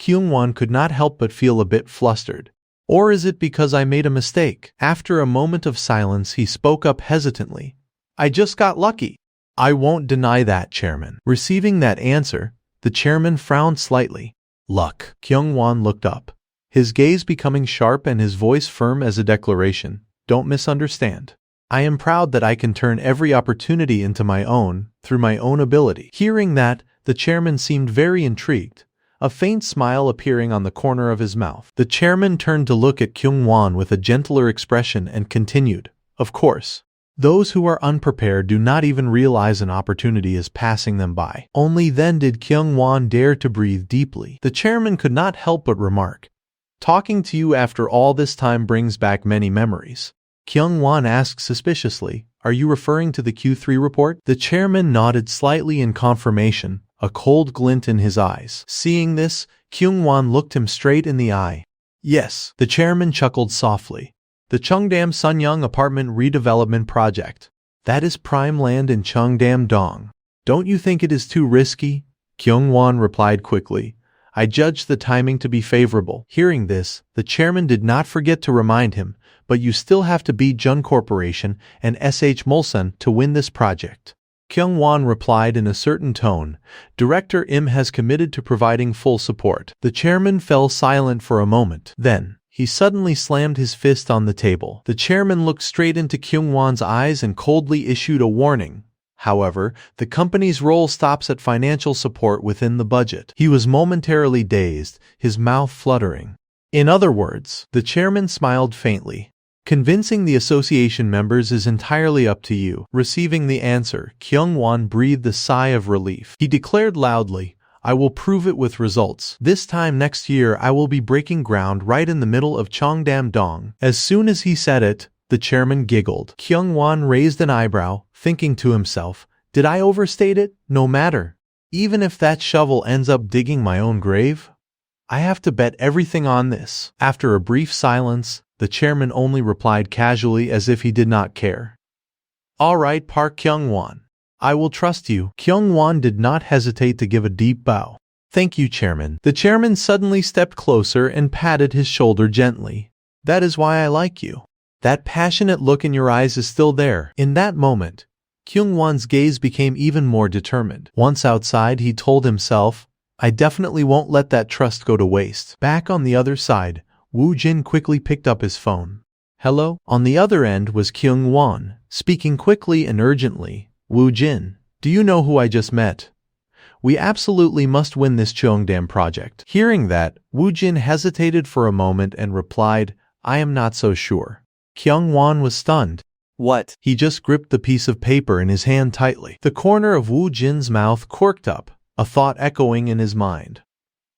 Kyung-won could not help but feel a bit flustered. Or is it because I made a mistake? After a moment of silence, he spoke up hesitantly. I just got lucky. I won't deny that, Chairman. Receiving that answer, the chairman frowned slightly. Luck. Kyung-won looked up, his gaze becoming sharp and his voice firm as a declaration. Don't misunderstand. I am proud that I can turn every opportunity into my own, through my own ability. Hearing that, the chairman seemed very intrigued, a faint smile appearing on the corner of his mouth. The chairman turned to look at Kyung-won with a gentler expression and continued, Of course. Those who are unprepared do not even realize an opportunity is passing them by. Only then did Kyung-won dare to breathe deeply. The chairman could not help but remark, Talking to you after all this time brings back many memories. Kyung-won asked suspiciously, Are you referring to the Q3 report? The chairman nodded slightly in confirmation, a cold glint in his eyes. Seeing this, Kyung-won looked him straight in the eye. Yes, the chairman chuckled softly. The Cheongdam Sunyang Apartment Redevelopment Project. That is prime land in Cheongdam-dong. Don't you think it is too risky? Kyung-won replied quickly. I judge the timing to be favorable. Hearing this, the chairman did not forget to remind him, but you still have to beat Jun Corporation and SH Mulsan to win this project. Kyung-won replied in a certain tone, Director Im has committed to providing full support. The chairman fell silent for a moment. Then, he suddenly slammed his fist on the table. The chairman looked straight into Kyung-won's eyes and coldly issued a warning. However, the company's role stops at financial support within the budget. He was momentarily dazed, his mouth fluttering. In other words, the chairman smiled faintly. Convincing the association members is entirely up to you. Receiving the answer, Kyung-won breathed a sigh of relief. He declared loudly, I will prove it with results. This time next year I will be breaking ground right in the middle of Cheongdam-dong. As soon as he said it, the chairman giggled. Kyung-won raised an eyebrow, thinking to himself, Did I overstate it? No matter. Even if that shovel ends up digging my own grave? I have to bet everything on this. After a brief silence, the chairman only replied casually as if he did not care. All right, Park Kyung-won. I will trust you. Kyung-won did not hesitate to give a deep bow. Thank you, Chairman. The chairman suddenly stepped closer and patted his shoulder gently. That is why I like you. That passionate look in your eyes is still there. In that moment, Kyung-won's gaze became even more determined. Once outside, he told himself, I definitely won't let that trust go to waste. Back on the other side, Woo Jin quickly picked up his phone. Hello? On the other end was Kyung-won, speaking quickly and urgently. Woo Jin, do you know who I just met? We absolutely must win this Cheongdam project. Hearing that, Woo Jin hesitated for a moment and replied, I am not so sure. Kyung-won was stunned. What? He just gripped the piece of paper in his hand tightly. The corner of Woo Jin's mouth quirked up, a thought echoing in his mind.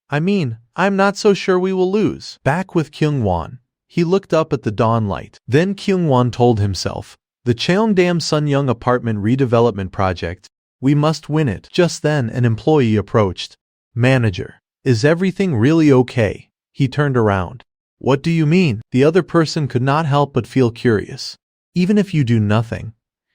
I mean, I'm not so sure we will lose. Back with Kyung-won, He looked up at the dawn light. Then Kyung-won told himself, the Cheongdam Sunyung apartment redevelopment project, we must win it. Just then an employee approached. Manager, is everything really okay? He turned around. What do you mean? The other person could not help but feel curious. Even if you do nothing,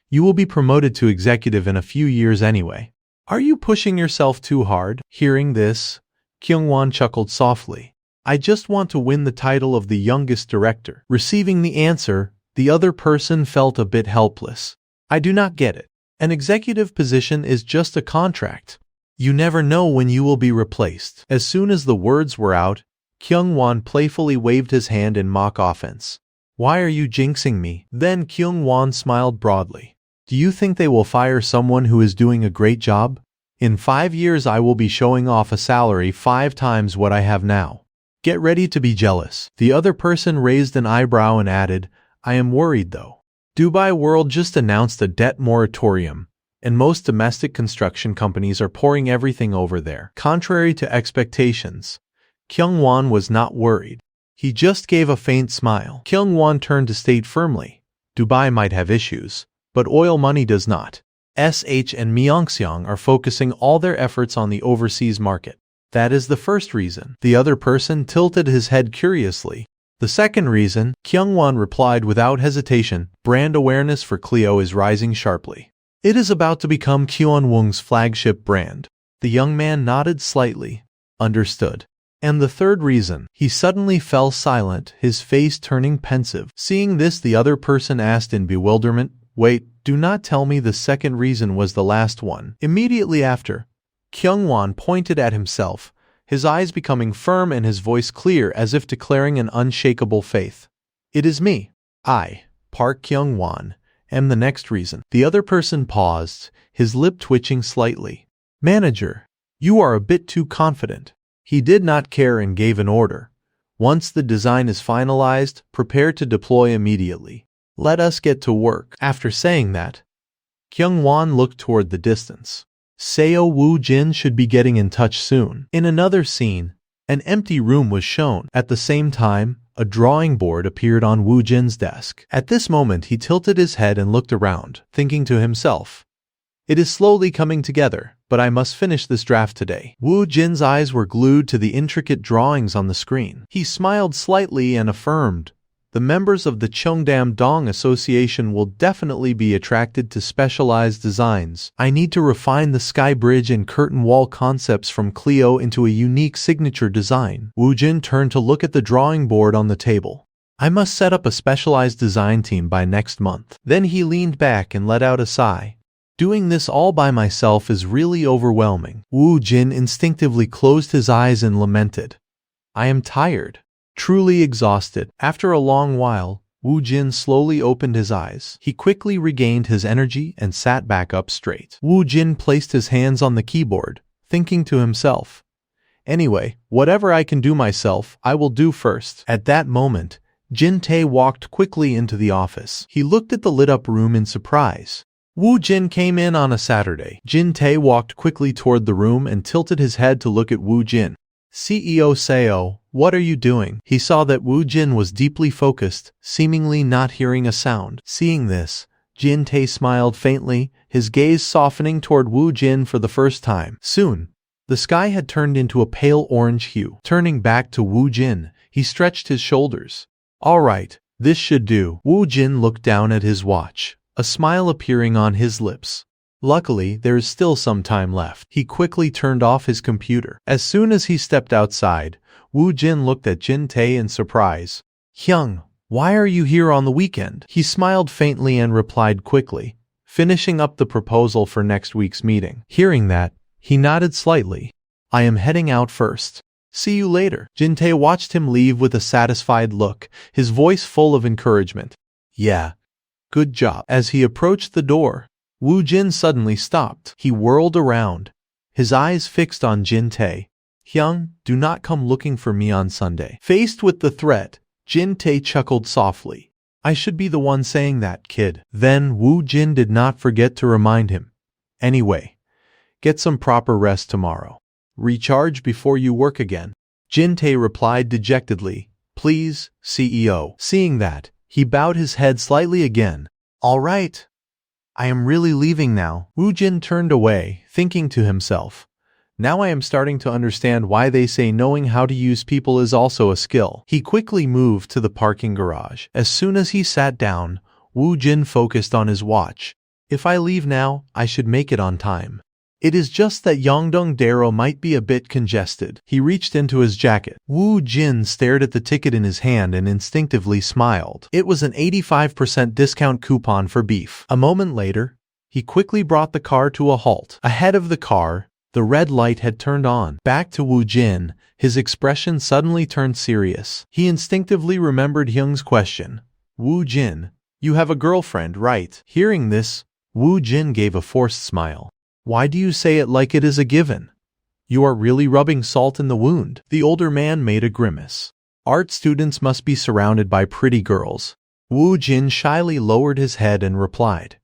you will be promoted to executive in a few years anyway. Are you pushing yourself too hard? Hearing this, Kyung-won chuckled softly. I just want to win the title of the youngest director. Receiving the answer, the other person felt a bit helpless. I do not get it. An executive position is just a contract. You never know when you will be replaced. As soon as the words were out, Kyung-won playfully waved his hand in mock offense. Why are you jinxing me? Then Kyung-won smiled broadly. Do you think they will fire someone who is doing a great job? In 5 years I will be showing off a salary 5 times what I have now. Get ready to be jealous. The other person raised an eyebrow and added, I am worried though. Dubai World just announced a debt moratorium, and most domestic construction companies are pouring everything over there. Contrary to expectations, Kyung-won was not worried. He just gave a faint smile. Kyung-won turned to state firmly, Dubai might have issues, but oil money does not. SH and Myeongseong are focusing all their efforts on the overseas market. That is the first reason. The other person tilted his head curiously. The second reason, Kyung-won replied without hesitation, brand awareness for Clio is rising sharply. It is about to become Kyung-won's flagship brand. The young man nodded slightly. Understood. And the third reason, he suddenly fell silent, his face turning pensive. Seeing this, the other person asked in bewilderment, wait, do not tell me the second reason was the last one. Immediately after, Kyung-won pointed at himself, his eyes becoming firm and his voice clear as if declaring an unshakable faith. It is me. I, Park Kyung-won, am the next reason. The other person paused, his lip twitching slightly. Manager, you are a bit too confident. He did not care and gave an order. Once the design is finalized, prepare to deploy immediately. Let us get to work. After saying that, Kyung-won looked toward the distance. Seo Woo-jin should be getting in touch soon. In another scene, an empty room was shown. At the same time, a drawing board appeared on Woo-jin's desk. At this moment, he tilted his head and looked around, thinking to himself, it is slowly coming together, but I must finish this draft today. Woo-jin's eyes were glued to the intricate drawings on the screen. He smiled slightly and affirmed, the members of the Cheongdam Dong Association will definitely be attracted to specialized designs. I need to refine the sky bridge and curtain wall concepts from Clio into a unique signature design. Woo-jin turned to look at the drawing board on the table. I must set up a specialized design team by next month. Then he leaned back and let out a sigh. Doing this all by myself is really overwhelming. Woo-jin instinctively closed his eyes and lamented. I am tired. Truly exhausted. After a long while, Woo-jin slowly opened his eyes. He quickly regained his energy and sat back up straight. Woo-jin placed his hands on the keyboard, thinking to himself, anyway, whatever I can do myself, I will do first. At that moment, Jin-tae walked quickly into the office. He looked at the lit-up room in surprise. Woo-jin came in on a Saturday. Jin-tae walked quickly toward the room and tilted his head to look at Woo-jin. CEO Seo, what are you doing? He saw that Woo-jin was deeply focused, seemingly not hearing a sound. Seeing this, Jin-tae smiled faintly, his gaze softening toward Woo-jin for the first time. Soon, the sky had turned into a pale orange hue. Turning back to Woo-jin, he stretched his shoulders. All right, this should do. Woo-jin looked down at his watch, a smile appearing on his lips. Luckily, there is still some time left. He quickly turned off his computer. As soon as he stepped outside, Woo-jin looked at Jin-tae in surprise. Hyung, why are you here on the weekend? He smiled faintly and replied quickly, finishing up the proposal for next week's meeting. Hearing that, he nodded slightly. I am heading out first. See you later. Jin-tae watched him leave with a satisfied look, his voice full of encouragement. Yeah, good job. As he approached the door, Woo-jin suddenly stopped. He whirled around, his eyes fixed on Jin-tae. Hyung, do not come looking for me on Sunday. Faced with the threat, Jin-tae chuckled softly. I should be the one saying that, kid. Then Woo-jin did not forget to remind him. Anyway, get some proper rest tomorrow. Recharge before you work again. Jin-tae replied dejectedly, Please, CEO. Seeing that, he bowed his head slightly again. All right. I am really leaving now. Woo Jin turned away, thinking to himself. Now I am starting to understand why they say knowing how to use people is also a skill. He quickly moved to the parking garage. As soon as he sat down, Woo Jin focused on his watch. If I leave now, I should make it on time. It is just that Yongdong-daro might be a bit congested. He reached into his jacket. Woo Jin stared at the ticket in his hand and instinctively smiled. It was an 85% discount coupon for beef. A moment later, he quickly brought the car to a halt. Ahead of the car, the red light had turned on. Back to Woo Jin, his expression suddenly turned serious. He instinctively remembered Hyung's question. Woo Jin, you have a girlfriend, right? Hearing this, Woo Jin gave a forced smile. Why do you say it like it is a given? You are really rubbing salt in the wound. The older man made a grimace. Art students must be surrounded by pretty girls. Woo Jin shyly lowered his head and replied.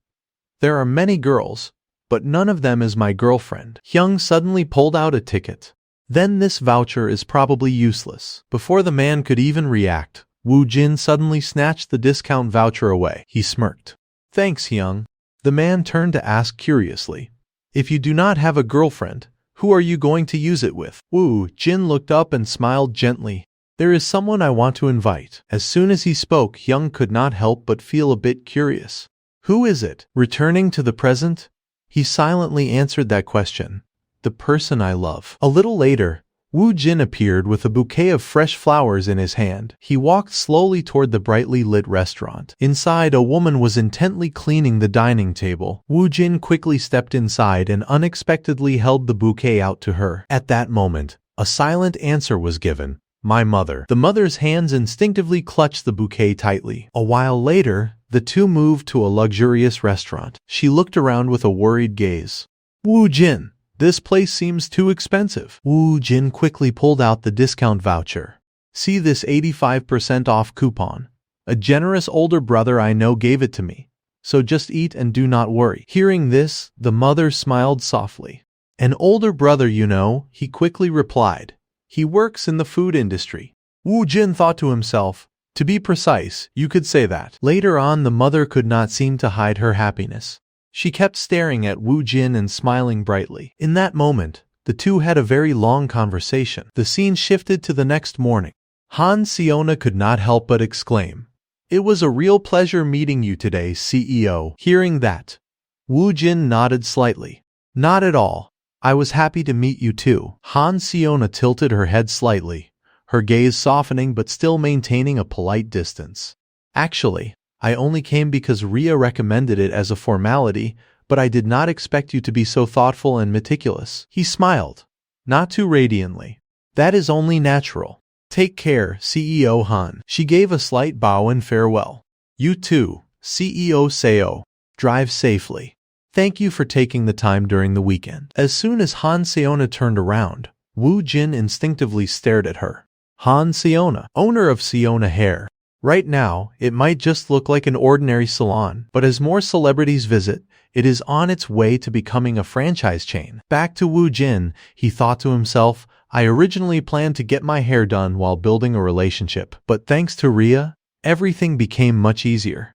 There are many girls, but none of them is my girlfriend. Hyung suddenly pulled out a ticket. Then this voucher is probably useless. Before the man could even react, Woo Jin suddenly snatched the discount voucher away. He smirked. Thanks, Hyung. The man turned to ask curiously. If you do not have a girlfriend, who are you going to use it with? Woo Jin looked up and smiled gently. There is someone I want to invite. As soon as he spoke, Hyung could not help but feel a bit curious. Who is it? Returning to the present, he silently answered that question. The person I love. A little later, Woo Jin appeared with a bouquet of fresh flowers in his hand. He walked slowly toward the brightly lit restaurant. Inside, a woman was intently cleaning the dining table. Woo Jin quickly stepped inside and unexpectedly held the bouquet out to her. At that moment, a silent answer was given. My mother. The mother's hands instinctively clutched the bouquet tightly. A while later, the two moved to a luxurious restaurant. She looked around with a worried gaze. Woo Jin. This place seems too expensive. Woo Jin quickly pulled out the discount voucher. See this 85% off coupon. A generous older brother I know gave it to me. So just eat and do not worry. Hearing this, the mother smiled softly. An older brother, you know, he quickly replied. He works in the food industry. Woo Jin thought to himself, to be precise, you could say that. Later on, the mother could not seem to hide her happiness. She kept staring at Woo Jin and smiling brightly. In that moment, the two had a very long conversation. The scene shifted to the next morning. Han Seona could not help but exclaim, It was a real pleasure meeting you today, CEO. Hearing that, Woo Jin nodded slightly. Not at all. I was happy to meet you too. Han Seona tilted her head slightly, her gaze softening but still maintaining a polite distance. Actually, I only came because Rhea recommended it as a formality, but I did not expect you to be so thoughtful and meticulous. He smiled, not too radiantly. That is only natural. Take care, CEO Han. She gave a slight bow in farewell. You too, CEO Seo. Drive safely. Thank you for taking the time during the weekend. As soon as Han Seona turned around, Woo Jin instinctively stared at her. Han Seona, owner of Seona Hair. Right now, it might just look like an ordinary salon, but as more celebrities visit, it is on its way to becoming a franchise chain. Back to Woo Jin, he thought to himself, I originally planned to get my hair done while building a relationship, but thanks to Rhea, everything became much easier.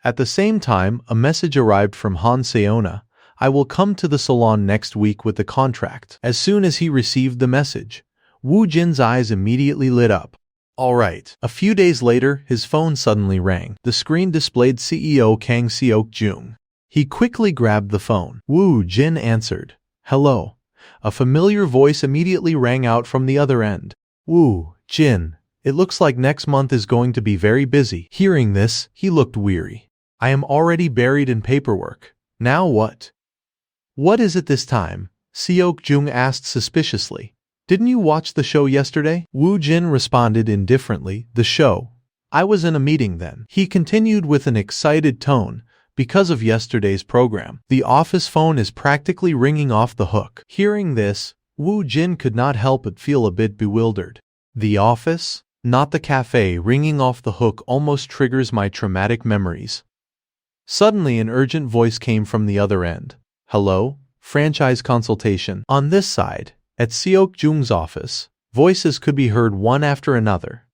At the same time, a message arrived from Han Seona. I will come to the salon next week with the contract. As soon as he received the message, Woo Jin's eyes immediately lit up. All right. A few days later, his phone suddenly rang. The screen displayed CEO Kang Seok-jung. He quickly grabbed the phone. Woo Jin answered. Hello. A familiar voice immediately rang out from the other end. Woo Jin, it looks like next month is going to be very busy. Hearing this, he looked weary. I am already buried in paperwork. Now what? What is it this time? Seok-jung asked suspiciously. Didn't you watch the show yesterday? Woo Jin responded indifferently. The show. I was in a meeting then. He continued with an excited tone. Because of yesterday's program, the office phone is practically ringing off the hook. Hearing this, Woo Jin could not help but feel a bit bewildered. The office? Not the cafe. Ringing off the hook almost triggers my traumatic memories. Suddenly an urgent voice came from the other end. Hello? Franchise consultation. On this side, at Seok-jung's office, voices could be heard one after another.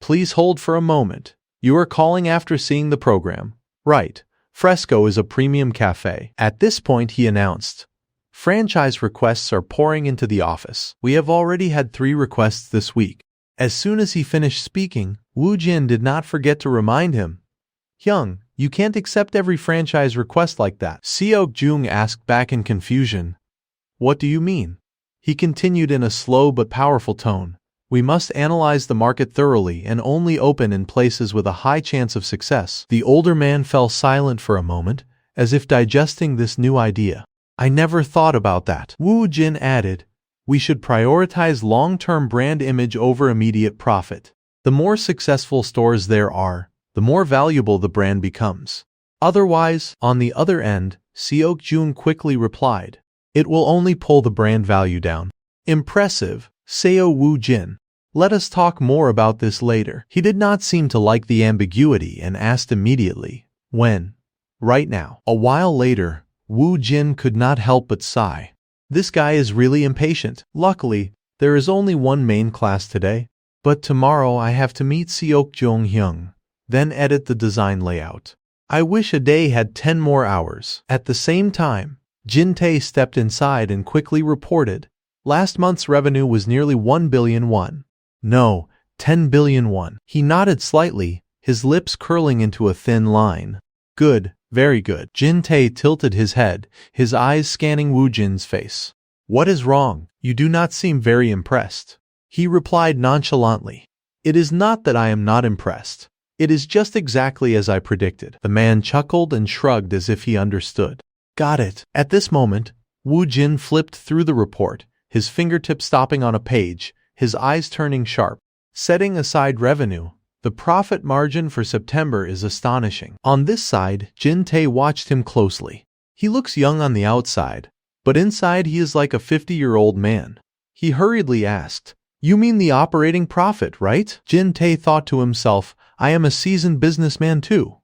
Please hold for a moment. You are calling after seeing the program. Right. Fresco is a premium cafe. At this point, he announced. Franchise requests are pouring into the office. We have already had 3 requests this week. As soon as he finished speaking, Wu Jin did not forget to remind him. Hyung, you can't accept every franchise request like that. Seok Jung asked back in confusion. What do you mean? He continued in a slow but powerful tone. We must analyze the market thoroughly and only open in places with a high chance of success. The older man fell silent for a moment, as if digesting this new idea. I never thought about that. Wu Jin added, we should prioritize long-term brand image over immediate profit. The more successful stores there are, the more valuable the brand becomes. Otherwise, on the other end, Seok Jun quickly replied, it will only pull the brand value down. Impressive, Seo Wu Jin. Let us talk more about this later. He did not seem to like the ambiguity and asked immediately, when? Right now. A while later, Wu Jin could not help but sigh. This guy is really impatient. Luckily, there is only one main class today. But tomorrow I have to meet Seok Jong Hyung, then edit the design layout. I wish a day had 10 more hours. At the same time, Jin Tae stepped inside and quickly reported, last month's revenue was nearly 1 billion won. No, 10 billion won. He nodded slightly, his lips curling into a thin line. Good, very good. Jin Tae tilted his head, his eyes scanning Wu Jin's face. What is wrong? You do not seem very impressed. He replied nonchalantly. It is not that I am not impressed. It is just exactly as I predicted. The man chuckled and shrugged as if he understood. Got it. At this moment, Wu Jin flipped through the report, his fingertip stopping on a page, his eyes turning sharp. Setting aside revenue, the profit margin for September is astonishing. On this side, Jin Tae watched him closely. He looks young on the outside, but inside he is like a 50-year-old man. He hurriedly asked, you mean the operating profit, right? Jin Tae thought to himself, I am a seasoned businessman too.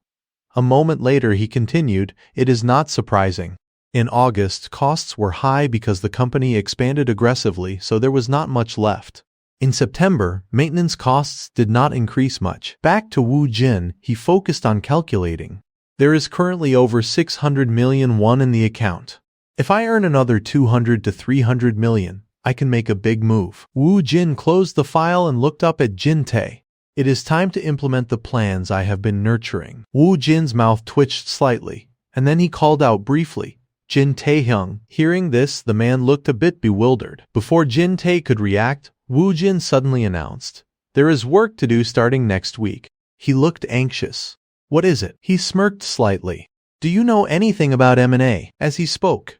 A moment later he continued, it is not surprising. In August, costs were high because the company expanded aggressively, so there was not much left. In September, maintenance costs did not increase much. Back to Wu Jin, he focused on calculating. There is currently over 600 million won in the account. If I earn another 200 to 300 million, I can make a big move. Wu Jin closed the file and looked up at Jin Tae. It is time to implement the plans I have been nurturing. Wu Jin's mouth twitched slightly, and then he called out briefly, Jin Tae Hyung. Hearing this, the man looked a bit bewildered. Before Jin Tae could react, Wu Jin suddenly announced, there is work to do starting next week. He looked anxious. What is it? He smirked slightly. Do you know anything about M&A? As he spoke,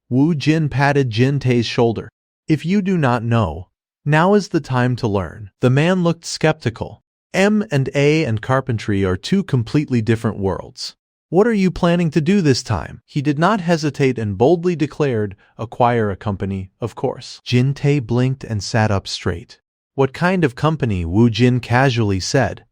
Wu Jin patted Jin Tae's shoulder. If you do not know, now is the time to learn. The man looked skeptical. M&A and carpentry are 2 completely different worlds. What are you planning to do this time? He did not hesitate and boldly declared, acquire a company, of course. Jin Tae blinked and sat up straight. What kind of company? Wu Jin casually said.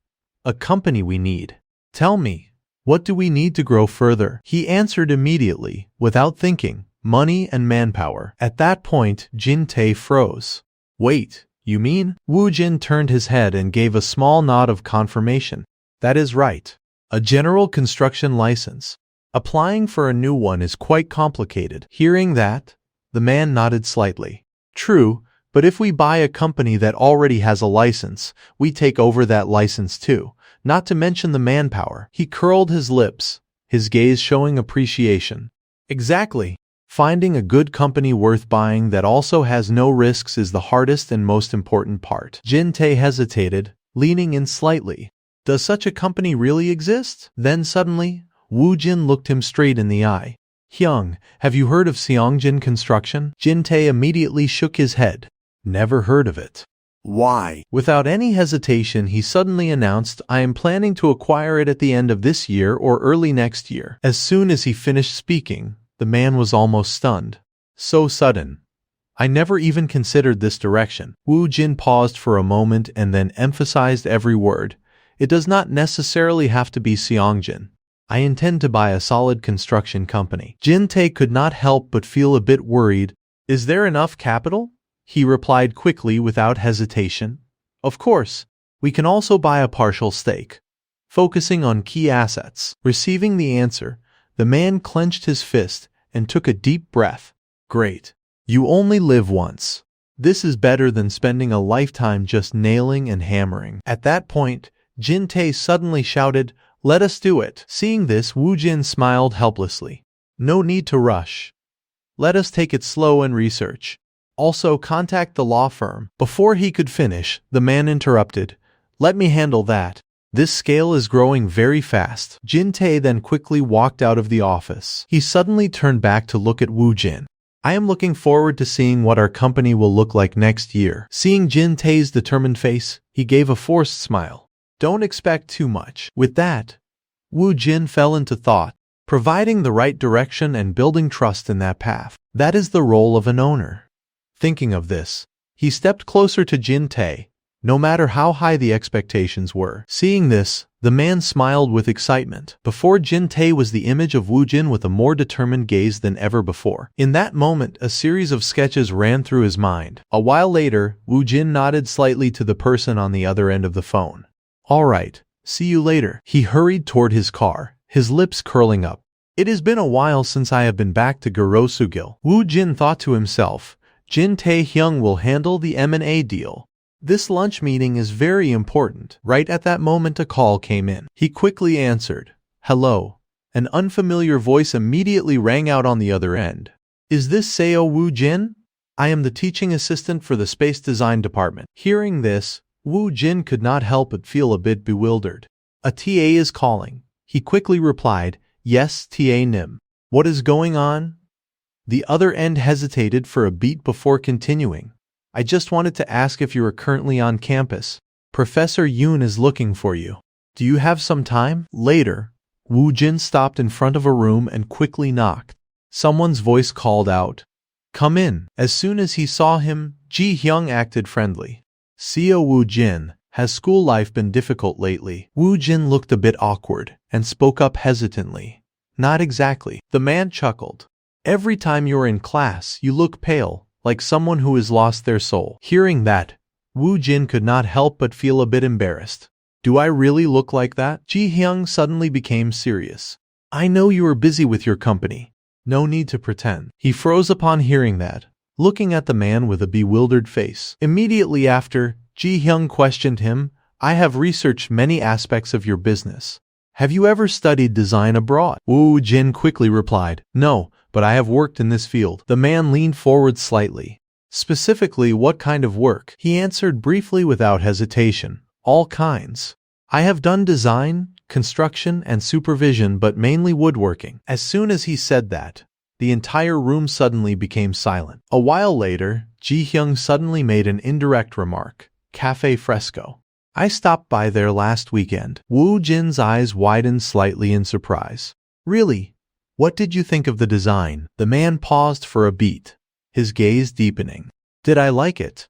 A company we need. Tell me, what do we need to grow further? He answered immediately, without thinking, money and manpower. At that point, Jin Tae froze. Wait, you mean? Wu Jin turned his head and gave a small nod of confirmation. That is right. A general construction license. Applying for a new one is quite complicated. Hearing that, the man nodded slightly. True, but if we buy a company that already has a license, we take over that license too, not to mention the manpower. He curled his lips, his gaze showing appreciation. Exactly. Finding a good company worth buying that also has no risks is the hardest and most important part. Jin Tae hesitated, leaning in slightly. Does such a company really exist? Then suddenly, Wu Jin looked him straight in the eye. Hyung, have you heard of Seongjin Construction? Jin Tae immediately shook his head. Never heard of it. Why? Without any hesitation, he suddenly announced, I am planning to acquire it at the end of this year or early next year. As soon as he finished speaking, the man was almost stunned. So sudden. I never even considered this direction. Wu Jin paused for a moment and then emphasized every word. It does not necessarily have to be Seongjin. I intend to buy a solid construction company. Jin Tae could not help but feel a bit worried. Is there enough capital? He replied quickly without hesitation. Of course. We can also buy a partial stake. Focusing on key assets. Receiving the answer, the man clenched his fist and took a deep breath. Great. You only live once. This is better than spending a lifetime just nailing and hammering. At that point, Jin Tae suddenly shouted, "Let us do it." Seeing this, Woo Jin smiled helplessly. No need to rush. Let us take it slow and research. Also, contact the law firm. Before he could finish, the man interrupted. Let me handle that. This scale is growing very fast. Jin Tae then quickly walked out of the office. He suddenly turned back to look at Woo Jin. I am looking forward to seeing what our company will look like next year. Seeing Jin Tae's determined face, he gave a forced smile. Don't expect too much. With that, Woo Jin fell into thought, providing the right direction and building trust in that path. That is the role of an owner. Thinking of this, he stepped closer to Jin Tae, no matter how high the expectations were. Seeing this, the man smiled with excitement. Before Jin Tae was the image of Woo Jin with a more determined gaze than ever before. In that moment, a series of sketches ran through his mind. A while later, Woo Jin nodded slightly to the person on the other end of the phone. All right, see you later. He hurried toward his car, his lips curling up. It has been a while since I have been back to Garosugil. Woo Jin thought to himself, Jin Tae-hyung will handle the M&A deal. This lunch meeting is very important. Right at that moment a call came in. He quickly answered. Hello. An unfamiliar voice immediately rang out on the other end. Is this Seo Woo Jin? I am the teaching assistant for the space design department. Hearing this, Woo Jin could not help but feel a bit bewildered. A TA is calling. He quickly replied, Yes, TA Nim. What is going on? The other end hesitated for a beat before continuing. I just wanted to ask if you are currently on campus. Professor Yoon is looking for you. Do you have some time? Later, Woo Jin stopped in front of a room and quickly knocked. Someone's voice called out, Come in. As soon as he saw him, Ji Hyung acted friendly. Seo Woo Jin, has school life been difficult lately? Woo Jin looked a bit awkward and spoke up hesitantly. Not exactly. The man chuckled. Every time you're in class, you look pale, like someone who has lost their soul. Hearing that, Woo Jin could not help but feel a bit embarrassed. Do I really look like that? Ji Hyung suddenly became serious. I know you are busy with your company. No need to pretend. He froze upon hearing that, looking at the man with a bewildered face. Immediately after, Ji Hyung questioned him, I have researched many aspects of your business. Have you ever studied design abroad? Woo Jin quickly replied, No, but I have worked in this field. The man leaned forward slightly. Specifically, what kind of work? He answered briefly without hesitation. All kinds. I have done design, construction, and supervision, but mainly woodworking. As soon as he said that, the entire room suddenly became silent. A while later, Ji Hyung suddenly made an indirect remark. Cafe Fresco. I stopped by there last weekend. Woo Jin's eyes widened slightly in surprise. Really? What did you think of the design? The man paused for a beat, his gaze deepening. Did I like it?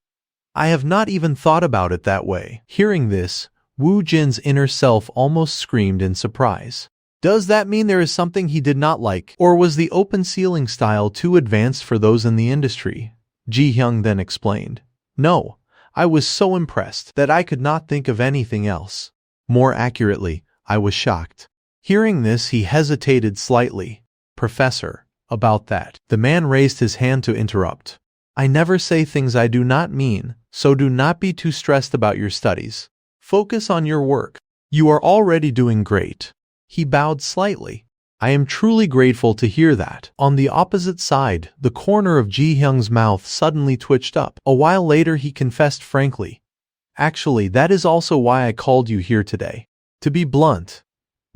I have not even thought about it that way. Hearing this, Woo Jin's inner self almost screamed in surprise. Does that mean there is something he did not like? Or was the open ceiling style too advanced for those in the industry? Ji Hyung then explained. No, I was so impressed that I could not think of anything else. More accurately, I was shocked. Hearing this, he hesitated slightly. Professor, about that. The man raised his hand to interrupt. I never say things I do not mean, so do not be too stressed about your studies. Focus on your work. You are already doing great. He bowed slightly. I am truly grateful to hear that. On the opposite side, the corner of Ji Hyung's mouth suddenly twitched up. A while later, he confessed frankly. Actually, that is also why I called you here today. To be blunt,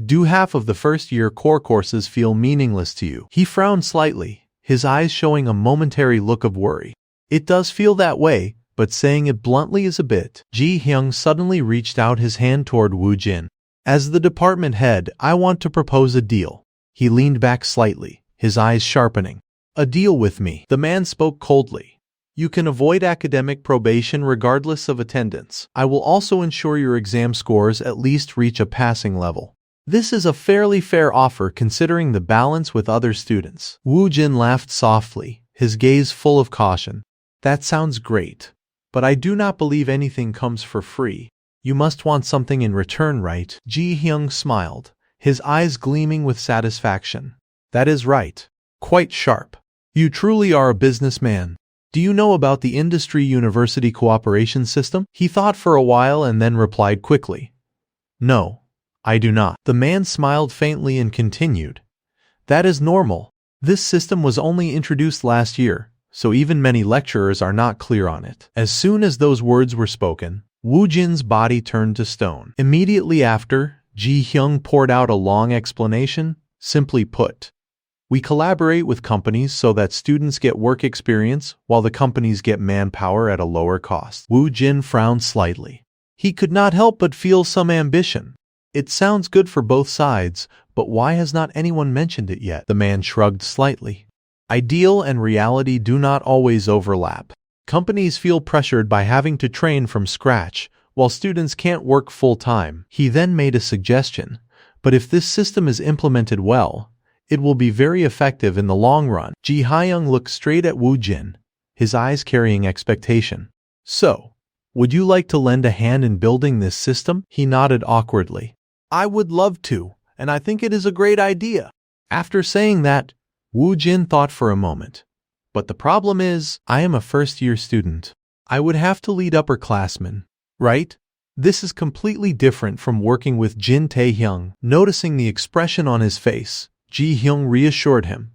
do half of the first-year core courses feel meaningless to you? He frowned slightly, his eyes showing a momentary look of worry. It does feel that way, but saying it bluntly is a bit. Ji Hyung suddenly reached out his hand toward Woo Jin. As the department head, I want to propose a deal. He leaned back slightly, his eyes sharpening. A deal with me. The man spoke coldly. You can avoid academic probation regardless of attendance. I will also ensure your exam scores at least reach a passing level. This is a fairly fair offer considering the balance with other students. Woo Jin laughed softly, his gaze full of caution. That sounds great, but I do not believe anything comes for free. You must want something in return, right? Ji-hyung smiled, his eyes gleaming with satisfaction. That is right. Quite sharp. You truly are a businessman. Do you know about the industry-university cooperation system? He thought for a while and then replied quickly. No, I do not. The man smiled faintly and continued. That is normal. This system was only introduced last year, so even many lecturers are not clear on it. As soon as those words were spoken, Woo Jin's body turned to stone. Immediately after, Ji-hyung poured out a long explanation. Simply put, we collaborate with companies so that students get work experience while the companies get manpower at a lower cost. Woo Jin frowned slightly. He could not help but feel some ambition. It sounds good for both sides, but why has not anyone mentioned it yet? The man shrugged slightly. Ideal and reality do not always overlap. Companies feel pressured by having to train from scratch, while students can't work full-time. He then made a suggestion. But if this system is implemented well, it will be very effective in the long run. Ji-hyung looked straight at Woo Jin, his eyes carrying expectation. So, would you like to lend a hand in building this system? He nodded awkwardly. I would love to, and I think it is a great idea. After saying that, Woo Jin thought for a moment. But the problem is, I am a first-year student. I would have to lead upperclassmen, right? This is completely different from working with Jin Tae-hyung. Noticing the expression on his face, Ji-hyung reassured him.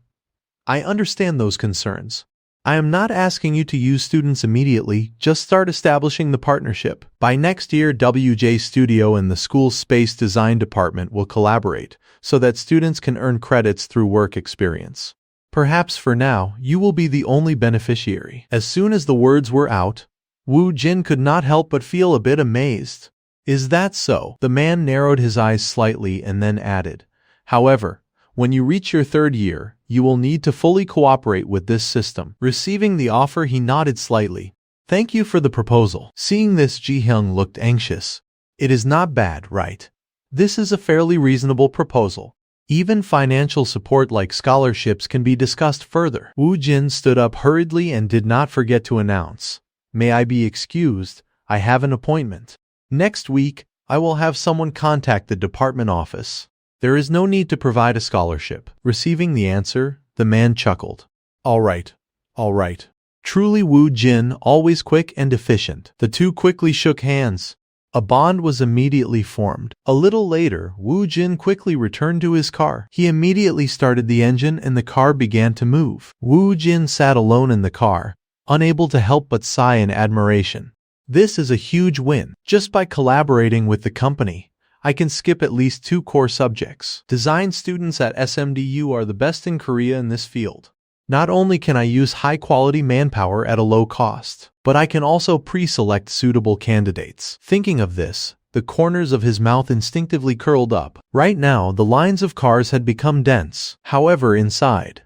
I understand those concerns. I am not asking you to use students immediately, just start establishing the partnership. By next year, WJ Studio and the school's space design department will collaborate, so that students can earn credits through work experience. Perhaps for now, you will be the only beneficiary. As soon as the words were out, Woo Jin could not help but feel a bit amazed. Is that so? The man narrowed his eyes slightly and then added, however, when you reach your third year, you will need to fully cooperate with this system. Receiving the offer, he nodded slightly. Thank you for the proposal. Seeing this, Ji-hyung looked anxious. It is not bad, right? This is a fairly reasonable proposal. Even financial support like scholarships can be discussed further. Woo Jin stood up hurriedly and did not forget to announce, May I be excused? I have an appointment. Next week, I will have someone contact the department office. There is no need to provide a scholarship. Receiving the answer, the man chuckled. All right. Truly Woo Jin, always quick and efficient. The two quickly shook hands. A bond was immediately formed. A little later, Woo Jin quickly returned to his car. He immediately started the engine and the car began to move. Woo Jin sat alone in the car, unable to help but sigh in admiration. This is a huge win. Just by collaborating with the company, I can skip at least 2 core subjects. Design students at SMDU are the best in Korea in this field. Not only can I use high-quality manpower at a low cost, but I can also pre-select suitable candidates. Thinking of this, the corners of his mouth instinctively curled up. Right now, the lines of cars had become dense. However, inside,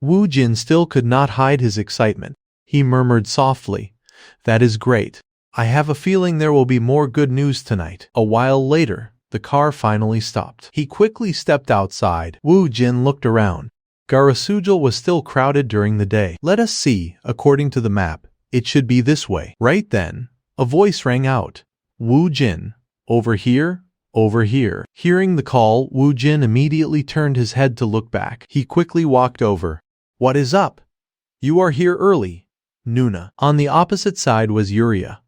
Woo Jin still could not hide his excitement. He murmured softly, That is great. I have a feeling there will be more good news tonight. A while later, the car finally stopped. He quickly stepped outside. Woo Jin looked around. Garasujal was still crowded during the day. Let us see, according to the map, it should be this way. Right then, a voice rang out. Woo Jin, over here, over here. Hearing the call, Woo Jin immediately turned his head to look back. He quickly walked over. What is up? You are here early, Nuna. On the opposite side was Yuria,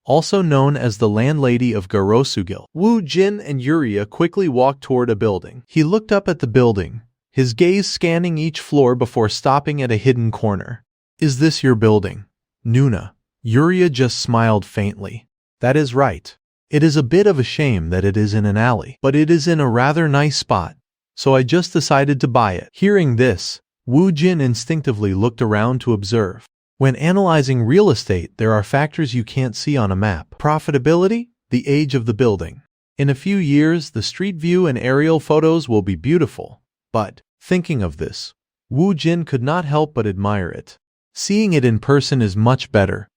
also known as the landlady of Garosugil. Woo Jin and Yuria quickly walked toward a building. He looked up at the building, his gaze scanning each floor before stopping at a hidden corner. Is this your building, Nuna? Yuria just smiled faintly. That is right. It is a bit of a shame that it is in an alley, but it is in a rather nice spot, so I just decided to buy it. Hearing this, Woo Jin instinctively looked around to observe. When analyzing real estate, there are factors you can't see on a map. Profitability, the age of the building. In a few years, the street view and aerial photos will be beautiful. But, thinking of this, Woo Jin could not help but admire it. Seeing it in person is much better.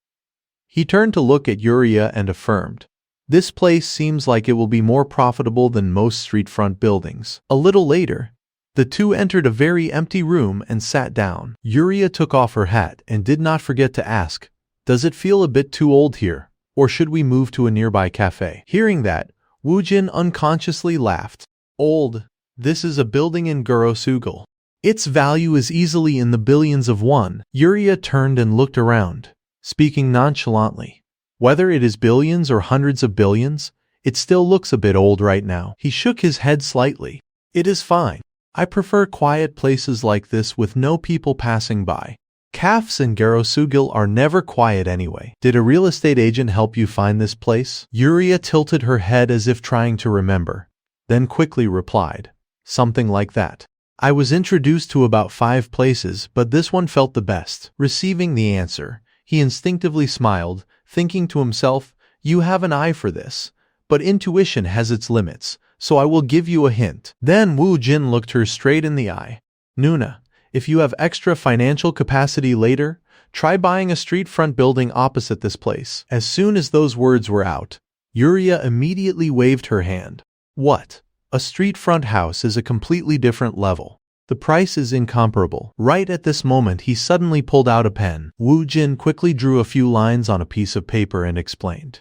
He turned to look at Yuria and affirmed, This place seems like it will be more profitable than most street front buildings. A little later, the two entered a very empty room and sat down. Yuria took off her hat and did not forget to ask, Does it feel a bit too old here? Or should we move to a nearby cafe? Hearing that, Woojin unconsciously laughed. Old. This is a building in Gorosugal. Its value is easily in the billions of won. Yuria turned and looked around, speaking nonchalantly. Whether it is billions or hundreds of billions, it still looks a bit old right now. He shook his head slightly. It is fine. I prefer quiet places like this with no people passing by. Cafes in Gorosugal are never quiet anyway. Did a real estate agent help you find this place? Yuria tilted her head as if trying to remember, then quickly replied, something like that. I was introduced to about 5 places, but this one felt the best. Receiving the answer, he instinctively smiled, thinking to himself, you have an eye for this, but intuition has its limits, so I will give you a hint. Then Wu Jin looked her straight in the eye. Nuna, if you have extra financial capacity later, try buying a street front building opposite this place. As soon as those words were out, Yuria immediately waved her hand. What? A street front house is a completely different level. The price is incomparable. Right at this moment he suddenly pulled out a pen. Wu Jin quickly drew a few lines on a piece of paper and explained.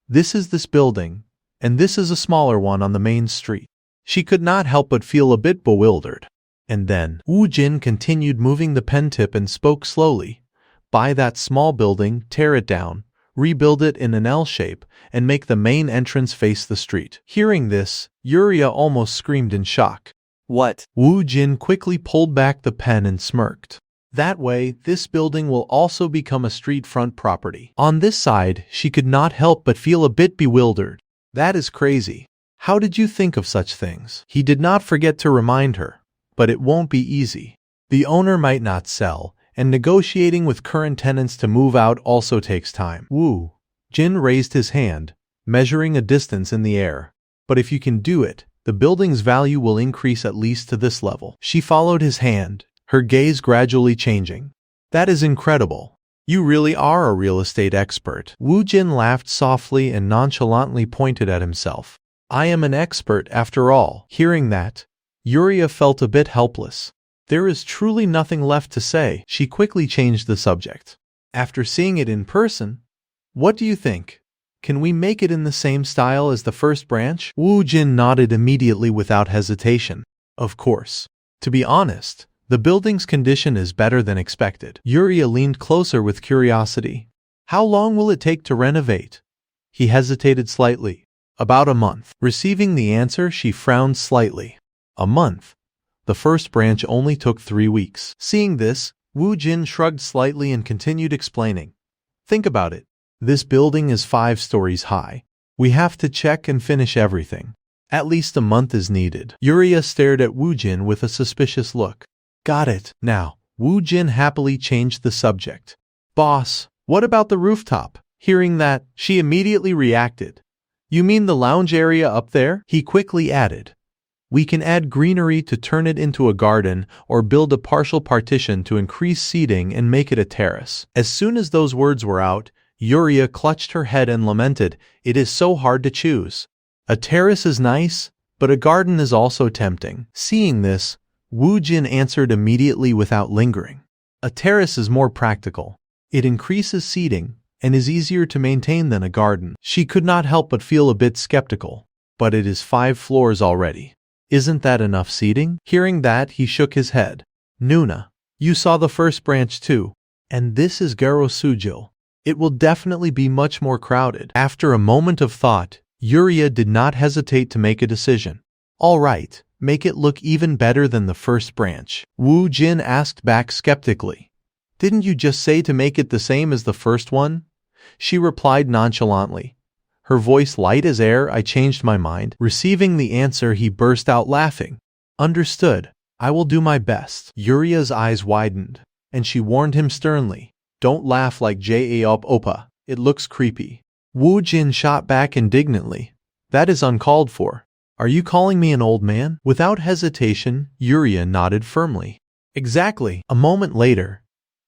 This is this building, and this is a smaller one on the main street. She could not help but feel a bit bewildered. And then, Wu Jin continued moving the pen tip and spoke slowly. Buy that small building, tear it down, rebuild it in an L shape, and make the main entrance face the street. Hearing this, Yuria almost screamed in shock. What? Wu Jin quickly pulled back the pen and smirked. That way, this building will also become a street front property. On this side, she could not help but feel a bit bewildered. That is crazy. How did you think of such things? He did not forget to remind her, but it won't be easy. The owner might not sell, and negotiating with current tenants to move out also takes time. Wu Jin raised his hand, measuring a distance in the air. But if you can do it, the building's value will increase at least to this level. She followed his hand, her gaze gradually changing. That is incredible. You really are a real estate expert. Wu Jin laughed softly and nonchalantly pointed at himself. I am an expert after all. Hearing that, Yuria felt a bit helpless. There is truly nothing left to say. She quickly changed the subject. After seeing it in person, what do you think? Can we make it in the same style as the first branch? Wu Jin nodded immediately without hesitation. Of course. To be honest, the building's condition is better than expected. Yuria leaned closer with curiosity. How long will it take to renovate? He hesitated slightly. About a month. Receiving the answer, she frowned slightly. A month? The first branch only took 3 weeks. Seeing this, Wu Jin shrugged slightly and continued explaining. Think about it. This building is 5 stories high. We have to check and finish everything. At least a month is needed. Yuria stared at Wu Jin with a suspicious look. Got it. Now, Wu Jin happily changed the subject. Boss, what about the rooftop? Hearing that, she immediately reacted. You mean the lounge area up there? He quickly added. We can add greenery to turn it into a garden or build a partial partition to increase seating and make it a terrace. As soon as those words were out, Yuria clutched her head and lamented, it is so hard to choose. A terrace is nice, but a garden is also tempting. Seeing this, Wu Jin answered immediately without lingering. A terrace is more practical. It increases seating and is easier to maintain than a garden. She could not help but feel a bit skeptical. But it is 5 floors already. Isn't that enough seating? Hearing that, he shook his head. Nuna, you saw the first branch too. And this is Gorosugal. It will definitely be much more crowded. After a moment of thought, Yuria did not hesitate to make a decision. All right, make it look even better than the first branch. Wu Jin asked back skeptically. Didn't you just say to make it the same as the first one? She replied nonchalantly. Her voice light as air. I changed my mind. Receiving the answer, he burst out laughing. Understood. I will do my best. Yuria's eyes widened, and she warned him sternly. Don't laugh like J.A.Op Opa. It looks creepy. Wu Jin shot back indignantly. That is uncalled for. Are you calling me an old man? Without hesitation, Yuria nodded firmly. Exactly. A moment later,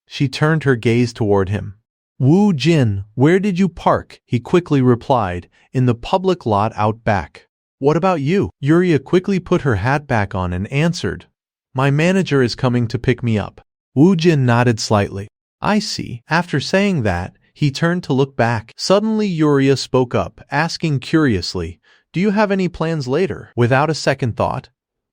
she turned her gaze toward him. Wu Jin, where did you park? He quickly replied, in the public lot out back. What about you? Yuria quickly put her hat back on and answered. My manager is coming to pick me up. Wu Jin nodded slightly. I see. After saying that, He turned to look back. Suddenly Yuria spoke up, asking curiously, "Do you have any plans later?" Without a second thought,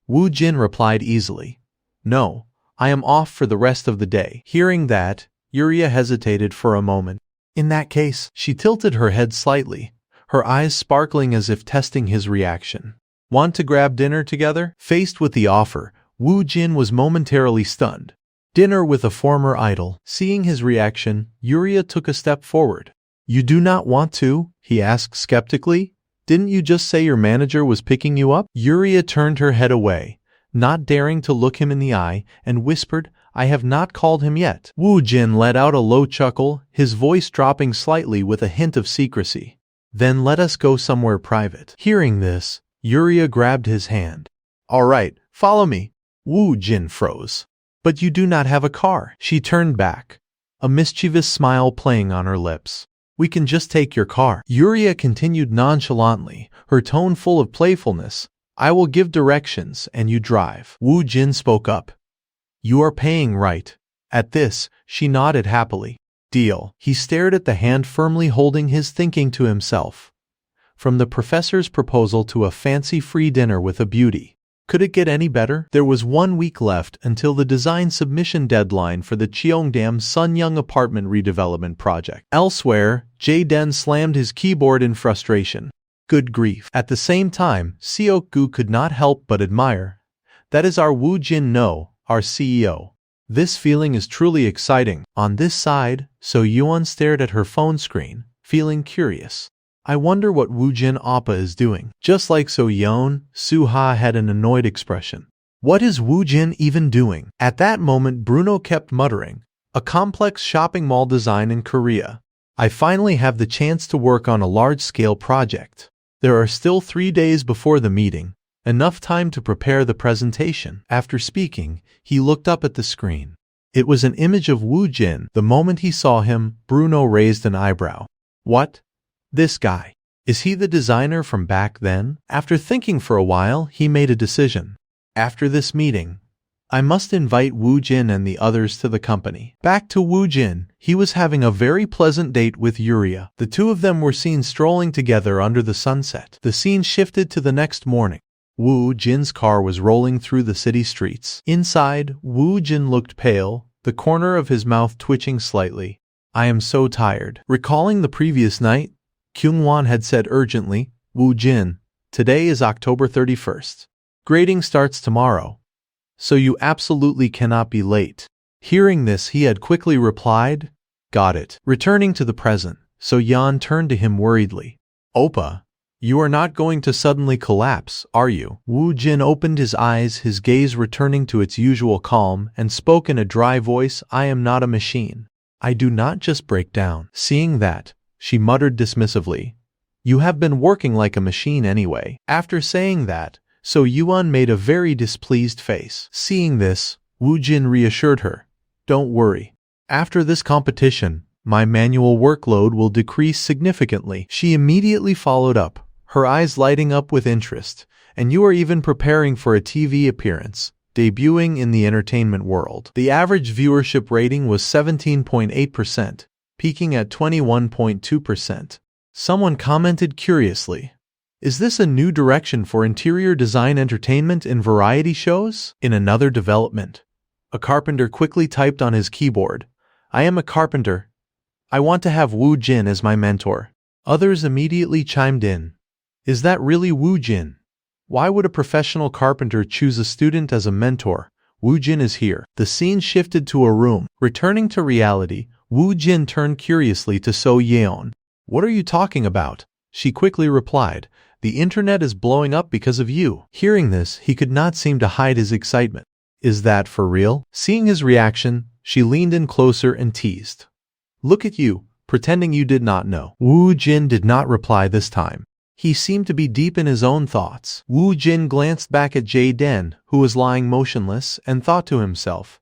Wu Jin replied easily, "No, I am off for the rest of the day." Hearing that, Yuria hesitated for a moment. In that case, she tilted her head slightly, her eyes sparkling as if testing his reaction. "Want to grab dinner together?" Faced with the offer, Wu Jin was momentarily stunned. Dinner with a former idol. Seeing his reaction, Yuria took a step forward. "You do not want to?" he asked skeptically. "Didn't you just say your manager was picking you up?" Yuria turned her head away, not daring to look him in the eye, and whispered, "I have not called him yet." Wu Jin let out a low chuckle, his voice dropping slightly with a hint of secrecy. "Then let us go somewhere private." Hearing this, Yuria grabbed his hand. "All right, follow me." Wu Jin froze. "But you do not have a car." She turned back, a mischievous smile playing on her lips. "We can just take your car." Yuria continued nonchalantly, her tone full of playfulness. "I will give directions and you drive." Wu Jin spoke up. "You are paying, right?" At this, she nodded happily. "Deal." He stared at the hand firmly holding his, thinking to himself. From the professor's proposal to a fancy free dinner with a beauty. Could it get any better? There was 1 week left until the design submission deadline for the Cheongdam Sunyang apartment redevelopment project. Elsewhere, Jae-den slammed his keyboard in frustration. Good grief. At the same time, Seok-gu could not help but admire. "That is our Wu Jin no, our CEO. This feeling is truly exciting." On this side, So Yuan stared at her phone screen, feeling curious. "I wonder what Wu Jin Appa is doing." Just like So Yeon, Suha had an annoyed expression. "What is Wu Jin even doing?" At that moment, Bruno kept muttering, "A complex shopping mall design in Korea. I finally have the chance to work on a large-scale project. There are still 3 days before the meeting, enough time to prepare the presentation." After speaking, he looked up at the screen. It was an image of Wu Jin. The moment he saw him, Bruno raised an eyebrow. "What? This guy? Is he the designer from back then?" After thinking for a while, he made a decision. "After this meeting, I must invite Wu Jin and the others to the company." Back to Wu Jin, he was having a very pleasant date with Yuria. The two of them were seen strolling together under the sunset. The scene shifted to the next morning. Wu Jin's car was rolling through the city streets. Inside, Wu Jin looked pale, the corner of his mouth twitching slightly. "I am so tired." Recalling the previous night, Kyung-won had said urgently, "Wu Jin, today is October 31st. Grading starts tomorrow, so you absolutely cannot be late." Hearing this, he had quickly replied, "Got it." Returning to the present, So Yan turned to him worriedly. "Oppa, you are not going to suddenly collapse, are you?" Wu Jin opened his eyes, his gaze returning to its usual calm, and spoke in a dry voice, "I am not a machine. I do not just break down." Seeing that, she muttered dismissively, "You have been working like a machine anyway." After saying that, So Yuan made a very displeased face. Seeing this, Wu Jin reassured her, "Don't worry. After this competition, my manual workload will decrease significantly." She immediately followed up, her eyes lighting up with interest. "And you are even preparing for a TV appearance, debuting in the entertainment world." The average viewership rating was 17.8%. Peaking at 21.2%. Someone commented curiously, "Is this a new direction for interior design entertainment in variety shows?" In another development, a carpenter quickly typed on his keyboard, "I am a carpenter. I want to have Wu Jin as my mentor." Others immediately chimed in, "Is that really Wu Jin? Why would a professional carpenter choose a student as a mentor? Wu Jin is here." The scene shifted to a room. Returning to reality, Wu Jin turned curiously to So Yeon. "What are you talking about?" She quickly replied, "The internet is blowing up because of you." Hearing this, he could not seem to hide his excitement. "Is that for real?" Seeing his reaction, she leaned in closer and teased, "Look at you, pretending you did not know." Wu Jin did not reply this time. He seemed to be deep in his own thoughts. Wu Jin glanced back at Jae-den, who was lying motionless, and thought to himself,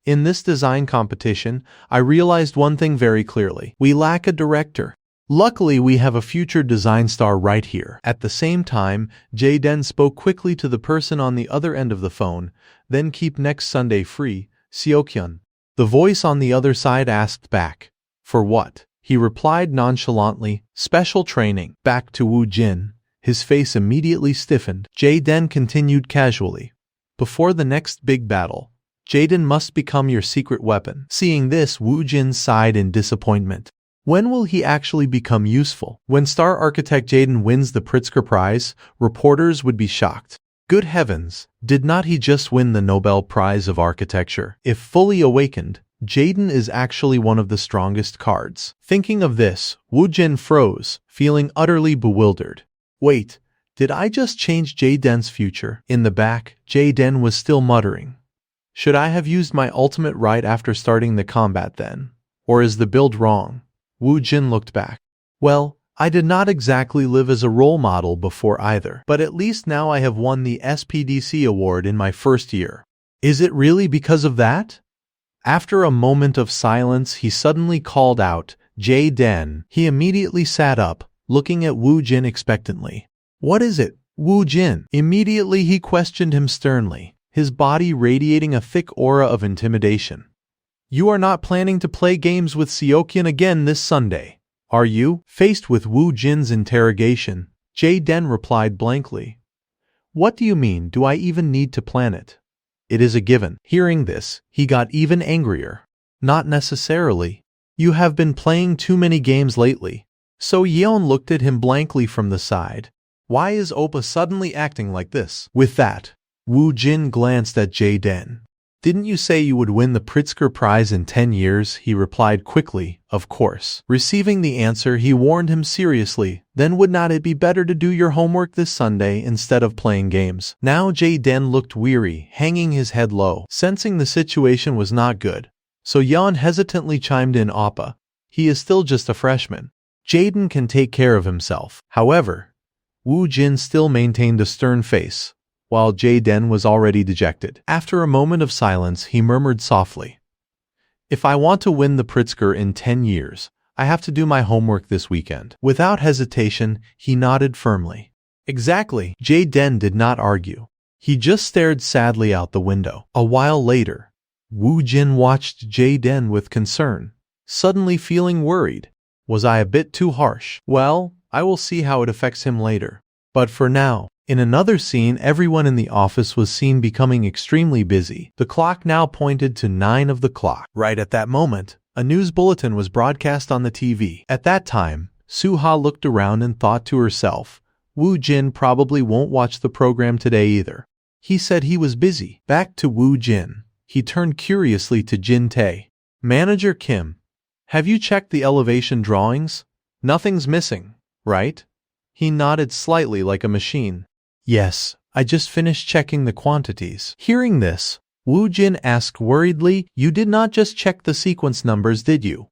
"In this design competition, I realized one thing very clearly. We lack a director. Luckily, we have a future design star right here." At the same time, Jae-den spoke quickly to the person on the other end of the phone, "Then keep next Sunday free, Seokhyun." The voice on the other side asked back, "For what?" he replied nonchalantly. Special training. Back to Wu Jin. His face immediately stiffened. Jaden continued casually. Before the next big battle, Jaden must become your secret weapon. Seeing this, Wu Jin sighed in disappointment. When will he actually become useful? When star architect Jaden wins the Pritzker Prize, reporters would be shocked. Good heavens, did not he just win the Nobel Prize of Architecture? If fully awakened, Jaden is actually one of the strongest cards. Thinking of this, Wu Jin froze, feeling utterly bewildered. Wait, did I just change Jaden's future? In the back, Jaden was still muttering. Should I have used my ultimate right after starting the combat then? Or is the build wrong? Wu Jin looked back. Well, I did not exactly live as a role model before either, but at least now I have won the SPDC award in my first year. Is it really because of that? After a moment of silence, he suddenly called out, Jaden. He immediately sat up, looking at Wu Jin expectantly. What is it, Wu Jin? Immediately he questioned him sternly, his body radiating a thick aura of intimidation. You are not planning to play games with Seokyeon again this Sunday, are you? Faced with Wu Jin's interrogation, Jaden replied blankly. What do you mean, do I even need to plan it? It is a given. Hearing this, he got even angrier. Not necessarily. You have been playing too many games lately. So Yeon looked at him blankly from the side. Why is Oppa suddenly acting like this? With that, Wu Jin glanced at Jaden. Didn't you say you would win the Pritzker Prize in 10 years? He replied quickly, of course. Receiving the answer, he warned him seriously, then would not it be better to do your homework this Sunday instead of playing games? Now Jaden looked weary, hanging his head low, sensing the situation was not good. So Yeon hesitantly chimed in, Oppa. He is still just a freshman. Jaden can take care of himself. However, Wu Jin still maintained a stern face, while Jaden was already dejected. After a moment of silence, he murmured softly, If I want to win the Pritzker in 10 years, I have to do my homework this weekend. Without hesitation, he nodded firmly. Exactly. Jaden did not argue. He just stared sadly out the window. A while later, Wu Jin watched Jaden with concern, suddenly feeling worried. Was I a bit too harsh? Well, I will see how it affects him later. But for now, in another scene, everyone in the office was seen becoming extremely busy. The clock now pointed to 9 of the clock. Right at that moment, a news bulletin was broadcast on the TV. At that time, Suha looked around and thought to herself, Wu Jin probably won't watch the program today either. He said he was busy. Back to Wu Jin. He turned curiously to Jin Tae. Manager Kim, have you checked the elevation drawings? Nothing's missing, right? He nodded slightly like a machine. Yes, I just finished checking the quantities. Hearing this, Wu Jin asked worriedly, You did not just check the sequence numbers, did you?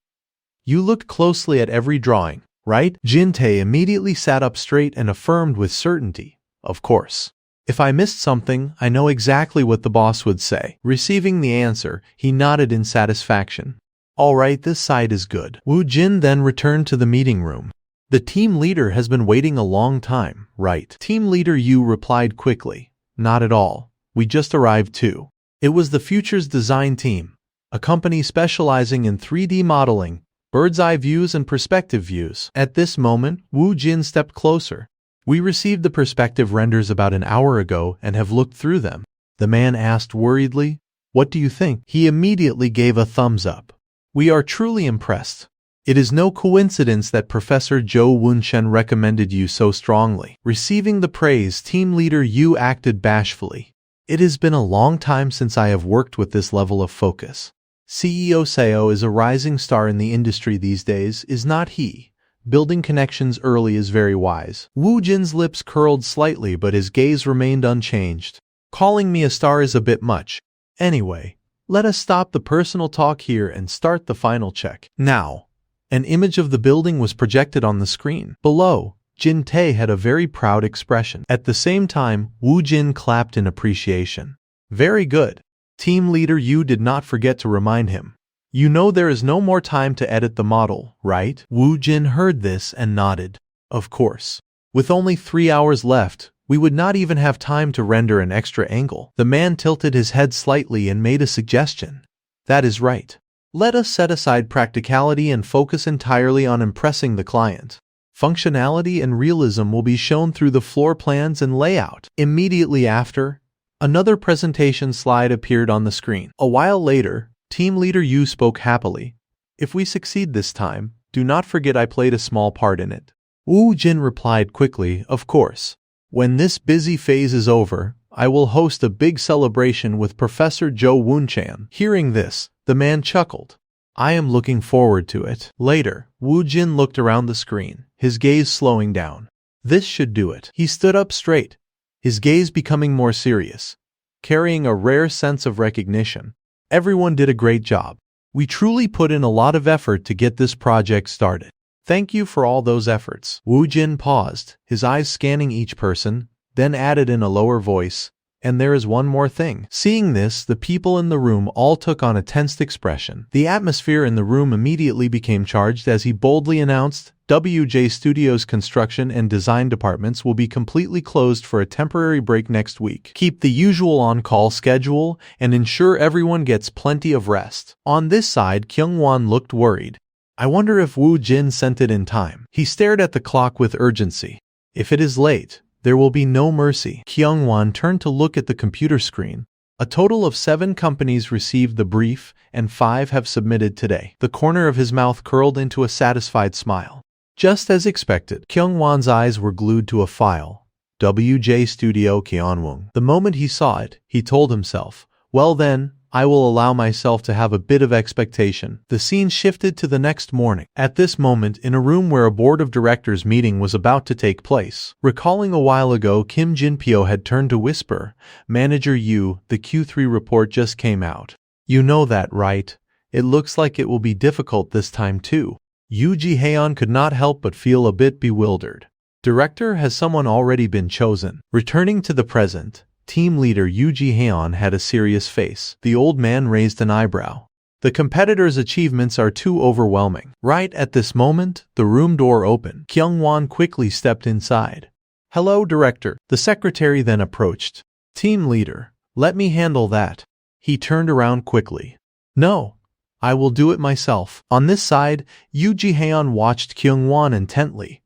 You looked closely at every drawing, right? Jin Tae immediately sat up straight and affirmed with certainty, Of course. If I missed something, I know exactly what the boss would say. Receiving the answer, he nodded in satisfaction. All right, this side is good. Wu Jin then returned to the meeting room. The team leader has been waiting a long time, right? Team leader Yu replied quickly. Not at all. We just arrived too. It was the Futures Design Team, a company specializing in 3D modeling, bird's-eye views and perspective views. At this moment, Wu Jin stepped closer. We received the perspective renders about an hour ago and have looked through them. The man asked worriedly, What do you think? He immediately gave a thumbs up. We are truly impressed. It is no coincidence that Professor Zhou Wunshen recommended you so strongly. Receiving the praise, team leader Yu acted bashfully. It has been a long time since I have worked with this level of focus. CEO Seo is a rising star in the industry these days, is not he? Building connections early is very wise. Wu Jin's lips curled slightly, but his gaze remained unchanged. Calling me a star is a bit much. Anyway, let us stop the personal talk here and start the final check. Now, an image of the building was projected on the screen. Below, Jin Tae had a very proud expression. At the same time, Wu Jin clapped in appreciation. Very good. Team leader Yu did not forget to remind him. You know there is no more time to edit the model, right? Wu Jin heard this and nodded. Of course. With only 3 hours left, we would not even have time to render an extra angle. The man tilted his head slightly and made a suggestion. That is right. Let us set aside practicality and focus entirely on impressing the client. Functionality and realism will be shown through the floor plans and layout. Immediately after, another presentation slide appeared on the screen. A while later, team leader Yu spoke happily. If we succeed this time, do not forget I played a small part in it. Wu Jin replied quickly, of course. When this busy phase is over, I will host a big celebration with Professor Zhou Wunchan. Hearing this, the man chuckled. I am looking forward to it. Later, Wu Jin looked around the screen, his gaze slowing down. This should do it. He stood up straight, his gaze becoming more serious, carrying a rare sense of recognition. Everyone did a great job. We truly put in a lot of effort to get this project started. Thank you for all those efforts. Wu Jin paused, his eyes scanning each person, then added in a lower voice, and there is one more thing. Seeing this, the people in the room all took on a tensed expression. The atmosphere in the room immediately became charged as he boldly announced, WJ Studios' construction and design departments will be completely closed for a temporary break next week. Keep the usual on-call schedule and ensure everyone gets plenty of rest. On this side, Kyung-won looked worried. I wonder if Wu Jin sent it in time. He stared at the clock with urgency. If it is late, there will be no mercy. Kyung-won turned to look at the computer screen. A total of 7 companies received the brief, and 5 have submitted today. The corner of his mouth curled into a satisfied smile. Just as expected, Kyung-won's eyes were glued to a file. WJ Studio Kyeonwung. The moment he saw it, he told himself, well then, I will allow myself to have a bit of expectation. The scene shifted to the next morning. At this moment, in a room where a board of directors meeting was about to take place. Recalling a while ago, Kim Jin-pyo had turned to whisper, Manager Yu, the Q3 report just came out. You know that, right? It looks like it will be difficult this time too. Yoo Ji-haeon could not help but feel a bit bewildered. Director, has someone already been chosen? Returning to the present, team leader Yoo Ji-haeon had a serious face. The old man raised an eyebrow. The competitor's achievements are too overwhelming. Right at this moment, the room door opened. Kyung-won quickly stepped inside. Hello, director. The secretary then approached. Team leader, let me handle that. He turned around quickly. No, I will do it myself. On this side, Yoo Ji-haeon watched Kyung-won intently.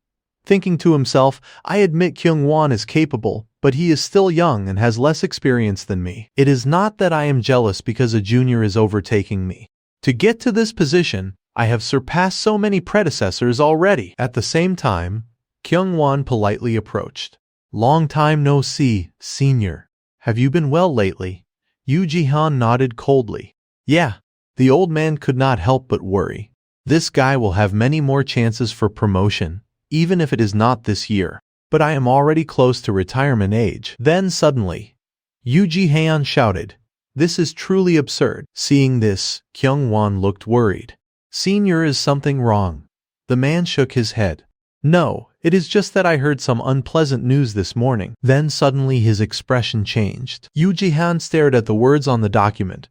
Thinking to himself, I admit Kyung-won is capable, but he is still young and has less experience than me. It is not that I am jealous because a junior is overtaking me. To get to this position, I have surpassed so many predecessors already. At the same time, Kyung-won politely approached. Long time no see, senior. Have you been well lately? Yoo Ji-haeon nodded coldly. Yeah. The old man could not help but worry. This guy will have many more chances for promotion, even if it is not this year. But I am already close to retirement age. Then suddenly, Yoo Ji-haeon shouted, This is truly absurd. Seeing this, Kyung-won looked worried. Senior, is something wrong? The man shook his head. No, it is just that I heard some unpleasant news this morning. Then suddenly his expression changed. Yoo Ji-haeon stared at the words on the document.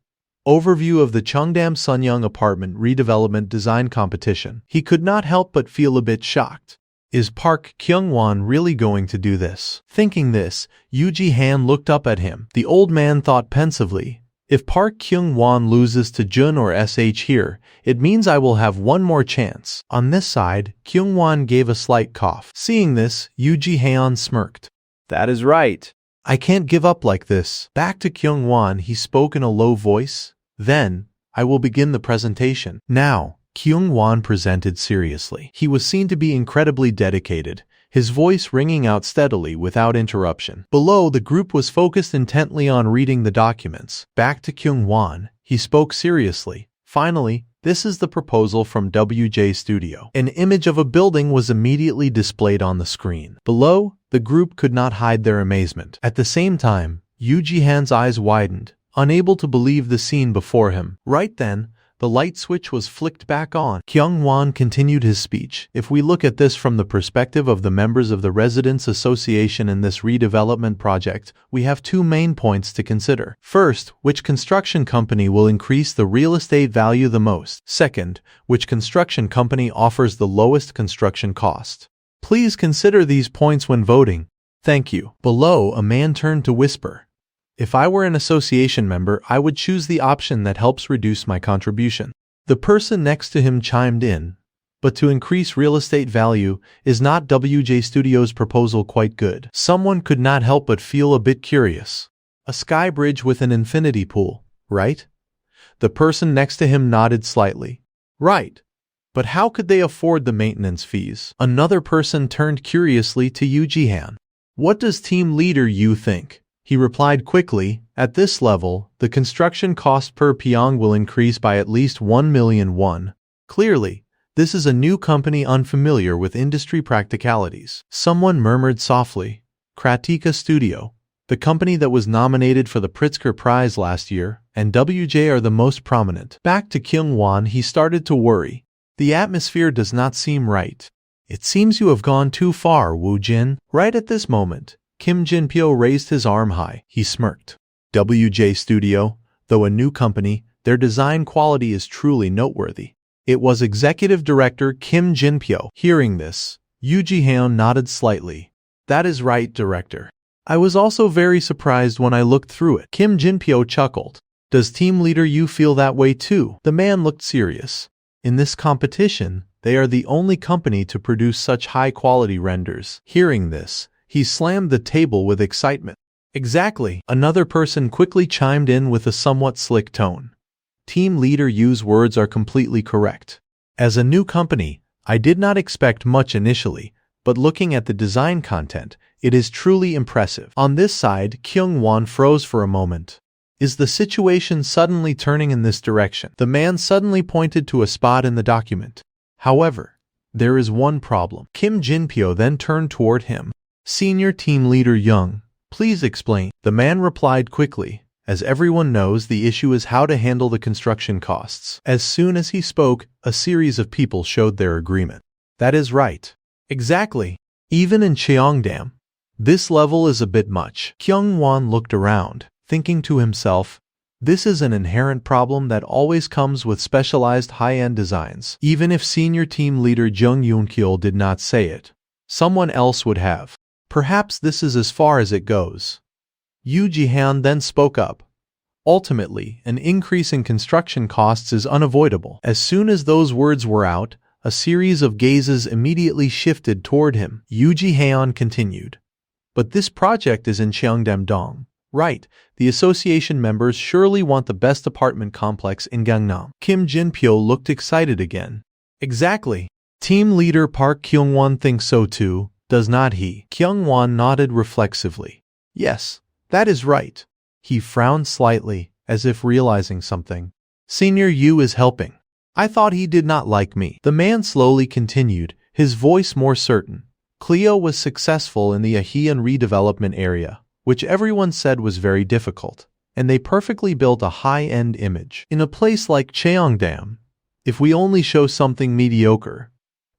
Overview of the Cheongdam Sunyang Apartment Redevelopment Design Competition. He could not help but feel a bit shocked. Is Park Kyung-won really going to do this? Thinking this, Yoo Ji-haeon looked up at him. The old man thought pensively, if Park Kyung-won loses to Jun or SH here, it means I will have one more chance. On this side, Kyung-won gave a slight cough. Seeing this, Yoo Ji-haeon smirked. That is right. I can't give up like this. Back to Kyung-won, he spoke in a low voice. Then, I will begin the presentation. Now, Kyung-won presented seriously. He was seen to be incredibly dedicated, his voice ringing out steadily without interruption. Below, the group was focused intently on reading the documents. Back to Kyung-won, he spoke seriously. Finally, this is the proposal from WJ Studio. An image of a building was immediately displayed on the screen. Below, the group could not hide their amazement. At the same time, Yoo Ji-haeon's eyes widened, unable to believe the scene before him. Right then, the light switch was flicked back on. Kyung-won continued his speech. If we look at this from the perspective of the members of the Residents Association in this redevelopment project, we have 2 main points to consider. First, which construction company will increase the real estate value the most? Second, which construction company offers the lowest construction cost? Please consider these points when voting. Thank you. Below, a man turned to whisper. If I were an association member, I would choose the option that helps reduce my contribution. The person next to him chimed in. But to increase real estate value, is not WJ Studios' proposal quite good? Someone could not help but feel a bit curious. A sky bridge with an infinity pool, right? The person next to him nodded slightly. Right. But how could they afford the maintenance fees? Another person turned curiously to Yu Jihan. What does team leader Yu think? He replied quickly, at this level, the construction cost per pyong will increase by at least 1 million won. Clearly, this is a new company unfamiliar with industry practicalities. Someone murmured softly, Kratika Studio, the company that was nominated for the Pritzker Prize last year, and WJ are the most prominent. Back to Kyung-won, he started to worry. The atmosphere does not seem right. It seems you have gone too far, Woo Jin. Right at this moment, Kim Jin-pyo raised his arm high. He smirked. WJ Studio, though a new company, their design quality is truly noteworthy. It was Executive Director Kim Jin-pyo. Hearing this, Yu Ji-hyun nodded slightly. That is right, Director. I was also very surprised when I looked through it. Kim Jin-pyo chuckled. Does team leader Yu feel that way too? The man looked serious. In this competition, they are the only company to produce such high-quality renders. Hearing this, he slammed the table with excitement. Exactly. Another person quickly chimed in with a somewhat slick tone. Team leader Yu's words are completely correct. As a new company, I did not expect much initially, but looking at the design content, it is truly impressive. On this side, Kyung-won froze for a moment. Is the situation suddenly turning in this direction? The man suddenly pointed to a spot in the document. However, there is one problem. Kim Jin-pyo then turned toward him. Senior team leader Young, please explain. The man replied quickly. As everyone knows, the issue is how to handle the construction costs. As soon as he spoke, a series of people showed their agreement. That is right. Exactly. Even in Cheongdam, this level is a bit much. Kyung-won looked around, thinking to himself, this is an inherent problem that always comes with specialized high-end designs. Even if senior team leader Jung Yoon-kil did not say it, someone else would have. Perhaps this is as far as it goes. Yu Ji-han then spoke up. Ultimately, an increase in construction costs is unavoidable. As soon as those words were out, a series of gazes immediately shifted toward him. Yu Ji-han continued. But this project is in Cheongdam-dong. Right, the association members surely want the best apartment complex in Gangnam. Kim Jin-pyo looked excited again. Exactly. Team leader Park Kyung-won thinks so too, does not he? Kyung-won nodded reflexively. Yes, that is right. He frowned slightly, as if realizing something. Senior Yu is helping. I thought he did not like me. The man slowly continued, his voice more certain. Cleo was successful in the Ahean redevelopment area, which everyone said was very difficult, and they perfectly built a high-end image. In a place like Cheongdam, if we only show something mediocre,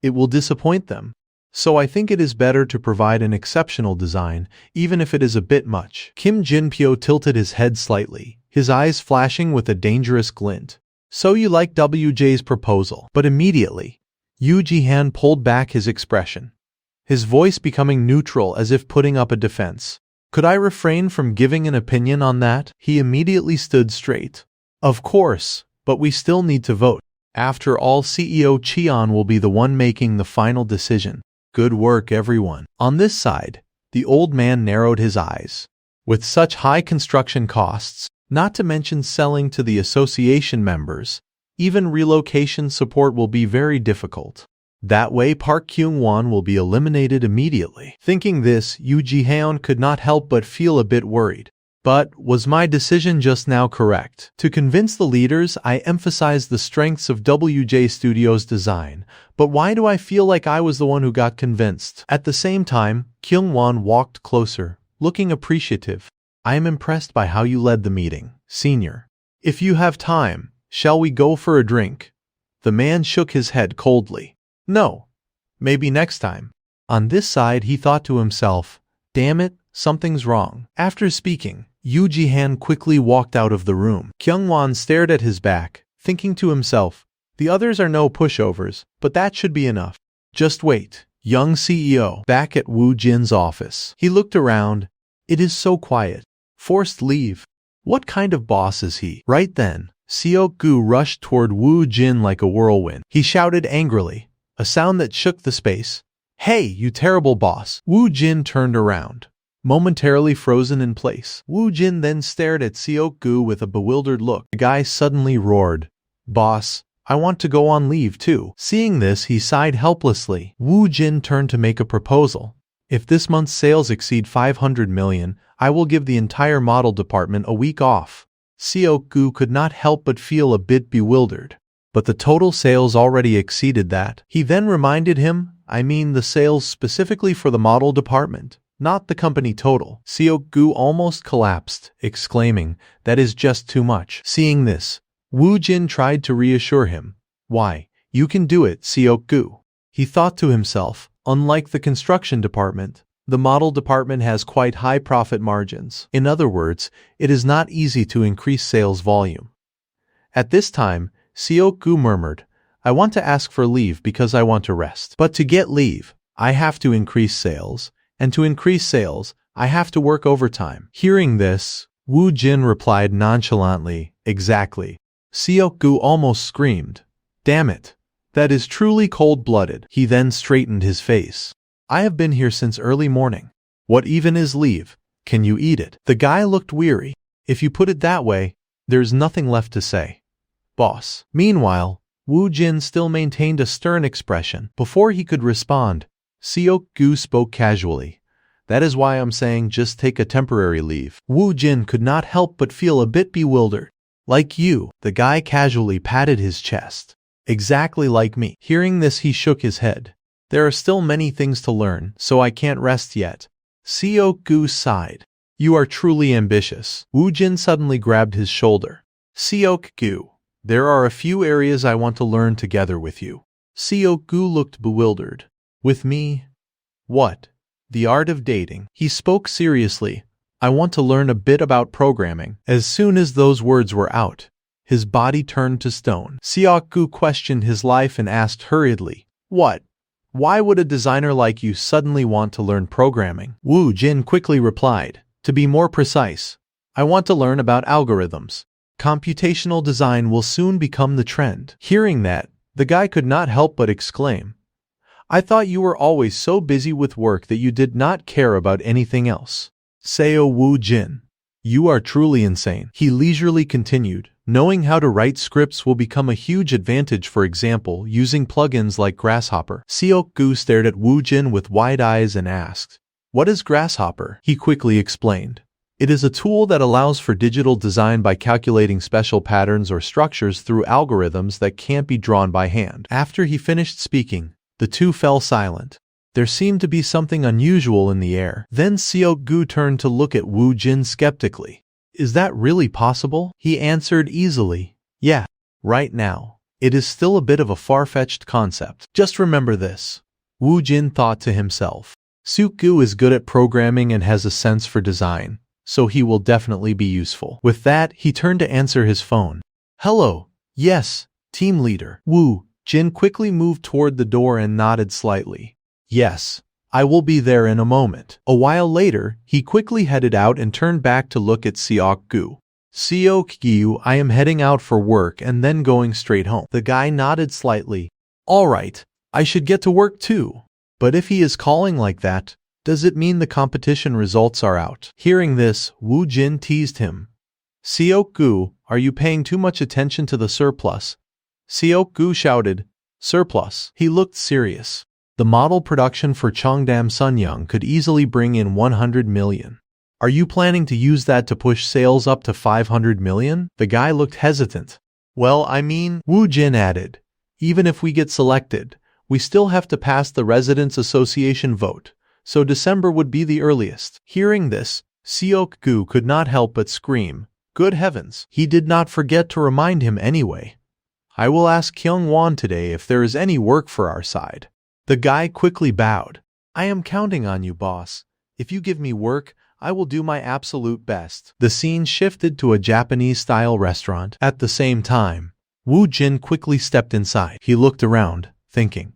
it will disappoint them. So I think it is better to provide an exceptional design, even if it is a bit much. Kim Jin-pyo tilted his head slightly, his eyes flashing with a dangerous glint. So you like WJ's proposal? But immediately, Yu Ji-han pulled back his expression, his voice becoming neutral as if putting up a defense. Could I refrain from giving an opinion on that? He immediately stood straight. Of course, but we still need to vote. After all, CEO Cheon will be the one making the final decision. Good work, everyone. On this side, the old man narrowed his eyes. With such high construction costs, not to mention selling to the association members, even relocation support will be very difficult. That way Park Kyung-won will be eliminated immediately. Thinking this, Yu Ji-hyun could not help but feel a bit worried. But, was my decision just now correct? To convince the leaders, I emphasized the strengths of WJ Studios' design, but why do I feel like I was the one who got convinced? At the same time, Kyung-won walked closer, looking appreciative. I am impressed by how you led the meeting, senior. If you have time, shall we go for a drink? The man shook his head coldly. No. Maybe next time. On this side, he thought to himself, damn it, something's wrong. After speaking, Yu Ji-han quickly walked out of the room. Kyung-won stared at his back, thinking to himself, the others are no pushovers, but that should be enough. Just wait. Young CEO, back at Woo Jin's office. He looked around. It is so quiet. Forced leave. What kind of boss is he? Right then, Seok-gu rushed toward Woo Jin like a whirlwind. He shouted angrily, a sound that shook the space. "Hey, you terrible boss!" Woo Jin turned around, momentarily frozen in place. Woo Jin then stared at Seok-gu with a bewildered look. The guy suddenly roared, "Boss, I want to go on leave too." Seeing this, he sighed helplessly. Woo Jin turned to make a proposal. "If this month's sales exceed 500 million, I will give the entire model department a week off." Seok-gu could not help but feel a bit bewildered. But the total sales already exceeded that. He then reminded him, "I mean the sales specifically for the model department, not the company total." Seok-gu almost collapsed, exclaiming, "That is just too much." Seeing this, Woo Jin tried to reassure him. "Why, you can do it, Seok-gu." He thought to himself, unlike the construction department, the model department has quite high profit margins. In other words, it is not easy to increase sales volume. At this time, Seok-gu murmured, "I want to ask for leave because I want to rest. But to get leave, I have to increase sales, and to increase sales, I have to work overtime." Hearing this, Woo Jin replied nonchalantly, "Exactly." Seok-gu almost screamed, "Damn it! That is truly cold-blooded." He then straightened his face. "I have been here since early morning. What even is leave? Can you eat it?" The guy looked weary. "If you put it that way, there's nothing left to say, boss." Meanwhile, Woo Jin still maintained a stern expression. Before he could respond, Seok-gu spoke casually. "That is why I'm saying just take a temporary leave." Woo Jin could not help but feel a bit bewildered. "Like you," the guy casually patted his chest. "Exactly like me." Hearing this, he shook his head. "There are still many things to learn, so I can't rest yet." Seok-gu sighed. "You are truly ambitious." Woo Jin suddenly grabbed his shoulder. "Seok-gu, there are a few areas I want to learn together with you." Seok-gu looked bewildered. "With me? What? The art of dating?" He spoke seriously. "I want to learn a bit about programming." As soon as those words were out, his body turned to stone. Seok-gu questioned his life and asked hurriedly, "What? Why would a designer like you suddenly want to learn programming?" Woo Jin quickly replied, "To be more precise, I want to learn about algorithms. Computational design will soon become the trend." Hearing that, the guy could not help but exclaim, "I thought you were always so busy with work that you did not care about anything else." Seo Woo Jin, "You are truly insane." He leisurely continued, "Knowing how to write scripts will become a huge advantage, for example, using plugins like Grasshopper." Seok-gu stared at Woo Jin with wide eyes and asked, "What is Grasshopper?" He quickly explained, "It is a tool that allows for digital design by calculating special patterns or structures through algorithms that can't be drawn by hand." After he finished speaking, the two fell silent. There seemed to be something unusual in the air. Then Seok-gu turned to look at Woo Jin skeptically. "Is that really possible?" He answered easily, "Yeah, right now. It is still a bit of a far-fetched concept. Just remember this." Woo Jin thought to himself, "Seok-gu is good at programming and has a sense for design, so he will definitely be useful." With that, he turned to answer his phone. "Hello. Yes, team leader." Woo Jin quickly moved toward the door and nodded slightly. "Yes, I will be there in a moment." A while later, he quickly headed out and turned back to look at Seok-gu. "Seok-gu, I am heading out for work and then going straight home." The guy nodded slightly. "All right, I should get to work too. But if he is calling like that, does it mean the competition results are out?" Hearing this, Woo Jin teased him. "Seok-gu, are you paying too much attention to the surplus?" Seok-gu shouted, "Surplus." He looked serious. The model production for Cheongdam Sunyoung could easily bring in 100 million. "Are you planning to use that to push sales up to 500 million? The guy looked hesitant. "Well, I mean," Woo Jin added, "even if we get selected, we still have to pass the Residents' Association vote, so December would be the earliest." Hearing this, Seok-gu could not help but scream, "Good heavens!" He did not forget to remind him anyway. "I will ask Kyung-won today if there is any work for our side." The guy quickly bowed. "I am counting on you, boss. If you give me work, I will do my absolute best." The scene shifted to a Japanese-style restaurant. At the same time, Woo Jin quickly stepped inside. He looked around, thinking,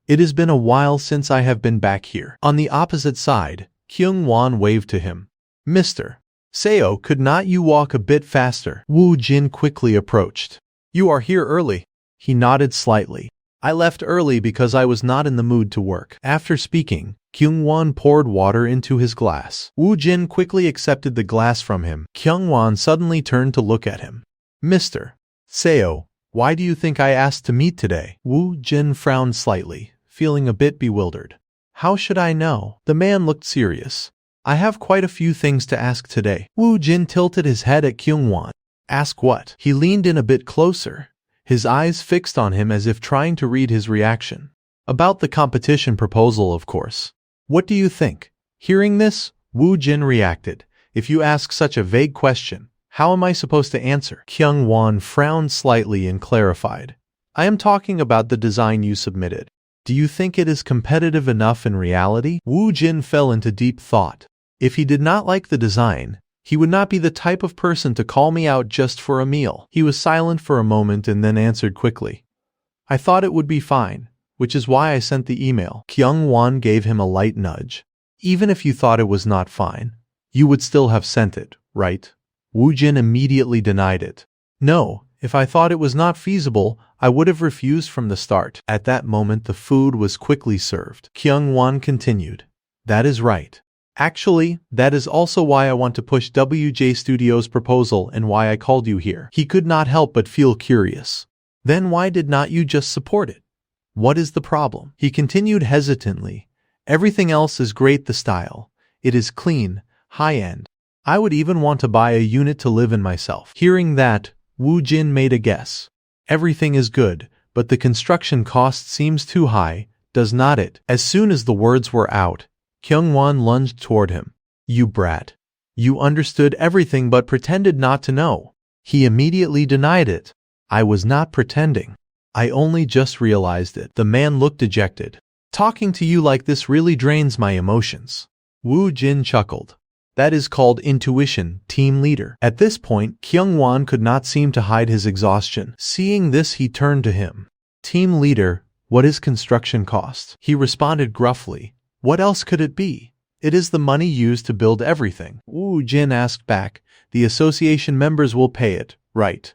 "It has been a while since I have been back here." On the opposite side, Kyung-won waved to him. "Mister, Seo, could not you walk a bit faster? Wu Jin quickly approached. You are here early. He nodded slightly. I left early because I was not in the mood to work. After speaking, Kyung-won poured water into his glass. Wu Jin quickly accepted the glass from him. Kyung-won suddenly turned to look at him. Mr. Seo, why do you think I asked to meet today? Wu Jin frowned slightly, feeling a bit bewildered. How should I know? The man looked serious. I have quite a few things to ask today. Wu Jin tilted his head at Kyung-won. Ask what? He leaned in a bit closer, his eyes fixed on him as if trying to read his reaction. About the competition proposal, of course. What do you think? Hearing this, Wu Jin reacted. If you ask such a vague question, how am I supposed to answer? Kyung-won frowned slightly and clarified. I am talking about the design you submitted. Do you think it is competitive enough in reality? Wu Jin fell into deep thought. If he did not like the design, he would not be the type of person to call me out just for a meal. He was silent for a moment and then answered quickly. I thought it would be fine, which is why I sent the email. Kyung-won gave him a light nudge. Even if you thought it was not fine, you would still have sent it, right? Wu Jin immediately denied it. No, if I thought it was not feasible, I would have refused from the start. At that moment the food was quickly served. Kyung-won continued. That is right. Actually, that is also why I want to push WJ Studios' proposal and why I called you here. He could not help but feel curious. Then why did not you just support it? What is the problem? He continued hesitantly. Everything else is great, the style. It is clean, high-end. I would even want to buy a unit to live in myself. Hearing that, Wu Jin made a guess. Everything is good, but the construction cost seems too high, does not it? As soon as the words were out, Kyung-won lunged toward him. You brat. You understood everything but pretended not to know. He immediately denied it. I was not pretending. I only just realized it. The man looked dejected. Talking to you like this really drains my emotions. Wu Jin chuckled. That is called intuition, team leader. At this point, Kyung-won could not seem to hide his exhaustion. Seeing this, he turned to him. Team leader, what is construction cost? He responded gruffly. What else could it be? It is the money used to build everything. Wu Jin asked back. The association members will pay it, right?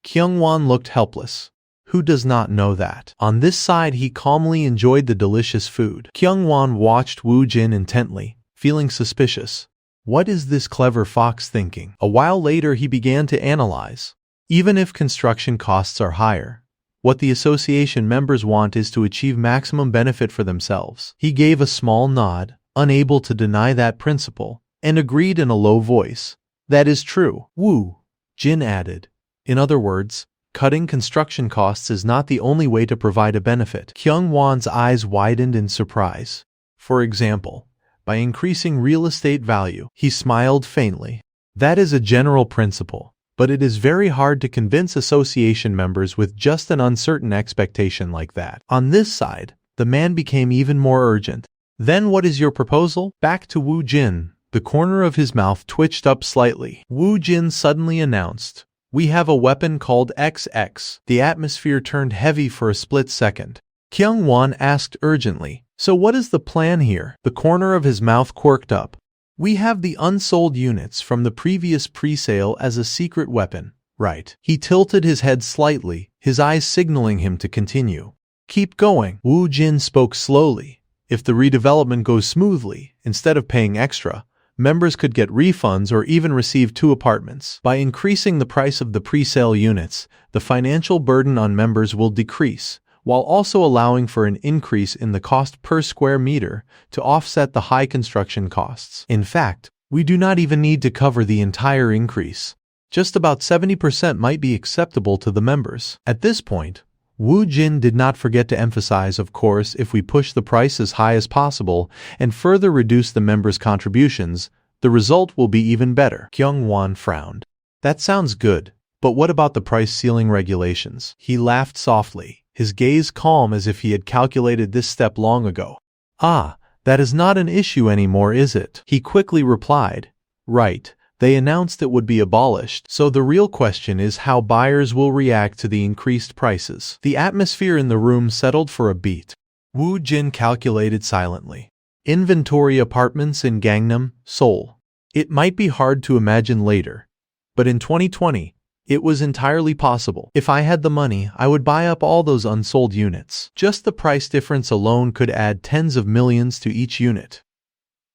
Kyung-won looked helpless. Who does not know that? On this side, he calmly enjoyed the delicious food. Kyung-won watched Wu Jin intently, feeling suspicious. What is this clever fox thinking? A while later, he began to analyze. Even if construction costs are higher, what the association members want is to achieve maximum benefit for themselves. He gave a small nod, unable to deny that principle, and agreed in a low voice. That is true. Wu Jin added. In other words, cutting construction costs is not the only way to provide a benefit. Kyung-won's eyes widened in surprise. For example, by increasing real estate value. He smiled faintly. That is a general principle, but it is very hard to convince association members with just an uncertain expectation like that. On this side, the man became even more urgent. Then what is your proposal? Back to Wu Jin. The corner of his mouth twitched up slightly. Wu Jin suddenly announced, we have a weapon called XX. The atmosphere turned heavy for a split second. Kyung-won asked urgently, so what is the plan here? The corner of his mouth quirked up. We have the unsold units from the previous pre-sale as a secret weapon, right? He tilted his head slightly, his eyes signaling him to continue. Keep going. Wu Jin spoke slowly. If the redevelopment goes smoothly, instead of paying extra, members could get refunds or even receive 2 apartments. By increasing the price of the pre-sale units, the financial burden on members will decrease, while also allowing for an increase in the cost per square meter to offset the high construction costs. In fact, we do not even need to cover the entire increase. Just about 70% might be acceptable to the members. At this point, Wu Jin did not forget to emphasize, of course, if we push the price as high as possible and further reduce the members' contributions, the result will be even better. Kyung-won frowned. That sounds good, but what about the price ceiling regulations? He laughed softly, his gaze calm as if he had calculated this step long ago. Ah, that is not an issue anymore, is it? He quickly replied. Right. They announced it would be abolished, so the real question is how buyers will react to the increased prices. The atmosphere in the room settled for a beat. Wu Jin calculated silently. Inventory apartments in Gangnam, Seoul. It might be hard to imagine later, but in 2020, it was entirely possible. If I had the money, I would buy up all those unsold units. Just the price difference alone could add tens of millions to each unit.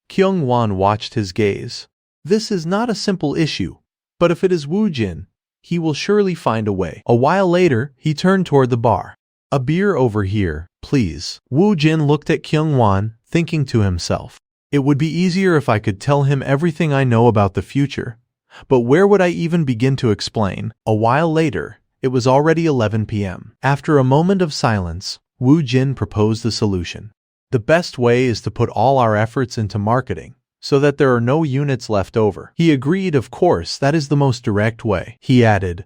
Kyung-won watched his gaze. This is not a simple issue, but if it is Woo Jin, he will surely find a way. A while later, he turned toward the bar. A beer over here, please. Woo Jin looked at Kyung-won, thinking to himself, it would be easier if I could tell him everything I know about the future. But where would I even begin to explain? A while later, it was already 11 p.m. After a moment of silence, Woo Jin proposed a solution. The best way is to put all our efforts into marketing, so that there are no units left over. He agreed, of course, that is the most direct way. He added,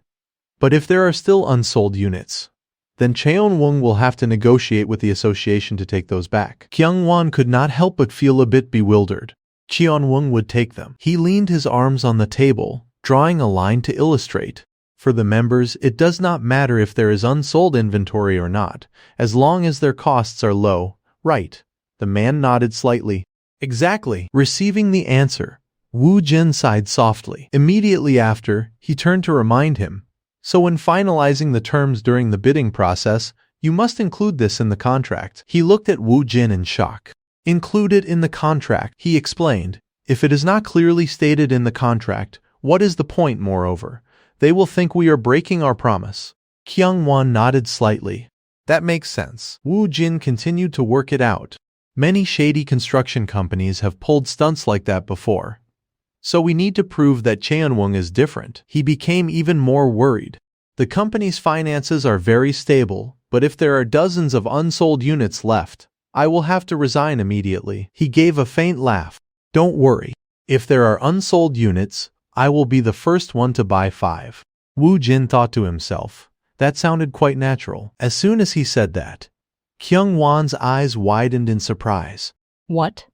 but if there are still unsold units, then Cheon-won will have to negotiate with the association to take those back. Kyung-won could not help but feel a bit bewildered. Cheon-won would take them. He leaned his arms on the table, drawing a line to illustrate. For the members, it does not matter if there is unsold inventory or not, as long as their costs are low, right? The man nodded slightly. Exactly. Receiving the answer, Woo Jin sighed softly. Immediately after, he turned to remind him, so when finalizing the terms during the bidding process, you must include this in the contract. He looked at Woo Jin in shock. Include it in the contract, he explained. If it is not clearly stated in the contract, what is the point, moreover? They will think we are breaking our promise. Kyung-won nodded slightly. That makes sense. Woo Jin continued to work it out. Many shady construction companies have pulled stunts like that before. So we need to prove that Cheon-won is different. He became even more worried. The company's finances are very stable, but if there are dozens of unsold units left, I will have to resign immediately. He gave a faint laugh. Don't worry. If there are unsold units, I will be the first one to buy 5. Woo Jin thought to himself. That sounded quite natural. As soon as he said that, Kyung-won's eyes widened in surprise. What?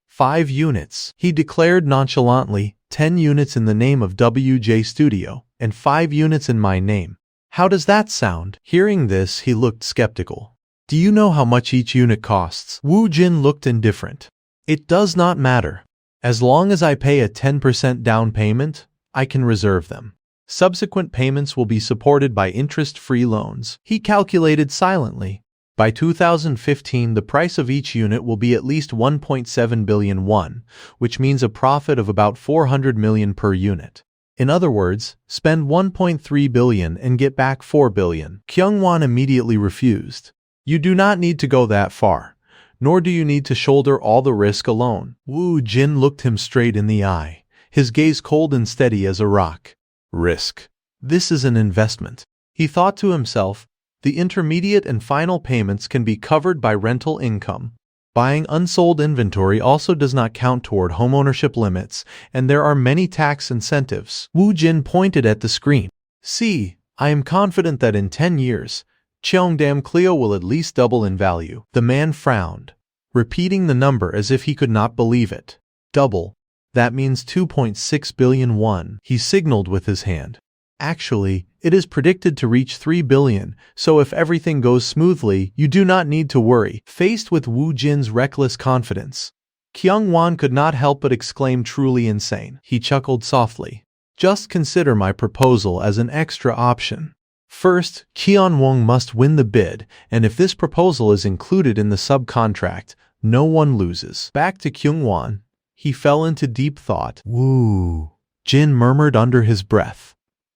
5 units, he declared nonchalantly, 10 units in the name of WJ Studio, and 5 units in my name. How does that sound? Hearing this, he looked skeptical. Do you know how much each unit costs? Woo Jin looked indifferent. It does not matter. As long as I pay a 10% down payment, I can reserve them. Subsequent payments will be supported by interest-free loans. He calculated silently. By 2015, the price of each unit will be at least 1.7 billion won, which means a profit of about 400 million per unit. In other words, spend 1.3 billion and get back 4 billion. Kyung-won immediately refused. You do not need to go that far, nor do you need to shoulder all the risk alone. Woo Jin looked him straight in the eye, his gaze cold and steady as a rock. Risk. This is an investment. He thought to himself. The intermediate and final payments can be covered by rental income. Buying unsold inventory also does not count toward homeownership limits, and there are many tax incentives. Woo Jin pointed at the screen. See, I am confident that in 10 years, Cheongdam Clio will at least double in value. The man frowned, repeating the number as if he could not believe it. Double. That means 2.6 billion won. He signaled with his hand. Actually, it is predicted to reach 3 billion, so if everything goes smoothly, you do not need to worry. Faced with Woo Jin's reckless confidence, Kyung-won could not help but exclaim, truly insane. He chuckled softly. Just consider my proposal as an extra option. First, Kyung-won must win the bid, and if this proposal is included in the subcontract, no one loses. Back to Kyung-won. He fell into deep thought. Woo Jin murmured under his breath.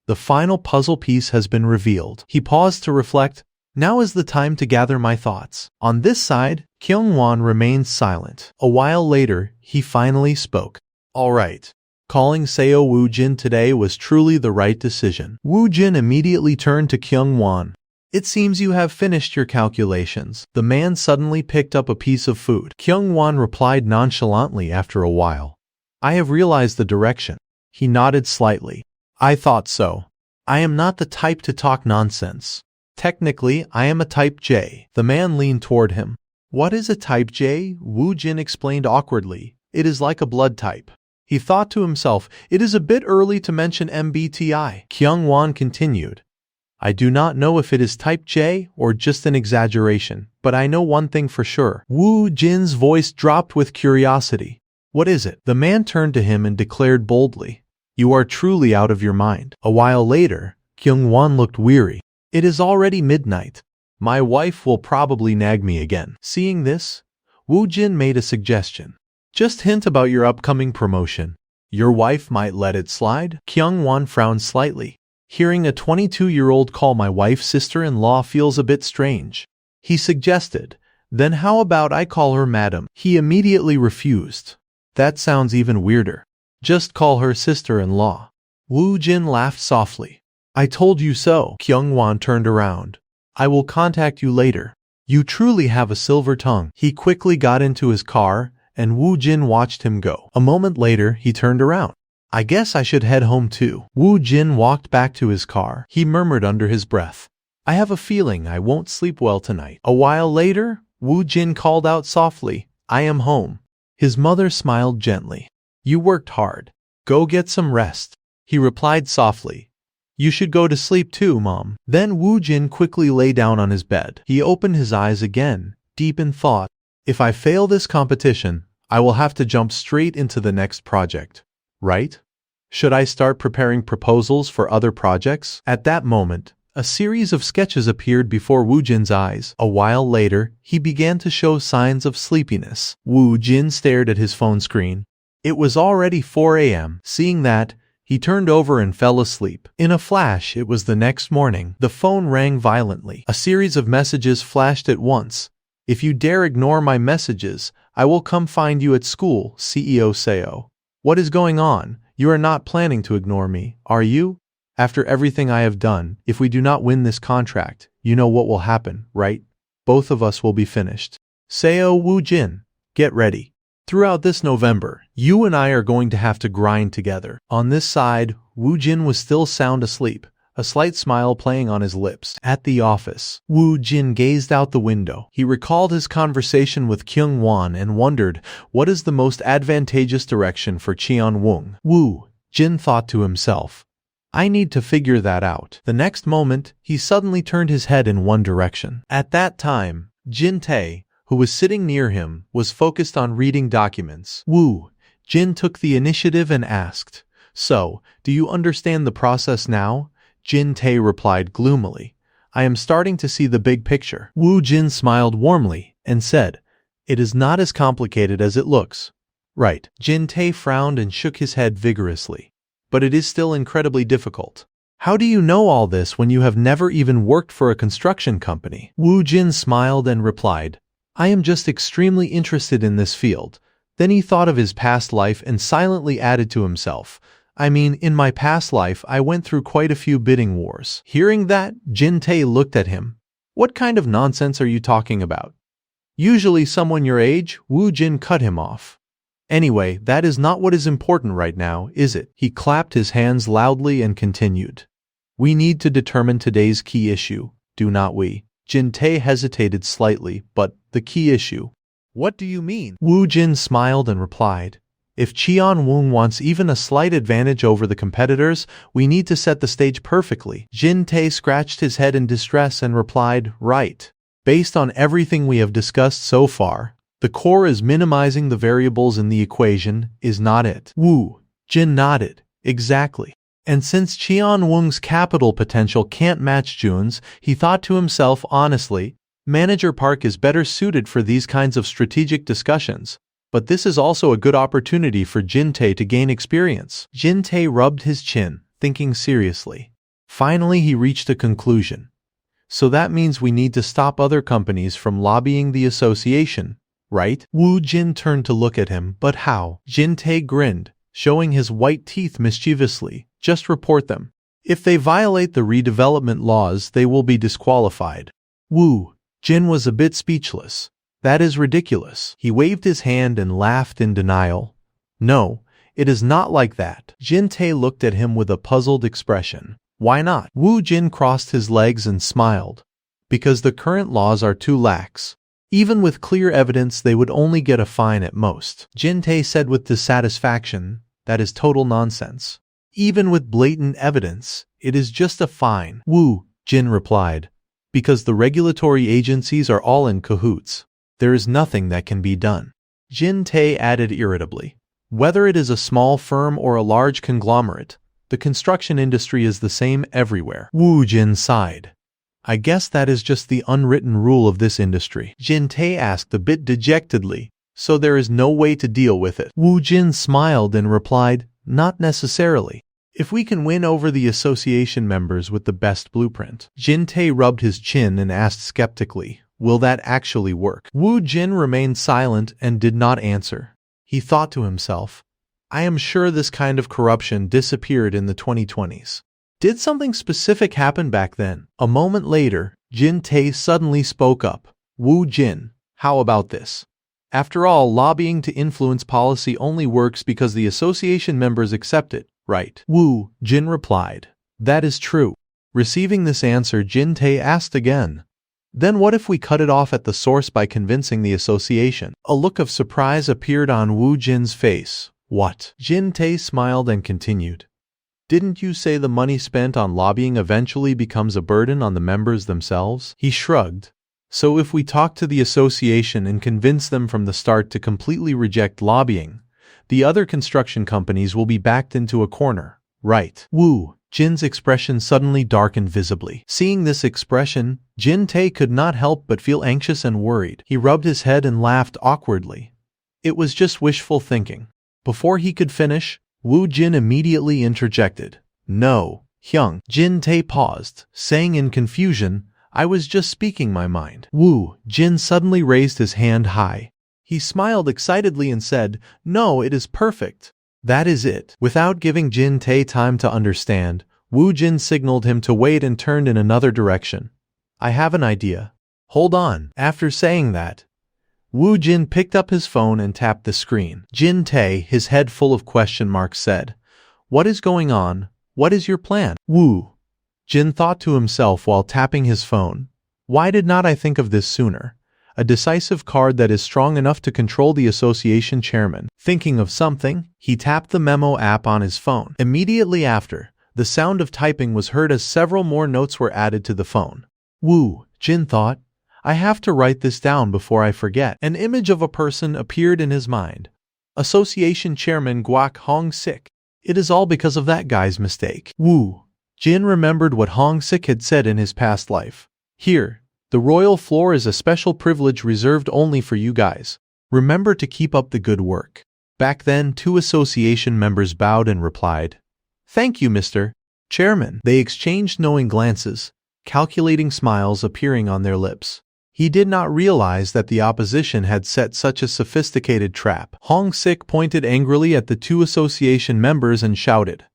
The final puzzle piece has been revealed. He paused to reflect. Now is the time to gather my thoughts. On this side, Kyung-won remained silent. A while later, he finally spoke. All right. Calling Seo Woo Jin today was truly the right decision. Woo Jin immediately turned to Kyung-won. It seems you have finished your calculations. The man suddenly picked up a piece of food. Kyung-won replied nonchalantly after a while. I have realized the direction. He nodded slightly. I thought so. I am not the type to talk nonsense. Technically, I am a type J. The man leaned toward him. What is a type J? Woo Jin explained awkwardly. It is like a blood type. He thought to himself, it is a bit early to mention MBTI. Kyung-won continued. I do not know if it is type J or just an exaggeration, but I know one thing for sure. Woo Jin's voice dropped with curiosity. What is it? The man turned to him and declared boldly, "You are truly out of your mind." A while later, Kyung-won looked weary. "It is already midnight. My wife will probably nag me again." Seeing this, Woo-jin made a suggestion. "Just hint about your upcoming promotion. Your wife might let it slide." Kyung-won frowned slightly. Hearing a 22-year-old call my wife sister-in-law feels a bit strange. He suggested, "Then how about I call her madam?" He immediately refused. "That sounds even weirder. Just call her sister-in-law." Woo-jin laughed softly. "I told you so." Kyung-won turned around. "I will contact you later. You truly have a silver tongue." He quickly got into his car, and Woo-jin watched him go. A moment later, he turned around. "I guess I should head home too." Woo-jin walked back to his car. He murmured under his breath, "I have a feeling I won't sleep well tonight." A while later, Woo-jin called out softly, "I am home." His mother smiled gently. "You worked hard. Go get some rest." He replied softly, "You should go to sleep too, Mom." Then Woo-jin quickly lay down on his bed. He opened his eyes again, deep in thought. "If I fail this competition, I will have to jump straight into the next project. Right? Should I start preparing proposals for other projects?" At that moment, a series of sketches appeared before Woo-jin's eyes. A while later, he began to show signs of sleepiness. Woo-jin stared at his phone screen. It was already 4 a.m. Seeing that, he turned over and fell asleep. In a flash, it was the next morning. The phone rang violently. A series of messages flashed at once. "If you dare ignore my messages, I will come find you at school, CEO Seo." "What is going on? You are not planning to ignore me, are you? After everything I have done, if we do not win this contract, you know what will happen, right? Both of us will be finished. Seo Woo-jin, get ready. Throughout this November, you and I are going to have to grind together." On this side, Woo-jin was still sound asleep, a slight smile playing on his lips. At the office, Woo-jin gazed out the window. He recalled his conversation with Kyung-won and wondered, what is the most advantageous direction for Cheon-woong? Woo-jin thought to himself, "I need to figure that out." The next moment, he suddenly turned his head in one direction. At that time, Jin-tae, who was sitting near him, was focused on reading documents. Woo-jin took the initiative and asked, "So, do you understand the process now?" Jin-tae replied gloomily, "I am starting to see the big picture." Woo-jin smiled warmly and said, "It is not as complicated as it looks." "Right." Jin-tae frowned and shook his head vigorously. "But it is still incredibly difficult. How do you know all this when you have never even worked for a construction company?" Woo-jin smiled and replied, "I am just extremely interested in this field." Then he thought of his past life and silently added to himself, "I mean, in my past life, I went through quite a few bidding wars." Hearing that, Jin-tae looked at him. "What kind of nonsense are you talking about? Usually someone your age?" Woo-jin cut him off. "Anyway, that is not what is important right now, is it?" He clapped his hands loudly and continued, "We need to determine today's key issue, do not we?" Jin-tae hesitated slightly, but the key issue. "What do you mean?" Woo-jin smiled and replied, "If Cheon-woong wants even a slight advantage over the competitors, we need to set the stage perfectly." Jin-tae scratched his head in distress and replied, "Right. Based on everything we have discussed so far, the core is minimizing the variables in the equation, is not it?" Woo-jin nodded. "Exactly." And since Cheon-woong's capital potential can't match Jun's, he thought to himself honestly, Manager Park is better suited for these kinds of strategic discussions. But this is also a good opportunity for Jin-tae to gain experience. Jin-tae rubbed his chin, thinking seriously. Finally, he reached a conclusion. "So that means we need to stop other companies from lobbying the association, right?" Woo-jin turned to look at him, "But how?" Jin-tae grinned, showing his white teeth mischievously. "Just report them. If they violate the redevelopment laws, they will be disqualified." Woo-jin was a bit speechless. "That is ridiculous." He waved his hand and laughed in denial. "No, it is not like that." Jin-tae looked at him with a puzzled expression. "Why not?" Woo-jin crossed his legs and smiled. "Because the current laws are too lax. Even with clear evidence, they would only get a fine at most." Jin-tae said with dissatisfaction, "That is total nonsense. Even with blatant evidence, it is just a fine." Woo-jin replied, "Because the regulatory agencies are all in cahoots. There is nothing that can be done." Jin-tae added irritably, Whether it is a small firm or a large conglomerate, the construction industry is the same everywhere. Wu Jin sighed. I guess that is just the unwritten rule of this industry. Jin Tae asked a bit dejectedly, so there is no way to deal with it. Wu Jin smiled and replied, not necessarily. If we can win over the association members with the best blueprint. Jin Tae rubbed his chin and asked skeptically, will that actually work? Wu Jin remained silent and did not answer. He thought to himself, I am sure this kind of corruption disappeared in the 2020s. Did something specific happen back then? A moment later, Jin Tae suddenly spoke up. Wu Jin, how about this? After all, lobbying to influence policy only works because the association members accept it, right? Wu Jin replied. That is true. Receiving this answer, Jin Tae asked again. Then what if we cut it off at the source by convincing the association? A look of surprise appeared on Wu Jin's face. What? Jin Tae smiled and continued. Didn't you say the money spent on lobbying eventually becomes a burden on the members themselves? He shrugged. So if we talk to the association and convince them from the start to completely reject lobbying, the other construction companies will be backed into a corner, right? Wu Jin's expression suddenly darkened visibly. Seeing this expression, Jin Tae could not help but feel anxious and worried. He rubbed his head and laughed awkwardly. It was just wishful thinking. Before he could finish, Wu Jin immediately interjected. No, Hyung. Jin Tae paused, saying in confusion, I was just speaking my mind. Wu Jin suddenly raised his hand high. He smiled excitedly and said, no, it is perfect. That is it. Without giving Jin Tae time to understand, Wu Jin signaled him to wait and turned in another direction. I have an idea. Hold on. After saying that, Wu Jin picked up his phone and tapped the screen. Jin Tae, his head full of question marks, said, what is going on? What is your plan? Wu Jin thought to himself while tapping his phone. Why did not I think of this sooner? A decisive card that is strong enough to control the association chairman. Thinking of something, he tapped the memo app on his phone. Immediately after, the sound of typing was heard as several more notes were added to the phone. Wu Jin thought, I have to write this down before I forget. An image of a person appeared in his mind. Association Chairman Guak Hong Sik. It is all because of that guy's mistake. Wu Jin remembered what Hong Sik had said in his past life. Here, the royal floor is a special privilege reserved only for you guys. Remember to keep up the good work. Back then, 2 association members bowed and replied, Thank you, Mr. Chairman. They exchanged knowing glances, calculating smiles appearing on their lips. He did not realize that the opposition had set such a sophisticated trap. Hong Sik pointed angrily at the 2 association members and shouted,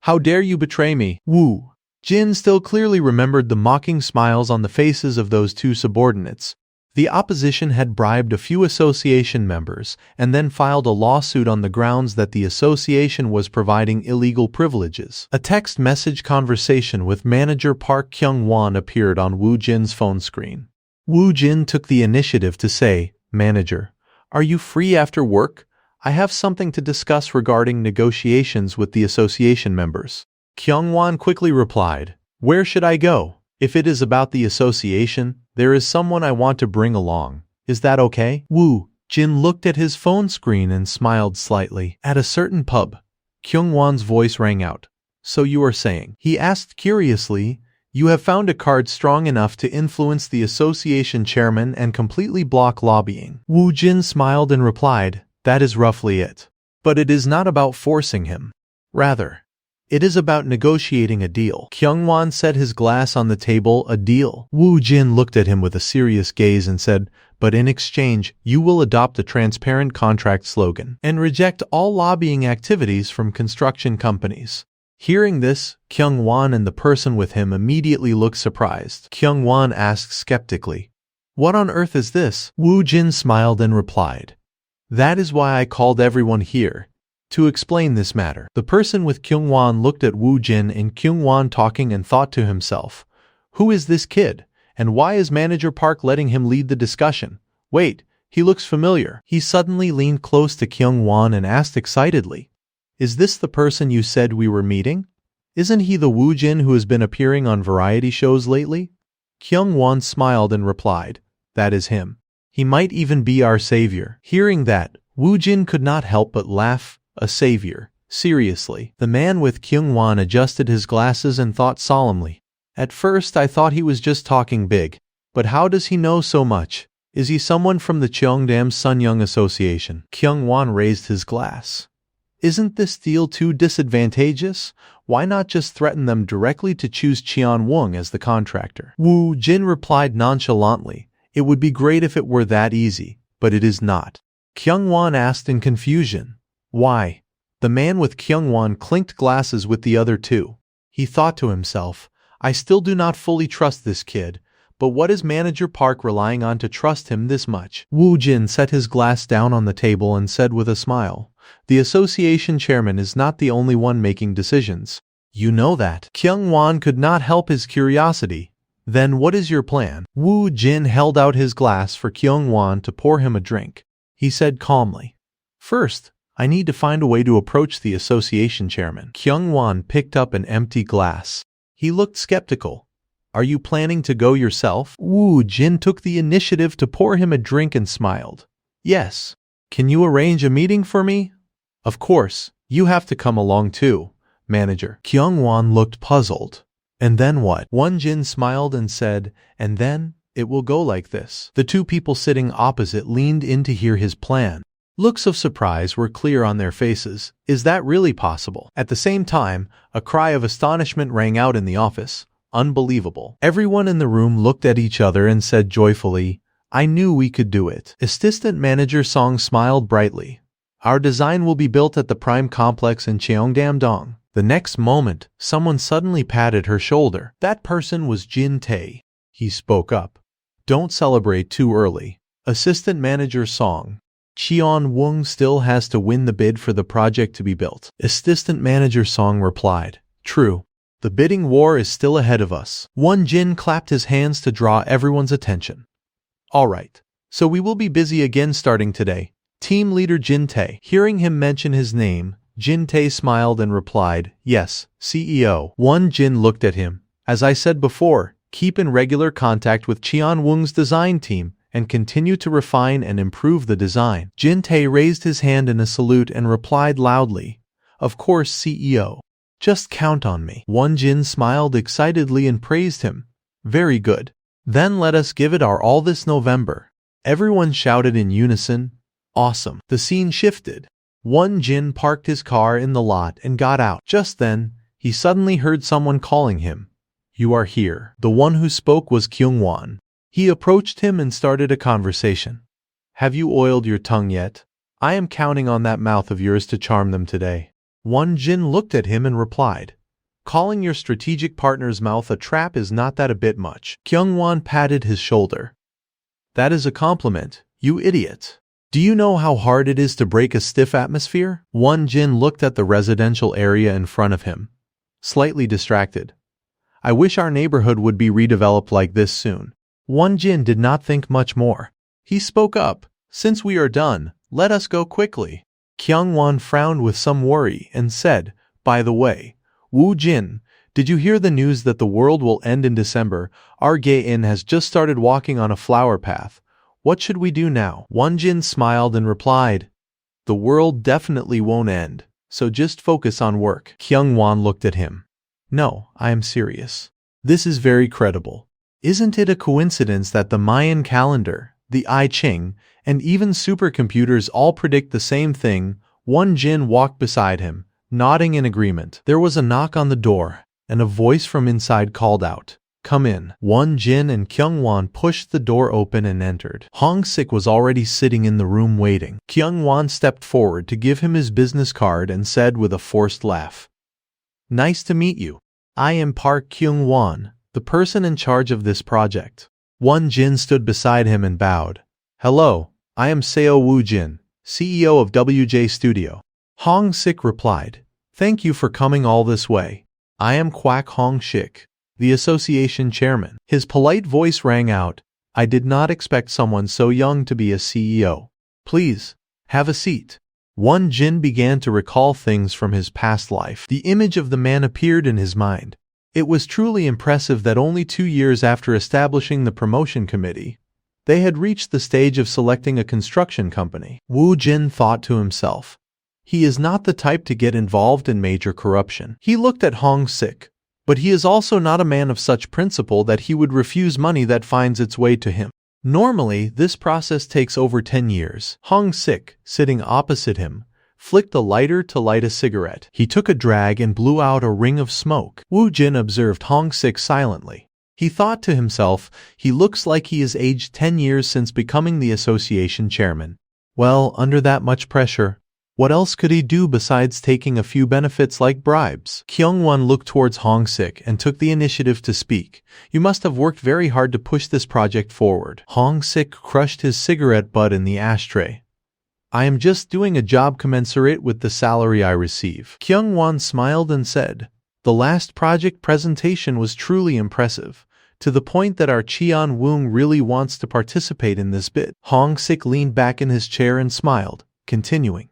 How dare you betray me? Wu Jin still clearly remembered the mocking smiles on the faces of those 2 subordinates. The opposition had bribed a few association members and then filed a lawsuit on the grounds that the association was providing illegal privileges. A text message conversation with manager Park Kyung-won appeared on Wu Jin's phone screen. Wu Jin took the initiative to say, Manager, are you free after work? I have something to discuss regarding negotiations with the association members. Kyung-won quickly replied, Where should I go? If it is about the association, there is someone I want to bring along. Is that okay? Wu Jin looked at his phone screen and smiled slightly. At a certain pub, Kyung-won's voice rang out. So you are saying, he asked curiously, you have found a card strong enough to influence the association chairman and completely block lobbying. Wu Jin smiled and replied, that is roughly it. But it is not about forcing him. Rather, it is about negotiating a deal. Kyung-won set his glass on the table. A deal. Wu Jin looked at him with a serious gaze and said, but in exchange, you will adopt a transparent contract slogan and reject all lobbying activities from construction companies. Hearing this, Kyung-won and the person with him immediately looked surprised. Kyung-won asked skeptically, what on earth is this? Wu Jin smiled and replied, that is why I called everyone here, to explain this matter. The person with Kyung-won looked at Wu Jin and Kyung-won talking and thought to himself, who is this kid, and why is Manager Park letting him lead the discussion? Wait, he looks familiar. He suddenly leaned close to Kyung-won and asked excitedly, is this the person you said we were meeting? Isn't he the Wu Jin who has been appearing on variety shows lately? Kyung-won smiled and replied, that is him. He might even be our savior. Hearing that, Wu Jin could not help but laugh. A savior. Seriously. The man with Kyungwon adjusted his glasses and thought solemnly. At first I thought he was just talking big. But how does he know so much? Is he someone from the Cheongdam Sunyoung Association? Kyungwon raised his glass. Isn't this deal too disadvantageous? Why not just threaten them directly to choose Cheon Woong as the contractor? Woo Jin replied nonchalantly. It would be great if it were that easy, but it is not. Kyungwon asked in confusion. Why? The man with Kyungwon clinked glasses with the other two. He thought to himself, I still do not fully trust this kid, but what is Manager Park relying on to trust him this much? Woo Jin set his glass down on the table and said with a smile, the association chairman is not the only one making decisions. You know that. Kyungwon could not help his curiosity. Then what is your plan? Woo Jin held out his glass for Kyungwon to pour him a drink. He said calmly, First, I need to find a way to approach the association chairman. Kyungwon picked up an empty glass. He looked skeptical. Are you planning to go yourself? Woo Jin took the initiative to pour him a drink and smiled. Yes. Can you arrange a meeting for me? Of course, you have to come along too, manager. Kyungwon looked puzzled. And then what? Won Jin smiled and said, and then, it will go like this. The two people sitting opposite leaned in to hear his plan. Looks of surprise were clear on their faces. Is that really possible? At the same time, a cry of astonishment rang out in the office. Unbelievable. Everyone in the room looked at each other and said joyfully, I knew we could do it. Assistant Manager Song smiled brightly. Our design will be built at the Prime Complex in Cheongdam-dong. The next moment, someone suddenly patted her shoulder. That person was Jin Tae. He spoke up. Don't celebrate too early. Assistant Manager Song. Cheon Woong still has to win the bid for the project to be built. Assistant Manager Song replied. True. The bidding war is still ahead of us. Won Jin clapped his hands to draw everyone's attention. All right. So we will be busy again starting today. Team leader Jin Tae. Hearing him mention his name, Jin Tae smiled and replied, Yes, CEO. Won Jin looked at him. As I said before, keep in regular contact with Cheon Woong's design team and continue to refine and improve the design. Jin Tae raised his hand in a salute and replied loudly, Of course, CEO. Just count on me. Won Jin smiled excitedly and praised him. Very good. Then let us give it our all this November. Everyone shouted in unison. Awesome. The scene shifted. Won Jin parked his car in the lot and got out. Just then, he suddenly heard someone calling him. You are here. The one who spoke was Kyungwon. He approached him and started a conversation. Have you oiled your tongue yet? I am counting on that mouth of yours to charm them today. Won Jin looked at him and replied, Calling your strategic partner's mouth a trap is not that a bit much. Kyungwon patted his shoulder. That is a compliment, you idiot. Do you know how hard it is to break a stiff atmosphere? Won Jin looked at the residential area in front of him, slightly distracted. I wish our neighborhood would be redeveloped like this soon. Won Jin did not think much more. He spoke up. Since we are done, let us go quickly. Kyungwon frowned with some worry and said, By the way, Woo Jin, did you hear the news that the world will end in December? Our Gae-in has just started walking on a flower path. What should we do now? Won Jin smiled and replied, The world definitely won't end, so just focus on work. Kyungwon looked at him. No, I am serious. This is very credible. Isn't it a coincidence that the Mayan calendar, the I Ching, and even supercomputers all predict the same thing? Won Jin walked beside him, nodding in agreement. There was a knock on the door, and a voice from inside called out, Come in. Won Jin and Kyungwon pushed the door open and entered. Hong Sik was already sitting in the room waiting. Kyungwon stepped forward to give him his business card and said with a forced laugh, Nice to meet you. I am Park Kyungwon, the person in charge of this project. Won Jin stood beside him and bowed. Hello, I am Seo Woo Jin, CEO of WJ Studio. Hong Sik replied, Thank you for coming all this way. I am Kwak Hong Shik, the association chairman. His polite voice rang out, I did not expect someone so young to be a CEO. Please, have a seat. Won Jin began to recall things from his past life. The image of the man appeared in his mind. It was truly impressive that only 2 years after establishing the promotion committee, they had reached the stage of selecting a construction company. Woo Jin thought to himself, He is not the type to get involved in major corruption. He looked at Hong Sik, but he is also not a man of such principle that he would refuse money that finds its way to him. Normally, this process takes over 10 years. Hong Sik, sitting opposite him, flicked a lighter to light a cigarette. He took a drag and blew out a ring of smoke. Wu Jin observed Hong Sik silently. He thought to himself, he looks like he has aged 10 years since becoming the association chairman. Well, under that much pressure, what else could he do besides taking a few benefits like bribes? Kyung-won looked towards Hong Sik and took the initiative to speak. You must have worked very hard to push this project forward. Hong Sik crushed his cigarette butt in the ashtray. I am just doing a job commensurate with the salary I receive. Kyung-won smiled and said, the last project presentation was truly impressive, to the point that our Cheon Woong really wants to participate in this bid. Hong Sik leaned back in his chair and smiled, continuing.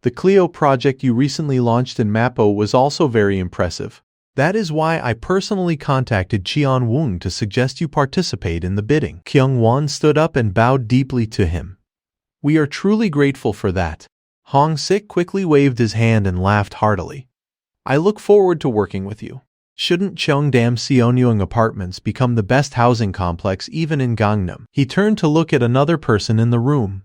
The Clio project you recently launched in Mappo was also very impressive. That is why I personally contacted Cheon Woong to suggest you participate in the bidding. Kyung-won stood up and bowed deeply to him. We are truly grateful for that. Hong Sik quickly waved his hand and laughed heartily. I look forward to working with you. Shouldn't Cheongdam Seonyeong Apartments become the best housing complex even in Gangnam? He turned to look at another person in the room.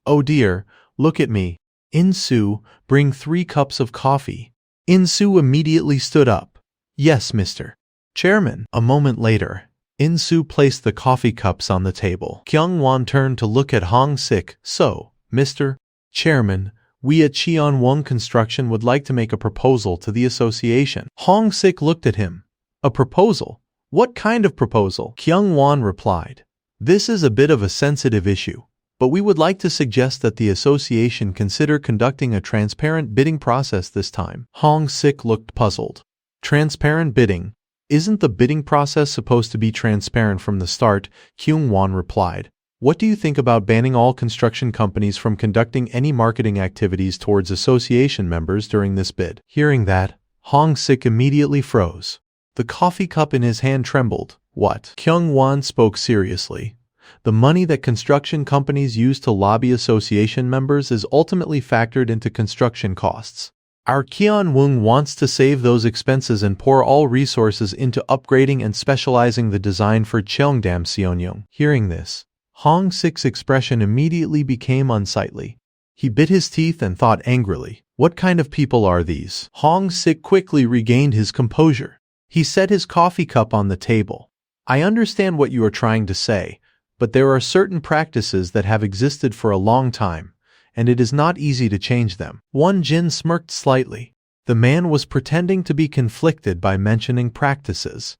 Oh dear, look at me. In-soo, bring 3 cups of coffee. In-soo immediately stood up. Yes, Mr. Chairman. A moment later, In-soo placed the coffee cups on the table. Kyung-won turned to look at Hong Sik. So, Mr. Chairman, we at Cheon Woong Construction would like to make a proposal to the association. Hong Sik looked at him. A proposal? What kind of proposal? Kyung-won replied. This is a bit of a sensitive issue, but we would like to suggest that the association consider conducting a transparent bidding process this time. Hong Sik looked puzzled. Transparent bidding? Isn't the bidding process supposed to be transparent from the start? Kyung-won replied. What do you think about banning all construction companies from conducting any marketing activities towards association members during this bid? Hearing that, Hong Sik immediately froze. The coffee cup in his hand trembled. What? Kyung-won spoke seriously. The money that construction companies use to lobby association members is ultimately factored into construction costs. Our Cheon Woong wants to save those expenses and pour all resources into upgrading and specializing the design for Cheongdam Seonyeong. Hearing this, Hong Sik's expression immediately became unsightly. He bit his teeth and thought angrily, what kind of people are these? Hong Sik quickly regained his composure. He set his coffee cup on the table. I understand what you are trying to say, but there are certain practices that have existed for a long time, and it is not easy to change them. Won Jin smirked slightly. The man was pretending to be conflicted by mentioning practices,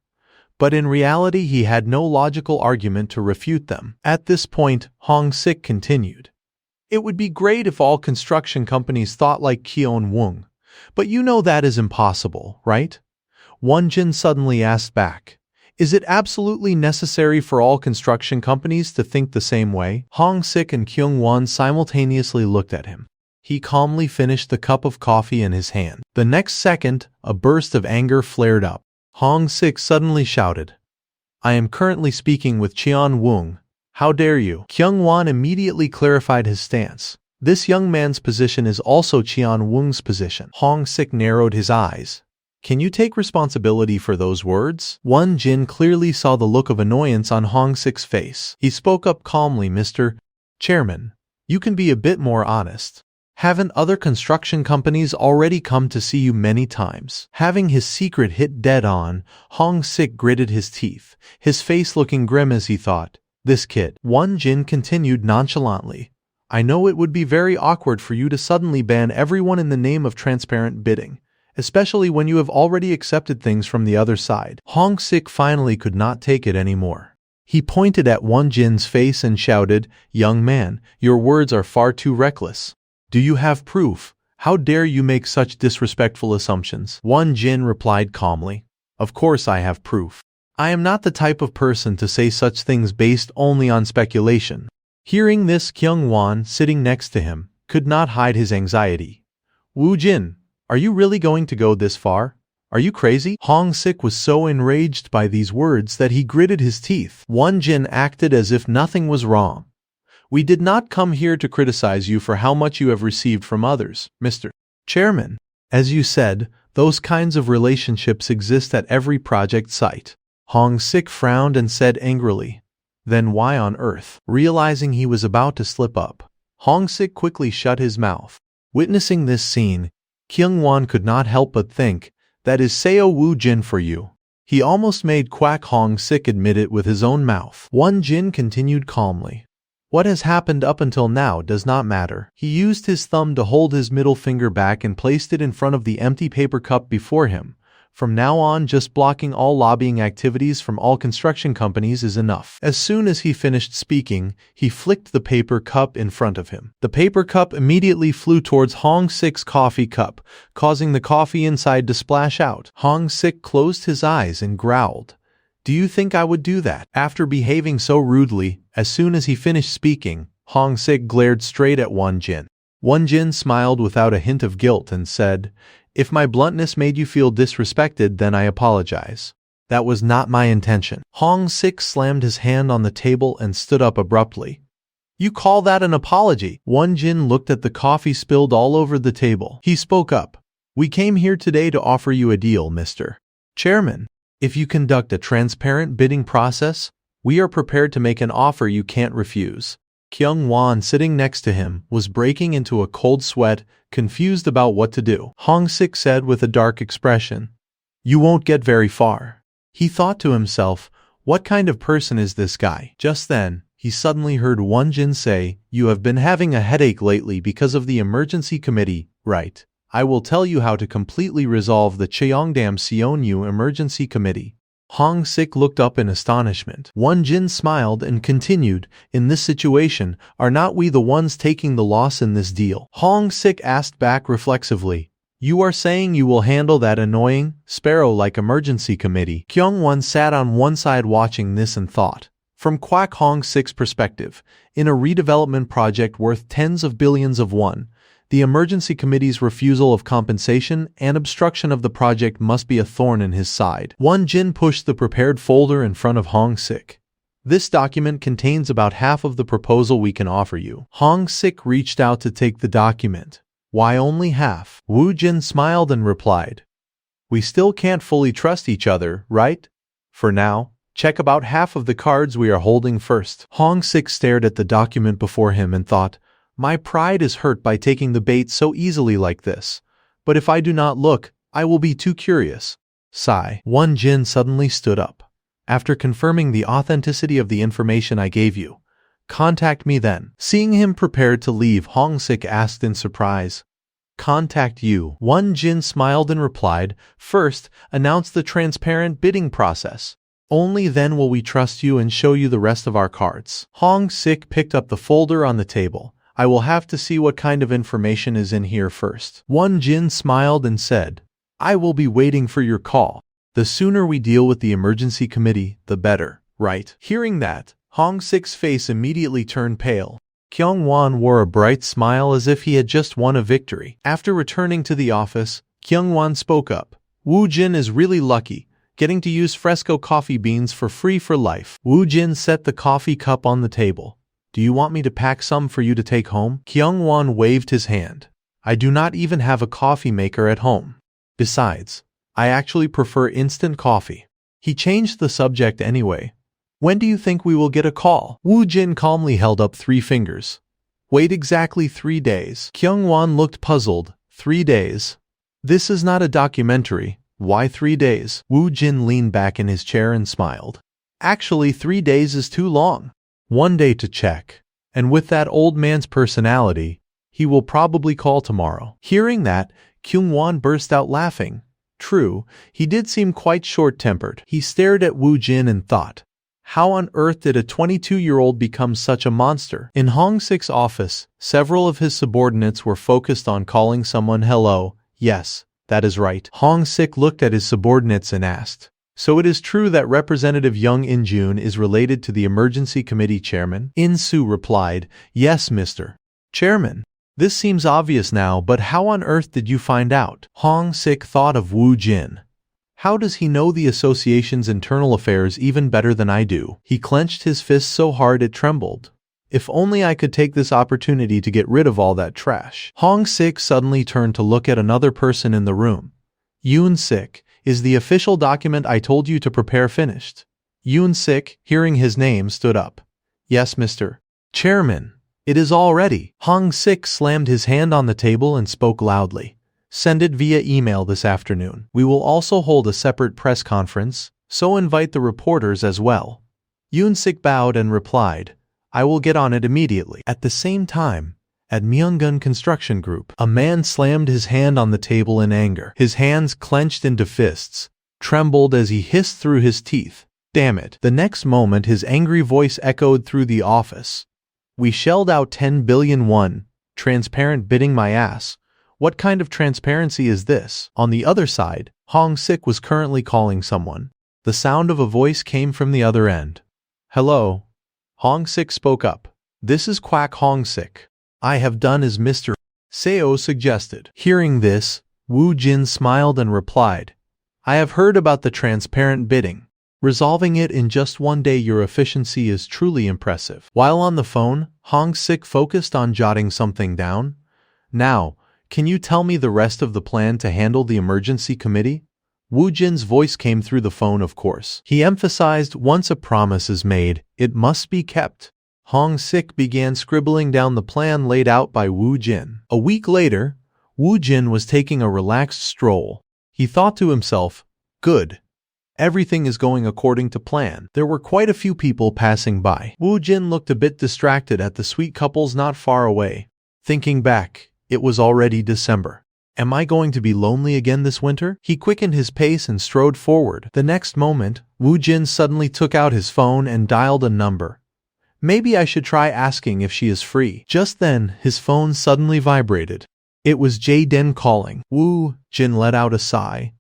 but in reality he had no logical argument to refute them. At this point, Hong Sik continued. It would be great if all construction companies thought like Cheon Woong, but you know that is impossible, right? Won Jin suddenly asked back. Is it absolutely necessary for all construction companies to think the same way? Hong Sik and Kyung-won simultaneously looked at him. He calmly finished the cup of coffee in his hand. The next second, a burst of anger flared up. Hong Sik suddenly shouted, I am currently speaking with Cheon Woong. How dare you? Kyung-won immediately clarified his stance. This young man's position is also Cheon Woong's position. Hong Sik narrowed his eyes. Can you take responsibility for those words? Won Jin clearly saw the look of annoyance on Hong Sik's face. He spoke up calmly, Mr. Chairman, you can be a bit more honest. Haven't other construction companies already come to see you many times? Having his secret hit dead on, Hong Sik gritted his teeth, his face looking grim as he thought, this kid. Won Jin continued nonchalantly. I know it would be very awkward for you to suddenly ban everyone in the name of transparent bidding, especially when you have already accepted things from the other side. Hong Sik finally could not take it anymore. He pointed at Won Jin's face and shouted, Young man, your words are far too reckless. Do you have proof? How dare you make such disrespectful assumptions? Won Jin replied calmly. Of course I have proof. I am not the type of person to say such things based only on speculation. Hearing this, Kyung-won, sitting next to him, could not hide his anxiety. Woo Jin, are you really going to go this far? Are you crazy? Hong Sik was so enraged by these words that he gritted his teeth. Won Jin acted as if nothing was wrong. We did not come here to criticize you for how much you have received from others, Mr. Chairman. As you said, those kinds of relationships exist at every project site. Hong Sik frowned and said angrily, "Then why on earth?" Realizing he was about to slip up, Hong Sik quickly shut his mouth. Witnessing this scene, Kyung-won could not help but think, "That is Seo Woo-jin for you." He almost made Quack Hong Sik admit it with his own mouth. Won-jin continued calmly. "What has happened up until now does not matter." He used his thumb to hold his middle finger back and placed it in front of the empty paper cup before him. "From now on, just blocking all lobbying activities from all construction companies is enough." As soon as he finished speaking, he flicked the paper cup in front of him. The paper cup immediately flew towards Hong Sik's coffee cup, causing the coffee inside to splash out. Hong Sik closed his eyes and growled, "Do you think I would do that?" After behaving so rudely, as soon as he finished speaking, Hong Sik glared straight at Won-jin. Won-jin smiled without a hint of guilt and said, "If my bluntness made you feel disrespected, then I apologize. That was not my intention." Hong Sik slammed his hand on the table and stood up abruptly. "You call that an apology?" Won-jin looked at the coffee spilled all over the table. He spoke up. "We came here today to offer you a deal, Mr. Chairman. If you conduct a transparent bidding process, we are prepared to make an offer you can't refuse." Kyung-won, sitting next to him, was breaking into a cold sweat, confused about what to do. Hong Sik said with a dark expression, "You won't get very far." He thought to himself, what kind of person is this guy? Just then, he suddenly heard Won-jin say, "You have been having a headache lately because of the emergency committee, right? I will tell you how to completely resolve the Cheongdam Seonyu emergency committee." Hong Sik looked up in astonishment. Won-jin smiled and continued, "In this situation, are not we the ones taking the loss in this deal?" Hong Sik asked back reflexively, "You are saying you will handle that annoying, sparrow-like emergency committee?" Kyung-won sat on one side watching this and thought. From Quack Hong Sik's perspective, in a redevelopment project worth tens of billions of won, the emergency committee's refusal of compensation and obstruction of the project must be a thorn in his side. Won-jin pushed the prepared folder in front of Hong Sik. "This document contains about half of the proposal we can offer you." Hong Sik reached out to take the document. "Why only half?" Woo-jin smiled and replied, "We still can't fully trust each other, right? For now, check about half of the cards we are holding first." Hong Sik stared at the document before him and thought, "My pride is hurt by taking the bait so easily like this. But if I do not look, I will be too curious." Sigh. Won-jin suddenly stood up. "After confirming the authenticity of the information I gave you, contact me then." Seeing him prepared to leave, Hong Sik asked in surprise, "Contact you?" Won-jin smiled and replied, "First, announce the transparent bidding process. Only then will we trust you and show you the rest of our cards." Hong Sik picked up the folder on the table. "I will have to see what kind of information is in here first." Won-jin smiled and said, "I will be waiting for your call. The sooner we deal with the emergency committee, the better, right?" Hearing that, Hong Sik's face immediately turned pale. Kyung-won wore a bright smile as if he had just won a victory. After returning to the office, Kyung-won spoke up. "Woo-jin is really lucky, getting to use fresco coffee beans for free for life." Woo-jin set the coffee cup on the table. "Do you want me to pack some for you to take home?" Kyung-won waved his hand. "I do not even have a coffee maker at home. Besides, I actually prefer instant coffee." He changed the subject anyway. "When do you think we will get a call?" Woo-jin calmly held up 3 fingers. "Wait exactly 3 days." Kyung-won looked puzzled. 3 days? This is not a documentary. Why 3 days? Woo-jin leaned back in his chair and smiled. "Actually, 3 days is too long. 1 day to check. And with that old man's personality, he will probably call tomorrow." Hearing that, Kyung-won burst out laughing. True, he did seem quite short-tempered. He stared at Woo-jin and thought, how on earth did a 22-year-old become such a monster? In Hong Sik's office, several of his subordinates were focused on calling someone hello. "Yes, that is right." Hong Sik looked at his subordinates and asked, "So it is true that Representative Young In-jun is related to the Emergency Committee Chairman?" In-soo replied, "Yes, Mr. Chairman. This seems obvious now, but how on earth did you find out?" Hong Sik thought of Woo-jin. How does he know the association's internal affairs even better than I do? He clenched his fist so hard it trembled. If only I could take this opportunity to get rid of all that trash. Hong Sik suddenly turned to look at another person in the room. Yoon Sik, is the official document I told you to prepare finished? Yoon Sik, hearing his name, stood up. Yes, Mr. Chairman. It is all ready. Hong Sik slammed his hand on the table and spoke loudly. Send it via email this afternoon. We will also hold a separate press conference, so invite the reporters as well. Yoon Sik bowed and replied, I will get on it immediately. At the same time, at Myeonggun Construction Group, a man slammed his hand on the table in anger. His hands clenched into fists, trembled as he hissed through his teeth. Damn it. The next moment his angry voice echoed through the office. We shelled out 10 billion won. Transparent bidding my ass. What kind of transparency is this? On the other side, Hong Sik was currently calling someone. The sound of a voice came from the other end. Hello? Hong Sik spoke up. This is Quack Hong Sik. I have done as Mr. Seo suggested. Hearing this, Woo Jin smiled and replied, I have heard about the transparent bidding. Resolving it in just one day, your efficiency is truly impressive. While on the phone, Hong Sik focused on jotting something down. Now, can you tell me the rest of the plan to handle the emergency committee? Woo Jin's voice came through the phone, of course. He emphasized once a promise is made, it must be kept. Hong Sik began scribbling down the plan laid out by Woo Jin. A week later, Woo Jin was taking a relaxed stroll. He thought to himself, good. Everything is going according to plan. There were quite a few people passing by. Woo Jin looked a bit distracted at the sweet couples not far away. Thinking back, it was already December. Am I going to be lonely again this winter? He quickened his pace and strode forward. The next moment, Woo Jin suddenly took out his phone and dialed a number. Maybe I should try asking if she is free. Just then, his phone suddenly vibrated. It was Jae-den calling. Woo Jin let out a sigh.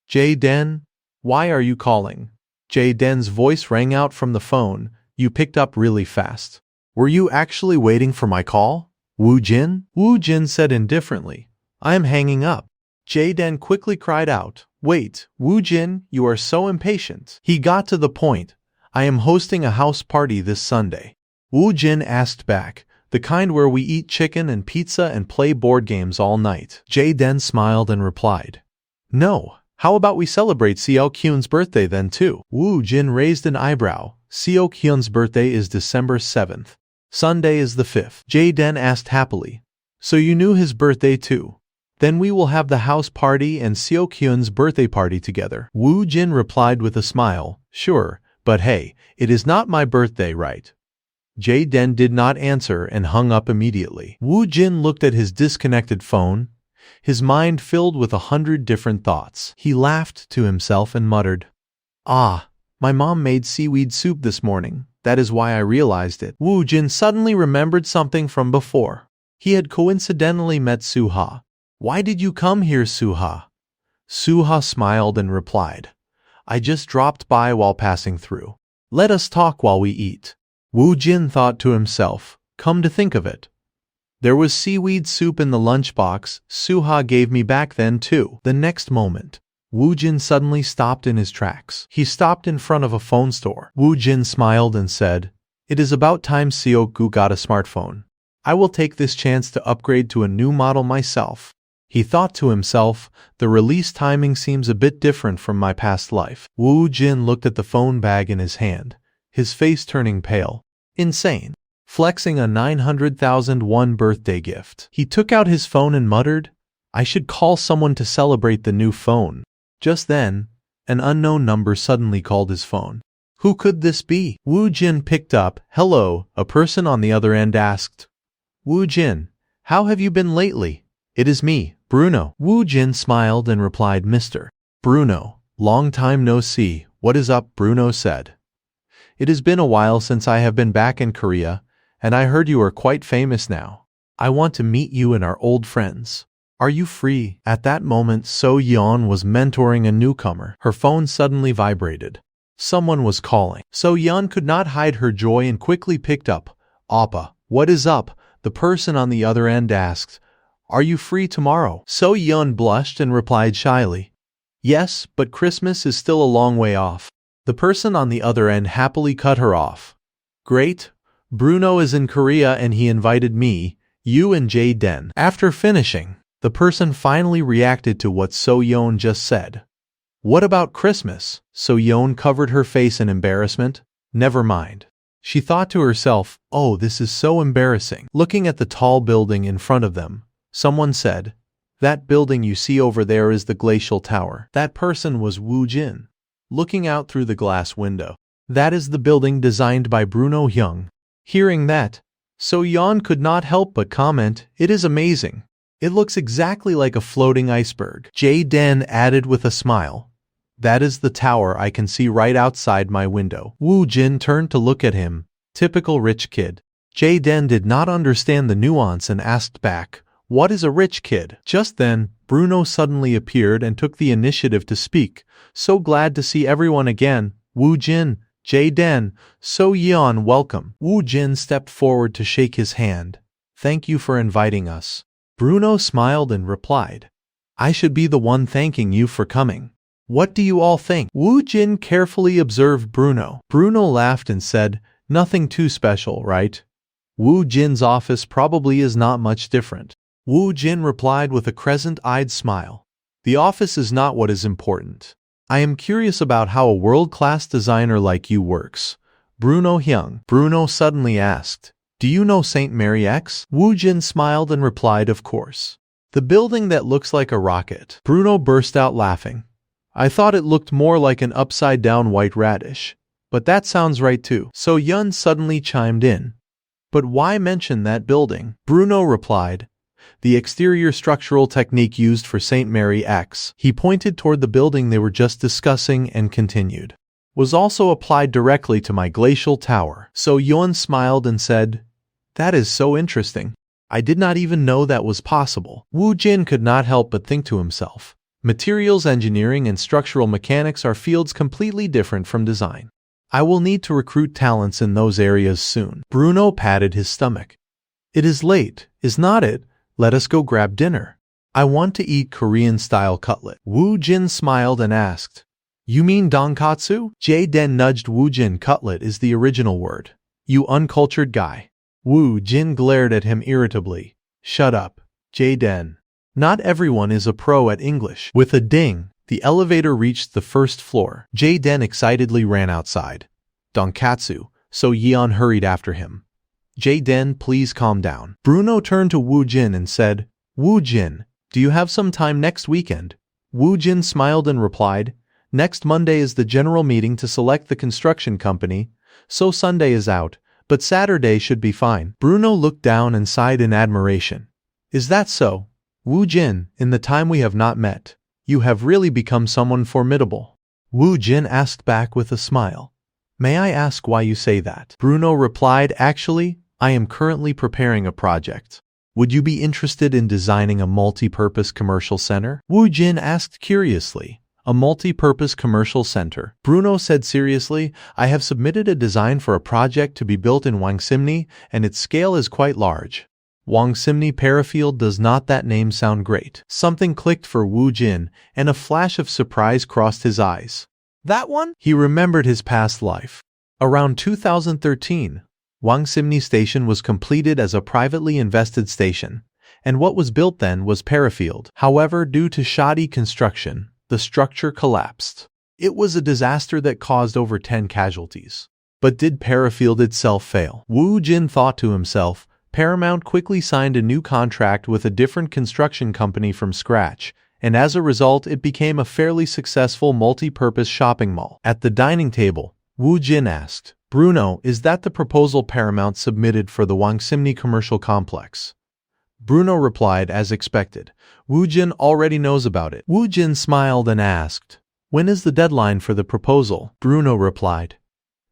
Jae-den? Why are you calling? Jae-den's voice rang out from the phone. You picked up really fast. Were you actually waiting for my call? Woo Jin? Woo Jin said indifferently. I am hanging up. Jae-den quickly cried out. Wait, Woo Jin, you are so impatient. He got to the point. I am hosting a house party this Sunday. Woo Jin asked back, the kind where we eat chicken and pizza and play board games all night. Jae-den smiled and replied, no, how about we celebrate Seo Kyun's birthday then too? Woo Jin raised an eyebrow. Seo Kyun's birthday is December 7th. Sunday is the 5th. Jae-den asked happily. So you knew his birthday too? Then we will have the house party and Seo Kyun's birthday party together. Woo Jin replied with a smile, sure. But hey, it is not my birthday, right? Jae-den did not answer and hung up immediately. Woo Jin looked at his disconnected phone, his mind filled with 100 different thoughts. He laughed to himself and muttered, ah, my mom made seaweed soup this morning. That is why I realized it. Woo Jin suddenly remembered something from before. He had coincidentally met Suha. Why did you come here, Suha? Suha smiled and replied, I just dropped by while passing through. Let us talk while we eat. Woo Jin thought to himself, come to think of it. There was seaweed soup in the lunchbox Suha gave me back then too. The next moment, Woo Jin suddenly stopped in his tracks. He stopped in front of a phone store. Woo Jin smiled and said, it is about time Seok-gu got a smartphone. I will take this chance to upgrade to a new model myself. He thought to himself, the release timing seems a bit different from my past life. Woo Jin looked at the phone bag in his hand, his face turning pale. Insane. Flexing a 900,000 won birthday gift. He took out his phone and muttered, I should call someone to celebrate the new phone. Just then, an unknown number suddenly called his phone. Who could this be? Woo Jin picked up. Hello, a person on the other end asked. Woo Jin, how have you been lately? It is me, Bruno. Woo Jin smiled and replied, Mr. Bruno, long time no see. What is up? Bruno said. It has been a while since I have been back in Korea, and I heard you are quite famous now. I want to meet you and our old friends. Are you free? At that moment, So Yeon was mentoring a newcomer. Her phone suddenly vibrated. Someone was calling. So Yeon could not hide her joy and quickly picked up. Oppa, what is up? The person on the other end asked. Are you free tomorrow? So Yeon blushed and replied shyly. Yes, but Christmas is still a long way off. The person on the other end happily cut her off. Great. Bruno is in Korea and he invited me, you and Jaden. After finishing, the person finally reacted to what So-yeon just said. What about Christmas? So-yeon covered her face in embarrassment. Never mind. She thought to herself, oh, this is so embarrassing. Looking at the tall building in front of them, someone said, that building you see over there is the Glacial Tower. That person was Woo Jin. Looking out through the glass window. That is the building designed by Bruno Hyung. Hearing that, So-yeon could not help but comment, it is amazing. It looks exactly like a floating iceberg. Jaden added with a smile. That is the tower I can see right outside my window. Woo Jin turned to look at him. Typical rich kid. Jaden did not understand the nuance and asked back, what is a rich kid? Just then, Bruno suddenly appeared and took the initiative to speak. So glad to see everyone again. Woo Jin, Jaden, So-yeon, welcome. Woo Jin stepped forward to shake his hand. Thank you for inviting us. Bruno smiled and replied, I should be the one thanking you for coming. What do you all think? Woo Jin carefully observed Bruno. Bruno laughed and said, nothing too special, right? Woo Jin's office probably is not much different. Woo Jin replied with a crescent-eyed smile. The office is not what is important. I am curious about how a world-class designer like you works. Bruno Hyung. Bruno suddenly asked, do you know St. Mary X? Woo Jin smiled and replied, of course. The building that looks like a rocket. Bruno burst out laughing. I thought it looked more like an upside-down white radish. But that sounds right too. So-yeon suddenly chimed in. But why mention that building? Bruno replied, the exterior structural technique used for St. Mary X. He pointed toward the building they were just discussing and continued. Was also applied directly to my glacial tower. So-yeon smiled and said, that is so interesting. I did not even know that was possible. Woo Jin could not help but think to himself. Materials engineering and structural mechanics are fields completely different from design. I will need to recruit talents in those areas soon. Bruno patted his stomach. It is late, is not it? Let us go grab dinner. I want to eat Korean-style cutlet. Woo Jin smiled and asked, you mean donkatsu? Jaden nudged Woo Jin. Cutlet is the original word. You uncultured guy. Woo Jin glared at him irritably. Shut up, Jaden. Not everyone is a pro at English. With a ding, the elevator reached the first floor. Jaden excitedly ran outside. Donkatsu. So-yeon hurried after him. Jaden, please calm down. Bruno turned to Woo Jin and said, Woo Jin, do you have some time next weekend? Woo Jin smiled and replied, next Monday is the general meeting to select the construction company, so Sunday is out, but Saturday should be fine. Bruno looked down and sighed in admiration. Is that so? Woo Jin, in the time we have not met, you have really become someone formidable. Woo Jin asked back with a smile. May I ask why you say that? Bruno replied, actually, I am currently preparing a project. Would you be interested in designing a multi-purpose commercial center? Woo Jin asked curiously. A multi-purpose commercial center. Bruno said seriously, I have submitted a design for a project to be built in Wangsimni, and its scale is quite large. Wangsimni Parafield, does not that name sound great? Something clicked for Woo Jin, and a flash of surprise crossed his eyes. That one? He remembered his past life. Around 2013, Wangsimni Station was completed as a privately invested station, and what was built then was Parafield. However, due to shoddy construction, the structure collapsed. It was a disaster that caused over 10 casualties. But did Parafield itself fail? Woo Jin thought to himself. Paramount quickly signed a new contract with a different construction company from scratch, and as a result it became a fairly successful multi-purpose shopping mall. At the dining table, Woo Jin asked, Bruno, is that the proposal Paramount submitted for the Wangsimni commercial complex? Bruno replied as expected. Woo Jin already knows about it. Woo Jin smiled and asked, when is the deadline for the proposal? Bruno replied,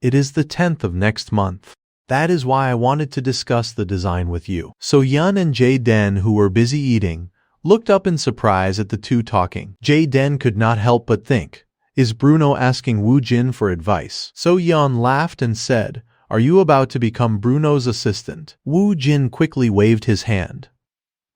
it is the 10th of next month. That is why I wanted to discuss the design with you. So-yeon and Jaden, who were busy eating, looked up in surprise at the two talking. Jaden could not help but think, is Bruno asking Woo Jin for advice? So-yeon laughed and said, are you about to become Bruno's assistant? Woo Jin quickly waved his hand.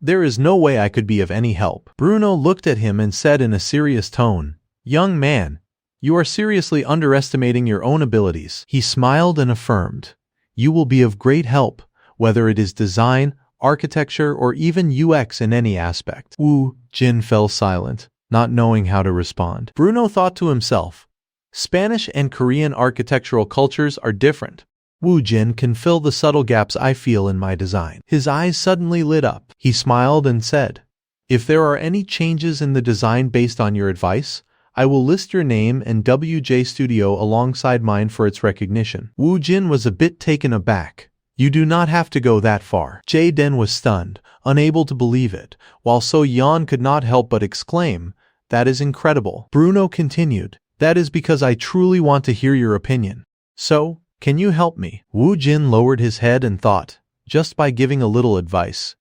There is no way I could be of any help. Bruno looked at him and said in a serious tone, young man, you are seriously underestimating your own abilities. He smiled and affirmed, You will be of great help, whether it is design, architecture, or even UX in any aspect. Wu Jin fell silent, not knowing how to respond. Bruno thought to himself, Spanish and Korean architectural cultures are different. Wu Jin can fill the subtle gaps I feel in my design. His eyes suddenly lit up. He smiled and said, if there are any changes in the design based on your advice, I will list your name and WJ Studio alongside mine for its recognition. Wu Jin was a bit taken aback. You do not have to go that far. Jae-den was stunned, unable to believe it, while So-yeon could not help but exclaim, that is incredible. Bruno continued, that is because I truly want to hear your opinion. So, can you help me? Wu Jin lowered his head and thought, just by giving a little advice.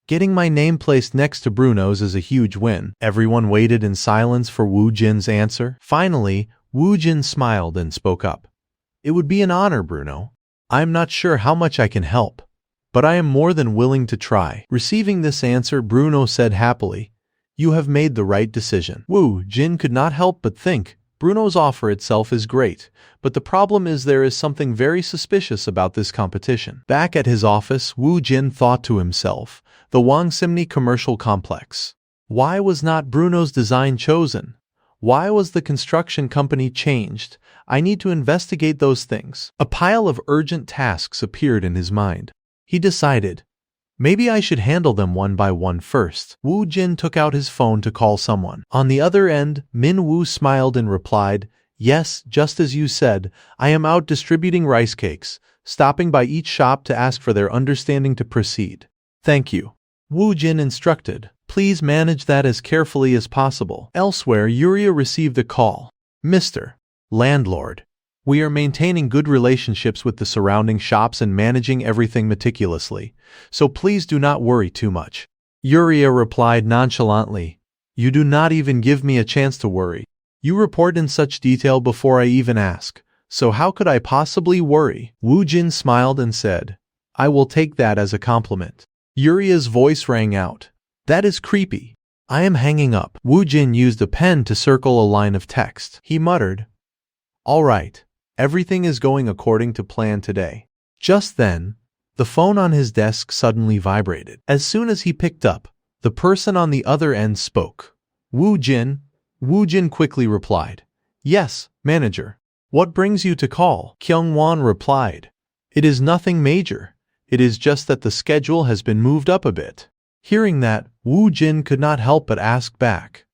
Getting my name placed next to Bruno's is a huge win. Everyone waited in silence for Wu Jin's answer. Finally, Wu Jin smiled and spoke up. It would be an honor, Bruno. I am not sure how much I can help, but I am more than willing to try. Receiving this answer, Bruno said happily, you have made the right decision. Wu Jin could not help but think, Bruno's offer itself is great, but the problem is there is something very suspicious about this competition. Back at his office, Wu Jin thought to himself, the Wangsimni commercial complex. Why was not Bruno's design chosen? Why was the construction company changed? I need to investigate those things. A pile of urgent tasks appeared in his mind. He decided, maybe I should handle them one by one first. Wu Jin took out his phone to call someone. On the other end, Min Woo smiled and replied, yes, just as you said, I am out distributing rice cakes, stopping by each shop to ask for their understanding to proceed. Thank you. Wu Jin instructed, please manage that as carefully as possible. Elsewhere, Yuria received a call. Mr. Landlord, we are maintaining good relationships with the surrounding shops and managing everything meticulously, so please do not worry too much. Yuria replied nonchalantly, you do not even give me a chance to worry. You report in such detail before I even ask, so how could I possibly worry? Wu Jin smiled and said, I will take that as a compliment. Yuria's voice rang out. That is creepy. I am hanging up. Wu Jin used a pen to circle a line of text. He muttered, all right, everything is going according to plan today. Just then, the phone on his desk suddenly vibrated. As soon as he picked up, the person on the other end spoke. Wu Jin quickly replied, yes, manager. What brings you to call? Kyung-won replied, it is nothing major. It is just that the schedule has been moved up a bit. Hearing that, Wu Jin could not help but ask back.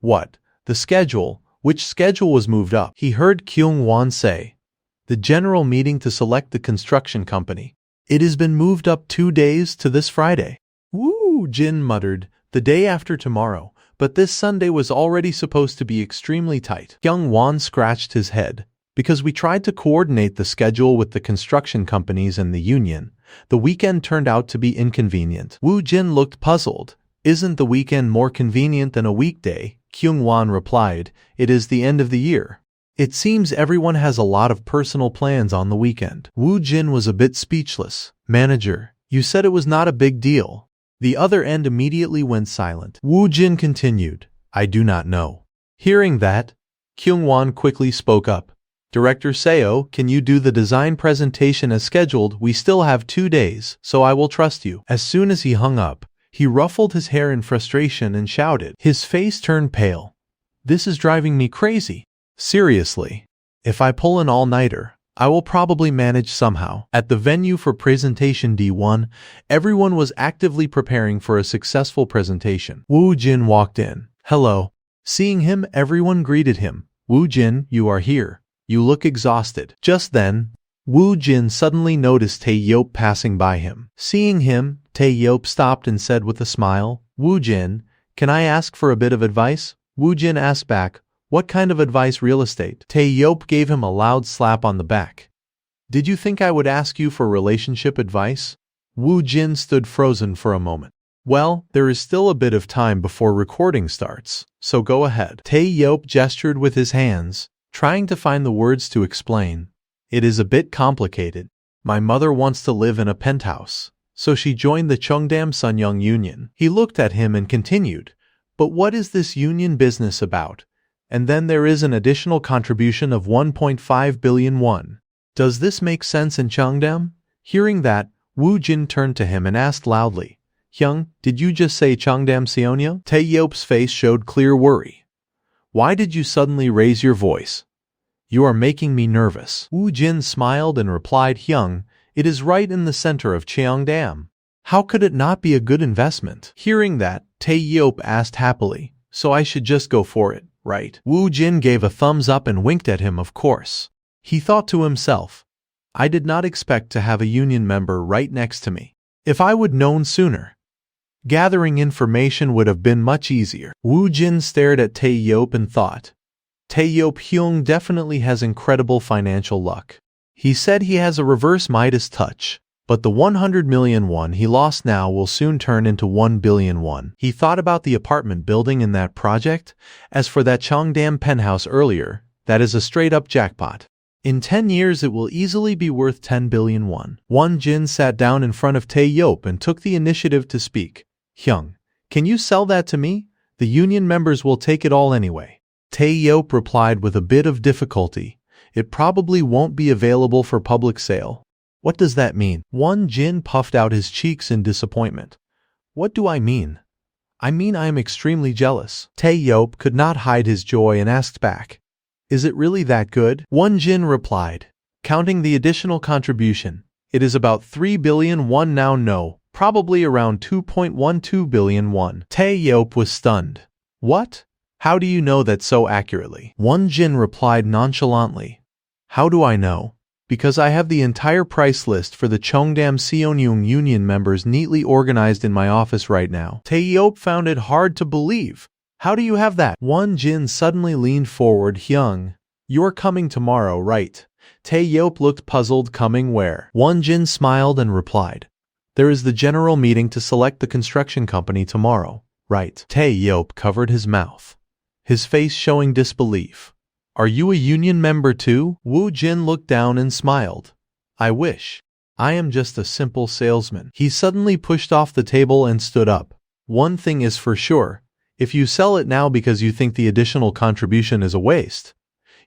What? The schedule? Which schedule was moved up? He heard Kyung-won say. The general meeting to select the construction company. It has been moved up 2 days to this Friday. Wu Jin muttered, the day after tomorrow, but this Sunday was already supposed to be extremely tight. Kyung-won scratched his head. Because we tried to coordinate the schedule with the construction companies and the union, the weekend turned out to be inconvenient. Wu Jin looked puzzled. Isn't the weekend more convenient than a weekday? Kyung-won replied, it is the end of the year. It seems everyone has a lot of personal plans on the weekend. Wu Jin was a bit speechless. Manager, you said it was not a big deal. The other end immediately went silent. Wu Jin continued, I do not know. Hearing that, Kyung-won quickly spoke up. Director Seo, can you do the design presentation as scheduled? We still have 2 days, so I will trust you. As soon as he hung up, he ruffled his hair in frustration and shouted. His face turned pale. This is driving me crazy. Seriously. If I pull an all-nighter, I will probably manage somehow. At the venue for presentation D1, everyone was actively preparing for a successful presentation. Wu Jin walked in. Hello. Seeing him, everyone greeted him. Wu Jin, you are here. You look exhausted. Just then, Wu Jin suddenly noticed Tae-yeop passing by him. Seeing him, Tae-yeop stopped and said with a smile, Wu Jin, can I ask for a bit of advice? Wu Jin asked back, what kind of advice? Real estate? Tae-yeop gave him a loud slap on the back. Did you think I would ask you for relationship advice? Wu Jin stood frozen for a moment. Well, there is still a bit of time before recording starts, so go ahead. Tae-yeop gestured with his hands, trying to find the words to explain. It is a bit complicated. My mother wants to live in a penthouse, so she joined the Cheongdam Sunyoung Union. He looked at him and continued, but what is this union business about? And then there is an additional contribution of 1.5 billion won. Does this make sense in Cheongdam? Hearing that, Woo Jin turned to him and asked loudly, Hyung, did you just say Cheongdam Seonyo? Tae-yeop's face showed clear worry. Why did you suddenly raise your voice? You are making me nervous. Woo Jin smiled and replied, Hyung, it is right in the center of Cheongdam. How could it not be a good investment? Hearing that, Tae-yeop asked happily, so I should just go for it, right? Woo Jin gave a thumbs up and winked at him, of course. He thought to himself, I did not expect to have a union member right next to me. If I would known sooner, gathering information would have been much easier. Woo Jin stared at Tae-yeop and thought, Tae-yeop Hyung definitely has incredible financial luck. He said he has a reverse Midas touch, but the 100 million won he lost now will soon turn into 1 billion won. He thought about the apartment building in that project. As for that Cheongdam penthouse earlier, that is a straight-up jackpot. In 10 years it will easily be worth 10 billion won. Won Jin sat down in front of Tae-yeop and took the initiative to speak. Hyung, can you sell that to me? The union members will take it all anyway. Tae-yeop replied with a bit of difficulty. It probably won't be available for public sale. What does that mean? Won Jin puffed out his cheeks in disappointment. What do I mean? I mean I am extremely jealous. Tae-yeop could not hide his joy and asked back, is it really that good? Won Jin replied, counting the additional contribution, it is about 3 billion won now. No, probably around 2.12 billion won. Tae-yeop was stunned. What? How do you know that so accurately? Won Jin replied nonchalantly. How do I know? Because I have the entire price list for the Cheongdam Seonyoung union members neatly organized in my office right now. Tae-yeop found it hard to believe. How do you have that? Won Jin suddenly leaned forward. Hyung, you're coming tomorrow, right? Tae-yeop looked puzzled. Coming where? Won Jin smiled and replied, there is the general meeting to select the construction company tomorrow, right? Tae-yeop covered his mouth, his face showing disbelief. Are you a union member too? Woo Jin looked down and smiled. I wish. I am just a simple salesman. He suddenly pushed off the table and stood up. One thing is for sure. If you sell it now because you think the additional contribution is a waste,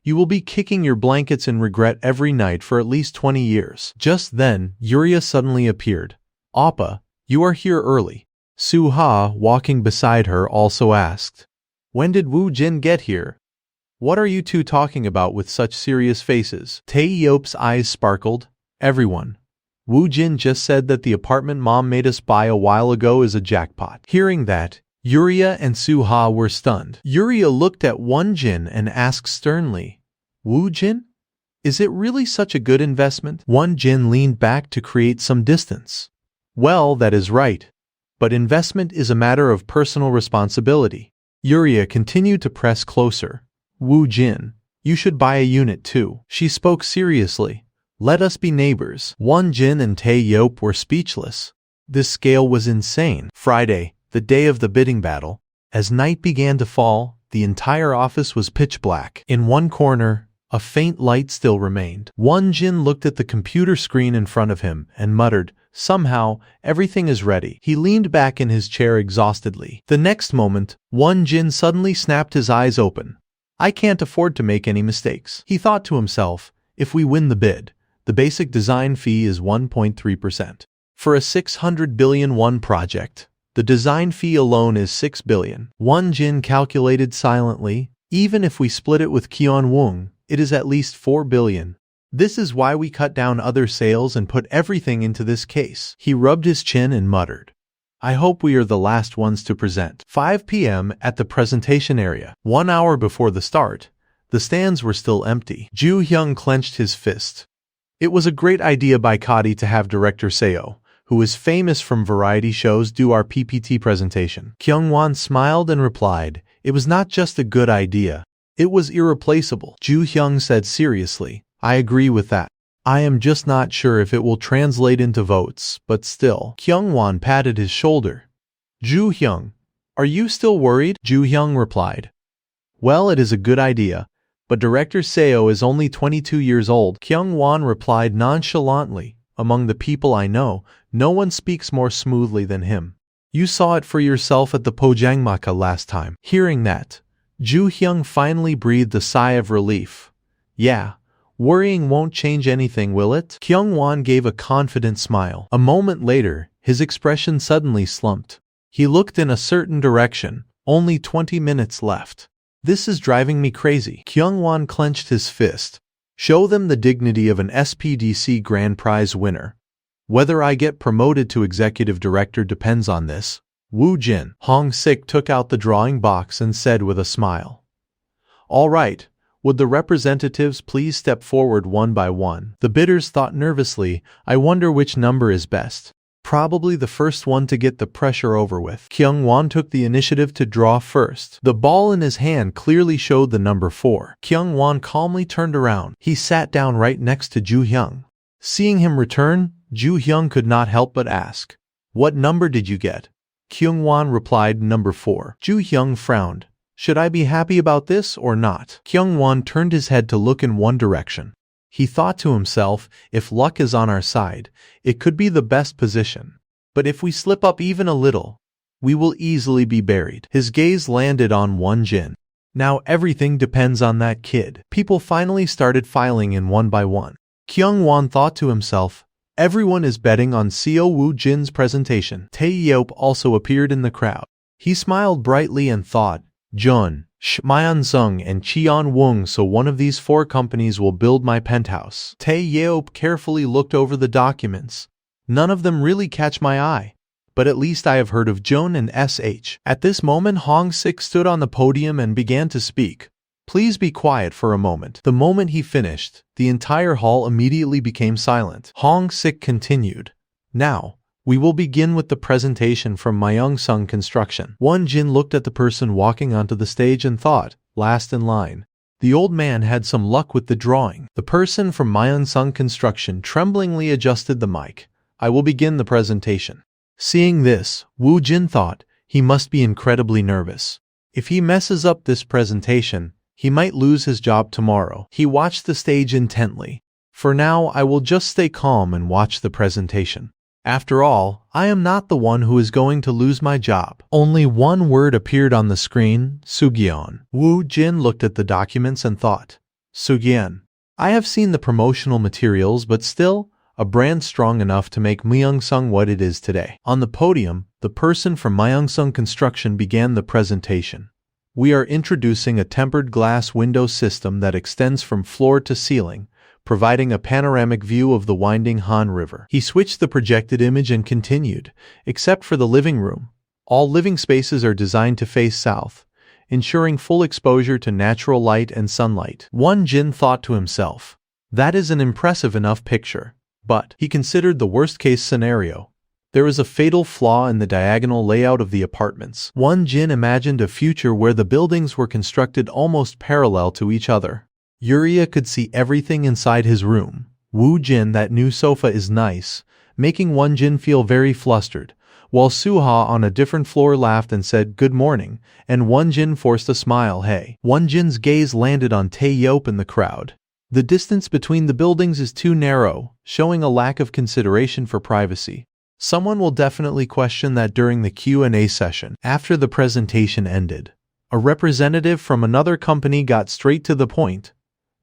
you will be kicking your blankets in regret every night for at least 20 years. Just then, Yuria suddenly appeared. Appa, you are here early. Suha, walking beside her, also asked, when did Woo Jin get here? What are you two talking about with such serious faces? Tae-yeop's eyes sparkled. Everyone. Woo Jin just said that the apartment mom made us buy a while ago is a jackpot. Hearing that, Yuria and Suha were stunned. Yuria looked at Won Jin and asked sternly, Woo Jin? Is it really such a good investment? Won Jin leaned back to create some distance. Well, that is right. But investment is a matter of personal responsibility. Yuria continued to press closer. Woo Jin, you should buy a unit too. She spoke seriously. Let us be neighbors. Won Jin and Tae-yeop were speechless. This scale was insane. Friday, the day of the bidding battle. As night began to fall, the entire office was pitch black. In one corner, a faint light still remained. Won Jin looked at the computer screen in front of him and muttered, somehow, everything is ready. He leaned back in his chair exhaustedly. The next moment, Won Jin suddenly snapped his eyes open. I can't afford to make any mistakes. He thought to himself, if we win the bid, the basic design fee is 1.3%. For a 600 billion won project, the design fee alone is 6 billion. Won Jin calculated silently, even if we split it with Kyeon-woong, it is at least 4 billion. This is why we cut down other sales and put everything into this case. He rubbed his chin and muttered, I hope we are the last ones to present. 5 p.m. at the presentation area. 1 hour before the start, the stands were still empty. Joo Hyung clenched his fist. It was a great idea by Kadi to have director Seo, who is famous from variety shows, do our PPT presentation. Kyung-won smiled and replied, it was not just a good idea, it was irreplaceable. Joo Hyung said seriously, I agree with that. I am just not sure if it will translate into votes, but still. Kyung-won patted his shoulder. Joo Hyung, are you still worried? Joo Hyung replied, well, it is a good idea, but director Seo is only 22 years old. Kyung-won replied nonchalantly, among the people I know, no one speaks more smoothly than him. You saw it for yourself at the Pojangmaka last time. Hearing that, Joo Hyung finally breathed a sigh of relief. Yeah, Worrying won't change anything, will it? Kyung-won gave a confident smile. A moment later, his expression suddenly slumped. He looked in a certain direction. Only 20 minutes left. This is driving me crazy. Kyung-won clenched his fist. Show them the dignity of an SPDC Grand Prize winner. Whether I get promoted to executive director depends on this. Woo Jin. Hong-sik took out the drawing box and said with a smile. All right. Would the representatives please step forward one by one? The bidders thought nervously, I wonder which number is best. Probably the first one to get the pressure over with. Kyung-won took the initiative to draw first. The ball in his hand clearly showed the number 4. Kyung-won calmly turned around. He sat down right next to Ju-hyung. Seeing him return, Ju-hyung could not help but ask, what number did you get? Kyung-won replied, number 4. Ju-hyung frowned. Should I be happy about this or not? Kyung-won turned his head to look in one direction. He thought to himself, if luck is on our side, it could be the best position. But if we slip up even a little, we will easily be buried. His gaze landed on Won Jin. Now everything depends on that kid. People finally started filing in one by one. Kyung-won thought to himself, everyone is betting on Seo Woo Jin's presentation. Tae Yeop also appeared in the crowd. He smiled brightly and thought, Jun, Myeon-sung and Cheon-woong, so one of these 4 companies will build my penthouse. Tae Yeop carefully looked over the documents. None of them really catch my eye, but at least I have heard of Jun and SH. At this moment, Hong-sik stood on the podium and began to speak. Please be quiet for a moment. The moment he finished, the entire hall immediately became silent. Hong-sik continued. Now, we will begin with the presentation from Myeong-sung Construction. Won Jin looked at the person walking onto the stage and thought, last in line. The old man had some luck with the drawing. The person from Myeong-sung Construction tremblingly adjusted the mic. I will begin the presentation. Seeing this, Woo Jin thought, he must be incredibly nervous. If he messes up this presentation, he might lose his job tomorrow. He watched the stage intently. For now, I will just stay calm and watch the presentation. After all, I am not the one who is going to lose my job. Only one word appeared on the screen, Sugyeon. Woo Jin looked at the documents and thought, Sugyeon. I have seen the promotional materials, but still, a brand strong enough to make Myeong-sung what it is today. On the podium, the person from Myeong-sung Construction began the presentation. We are introducing a tempered glass window system that extends from floor to ceiling, providing a panoramic view of the winding Han River. He switched the projected image and continued, except for the living room. All living spaces are designed to face south, ensuring full exposure to natural light and sunlight. Won Jin thought to himself, that is an impressive enough picture. But he considered the worst-case scenario. There is a fatal flaw in the diagonal layout of the apartments. Won Jin imagined a future where the buildings were constructed almost parallel to each other. Uriah could see everything inside his room. Woo Jin, that new sofa is nice, making Won Jin feel very flustered, while Suha on a different floor laughed and said good morning, and Won Jin forced a smile. Hey. Won Jin's gaze landed on Tae Yeop in the crowd. The distance between the buildings is too narrow, showing a lack of consideration for privacy. Someone will definitely question that during the Q&A session. After the presentation ended, a representative from another company got straight to the point.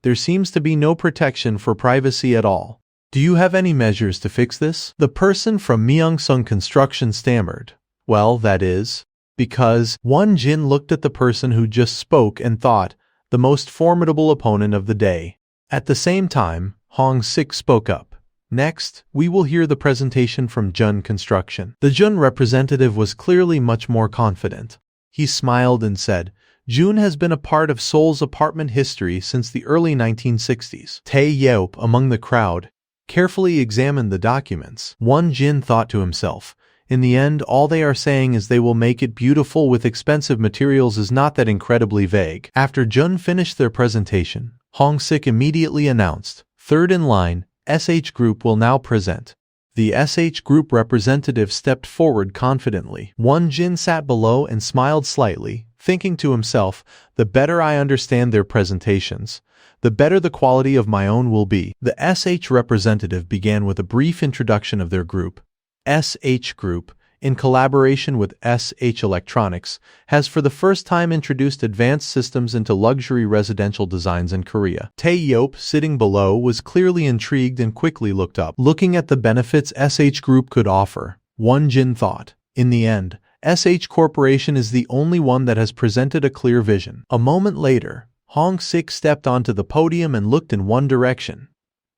There seems to be no protection for privacy at all. Do you have any measures to fix this? The person from Myeong-sung Construction stammered. Well, that is, because Won Jin looked at the person who just spoke and thought, the most formidable opponent of the day. At the same time, Hong-sik spoke up. Next, we will hear the presentation from Jun Construction. The Jun representative was clearly much more confident. He smiled and said, Jun has been a part of Seoul's apartment history since the early 1960s. Tae Yeop, among the crowd, carefully examined the documents. Won Jin thought to himself, in the end, all they are saying is they will make it beautiful with expensive materials is not that incredibly vague. After Jun finished their presentation, Hong-sik immediately announced, third in line, SH Group will now present. The SH Group representative stepped forward confidently. Won Jin sat below and smiled slightly, thinking to himself, the better I understand their presentations, the better the quality of my own will be. The SH representative began with a brief introduction of their group. SH Group in collaboration with SH Electronics, has for the first time introduced advanced systems into luxury residential designs in Korea. Tae-yeop, sitting below, was clearly intrigued and quickly looked up. Looking at the benefits SH Group could offer, Won-jin thought, in the end, SH Corporation is the only one that has presented a clear vision. A moment later, Hong-sik stepped onto the podium and looked in one direction.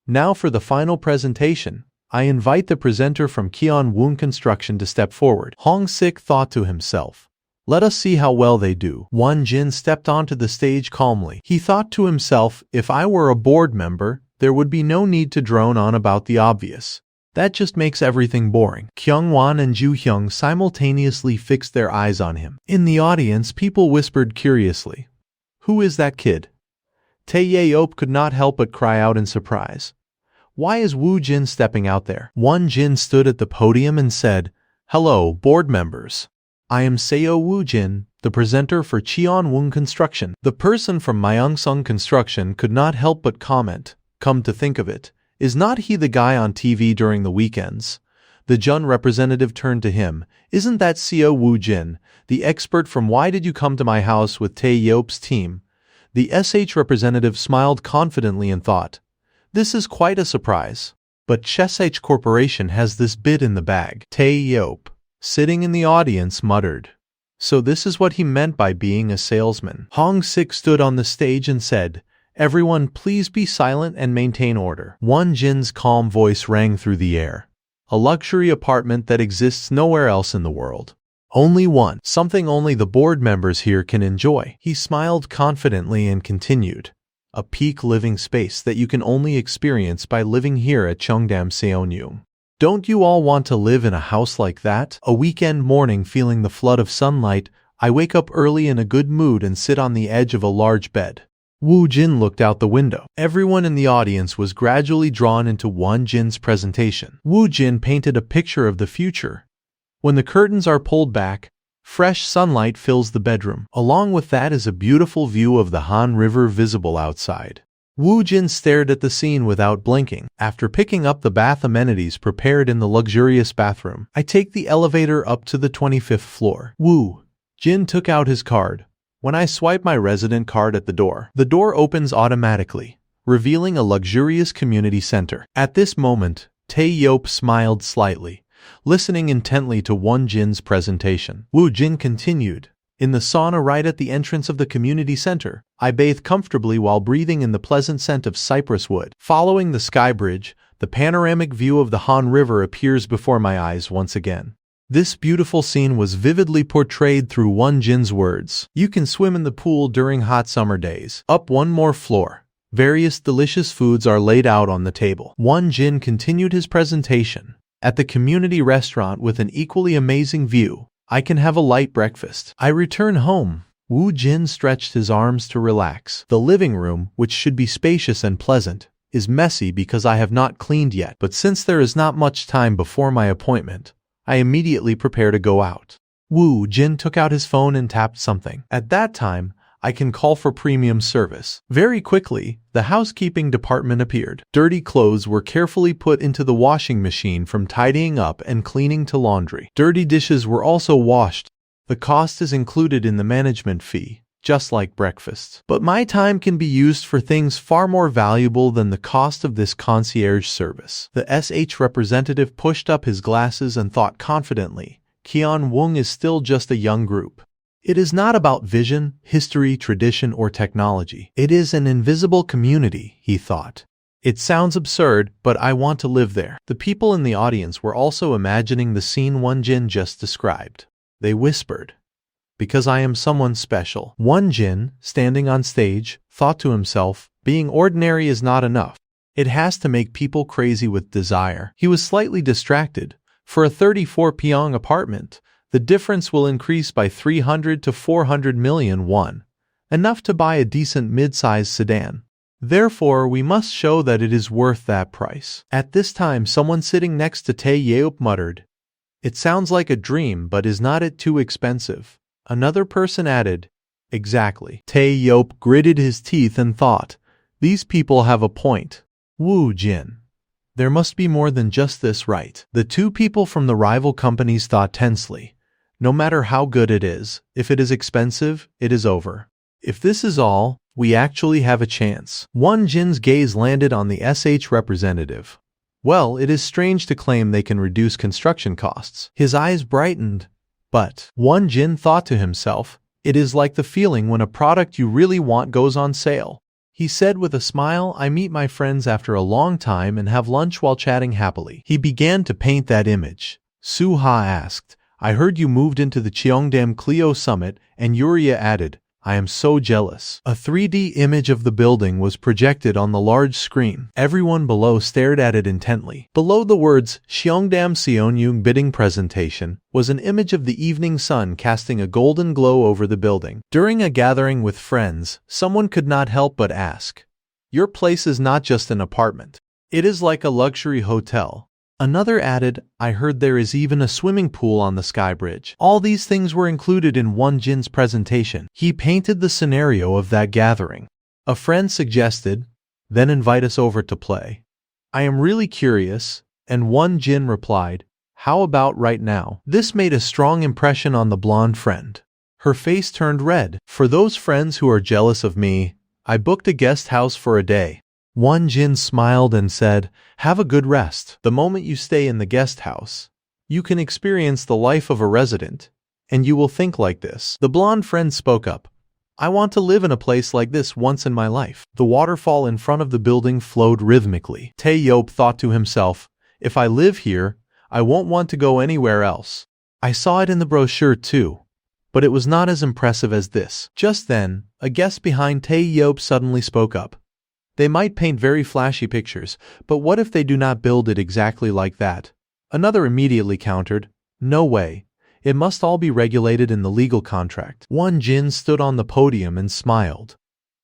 Now for the final presentation, I invite the presenter from Kion-woon Construction to step forward. Hong-sik thought to himself, let us see how well they do. Won-jin stepped onto the stage calmly. He thought to himself, if I were a board member, there would be no need to drone on about the obvious. That just makes everything boring. Kyung-won and Ju-hyung simultaneously fixed their eyes on him. In the audience, people whispered curiously, who is that kid? Tae-yeop could not help but cry out in surprise. Why is Woo-jin stepping out there? Won-jin stood at the podium and said, hello, board members. I am Seo Woo-jin, the presenter for Cheon-woon Construction. The person from Myeongsung Construction could not help but comment, come to think of it, is not he the guy on TV during the weekends? The Jun representative turned to him, isn't that Seo Woo-jin, the expert from Why Did You Come to My House with Tae-yeop's team? The SH representative smiled confidently and thought, this is quite a surprise. But SH Corporation has this bid in the bag. Tae-yeop, sitting in the audience, muttered. So this is what he meant by being a salesman. Hong-sik stood on the stage and said, everyone please be silent and maintain order. Won-jin's calm voice rang through the air. A luxury apartment that exists nowhere else in the world. Only one. Something only the board members here can enjoy. He smiled confidently and continued. A peak living space that you can only experience by living here at Cheongdam Seonyeong. Don't you all want to live in a house like that? A weekend morning feeling the flood of sunlight, I wake up early in a good mood and sit on the edge of a large bed. Woo-jin looked out the window. Everyone in the audience was gradually drawn into Won-jin's presentation. Woo-jin painted a picture of the future. When the curtains are pulled back, fresh sunlight fills the bedroom. Along with that is a beautiful view of the Han River visible outside. Woo-jin stared at the scene without blinking. After picking up the bath amenities prepared in the luxurious bathroom, I take the elevator up to the 25th floor. Woo-jin took out his card. When I swipe my resident card at the door opens automatically, revealing a luxurious community center. At this moment, Tae-yeop smiled slightly, listening intently to Won-jin's presentation. Woo-jin continued, in the sauna right at the entrance of the community center, I bathe comfortably while breathing in the pleasant scent of cypress wood. Following the sky bridge, the panoramic view of the Han River appears before my eyes once again. This beautiful scene was vividly portrayed through Won-jin's words. You can swim in the pool during hot summer days. Up one more floor. Various delicious foods are laid out on the table. Won-jin continued his presentation. At the community restaurant with an equally amazing view, I can have a light breakfast. I return home. Woo-jin stretched his arms to relax. The living room, which should be spacious and pleasant, is messy because I have not cleaned yet. But since there is not much time before my appointment, I immediately prepare to go out. Woo-jin took out his phone and tapped something. At that time, I can call for premium service. Very quickly, the housekeeping department appeared. Dirty clothes were carefully put into the washing machine from tidying up and cleaning to laundry. Dirty dishes were also washed. The cost is included in the management fee, just like breakfast. But my time can be used for things far more valuable than the cost of this concierge service. The SH representative pushed up his glasses and thought confidently, Cheon-woon is still just a young group. It is not about vision, history, tradition, or technology. It is an invisible community, he thought. It sounds absurd, but I want to live there. The people in the audience were also imagining the scene Won-jin just described. They whispered, because I am someone special. Won-jin, standing on stage, thought to himself, being ordinary is not enough. It has to make people crazy with desire. He was slightly distracted. For a 34 pyong apartment, the difference will increase by 300 to 400 million won, enough to buy a decent mid-sized sedan. Therefore, we must show that it is worth that price. At this time, someone sitting next to Tae-yeop muttered, it sounds like a dream, but is not it too expensive? Another person added, exactly. Tae-yeop gritted his teeth and thought, these people have a point. Woo-jin, There must be more than just this, right? The two people from the rival companies thought tensely. No matter how good it is, if it is expensive, it is over. If this is all, we actually have a chance. Won Jin's gaze landed on the SH representative. Well, it is strange to claim they can reduce construction costs. His eyes brightened. But, Won Jin thought to himself, it is like the feeling when a product you really want goes on sale. He said with a smile, I meet my friends after a long time and have lunch while chatting happily. He began to paint that image. Suha asked, I heard you moved into the Cheongdam Clio Summit, and Yuria added, I am so jealous. A 3D image of the building was projected on the large screen. Everyone below stared at it intently. Below the words, Cheongdam Seonyung bidding presentation, was an image of the evening sun casting a golden glow over the building. During a gathering with friends, someone could not help but ask, your place is not just an apartment. It is like a luxury hotel. Another added, I heard there is even a swimming pool on the sky bridge. All these things were included in Won Jin's presentation. He painted the scenario of that gathering. A friend suggested, then invite us over to play. I am really curious, and Won Jin replied, how about right now? This made a strong impression on the blonde friend. Her face turned red. For those friends who are jealous of me, I booked a guest house for a day. Won Jin smiled and said, have a good rest. The moment you stay in the guest house, you can experience the life of a resident, and you will think like this. The blonde friend spoke up. I want to live in a place like this once in my life. The waterfall in front of the building flowed rhythmically. Tae Yop thought to himself, if I live here, I won't want to go anywhere else. I saw it in the brochure too, but it was not as impressive as this. Just then, a guest behind Tae Yop suddenly spoke up. They might paint very flashy pictures, but what if they do not build it exactly like that? Another immediately countered, no way. It must all be regulated in the legal contract. Won Jin stood on the podium and smiled.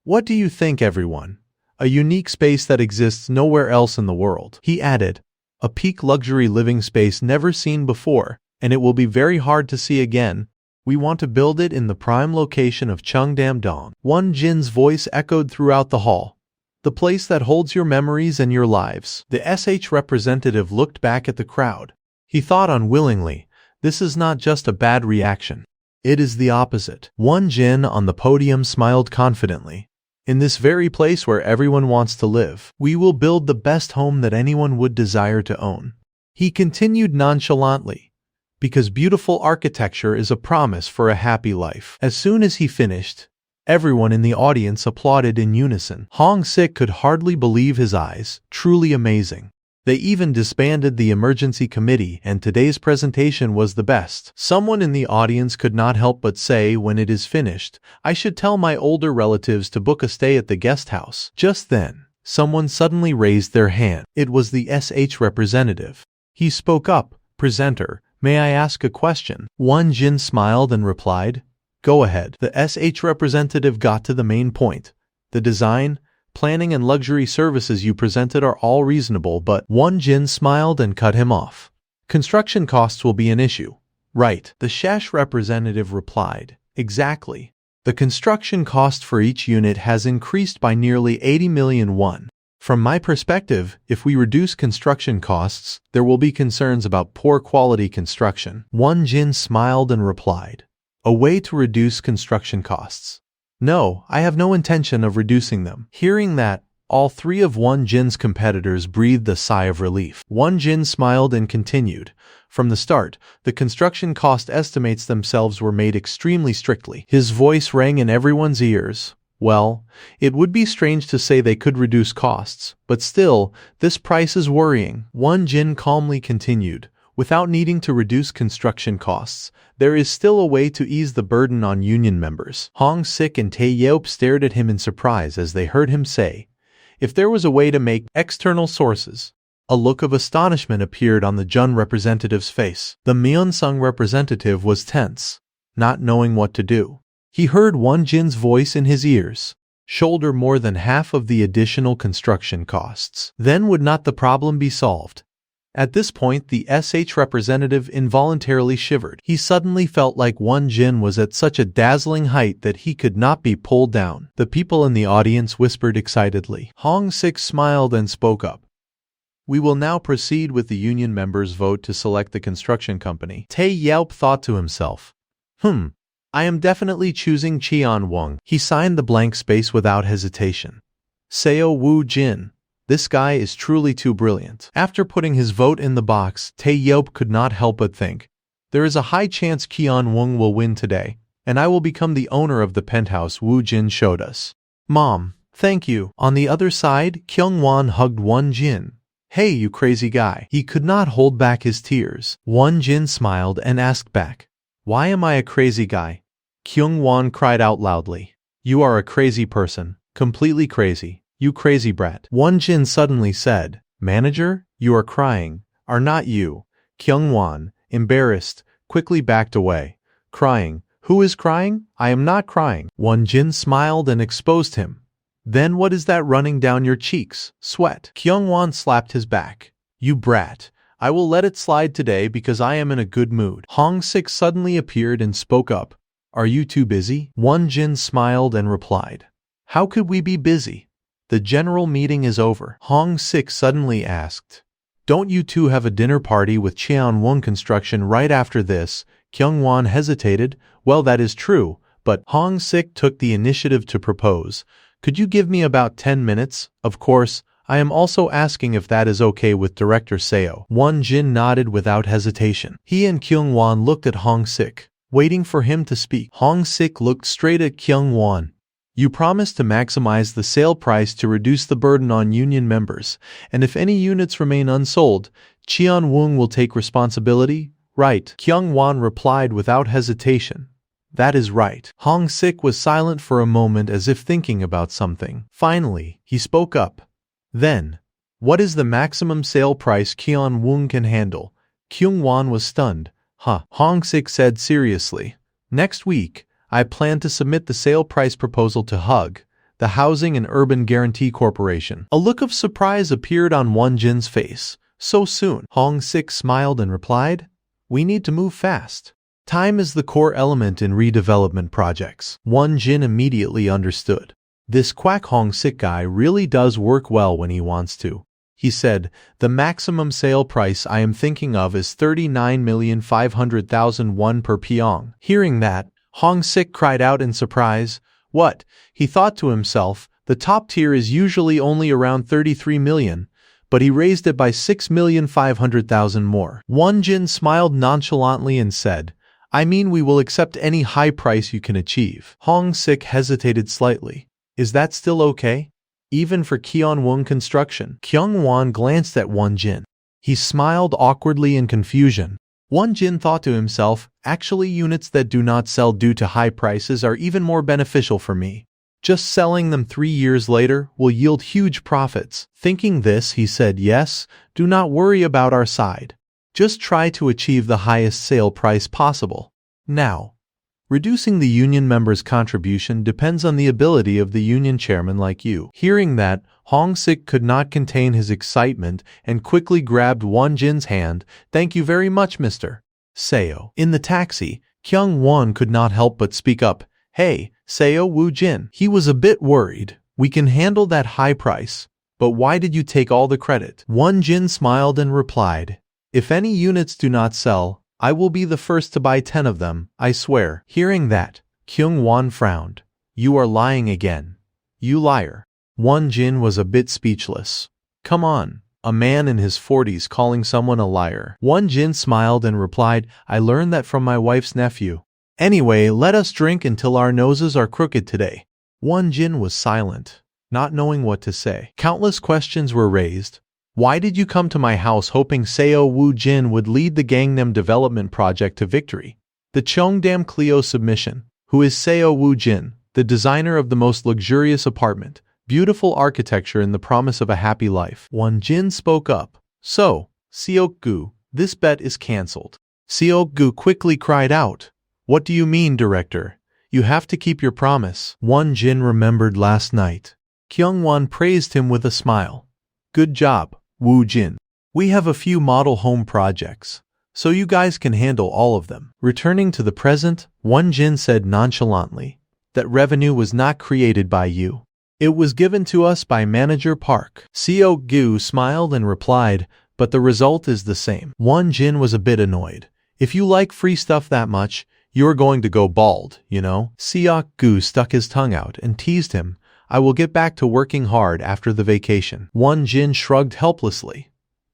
What do you think, everyone? A unique space that exists nowhere else in the world. He added, a peak luxury living space never seen before, and it will be very hard to see again. We want to build it in the prime location of Cheongdam-dong. Won Jin's voice echoed throughout the hall. The place that holds your memories and your lives. The SH representative looked back at the crowd. He thought unwillingly, this is not just a bad reaction. It is the opposite. Won Jin on the podium smiled confidently. In this very place where everyone wants to live, we will build the best home that anyone would desire to own. He continued nonchalantly, because beautiful architecture is a promise for a happy life. As soon as he finished, everyone in the audience applauded in unison. Hong Sik could hardly believe his eyes. Truly amazing. They even disbanded the emergency committee, and today's presentation was the best. Someone in the audience could not help but say, when it is finished, I should tell my older relatives to book a stay at the guest house. Just then, someone suddenly raised their hand. It was the SH representative. He spoke up, presenter, may I ask a question? Won Jin smiled and replied, go ahead. The SH representative got to the main point. The design, planning and luxury services you presented are all reasonable, but Won Jin smiled and cut him off. Construction costs will be an issue. Right. The SH representative replied, exactly. The construction cost for each unit has increased by nearly 80 million won. From my perspective, if we reduce construction costs, there will be concerns about poor quality construction. Won Jin smiled and replied, a way to reduce construction costs. No, I have no intention of reducing them. Hearing that, all three of Won Jin's competitors breathed a sigh of relief. Won Jin smiled and continued. From the start, the construction cost estimates themselves were made extremely strictly. His voice rang in everyone's ears. Well, it would be strange to say they could reduce costs, but still, this price is worrying. Won Jin calmly continued. Without needing to reduce construction costs, there is still a way to ease the burden on union members. Hong Sik and Tae Yop stared at him in surprise as they heard him say, if there was a way to make external sources. A look of astonishment appeared on the Jun representative's face. The Myeonsung representative was tense, not knowing what to do. He heard Won Jin's voice in his ears. Shoulder more than half of the additional construction costs. Then would not the problem be solved? At this point, the SH representative involuntarily shivered. He suddenly felt like Won Jin was at such a dazzling height that he could not be pulled down. The people in the audience whispered excitedly. Hong Sik smiled and spoke up. We will now proceed with the union members' vote to select the construction company. Tae Yelp thought to himself, I am definitely choosing Cheon Wong. He signed the blank space without hesitation. Seo Woo Jin. This guy is truly too brilliant. After putting his vote in the box, Tae Yelp could not help but think, there is a high chance Cheon Wong will win today, and I will become the owner of the penthouse Woo Jin showed us. Mom, thank you. On the other side, Kyung Won hugged Won Jin. Hey, you crazy guy. He could not hold back his tears. Won Jin smiled and asked back, why am I a crazy guy? Kyung Won cried out loudly. You are a crazy person. Completely crazy. You crazy brat. Won Jin suddenly said, Manager, you are crying. Are not you? Kyung Won, embarrassed, quickly backed away. Crying. Who is crying? I am not crying. Won Jin smiled and exposed him. Then what is that running down your cheeks? Sweat. Kyung Won slapped his back. You brat. I will let it slide today because I am in a good mood. Hong Sik suddenly appeared and spoke up. Are you too busy? Won Jin smiled and replied. How could we be busy? The general meeting is over. Hong Sik suddenly asked. Don't you two have a dinner party with Cheon Won Construction right after this? Kyung Won hesitated. Well, that is true, but Hong Sik took the initiative to propose. Could you give me about 10 minutes? Of course, I am also asking if that is okay with Director Seo. Won Jin nodded without hesitation. He and Kyung Won looked at Hong Sik, waiting for him to speak. Hong Sik looked straight at Kyung Won. You promised to maximize the sale price to reduce the burden on union members, and if any units remain unsold, Cheon Won will take responsibility, right? Kyung Won replied without hesitation. That is right. Hong Sik was silent for a moment as if thinking about something. Finally, he spoke up. Then, what is the maximum sale price Cheon Won can handle? Kyung Won was stunned. Hong Sik said seriously. Next week, I plan to submit the sale price proposal to HUG, the Housing and Urban Guarantee Corporation. A look of surprise appeared on Won Jin's face. So soon? Hong Sik smiled and replied, we need to move fast. Time is the core element in redevelopment projects. Won Jin immediately understood. This quack Hong Sik guy really does work well when he wants to. He said, the maximum sale price I am thinking of is 39,500,000 won per pyong. Hearing that, Hong Sik cried out in surprise. What? He thought to himself, the top tier is usually only around 33 million, but he raised it by 6,500,000 more. Won Jin smiled nonchalantly and said, I mean we will accept any high price you can achieve. Hong Sik hesitated slightly. Is that still okay? Even for Cheon Won Construction? Kyung Won glanced at Won Jin. He smiled awkwardly in confusion. Won Jin thought to himself, actually units that do not sell due to high prices are even more beneficial for me. Just selling them 3 years later will yield huge profits. Thinking this, he said, yes, do not worry about our side. Just try to achieve the highest sale price possible. Now, reducing the union members' contribution depends on the ability of the union chairman like you. Hearing that, Hong Sik could not contain his excitement and quickly grabbed Won Jin's hand. Thank you very much, Mr. Seo. In the taxi, Kyung Won could not help but speak up. Hey, Seo Woo Jin. He was a bit worried. We can handle that high price. But why did you take all the credit? Won Jin smiled and replied, if any units do not sell, I will be the first to buy 10 of them, I swear. Hearing that, Kyung Won frowned. You are lying again. You liar. Won Jin was a bit speechless. Come on, a man in his 40s calling someone a liar. Won Jin smiled and replied, I learned that from my wife's nephew. Anyway, let us drink until our noses are crooked today. Won Jin was silent, not knowing what to say. Countless questions were raised. Why did you come to my house hoping Seo Woo Jin would lead the Gangnam development project to victory? The Cheongdam Clio submission. Who is Seo Woo Jin, the designer of the most luxurious apartment, beautiful architecture and the promise of a happy life? Won Jin spoke up. So, Seok-gu, this bet is cancelled. Seok-gu quickly cried out. What do you mean, director? You have to keep your promise. Won Jin remembered last night. Kyung Won praised him with a smile. Good job, Woo Jin. We have a few model home projects, so you guys can handle all of them. Returning to the present, Won Jin said nonchalantly, that revenue was not created by you. It was given to us by Manager Park. Seok-gu smiled and replied, but the result is the same. Won Jin was a bit annoyed. If you like free stuff that much, you're going to go bald, you know? Seok-gu stuck his tongue out and teased him. I will get back to working hard after the vacation. Won Jin shrugged helplessly.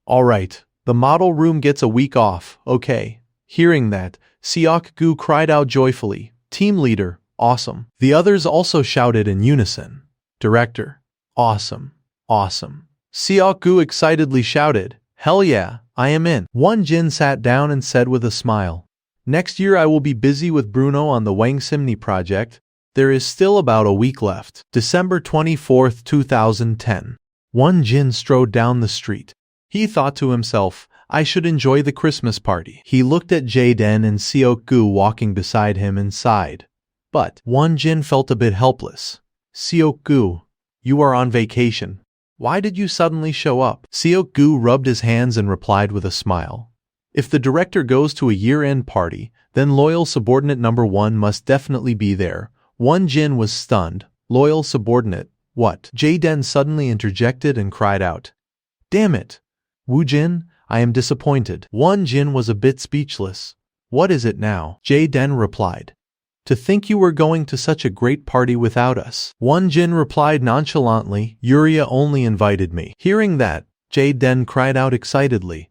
All right, the model room gets a week off, okay. Hearing that, Seok-gu cried out joyfully, Team leader, awesome. The others also shouted in unison. Director, awesome, awesome. Seok-gu excitedly shouted, hell yeah, I am in. Won Jin sat down and said with a smile, next year I will be busy with Bruno on the Wang Simni project. There is still about a week left. December 24, 2010. Won Jin strode down the street. He thought to himself, I should enjoy the Christmas party. He looked at Jaden and Seok-gu walking beside him and sighed. But Won Jin felt a bit helpless. Seok-gu, you are on vacation. Why did you suddenly show up? Seok-gu rubbed his hands and replied with a smile. If the director goes to a year-end party, then loyal subordinate number 1 must definitely be there. Won Jin was stunned. Loyal subordinate, what? Jaden suddenly interjected and cried out. Damn it! Woo Jin, I am disappointed. Won Jin was a bit speechless. What is it now? Jaden replied. To think you were going to such a great party without us. Won Jin replied nonchalantly, Yuria only invited me. Hearing that, Jaden cried out excitedly.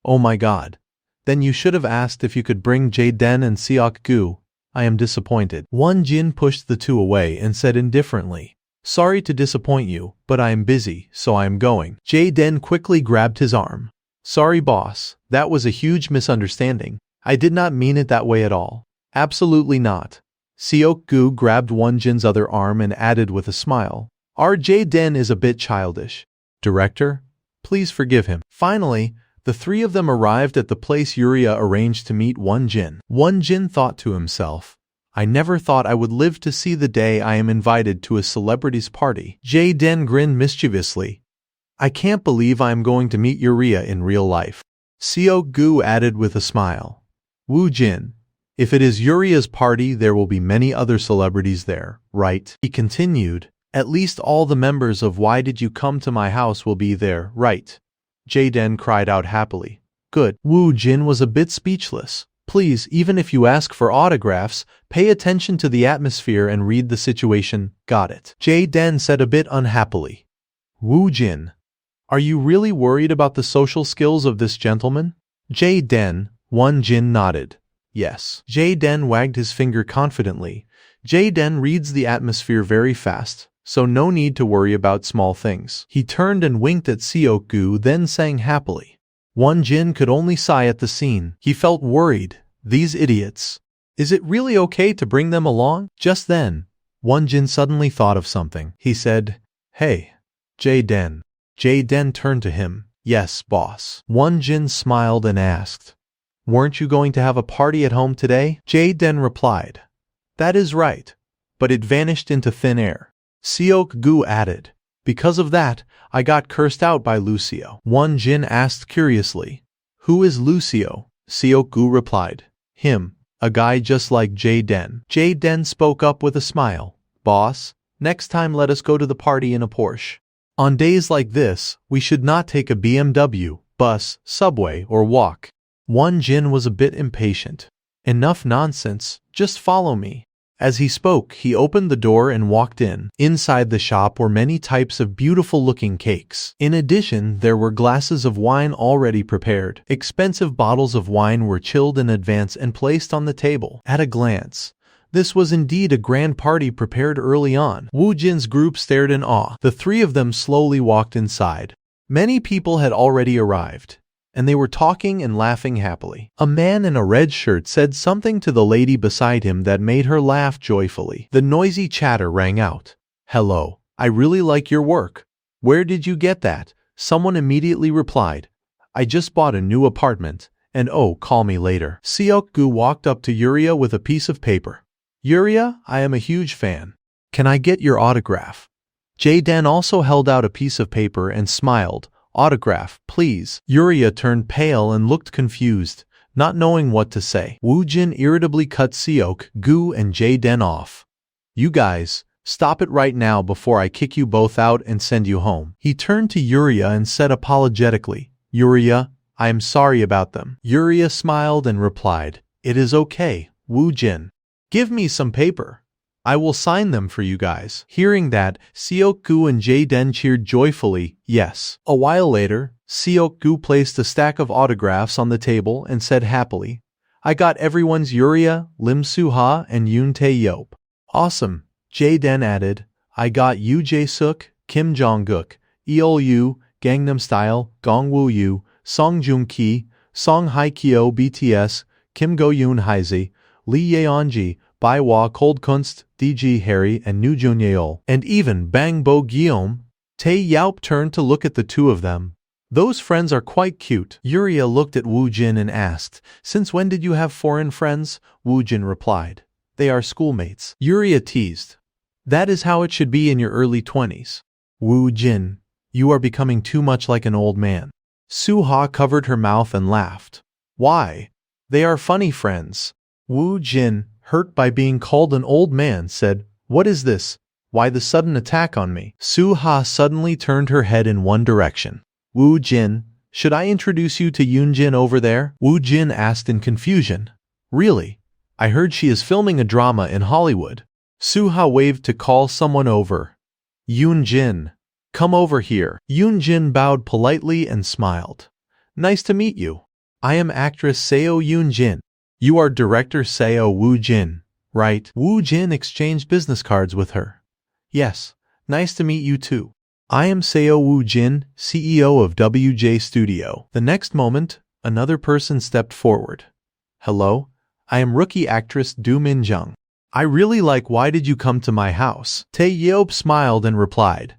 Oh my god. Then you should have asked if you could bring Jaden and Seok-gu. I am disappointed. Won Jin pushed the two away and said indifferently, sorry to disappoint you, but I am busy, so I am going. Jaden quickly grabbed his arm. Sorry boss, that was a huge misunderstanding. I did not mean it that way at all. Absolutely not. Seok-gu grabbed Won Jin's other arm and added with a smile. Our Jaden is a bit childish. Director, please forgive him. Finally, the three of them arrived at the place Yuria arranged to meet Won Jin. Won Jin thought to himself, I never thought I would live to see the day I am invited to a celebrity's party. Jaden grinned mischievously. I can't believe I am going to meet Yuria in real life. Seok-gu added with a smile. Woo Jin, if it is Yuria's party, there will be many other celebrities there, right? He continued, at least all the members of Why Did You Come to My House will be there, right? Jaden cried out happily. Good. Woo Jin was a bit speechless. Please, even if you ask for autographs, pay attention to the atmosphere and read the situation. Got it. Jaden said a bit unhappily. Woo Jin, are you really worried about the social skills of this gentleman? Jaden, Won Jin nodded. Yes. Jaden wagged his finger confidently. Jaden reads the atmosphere very fast, so no need to worry about small things. He turned and winked at Seok-gu, then sang happily. Won Jin could only sigh at the scene. He felt worried. These idiots. Is it really okay to bring them along? Just then, Won Jin suddenly thought of something. He said, Hey, Jaden. Jaden turned to him. Yes, boss. Won Jin smiled and asked, Weren't you going to have a party at home today? Jaden replied, That is right. But it vanished into thin air. Seok-gu added, Because of that, I got cursed out by Lucio. Won Jin asked curiously, Who is Lucio? Seok-gu replied, Him, a guy just like Jaden. Jaden spoke up with a smile. Boss, next time let us go to the party in a Porsche. On days like this, we should not take a BMW, bus, subway, or walk. Won Jin was a bit impatient. Enough nonsense, just follow me. As he spoke, he opened the door and walked in. Inside the shop were many types of beautiful-looking cakes. In addition, there were glasses of wine already prepared. Expensive bottles of wine were chilled in advance and placed on the table. At a glance, this was indeed a grand party prepared early on. Woo Jin's group stared in awe. The three of them slowly walked inside. Many people had already arrived, and they were talking and laughing happily. A man in a red shirt said something to the lady beside him that made her laugh joyfully. The noisy chatter rang out. Hello, I really like your work. Where did you get that? Someone immediately replied, I just bought a new apartment, and oh, call me later. Seok-gu walked up to Yuria with a piece of paper. Yuria, I am a huge fan. Can I get your autograph? Jaden also held out a piece of paper and smiled. Autograph, please. Yuria turned pale and looked confused, not knowing what to say. Woo Jin irritably cut Seok-gu and Jaden off. You guys, Stop it right now before I kick you both out and send you home. He turned to Yuria and said apologetically, Yuria, I am sorry about them. Yuria smiled and replied, It is okay, Wu Jin. Give me some paper. I will sign them for you guys. Hearing that, Seok-gu and Jae-den cheered joyfully, yes. A while later, Seok-gu placed a stack of autographs on the table and said happily, I got everyone's Yuria, Lim Soo-ha, and Yoon Tae-yeop. Awesome. Jae-den added, I got Yoo Jae-suk, Kim Jong-guk, Eol-yu, Gangnam Style, Gong Woo-yu, Song Joong-ki, Song Hye-kyo BTS, Kim Go-yoon Hyze, Lee Yeonji, Baiwa Cold Kunst, DG Harry, and New Jun Yeol, and even Bang Bo Guillaume. Tae-yeop turned to look at the two of them. Those friends are quite cute. Yuria looked at Wu Jin and asked, Since when did you have foreign friends? Wu Jin replied, They are schoolmates. Yuria teased, That is how it should be in your early 20s. Wu Jin, you are becoming too much like an old man. Soo-ha covered her mouth and laughed. Why? They are funny friends. Wu Jin, hurt by being called an old man, said, What is this? Why the sudden attack on me? Soo-ha suddenly turned her head in one direction. Wu Jin, should I introduce you to Yoon Jin over there? Wu Jin asked in confusion. Really? I heard she is filming a drama in Hollywood. Soo-ha waved to call someone over. Yoon Jin, come over here. Yoon Jin bowed politely and smiled. Nice to meet you. I am actress Seo Yoon Jin. You are director Seo Wu Jin, right? Wu Jin exchanged business cards with her. Yes, nice to meet you too. I am Seo Wu Jin, CEO of WJ Studio. The next moment, another person stepped forward. Hello, I am rookie actress Do Min Jung. I really like Why Did You Come to My House? Tae-yeop smiled and replied.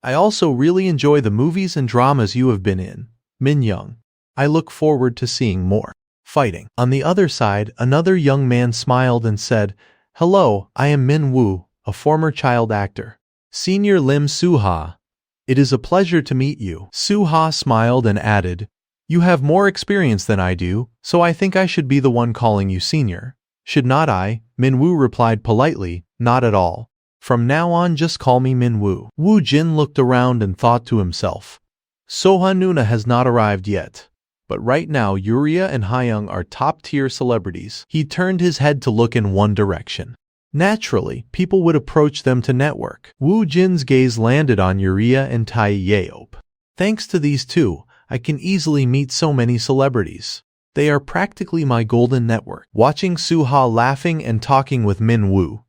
I also really enjoy the movies and dramas you have been in, Min Young. I look forward to seeing more. Fighting. On the other side, another young man smiled and said, Hello, I am Min Woo, a former child actor. Senior Lim Soo-ha. It is a pleasure to meet you. Soo-ha smiled and added, You have more experience than I do, so I think I should be the one calling you senior. Should not I? Min Woo replied politely, Not at all. From now on just call me Min Woo. Wu Jin looked around and thought to himself, Soha Nuna has not arrived yet. But right now Yuria and Hyung are top-tier celebrities. He turned his head to look in one direction. Naturally, people would approach them to network. Wu Jin's gaze landed on Yuria and Tae-yeop. Thanks to these two, I can easily meet so many celebrities. They are practically my golden network. Watching Soo-ha laughing and talking with Min Woo,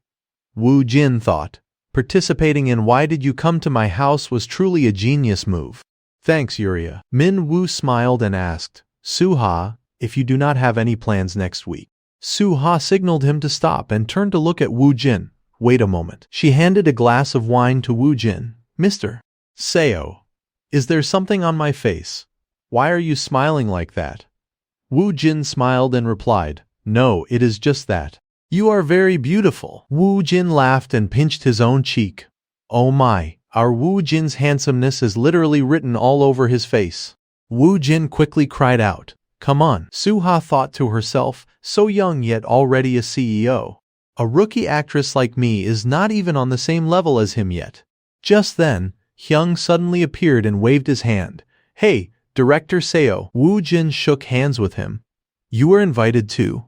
Wu Jin thought, participating in Why Did You Come to My House was truly a genius move. Thanks, Yuria. Min Woo smiled and asked, Soo-ha, if you do not have any plans next week. Soo-ha signaled him to stop and turned to look at Wu Jin. Wait a moment. She handed a glass of wine to Wu Jin. Mr. Seo, is there something on my face? Why are you smiling like that? Wu Jin smiled and replied, No, it is just that. You are very beautiful. Wu Jin laughed and pinched his own cheek. Oh my, our Wu Jin's handsomeness is literally written all over his face. Wu Jin quickly cried out, Come on. Soo-ha thought to herself, so young yet already a CEO. A rookie actress like me is not even on the same level as him yet. Just then, Hyung suddenly appeared and waved his hand. Hey, Director Seo. Wu Jin shook hands with him. You were invited too.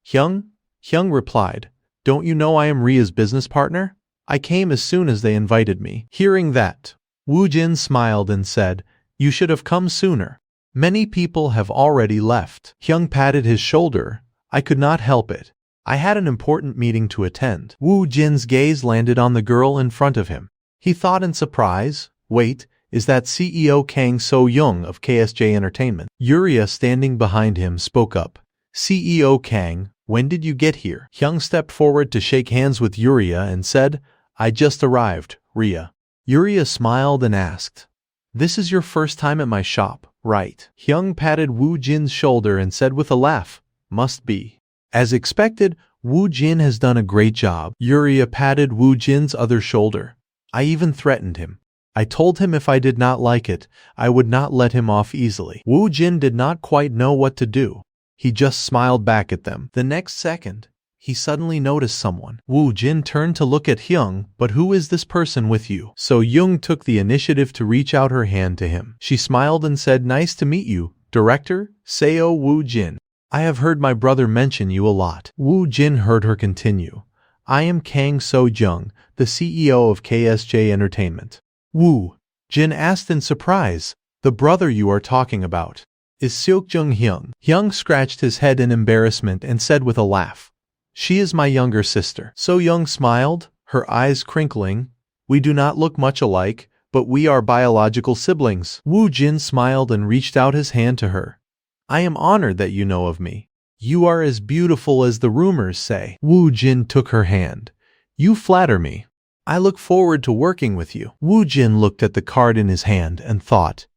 Hyung? Hyung replied, Don't you know I am Ria's business partner? I came as soon as they invited me. Hearing that, Wu Jin smiled and said, You should have come sooner. Many people have already left. Hyung patted his shoulder. I could not help it. I had an important meeting to attend. Wu Jin's gaze landed on the girl in front of him. He thought in surprise, Wait, is that CEO Kang So-young of KSJ Entertainment? Yuria standing behind him spoke up. CEO Kang, when did you get here? Hyung stepped forward to shake hands with Yuria and said, I just arrived, Ria. Yuria smiled and asked, This is your first time at my shop, right? Hyung patted Wu Jin's shoulder and said with a laugh, Must be. As expected, Wu Jin has done a great job. Yuria patted Wu Jin's other shoulder. I even threatened him. I told him if I did not like it, I would not let him off easily. Wu Jin did not quite know what to do. He just smiled back at them. The next second, he suddenly noticed someone. Woo Jin turned to look at Hyung, but who is this person with you? So Young took the initiative to reach out her hand to him. She smiled and said, "Nice to meet you, Director Seo Woo Jin. I have heard my brother mention you a lot." Woo Jin heard her continue. "I am Kang So-jung, the CEO of KSJ Entertainment." Woo Jin asked in surprise, "The brother you are talking about is Seok-jung Hyung." Hyung scratched his head in embarrassment and said with a laugh, "She is my younger sister." So-young smiled, her eyes crinkling. "We do not look much alike, but we are biological siblings." Woo Jin smiled and reached out his hand to her. "I am honored that you know of me. You are as beautiful as the rumors say." Woo Jin took her hand. "You flatter me. I look forward to working with you." Woo Jin looked at the card in his hand and thought,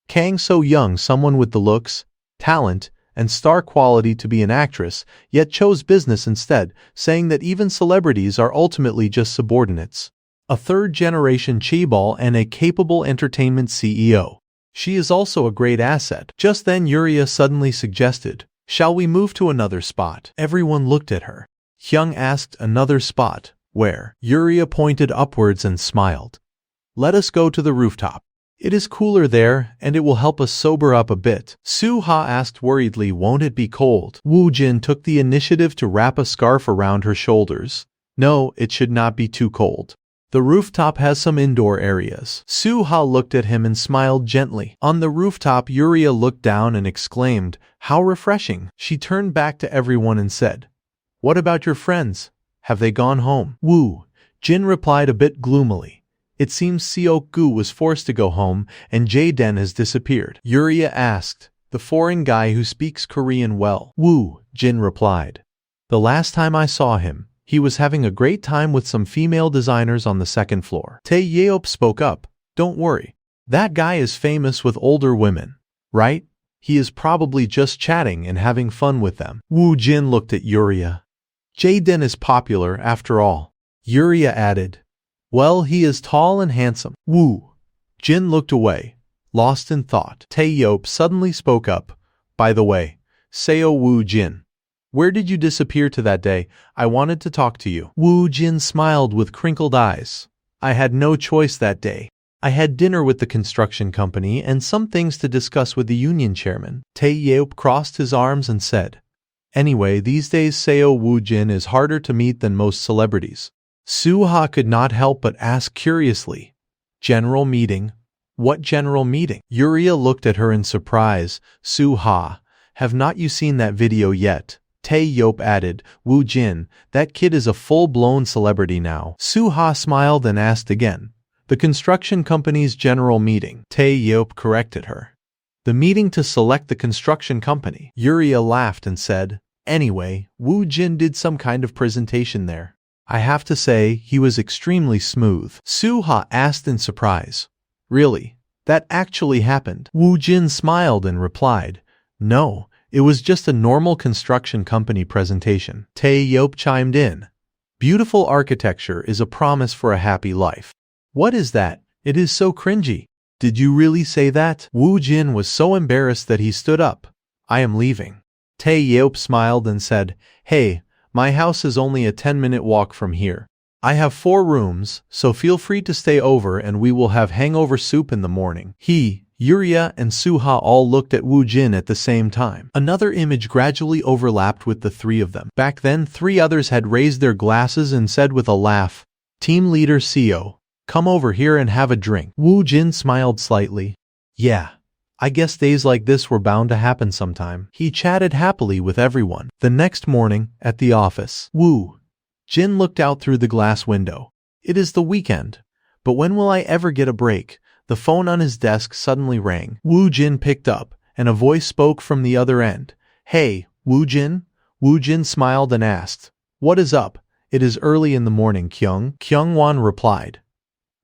Kang So-young, someone with the looks, talent, and star quality to be an actress, yet chose business instead, saying that even celebrities are ultimately just subordinates. A third-generation chaebol and a capable entertainment CEO. She is also a great asset. Just then Yuria suddenly suggested, "Shall we move to another spot?" Everyone looked at her. Hyung asked, "Another spot? Where?" Yuria pointed upwards and smiled. "Let us go to the rooftop. It is cooler there, and it will help us sober up a bit." Soo-ha asked worriedly, "Won't it be cold?" Woo Jin took the initiative to wrap a scarf around her shoulders. "No, it should not be too cold. The rooftop has some indoor areas." Soo-ha looked at him and smiled gently. On the rooftop, Yuria looked down and exclaimed, "How refreshing." She turned back to everyone and said, "What about your friends? Have they gone home?" Woo Jin replied a bit gloomily, "It seems Seok-gu was forced to go home and Jae-den has disappeared." Yuria asked, "The foreign guy who speaks Korean well?" Woo Jin replied, "The last time I saw him, he was having a great time with some female designers on the second floor." Tae Yeop spoke up, "Don't worry. That guy is famous with older women, right? He is probably just chatting and having fun with them." Woo Jin looked at Yuria. "Jae-den is popular after all." Yuria added, "Well, he is tall and handsome." Woo Jin looked away, lost in thought. Tae Yeop suddenly spoke up, "By the way, Seo Woo Jin, where did you disappear to that day? I wanted to talk to you." Woo Jin smiled with crinkled eyes. "I had no choice that day. I had dinner with the construction company and some things to discuss with the union chairman." Tae Yeop crossed his arms and said, "Anyway, these days Seo Woo Jin is harder to meet than most celebrities." Soo-ha could not help but ask curiously, "General meeting? What general meeting?" Yuria looked at her in surprise. "Soo-ha, have not you seen that video yet?" Tae Yeop added, "Woo Jin, that kid is a full-blown celebrity now." Soo-ha smiled and asked again, "The construction company's general meeting?" Tae Yeop corrected her. "The meeting to select the construction company." Yuria laughed and said, "Anyway, Woo Jin did some kind of presentation there. I have to say, he was extremely smooth." Soo-ha asked in surprise, "Really? That actually happened?" Woo Jin smiled and replied, "No, it was just a normal construction company presentation." Tae Yeop chimed in, "Beautiful architecture is a promise for a happy life." "What is that? It is so cringy." "Did you really say that?" Woo Jin was so embarrassed that he stood up. "I am leaving." Tae Yeop smiled and said, "Hey, my house is only a 10-minute walk from here. I have 4 rooms, so feel free to stay over and we will have hangover soup in the morning." He, Yuria, and Soo-ha all looked at Woo Jin at the same time. Another image gradually overlapped with the 3 of them. Back then, 3 others had raised their glasses and said with a laugh, "Team leader Seo, come over here and have a drink." Woo Jin smiled slightly. "Yeah. I guess days like this were bound to happen sometime." He chatted happily with everyone. The next morning, at the office, Woo Jin looked out through the glass window. It is the weekend. But when will I ever get a break? The phone on his desk suddenly rang. Woo Jin picked up, and a voice spoke from the other end. "Hey, Woo Jin?" Woo Jin smiled and asked, "What is up?" "It is early in the morning, Kyung." Kyung-won replied.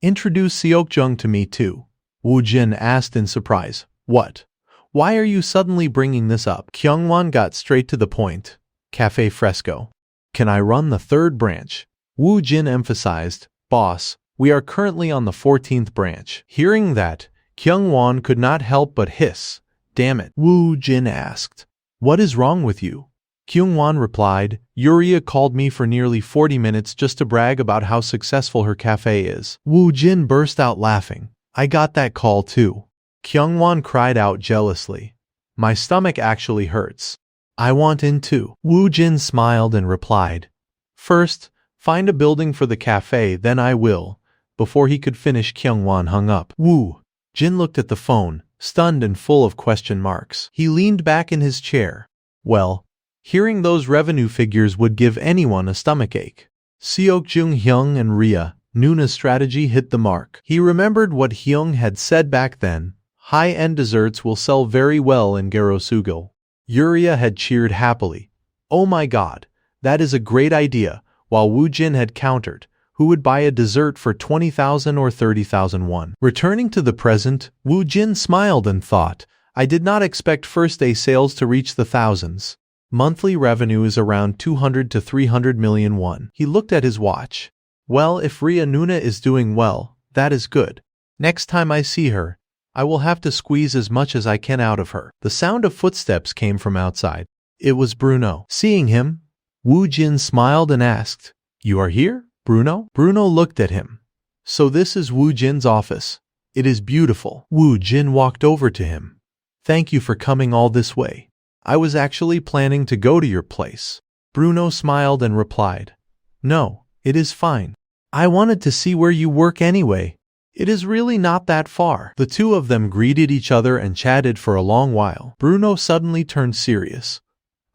"Introduce Seok-jung to me too." Woo Jin asked in surprise, "What? Why are you suddenly bringing this up?" Kyung-won got straight to the point. "Cafe Fresco. Can I run the 3rd branch?" Woo Jin emphasized, "Boss, we are currently on the 14th branch." Hearing that, Kyung-won could not help but hiss. "Damn it." Woo Jin asked, "What is wrong with you?" Kyungwon replied, Yuria called me for nearly 40 minutes just to brag about how successful her cafe is. Woo Jin burst out laughing. I got that call too. Kyungwon cried out jealously. My stomach actually hurts. I want in too. Woo Jin smiled and replied, First, find a building for the cafe, then I will. Before he could finish, Kyungwon hung up. Woo Jin looked at the phone, stunned and full of question marks. He leaned back in his chair. Well, hearing those revenue figures would give anyone a stomachache. Seok Jung Hyung and Rhea, Nuna's strategy hit the mark. He remembered what Hyung had said back then. High-end desserts will sell very well in Garosugal. Yuria had cheered happily. Oh my god, that is a great idea, while Woo Jin had countered, who would buy a dessert for 20,000 or 30,000 won. Returning to the present, Woo Jin smiled and thought, I did not expect first-day sales to reach the thousands. Monthly revenue is around 200 to 300 million won. He looked at his watch. Well, if Rhea Nuna is doing well, that is good. Next time I see her, I will have to squeeze as much as I can out of her. The sound of footsteps came from outside. It was Bruno. Seeing him, Woo Jin smiled and asked, You are here, Bruno? Bruno looked at him. So this is Woo Jin's office. It is beautiful. Woo Jin walked over to him. Thank you for coming all this way. I was actually planning to go to your place. Bruno smiled and replied, No, it is fine. I wanted to see where you work anyway. It is really not that far. The two of them greeted each other and chatted for a long while. Bruno suddenly turned serious.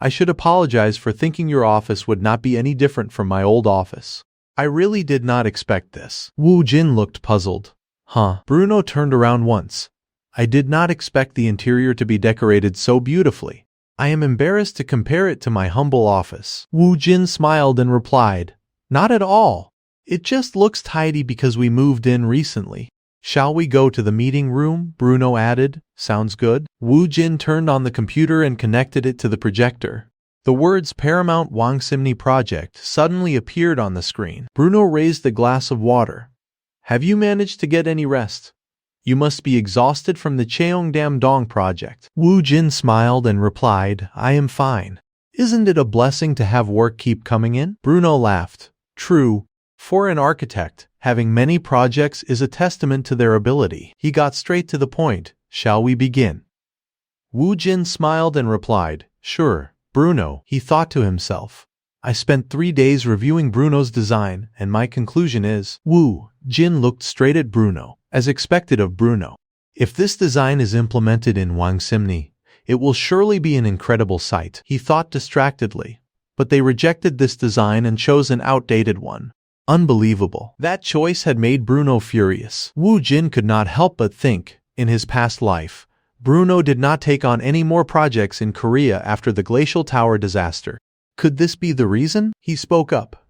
I should apologize for thinking your office would not be any different from my old office. I really did not expect this. Woo Jin looked puzzled. Huh? Bruno turned around once. I did not expect the interior to be decorated so beautifully. I am embarrassed to compare it to my humble office. Woo Jin smiled and replied, Not at all. It just looks tidy because we moved in recently. Shall we go to the meeting room? Bruno added. Sounds good. Woo Jin turned on the computer and connected it to the projector. The words Paramount Wangsimni Project suddenly appeared on the screen. Bruno raised a glass of water. Have you managed to get any rest? You must be exhausted from the Cheongdam Dong project. Woo Jin smiled and replied, I am fine. Isn't it a blessing to have work keep coming in? Bruno laughed. True. For an architect, having many projects is a testament to their ability. He got straight to the point. Shall we begin? Woo Jin smiled and replied, Sure, Bruno. He thought to himself. I spent 3 days reviewing Bruno's design, and my conclusion is, Woo Jin looked straight at Bruno, as expected of Bruno. If this design is implemented in Wangsimni, it will surely be an incredible sight, he thought distractedly. But they rejected this design and chose an outdated one. Unbelievable. That choice had made Bruno furious. Woo Jin could not help but think, in his past life, Bruno did not take on any more projects in Korea after the Glacial Tower disaster. Could this be the reason? He spoke up.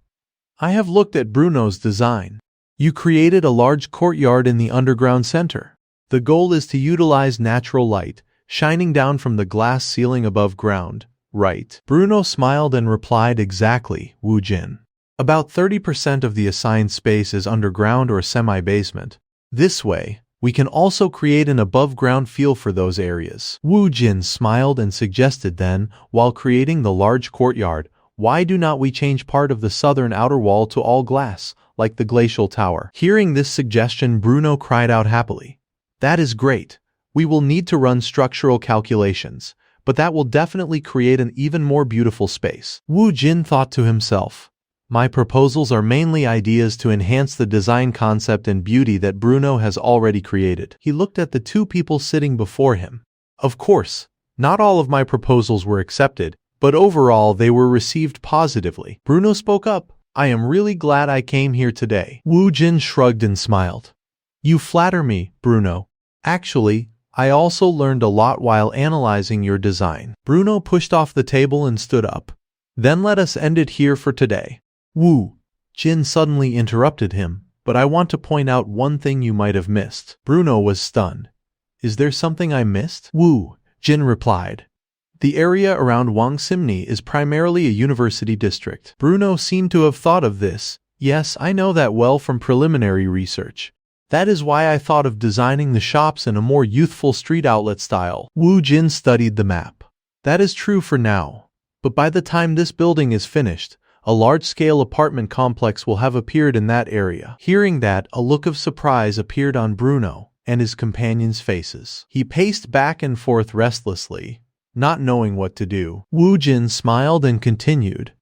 I have looked at Bruno's design. You created a large courtyard in the underground center. The goal is to utilize natural light, shining down from the glass ceiling above ground, right? Bruno smiled and replied exactly, Woo Jin. About 30% of the assigned space is underground or semi-basement. This way, we can also create an above-ground feel for those areas. Woo Jin smiled and suggested then, while creating the large courtyard, why do not we change part of the southern outer wall to all glass, like the Glacial Tower? Hearing this suggestion, Bruno cried out happily. That is great. We will need to run structural calculations, but that will definitely create an even more beautiful space. Woo Jin thought to himself. My proposals are mainly ideas to enhance the design concept and beauty that Bruno has already created. He looked at the two people sitting before him. Of course, not all of my proposals were accepted, but overall they were received positively. Bruno spoke up. I am really glad I came here today. Woo Jin shrugged and smiled. You flatter me, Bruno. Actually, I also learned a lot while analyzing your design. Bruno pushed off the table and stood up. Then let us end it here for today. Woo Jin suddenly interrupted him, but I want to point out one thing you might have missed. Bruno was stunned. Is there something I missed? Woo Jin replied. The area around Wangsimni is primarily a university district. Bruno seemed to have thought of this. Yes, I know that well from preliminary research. That is why I thought of designing the shops in a more youthful street outlet style. Woo Jin studied the map. That is true for now. But by the time this building is finished, a large-scale apartment complex will have appeared in that area. Hearing that, a look of surprise appeared on Bruno and his companions' faces. He paced back and forth restlessly, not knowing what to do. Wu Jin smiled and continued.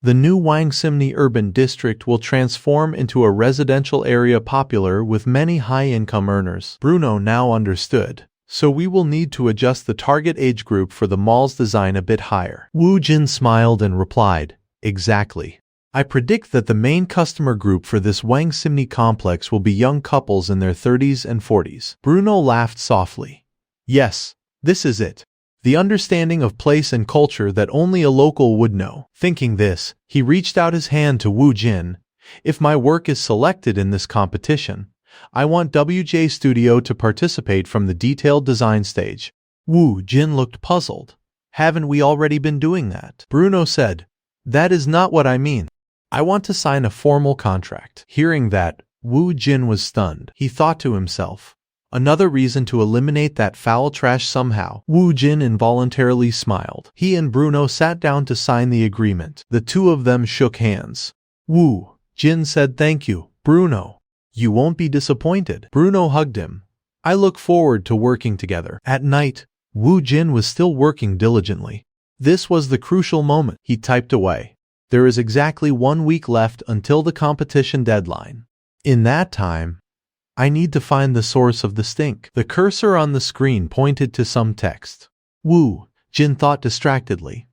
The new Wangsimni urban district will transform into a residential area popular with many high-income earners. Bruno now understood. So we will need to adjust the target age group for the mall's design a bit higher. Wu Jin smiled and replied, exactly. I predict that the main customer group for this Wangsimni complex will be young couples in their 30s and 40s. Bruno laughed softly. Yes, this is it. The understanding of place and culture that only a local would know. Thinking this, he reached out his hand to Wu Jin. If my work is selected in this competition, I want WJ Studio to participate from the detailed design stage. Wu Jin looked puzzled. Haven't we already been doing that? Bruno said, that is not what I mean. I want to sign a formal contract. Hearing that, Wu Jin was stunned. He thought to himself, another reason to eliminate that foul trash somehow. Wu Jin involuntarily smiled. He and Bruno sat down to sign the agreement. The two of them shook hands. Wu Jin said thank you, Bruno. You won't be disappointed. Bruno hugged him. I look forward to working together. At night, Wu Jin was still working diligently. This was the crucial moment. He typed away. There is exactly 1 week left until the competition deadline. In that time, I need to find the source of the stink. The cursor on the screen pointed to some text. Wu Jin thought distractedly.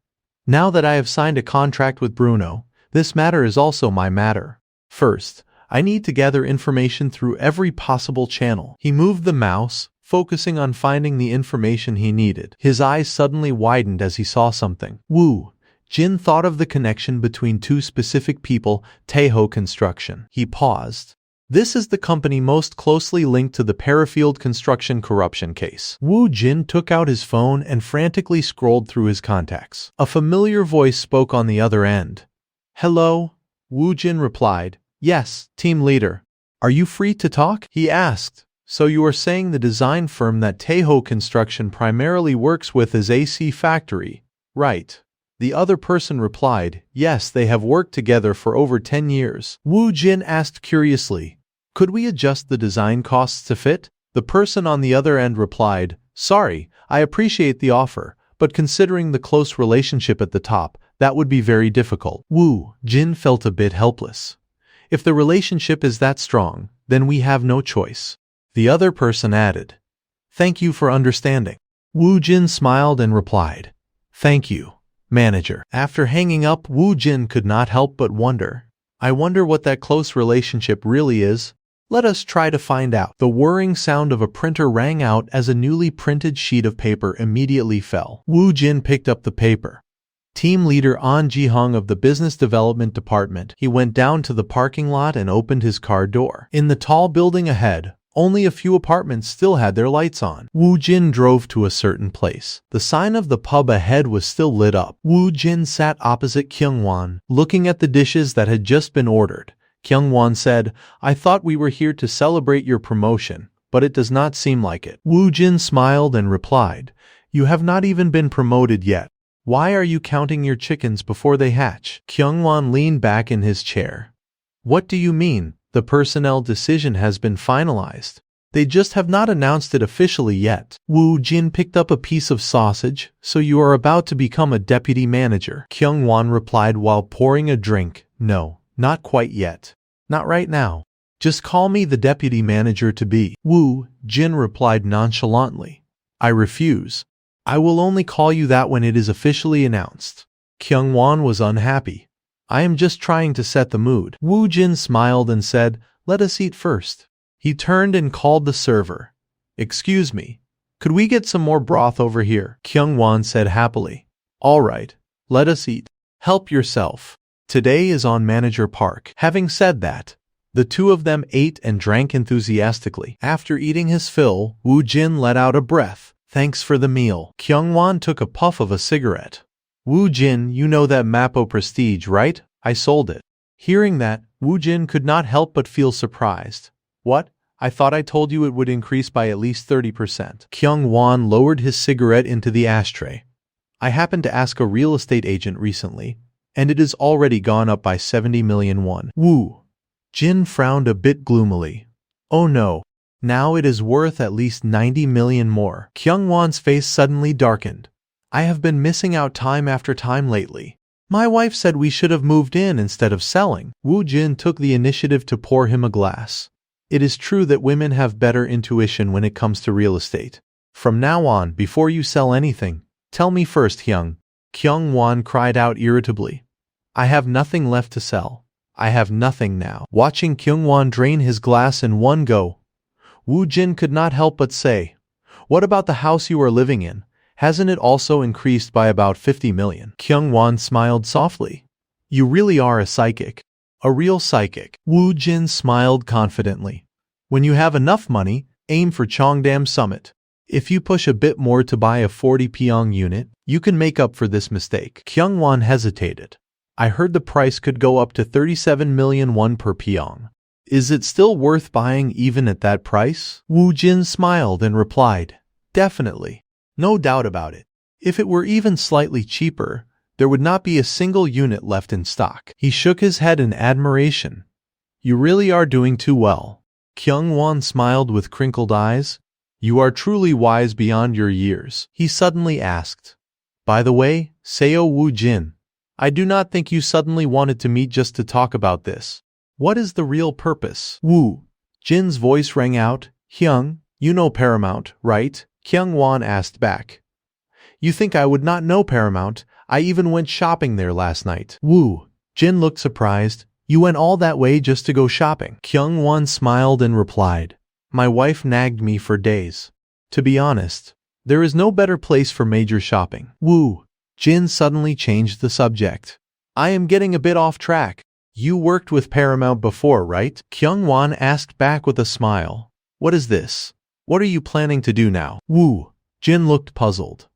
Now that I have signed a contract with Bruno, this matter is also my matter. First, I need to gather information through every possible channel. He moved the mouse, focusing on finding the information he needed. His eyes suddenly widened as he saw something. Wu Jin thought of the connection between two specific people, Taeho Construction. He paused. This is the company most closely linked to the Parafield construction corruption case. Wu Jin took out his phone and frantically scrolled through his contacts. A familiar voice spoke on the other end. Hello? Wu Jin replied. Yes, team leader. Are you free to talk? He asked. So you are saying the design firm that Taeho Construction primarily works with is AC Factory, right? The other person replied, yes, they have worked together for over 10 years. Wu Jin asked curiously, could we adjust the design costs to fit? The person on the other end replied, sorry, I appreciate the offer, but considering the close relationship at the top, that would be very difficult. Wu Jin felt a bit helpless. If the relationship is that strong, then we have no choice. The other person added, thank you for understanding. Wu Jin smiled and replied, thank you, manager. After hanging up, Wu Jin could not help but wonder. I wonder what that close relationship really is. Let us try to find out. The whirring sound of a printer rang out as a newly printed sheet of paper immediately fell. Wu Jin picked up the paper. Team leader An Ji-hung of the Business Development Department. He went down to the parking lot and opened his car door. In the tall building ahead, only a few apartments still had their lights on. Wu Jin drove to a certain place. The sign of the pub ahead was still lit up. Wu Jin sat opposite Kyungwon, looking at the dishes that had just been ordered. Kyungwon said, I thought we were here to celebrate your promotion, but it does not seem like it. Wu Jin smiled and replied, you have not even been promoted yet. Why are you counting your chickens before they hatch? Kyungwon leaned back in his chair. What do you mean? The personnel decision has been finalized. They just have not announced it officially yet. Wu Jin picked up a piece of sausage. So you are about to become a deputy manager? Kyungwon replied while pouring a drink. No, not quite yet. Not right now. Just call me the deputy manager to be. Wu Jin replied nonchalantly. I refuse. I will only call you that when it is officially announced. Kyungwon was unhappy. I am just trying to set the mood. Wu Jin smiled and said, let us eat first. He turned and called the server. Excuse me, could we get some more broth over here? Kyungwon said happily. All right, let us eat. Help yourself. Today is on Manager Park. Having said that, the two of them ate and drank enthusiastically. After eating his fill, Wu Jin let out a breath. Thanks for the meal. Kyungwon took a puff of a cigarette. Wu Jin, you know that Mappo Prestige, right? I sold it. Hearing that, Wu Jin could not help but feel surprised. What? I thought I told you it would increase by at least 30%. Kyungwon lowered his cigarette into the ashtray. I happened to ask a real estate agent recently, and it has already gone up by 70 million won. Woo! Jin frowned a bit gloomily. Oh no. Now it is worth at least 90 million more. Kyung-won's face suddenly darkened. I have been missing out time after time lately. My wife said we should have moved in instead of selling. Woo Jin took the initiative to pour him a glass. It is true that women have better intuition when it comes to real estate. From now on, before you sell anything, tell me first, Hyung. Kyung-won cried out irritably. I have nothing left to sell. I have nothing now. Watching Kyung-won drain his glass in one go, Woo Jin could not help but say, what about the house you are living in? Hasn't it also increased by about 50 million? Kyung-won smiled softly. You really are a psychic. A real psychic. Woo Jin smiled confidently. When you have enough money, aim for Cheongdam Summit. If you push a bit more to buy a 40 pyong unit, you can make up for this mistake. Kyung-won hesitated. I heard the price could go up to 37 million won per pyong. Is it still worth buying even at that price? Woo Jin smiled and replied, definitely. No doubt about it. If it were even slightly cheaper, there would not be a single unit left in stock. He shook his head in admiration. You really are doing too well. Kyung-won smiled with crinkled eyes. You are truly wise beyond your years. He suddenly asked. By the way, Seo Woo Jin, I do not think you suddenly wanted to meet just to talk about this. What is the real purpose? Woo Jin's voice rang out. Hyung, you know Paramount, right? Kyung-won asked back. You think I would not know Paramount? I even went shopping there last night. Woo Jin looked surprised. You went all that way just to go shopping? Kyung-won smiled and replied. My wife nagged me for days. To be honest, there is no better place for major shopping. Woo Jin suddenly changed the subject. I am getting a bit off track. You worked with Paramount before, right? Kyung-won asked back with a smile. What is this? What are you planning to do now? Woo Jin looked puzzled.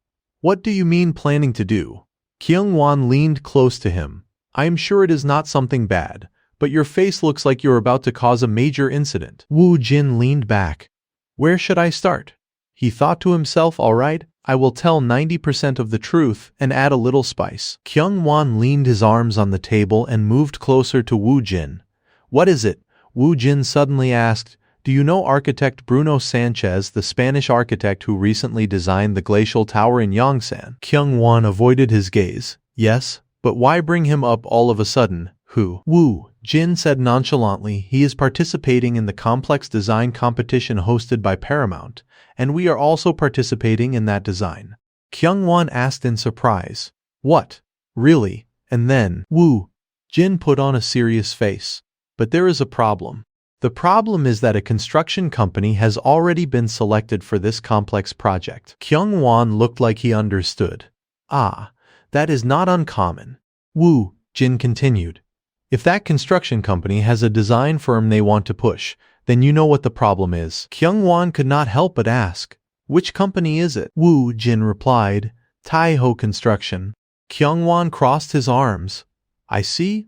What do you mean planning to do? Kyung-won leaned close to him. I am sure it is not something bad, but your face looks like you're about to cause a major incident. Woo Jin leaned back. Where should I start? He thought to himself, all right, I will tell 90% of the truth and add a little spice. Kyung-won leaned his arms on the table and moved closer to Woo Jin. What is it? Woo Jin suddenly asked. Do you know architect Bruno Sanchez, the Spanish architect who recently designed the Glacial Tower in Yongsan? Kyung-won avoided his gaze. Yes, but why bring him up all of a sudden? Who? Woo Jin said nonchalantly. He is participating in the complex design competition hosted by Paramount, and we are also participating in that design. Kyung-won asked in surprise. What? Really? And then, Woo Jin put on a serious face. But there is a problem. The problem is that a construction company has already been selected for this complex project. Kyung-won looked like he understood. Ah, that is not uncommon. Woo Jin continued. If that construction company has a design firm they want to push, then you know what the problem is. Kyung-won could not help but ask, which company is it? Woo Jin replied, Taiho Construction. Kyung-won crossed his arms. I see.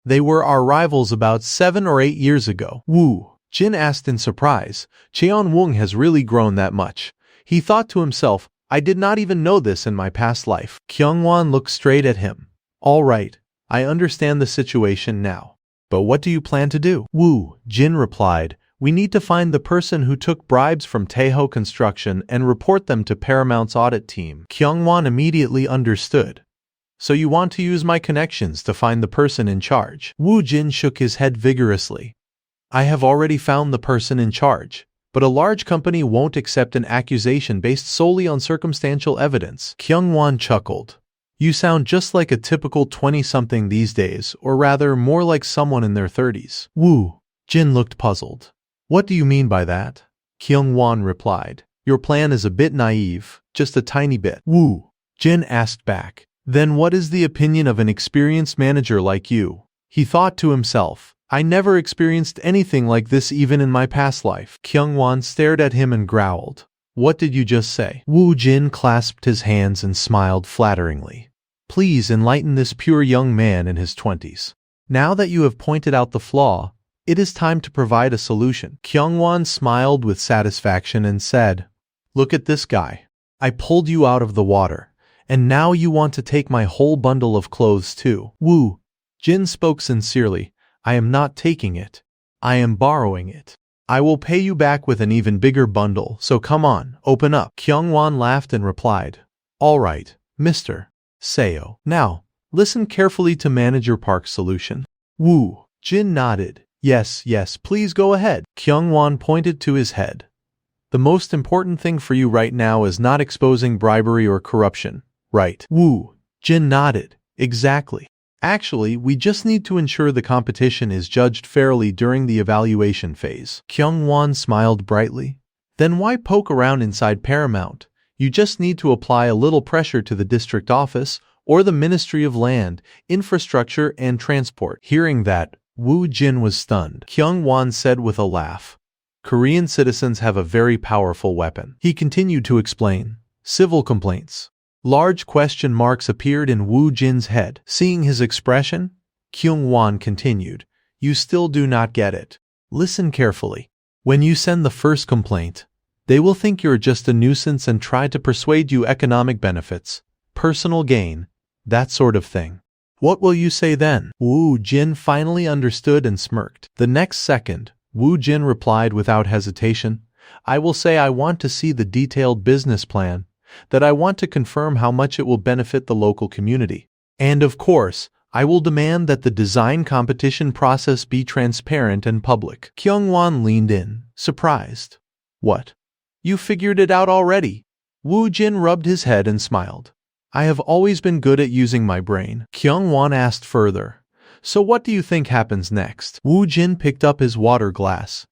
They were our rivals about 7 or 8 years ago. Woo Jin asked in surprise. Cheon-woong has really grown that much. He thought to himself, I did not even know this in my past life. Kyung-won looked straight at him. All right, I understand the situation now. But what do you plan to do? Woo Jin replied, we need to find the person who took bribes from Taiho Construction and report them to Paramount's audit team. Kyung-won immediately understood. So you want to use my connections to find the person in charge? Woo Jin shook his head vigorously. I have already found the person in charge, but a large company won't accept an accusation based solely on circumstantial evidence. Kyung-won chuckled. You sound just like a typical 20-something these days, or rather more like someone in their 30s. Woo Jin looked puzzled. What do you mean by that? Kyung-won replied. Your plan is a bit naive, just a tiny bit. Woo Jin asked back. Then what is the opinion of an experienced manager like you? He thought to himself, I never experienced anything like this even in my past life. Kyung-won stared at him and growled. What did you just say? Woo Jin clasped his hands and smiled flatteringly. Please enlighten this pure young man in his 20s. Now that you have pointed out the flaw, it is time to provide a solution. Kyung-won smiled with satisfaction and said, Look at this guy. I pulled you out of the water, And now you want to take my whole bundle of clothes too. Woo Jin spoke sincerely. I am not taking it. I am borrowing it. I will pay you back with an even bigger bundle, so come on, open up. Kyungwon laughed and replied, all right, Mr. Seo. Now, listen carefully to Manager Park's solution. Woo Jin nodded. Yes, please go ahead. Kyungwon pointed to his head. The most important thing for you right now is not exposing bribery or corruption, right? Woo Jin nodded. Exactly. Actually, we just need to ensure the competition is judged fairly during the evaluation phase. Kyungwon smiled brightly. Then why poke around inside Paramount? You just need to apply a little pressure to the district office or the Ministry of Land, Infrastructure and Transport. Hearing that, Woo Jin was stunned. Kyungwon said with a laugh, Korean citizens have a very powerful weapon. He continued to explain, civil complaints. Large question marks appeared in Woo Jin's head. Seeing his expression, Kyungwon continued, you still do not get it. Listen carefully. When you send the first complaint, they will think you're just a nuisance and try to persuade you economic benefits, personal gain, that sort of thing. What will you say then? Woo Jin finally understood and smirked. The next second, Woo Jin replied without hesitation, I will say I want to see the detailed business plan, that I want to confirm how much it will benefit the local community. And of course, I will demand that the design competition process be transparent and public. Kyungwon leaned in, surprised. What? You figured it out already? Woo Jin rubbed his head and smiled. I have always been good at using my brain. Kyungwon asked further. So what do you think happens next? Woo Jin picked up his water glass.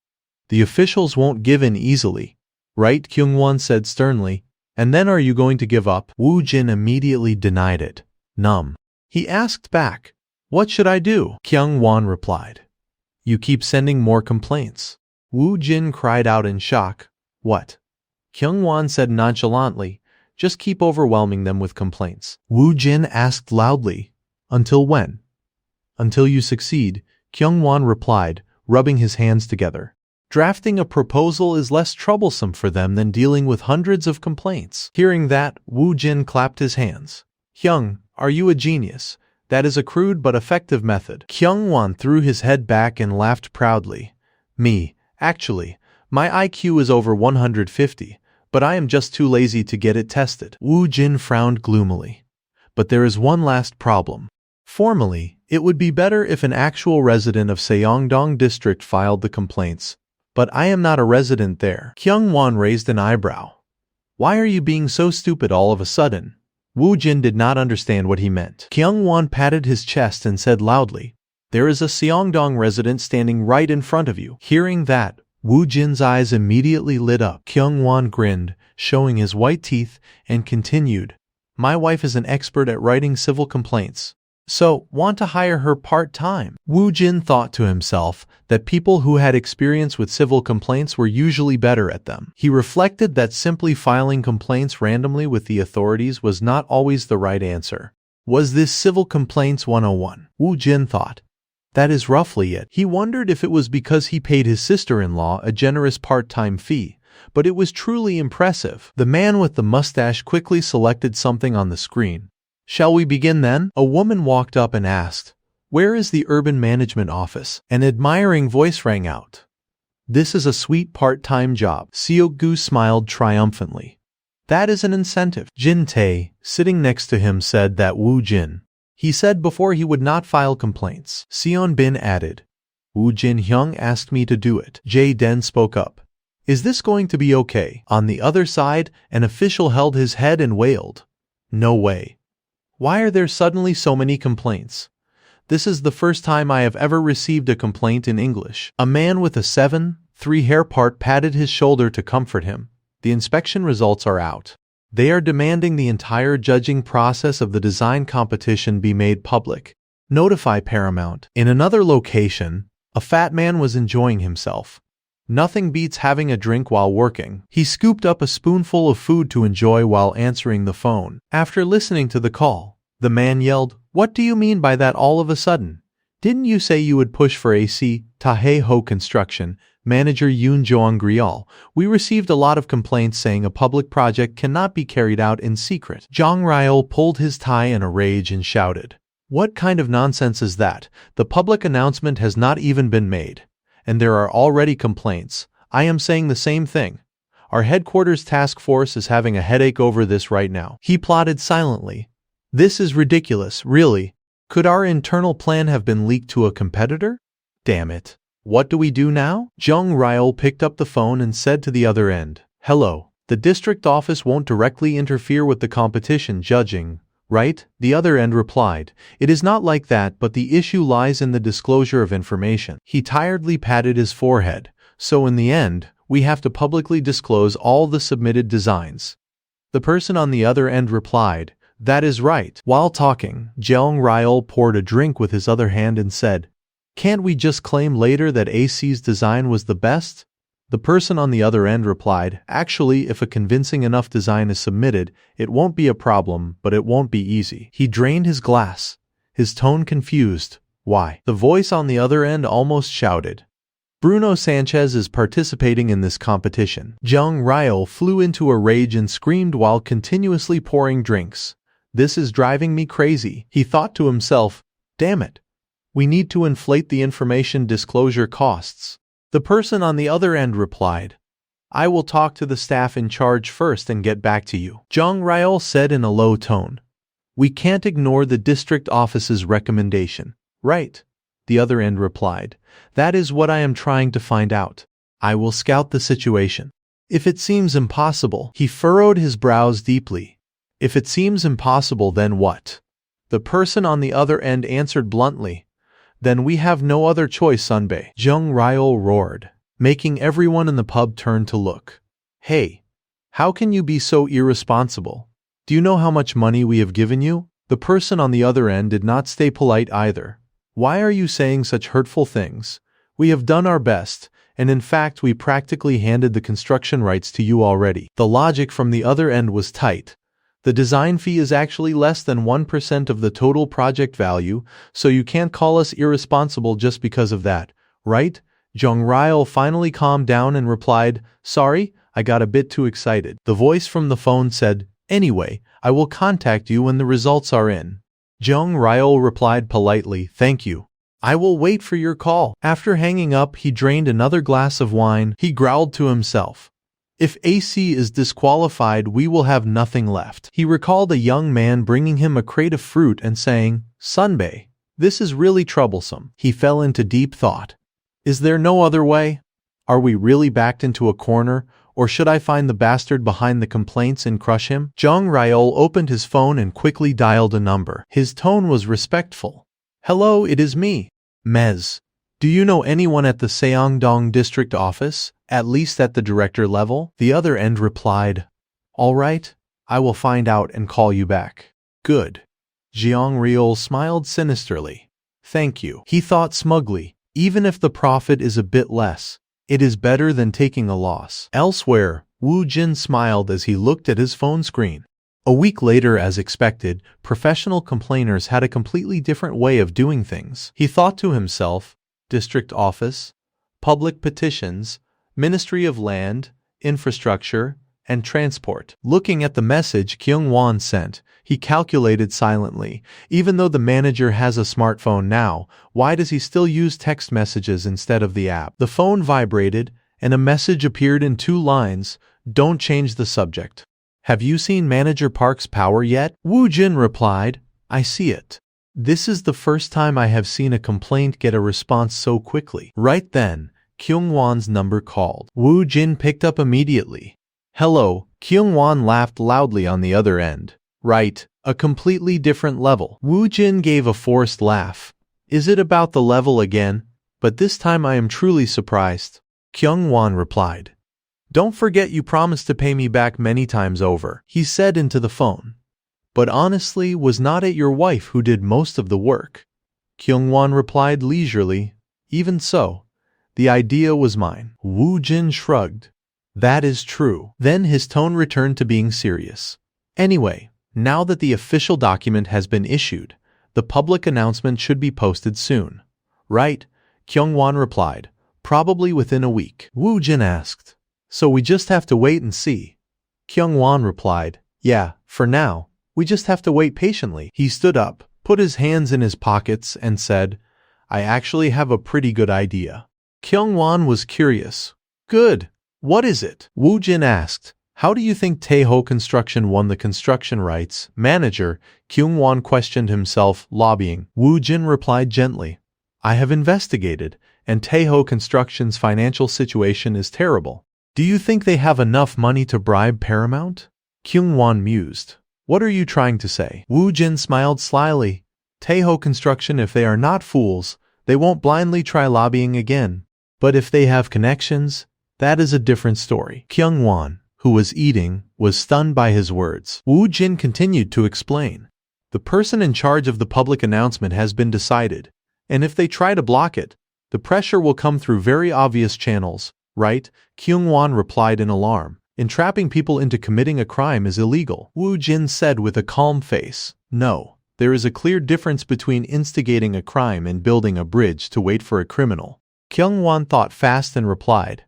The officials won't give in easily, right? Kyungwon said sternly. And then are you going to give up? Woo Jin immediately denied it. Numb. He asked back, what should I do? Kyungwon replied, you keep sending more complaints. Woo Jin cried out in shock. What? Kyungwon said nonchalantly, just keep overwhelming them with complaints. Woo Jin asked loudly, until when? Until you succeed, Kyungwon replied, rubbing his hands together. Drafting a proposal is less troublesome for them than dealing with hundreds of complaints. Hearing that, Woo Jin clapped his hands. Hyung, are you a genius? That is a crude but effective method. Kyungwon threw his head back and laughed proudly. Me, actually, my IQ is over 150, but I am just too lazy to get it tested. Woo Jin frowned gloomily. But there is one last problem. Formally, it would be better if an actual resident of Seongdong District filed the complaints. But I am not a resident there. Kyungwon raised an eyebrow. Why are you being so stupid all of a sudden? Woo Jin did not understand what he meant. Kyungwon patted his chest and said loudly, there is a Seongdong resident standing right in front of you. Hearing that, Woo Jin's eyes immediately lit up. Kyungwon grinned, showing his white teeth, and continued, my wife is an expert at writing civil complaints. So, want to hire her part-time? Woo Jin thought to himself that people who had experience with civil complaints were usually better at them. He reflected that simply filing complaints randomly with the authorities was not always the right answer. Was this Civil Complaints 101? Woo Jin thought. That is roughly it. He wondered if it was because he paid his sister-in-law a generous part-time fee, but it was truly impressive. The man with the mustache quickly selected something on the screen. Shall we begin then? A woman walked up and asked, where is the urban management office? An admiring voice rang out. This is a sweet part-time job. Seok-gu smiled triumphantly. That is an incentive. Jin Tae, sitting next to him, said that Woo Jin. He said before he would not file complaints. Seon Bin added, Woo Jin Hyung asked me to do it. Jae Den spoke up. Is this going to be okay? On the other side, an official held his head and wailed. No way. Why are there suddenly so many complaints? This is the first time I have ever received a complaint in English. A man with a 7'3" hair part patted his shoulder to comfort him. The inspection results are out. They are demanding the entire judging process of the design competition be made public. Notify Paramount. In another location, a fat man was enjoying himself. Nothing beats having a drink while working. He scooped up a spoonful of food to enjoy while answering the phone. After listening to the call, the man yelled, What do you mean by that all of a sudden? Didn't you say you would push for AC Taeho construction? Manager Yoon Joong-grial, we received a lot of complaints saying a public project cannot be carried out in secret. Jong Ryol pulled his tie in a rage and shouted, "What kind of nonsense is that? The public announcement has not even been made. And there are already complaints. I am saying the same thing. Our headquarters task force is having a headache over this right now." He plotted silently. "This is ridiculous, really. Could our internal plan have been leaked to a competitor? Damn it. What do we do now?" Jung Ryol picked up the phone and said to the other end, "Hello. The district office won't directly interfere with the competition judging, right?" The other end replied, "It is not like that, but the issue lies in the disclosure of information." He tiredly patted his forehead. "So in the end, we have to publicly disclose all the submitted designs." The person on the other end replied, "That is right." While talking, Jeong Ryol poured a drink with his other hand and said, "Can't we just claim later that AC's design was the best?" The person on the other end replied, "Actually, if a convincing enough design is submitted, it won't be a problem, but it won't be easy." He drained his glass, his tone confused. "Why?" The voice on the other end almost shouted. "Bruno Sanchez is participating in this competition." Jung Ryol flew into a rage and screamed while continuously pouring drinks. "This is driving me crazy." He thought to himself, "Damn it. We need to inflate the information disclosure costs." The person on the other end replied, "I will talk to the staff in charge first and get back to you." Jung Ryol said in a low tone, "We can't ignore the district office's recommendation, right?" The other end replied, "That is what I am trying to find out. I will scout the situation. If it seems impossible." He furrowed his brows deeply. "If it seems impossible, then what?" The person on the other end answered bluntly, "Then we have no other choice, Sunbae." Jung Ryol roared, making everyone in the pub turn to look. "Hey, how can you be so irresponsible? Do you know how much money we have given you?" The person on the other end did not stay polite either. "Why are you saying such hurtful things? We have done our best, and in fact we practically handed the construction rights to you already." The logic from the other end was tight. The design fee is actually less than 1% of the total project value, so you can't call us irresponsible just because of that, right? Jung Ryol finally calmed down and replied, "Sorry, I got a bit too excited." The voice from the phone said, "Anyway, I will contact you when the results are in." Jung Ryol replied politely, "Thank you. I will wait for your call." After hanging up, he drained another glass of wine. He growled to himself, "If AC is disqualified, we will have nothing left." He recalled a young man bringing him a crate of fruit and saying, "Sunbae, this is really troublesome." He fell into deep thought. Is there no other way? Are we really backed into a corner, or should I find the bastard behind the complaints and crush him? Jung Ryol opened his phone and quickly dialed a number. His tone was respectful. "Hello, it is me, Mez. Do you know anyone at the Seongdong district office, at least at the director level?" The other end replied, "All right, I will find out and call you back." "Good." Jeong Ryol smiled sinisterly. "Thank you." He thought smugly, even if the profit is a bit less, it is better than taking a loss. Elsewhere, Woo Jin smiled as he looked at his phone screen. A week later, as expected, professional complainers had a completely different way of doing things. He thought to himself, district office, public petitions, Ministry of Land, Infrastructure, and Transport. Looking at the message Kyung-won sent, he calculated silently. Even though the manager has a smartphone now, why does he still use text messages instead of the app? The phone vibrated, and a message appeared in 2 lines, "Don't change the subject. Have you seen Manager Park's power yet?" Woo Jin replied, "I see it. This is the first time I have seen a complaint get a response so quickly." Right then, Kyung-won's number called. Woo Jin picked up immediately. "Hello." Kyung-won laughed loudly on the other end. "Right, a completely different level." Woo Jin gave a forced laugh. "Is it about the level again? But this time I am truly surprised." Kyung-won replied, "Don't forget you promised to pay me back many times over." He said into the phone, "But honestly, was not it your wife who did most of the work?" Kyung-won replied leisurely, "Even so, the idea was mine." Woo Jin shrugged. "That is true." Then his tone returned to being serious. "Anyway, now that the official document has been issued, the public announcement should be posted soon." "Right," Kyung-won replied. Probably within a week, Woo Jin asked. So we just have to wait and see. Kyung-won replied, yeah, for now, we just have to wait patiently. He stood up, put his hands in his pockets, and said, I actually have a pretty good idea. Kyung-won was curious. Good. What is it? Woo Jin asked. How do you think Taeho Construction won the construction rights? Manager, Kyung-won questioned himself, lobbying. Woo Jin replied gently. I have investigated, and Taeho Construction's financial situation is terrible. Do you think they have enough money to bribe Paramount? Kyung-won mused. What are you trying to say? Woo Jin smiled slyly. Taeho Construction, if they are not fools, they won't blindly try lobbying again. But if they have connections, that is a different story. Kyung-won, who was eating, was stunned by his words. Woo Jin continued to explain. The person in charge of the public announcement has been decided, and if they try to block it, the pressure will come through very obvious channels, right? Kyung-won replied in alarm. Entrapping people into committing a crime is illegal. Woo Jin said with a calm face. No, there is a clear difference between instigating a crime and building a bridge to wait for a criminal. Kyung-won thought fast and replied.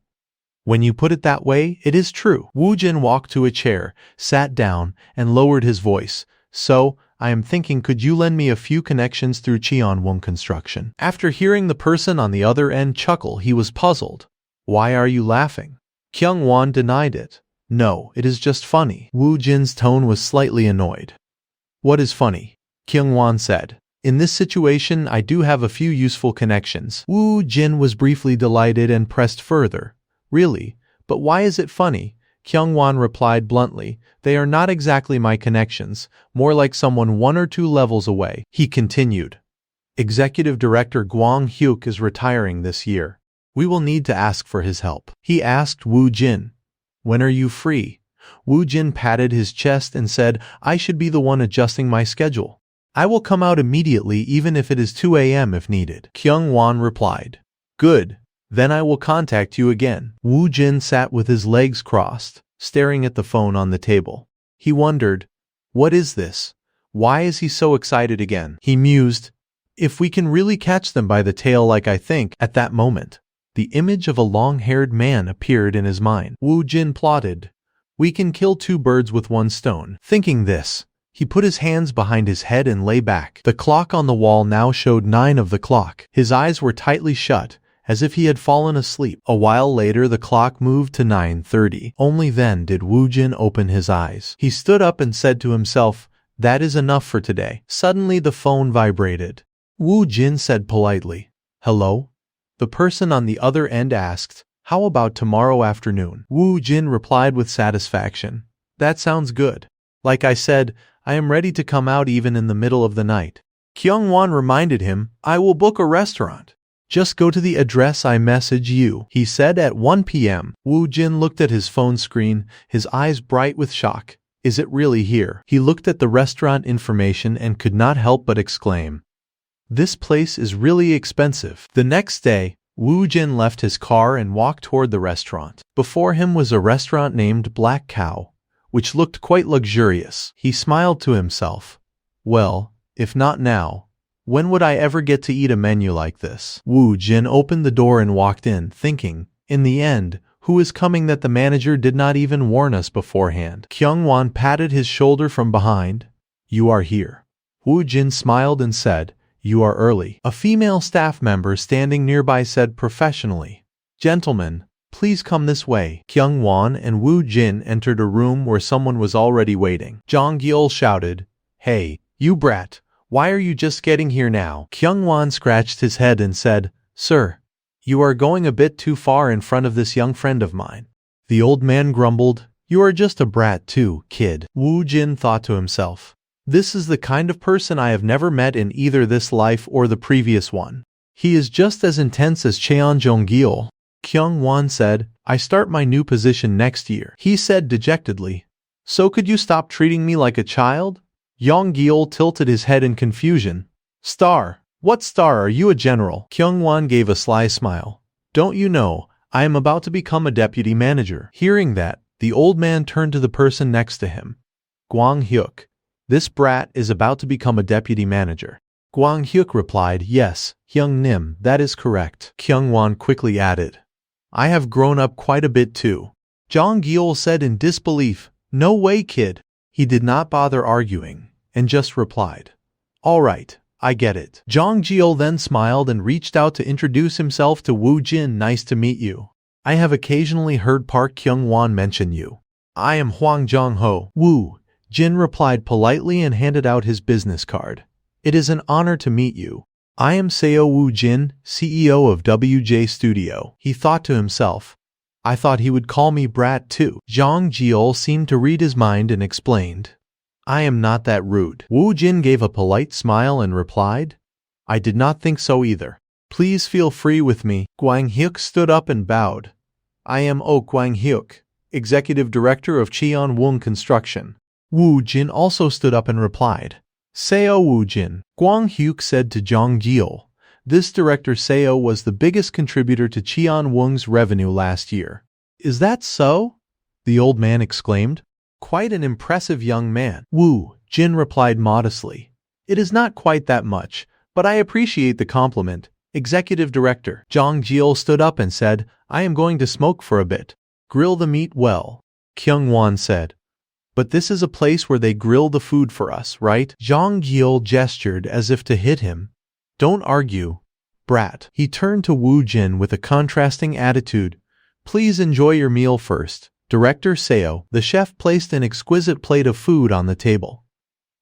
When you put it that way, it is true. Woo Jin walked to a chair, sat down, and lowered his voice. So, I am thinking, could you lend me a few connections through Cheonwon Construction? After hearing the person on the other end chuckle, he was puzzled. Why are you laughing? Kyung-won denied it. No, it is just funny. Woo Jin's tone was slightly annoyed. What is funny? Kyung-won said. In this situation, I do have a few useful connections. Woo Jin was briefly delighted and pressed further. Really? But why is it funny? Kyung-won replied bluntly. They are not exactly my connections, more like someone 1 or 2 levels away. He continued. Executive Director Gwang Hyuk is retiring this year. We will need to ask for his help. He asked Woo Jin. When are you free? Woo Jin patted his chest and said, I should be the one adjusting my schedule. I will come out immediately even if it is 2 a.m. if needed. Kyung-won replied. Good. Then I will contact you again. Woo Jin sat with his legs crossed, staring at the phone on the table. He wondered, what is this? Why is he so excited again? He mused, if we can really catch them by the tail like I think. At that moment, the image of a long-haired man appeared in his mind. Woo Jin plotted, we can kill 2 birds with 1 stone. Thinking this, he put his hands behind his head and lay back. The clock on the wall now showed 9 of the clock. His eyes were tightly shut, as if he had fallen asleep. A while later the clock moved to 9:30. Only then did Woo Jin open his eyes. He stood up and said to himself, that is enough for today. Suddenly the phone vibrated. Woo Jin said politely, hello? The person on the other end asked, how about tomorrow afternoon? Woo Jin replied with satisfaction, that sounds good. Like I said, I am ready to come out even in the middle of the night. Kyung-won reminded him, I will book a restaurant. Just go to the address I message you, he said at 1 p.m. Woo Jin looked at his phone screen, his eyes bright with shock. Is it really here? He looked at the restaurant information and could not help but exclaim. This place is really expensive. The next day, Woo Jin left his car and walked toward the restaurant. Before him was a restaurant named Black Cow, which looked quite luxurious. He smiled to himself. Well, if not now, when would I ever get to eat a menu like this? Woo Jin opened the door and walked in, thinking, in the end, who is coming that the manager did not even warn us beforehand? Kyung-won patted his shoulder from behind. You are here. Woo Jin smiled and said, you are early. A female staff member standing nearby said professionally, gentlemen, please come this way. Kyung-won and Woo Jin entered a room where someone was already waiting. Jong-gyul shouted, hey, you brat. Why are you just getting here now? Kyung-won scratched his head and said, sir, you are going a bit too far in front of this young friend of mine. The old man grumbled, you are just a brat too, kid. Woo Jin thought to himself, this is the kind of person I have never met in either this life or the previous one. He is just as intense as Cheon Jong-gyul. Kyung-won said, I start my new position next year. He said dejectedly, so could you stop treating me like a child? Jong-gyul tilted his head in confusion. Star? What star? Are you a general? Kyung-won gave a sly smile. Don't you know, I am about to become a deputy manager. Hearing that, the old man turned to the person next to him. Gwang Hyuk. This brat is about to become a deputy manager. Gwang Hyuk replied, yes, Hyung Nim, that is correct. Kyung Won quickly added, I have grown up quite a bit too. Jong Gyeol said in disbelief, no way, kid. He did not bother arguing, and just replied, all right, I get it. Jong Gyeol then smiled and reached out to introduce himself to Woo Jin. Nice to meet you. I have occasionally heard Park Kyung Won mention you. I am Hwang Jong Ho. Woo Jin replied politely and handed out his business card. It is an honor to meet you. I am Seo Woo Jin, CEO of WJ Studio. He thought to himself, I thought he would call me brat too. Jong Gyeol seemed to read his mind and explained, I am not that rude. Woo Jin gave a polite smile and replied, I did not think so either. Please feel free with me. Gwang Hyuk stood up and bowed. I am Gwang Hyuk, Executive Director of Cheon Woong Construction. Woo Jin also stood up and replied, Seo Woo Jin. Gwang Hyuk said to Jong Gyeol, this director Seo was the biggest contributor to Cheon Woong's revenue last year. Is that so? The old man exclaimed. Quite an impressive young man. Woo Jin replied modestly, it is not quite that much, but I appreciate the compliment. Executive Director. Jong Gyeol stood up and said, I am going to smoke for a bit. Grill the meat well. Kyung Won said, but this is a place where they grill the food for us, right? Jong Gyeol gestured as if to hit him. Don't argue, brat. He turned to Woo Jin with a contrasting attitude. Please enjoy your meal first. Director Seo, the chef, placed an exquisite plate of food on the table.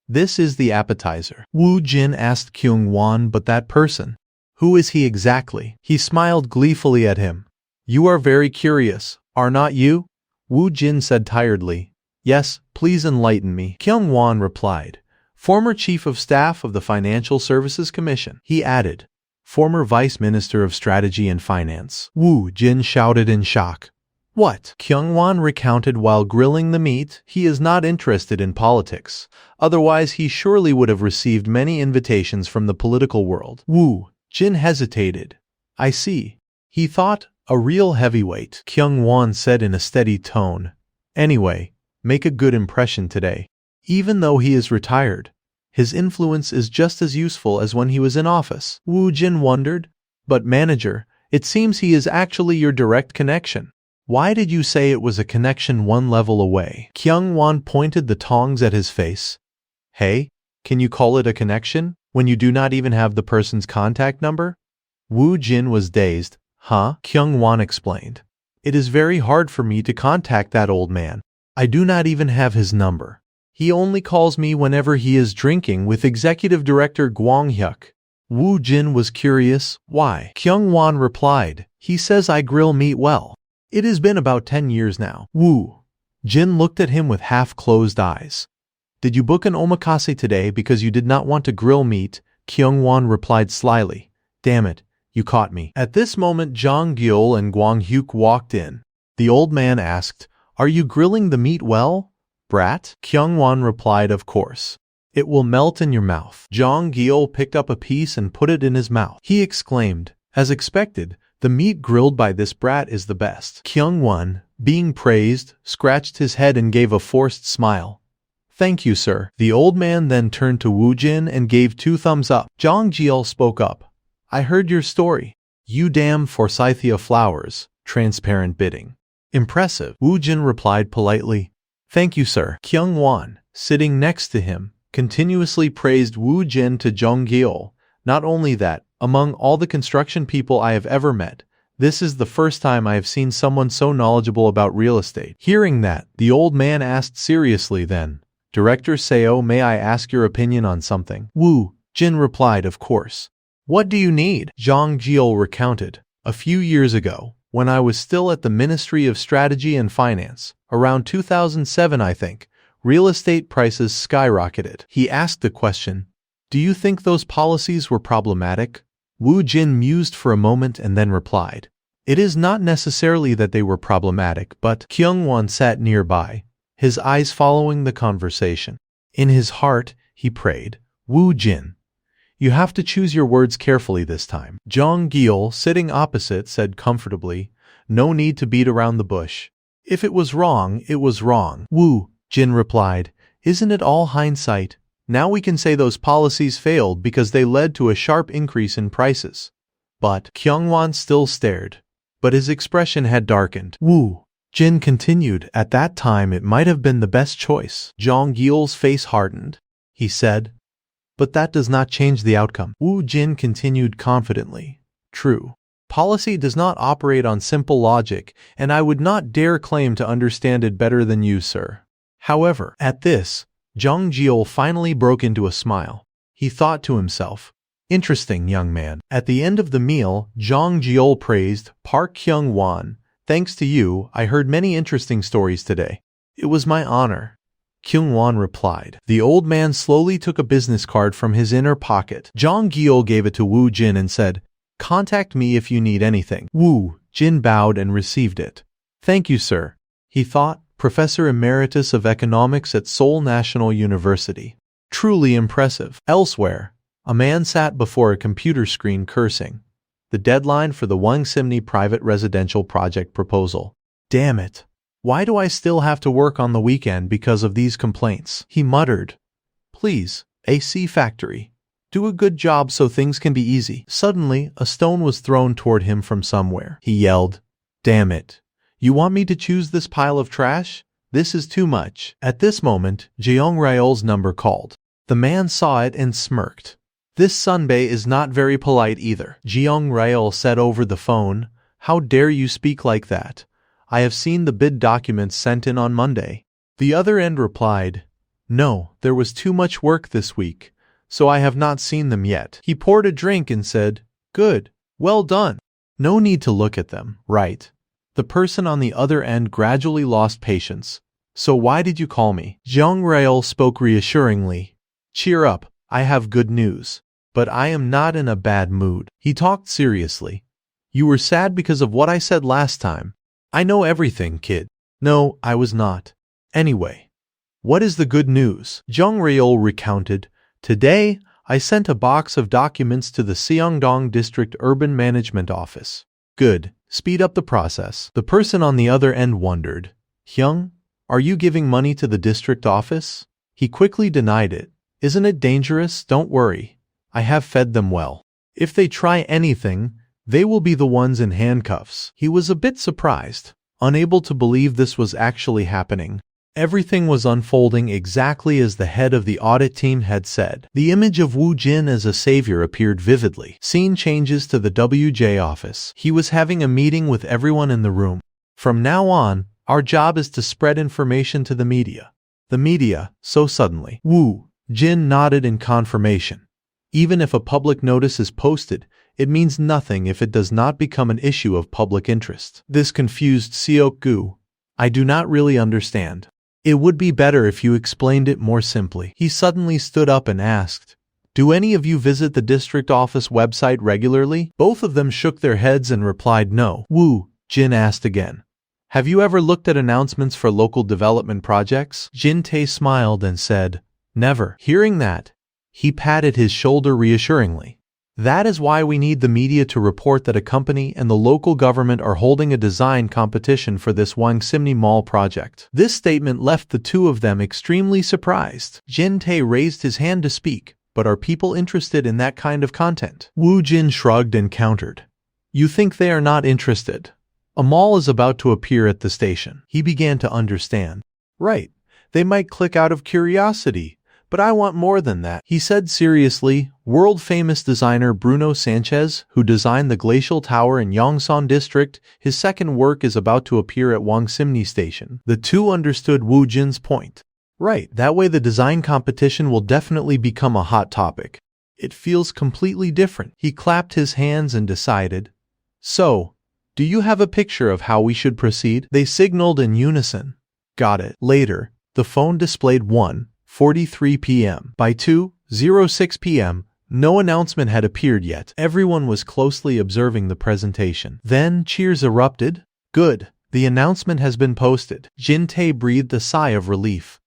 This is the appetizer. Woo Jin asked Kyung Won, but that person? Who is he exactly? He smiled gleefully at him. You are very curious, are not you? Woo Jin said tiredly. Yes, please enlighten me. Kyung Won replied. Former Chief of Staff of the Financial Services Commission. He added, former Vice Minister of Strategy and Finance. Woo Jin shouted in shock. What? Kyung Won recounted while grilling the meat. He is not interested in politics. Otherwise, he surely would have received many invitations from the political world. Woo Jin hesitated. I see. He thought, a real heavyweight. Kyung Won said in a steady tone. Anyway, make a good impression today. Even though he is retired, his influence is just as useful as when he was in office. Woo Jin wondered. But manager, it seems he is actually your direct connection. Why did you say it was a connection one level away? Kyung Won pointed the tongs at his face. Hey, can you call it a connection when you do not even have the person's contact number? Woo Jin was dazed. Huh? Kyung Won explained. It is very hard for me to contact that old man. I do not even have his number. He only calls me whenever he is drinking with Executive Director Gwang Hyuk. Woo Jin was curious. Why? Kyung Won replied. He says I grill meat well. It has been about 10 years now. Woo Jin looked at him with half-closed eyes. Did you book an omakase today because you did not want to grill meat? Kyung Won replied slyly. Damn it, you caught me. At this moment, Jong Gyeol and Gwang Hyuk walked in. The old man asked, Are you grilling the meat well, brat? Kyung Won replied, Of course. It will melt in your mouth. Jong Gyeol picked up a piece and put it in his mouth. He exclaimed, As expected, the meat grilled by this brat is the best. Kyung Won, being praised, scratched his head and gave a forced smile. Thank you, sir. The old man then turned to Woo Jin and gave 2 thumbs up. Jong Gyeol spoke up. I heard your story. You damn Forsythia flowers. Transparent bidding. Impressive. Woo Jin replied politely. Thank you, sir. Kyung Won, sitting next to him, continuously praised Woo Jin to Jong Gyeol. Not only that, among all the construction people I have ever met, this is the first time I have seen someone so knowledgeable about real estate. Hearing that, the old man asked seriously then, Director Seo, may I ask your opinion on something? Woo Jin replied, Of course. What do you need? Jong Gyeol recounted. A few years ago, when I was still at the Ministry of Strategy and Finance, around 2007 I think, real estate prices skyrocketed. He asked the question, Do you think those policies were problematic? Woo Jin mused for a moment and then replied, It is not necessarily that they were problematic, but Kyung Won sat nearby, his eyes following the conversation. In his heart, he prayed, Woo Jin, you have to choose your words carefully this time. Jong Gyeol, sitting opposite, said comfortably, No need to beat around the bush. If it was wrong, it was wrong. Woo Jin replied, Isn't it all hindsight? Now we can say those policies failed because they led to a sharp increase in prices. But Kyungwon still stared, but his expression had darkened. Woo, Jin continued, at that time it might have been the best choice. Jong Gil's face hardened. He said, but that does not change the outcome. Woo Jin continued confidently. True. Policy does not operate on simple logic, and I would not dare claim to understand it better than you, sir. However, at this, Jong Gil finally broke into a smile. He thought to himself, interesting young man. At the end of the meal, Jong Gil praised Park Kyung-won. Thanks to you, I heard many interesting stories today. It was my honor. Kyung-won replied. The old man slowly took a business card from his inner pocket. Jong Gil gave it to Woo Jin and said, contact me if you need anything. Woo Jin bowed and received it. Thank you, sir. He thought, Professor Emeritus of Economics at Seoul National University. Truly impressive. Elsewhere, a man sat before a computer screen cursing. The deadline for the Wangsimni private residential project proposal. Damn it. Why do I still have to work on the weekend because of these complaints? He muttered. Please, AC Factory. Do a good job so things can be easy. Suddenly, a stone was thrown toward him from somewhere. He yelled, damn it. You want me to choose this pile of trash? This is too much. At this moment, Jeong Ryol's number called. The man saw it and smirked. This sunbae is not very polite either. Jeong Ryol said over the phone, how dare you speak like that? I have seen the bid documents sent in on Monday. The other end replied, no, there was too much work this week, so I have not seen them yet. He poured a drink and said, good, well done. No need to look at them, right? The person on the other end gradually lost patience. So why did you call me? Jeong Ryol spoke reassuringly. Cheer up, I have good news. But I am not in a bad mood. He talked seriously. You were sad because of what I said last time. I know everything, kid. No, I was not. Anyway, what is the good news? Jeong Ryol recounted. Today, I sent a box of documents to the Seongdong District Urban Management Office. Good. Speed up the process. The person on the other end wondered. Hyung, are you giving money to the district office? He quickly denied it. Isn't it dangerous? Don't worry. I have fed them well. If they try anything, they will be the ones in handcuffs. He was a bit surprised, unable to believe this was actually happening. Everything was unfolding exactly as the head of the audit team had said. The image of Woo Jin as a savior appeared vividly. Scene changes to the WJ office. He was having a meeting with everyone in the room. From now on, our job is to spread information to the media. The media, so suddenly. Woo Jin nodded in confirmation. Even if a public notice is posted, it means nothing if it does not become an issue of public interest. This confused Seok-gu. I do not really understand. It would be better if you explained it more simply. He suddenly stood up and asked, do any of you visit the district office website regularly? Both of them shook their heads and replied no. Woo Jin asked again. Have you ever looked at announcements for local development projects? Jin Tae smiled and said, never. Hearing that, he patted his shoulder reassuringly. That is why we need the media to report that a company and the local government are holding a design competition for this Wangsimni Mall project. This statement left the two of them extremely surprised. Jin Tae raised his hand to speak, but are people interested in that kind of content? Woo Jin shrugged and countered. You think they are not interested? A mall is about to appear at the station. He began to understand. Right, they might click out of curiosity. But I want more than that, he said seriously. World-famous designer Bruno Sanchez, who designed the Glacial Tower in Yongsan District, his second work is about to appear at Wangsimni Station. The two understood Woo Jin's point. Right, that way the design competition will definitely become a hot topic. It feels completely different. He clapped his hands and decided. So, do you have a picture of how we should proceed? They signaled in unison. Got it. Later, the phone displayed 1:43 p.m. By 2:06 p.m., no announcement had appeared yet. Everyone was closely observing the presentation. Then cheers erupted. Good, the announcement has been posted. Jin Tae breathed a sigh of relief.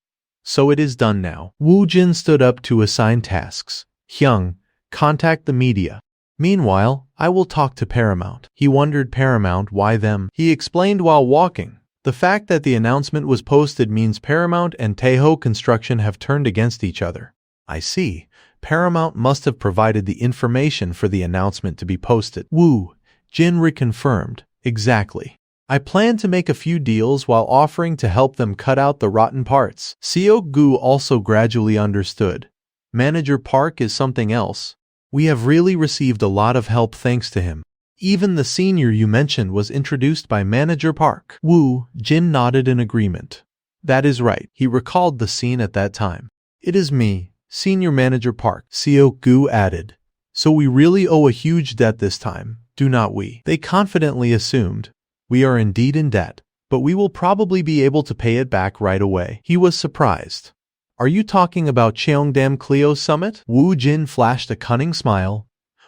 So it is done now. Woo Jin stood up to assign tasks. Hyung, contact the media. Meanwhile, I will talk to Paramount. He wondered Paramount, why them? He explained while walking. The fact that the announcement was posted means Paramount and Taeho Construction have turned against each other. I see. Paramount must have provided the information for the announcement to be posted. Woo Jin reconfirmed. Exactly. I plan to make a few deals while offering to help them cut out the rotten parts. Seok-gu also gradually understood. Manager Park is something else. We have really received a lot of help thanks to him. Even the senior you mentioned was introduced by Manager Park. Woo Jin nodded in agreement. That is right. He recalled the scene at that time. It is me, Senior Manager Park, Seok-gu added. So we really owe a huge debt this time, do not we? They confidently assumed. We are indeed in debt, but we will probably be able to pay it back right away. He was surprised. Are you talking about Cheongdam Clio Summit? Woo Jin flashed a cunning smile.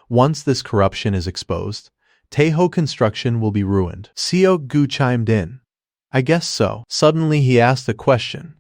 Once this corruption is exposed, Taeho Construction will be ruined. Seok-gu chimed in. I guess so. Suddenly he asked a question.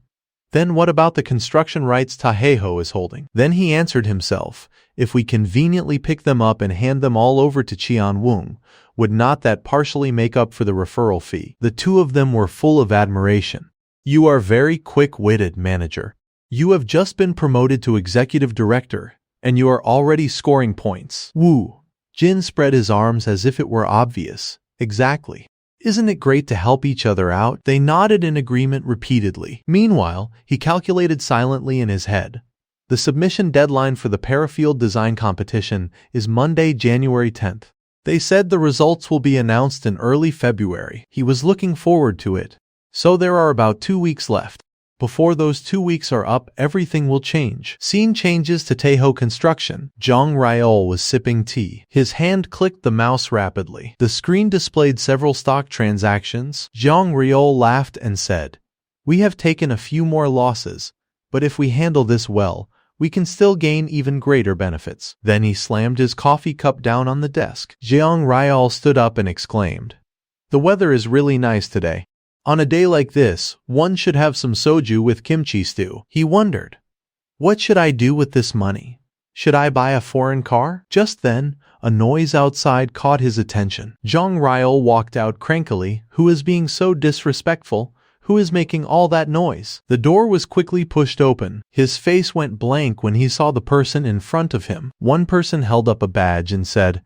Then what about the construction rights Taeho is holding? Then he answered himself. If we conveniently pick them up and hand them all over to Cheon-woong, would not that partially make up for the referral fee? The two of them were full of admiration. You are very quick-witted, manager. You have just been promoted to executive director, and you are already scoring points. Woo Jin spread his arms as if it were obvious. Exactly. Isn't it great to help each other out? They nodded in agreement repeatedly. Meanwhile, he calculated silently in his head. The submission deadline for the Parafield design competition is Monday, January 10th. They said the results will be announced in early February. He was looking forward to it. So there are about 2 weeks left. Before those 2 weeks are up, everything will change. Scene changes to Taeho Construction. Jong Ryol was sipping tea. His hand clicked the mouse rapidly. The screen displayed several stock transactions. Jong Ryol laughed and said, "We have taken a few more losses, but if we handle this well, we can still gain even greater benefits." Then he slammed his coffee cup down on the desk. Jeong Ryol stood up and exclaimed, "The weather is really nice today. On a day like this, one should have some soju with kimchi stew." He wondered, what should I do with this money? Should I buy a foreign car? Just then, a noise outside caught his attention. Jong Ryol walked out crankily. Who is being so disrespectful? Who is making all that noise? The door was quickly pushed open. His face went blank when he saw the person in front of him. One person held up a badge and said,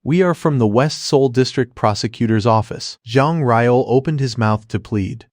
"We are from the West Seoul District Prosecutor's Office." Jong Ryol opened his mouth to plead.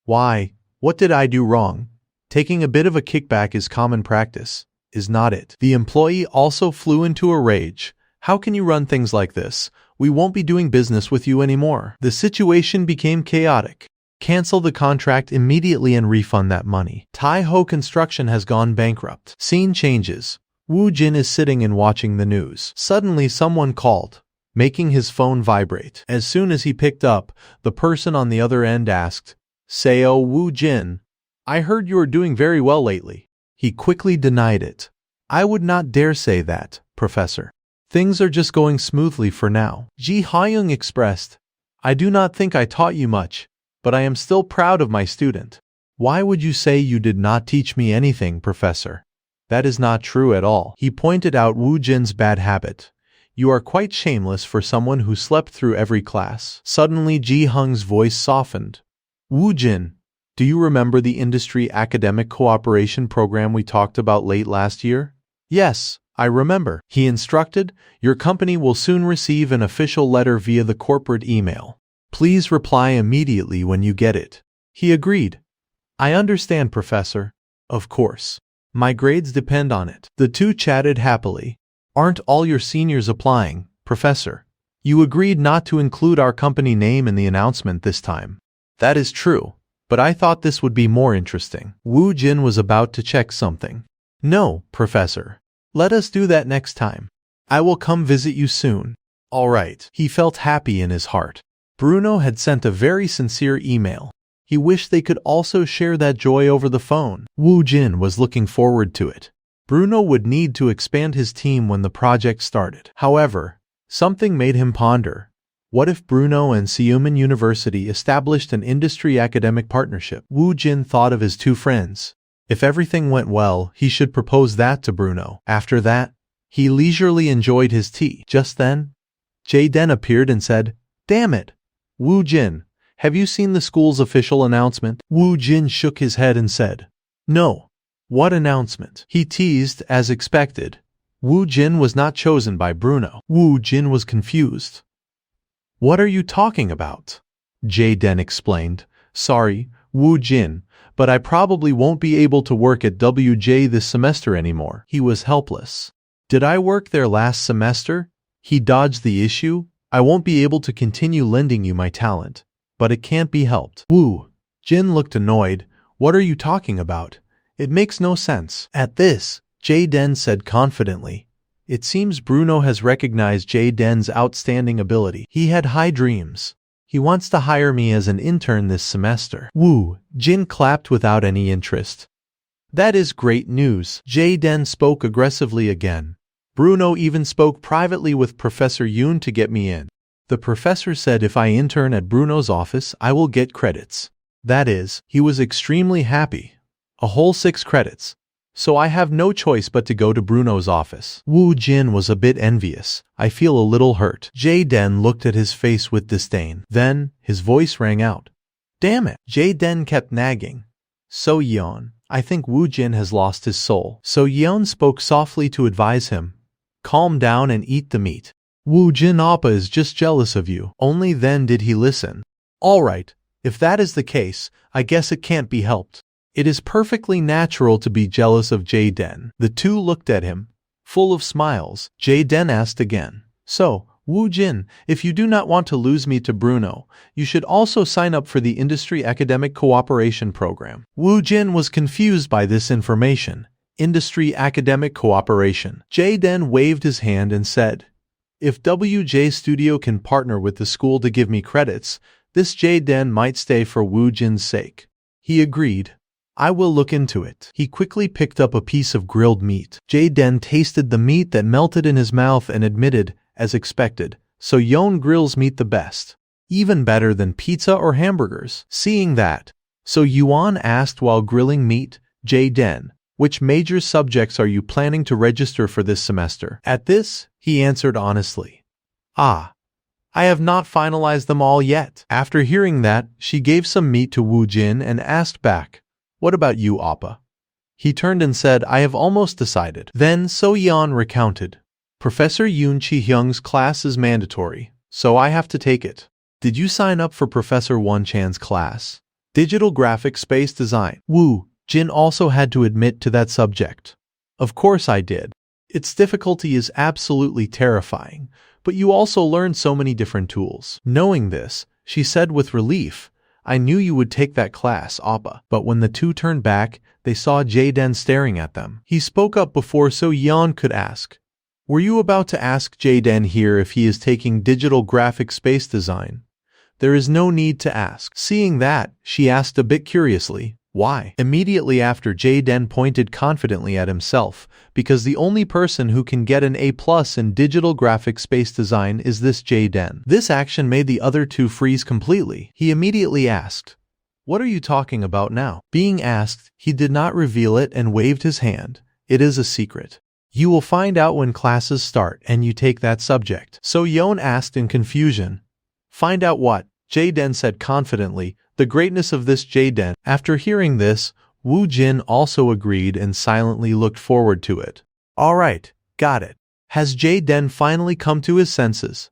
"Why, what did I do wrong? Taking a bit of a kickback is common practice, is not it?" The employee also flew into a rage. "How can you run things like this? We won't be doing business with you anymore." The situation became chaotic. Cancel the contract immediately and refund that money. Taeho Construction has gone bankrupt. Scene changes. Woo Jin is sitting and watching the news. Suddenly someone called, making his phone vibrate. As soon as he picked up, the person on the other end asked, "Seo Woo Jin, I heard you are doing very well lately." He quickly denied it. "I would not dare say that, Professor. Things are just going smoothly for now." Ji Hyung expressed, "I do not think I taught you much, but I am still proud of my student." "Why would you say you did not teach me anything, Professor? That is not true at all." He pointed out Woo Jin's bad habit. "You are quite shameless for someone who slept through every class." Suddenly Ji Hyung's voice softened. "Woo Jin, do you remember the Industry Academic Cooperation Program we talked about late last year?" "Yes, I remember." He instructed, "Your company will soon receive an official letter via the corporate email. Please reply immediately when you get it." He agreed. "I understand, Professor. Of course. My grades depend on it." The two chatted happily. "Aren't all your seniors applying, Professor? You agreed not to include our company name in the announcement this time." "That is true, but I thought this would be more interesting." Woo Jin was about to check something. "No, Professor. Let us do that next time. I will come visit you soon." All right. He felt happy in his heart. Bruno had sent a very sincere email. He wished they could also share that joy over the phone. Woo Jin was looking forward to it. Bruno would need to expand his team when the project started. However, something made him ponder. What if Bruno and Seuman University established an industry academic partnership? Woo Jin thought of his two friends. If everything went well, he should propose that to Bruno. After that, he leisurely enjoyed his tea. Just then, Jae-den appeared and said, "Damn it! Woo Jin, have you seen the school's official announcement?" Woo Jin shook his head and said, "No. What announcement? He teased, as expected. Wu Jin was not chosen by Bruno. Wu Jin was confused. What are you talking about? Jaden explained. Sorry, Wu Jin, but I probably won't be able to work at WJ this semester anymore. He was helpless. Did I work there last semester? He dodged the issue. I won't be able to continue lending you my talent, but it can't be helped. Wu Jin looked annoyed. What are you talking about? It makes no sense. At this, Jaden said confidently, it seems Bruno has recognized Jaden's outstanding ability. He had high dreams. He wants to hire me as an intern this semester. Wu Jin clapped without any interest. That is great news. Jaden spoke aggressively again. Bruno even spoke privately with Professor Yoon to get me in. The professor said if I intern at Bruno's office, I will get credits. That is, he was extremely happy. A whole 6 credits. So I have no choice but to go to Bruno's office. Wu Jin was a bit envious. I feel a little hurt. Jaden looked at his face with disdain. Then, his voice rang out. Damn it. Jaden kept nagging. So Yeon, I think Wu Jin has lost his soul. So Yeon spoke softly to advise him. Calm down and eat the meat. Wu Jin Appa is just jealous of you. Only then did he listen. Alright, if that is the case, I guess it can't be helped. It is perfectly natural to be jealous of Jaden. The two looked at him, full of smiles. Jaden asked again. So, Wu Jin, if you do not want to lose me to Bruno, you should also sign up for the Industry Academic Cooperation Program. Wu Jin was confused by this information. Industry Academic Cooperation. Jaden waved his hand and said, if WJ Studio can partner with the school to give me credits, this Jaden might stay for Wu Jin's sake. He agreed. I will look into it. He quickly picked up a piece of grilled meat. Jaden tasted the meat that melted in his mouth and admitted, as expected, So Yeon grills meat the best. Even better than pizza or hamburgers. Seeing that, So Yuan asked while grilling meat, Jaden, which major subjects are you planning to register for this semester? At this, he answered honestly. I have not finalized them all yet. After hearing that, she gave some meat to Wu Jin and asked back, what about you, Appa? He turned and said, I have almost decided. Then So Yeon recounted. Professor Yoon Chi-hyung's class is mandatory, so I have to take it. Did you sign up for Professor Won Chan's class? Digital Graphic Space Design. Wu Jin also had to admit to that subject. Of course I did. Its difficulty is absolutely terrifying, but you also learn so many different tools. Knowing this, she said with relief, I knew you would take that class, Appa. But when the two turned back, they saw Jaden staring at them. He spoke up before So Yeon could ask. Were you about to ask Jaden here if he is taking Digital Graphic Space Design? There is no need to ask. Seeing that, she asked a bit curiously, why? Immediately after, Jaden pointed confidently at himself, because the only person who can get an A+ in Digital Graphic Space Design is this Jaden. This action made the other two freeze completely. He immediately asked, what are you talking about now? Being asked, he did not reveal it and waved his hand. It is a secret. You will find out when classes start and you take that subject. So Yeon asked in confusion. Find out what? Jaden said confidently, the greatness of this Jaden. After hearing this, Wu Jin also agreed and silently looked forward to it. Alright, got it. Has Jaden finally come to his senses?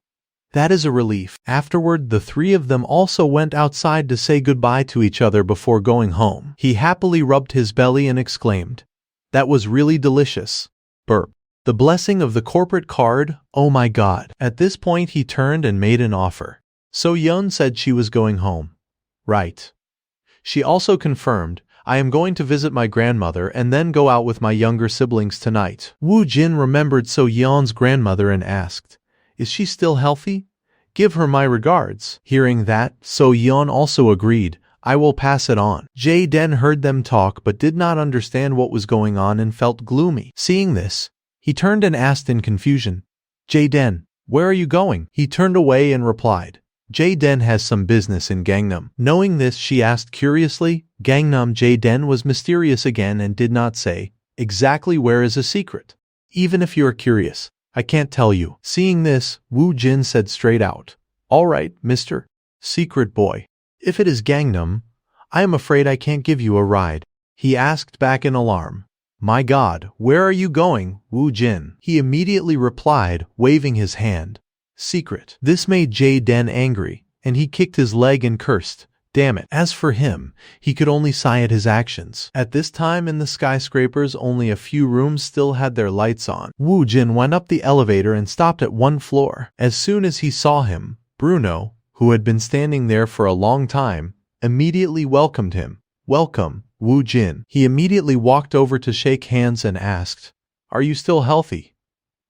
That is a relief. Afterward, the three of them also went outside to say goodbye to each other before going home. He happily rubbed his belly and exclaimed, that was really delicious. Burp. The blessing of the corporate card, oh my god. At this point he turned and made an offer. So Yeon said she was going home. Right. She also confirmed, I am going to visit my grandmother and then go out with my younger siblings tonight. Wu Jin remembered So Yeon's grandmother and asked, is she still healthy? Give her my regards. Hearing that, So Yeon also agreed, I will pass it on. Jaden heard them talk but did not understand what was going on and felt gloomy. Seeing this, he turned and asked in confusion, Jaden, where are you going? He turned away and replied, Jaden has some business in Gangnam. Knowing this, she asked curiously, Gangnam. Jaden was mysterious again and did not say, exactly where is a secret. Even if you are curious, I can't tell you. Seeing this, Wu Jin said straight out, alright, Mr. Secret Boy. If it is Gangnam, I am afraid I can't give you a ride. He asked back in alarm. My God, where are you going, Wu Jin? He immediately replied, waving his hand. Secret. This made Jay Den angry, and he kicked his leg and cursed. Damn it. As for him, he could only sigh at his actions. At this time in the skyscrapers, only a few rooms still had their lights on. Wu Jin went up the elevator and stopped at one floor. As soon as he saw him, Bruno, who had been standing there for a long time, immediately welcomed him. Welcome, Wu Jin. He immediately walked over to shake hands and asked, "Are you still healthy?"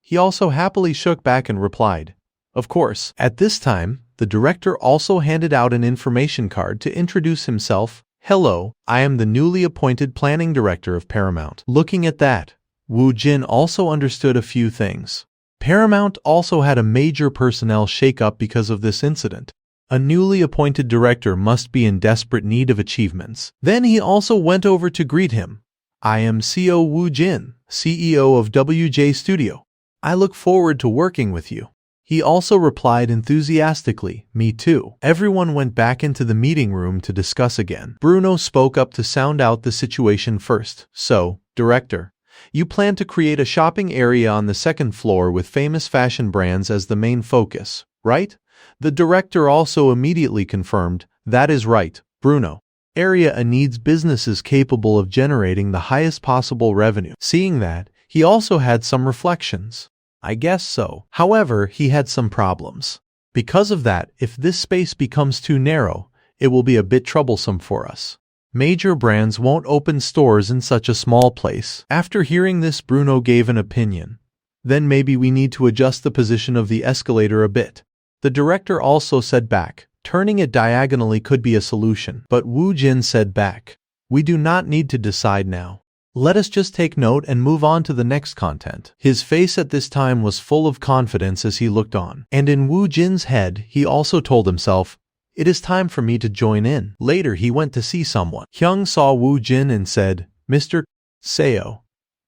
He also happily shook back and replied, "Of course." At this time, the director also handed out an information card to introduce himself. "Hello, I am the newly appointed planning director of Paramount." Looking at that, Wu Jin also understood a few things. Paramount also had a major personnel shakeup because of this incident. A newly appointed director must be in desperate need of achievements. Then he also went over to greet him. "I am CEO Wu Jin, CEO of WJ Studio. I look forward to working with you." He also replied enthusiastically, "Me too." Everyone went back into the meeting room to discuss again. Bruno spoke up to sound out the situation first. "So, director, you plan to create a shopping area on the second floor with famous fashion brands as the main focus, right?" The director also immediately confirmed, "That is right, Bruno. Area A needs businesses capable of generating the highest possible revenue." Seeing that, he also had some reflections. I guess so. However, he had some problems. Because of that, if this space becomes too narrow, it will be a bit troublesome for us. Major brands won't open stores in such a small place. After hearing this, Bruno gave an opinion. Then maybe we need to adjust the position of the escalator a bit. The director also said back, turning it diagonally could be a solution. But Wu Jin said back, "We do not need to decide now. Let us just take note and move on to the next content." His face at this time was full of confidence as he looked on. And in Wu Jin's head, he also told himself, "It is time for me to join in." Later, he went to see someone. Hyung saw Wu Jin and said, "Mr. Seo,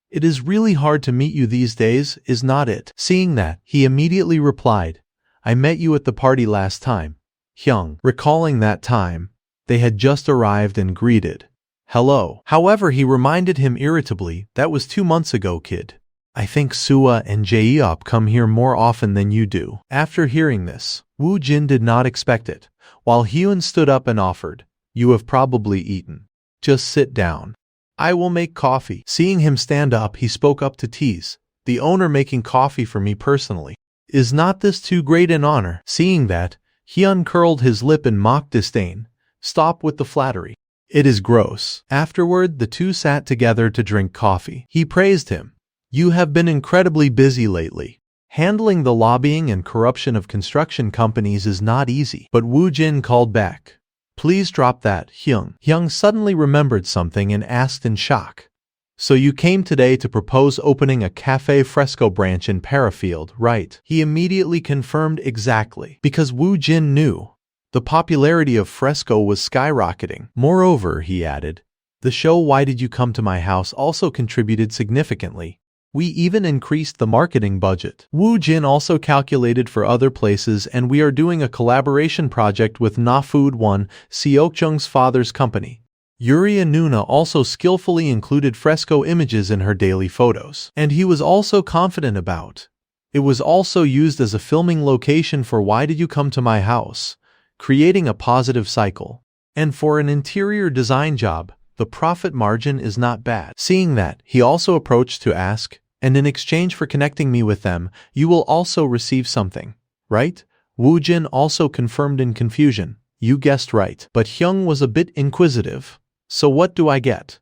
it is really hard to meet you these days, is not it?" Seeing that, he immediately replied, "I met you at the party last time." Hyung, recalling that time, they had just arrived and greeted, "Hello." However, he reminded him irritably, "That was 2 months ago, kid. I think Sua and Jaeop come here more often than you do." After hearing this, Wu Jin did not expect it, while Hyun stood up and offered, "You have probably eaten. Just sit down. I will make coffee." Seeing him stand up, he spoke up to tease, "The owner making coffee for me personally. Is not this too great an honor?" Seeing that, Hyun curled his lip in mock disdain. "Stop with the flattery. It is gross." Afterward, the two sat together to drink coffee. He praised him. "You have been incredibly busy lately. Handling the lobbying and corruption of construction companies is not easy." But Wu Jin called back, "Please drop that, Hyung." Hyung suddenly remembered something and asked in shock, "So you came today to propose opening a cafe fresco branch in Parafield, right?" He immediately confirmed exactly, because Wu Jin knew the popularity of fresco was skyrocketing. Moreover, he added, "The show Why Did You Come to My House also contributed significantly. We even increased the marketing budget." Wu Jin also calculated for other places, and we are doing a collaboration project with Na Food One, Seokjung's father's company. Yuri Anuna also skillfully included fresco images in her daily photos. And he was also confident about. It was also used as a filming location for Why Did You Come to My House, creating a positive cycle. And for an interior design job, the profit margin is not bad. Seeing that, he also approached to ask, "And in exchange for connecting me with them, you will also receive something, right?" Wu Jin also confirmed in confusion, "You guessed right." But Hyung was a bit inquisitive. "So what do I get?"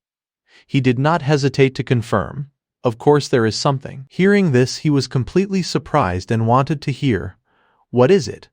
He did not hesitate to confirm, "Of course there is something." Hearing this, he was completely surprised and wanted to hear, "What is it?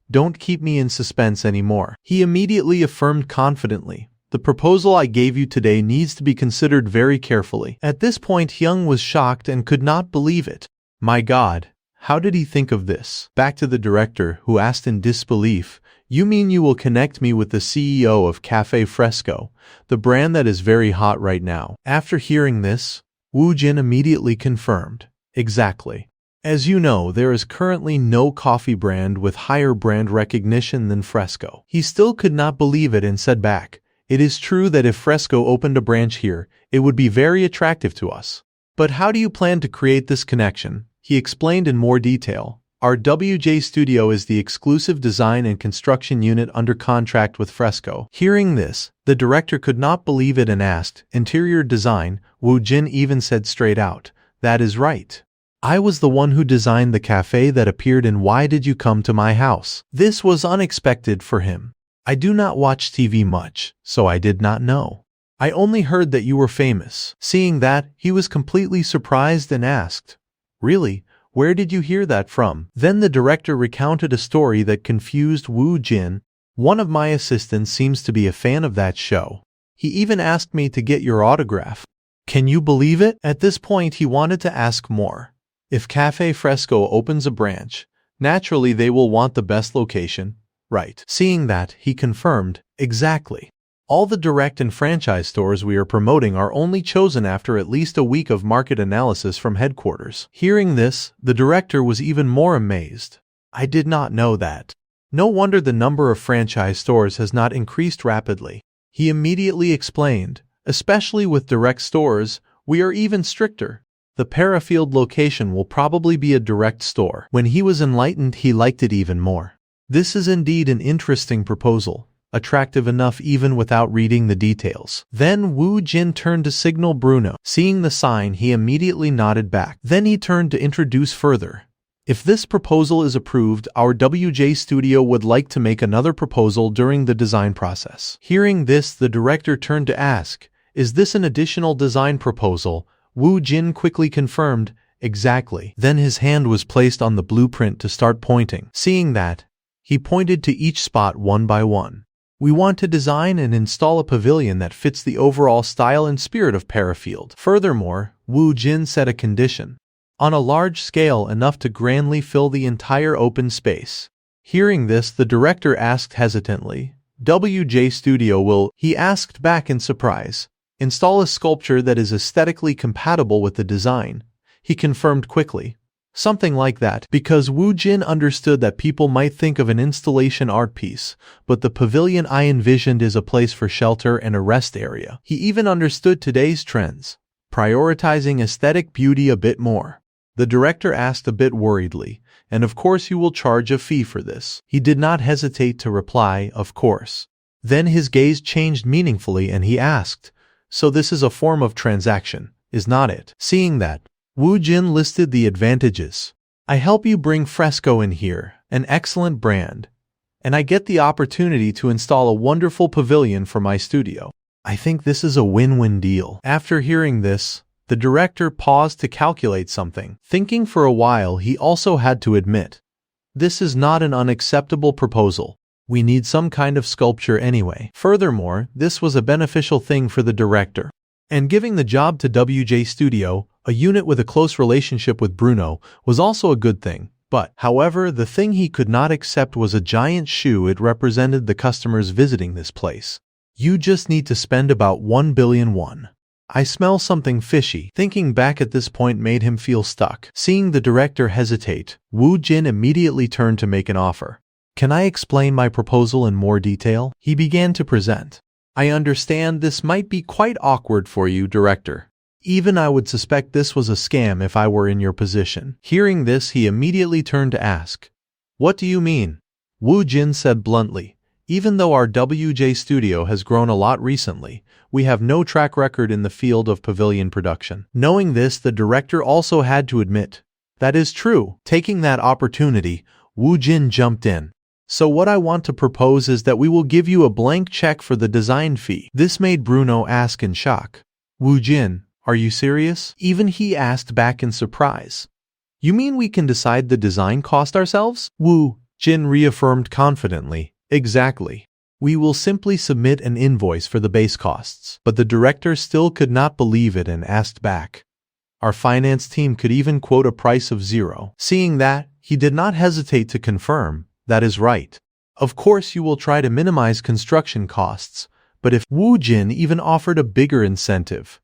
Don't keep me in suspense anymore." He immediately affirmed confidently, "The proposal I gave you today needs to be considered very carefully." At this point, Hyung was shocked and could not believe it. My God, how did he think of this? Back to the director, who asked in disbelief, "You mean you will connect me with the CEO of Cafe Fresco, the brand that is very hot right now?" After hearing this, Wu Jin immediately confirmed, "Exactly. As you know, there is currently no coffee brand with higher brand recognition than Fresco." He still could not believe it and said back, It is true that if Fresco opened a branch here, it would be very attractive to us. But how do you plan to create this connection? He explained in more detail. Our WJ Studio is the exclusive design and construction unit under contract with Fresco. Hearing this, the director could not believe it and asked, "Interior design?" Woo Jin even said straight out, "That is right. I was the one who designed the cafe that appeared in Why Did You Come to My House?" This was unexpected for him. "I do not watch TV much, so I did not know. I only heard that you were famous." Seeing that, he was completely surprised and asked, "Really? Where did you hear that from?" Then the director recounted a story that confused Woo Jin. "One of my assistants seems to be a fan of that show. He even asked me to get your autograph. Can you believe it?" At this point, he wanted to ask more. If Cafe Fresco opens a branch, naturally they will want the best location, right? Seeing that, he confirmed, "Exactly. All the direct and franchise stores we are promoting are only chosen after at least a week of market analysis from headquarters." Hearing this, the director was even more amazed. "I did not know that. No wonder the number of franchise stores has not increased rapidly." He immediately explained, "Especially with direct stores, we are even stricter. The Parafield location will probably be a direct store." When he was enlightened, he liked it even more. This is indeed an interesting proposal, attractive enough even without reading the details. Then Woo Jin turned to signal Bruno. Seeing the sign, he immediately nodded back. Then he turned to introduce further. "If this proposal is approved, our WJ Studio would like to make another proposal during the design process." Hearing this, the director turned to ask, "Is this an additional design proposal?" Woo Jin quickly confirmed, "Exactly." Then his hand was placed on the blueprint to start pointing. Seeing that, he pointed to each spot one by one. "We want to design and install a pavilion that fits the overall style and spirit of Parafield." Furthermore, Woo Jin set a condition. "On a large scale enough to grandly fill the entire open space." Hearing this, the director asked hesitantly, "WJ Studio will," he asked back in surprise, "install a sculpture that is aesthetically compatible with the design?" He confirmed quickly, "Something like that," because Woo Jin understood that people might think of an installation art piece, but the pavilion I envisioned is a place for shelter and a rest area. He even understood today's trends, prioritizing aesthetic beauty a bit more. The director asked a bit worriedly, "And of course you will charge a fee for this?" He did not hesitate to reply, "Of course." Then his gaze changed meaningfully and he asked, "So this is a form of transaction, is not it?" Seeing that, Woo Jin listed the advantages. "I help you bring Fresco in here, an excellent brand, and I get the opportunity to install a wonderful pavilion for my studio. I think this is a win-win deal." After hearing this, the director paused to calculate something. Thinking for a while, he also had to admit, "This is not an unacceptable proposal. We need some kind of sculpture anyway." Furthermore, this was a beneficial thing for the director. And giving the job to WJ Studio, a unit with a close relationship with Bruno, was also a good thing. But, however, the thing he could not accept was a giant shoe. It represented the customers visiting this place. "You just need to spend about 1 billion won. I smell something fishy." Thinking back at this point made him feel stuck. Seeing the director hesitate, Woo Jin immediately turned to make an offer. "Can I explain my proposal in more detail?" He began to present. "I understand this might be quite awkward for you, director. Even I would suspect this was a scam if I were in your position." Hearing this, he immediately turned to ask, "What do you mean?" Woo Jin said bluntly, "Even though our WJ Studio has grown a lot recently, we have no track record in the field of pavilion production." Knowing this, the director also had to admit, "That is true." Taking that opportunity, Woo Jin jumped in. "So what I want to propose is that we will give you a blank check for the design fee." This made Bruno ask in shock, "Woo Jin, are you serious?" Even he asked back in surprise, "You mean we can decide the design cost ourselves?" Woo Jin reaffirmed confidently, "Exactly. We will simply submit an invoice for the base costs." But the director still could not believe it and asked back, "Our finance team could even quote a price of 0. Seeing that, he did not hesitate to confirm, "That is right. Of course you will try to minimize construction costs, but if..." Woo Jin even offered a bigger incentive.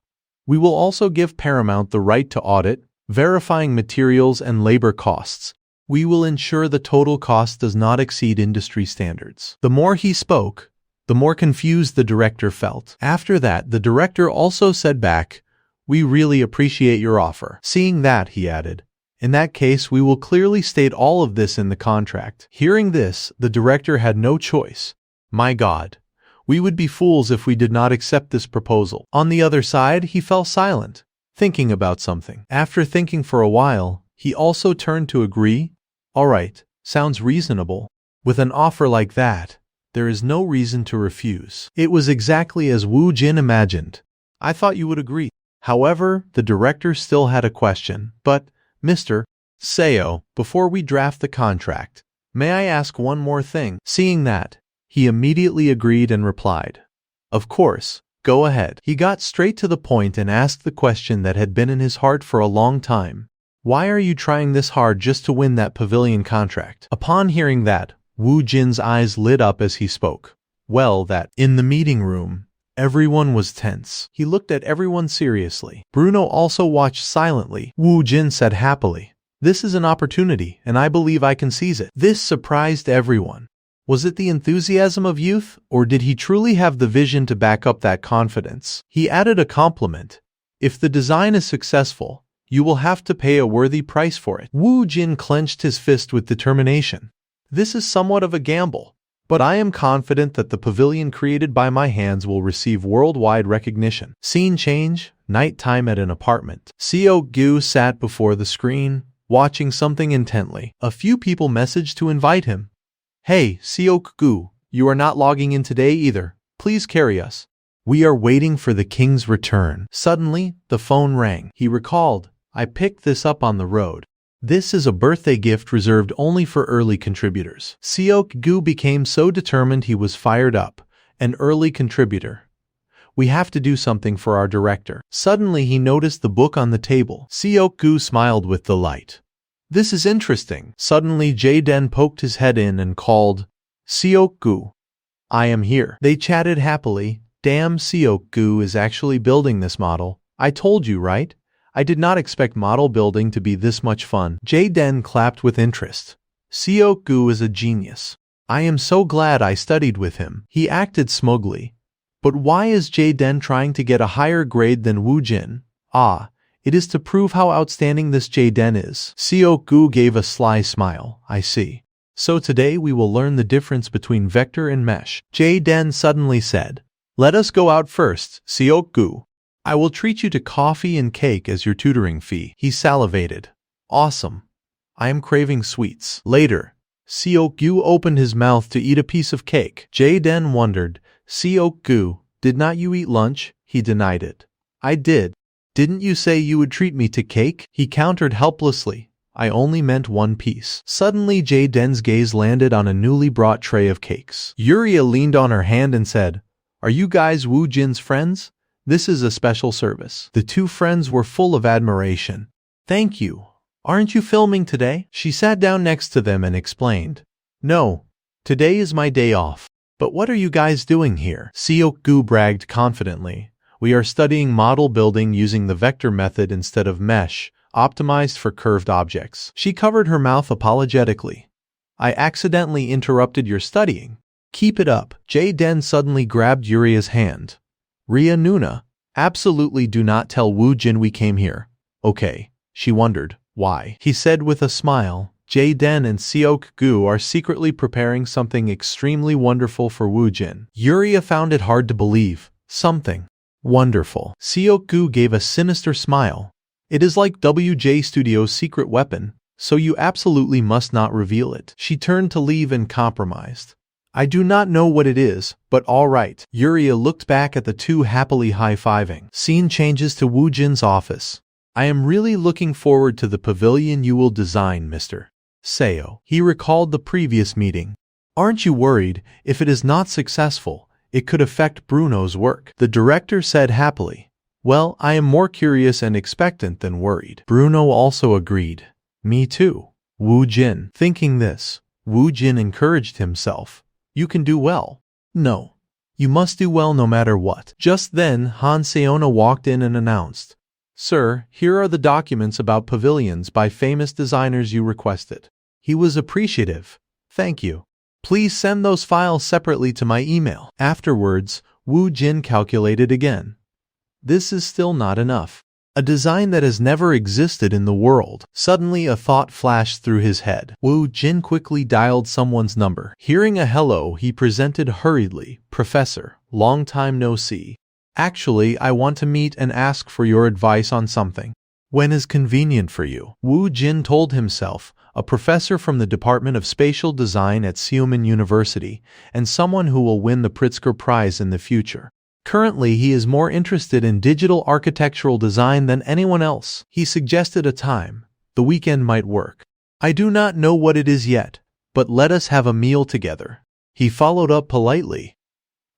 "We will also give Paramount the right to audit, verifying materials and labor costs. We will ensure the total cost does not exceed industry standards." The more he spoke, the more confused the director felt. After that, the director also said back, "We really appreciate your offer." Seeing that, he added, "In that case, we will clearly state all of this in the contract." Hearing this, the director had no choice. My God, we would be fools if we did not accept this proposal. On the other side, he fell silent, thinking about something. After thinking for a while, he also turned to agree. All right, sounds reasonable. With an offer like that, there is no reason to refuse. It was exactly as Woo Jin imagined. I thought you would agree. However, the director still had a question. But, Mr. Seo, before we draft the contract, may I ask one more thing? Seeing that, he immediately agreed and replied, "Of course, go ahead." He got straight to the point and asked the question that had been in his heart for a long time. Why are you trying this hard just to win that pavilion contract? Upon hearing that, Woo Jin's eyes lit up as he spoke. Well, that, in the meeting room, everyone was tense. He looked at everyone seriously. Bruno also watched silently. Woo Jin said happily, "This is an opportunity, and I believe I can seize it." This surprised everyone. Was it the enthusiasm of youth, or did he truly have the vision to back up that confidence? He added a compliment. "If the design is successful, you will have to pay a worthy price for it." Woo Jin clenched his fist with determination. "This is somewhat of a gamble, but I am confident that the pavilion created by my hands will receive worldwide recognition." Scene change, nighttime at an apartment. Seok-gu sat before the screen, watching something intently. A few people messaged to invite him. "Hey, Seok-gu, you are not logging in today either. Please carry us. We are waiting for the king's return." Suddenly, the phone rang. He recalled, "I picked this up on the road. This is a birthday gift reserved only for early contributors." Seok-gu became so determined he was fired up. An early contributor. We have to do something for our director. Suddenly he noticed the book on the table. Seok-gu smiled with delight. "This is interesting." Suddenly Jae-den poked his head in and called, "Seok-gu, I am here." They chatted happily. "Damn, Seok-gu is actually building this model. I told you, right? I did not expect model building to be this much fun." Jae-den clapped with interest. "Seok-gu is a genius. I am so glad I studied with him." He acted smugly. But why is Jae-den trying to get a higher grade than Woo Jin? It is to prove how outstanding this Jae-den is. Seok-gu gave a sly smile. "I see. So today we will learn the difference between vector and mesh." Jae-den suddenly said, "Let us go out first, Seok-gu. I will treat you to coffee and cake as your tutoring fee." He salivated. "Awesome. I am craving sweets." Later, Seok-gu opened his mouth to eat a piece of cake. Jae-den wondered, "Seok-gu, did not you eat lunch?" He denied it. "I did. Didn't you say you would treat me to cake?" He countered helplessly. "I only meant one piece." Suddenly Jae-den's gaze landed on a newly brought tray of cakes. Yuria leaned on her hand and said, "Are you guys Woo Jin's friends? This is a special service." The two friends were full of admiration. "Thank you. Aren't you filming today?" She sat down next to them and explained, "No, today is my day off." "But what are you guys doing here?" Seok-gu bragged confidently. "We are studying model building using the vector method instead of mesh, optimized for curved objects." She covered her mouth apologetically. "I accidentally interrupted your studying." "Keep it up." Jae-den suddenly grabbed Yuria's hand. "Ria Nuna, absolutely do not tell Woo Jin we came here." "Okay." She wondered, why. He said with a smile, "Jae-den and Seok-gu are secretly preparing something extremely wonderful for Woo Jin." Yuria found it hard to believe. Something wonderful. Seok-gu gave a sinister smile. "It is like WJ Studio's secret weapon, so you absolutely must not reveal it." She turned to leave and compromised. "I do not know what it is, but all right." Yuria looked back at the two happily high-fiving. Scene changes to Woo Jin's office. "I am really looking forward to the pavilion you will design, Mr. Seo." He recalled the previous meeting. "Aren't you worried, if it is not successful, it could affect Bruno's work?" The director said happily. "Well, I am more curious and expectant than worried." Bruno also agreed. "Me too." Woo Jin. Thinking this, Woo Jin encouraged himself. "You can do well." "No. You must do well no matter what." Just then, Han Seona walked in and announced, "Sir, here are the documents about pavilions by famous designers you requested." He was appreciative. "Thank you." Please send those files separately to my email. Afterwards, Wu Jin calculated again. This is still not enough. A design that has never existed in the world. Suddenly a thought flashed through his head. Wu Jin quickly dialed someone's number. Hearing a hello, he presented hurriedly. Professor, long time no see. Actually, I want to meet and ask for your advice on something. When is convenient for you? Wu Jin told himself, a professor from the Department of Spatial Design at Xiumen University, and someone who will win the Pritzker Prize in the future. Currently, he is more interested in digital architectural design than anyone else. He suggested a time. The weekend might work. I do not know what it is yet, but let us have a meal together. He followed up politely.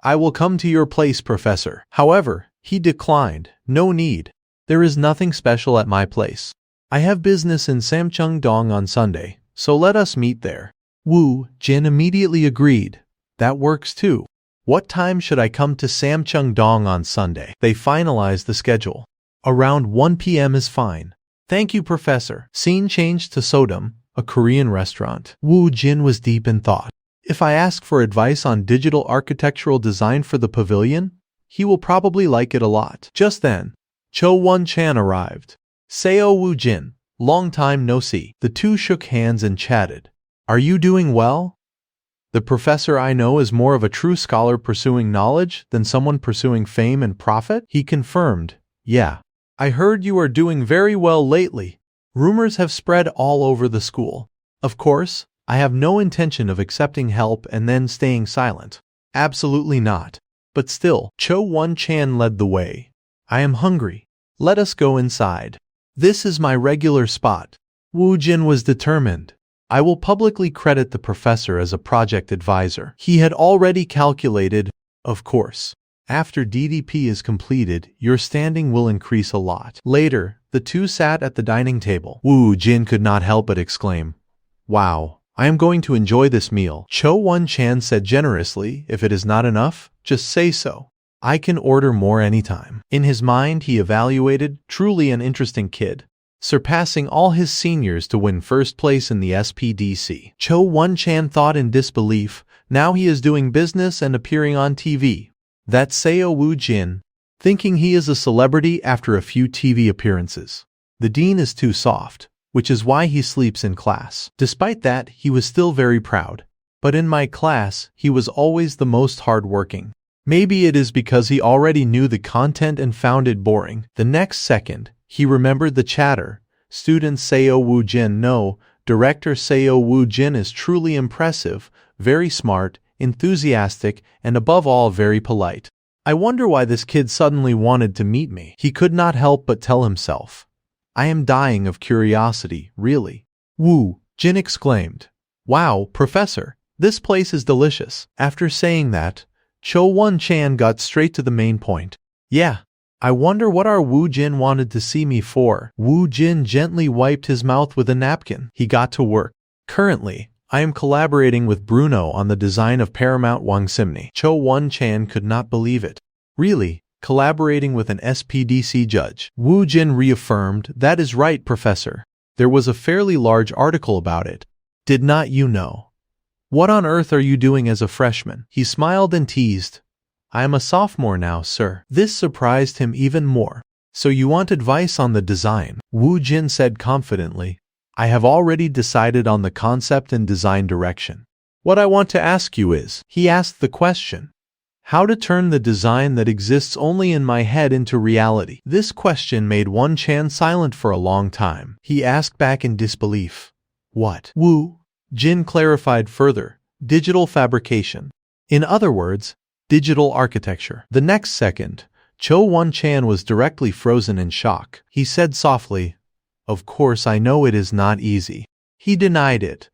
I will come to your place, Professor. However, he declined. No need. There is nothing special at my place. I have business in Samcheong-dong on Sunday, so let us meet there. Wu Jin immediately agreed. That works too. What time should I come to Samcheong-dong on Sunday? They finalized the schedule. Around 1 p.m. is fine. Thank you, Professor. Scene changed to Sodom, a Korean restaurant. Wu Jin was deep in thought. If I ask for advice on digital architectural design for the pavilion, he will probably like it a lot. Just then, Cho Won-chan arrived. Seo Wu Jin, long time no see. The two shook hands and chatted. Are you doing well? The professor I know is more of a true scholar pursuing knowledge than someone pursuing fame and profit? He confirmed. Yeah. I heard you are doing very well lately. Rumors have spread all over the school. Of course, I have no intention of accepting help and then staying silent. Absolutely not. But still, Cho Won-chan led the way. I am hungry. Let us go inside. This is my regular spot. Wu Jin was determined. I will publicly credit the professor as a project advisor. He had already calculated, of course. After DDP is completed, your standing will increase a lot. Later, the two sat at the dining table. Wu Jin could not help but exclaim, Wow, I am going to enjoy this meal. Cho Won-chan said generously, if it is not enough, just say so. I can order more anytime. In his mind, he evaluated, truly an interesting kid, surpassing all his seniors to win first place in the SPDC. Cho Won-chan thought in disbelief, now he is doing business and appearing on TV. That's Seo Wu Jin, thinking he is a celebrity after a few TV appearances. The dean is too soft, which is why he sleeps in class. Despite that, he was still very proud. But in my class, he was always the most hardworking. Maybe it is because he already knew the content and found it boring. The next second, he remembered the chatter. Student Seo Wu Jin no, director Seo Wu Jin is truly impressive, very smart, enthusiastic, and above all very polite. I wonder why this kid suddenly wanted to meet me. He could not help but tell himself. I am dying of curiosity, really. Wu Jin exclaimed. Wow, Professor, this place is delicious. After saying that, Cho Won-chan got straight to the main point. Yeah. I wonder what our Wu Jin wanted to see me for. Wu Jin gently wiped his mouth with a napkin. He got to work. Currently, I am collaborating with Bruno on the design of Paramount Wangsimni. Cho Won-chan could not believe it. Really, collaborating with an SPDC judge. Wu Jin reaffirmed, that is right, Professor. There was a fairly large article about it. Did not you know? What on earth are you doing as a freshman? He smiled and teased. I am a sophomore now, sir. This surprised him even more. So you want advice on the design? Wu Jin said confidently. I have already decided on the concept and design direction. What I want to ask you is, he asked the question, how to turn the design that exists only in my head into reality. This question made Won-chan silent for a long time. He asked back in disbelief. What? Wu Jin clarified further, digital fabrication. In other words, digital architecture. The next second, Cho Won-chan was directly frozen in shock. He said softly, Of course I know it is not easy. He denied it.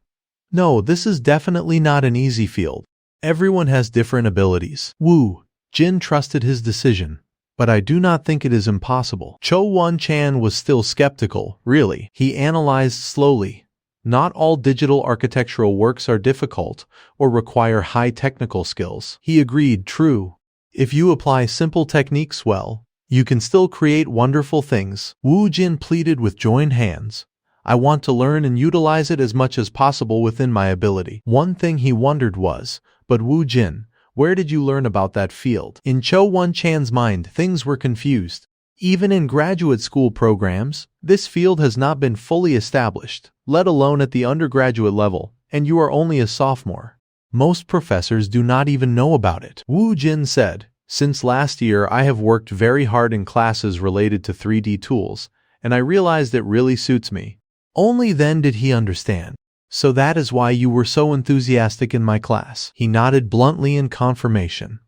No, this is definitely not an easy field. Everyone has different abilities. Wu Jin trusted his decision, but I do not think it is impossible. Cho Won-chan was still skeptical, really. He analyzed slowly. Not all digital architectural works are difficult or require high technical skills. He agreed, true. If you apply simple techniques well, you can still create wonderful things. Wu Jin pleaded with joined hands. I want to learn and utilize it as much as possible within my ability. One thing he wondered was, but Wu Jin, where did you learn about that field? In Cho Won-chan's mind, things were confused. Even in graduate school programs, this field has not been fully established, let alone at the undergraduate level, and you are only a sophomore. Most professors do not even know about it. Wu Jin said, since last year I have worked very hard in classes related to 3D tools, and I realized it really suits me. Only then did he understand. So that is why you were so enthusiastic in my class. He nodded bluntly in confirmation.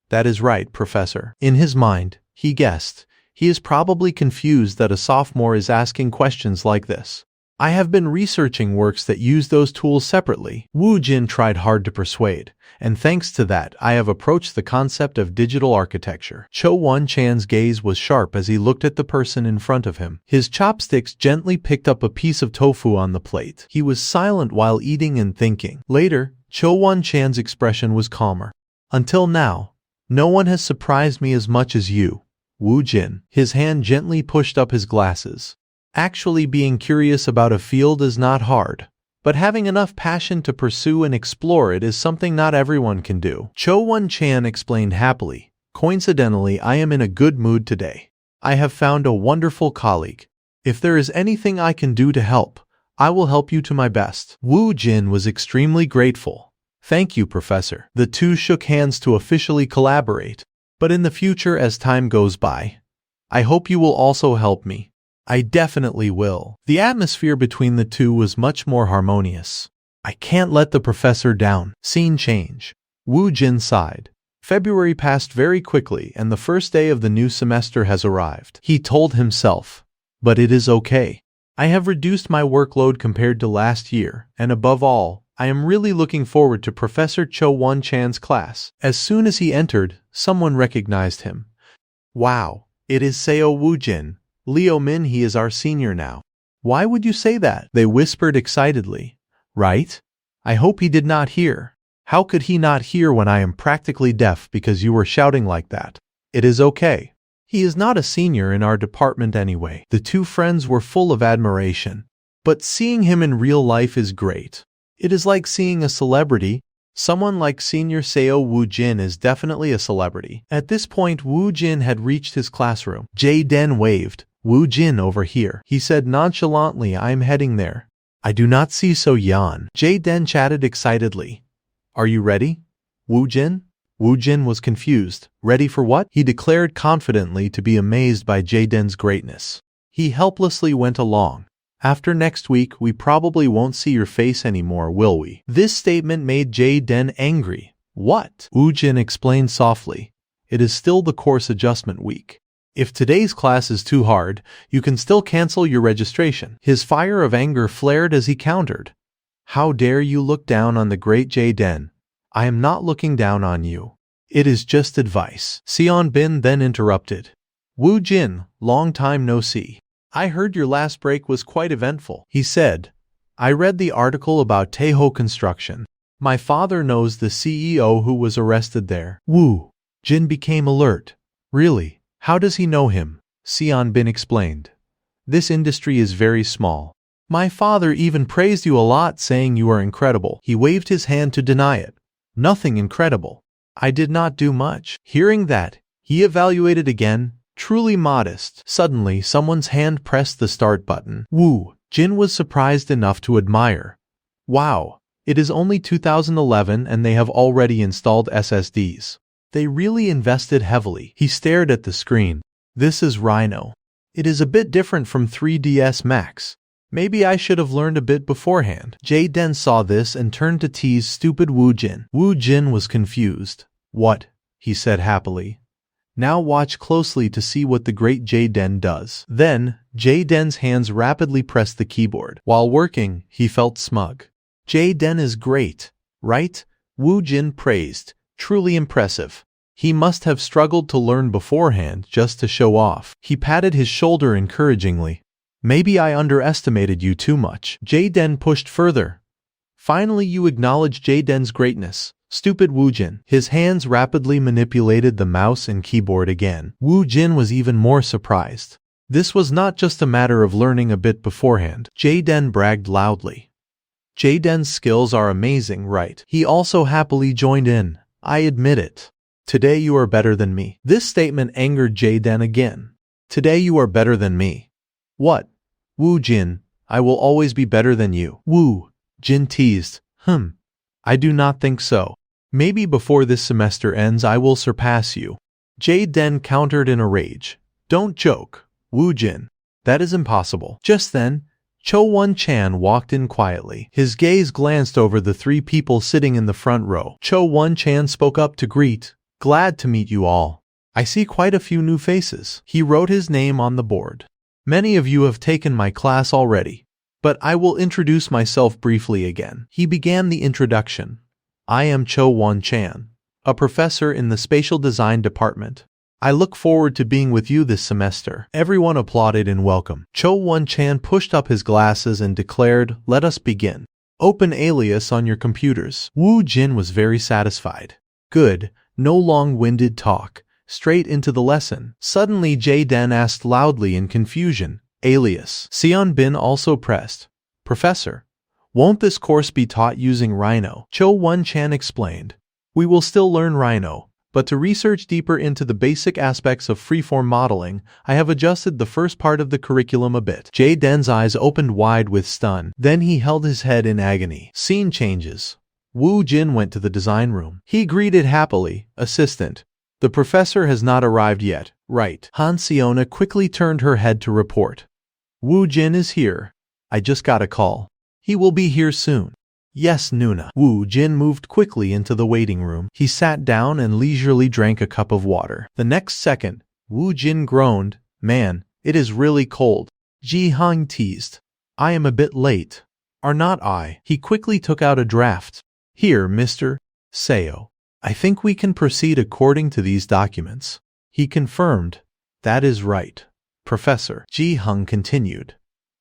That is right, Professor. In his mind, he guessed, he is probably confused that a sophomore is asking questions like this. I have been researching works that use those tools separately. Wu Jin tried hard to persuade, and thanks to that, I have approached the concept of digital architecture. Cho Won-chan's gaze was sharp as he looked at the person in front of him. His chopsticks gently picked up a piece of tofu on the plate. He was silent while eating and thinking. Later, Cho Won-chan's expression was calmer. Until now, no one has surprised me as much as you, Wu Jin. His hand gently pushed up his glasses. Actually, being curious about a field is not hard, but having enough passion to pursue and explore it is something not everyone can do. Cho Won-chan explained happily. Coincidentally, I am in a good mood today. I have found a wonderful colleague. If there is anything I can do to help, I will help you to my best. Wu Jin was extremely grateful. Thank you, Professor. The two shook hands to officially collaborate. But in the future, as time goes by, I hope you will also help me. I definitely will. The atmosphere between the two was much more harmonious. I can't let the professor down. Scene change. Wu Jin sighed. February passed very quickly and the first day of the new semester has arrived. He told himself, but it is okay. I have reduced my workload compared to last year, and above all, I am really looking forward to Professor Cho Won-chan's class. As soon as he entered, someone recognized him. Wow, it is Seo Wu Jin. Leo Min, he is our senior now. Why would you say that? They whispered excitedly. Right? I hope he did not hear. How could he not hear when I am practically deaf because you were shouting like that? It is okay. He is not a senior in our department anyway. The two friends were full of admiration. But seeing him in real life is great. It is like seeing a celebrity. Someone like Senior Seo Wu Jin is definitely a celebrity. At this point, Wu Jin had reached his classroom. Jae-den waved. Wu Jin over here. He said nonchalantly, I am heading there. I do not see So Yan. Jae-den chatted excitedly. Are you ready, Wu Jin? Wu Jin was confused. Ready for what? He declared confidently to be amazed by Jae-den's greatness. He helplessly went along. After next week, we probably won't see your face anymore, will we? This statement made Jae-den angry. What? Wu Jin explained softly. It is still the course adjustment week. If today's class is too hard, you can still cancel your registration. His fire of anger flared as he countered. How dare you look down on the great Jae-den? I am not looking down on you. It is just advice. Seon Bin then interrupted. Wu Jin, long time no see. I heard your last break was quite eventful. He said, I read the article about Taeho Construction. My father knows the CEO who was arrested there. Wu Jin became alert. Really? How does he know him? Seon Bin explained. This industry is very small. My father even praised you a lot, saying you are incredible. He waved his hand to deny it. Nothing incredible. I did not do much. Hearing that, he evaluated again, truly modest. Suddenly, someone's hand pressed the start button. Wu Jin was surprised enough to admire. Wow, it is only 2011 and they have already installed SSDs. They really invested heavily. He stared at the screen. This is Rhino. It is a bit different from 3DS Max. Maybe I should have learned a bit beforehand. Jae-den saw this and turned to tease stupid Wu Jin. Wu Jin was confused. What? He said happily. Now watch closely to see what the great Jae-den does. Then, Jae-den's hands rapidly pressed the keyboard. While working, he felt smug. Jae-den is great, right? Wu Jin praised. Truly impressive. He must have struggled to learn beforehand just to show off. He patted his shoulder encouragingly. Maybe I underestimated you too much. Jae-den pushed further. Finally, you acknowledge Jae-den's greatness. Stupid Wu Jin. His hands rapidly manipulated the mouse and keyboard again. Wu Jin was even more surprised. This was not just a matter of learning a bit beforehand. Jaden bragged loudly. Jaden's skills are amazing, right? He also happily joined in. I admit it. Today you are better than me. This statement angered Jaden again. Today you are better than me. What? Woo Jin, I will always be better than you. Woo, Jin teased. I do not think so. Maybe before this semester ends I will surpass you. Jaden countered in a rage. Don't joke, Woo Jin. That is impossible. Just then, Cho Won-chan walked in quietly. His gaze glanced over the three people sitting in the front row. Cho Won-chan spoke up to greet. Glad to meet you all. I see quite a few new faces. He wrote his name on the board. Many of you have taken my class already, but I will introduce myself briefly again. He began the introduction. I am Cho Won-chan, a professor in the spatial design department. I look forward to being with you this semester. Everyone applauded in welcome. Cho Won-chan pushed up his glasses and declared, let us begin. Open alias on your computers. Woo Jin was very satisfied. Good, no long-winded talk. Straight into the lesson. Suddenly Jaden asked loudly in confusion, alias. Seon Bin also pressed. Professor, won't this course be taught using Rhino? Cho Won-chan explained. We will still learn Rhino, but to research deeper into the basic aspects of freeform modeling, I have adjusted the first part of the curriculum a bit. Jaden's eyes opened wide with stun. Then he held his head in agony. Scene changes. Woo Jin went to the design room. He greeted happily, assistant. The professor has not arrived yet, right? Han Seona quickly turned her head to report. Woo Jin is here. I just got a call. He will be here soon. Yes, Nuna. Woo Jin moved quickly into the waiting room. He sat down and leisurely drank a cup of water. The next second, Woo Jin groaned. Man, it is really cold. Ji Hong teased. I am a bit late. Are not I? He quickly took out a draft. Here, Mr. Seo. I think we can proceed according to these documents. He confirmed. That is right. Professor. Ji Hong continued.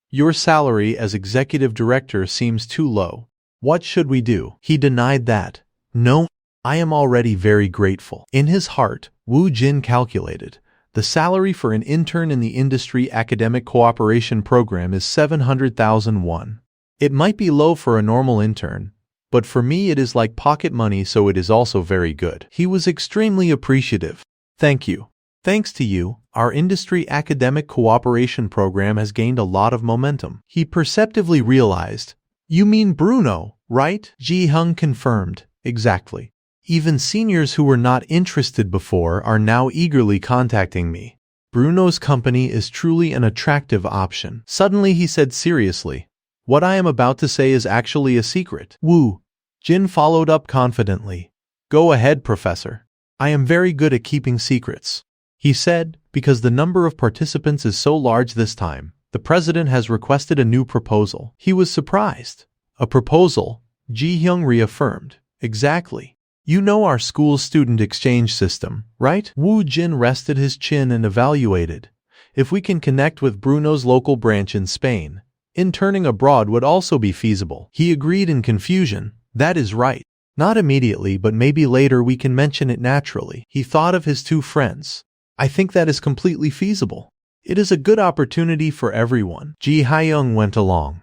Your salary as executive director seems too low. What should we do? He denied that. No, I am already very grateful. In his heart, Woo Jin calculated. The salary for an intern in the industry academic cooperation program is 700,000 won. It might be low for a normal intern, but for me it is like pocket money, so it is also very good. He was extremely appreciative. Thank you. Thanks to you, our industry academic cooperation program has gained a lot of momentum. He perceptively realized. You mean Bruno, right? Ji Hong confirmed. Exactly. Even seniors who were not interested before are now eagerly contacting me. Bruno's company is truly an attractive option. Suddenly he said seriously. What I am about to say is actually a secret. Woo Jin followed up confidently. Go ahead, Professor. I am very good at keeping secrets. He said, because the number of participants is so large this time, the president has requested a new proposal. He was surprised. A proposal? Ji Hyung reaffirmed. Exactly. You know our school's student exchange system, right? Woo Jin rested his chin and evaluated. If we can connect with Bruno's local branch in Spain, interning abroad would also be feasible. He agreed in confusion. That is right. Not immediately, but maybe later we can mention it naturally. He thought of his two friends. I think that is completely feasible. It is a good opportunity for everyone. Ji Hyung went along.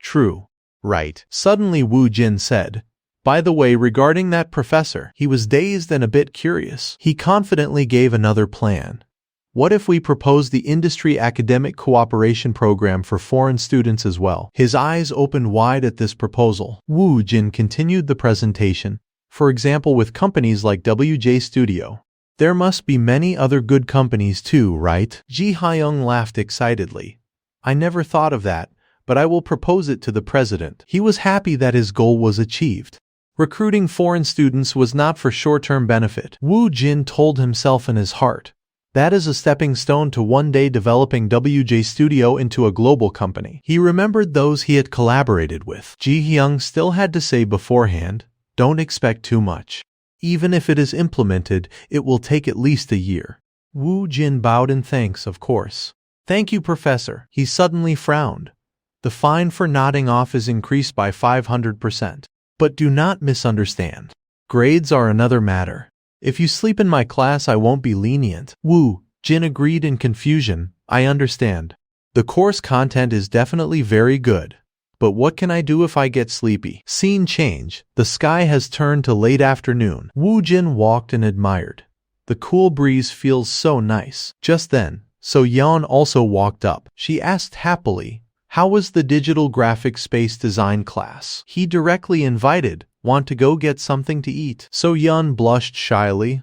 True. Right. Suddenly Woo Jin said, by the way, regarding that professor, he was dazed and a bit curious. He confidently gave another plan. What if we propose the industry academic cooperation program for foreign students as well? His eyes opened wide at this proposal. Woo Jin continued the presentation. For example, with companies like WJ Studio. There must be many other good companies too, right? Ji Hyung laughed excitedly. I never thought of that, but I will propose it to the president. He was happy that his goal was achieved. Recruiting foreign students was not for short-term benefit. Woo Jin told himself in his heart. That is a stepping stone to one day developing WJ Studio into a global company. He remembered those he had collaborated with. Ji Hyung still had to say beforehand, don't expect too much. Even if it is implemented, it will take at least a year. Woo Jin bowed in thanks, of course. Thank you, Professor. He suddenly frowned. The fine for nodding off is increased by 500%. But do not misunderstand. Grades are another matter. If you sleep in my class, I won't be lenient. Woo Jin agreed in confusion. I understand. The course content is definitely very good. But what can I do if I get sleepy? Scene change. The sky has turned to late afternoon. Woo Jin walked and admired. The cool breeze feels so nice. Just then, So Yeon also walked up. She asked happily, how was the digital graphic space design class? He directly invited, want to go get something to eat. So Yeon blushed shyly.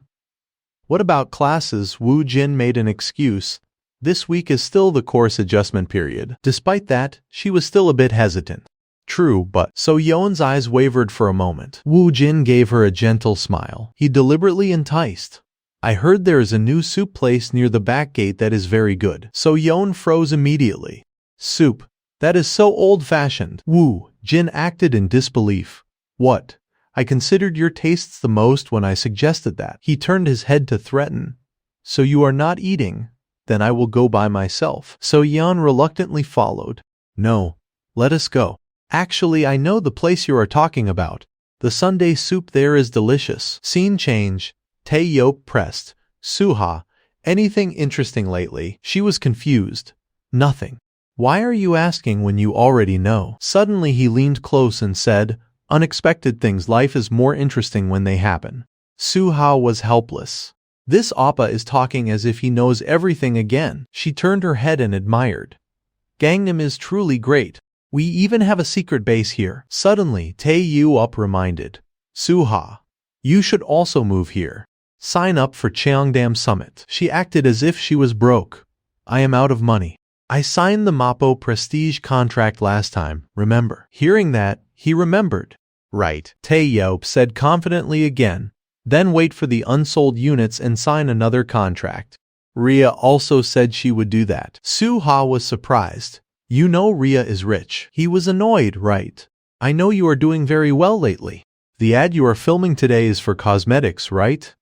What about classes? Woo Jin made an excuse. This week is still the course adjustment period. Despite that, she was still a bit hesitant. True, but So Yeon's eyes wavered for a moment. Woo Jin gave her a gentle smile. He deliberately enticed. I heard there is a new soup place near the back gate that is very good. So Yeon froze immediately. Soup? That is so old-fashioned. Woo Jin acted in disbelief. What? I considered your tastes the most when I suggested that. He turned his head to threaten. So you are not eating? Then I will go by myself. So Yeon reluctantly followed. No, let us go. Actually, I know the place you are talking about. The Sunday soup there is delicious. Scene change. Tae-yeop pressed. Suha, anything interesting lately? She was confused. Nothing. Why are you asking when you already know? Suddenly he leaned close and said, unexpected things. Life is more interesting when they happen. Suha was helpless. This oppa is talking as if he knows everything again. She turned her head and admired. Gangnam is truly great. We even have a secret base here. Suddenly, Tae-yeop reminded. Suha, you should also move here. Sign up for Cheongdam Summit. She acted as if she was broke. I am out of money. I signed the Mappo Prestige contract last time, remember? Hearing that, he remembered. Right, Tae-yeop said confidently again. Then wait for the unsold units and sign another contract. Rhea also said she would do that. Suha was surprised. You know Rhea is rich. He was annoyed, right? I know you are doing very well lately. The ad you are filming today is for cosmetics, right?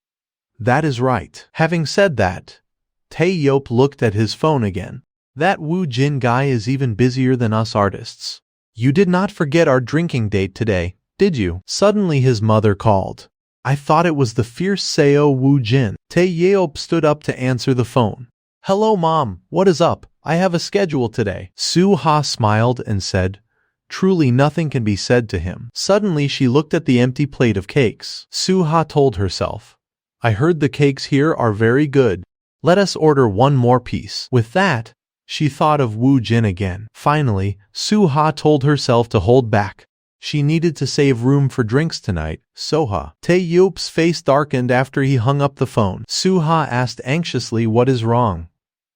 That is right. Having said that, Tae-yeop looked at his phone again. That Woo Jin guy is even busier than us artists. You did not forget our drinking date today, did you? Suddenly his mother called. I thought it was the fierce Seo Woo Jin. Tae-yeop stood up to answer the phone. Hello mom, what is up? I have a schedule today. Suha smiled and said, truly nothing can be said to him. Suddenly she looked at the empty plate of cakes. Suha told herself, I heard the cakes here are very good. Let us order one more piece. With that, she thought of Woo Jin again. Finally, Suha told herself to hold back. She needed to save room for drinks tonight. Soha. Tae-yeop's face darkened after he hung up the phone. Suha asked anxiously what is wrong.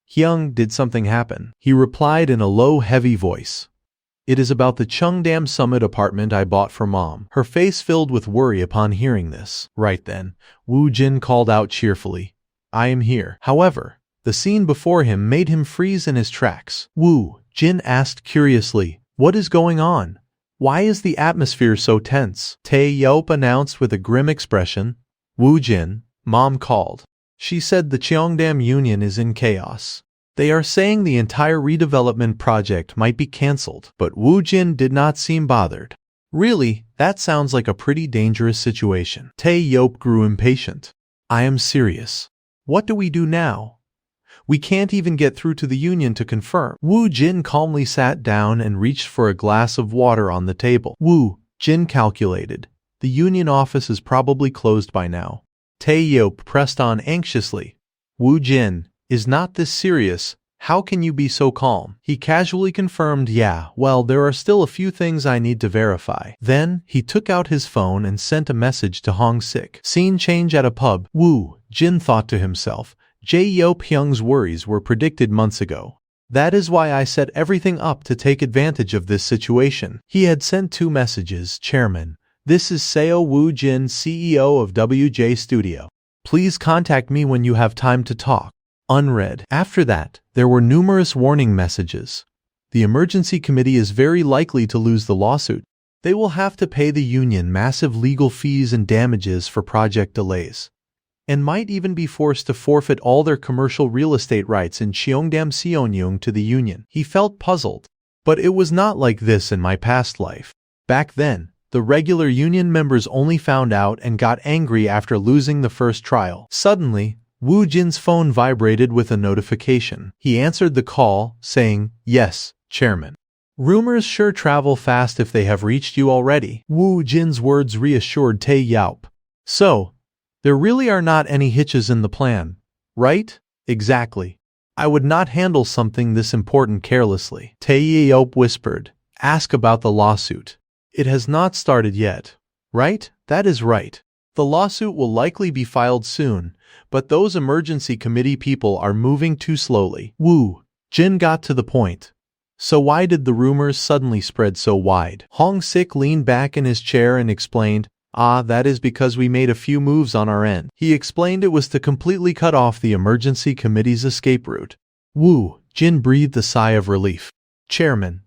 Hyung, did something happen? He replied in a low, heavy voice. It is about the Cheongdam Summit apartment I bought for mom. Her face filled with worry upon hearing this. Right then, Woo Jin called out cheerfully. I am here. However, the scene before him made him freeze in his tracks. Woo Jin asked curiously, what is going on? Why is the atmosphere so tense? Tae-yeop announced with a grim expression. Woo Jin, mom called. She said the Cheongdam Union is in chaos. They are saying the entire redevelopment project might be cancelled, but Woo Jin did not seem bothered. Really, that sounds like a pretty dangerous situation. Tae-yeop grew impatient. I am serious. What do we do now? We can't even get through to the union to confirm. Woo Jin calmly sat down and reached for a glass of water on the table. Woo Jin calculated. The union office is probably closed by now. Tae-yeop pressed on anxiously. Woo Jin, is not this serious? How can you be so calm? He casually confirmed, yeah, well, there are still a few things I need to verify. Then, he took out his phone and sent a message to Hong Sik. Scene change at a pub. Woo Jin thought to himself. Jae-yeop Hyung's worries were predicted months ago. That is why I set everything up to take advantage of this situation. He had sent 2 messages. Chairman, this is Seo Woo Jin, CEO of WJ Studio. Please contact me when you have time to talk. Unread. After that, there were numerous warning messages. The emergency committee is very likely to lose the lawsuit. They will have to pay the union massive legal fees and damages for project delays, and might even be forced to forfeit all their commercial real estate rights in Cheongdam Seonyung to the union. He felt puzzled. But it was not like this in my past life. Back then, the regular union members only found out and got angry after losing the first trial. Suddenly, Wu Jin's phone vibrated with a notification. He answered the call, saying, "Yes, Chairman. Rumors sure travel fast if they have reached you already." Wu Jin's words reassured Tae Yaup. "So, there really are not any hitches in the plan, right?" "Exactly. I would not handle something this important carelessly." Tae Yaup whispered, "Ask about the lawsuit. It has not started yet, right?" "That is right. The lawsuit will likely be filed soon, but those emergency committee people are moving too slowly." Wu Jin got to the point. "So why did the rumors suddenly spread so wide?" Hong Sik leaned back in his chair and explained, That is because we made a few moves on our end." He explained it was to completely cut off the emergency committee's escape route. Wu Jin breathed a sigh of relief. "Chairman,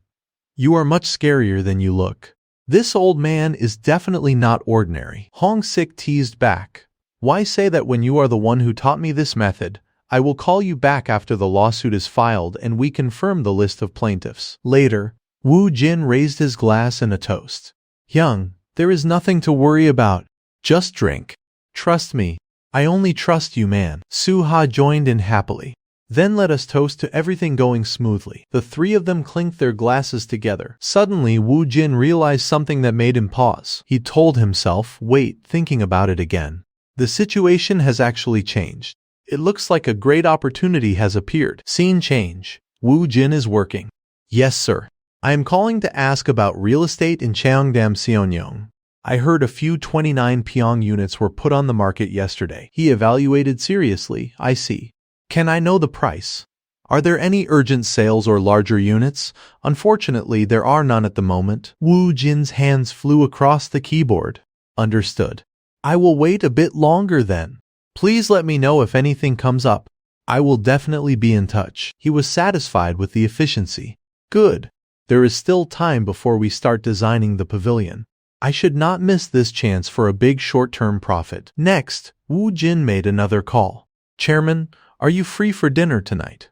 you are much scarier than you look. This old man is definitely not ordinary." Hong Sik teased back. "Why say that when you are the one who taught me this method? I will call you back after the lawsuit is filed and we confirm the list of plaintiffs." Later, Wu Jin raised his glass in a toast. "Young, there is nothing to worry about. Just drink. Trust me. I only trust you, man." Su-ha joined in happily. "Then let us toast to everything going smoothly." The three of them clinked their glasses together. Suddenly, Wu Jin realized something that made him pause. He told himself, "Wait, thinking about it again. The situation has actually changed. It looks like a great opportunity has appeared." Scene change. Wu Jin is working. "Yes, sir. I am calling to ask about real estate in Cheongdam, Seonyong. I heard a few 29 Pyong units were put on the market yesterday." He evaluated seriously. "I see. Can I know the price? Are there any urgent sales or larger units?" "Unfortunately, there are none at the moment." Wu Jin's hands flew across the keyboard. "Understood. I will wait a bit longer then. Please let me know if anything comes up. I will definitely be in touch." He was satisfied with the efficiency. "Good. There is still time before we start designing the pavilion. I should not miss this chance for a big short-term profit." Next, Wu Jin made another call. "Chairman, are you free for dinner tonight?"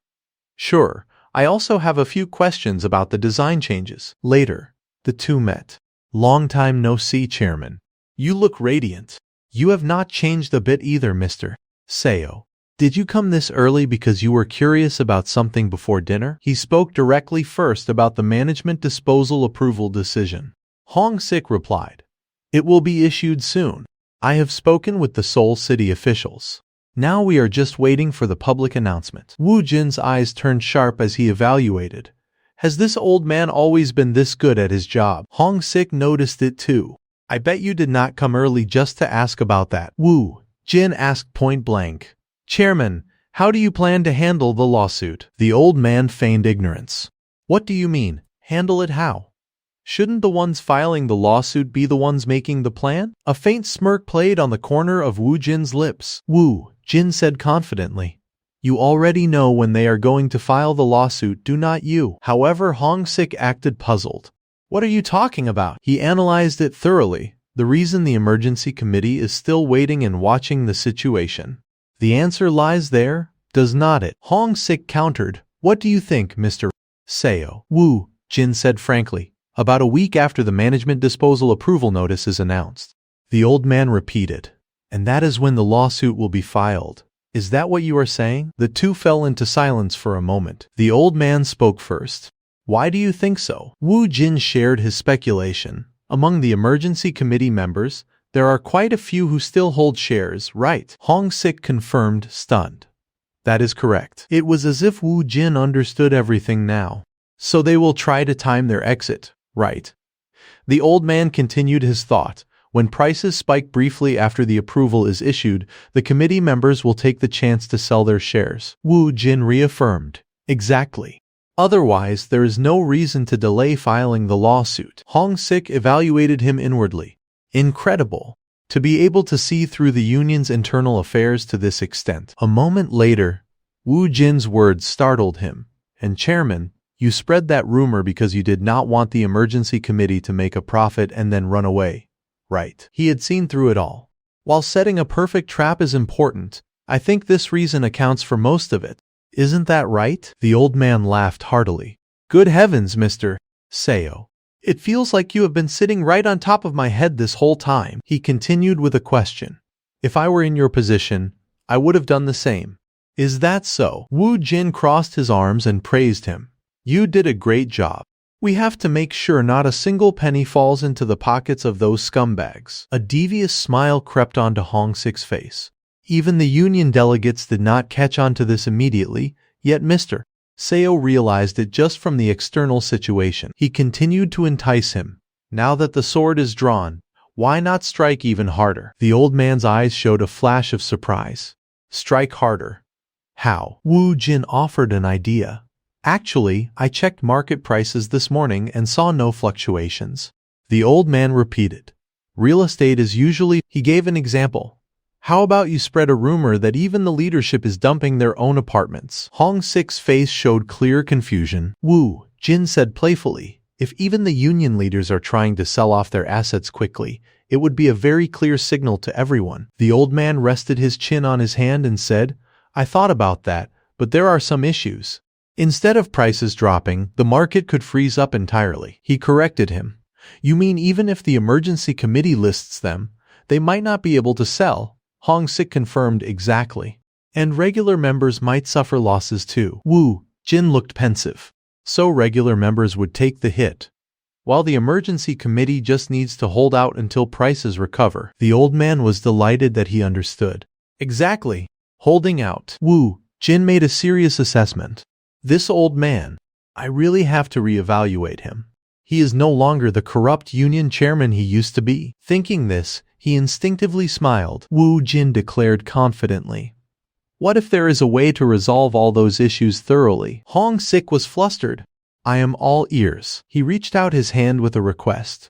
"Sure. I also have a few questions about the design changes." Later, the two met. "Long time no see, Chairman. You look radiant. You have not changed a bit either, Mr. Seo. Did you come this early because you were curious about something before dinner?" He spoke directly first about the management disposal approval decision. Hong Sik replied, "It will be issued soon. I have spoken with the Seoul city officials. Now we are just waiting for the public announcement." Wu Jin's eyes turned sharp as he evaluated. Has this old man always been this good at his job? Hong Sik noticed it too. "I bet you did not come early just to ask about that." Wu Jin asked point blank. "Chairman, how do you plan to handle the lawsuit?" The old man feigned ignorance. "What do you mean, handle it how? Shouldn't the ones filing the lawsuit be the ones making the plan?" A faint smirk played on the corner of Wu Jin's lips. Wu Jin said confidently, "You already know when they are going to file the lawsuit, do not you?" However, Hong Sik acted puzzled. "What are you talking about?" He analyzed it thoroughly. The reason the emergency committee is still waiting and watching the situation. The answer lies there, does not it? Hong Sik countered. "What do you think, Mr. Seo?" Wu Jin said frankly. "About a week after the management disposal approval notice is announced." The old man repeated. "And that is when the lawsuit will be filed. Is that what you are saying?" The two fell into silence for a moment. The old man spoke first. "Why do you think so?" Wu Jin shared his speculation. "Among the emergency committee members, there are quite a few who still hold shares, right?" Hong Sik confirmed, stunned. "That is correct." It was as if Wu Jin understood everything now. "So they will try to time their exit, right?" The old man continued his thought. "When prices spike briefly after the approval is issued, the committee members will take the chance to sell their shares." Wu Jin reaffirmed. "Exactly. Otherwise, there is no reason to delay filing the lawsuit." Hong Sik evaluated him inwardly. Incredible. To be able to see through the union's internal affairs to this extent. A moment later, Wu Jin's words startled him. "And Chairman, you spread that rumor because you did not want the emergency committee to make a profit and then run away, right?" He had seen through it all. While setting a perfect trap is important, I think this reason accounts for most of it. Isn't that right? The old man laughed heartily. "Good heavens, Mr. Seo. It feels like you have been sitting right on top of my head this whole time." He continued with a question. "If I were in your position, I would have done the same. Is that so? Wu Jin crossed his arms and praised him. You did a great job. We have to make sure not a single penny falls into the pockets of those scumbags. A devious smile crept onto Hong Sik's face. Even the union delegates did not catch on to this immediately, yet Mr. Seo realized it just from the external situation. He continued to entice him. Now that the sword is drawn, why not strike even harder? The old man's eyes showed a flash of surprise. Strike harder. How? Wu Jin offered an idea. Actually, I checked market prices this morning and saw no fluctuations. The old man repeated. Real estate is usually... He gave an example. How about you spread a rumor that even the leadership is dumping their own apartments? Hong Sik's face showed clear confusion. Wu Jin said playfully, if even the union leaders are trying to sell off their assets quickly, it would be a very clear signal to everyone. The old man rested his chin on his hand and said, I thought about that, but there are some issues. Instead of prices dropping, the market could freeze up entirely. He corrected him. You mean even if the emergency committee lists them, they might not be able to sell? Hong Sik confirmed exactly. And regular members might suffer losses too. Wu Jin looked pensive. So regular members would take the hit, while the emergency committee just needs to hold out until prices recover. The old man was delighted that he understood. Exactly. Holding out. Wu Jin made a serious assessment. This old man, I really have to reevaluate him. He is no longer the corrupt union chairman he used to be. Thinking this, he instinctively smiled. Wu Jin declared confidently. What if there is a way to resolve all those issues thoroughly? Hong Sik was flustered. I am all ears. He reached out his hand with a request.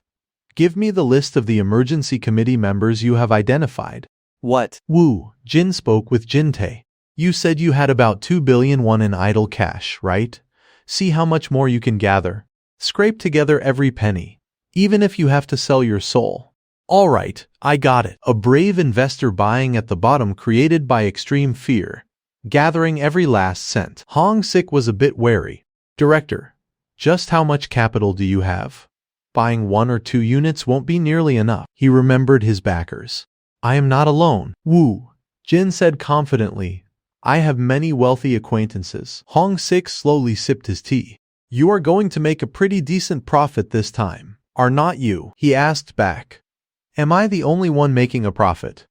Give me the list of the emergency committee members you have identified. What? Wu Jin spoke with Jin-tae. You said you had about 2 billion won in idle cash, right? See how much more you can gather. Scrape together every penny, even if you have to sell your soul. All right, I got it. A brave investor buying at the bottom created by extreme fear, gathering every last cent. Hong Sik was a bit wary. Director, just how much capital do you have? Buying 1 or 2 units won't be nearly enough. He remembered his backers. I am not alone. Wu Jin said confidently. I have many wealthy acquaintances. Hong Sik slowly sipped his tea. You are going to make a pretty decent profit this time, are not you? He asked back. Am I the only one making a profit?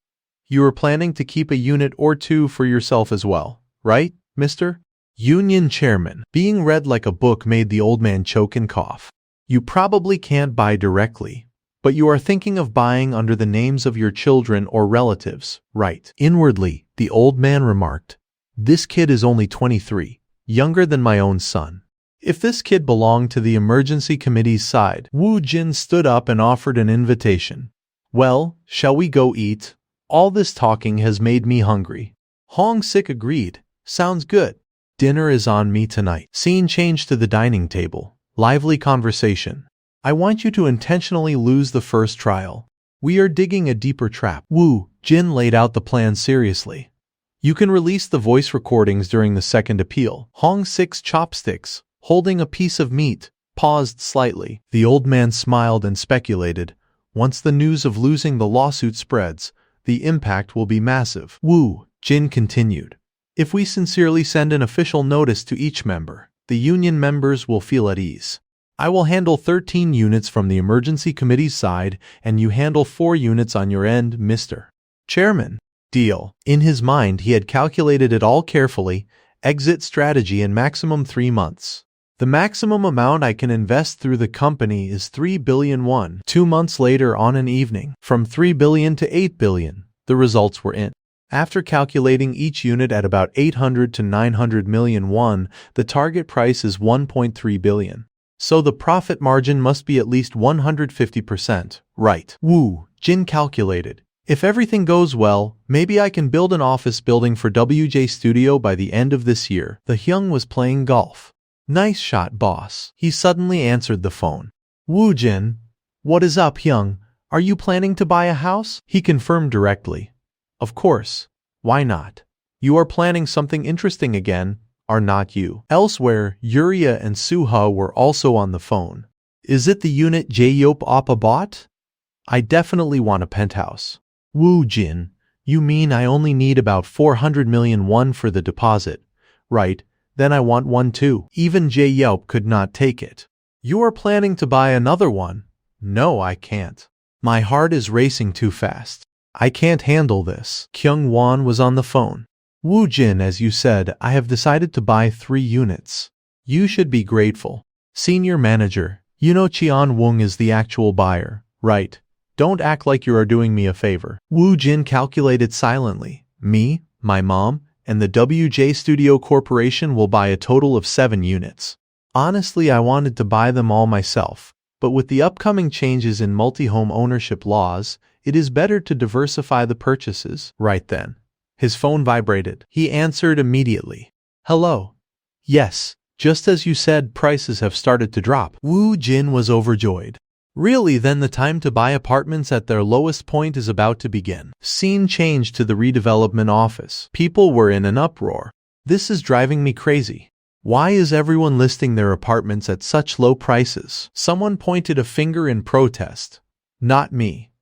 You are planning to keep a unit or 2 for yourself as well, right, Mr. Union Chairman? Being read like a book made the old man choke and cough. You probably can't buy directly, but you are thinking of buying under the names of your children or relatives, right? Inwardly, the old man remarked, this kid is only 23, younger than my own son. If this kid belonged to the emergency committee's side, Wu Jin stood up and offered an invitation. Well, shall we go eat? All this talking has made me hungry. Hong Sik agreed. Sounds good. Dinner is on me tonight. Scene changed to the dining table. Lively conversation. I want you to intentionally lose the first trial. We are digging a deeper trap. Wu Jin laid out the plan seriously. You can release the voice recordings during the second appeal. Hong Sik's chopsticks, holding a piece of meat, paused slightly. The old man smiled and speculated. Once the news of losing the lawsuit spreads, the impact will be massive. Wu Jin continued. If we sincerely send an official notice to each member, the union members will feel at ease. I will handle 13 units from the emergency committee's side, and you handle 4 units on your end, Mr. Chairman. Deal. In his mind, he had calculated it all carefully. Exit strategy in maximum 3 months. The maximum amount I can invest through the company is 3 billion won. 2 months later on an evening, from 3 billion to 8 billion, the results were in. After calculating each unit at about 800 to 900 million won, the target price is 1.3 billion. So the profit margin must be at least 150%, right? Wu Jin calculated. If everything goes well, maybe I can build an office building for WJ Studio by the end of this year. The Hyung was playing golf. Nice shot, boss. He suddenly answered the phone. Wu Jin, what is up, Hyung? Are you planning to buy a house? He confirmed directly. Of course. Why not? You are planning something interesting again, are not you? Elsewhere, Yuria and Suha were also on the phone. Is it the unit Jyop Appa bought? I definitely want a penthouse. Wu Jin, You mean I only need about 400 million won for the deposit, right? Then I want one too. Even Jae Yelp could not take it. You are planning to buy another one? No, I can't. My heart is racing too fast. I can't handle this. Kyung Won was on the phone. Woo Jin, as you said, I have decided to buy 3 units. You should be grateful. Senior manager, you know Cheon Woong is the actual buyer, right? Don't act like you are doing me a favor. Woo Jin calculated silently. Me, my mom, and the WJ Studio Corporation will buy a total of 7 units. Honestly, I wanted to buy them all myself, but with the upcoming changes in multi-home ownership laws, it is better to diversify the purchases. Right then, his phone vibrated. He answered immediately. Hello. Yes, just as you said, prices have started to drop. Woo Jin was overjoyed. Really, then the time to buy apartments at their lowest point is about to begin. Scene changed to the redevelopment office. People were in an uproar. This is driving me crazy. Why is everyone listing their apartments at such low prices? Someone pointed a finger in protest. Not me.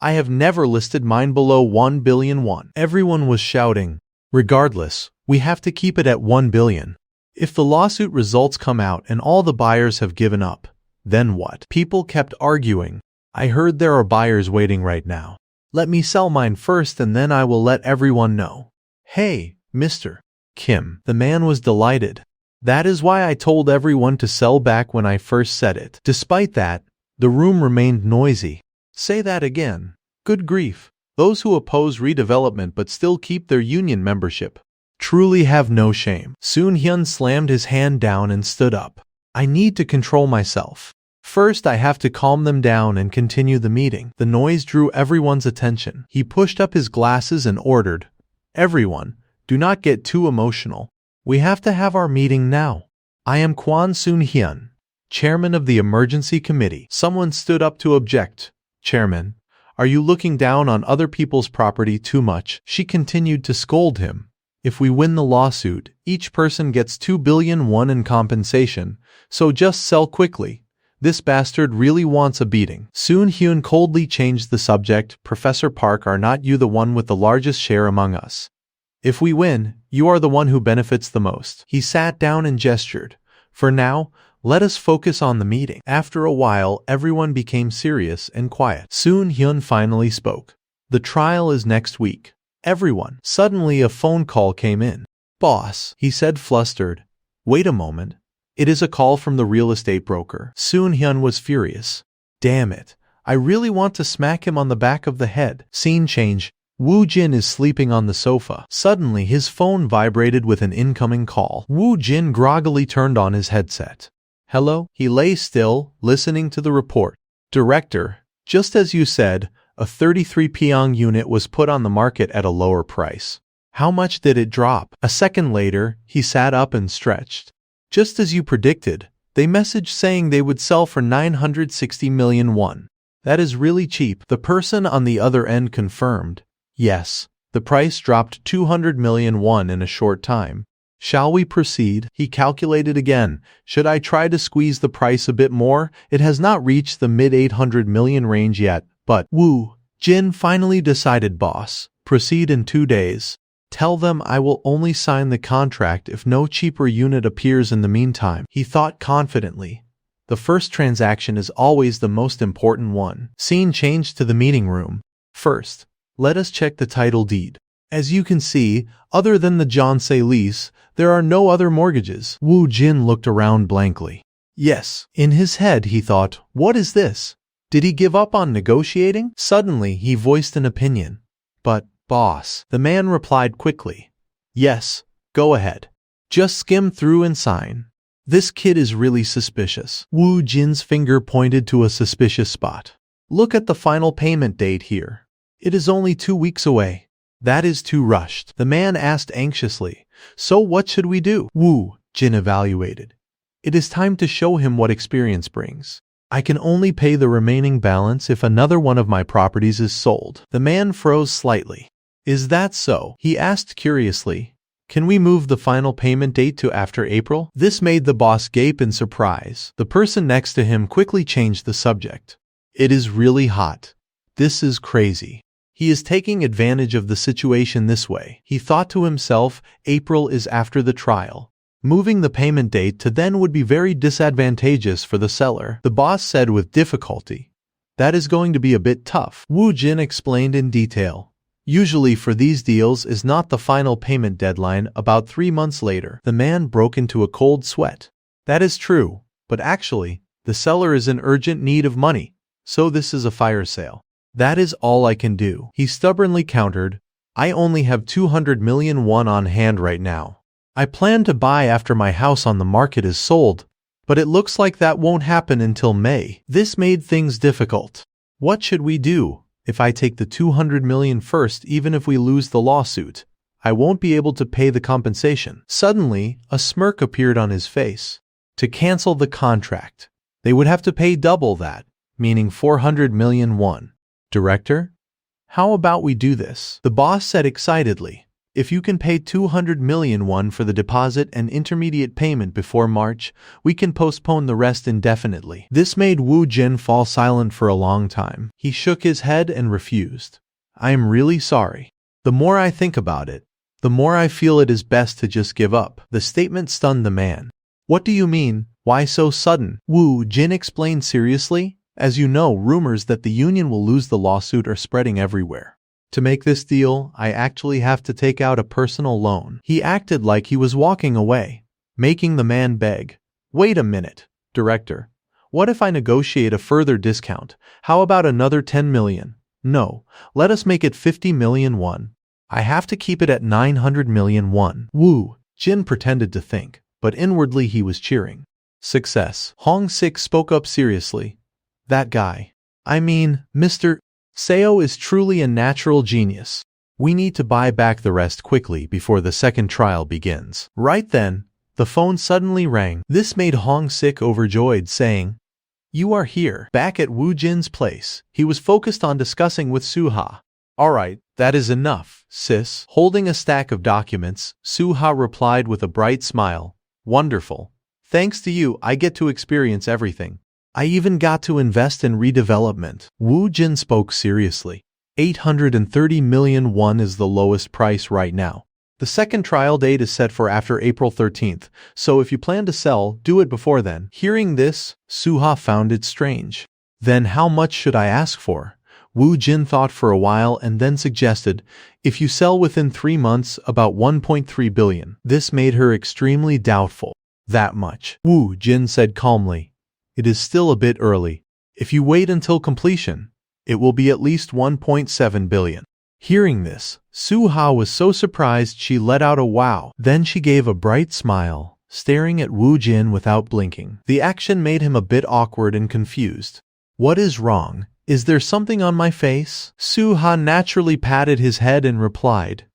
I have never listed mine below 1 billion won. Everyone was shouting. Regardless, we have to keep it at 1 billion. If the lawsuit results come out and all the buyers have given up, then what? People kept arguing. I heard there are buyers waiting right now. Let me sell mine first and then I will let everyone know. Hey, Mr. Kim. The man was delighted. That is why I told everyone to sell back when I first said it. Despite that, the room remained noisy. Say that again. Good grief. Those who oppose redevelopment but still keep their union membership truly have no shame. Soon Hyun slammed his hand down and stood up. I need to control myself. First, I have to calm them down and continue the meeting. The noise drew everyone's attention. He pushed up his glasses and ordered, Everyone, do not get too emotional. We have to have our meeting now. I am Kwon Soon-hyun, chairman of the emergency committee. Someone stood up to object. Chairman, are you looking down on other people's property too much? She continued to scold him. If we win the lawsuit, each person gets 2 billion won in compensation, so just sell quickly. This bastard really wants a beating. Soon-hyun coldly changed the subject. Professor Park, are not you the one with the largest share among us? If we win, you are the one who benefits the most. He sat down and gestured. For now, let us focus on the meeting. After a while, everyone became serious and quiet. Soon-hyun finally spoke. The trial is next week. Everyone. Suddenly a phone call came in. Boss, he said flustered. Wait a moment. It is a call from the real estate broker. Soon-hyun was furious. Damn it. I really want to smack him on the back of the head. Scene change. Woo Jin is sleeping on the sofa. Suddenly his phone vibrated with an incoming call. Woo Jin groggily turned on his headset. Hello? He lay still, listening to the report. Director, just as you said, a 33 Pyong unit was put on the market at a lower price. How much did it drop? A second later, he sat up and stretched. Just as you predicted, they messaged saying they would sell for 960 million won. That is really cheap. The person on the other end confirmed. Yes, the price dropped 200 million won in a short time. Shall we proceed? He calculated again. Should I try to squeeze the price a bit more? It has not reached the mid-800 million range yet, but Woo Jin finally decided, boss. Proceed in 2 days. Tell them I will only sign the contract if no cheaper unit appears in the meantime. He thought confidently. The first transaction is always the most important one. Scene changed to the meeting room. First, let us check the title deed. As you can see, other than the Jeonse lease, there are no other mortgages. Woo Jin looked around blankly. Yes. In his head he thought, what is this? Did he give up on negotiating? Suddenly he voiced an opinion. But, boss, the man replied quickly. Yes, go ahead. Just skim through and sign. This kid is really suspicious. Woo Jin's finger pointed to a suspicious spot. Look at the final payment date here. It is only 2 weeks away. That is too rushed. The man asked anxiously. So what should we do? Woo Jin evaluated. It is time to show him what experience brings. I can only pay the remaining balance if another one of my properties is sold. The man froze slightly. Is that so? He asked curiously. Can we move the final payment date to after April? This made the boss gape in surprise. The person next to him quickly changed the subject. It is really hot. This is crazy. He is taking advantage of the situation this way. He thought to himself, April is after the trial. Moving the payment date to then would be very disadvantageous for the seller. The boss said with difficulty, "That is going to be a bit tough." Wu Jin explained in detail. Usually for these deals is not the final payment deadline about 3 months later. The man broke into a cold sweat. That is true, but actually, the seller is in urgent need of money, so this is a fire sale. That is all I can do. He stubbornly countered, I only have 200 million won on hand right now. I plan to buy after my house on the market is sold, but it looks like that won't happen until May. This made things difficult. What should we do? If I take the 200 million first, even if we lose the lawsuit, I won't be able to pay the compensation. Suddenly, a smirk appeared on his face. To cancel the contract, they would have to pay double that, meaning 400 million won. Director? How about we do this? The boss said excitedly. If you can pay 200 million won for the deposit and intermediate payment before March, we can postpone the rest indefinitely. This made Wu Jin fall silent for a long time. He shook his head and refused. I am really sorry. The more I think about it, the more I feel it is best to just give up. The statement stunned the man. What do you mean? Why so sudden? Wu Jin explained seriously. As you know, rumors that the union will lose the lawsuit are spreading everywhere. To make this deal, I actually have to take out a personal loan. He acted like he was walking away, making the man beg. Wait a minute, Director. What if I negotiate a further discount? How about another 10 million? No, let us make it 50 million won. I have to keep it at 900 million won. Wu Jin pretended to think, but inwardly he was cheering. Success. Hong Sik spoke up seriously. That guy. I mean, Mr. Seo is truly a natural genius. We need to buy back the rest quickly before the second trial begins. Right then, the phone suddenly rang. This made Hong Sik overjoyed, saying, You are here. Back at Wu Jin's place, he was focused on discussing with Suha. Alright, that is enough, sis. Holding a stack of documents, Suha replied with a bright smile. Wonderful. Thanks to you, I get to experience everything. I even got to invest in redevelopment. Wu Jin spoke seriously. 830 million won is the lowest price right now. The second trial date is set for after April 13th, so if you plan to sell, do it before then. Hearing this, Suha found it strange. Then how much should I ask for? Wu Jin thought for a while and then suggested, if you sell within 3 months, about 1.3 billion. This made her extremely doubtful. That much. Wu Jin said calmly. It is still a bit early. If you wait until completion, it will be at least 1.7 billion. Hearing this, Suha was so surprised she let out a wow. Then she gave a bright smile, staring at Wu Jin without blinking. The action made him a bit awkward and confused. What is wrong? Is there something on my face? Suha naturally patted his head and replied,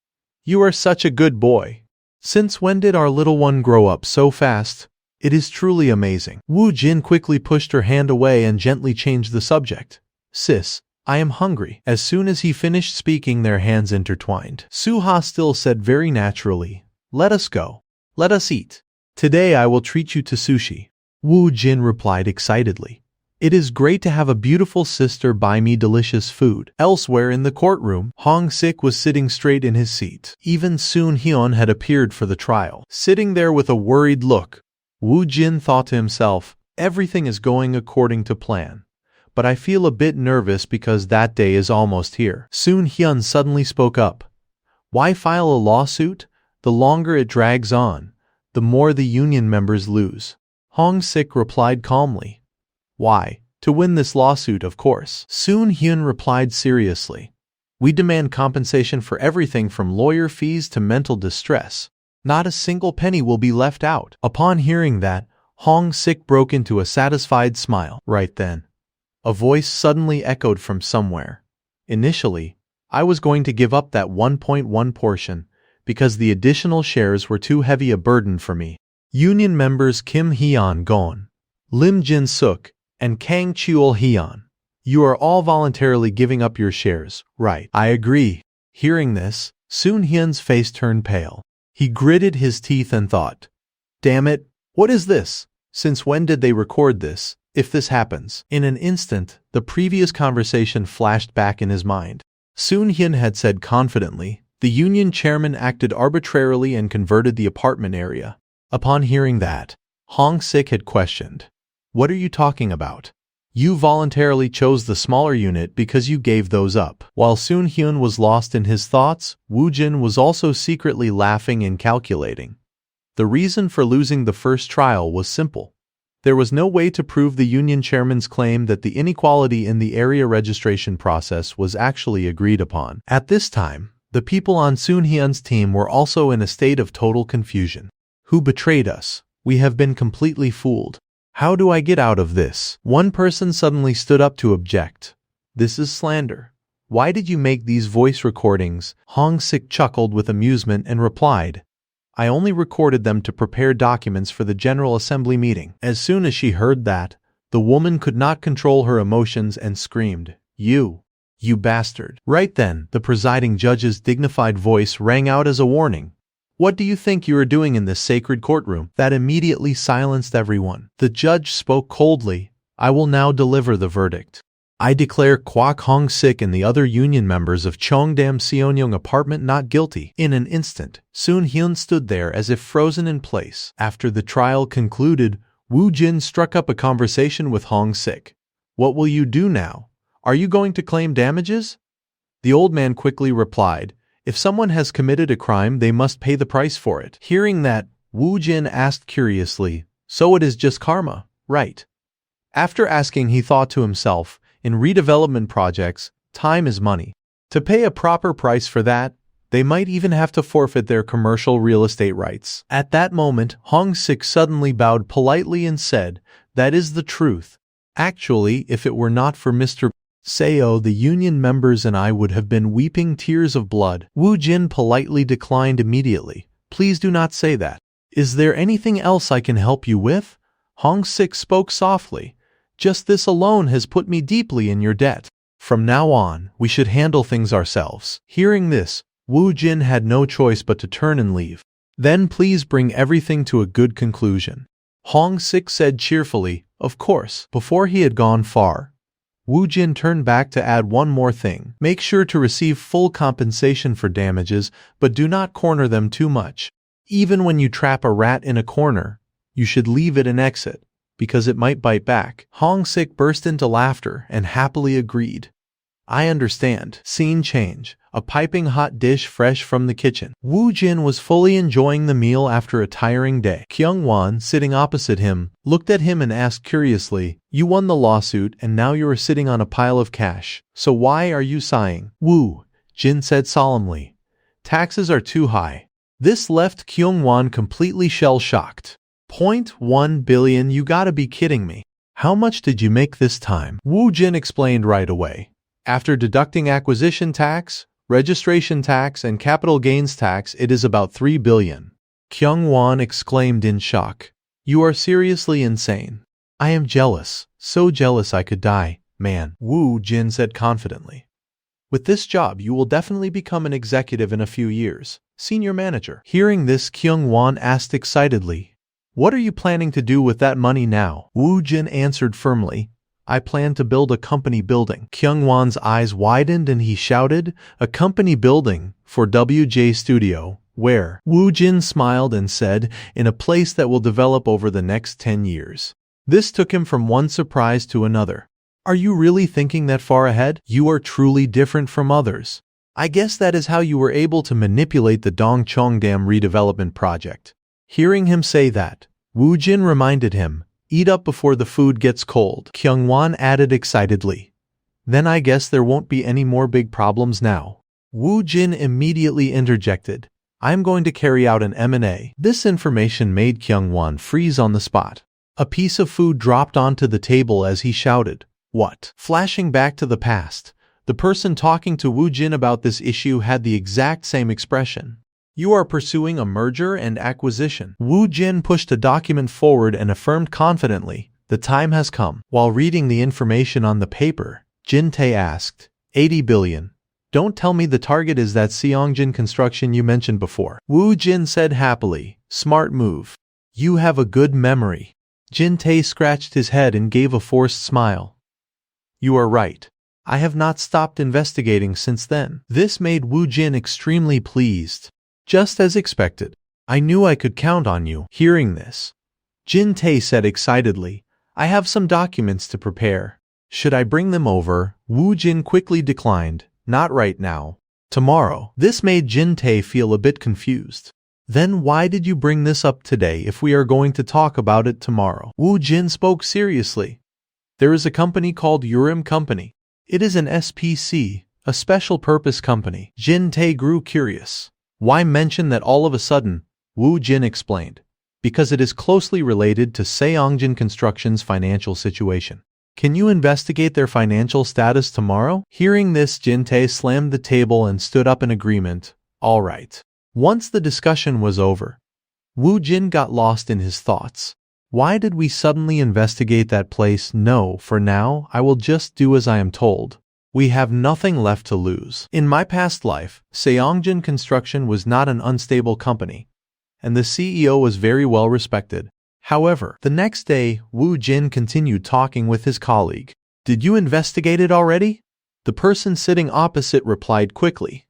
You are such a good boy. Since when did our little one grow up so fast? It is truly amazing. Wu Jin quickly pushed her hand away and gently changed the subject. Sis, I am hungry. As soon as he finished speaking, their hands intertwined. Suha still said very naturally, Let us go. Let us eat. Today I will treat you to sushi. Wu Jin replied excitedly. It is great to have a beautiful sister buy me delicious food. Elsewhere in the courtroom, Hong Sik was sitting straight in his seat. Even Soon Hyun had appeared for the trial. Sitting there with a worried look, Wu Jin thought to himself, everything is going according to plan. But I feel a bit nervous because that day is almost here. Soon Hyun suddenly spoke up. Why file a lawsuit? The longer it drags on, the more the union members lose. Hong Sik replied calmly. Why? To win this lawsuit, of course. Soon Hyun replied seriously. We demand compensation for everything from lawyer fees to mental distress. Not a single penny will be left out. Upon hearing that, Hong Sik broke into a satisfied smile. Right then, a voice suddenly echoed from somewhere. Initially, I was going to give up that 1.1 portion because the additional shares were too heavy a burden for me. Union members Kim Hyun Gon, Lim Jin Suk, and Kang Cheol Hyun, you are all voluntarily giving up your shares, right? I agree. Hearing this, Soon Hyun's face turned pale. He gritted his teeth and thought, Damn it, what is this? Since when did they record this, if this happens? In an instant, the previous conversation flashed back in his mind. Soon Hyun had said confidently. The union chairman acted arbitrarily and converted the apartment area. Upon hearing that, Hong Sik had questioned. What are you talking about? You voluntarily chose the smaller unit because you gave those up. While Soon Hyun was lost in his thoughts, Woo Jin was also secretly laughing and calculating. The reason for losing the first trial was simple. There was no way to prove the union chairman's claim that the inequality in the area registration process was actually agreed upon. At this time, the people on Soon Hyun's team were also in a state of total confusion. Who betrayed us? We have been completely fooled. How do I get out of this? One person suddenly stood up to object. This is slander. Why did you make these voice recordings? Hong Sik chuckled with amusement and replied, I only recorded them to prepare documents for the General Assembly meeting. As soon as she heard that, the woman could not control her emotions and screamed, You bastard. Right then, the presiding judge's dignified voice rang out as a warning. What do you think you are doing in this sacred courtroom? That immediately silenced everyone. The judge spoke coldly. I will now deliver the verdict. I declare Kwak Hong Sik and the other union members of Cheongdam Seonyong apartment not guilty. In an instant, Soon Hyun stood there as if frozen in place. After the trial concluded, Woo Jin struck up a conversation with Hong Sik. What will you do now? Are you going to claim damages? The old man quickly replied, If someone has committed a crime, they must pay the price for it. Hearing that, Woo Jin asked curiously, So it is just karma, right? After asking, he thought to himself, in redevelopment projects, time is money. To pay a proper price for that, they might even have to forfeit their commercial real estate rights. At that moment, Hong Sik suddenly bowed politely and said, That is the truth. Actually, if it were not for Mr. Seo, the union members and I would have been weeping tears of blood. Woo Jin politely declined immediately. Please do not say that. Is there anything else I can help you with? Hong Sik spoke softly. Just this alone has put me deeply in your debt. From now on, we should handle things ourselves. Hearing this, Woo Jin had no choice but to turn and leave. Then please bring everything to a good conclusion. Hong Sik said cheerfully, Of course. Before he had gone far, Woo Jin turned back to add one more thing. Make sure to receive full compensation for damages, but do not corner them too much. Even when you trap a rat in a corner, you should leave it an exit, because it might bite back. Hong Sik burst into laughter and happily agreed. I understand. Scene change. A piping hot dish fresh from the kitchen. Woo Jin was fully enjoying the meal after a tiring day. Kyung Won, sitting opposite him, looked at him and asked curiously, You won the lawsuit and now you are sitting on a pile of cash. So why are you sighing? Woo Jin said solemnly. Taxes are too high. This left Kyung Won completely shell-shocked. 0.1 billion, you gotta be kidding me. How much did you make this time? Woo Jin explained right away. After deducting acquisition tax, registration tax, and capital gains tax, it is about 3 billion. Kyung Won exclaimed in shock. You are seriously insane. I am jealous, so jealous I could die, man. Woo Jin said confidently. With this job, you will definitely become an executive in a few years, senior manager. Hearing this, Kyung Won asked excitedly, What are you planning to do with that money now? Woo Jin answered firmly, I plan to build a company building. Kyung Won's eyes widened and he shouted, A company building? For WJ Studio? Where? Woo Jin smiled and said, In a place that will develop over the next 10 years. This took him from one surprise to another. Are you really thinking that far ahead? You are truly different from others. I guess that is how you were able to manipulate the Dongcheongdam redevelopment project. Hearing him say that, Woo Jin reminded him, Eat up before the food gets cold. Kyung Won added excitedly. Then I guess there won't be any more big problems now. Woo Jin immediately interjected. I'm going to carry out an M&A. This information made Kyung Won freeze on the spot. A piece of food dropped onto the table as he shouted, What? Flashing back to the past, the person talking to Woo Jin about this issue had the exact same expression. You are pursuing a merger and acquisition. Woo Jin pushed a document forward and affirmed confidently, The time has come. While reading the information on the paper, Jin Tae asked, 80 billion. Don't tell me the target is that Seongjin construction you mentioned before. Woo Jin said happily, Smart move. You have a good memory. Jin Tae scratched his head and gave a forced smile. You are right. I have not stopped investigating since then. This made Wu Jin extremely pleased. Just as expected. I knew I could count on you. Hearing this, Jin Tae said excitedly, I have some documents to prepare. Should I bring them over? Wu Jin quickly declined. Not right now. Tomorrow. This made Jin Tae feel a bit confused. Then why did you bring this up today if we are going to talk about it tomorrow? Wu Jin spoke seriously. There is a company called Urim Company. It is an SPC, a special purpose company. Jin Tae grew curious. Why mention that all of a sudden? Wu Jin explained. Because it is closely related to Seongjin Construction's financial situation. Can you investigate their financial status tomorrow? Hearing this, Jin Tae slammed the table and stood up in agreement. All right. Once the discussion was over, Wu Jin got lost in his thoughts. Why did we suddenly investigate that place? No, for now, I will just do as I am told. We have nothing left to lose. In my past life, Seongjin Construction was not an unstable company, and the CEO was very well respected. However, the next day, Wu Jin continued talking with his colleague. Did you investigate it already? The person sitting opposite replied quickly.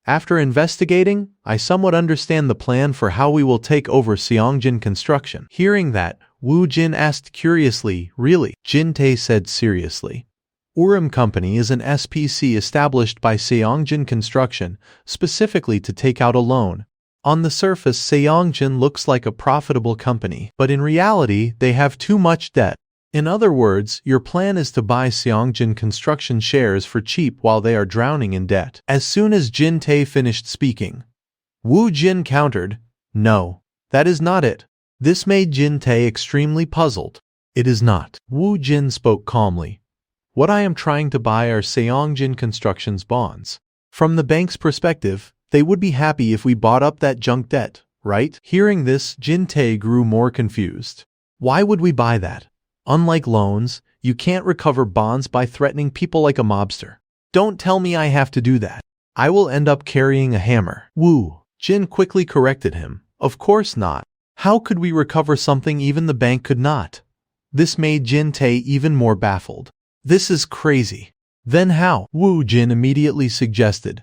After investigating, I somewhat understand the plan for how we will take over Seongjin Construction. Hearing that, Wu Jin asked curiously, really? Jin Tae said seriously. Urim Company is an SPC established by Seongjin Construction, specifically to take out a loan. On the surface, Seongjin looks like a profitable company, but in reality, they have too much debt. In other words, your plan is to buy Seongjin Construction shares for cheap while they are drowning in debt. As soon as Jin Tae finished speaking, Wu Jin countered, no, that is not it. This made Jin Tae extremely puzzled. It is not. Wu Jin spoke calmly. What I am trying to buy are Seongjin Construction's bonds. From the bank's perspective, they would be happy if we bought up that junk debt, right? Hearing this, Jin Tae grew more confused. Why would we buy that? Unlike loans, you can't recover bonds by threatening people like a mobster. Don't tell me I have to do that. I will end up carrying a hammer. Wu Jin quickly corrected him. Of course not. How could we recover something even the bank could not? This made Jin Tae even more baffled. This is crazy. Then how? Wu Jin immediately suggested.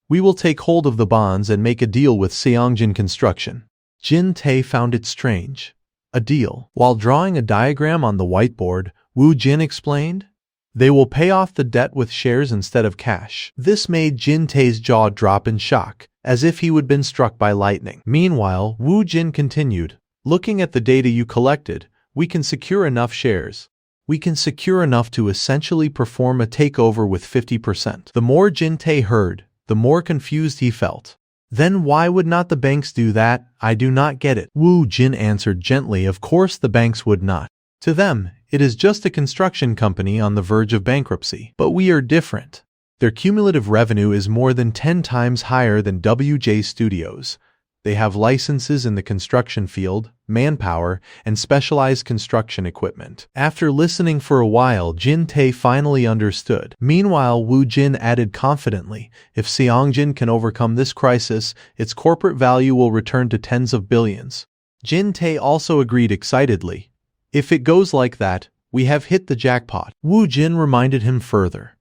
We will take hold of the bonds and make a deal with Seongjin Construction. Jin Tae found it strange. A deal. While drawing a diagram on the whiteboard, Wu Jin explained, they will pay off the debt with shares instead of cash. This made Jin Tae's jaw drop in shock, as if he would been struck by lightning. Meanwhile, Wu Jin continued, looking at the data you collected, we can secure enough shares. We can secure enough to essentially perform a takeover with 50%. The more Jin Tae heard, the more confused he felt. Then why would not the banks do that? I do not get it. Wu Jin answered gently, of course the banks would not. To them, it is just a construction company on the verge of bankruptcy. But we are different. Their cumulative revenue is more than 10 times higher than WJ Studios. They have licenses in the construction field, manpower, and specialized construction equipment. After listening for a while, Jin Tae finally understood. Meanwhile, Wu Jin added confidently, if Seongjin can overcome this crisis, its corporate value will return to tens of billions. Jin Tae also agreed excitedly. If it goes like that, we have hit the jackpot. Wu Jin reminded him further.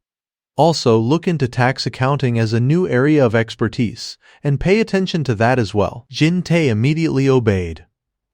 Also, look into tax accounting as a new area of expertise, and pay attention to that as well. Jin Tae immediately obeyed.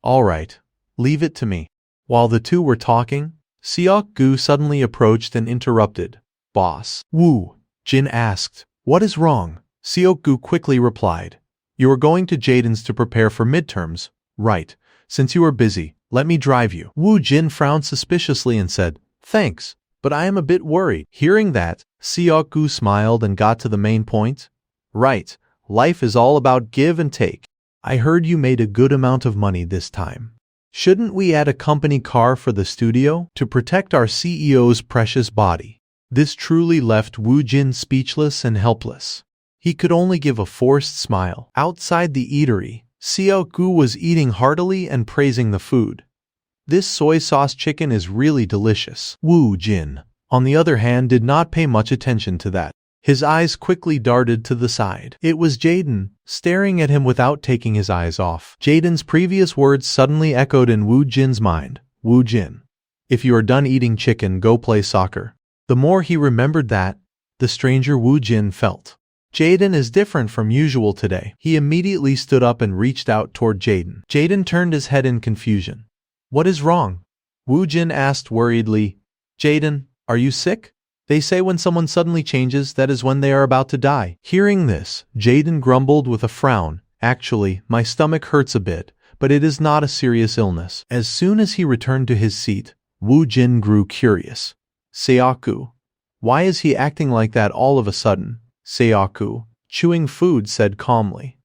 All right, leave it to me. While the two were talking, Seok-gu suddenly approached and interrupted. Boss. Wu Jin asked, what is wrong? Seok-gu quickly replied. You are going to Jaden's to prepare for midterms, right? Since you are busy, let me drive you. Wu Jin frowned suspiciously and said, thanks. But I am a bit worried. Hearing that, Seok-gu smiled and got to the main point. Right, life is all about give and take. I heard you made a good amount of money this time. Shouldn't we add a company car for the studio to protect our CEO's precious body? This truly left Wu Jin speechless and helpless. He could only give a forced smile. Outside the eatery, Seok-gu was eating heartily and praising the food. This soy sauce chicken is really delicious. Wu Jin, on the other hand, did not pay much attention to that. His eyes quickly darted to the side. It was Jaden, staring at him without taking his eyes off. Jaden's previous words suddenly echoed in Wu Jin's mind. Wu Jin, if you are done eating chicken, go play soccer. The more he remembered that, the stranger Wu Jin felt. Jaden is different from usual today. He immediately stood up and reached out toward Jaden. Jaden turned his head in confusion. What is wrong? Wu Jin asked worriedly. Jaden, are you sick? They say when someone suddenly changes, that is when they are about to die. Hearing this, Jaden grumbled with a frown. Actually, my stomach hurts a bit, but it is not a serious illness. As soon as he returned to his seat, Wu Jin grew curious. Seoku. Why is he acting like that all of a sudden? Seoku, chewing food, said calmly.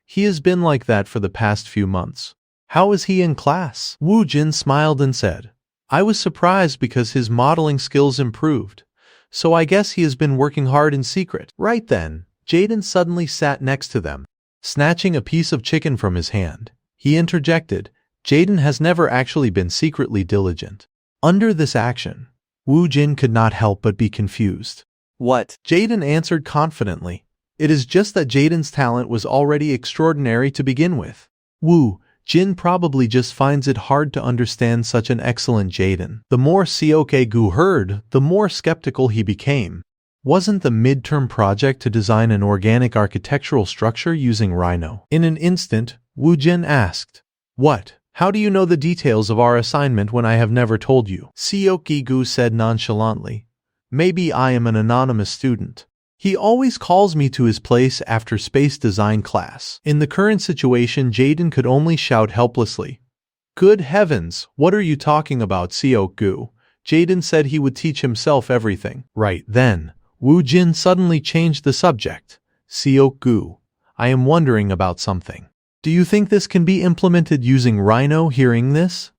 He has been like that for the past few months. How is he in class? Wu Jin smiled and said, I was surprised because his modeling skills improved. So I guess he has been working hard in secret. Right then, Jaden suddenly sat next to them. Snatching a piece of chicken from his hand, he interjected, Jaden has never actually been secretly diligent. Under this action, Wu Jin could not help but be confused. What? Jaden answered confidently. It is just that Jaden's talent was already extraordinary to begin with. Wu Jin probably just finds it hard to understand such an excellent Jaden. The more Seoku heard, the more skeptical he became. Wasn't the midterm project to design an organic architectural structure using Rhino? In an instant, Wu Jin asked, What? How do you know the details of our assignment when I have never told you? Seoku said nonchalantly, Maybe I am an anonymous student. He always calls me to his place after space design class. In the current situation, Jaden could only shout helplessly. Good heavens, what are you talking about, Seoku? Jaden said he would teach himself everything. Right then, Wu Jin suddenly changed the subject. Seoku, I am wondering about something. Do you think this can be implemented using Rhino? Hearing this,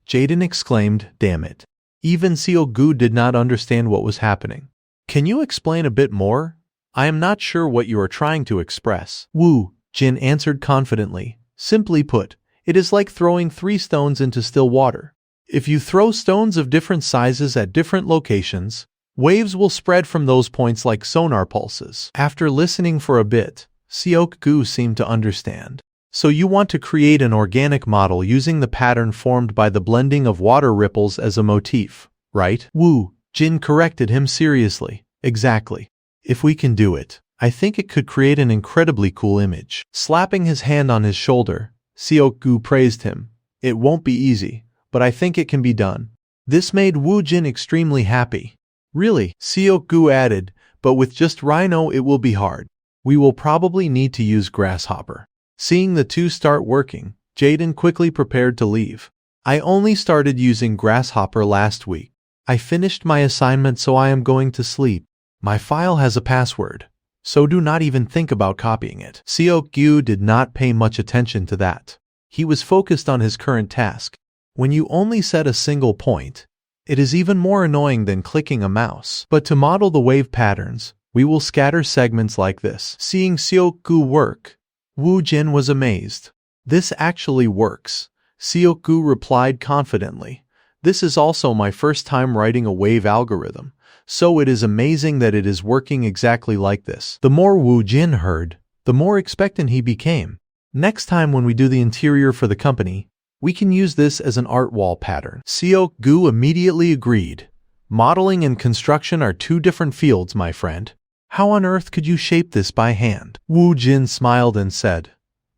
Jaden exclaimed, Damn it. Even Seoku did not understand what was happening. Can you explain a bit more? I am not sure what you are trying to express. Wu Jin answered confidently. Simply put, it is like throwing 3 stones into still water. If you throw stones of different sizes at different locations, waves will spread from those points like sonar pulses. After listening for a bit, Seoku seemed to understand. So you want to create an organic model using the pattern formed by the blending of water ripples as a motif, right? Wu Jin corrected him seriously. Exactly. If we can do it, I think it could create an incredibly cool image. Slapping his hand on his shoulder, Seoku praised him. It won't be easy, but I think it can be done. This made Wu Jin extremely happy. Really, Seoku added, but with just Rhino it will be hard. We will probably need to use Grasshopper. Seeing the two start working, Jaden quickly prepared to leave. I only started using Grasshopper last week. I finished my assignment, so I am going to sleep. My file has a password, so do not even think about copying it. Seoku did not pay much attention to that. He was focused on his current task. When you only set a single point, it is even more annoying than clicking a mouse. But to model the wave patterns, we will scatter segments like this. Seeing Seoku work, Wu Jin was amazed. This actually works, Seoku replied confidently. This is also my first time writing a wave algorithm, so it is amazing that it is working exactly like this. The more Wu Jin heard, the more expectant he became. Next time when we do the interior for the company, we can use this as an art wall pattern. Seoku immediately agreed. Modeling and construction are 2 different fields, my friend. How on earth could you shape this by hand? Wu Jin smiled and said,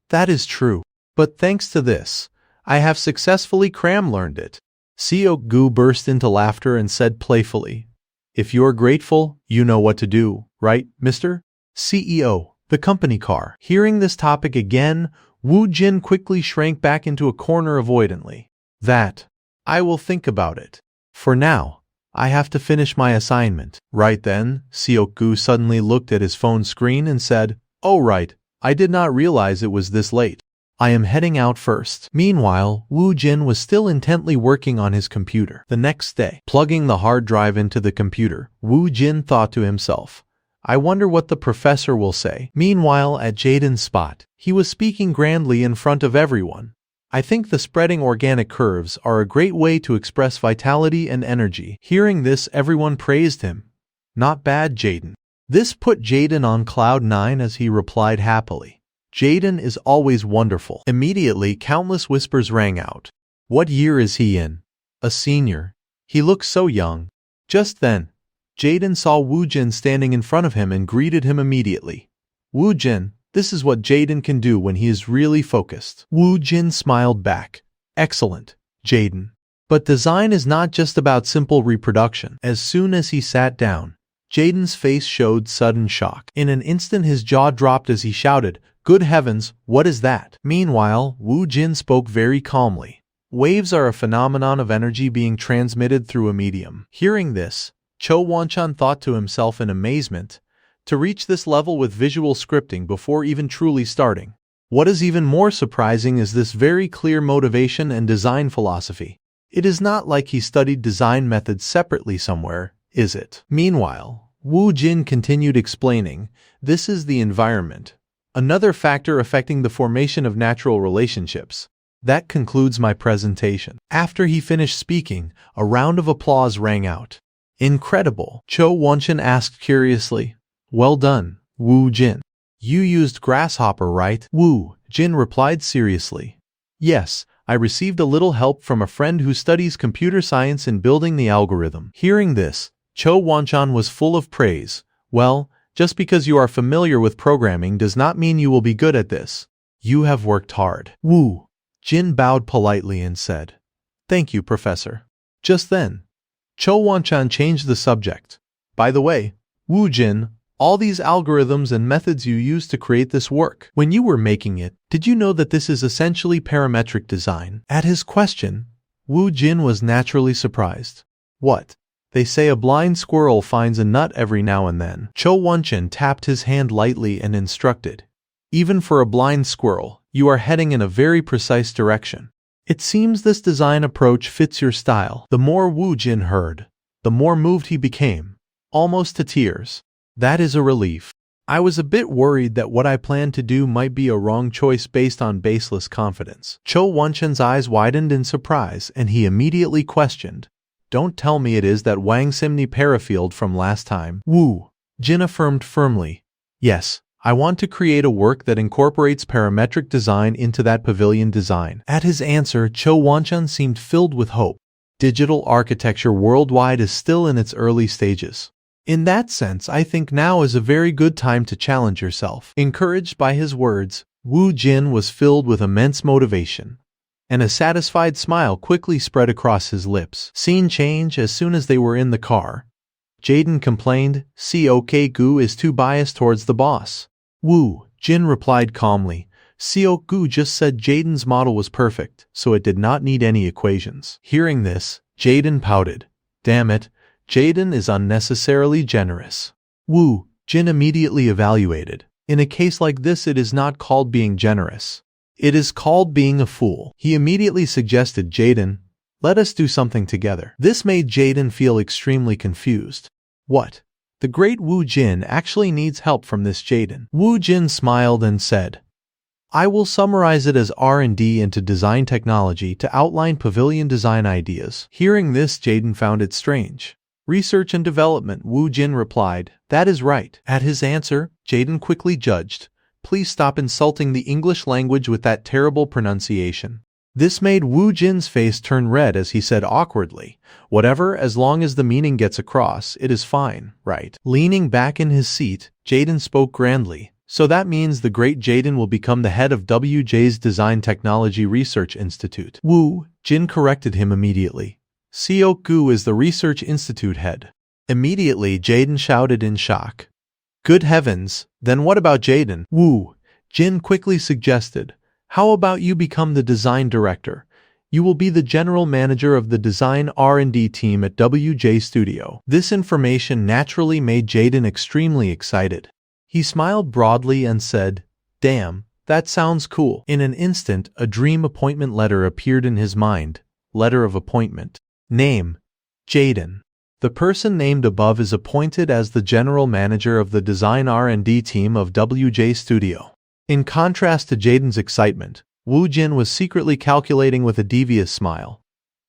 That is true, but thanks to this, I have successfully learned it. Seoku burst into laughter and said playfully, If you're grateful, you know what to do, right, Mr. CEO? The company car. Hearing this topic again, Wu Jin quickly shrank back into a corner avoidantly. That. I will think about it. For now, I have to finish my assignment. Right then, Seoku suddenly looked at his phone screen and said, Oh right, I did not realize it was this late. I am heading out first. Meanwhile, Wu Jin was still intently working on his computer. The next day, plugging the hard drive into the computer, Wu Jin thought to himself, I wonder what the professor will say. Meanwhile, at Jaden's spot, he was speaking grandly in front of everyone. I think the spreading organic curves are a great way to express vitality and energy. Hearing this, everyone praised him. Not bad, Jaden. This put Jaden on cloud 9 as he replied happily. Jaden is always wonderful. Immediately, countless whispers rang out. What year is he in? A senior. He looks so young. Just then, Jaden saw Wu Jin standing in front of him and greeted him immediately. Wu Jin, this is what Jaden can do when he is really focused. Wu Jin smiled back. Excellent, Jaden. But design is not just about simple reproduction. As soon as he sat down, Jaden's face showed sudden shock. In an instant his jaw dropped as he shouted, "Good heavens, what is that?" Meanwhile, Wu Jin spoke very calmly. Waves are a phenomenon of energy being transmitted through a medium. Hearing this, Cho Wanchan thought to himself in amazement, to reach this level with visual scripting before even truly starting. What is even more surprising is this very clear motivation and design philosophy. It is not like he studied design methods separately somewhere, is it? Meanwhile, Wu Jin continued explaining, this is the environment. Another factor affecting the formation of natural relationships. That concludes my presentation. After he finished speaking, a round of applause rang out. Incredible, Cho Wanchan asked curiously. Well done, Wu Jin. You used Grasshopper, right? Wu Jin replied seriously. Yes, I received a little help from a friend who studies computer science in building the algorithm. Hearing this, Cho Wanchan was full of praise. Well, just because you are familiar with programming does not mean you will be good at this. You have worked hard. Wu Jin bowed politely and said, Thank you, Professor. Just then, Cho Wanchan changed the subject. By the way, Wu Jin, all these algorithms and methods you used to create this work, when you were making it, did you know that this is essentially parametric design? At his question, Wu Jin was naturally surprised. What? They say a blind squirrel finds a nut every now and then. Cho Wanchan tapped his hand lightly and instructed. Even for a blind squirrel, you are heading in a very precise direction. It seems this design approach fits your style. The more Wu Jin heard, the more moved he became, almost to tears. That is a relief. I was a bit worried that what I planned to do might be a wrong choice based on baseless confidence. Cho Wanchan's eyes widened in surprise and he immediately questioned. Don't tell me it is that Wang Simni parafield from last time. Wu Jin affirmed firmly. Yes, I want to create a work that incorporates parametric design into that pavilion design. At his answer, Cho Wanchan seemed filled with hope. Digital architecture worldwide is still in its early stages. In that sense, I think now is a very good time to challenge yourself. Encouraged by his words, Wu Jin was filled with immense motivation, and a satisfied smile quickly spread across his lips. Scene change as soon as they were in the car. Jaden complained, Seok Gu is too biased towards the boss. Wu Jin replied calmly, Seok Gu just said Jaden's model was perfect, so it did not need any equations. Hearing this, Jaden pouted. Damn it. Jaden is unnecessarily generous. Wu Jin immediately evaluated. In a case like this, it is not called being generous. It is called being a fool. He immediately suggested, Jaden, let us do something together. This made Jaden feel extremely confused. What? The great Wu Jin actually needs help from this Jaden. Wu Jin smiled and said, I will summarize it as R&D into design technology to outline pavilion design ideas. Hearing this, Jaden found it strange. Research and development, Wu Jin replied. That is right. At his answer, Jaden quickly judged. Please stop insulting the English language with that terrible pronunciation. This made Wu Jin's face turn red as he said awkwardly, Whatever, as long as the meaning gets across, it is fine, right? Leaning back in his seat, Jaden spoke grandly. So that means the great Jaden will become the head of WJ's Design Technology Research Institute. Wu Jin corrected him immediately. Seok Gu is the Research Institute head. Immediately, Jaden shouted in shock. Good heavens, then what about Jaden? Wu Jin quickly suggested. How about you become the design director? You will be the general manager of the design R&D team at WJ Studio. This information naturally made Jaden extremely excited. He smiled broadly and said, Damn, that sounds cool. In an instant, a dream appointment letter appeared in his mind. Letter of appointment. Name, Jaden. The person named above is appointed as the general manager of the design R&D team of WJ Studio. In contrast to Jaden's excitement, Wu Jin was secretly calculating with a devious smile.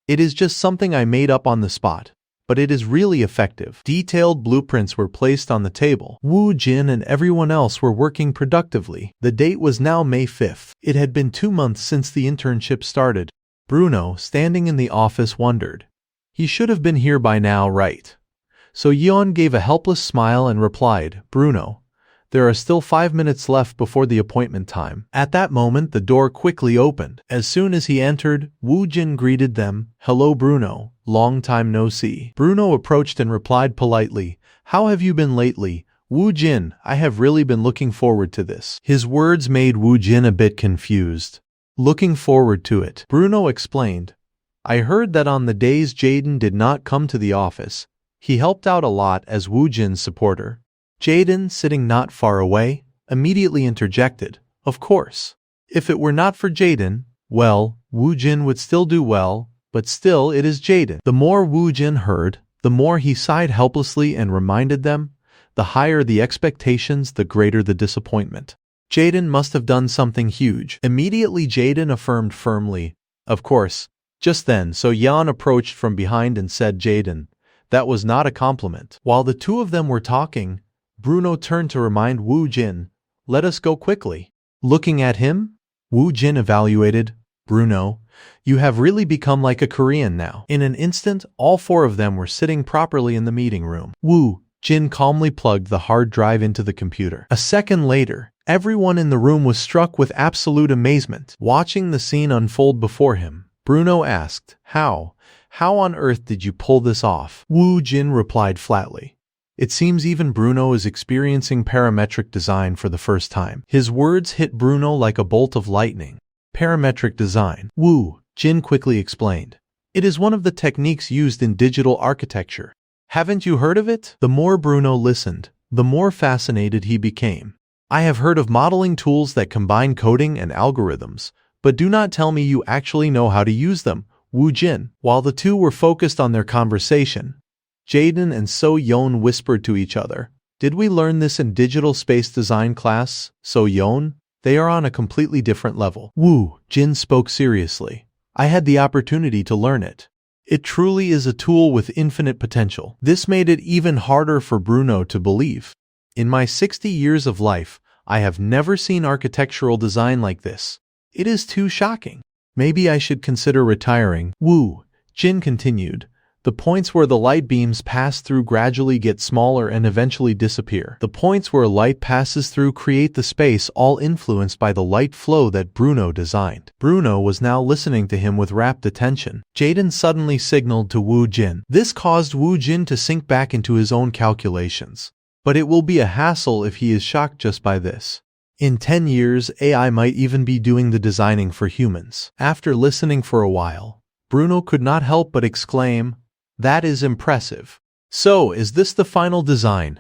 It is just something I made up on the spot, but it is really effective. Detailed blueprints were placed on the table. Wu Jin and everyone else were working productively. The date was now May 5th. It had been 2 months since the internship started. Bruno, standing in the office, wondered. He should have been here by now, right? So Yeon gave a helpless smile and replied, "Bruno, there are still 5 minutes left before the appointment time." At that moment, the door quickly opened. As soon as he entered, Woo Jin greeted them. "Hello, Bruno. Long time no see." Bruno approached and replied politely, "How have you been lately, Woo Jin? I have really been looking forward to this." His words made Woo Jin a bit confused. "Looking forward to it," Bruno explained. "I heard that on the days Jaden did not come to the office, he helped out a lot as Woo Jin's supporter." Jaden, sitting not far away, immediately interjected, "Of course. If it were not for Jaden, well, Woo Jin would still do well, but still it is Jaden." The more Woo Jin heard, the more he sighed helplessly and reminded them, the higher the expectations, the greater the disappointment. Jaden must have done something huge. Immediately Jaden affirmed firmly, "Of course." Just then, So Yeon approached from behind and said, "Jaden, that was not a compliment." While the two of them were talking, Bruno turned to remind Woo Jin, "Let us go quickly." Looking at him, Woo Jin evaluated, "Bruno, you have really become like a Korean now." In an instant, all four of them were sitting properly in the meeting room. Woo Jin calmly plugged the hard drive into the computer. A second later, everyone in the room was struck with absolute amazement. Watching the scene unfold before him, Bruno asked, How on earth did you pull this off?" Woo Jin replied flatly, "It seems even Bruno is experiencing parametric design for the first time." His words hit Bruno like a bolt of lightning. Parametric design, Woo Jin quickly explained. "It is one of the techniques used in digital architecture. Haven't you heard of it?" The more Bruno listened, the more fascinated he became. "I have heard of modeling tools that combine coding and algorithms, but do not tell me you actually know how to use them." Woo Jin. While the two were focused on their conversation, Jaden and So Yeon whispered to each other, "Did we learn this in digital space design class, So Yeon? They are on a completely different level." Woo Jin spoke seriously. "I had the opportunity to learn it. It truly is a tool with infinite potential." This made it even harder for Bruno to believe. "In my 60 years of life, I have never seen architectural design like this. It is too shocking. Maybe I should consider retiring." Woo Jin continued, "The points where the light beams pass through gradually get smaller and eventually disappear. The points where light passes through create the space, all influenced by the light flow that Bruno designed." Bruno was now listening to him with rapt attention. Jaden suddenly signaled to Woo Jin. This caused Woo Jin to sink back into his own calculations. But it will be a hassle if he is shocked just by this. In 10 years, AI might even be doing the designing for humans. After listening for a while, Bruno could not help but exclaim, "That is impressive." "So, is this the final design?"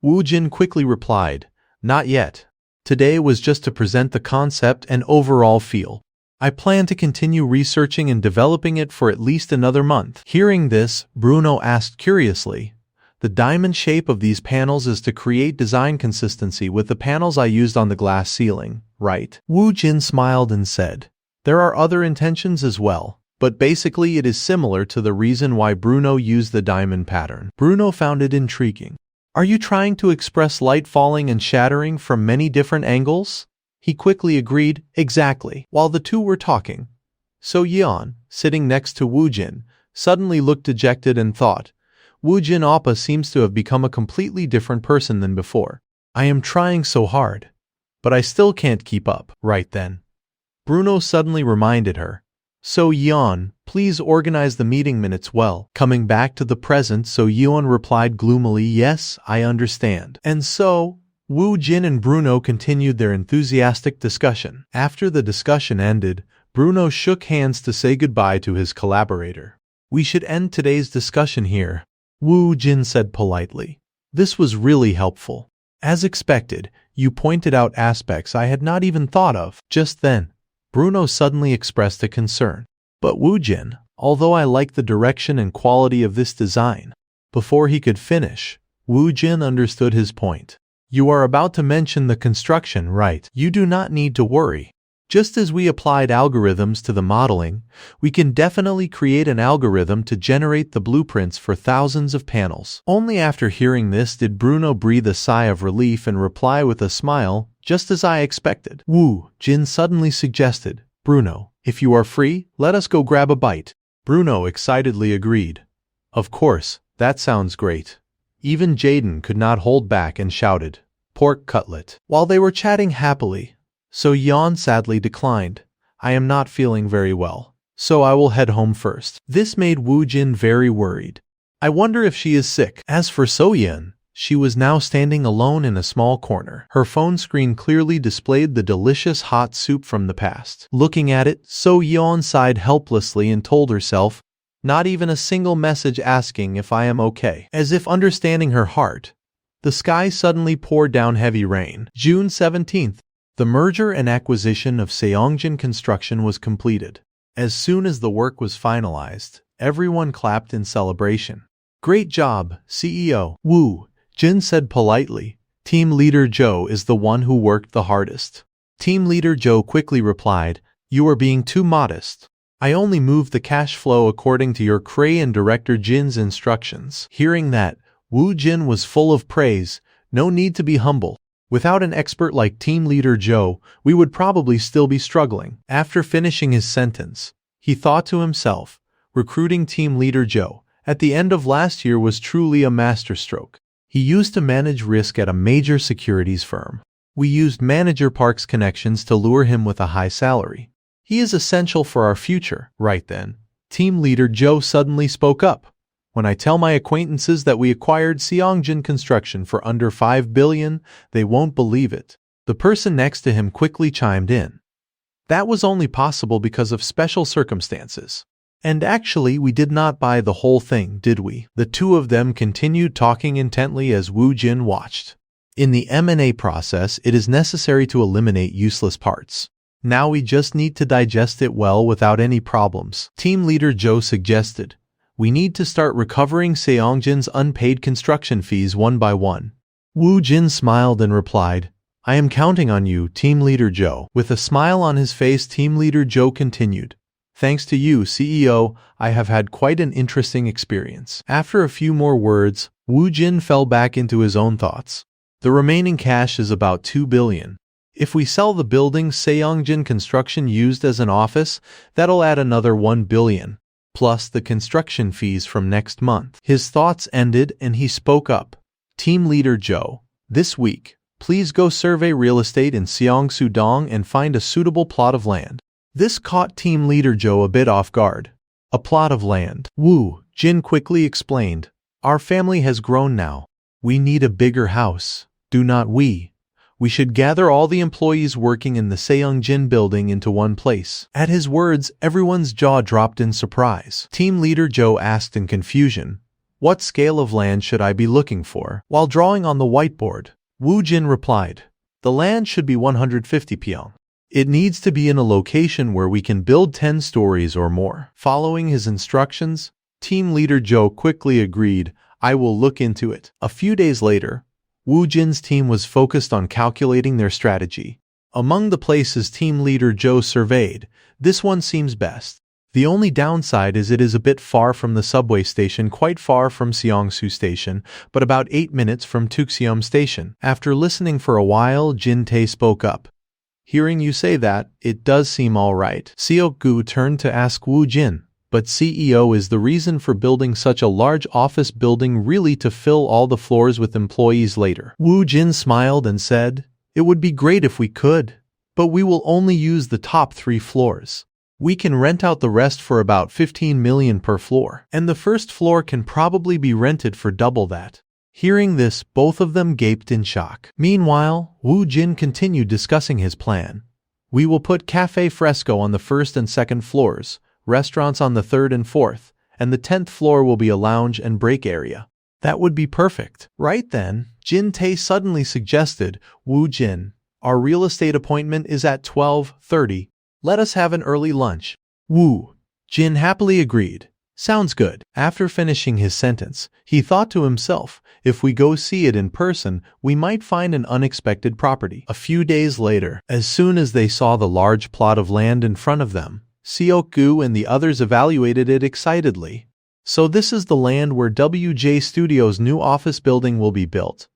Woo Jin quickly replied, "Not yet. Today was just to present the concept and overall feel. I plan to continue researching and developing it for at least another month." Hearing this, Bruno asked curiously, "The diamond shape of these panels is to create design consistency with the panels I used on the glass ceiling, right?" Woo Jin smiled and said, "There are other intentions as well, but basically it is similar to the reason why Bruno used the diamond pattern." Bruno found it intriguing. "Are you trying to express light falling and shattering from many different angles?" He quickly agreed, "Exactly." While the two were talking, So Yeon, sitting next to Woo Jin, suddenly looked dejected and thought, "Woo Jin Oppa seems to have become a completely different person than before. I am trying so hard, but I still can't keep up." Right then, Bruno suddenly reminded her, "So Yeon, please organize the meeting minutes well." Coming back to the present, So Yeon replied gloomily, "Yes, I understand." And so, Woo Jin and Bruno continued their enthusiastic discussion. After the discussion ended, Bruno shook hands to say goodbye to his collaborator. "We should end today's discussion here," Woo Jin said politely. "This was really helpful. As expected, you pointed out aspects I had not even thought of." Just then, Bruno suddenly expressed a concern. "But Woo Jin, although I like the direction and quality of this design." Before he could finish, Woo Jin understood his point. "You are about to mention the construction, right? You do not need to worry. Just as we applied algorithms to the modeling, we can definitely create an algorithm to generate the blueprints for thousands of panels." Only after hearing this did Bruno breathe a sigh of relief and reply with a smile, "Just as I expected." Woo Jin suddenly suggested, "Bruno, if you are free, let us go grab a bite." Bruno excitedly agreed. "Of course, That sounds great. Even Jaden could not hold back and shouted, "Pork cutlet." While they were chatting happily, So Yeon sadly declined. "I am not feeling very well, so I will head home first." This made Woo Jin very worried. "I wonder if she is sick." As for So Yeon, she was now standing alone in a small corner. Her phone screen clearly displayed the delicious hot soup from the past. Looking at it, So Yeon sighed helplessly and told herself, "Not even a single message asking if I am okay." As if understanding her heart, the sky suddenly poured down heavy rain. June 17th. The merger and acquisition of Seongjin Construction was completed. As soon as the work was finalized, everyone clapped in celebration. "Great job, CEO." Woo Jin said politely. "Team leader Joe is the one who worked the hardest." Team leader Joe quickly replied, "You are being too modest. I only moved the cash flow according to your Cray and director Jin's instructions." Hearing that, Woo Jin was full of praise. No need to be humble. Without an expert like team leader Joe, we would probably still be struggling. After finishing his sentence, he thought to himself, recruiting team leader Joe at the end of last year was truly a masterstroke. He used to manage risk at a major securities firm. We used Manager Park's connections to lure him with a high salary. He is essential for our future. Right then, team leader Joe suddenly spoke up. "When I tell my acquaintances that we acquired Seongjin Construction for under 5 billion, they won't believe it." The person next to him quickly chimed in. "That was only possible because of special circumstances. And actually, we did not buy the whole thing, did we?" The two of them continued talking intently as Woo Jin watched. In the M&A process, it is necessary to eliminate useless parts. Now we just need to digest it well without any problems. Team leader Joe suggested, "We need to start recovering Seongjin's unpaid construction fees one by one." Woo Jin smiled and replied, "I am counting on you, Team Leader Joe." With a smile on his face, Team Leader Joe continued, "Thanks to you, CEO, I have had quite an interesting experience." After a few more words, Woo Jin fell back into his own thoughts. The remaining cash is about 2 billion. If we sell the building Seongjin Construction used as an office, that'll add another 1 billion. Plus the construction fees from next month. His thoughts ended and he spoke up. "Team leader Joe, this week, please go survey real estate in Seongsu-dong and find a suitable plot of land." This caught team leader Joe a bit off guard. "A plot of land." Woo Jin quickly explained, "Our family has grown now. We need a bigger house, do not we? We should gather all the employees working in the Seongjin building into one place." At his words, everyone's jaw dropped in surprise. Team leader Joe asked in confusion, "What scale of land should I be looking for?" While drawing on the whiteboard, Woo Jin replied, "The land should be 150 pyong. It needs to be in a location where we can build 10 stories or more." Following his instructions, team leader Joe quickly agreed, "I will look into it." A few days later, Woo Jin's team was focused on calculating their strategy. Among the places team leader Joe surveyed, this one seems best. The only downside is it is a bit far from the subway station, quite far from Seongsu Station, but about 8 minutes from Tukseom Station. After listening for a while, Jin Tae spoke up. "Hearing you say that, it does seem all right." Seok-gu turned to ask Woo Jin, "But CEO, is the reason for building such a large office building really to fill all the floors with employees later?" Woo Jin smiled and said, "It would be great if we could, but we will only use the top 3 floors. We can rent out the rest for about 15 million per floor, and the first floor can probably be rented for double that." Hearing this, both of them gaped in shock. Meanwhile, Woo Jin continued discussing his plan. "We will put Café Fresco on the 1st and 2nd floors, restaurants on the 3rd and 4th, and the 10th floor will be a lounge and break area." "That would be perfect." Right then, Jin Tae suddenly suggested, "Woo Jin, our real estate appointment is at 12:30. Let us have an early lunch." Woo Jin happily agreed. "Sounds good." After finishing his sentence, he thought to himself, if we go see it in person, we might find an unexpected property. A few days later, as soon as they saw the large plot of land in front of them, Seok-gu and the others evaluated it excitedly. "So this is the land where WJ Studios' new office building will be built.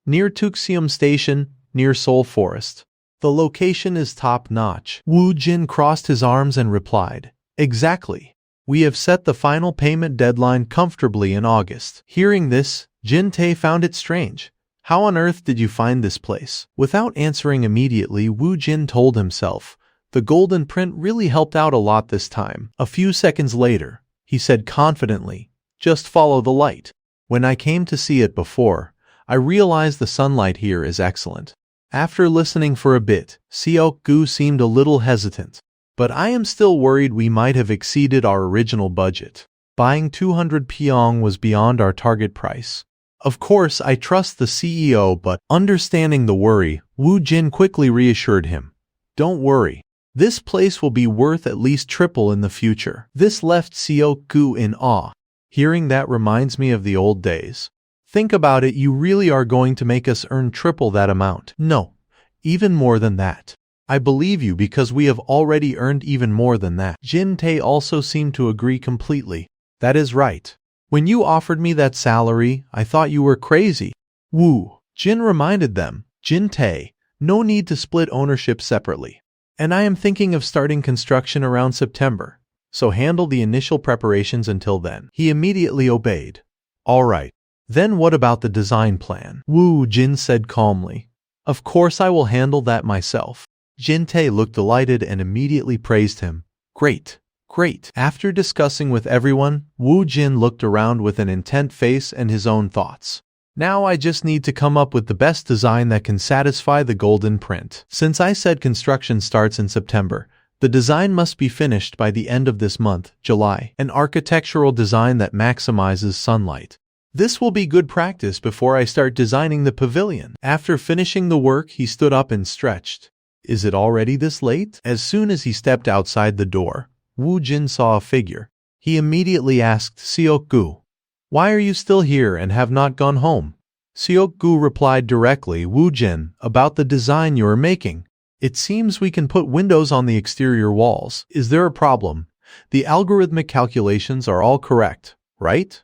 Near Tukseom Station, near Seoul Forest. The location is top-notch." Woo Jin crossed his arms and replied, "Exactly. We have set the final payment deadline comfortably in August. Hearing this, Jin-tae found it strange. How on earth did you find this place? Without answering immediately, Woo Jin told himself, the golden print really helped out a lot this time. A few seconds later, he said confidently, just follow the light. When I came to see it before, I realized the sunlight here is excellent. After listening for a bit, Seok-gu seemed a little hesitant. But I am still worried we might have exceeded our original budget. Buying 200 pyong was beyond our target price. Of course, I trust the CEO, but understanding the worry, Woo Jin quickly reassured him. Don't worry. This place will be worth at least triple in the future. This left Seok-gu in awe. Hearing that reminds me of the old days. Think about it, you really are going to make us earn triple that amount. No, even more than that. I believe you because we have already earned even more than that. Jin-tae also seemed to agree completely. That is right. When you offered me that salary, I thought you were crazy. Woo Jin reminded them, Jin-tae, no need to split ownership separately. And I am thinking of starting construction around September, so handle the initial preparations until then. He immediately obeyed. All right. Then what about the design plan? Woo Jin said calmly. Of course I will handle that myself. Jin-tae looked delighted and immediately praised him. Great, great. After discussing with everyone, Woo Jin looked around with an intent face and his own thoughts. Now I just need to come up with the best design that can satisfy the golden print. Since I said construction starts in September, the design must be finished by the end of this month, July. An architectural design that maximizes sunlight. This will be good practice before I start designing the pavilion. After finishing the work, he stood up and stretched. Is it already this late? As soon as he stepped outside the door, Woo Jin saw a figure. He immediately asked Seok-gu, why are you still here and have not gone home? Seok-gu replied directly, Woo Jin, about the design you are making. It seems we can put windows on the exterior walls. Is there a problem? The algorithmic calculations are all correct, right?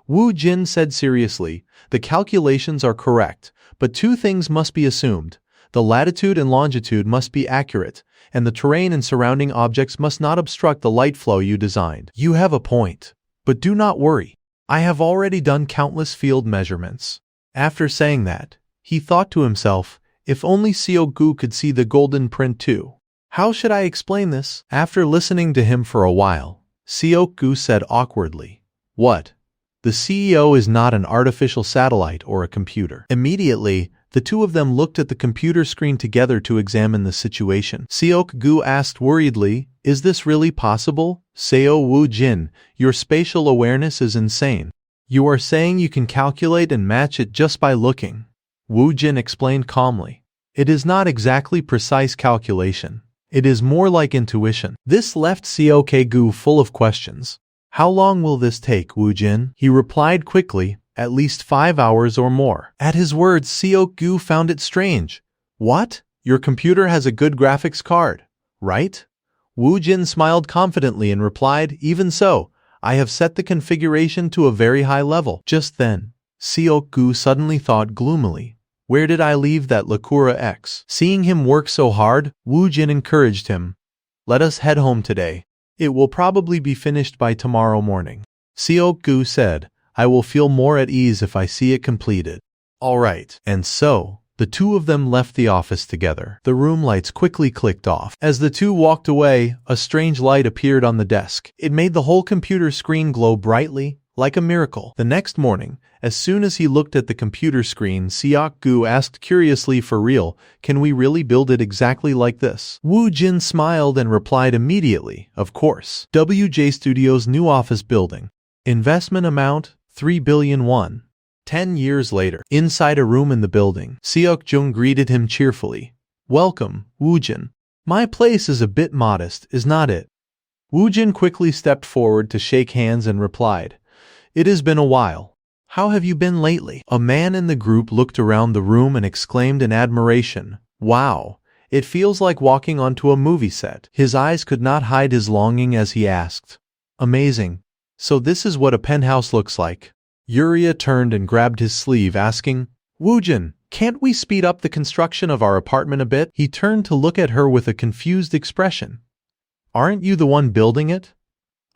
Woo Jin said seriously, the calculations are correct, but two things must be assumed. The latitude and longitude must be accurate, and the terrain and surrounding objects must not obstruct the light flow you designed. You have a point. But do not worry. I have already done countless field measurements. After saying that, he thought to himself, if only Seok-gu could see the golden print too. How should I explain this? After listening to him for a while, Seok-gu said awkwardly, what? The CEO is not an artificial satellite or a computer. Immediately, the two of them looked at the computer screen together to examine the situation. Seok-gu asked worriedly, is this really possible? Seo Woo Jin, your spatial awareness is insane. You are saying you can calculate and match it just by looking. Woo Jin explained calmly. It is not exactly precise calculation. It is more like intuition. This left Seok-gu full of questions. How long will this take, Woo Jin? He replied quickly, at least 5 hours or more. At his words, Seok-gu found it strange. What? Your computer has a good graphics card, right? Woo Jin smiled confidently and replied, even so, I have set the configuration to a very high level. Just then, Seok-gu suddenly thought gloomily, where did I leave that Lacura X? Seeing him work so hard, Woo Jin encouraged him. Let us head home today. It will probably be finished by tomorrow morning. Seok-gu said, I will feel more at ease if I see it completed. All right. And so, the two of them left the office together. The room lights quickly clicked off. As the two walked away, a strange light appeared on the desk. It made the whole computer screen glow brightly, like a miracle. The next morning, as soon as he looked at the computer screen, Seok-gu asked curiously, for real, can we really build it exactly like this? Woo Jin smiled and replied immediately, of course. WJ Studios' new office building. Investment amount, 3 billion won. 10 years later, inside a room in the building, Seok-jung greeted him cheerfully. Welcome, Woo Jin. My place is a bit modest, is not it? Woo Jin quickly stepped forward to shake hands and replied, it has been a while. How have you been lately? A man in the group looked around the room and exclaimed in admiration, wow, it feels like walking onto a movie set. His eyes could not hide his longing as he asked, amazing. So this is what a penthouse looks like. Yuria turned and grabbed his sleeve, asking, Woo Jin, can't we speed up the construction of our apartment a bit? He turned to look at her with a confused expression. Aren't you the one building it?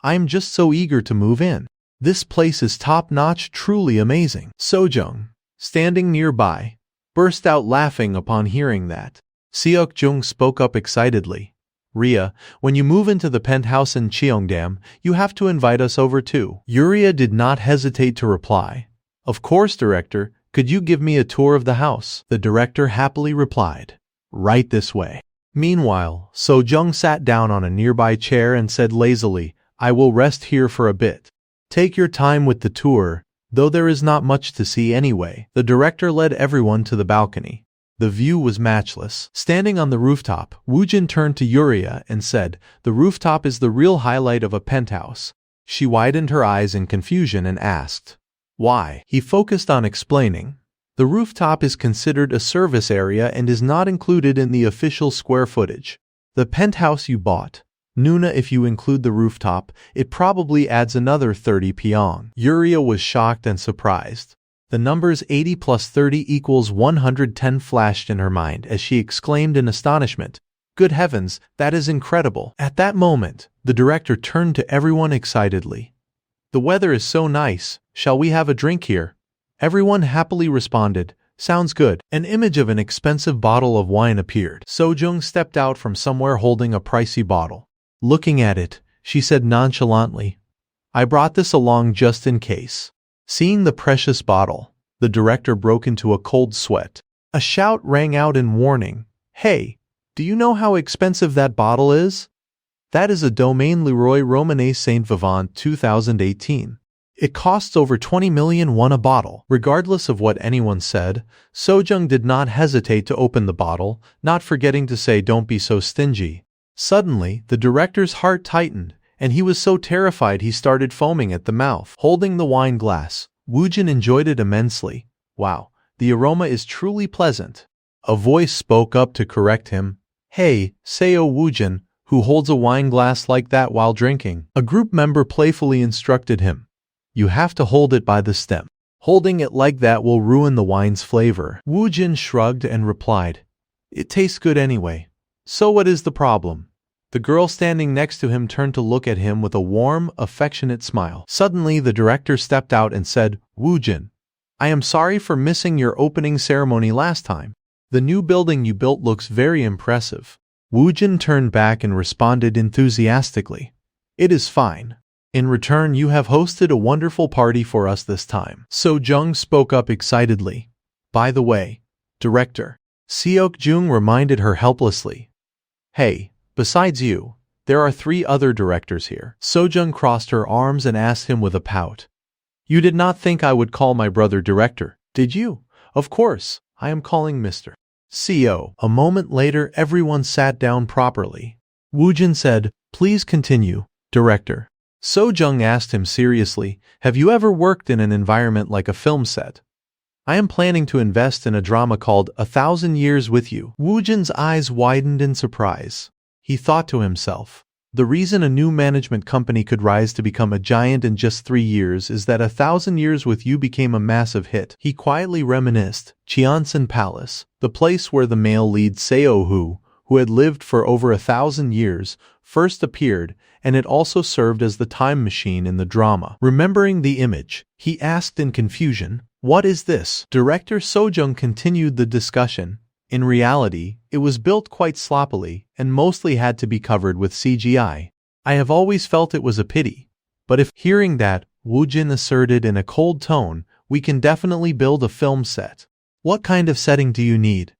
I'm just so eager to move in. This place is top-notch, truly amazing. Sojung, standing nearby, burst out laughing upon hearing that. Seok-jung spoke up excitedly. Rhea, when you move into the penthouse in Cheongdam, you have to invite us over too. Yuria did not hesitate to reply. Of course, director. Could you give me a tour of the house? The director happily replied. Right this way. Meanwhile, Sojung sat down on a nearby chair and said lazily, I will rest here for a bit. Take your time with the tour, though there is not much to see anyway. The director led everyone to the balcony. The view was matchless. Standing on the rooftop, Woojin turned to Yuria and said, the rooftop is the real highlight of a penthouse. She widened her eyes in confusion and asked, why? He focused on explaining. The rooftop is considered a service area and is not included in the official square footage. The penthouse you bought. Nuna, if you include the rooftop, it probably adds another 30 pyong. Yuria was shocked and surprised. The numbers 80 plus 30 equals 110 flashed in her mind as she exclaimed in astonishment. Good heavens, that is incredible. At that moment, the director turned to everyone excitedly. The weather is so nice, shall we have a drink here? Everyone happily responded, sounds good. An image of an expensive bottle of wine appeared. Sojung stepped out from somewhere holding a pricey bottle. Looking at it, she said nonchalantly, I brought this along just in case. Seeing the precious bottle, the director broke into a cold sweat. A shout rang out in warning. Hey, do you know how expensive that bottle is? That is a Domaine Leroy Romanée Saint Vivant 2018. It costs over 20 million won a bottle. Regardless of what anyone said, Sojung did not hesitate to open the bottle, not forgetting to say don't be so stingy. Suddenly, the director's heart tightened, and he was so terrified he started foaming at the mouth. Holding the wine glass, Woojin enjoyed it immensely. Wow, the aroma is truly pleasant. A voice spoke up to correct him. Hey, Seo Woojin, who holds a wine glass like that while drinking? A group member playfully instructed him. You have to hold it by the stem. Holding it like that will ruin the wine's flavor. Woojin shrugged and replied, it tastes good anyway. So what is the problem? The girl standing next to him turned to look at him with a warm, affectionate smile. Suddenly, the director stepped out and said, Woojin, I am sorry for missing your opening ceremony last time. The new building you built looks very impressive. Woojin turned back and responded enthusiastically. It is fine. In return, you have hosted a wonderful party for us this time. Sojung spoke up excitedly. By the way, director, Seok-jung reminded her helplessly. Hey, besides you, there are 3 other directors here. Sojung crossed her arms and asked him with a pout. You did not think I would call my brother director, did you? Of course, I am calling Mr. Seo. A moment later, everyone sat down properly. Woojin said, please continue, director. Sojung asked him seriously, have you ever worked in an environment like a film set? I am planning to invest in a drama called 1,000 Years with You. Woojin's eyes widened in surprise. He thought to himself, the reason a new management company could rise to become a giant in just 3 years is that 1,000 Years with You became a massive hit. He quietly reminisced, Cheonsan Palace, the place where the male lead Seo-hoo, who had lived for over 1,000 years, first appeared, and it also served as the time machine in the drama. Remembering the image, he asked in confusion, what is this? Director Sojung continued the discussion. In reality, it was built quite sloppily and mostly had to be covered with CGI. I have always felt it was a pity. But if hearing that, Woojin asserted in a cold tone, we can definitely build a film set. What kind of setting do you need?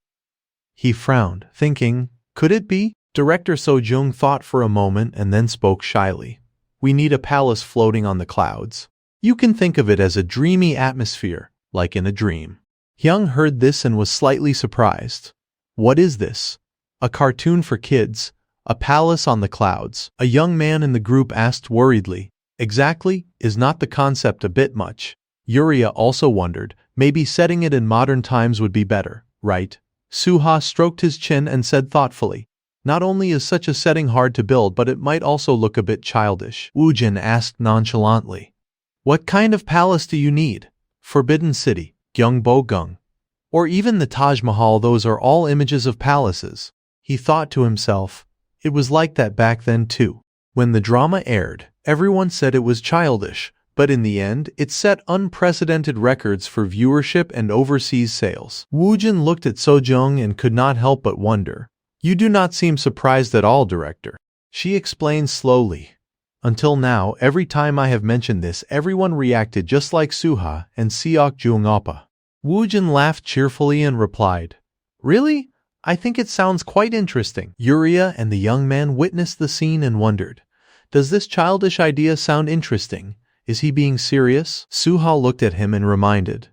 He frowned, thinking, could it be? Director Sojung thought for a moment and then spoke shyly. We need a palace floating on the clouds. You can think of it as a dreamy atmosphere, like in a dream. Hyung heard this and was slightly surprised. What is this? A cartoon for kids? A palace on the clouds? A young man in the group asked worriedly. Exactly, is not the concept a bit much? Yuria also wondered, maybe setting it in modern times would be better, right? Suha stroked his chin and said thoughtfully, not only is such a setting hard to build but it might also look a bit childish. Woojin asked nonchalantly, what kind of palace do you need? Forbidden City, Gyeongbo-gung, or even the Taj Mahal, those are all images of palaces. He thought to himself, it was like that back then too. When the drama aired, Everyone said it was childish, but in the end, it set unprecedented records for viewership and overseas sales. Woojin looked at Sojung and could not help but wonder. "You do not seem surprised at all, director," she explained slowly. "Until now, every time I have mentioned this, everyone reacted just like Suha and Seok Jung Oppa." Woojin laughed cheerfully and replied, "Really? I think it sounds quite interesting." Yuria and the young man witnessed the scene and wondered, "Does this childish idea sound interesting? Is he being serious?" Suha looked at him and reminded,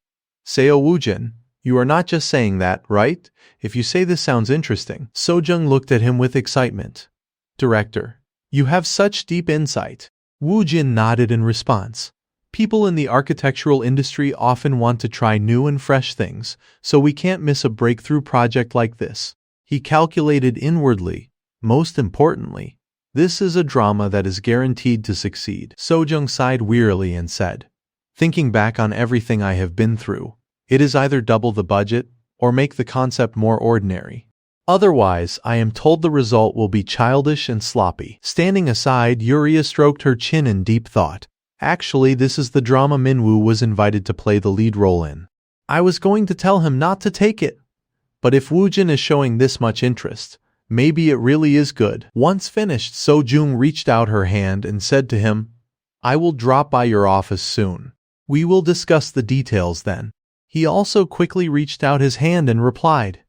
"Seo Woojin, you are not just saying that, right? If you say this sounds interesting." Sojung looked at him with excitement. "Director, you have such deep insight." Woojin nodded in response. "People in the architectural industry often want to try new and fresh things, so we can't miss a breakthrough project like this." He calculated inwardly. Most importantly, this is a drama that is guaranteed to succeed. Sojung sighed wearily and said, "Thinking back on everything I have been through, it is either double the budget or make the concept more ordinary. Otherwise, I am told the result will be childish and sloppy." Standing aside, Yuria stroked her chin in deep thought. "Actually, this is the drama Minwoo was invited to play the lead role in. I was going to tell him not to take it. But if Woojin is showing this much interest, maybe it really is good." Once finished, Sojung reached out her hand and said to him, "I will drop by your office soon. We will discuss the details then." He also quickly reached out his hand and replied,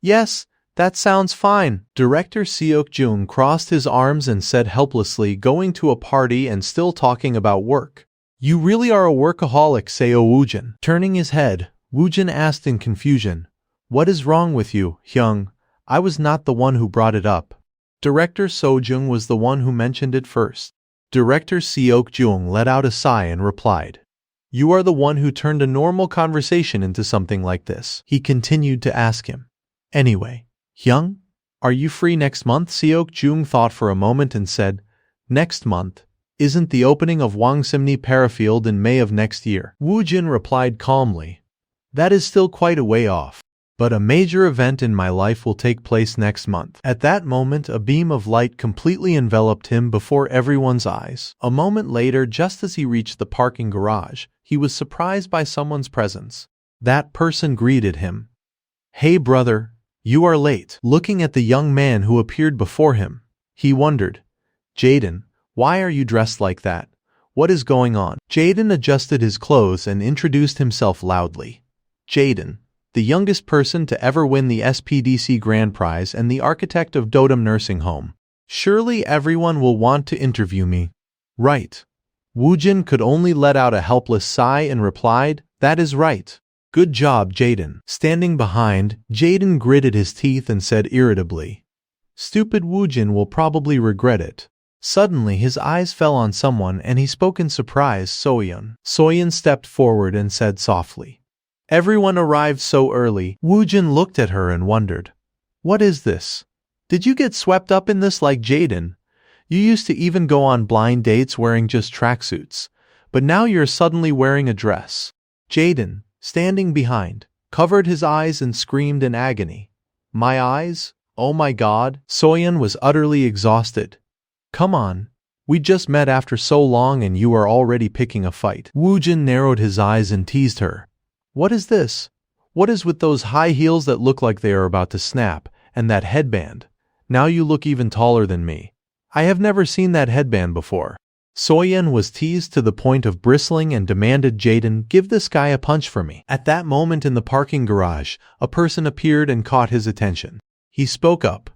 "Yes, that sounds fine." Director Seok Jung crossed his arms and said helplessly, "Going to a party and still talking about work. You really are a workaholic, Seo Woojin." Turning his head, Woojin asked in confusion, "What is wrong with you, Hyung? I was not the one who brought it up." Director Sojung was the one who mentioned it first. Director Seok Jung let out a sigh and replied, "You are the one who turned a normal conversation into something like this." He continued to ask him, "Anyway, Hyung, are you free next month?" Seok Jung thought for a moment and said, "Next month? Isn't the opening of Wangsimni Parafield in May of next year?" Woojin replied calmly, "That is still quite a way off. But a major event in my life will take place next month." At that moment, a beam of light completely enveloped him before everyone's eyes. A moment later, just as he reached the parking garage, he was surprised by someone's presence. That person greeted him. "Hey brother, you are late." Looking at the young man who appeared before him, he wondered, "Jaden, why are you dressed like that? What is going on?" Jaden adjusted his clothes and introduced himself loudly. "Jaden, the youngest person to ever win the SPDC Grand Prize and the architect of Dotum Nursing Home. Surely everyone will want to interview me, right?" Woojin could only let out a helpless sigh and replied, "That is right. Good job, Jaden." Standing behind, Jaden gritted his teeth and said irritably, "Stupid Woojin will probably regret it." Suddenly his eyes fell on someone and he spoke in surprise, Soyeon. Soyeon stepped forward and said softly, "Everyone arrived so early." Woojin looked at her and wondered, "What is this? Did you get swept up in this like Jaden? You used to even go on blind dates wearing just tracksuits, but now you're suddenly wearing a dress." Jaden, standing behind, covered his eyes and screamed in agony, "My eyes? Oh my God." Soyeon was utterly exhausted. "Come on. We just met after so long and you are already picking a fight." Woojin narrowed his eyes and teased her. "What is this? What is with those high heels that look like they are about to snap, and that headband? Now you look even taller than me. I have never seen that headband before." Soyeon was teased to the point of bristling and demanded, "Jaden, give this guy a punch for me." At that moment in the parking garage, a person appeared and caught his attention. He spoke up.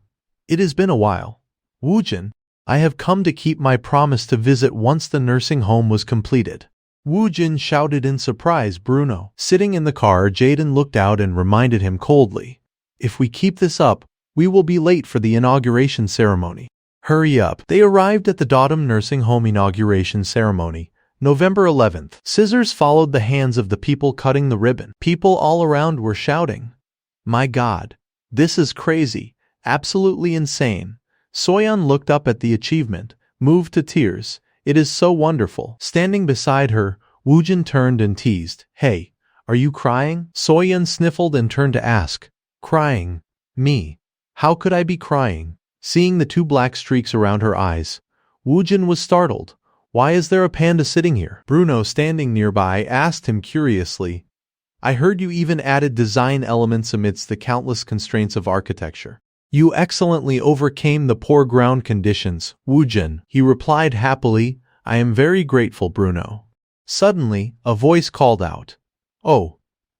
"It has been a while. Woojin, I have come to keep my promise to visit once the nursing home was completed." Woojin shouted in surprise, "Bruno." Sitting in the car, Jaden looked out and reminded him coldly, "If we keep this up, we will be late for the inauguration ceremony. Hurry up." They arrived at the Dotum Nursing Home inauguration ceremony, November 11th. Scissors followed the hands of the people cutting the ribbon. People all around were shouting, "My God, this is crazy, absolutely insane." Soyeon looked up at the achievement, moved to tears. "It is so wonderful." Standing beside her, Woojin turned and teased, "Hey, are you crying?" Soyeon sniffled and turned to ask, "Crying? Me? How could I be crying?" Seeing the two black streaks around her eyes, Woojin was startled. Why is there a panda sitting here? Bruno, standing nearby, asked him curiously. I heard you even added design elements amidst the countless constraints of architecture. You excellently overcame the poor ground conditions, Woojin. He replied happily, I am very grateful, Bruno. Suddenly, a voice called out. Oh,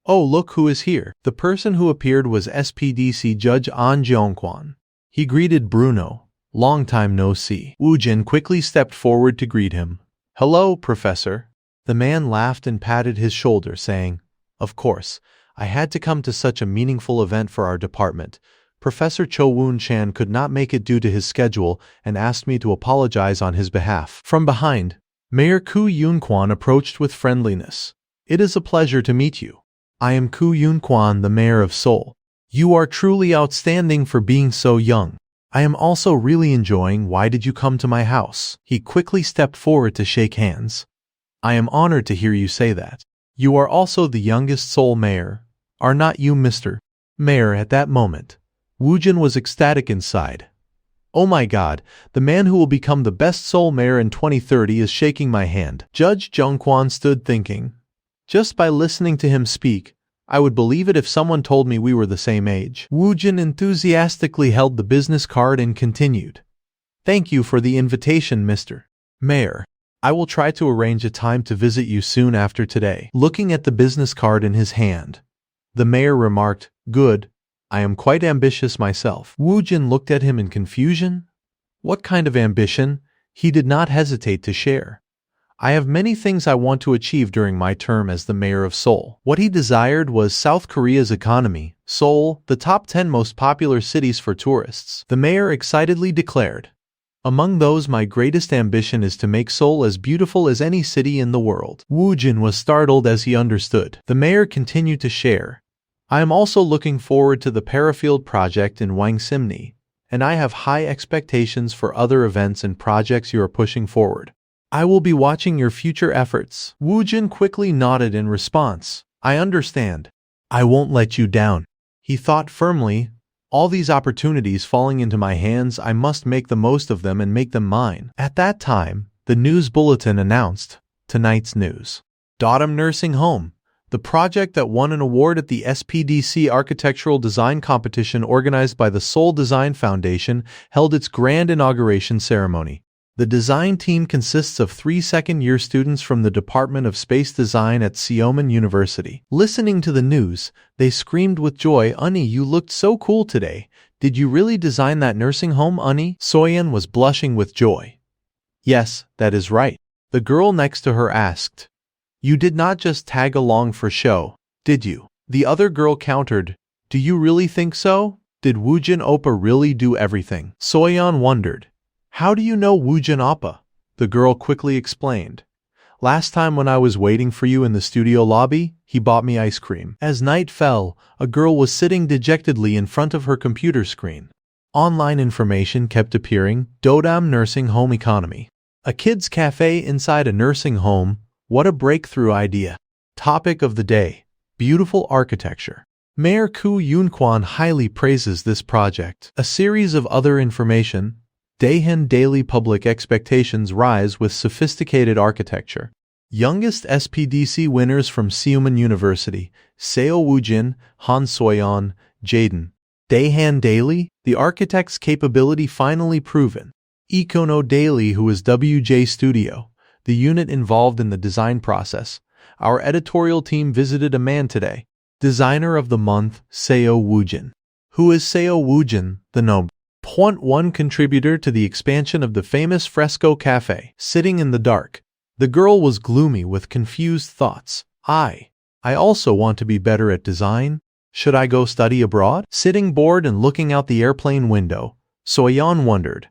look who is here. The person who appeared was SPDC Judge An Jeongkwan. He greeted Bruno. Long time no see. Woojin quickly stepped forward to greet him. Hello, Professor. The man laughed and patted his shoulder, saying, Of course, I had to come to such a meaningful event for our department. Professor Cho Woon-chan could not make it due to his schedule and asked me to apologize on his behalf. From behind, Mayor Koo Yoon-kwan approached with friendliness. It is a pleasure to meet you. I am Koo Yoon-kwan, the mayor of Seoul. You are truly outstanding for being so young. I am also really enjoying Why did you come to my house? He quickly stepped forward to shake hands. I am honored to hear you say that. You are also the youngest Seoul mayor, are not you, Mr. Mayor? At that moment, Woojin was ecstatic inside. Oh my god, the man who will become the best Seoul mayor in 2030 is shaking my hand. Judge Jeongkwan stood thinking. Just by listening to him speak, I would believe it if someone told me we were the same age. Woojin enthusiastically held the business card and continued. Thank you for the invitation, Mr. Mayor. I will try to arrange a time to visit you soon after today. Looking at the business card in his hand, the mayor remarked, Good. I am quite ambitious myself. Woojin looked at him in confusion. What kind of ambition? He did not hesitate to share. I have many things I want to achieve during my term as the mayor of Seoul. What he desired was South Korea's economy, Seoul, the top 10 most popular cities for tourists. The mayor excitedly declared. Among those, my greatest ambition is to make Seoul as beautiful as any city in the world. Woojin was startled as he understood. The mayor continued to share. I am also looking forward to the Parafield project in Wangsimni, and I have high expectations for other events and projects you are pushing forward. I will be watching your future efforts. Woojin quickly nodded in response. I understand. I won't let you down. He thought firmly. All these opportunities falling into my hands, I must make the most of them and make them mine. At that time, the news bulletin announced tonight's news. Datum Nursing Home. The project that won an award at the SPDC Architectural Design Competition organized by the Seoul Design Foundation held its grand inauguration ceremony. The design team consists of 3 second-year students from the Department of Space Design at Seoman University. Listening to the news, they screamed with joy, Unnie, you looked so cool today. Did you really design that nursing home, Unnie? Soyeon was blushing with joy. Yes, that is right. The girl next to her asked. You did not just tag along for show, did you? The other girl countered. Do you really think so? Did Woojin Oppa really do everything? Soyeon wondered. How do you know Woojin Oppa? The girl quickly explained. Last time when I was waiting for you in the studio lobby, he bought me ice cream. As night fell, a girl was sitting dejectedly in front of her computer screen. Online information kept appearing. Dodam Nursing Home Economy. A kids' cafe inside a nursing home. What a breakthrough idea. Topic of the day. Beautiful architecture. Mayor Koo Yoon-kwan highly praises this project. A series of other information. Daehan Daily Public expectations rise with sophisticated architecture. Youngest SPDC winners from Seoman University. Seo Woojin, Han Soyeon, Jaden. Daehan Daily, the architect's capability finally proven. Ikono Daily, who is WJ Studio, the unit involved in the design process. Our editorial team visited a man today. Designer of the month, Seo Woojin. Who is Seo Woojin, the No. 1 contributor to the expansion of the famous Fresco Cafe? Sitting in the dark, the girl was gloomy with confused thoughts. I also want to be better at design. Should I go study abroad? Sitting bored and looking out the airplane window, Soyeon wondered.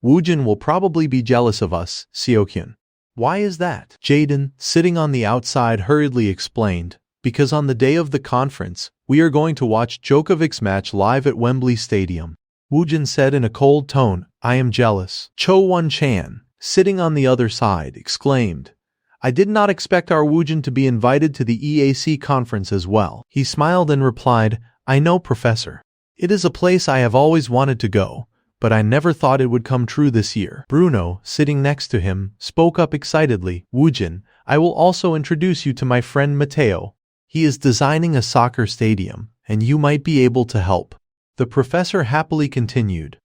Woojin will probably be jealous of us, Seokyun. Why is that? Jaden, sitting on the outside, hurriedly explained. Because on the day of the conference, we are going to watch Djokovic's match live at Wembley Stadium. Woojin said in a cold tone, I am jealous. Cho Won-chan, sitting on the other side, exclaimed. I did not expect our Woojin to be invited to the EAC conference as well. He smiled and replied, I know, Professor. It is a place I have always wanted to go, but I never thought it would come true this year. Bruno, sitting next to him, spoke up excitedly. Woojin, I will also introduce you to my friend Mateo. He is designing a soccer stadium, and you might be able to help. The professor happily continued.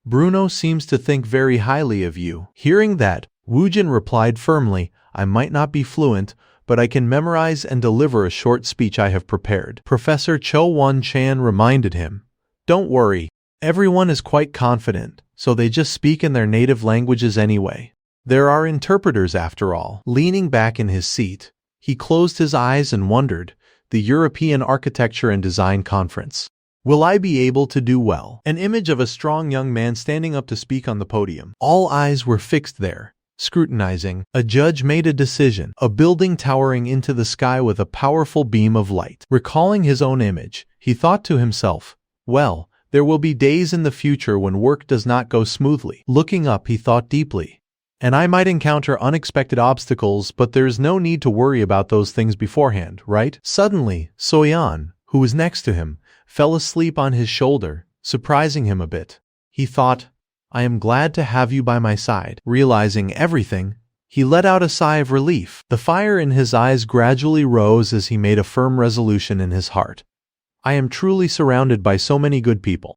Bruno seems to think very highly of you. Hearing that, Woojin replied firmly, I might not be fluent, but I can memorize and deliver a short speech I have prepared. Professor Cho Won-chan reminded him. Don't worry, everyone is quite confident, so they just speak in their native languages anyway. There are interpreters after all. Leaning back in his seat, he closed his eyes and wondered, the European Architecture and Design Conference. Will I be able to do well? An image of a strong young man standing up to speak on the podium. All eyes were fixed there. Scrutinizing, a judge made a decision, a building towering into the sky with a powerful beam of light. Recalling his own image, he thought to himself, well, there will be days in the future when work does not go smoothly. Looking up, he thought deeply. And I might encounter unexpected obstacles, but there is no need to worry about those things beforehand, right? Suddenly, Soyeon, who was next to him, fell asleep on his shoulder, surprising him a bit. He thought, I am glad to have you by my side. Realizing everything, he let out a sigh of relief. The fire in his eyes gradually rose as he made a firm resolution in his heart. I am truly surrounded by so many good people.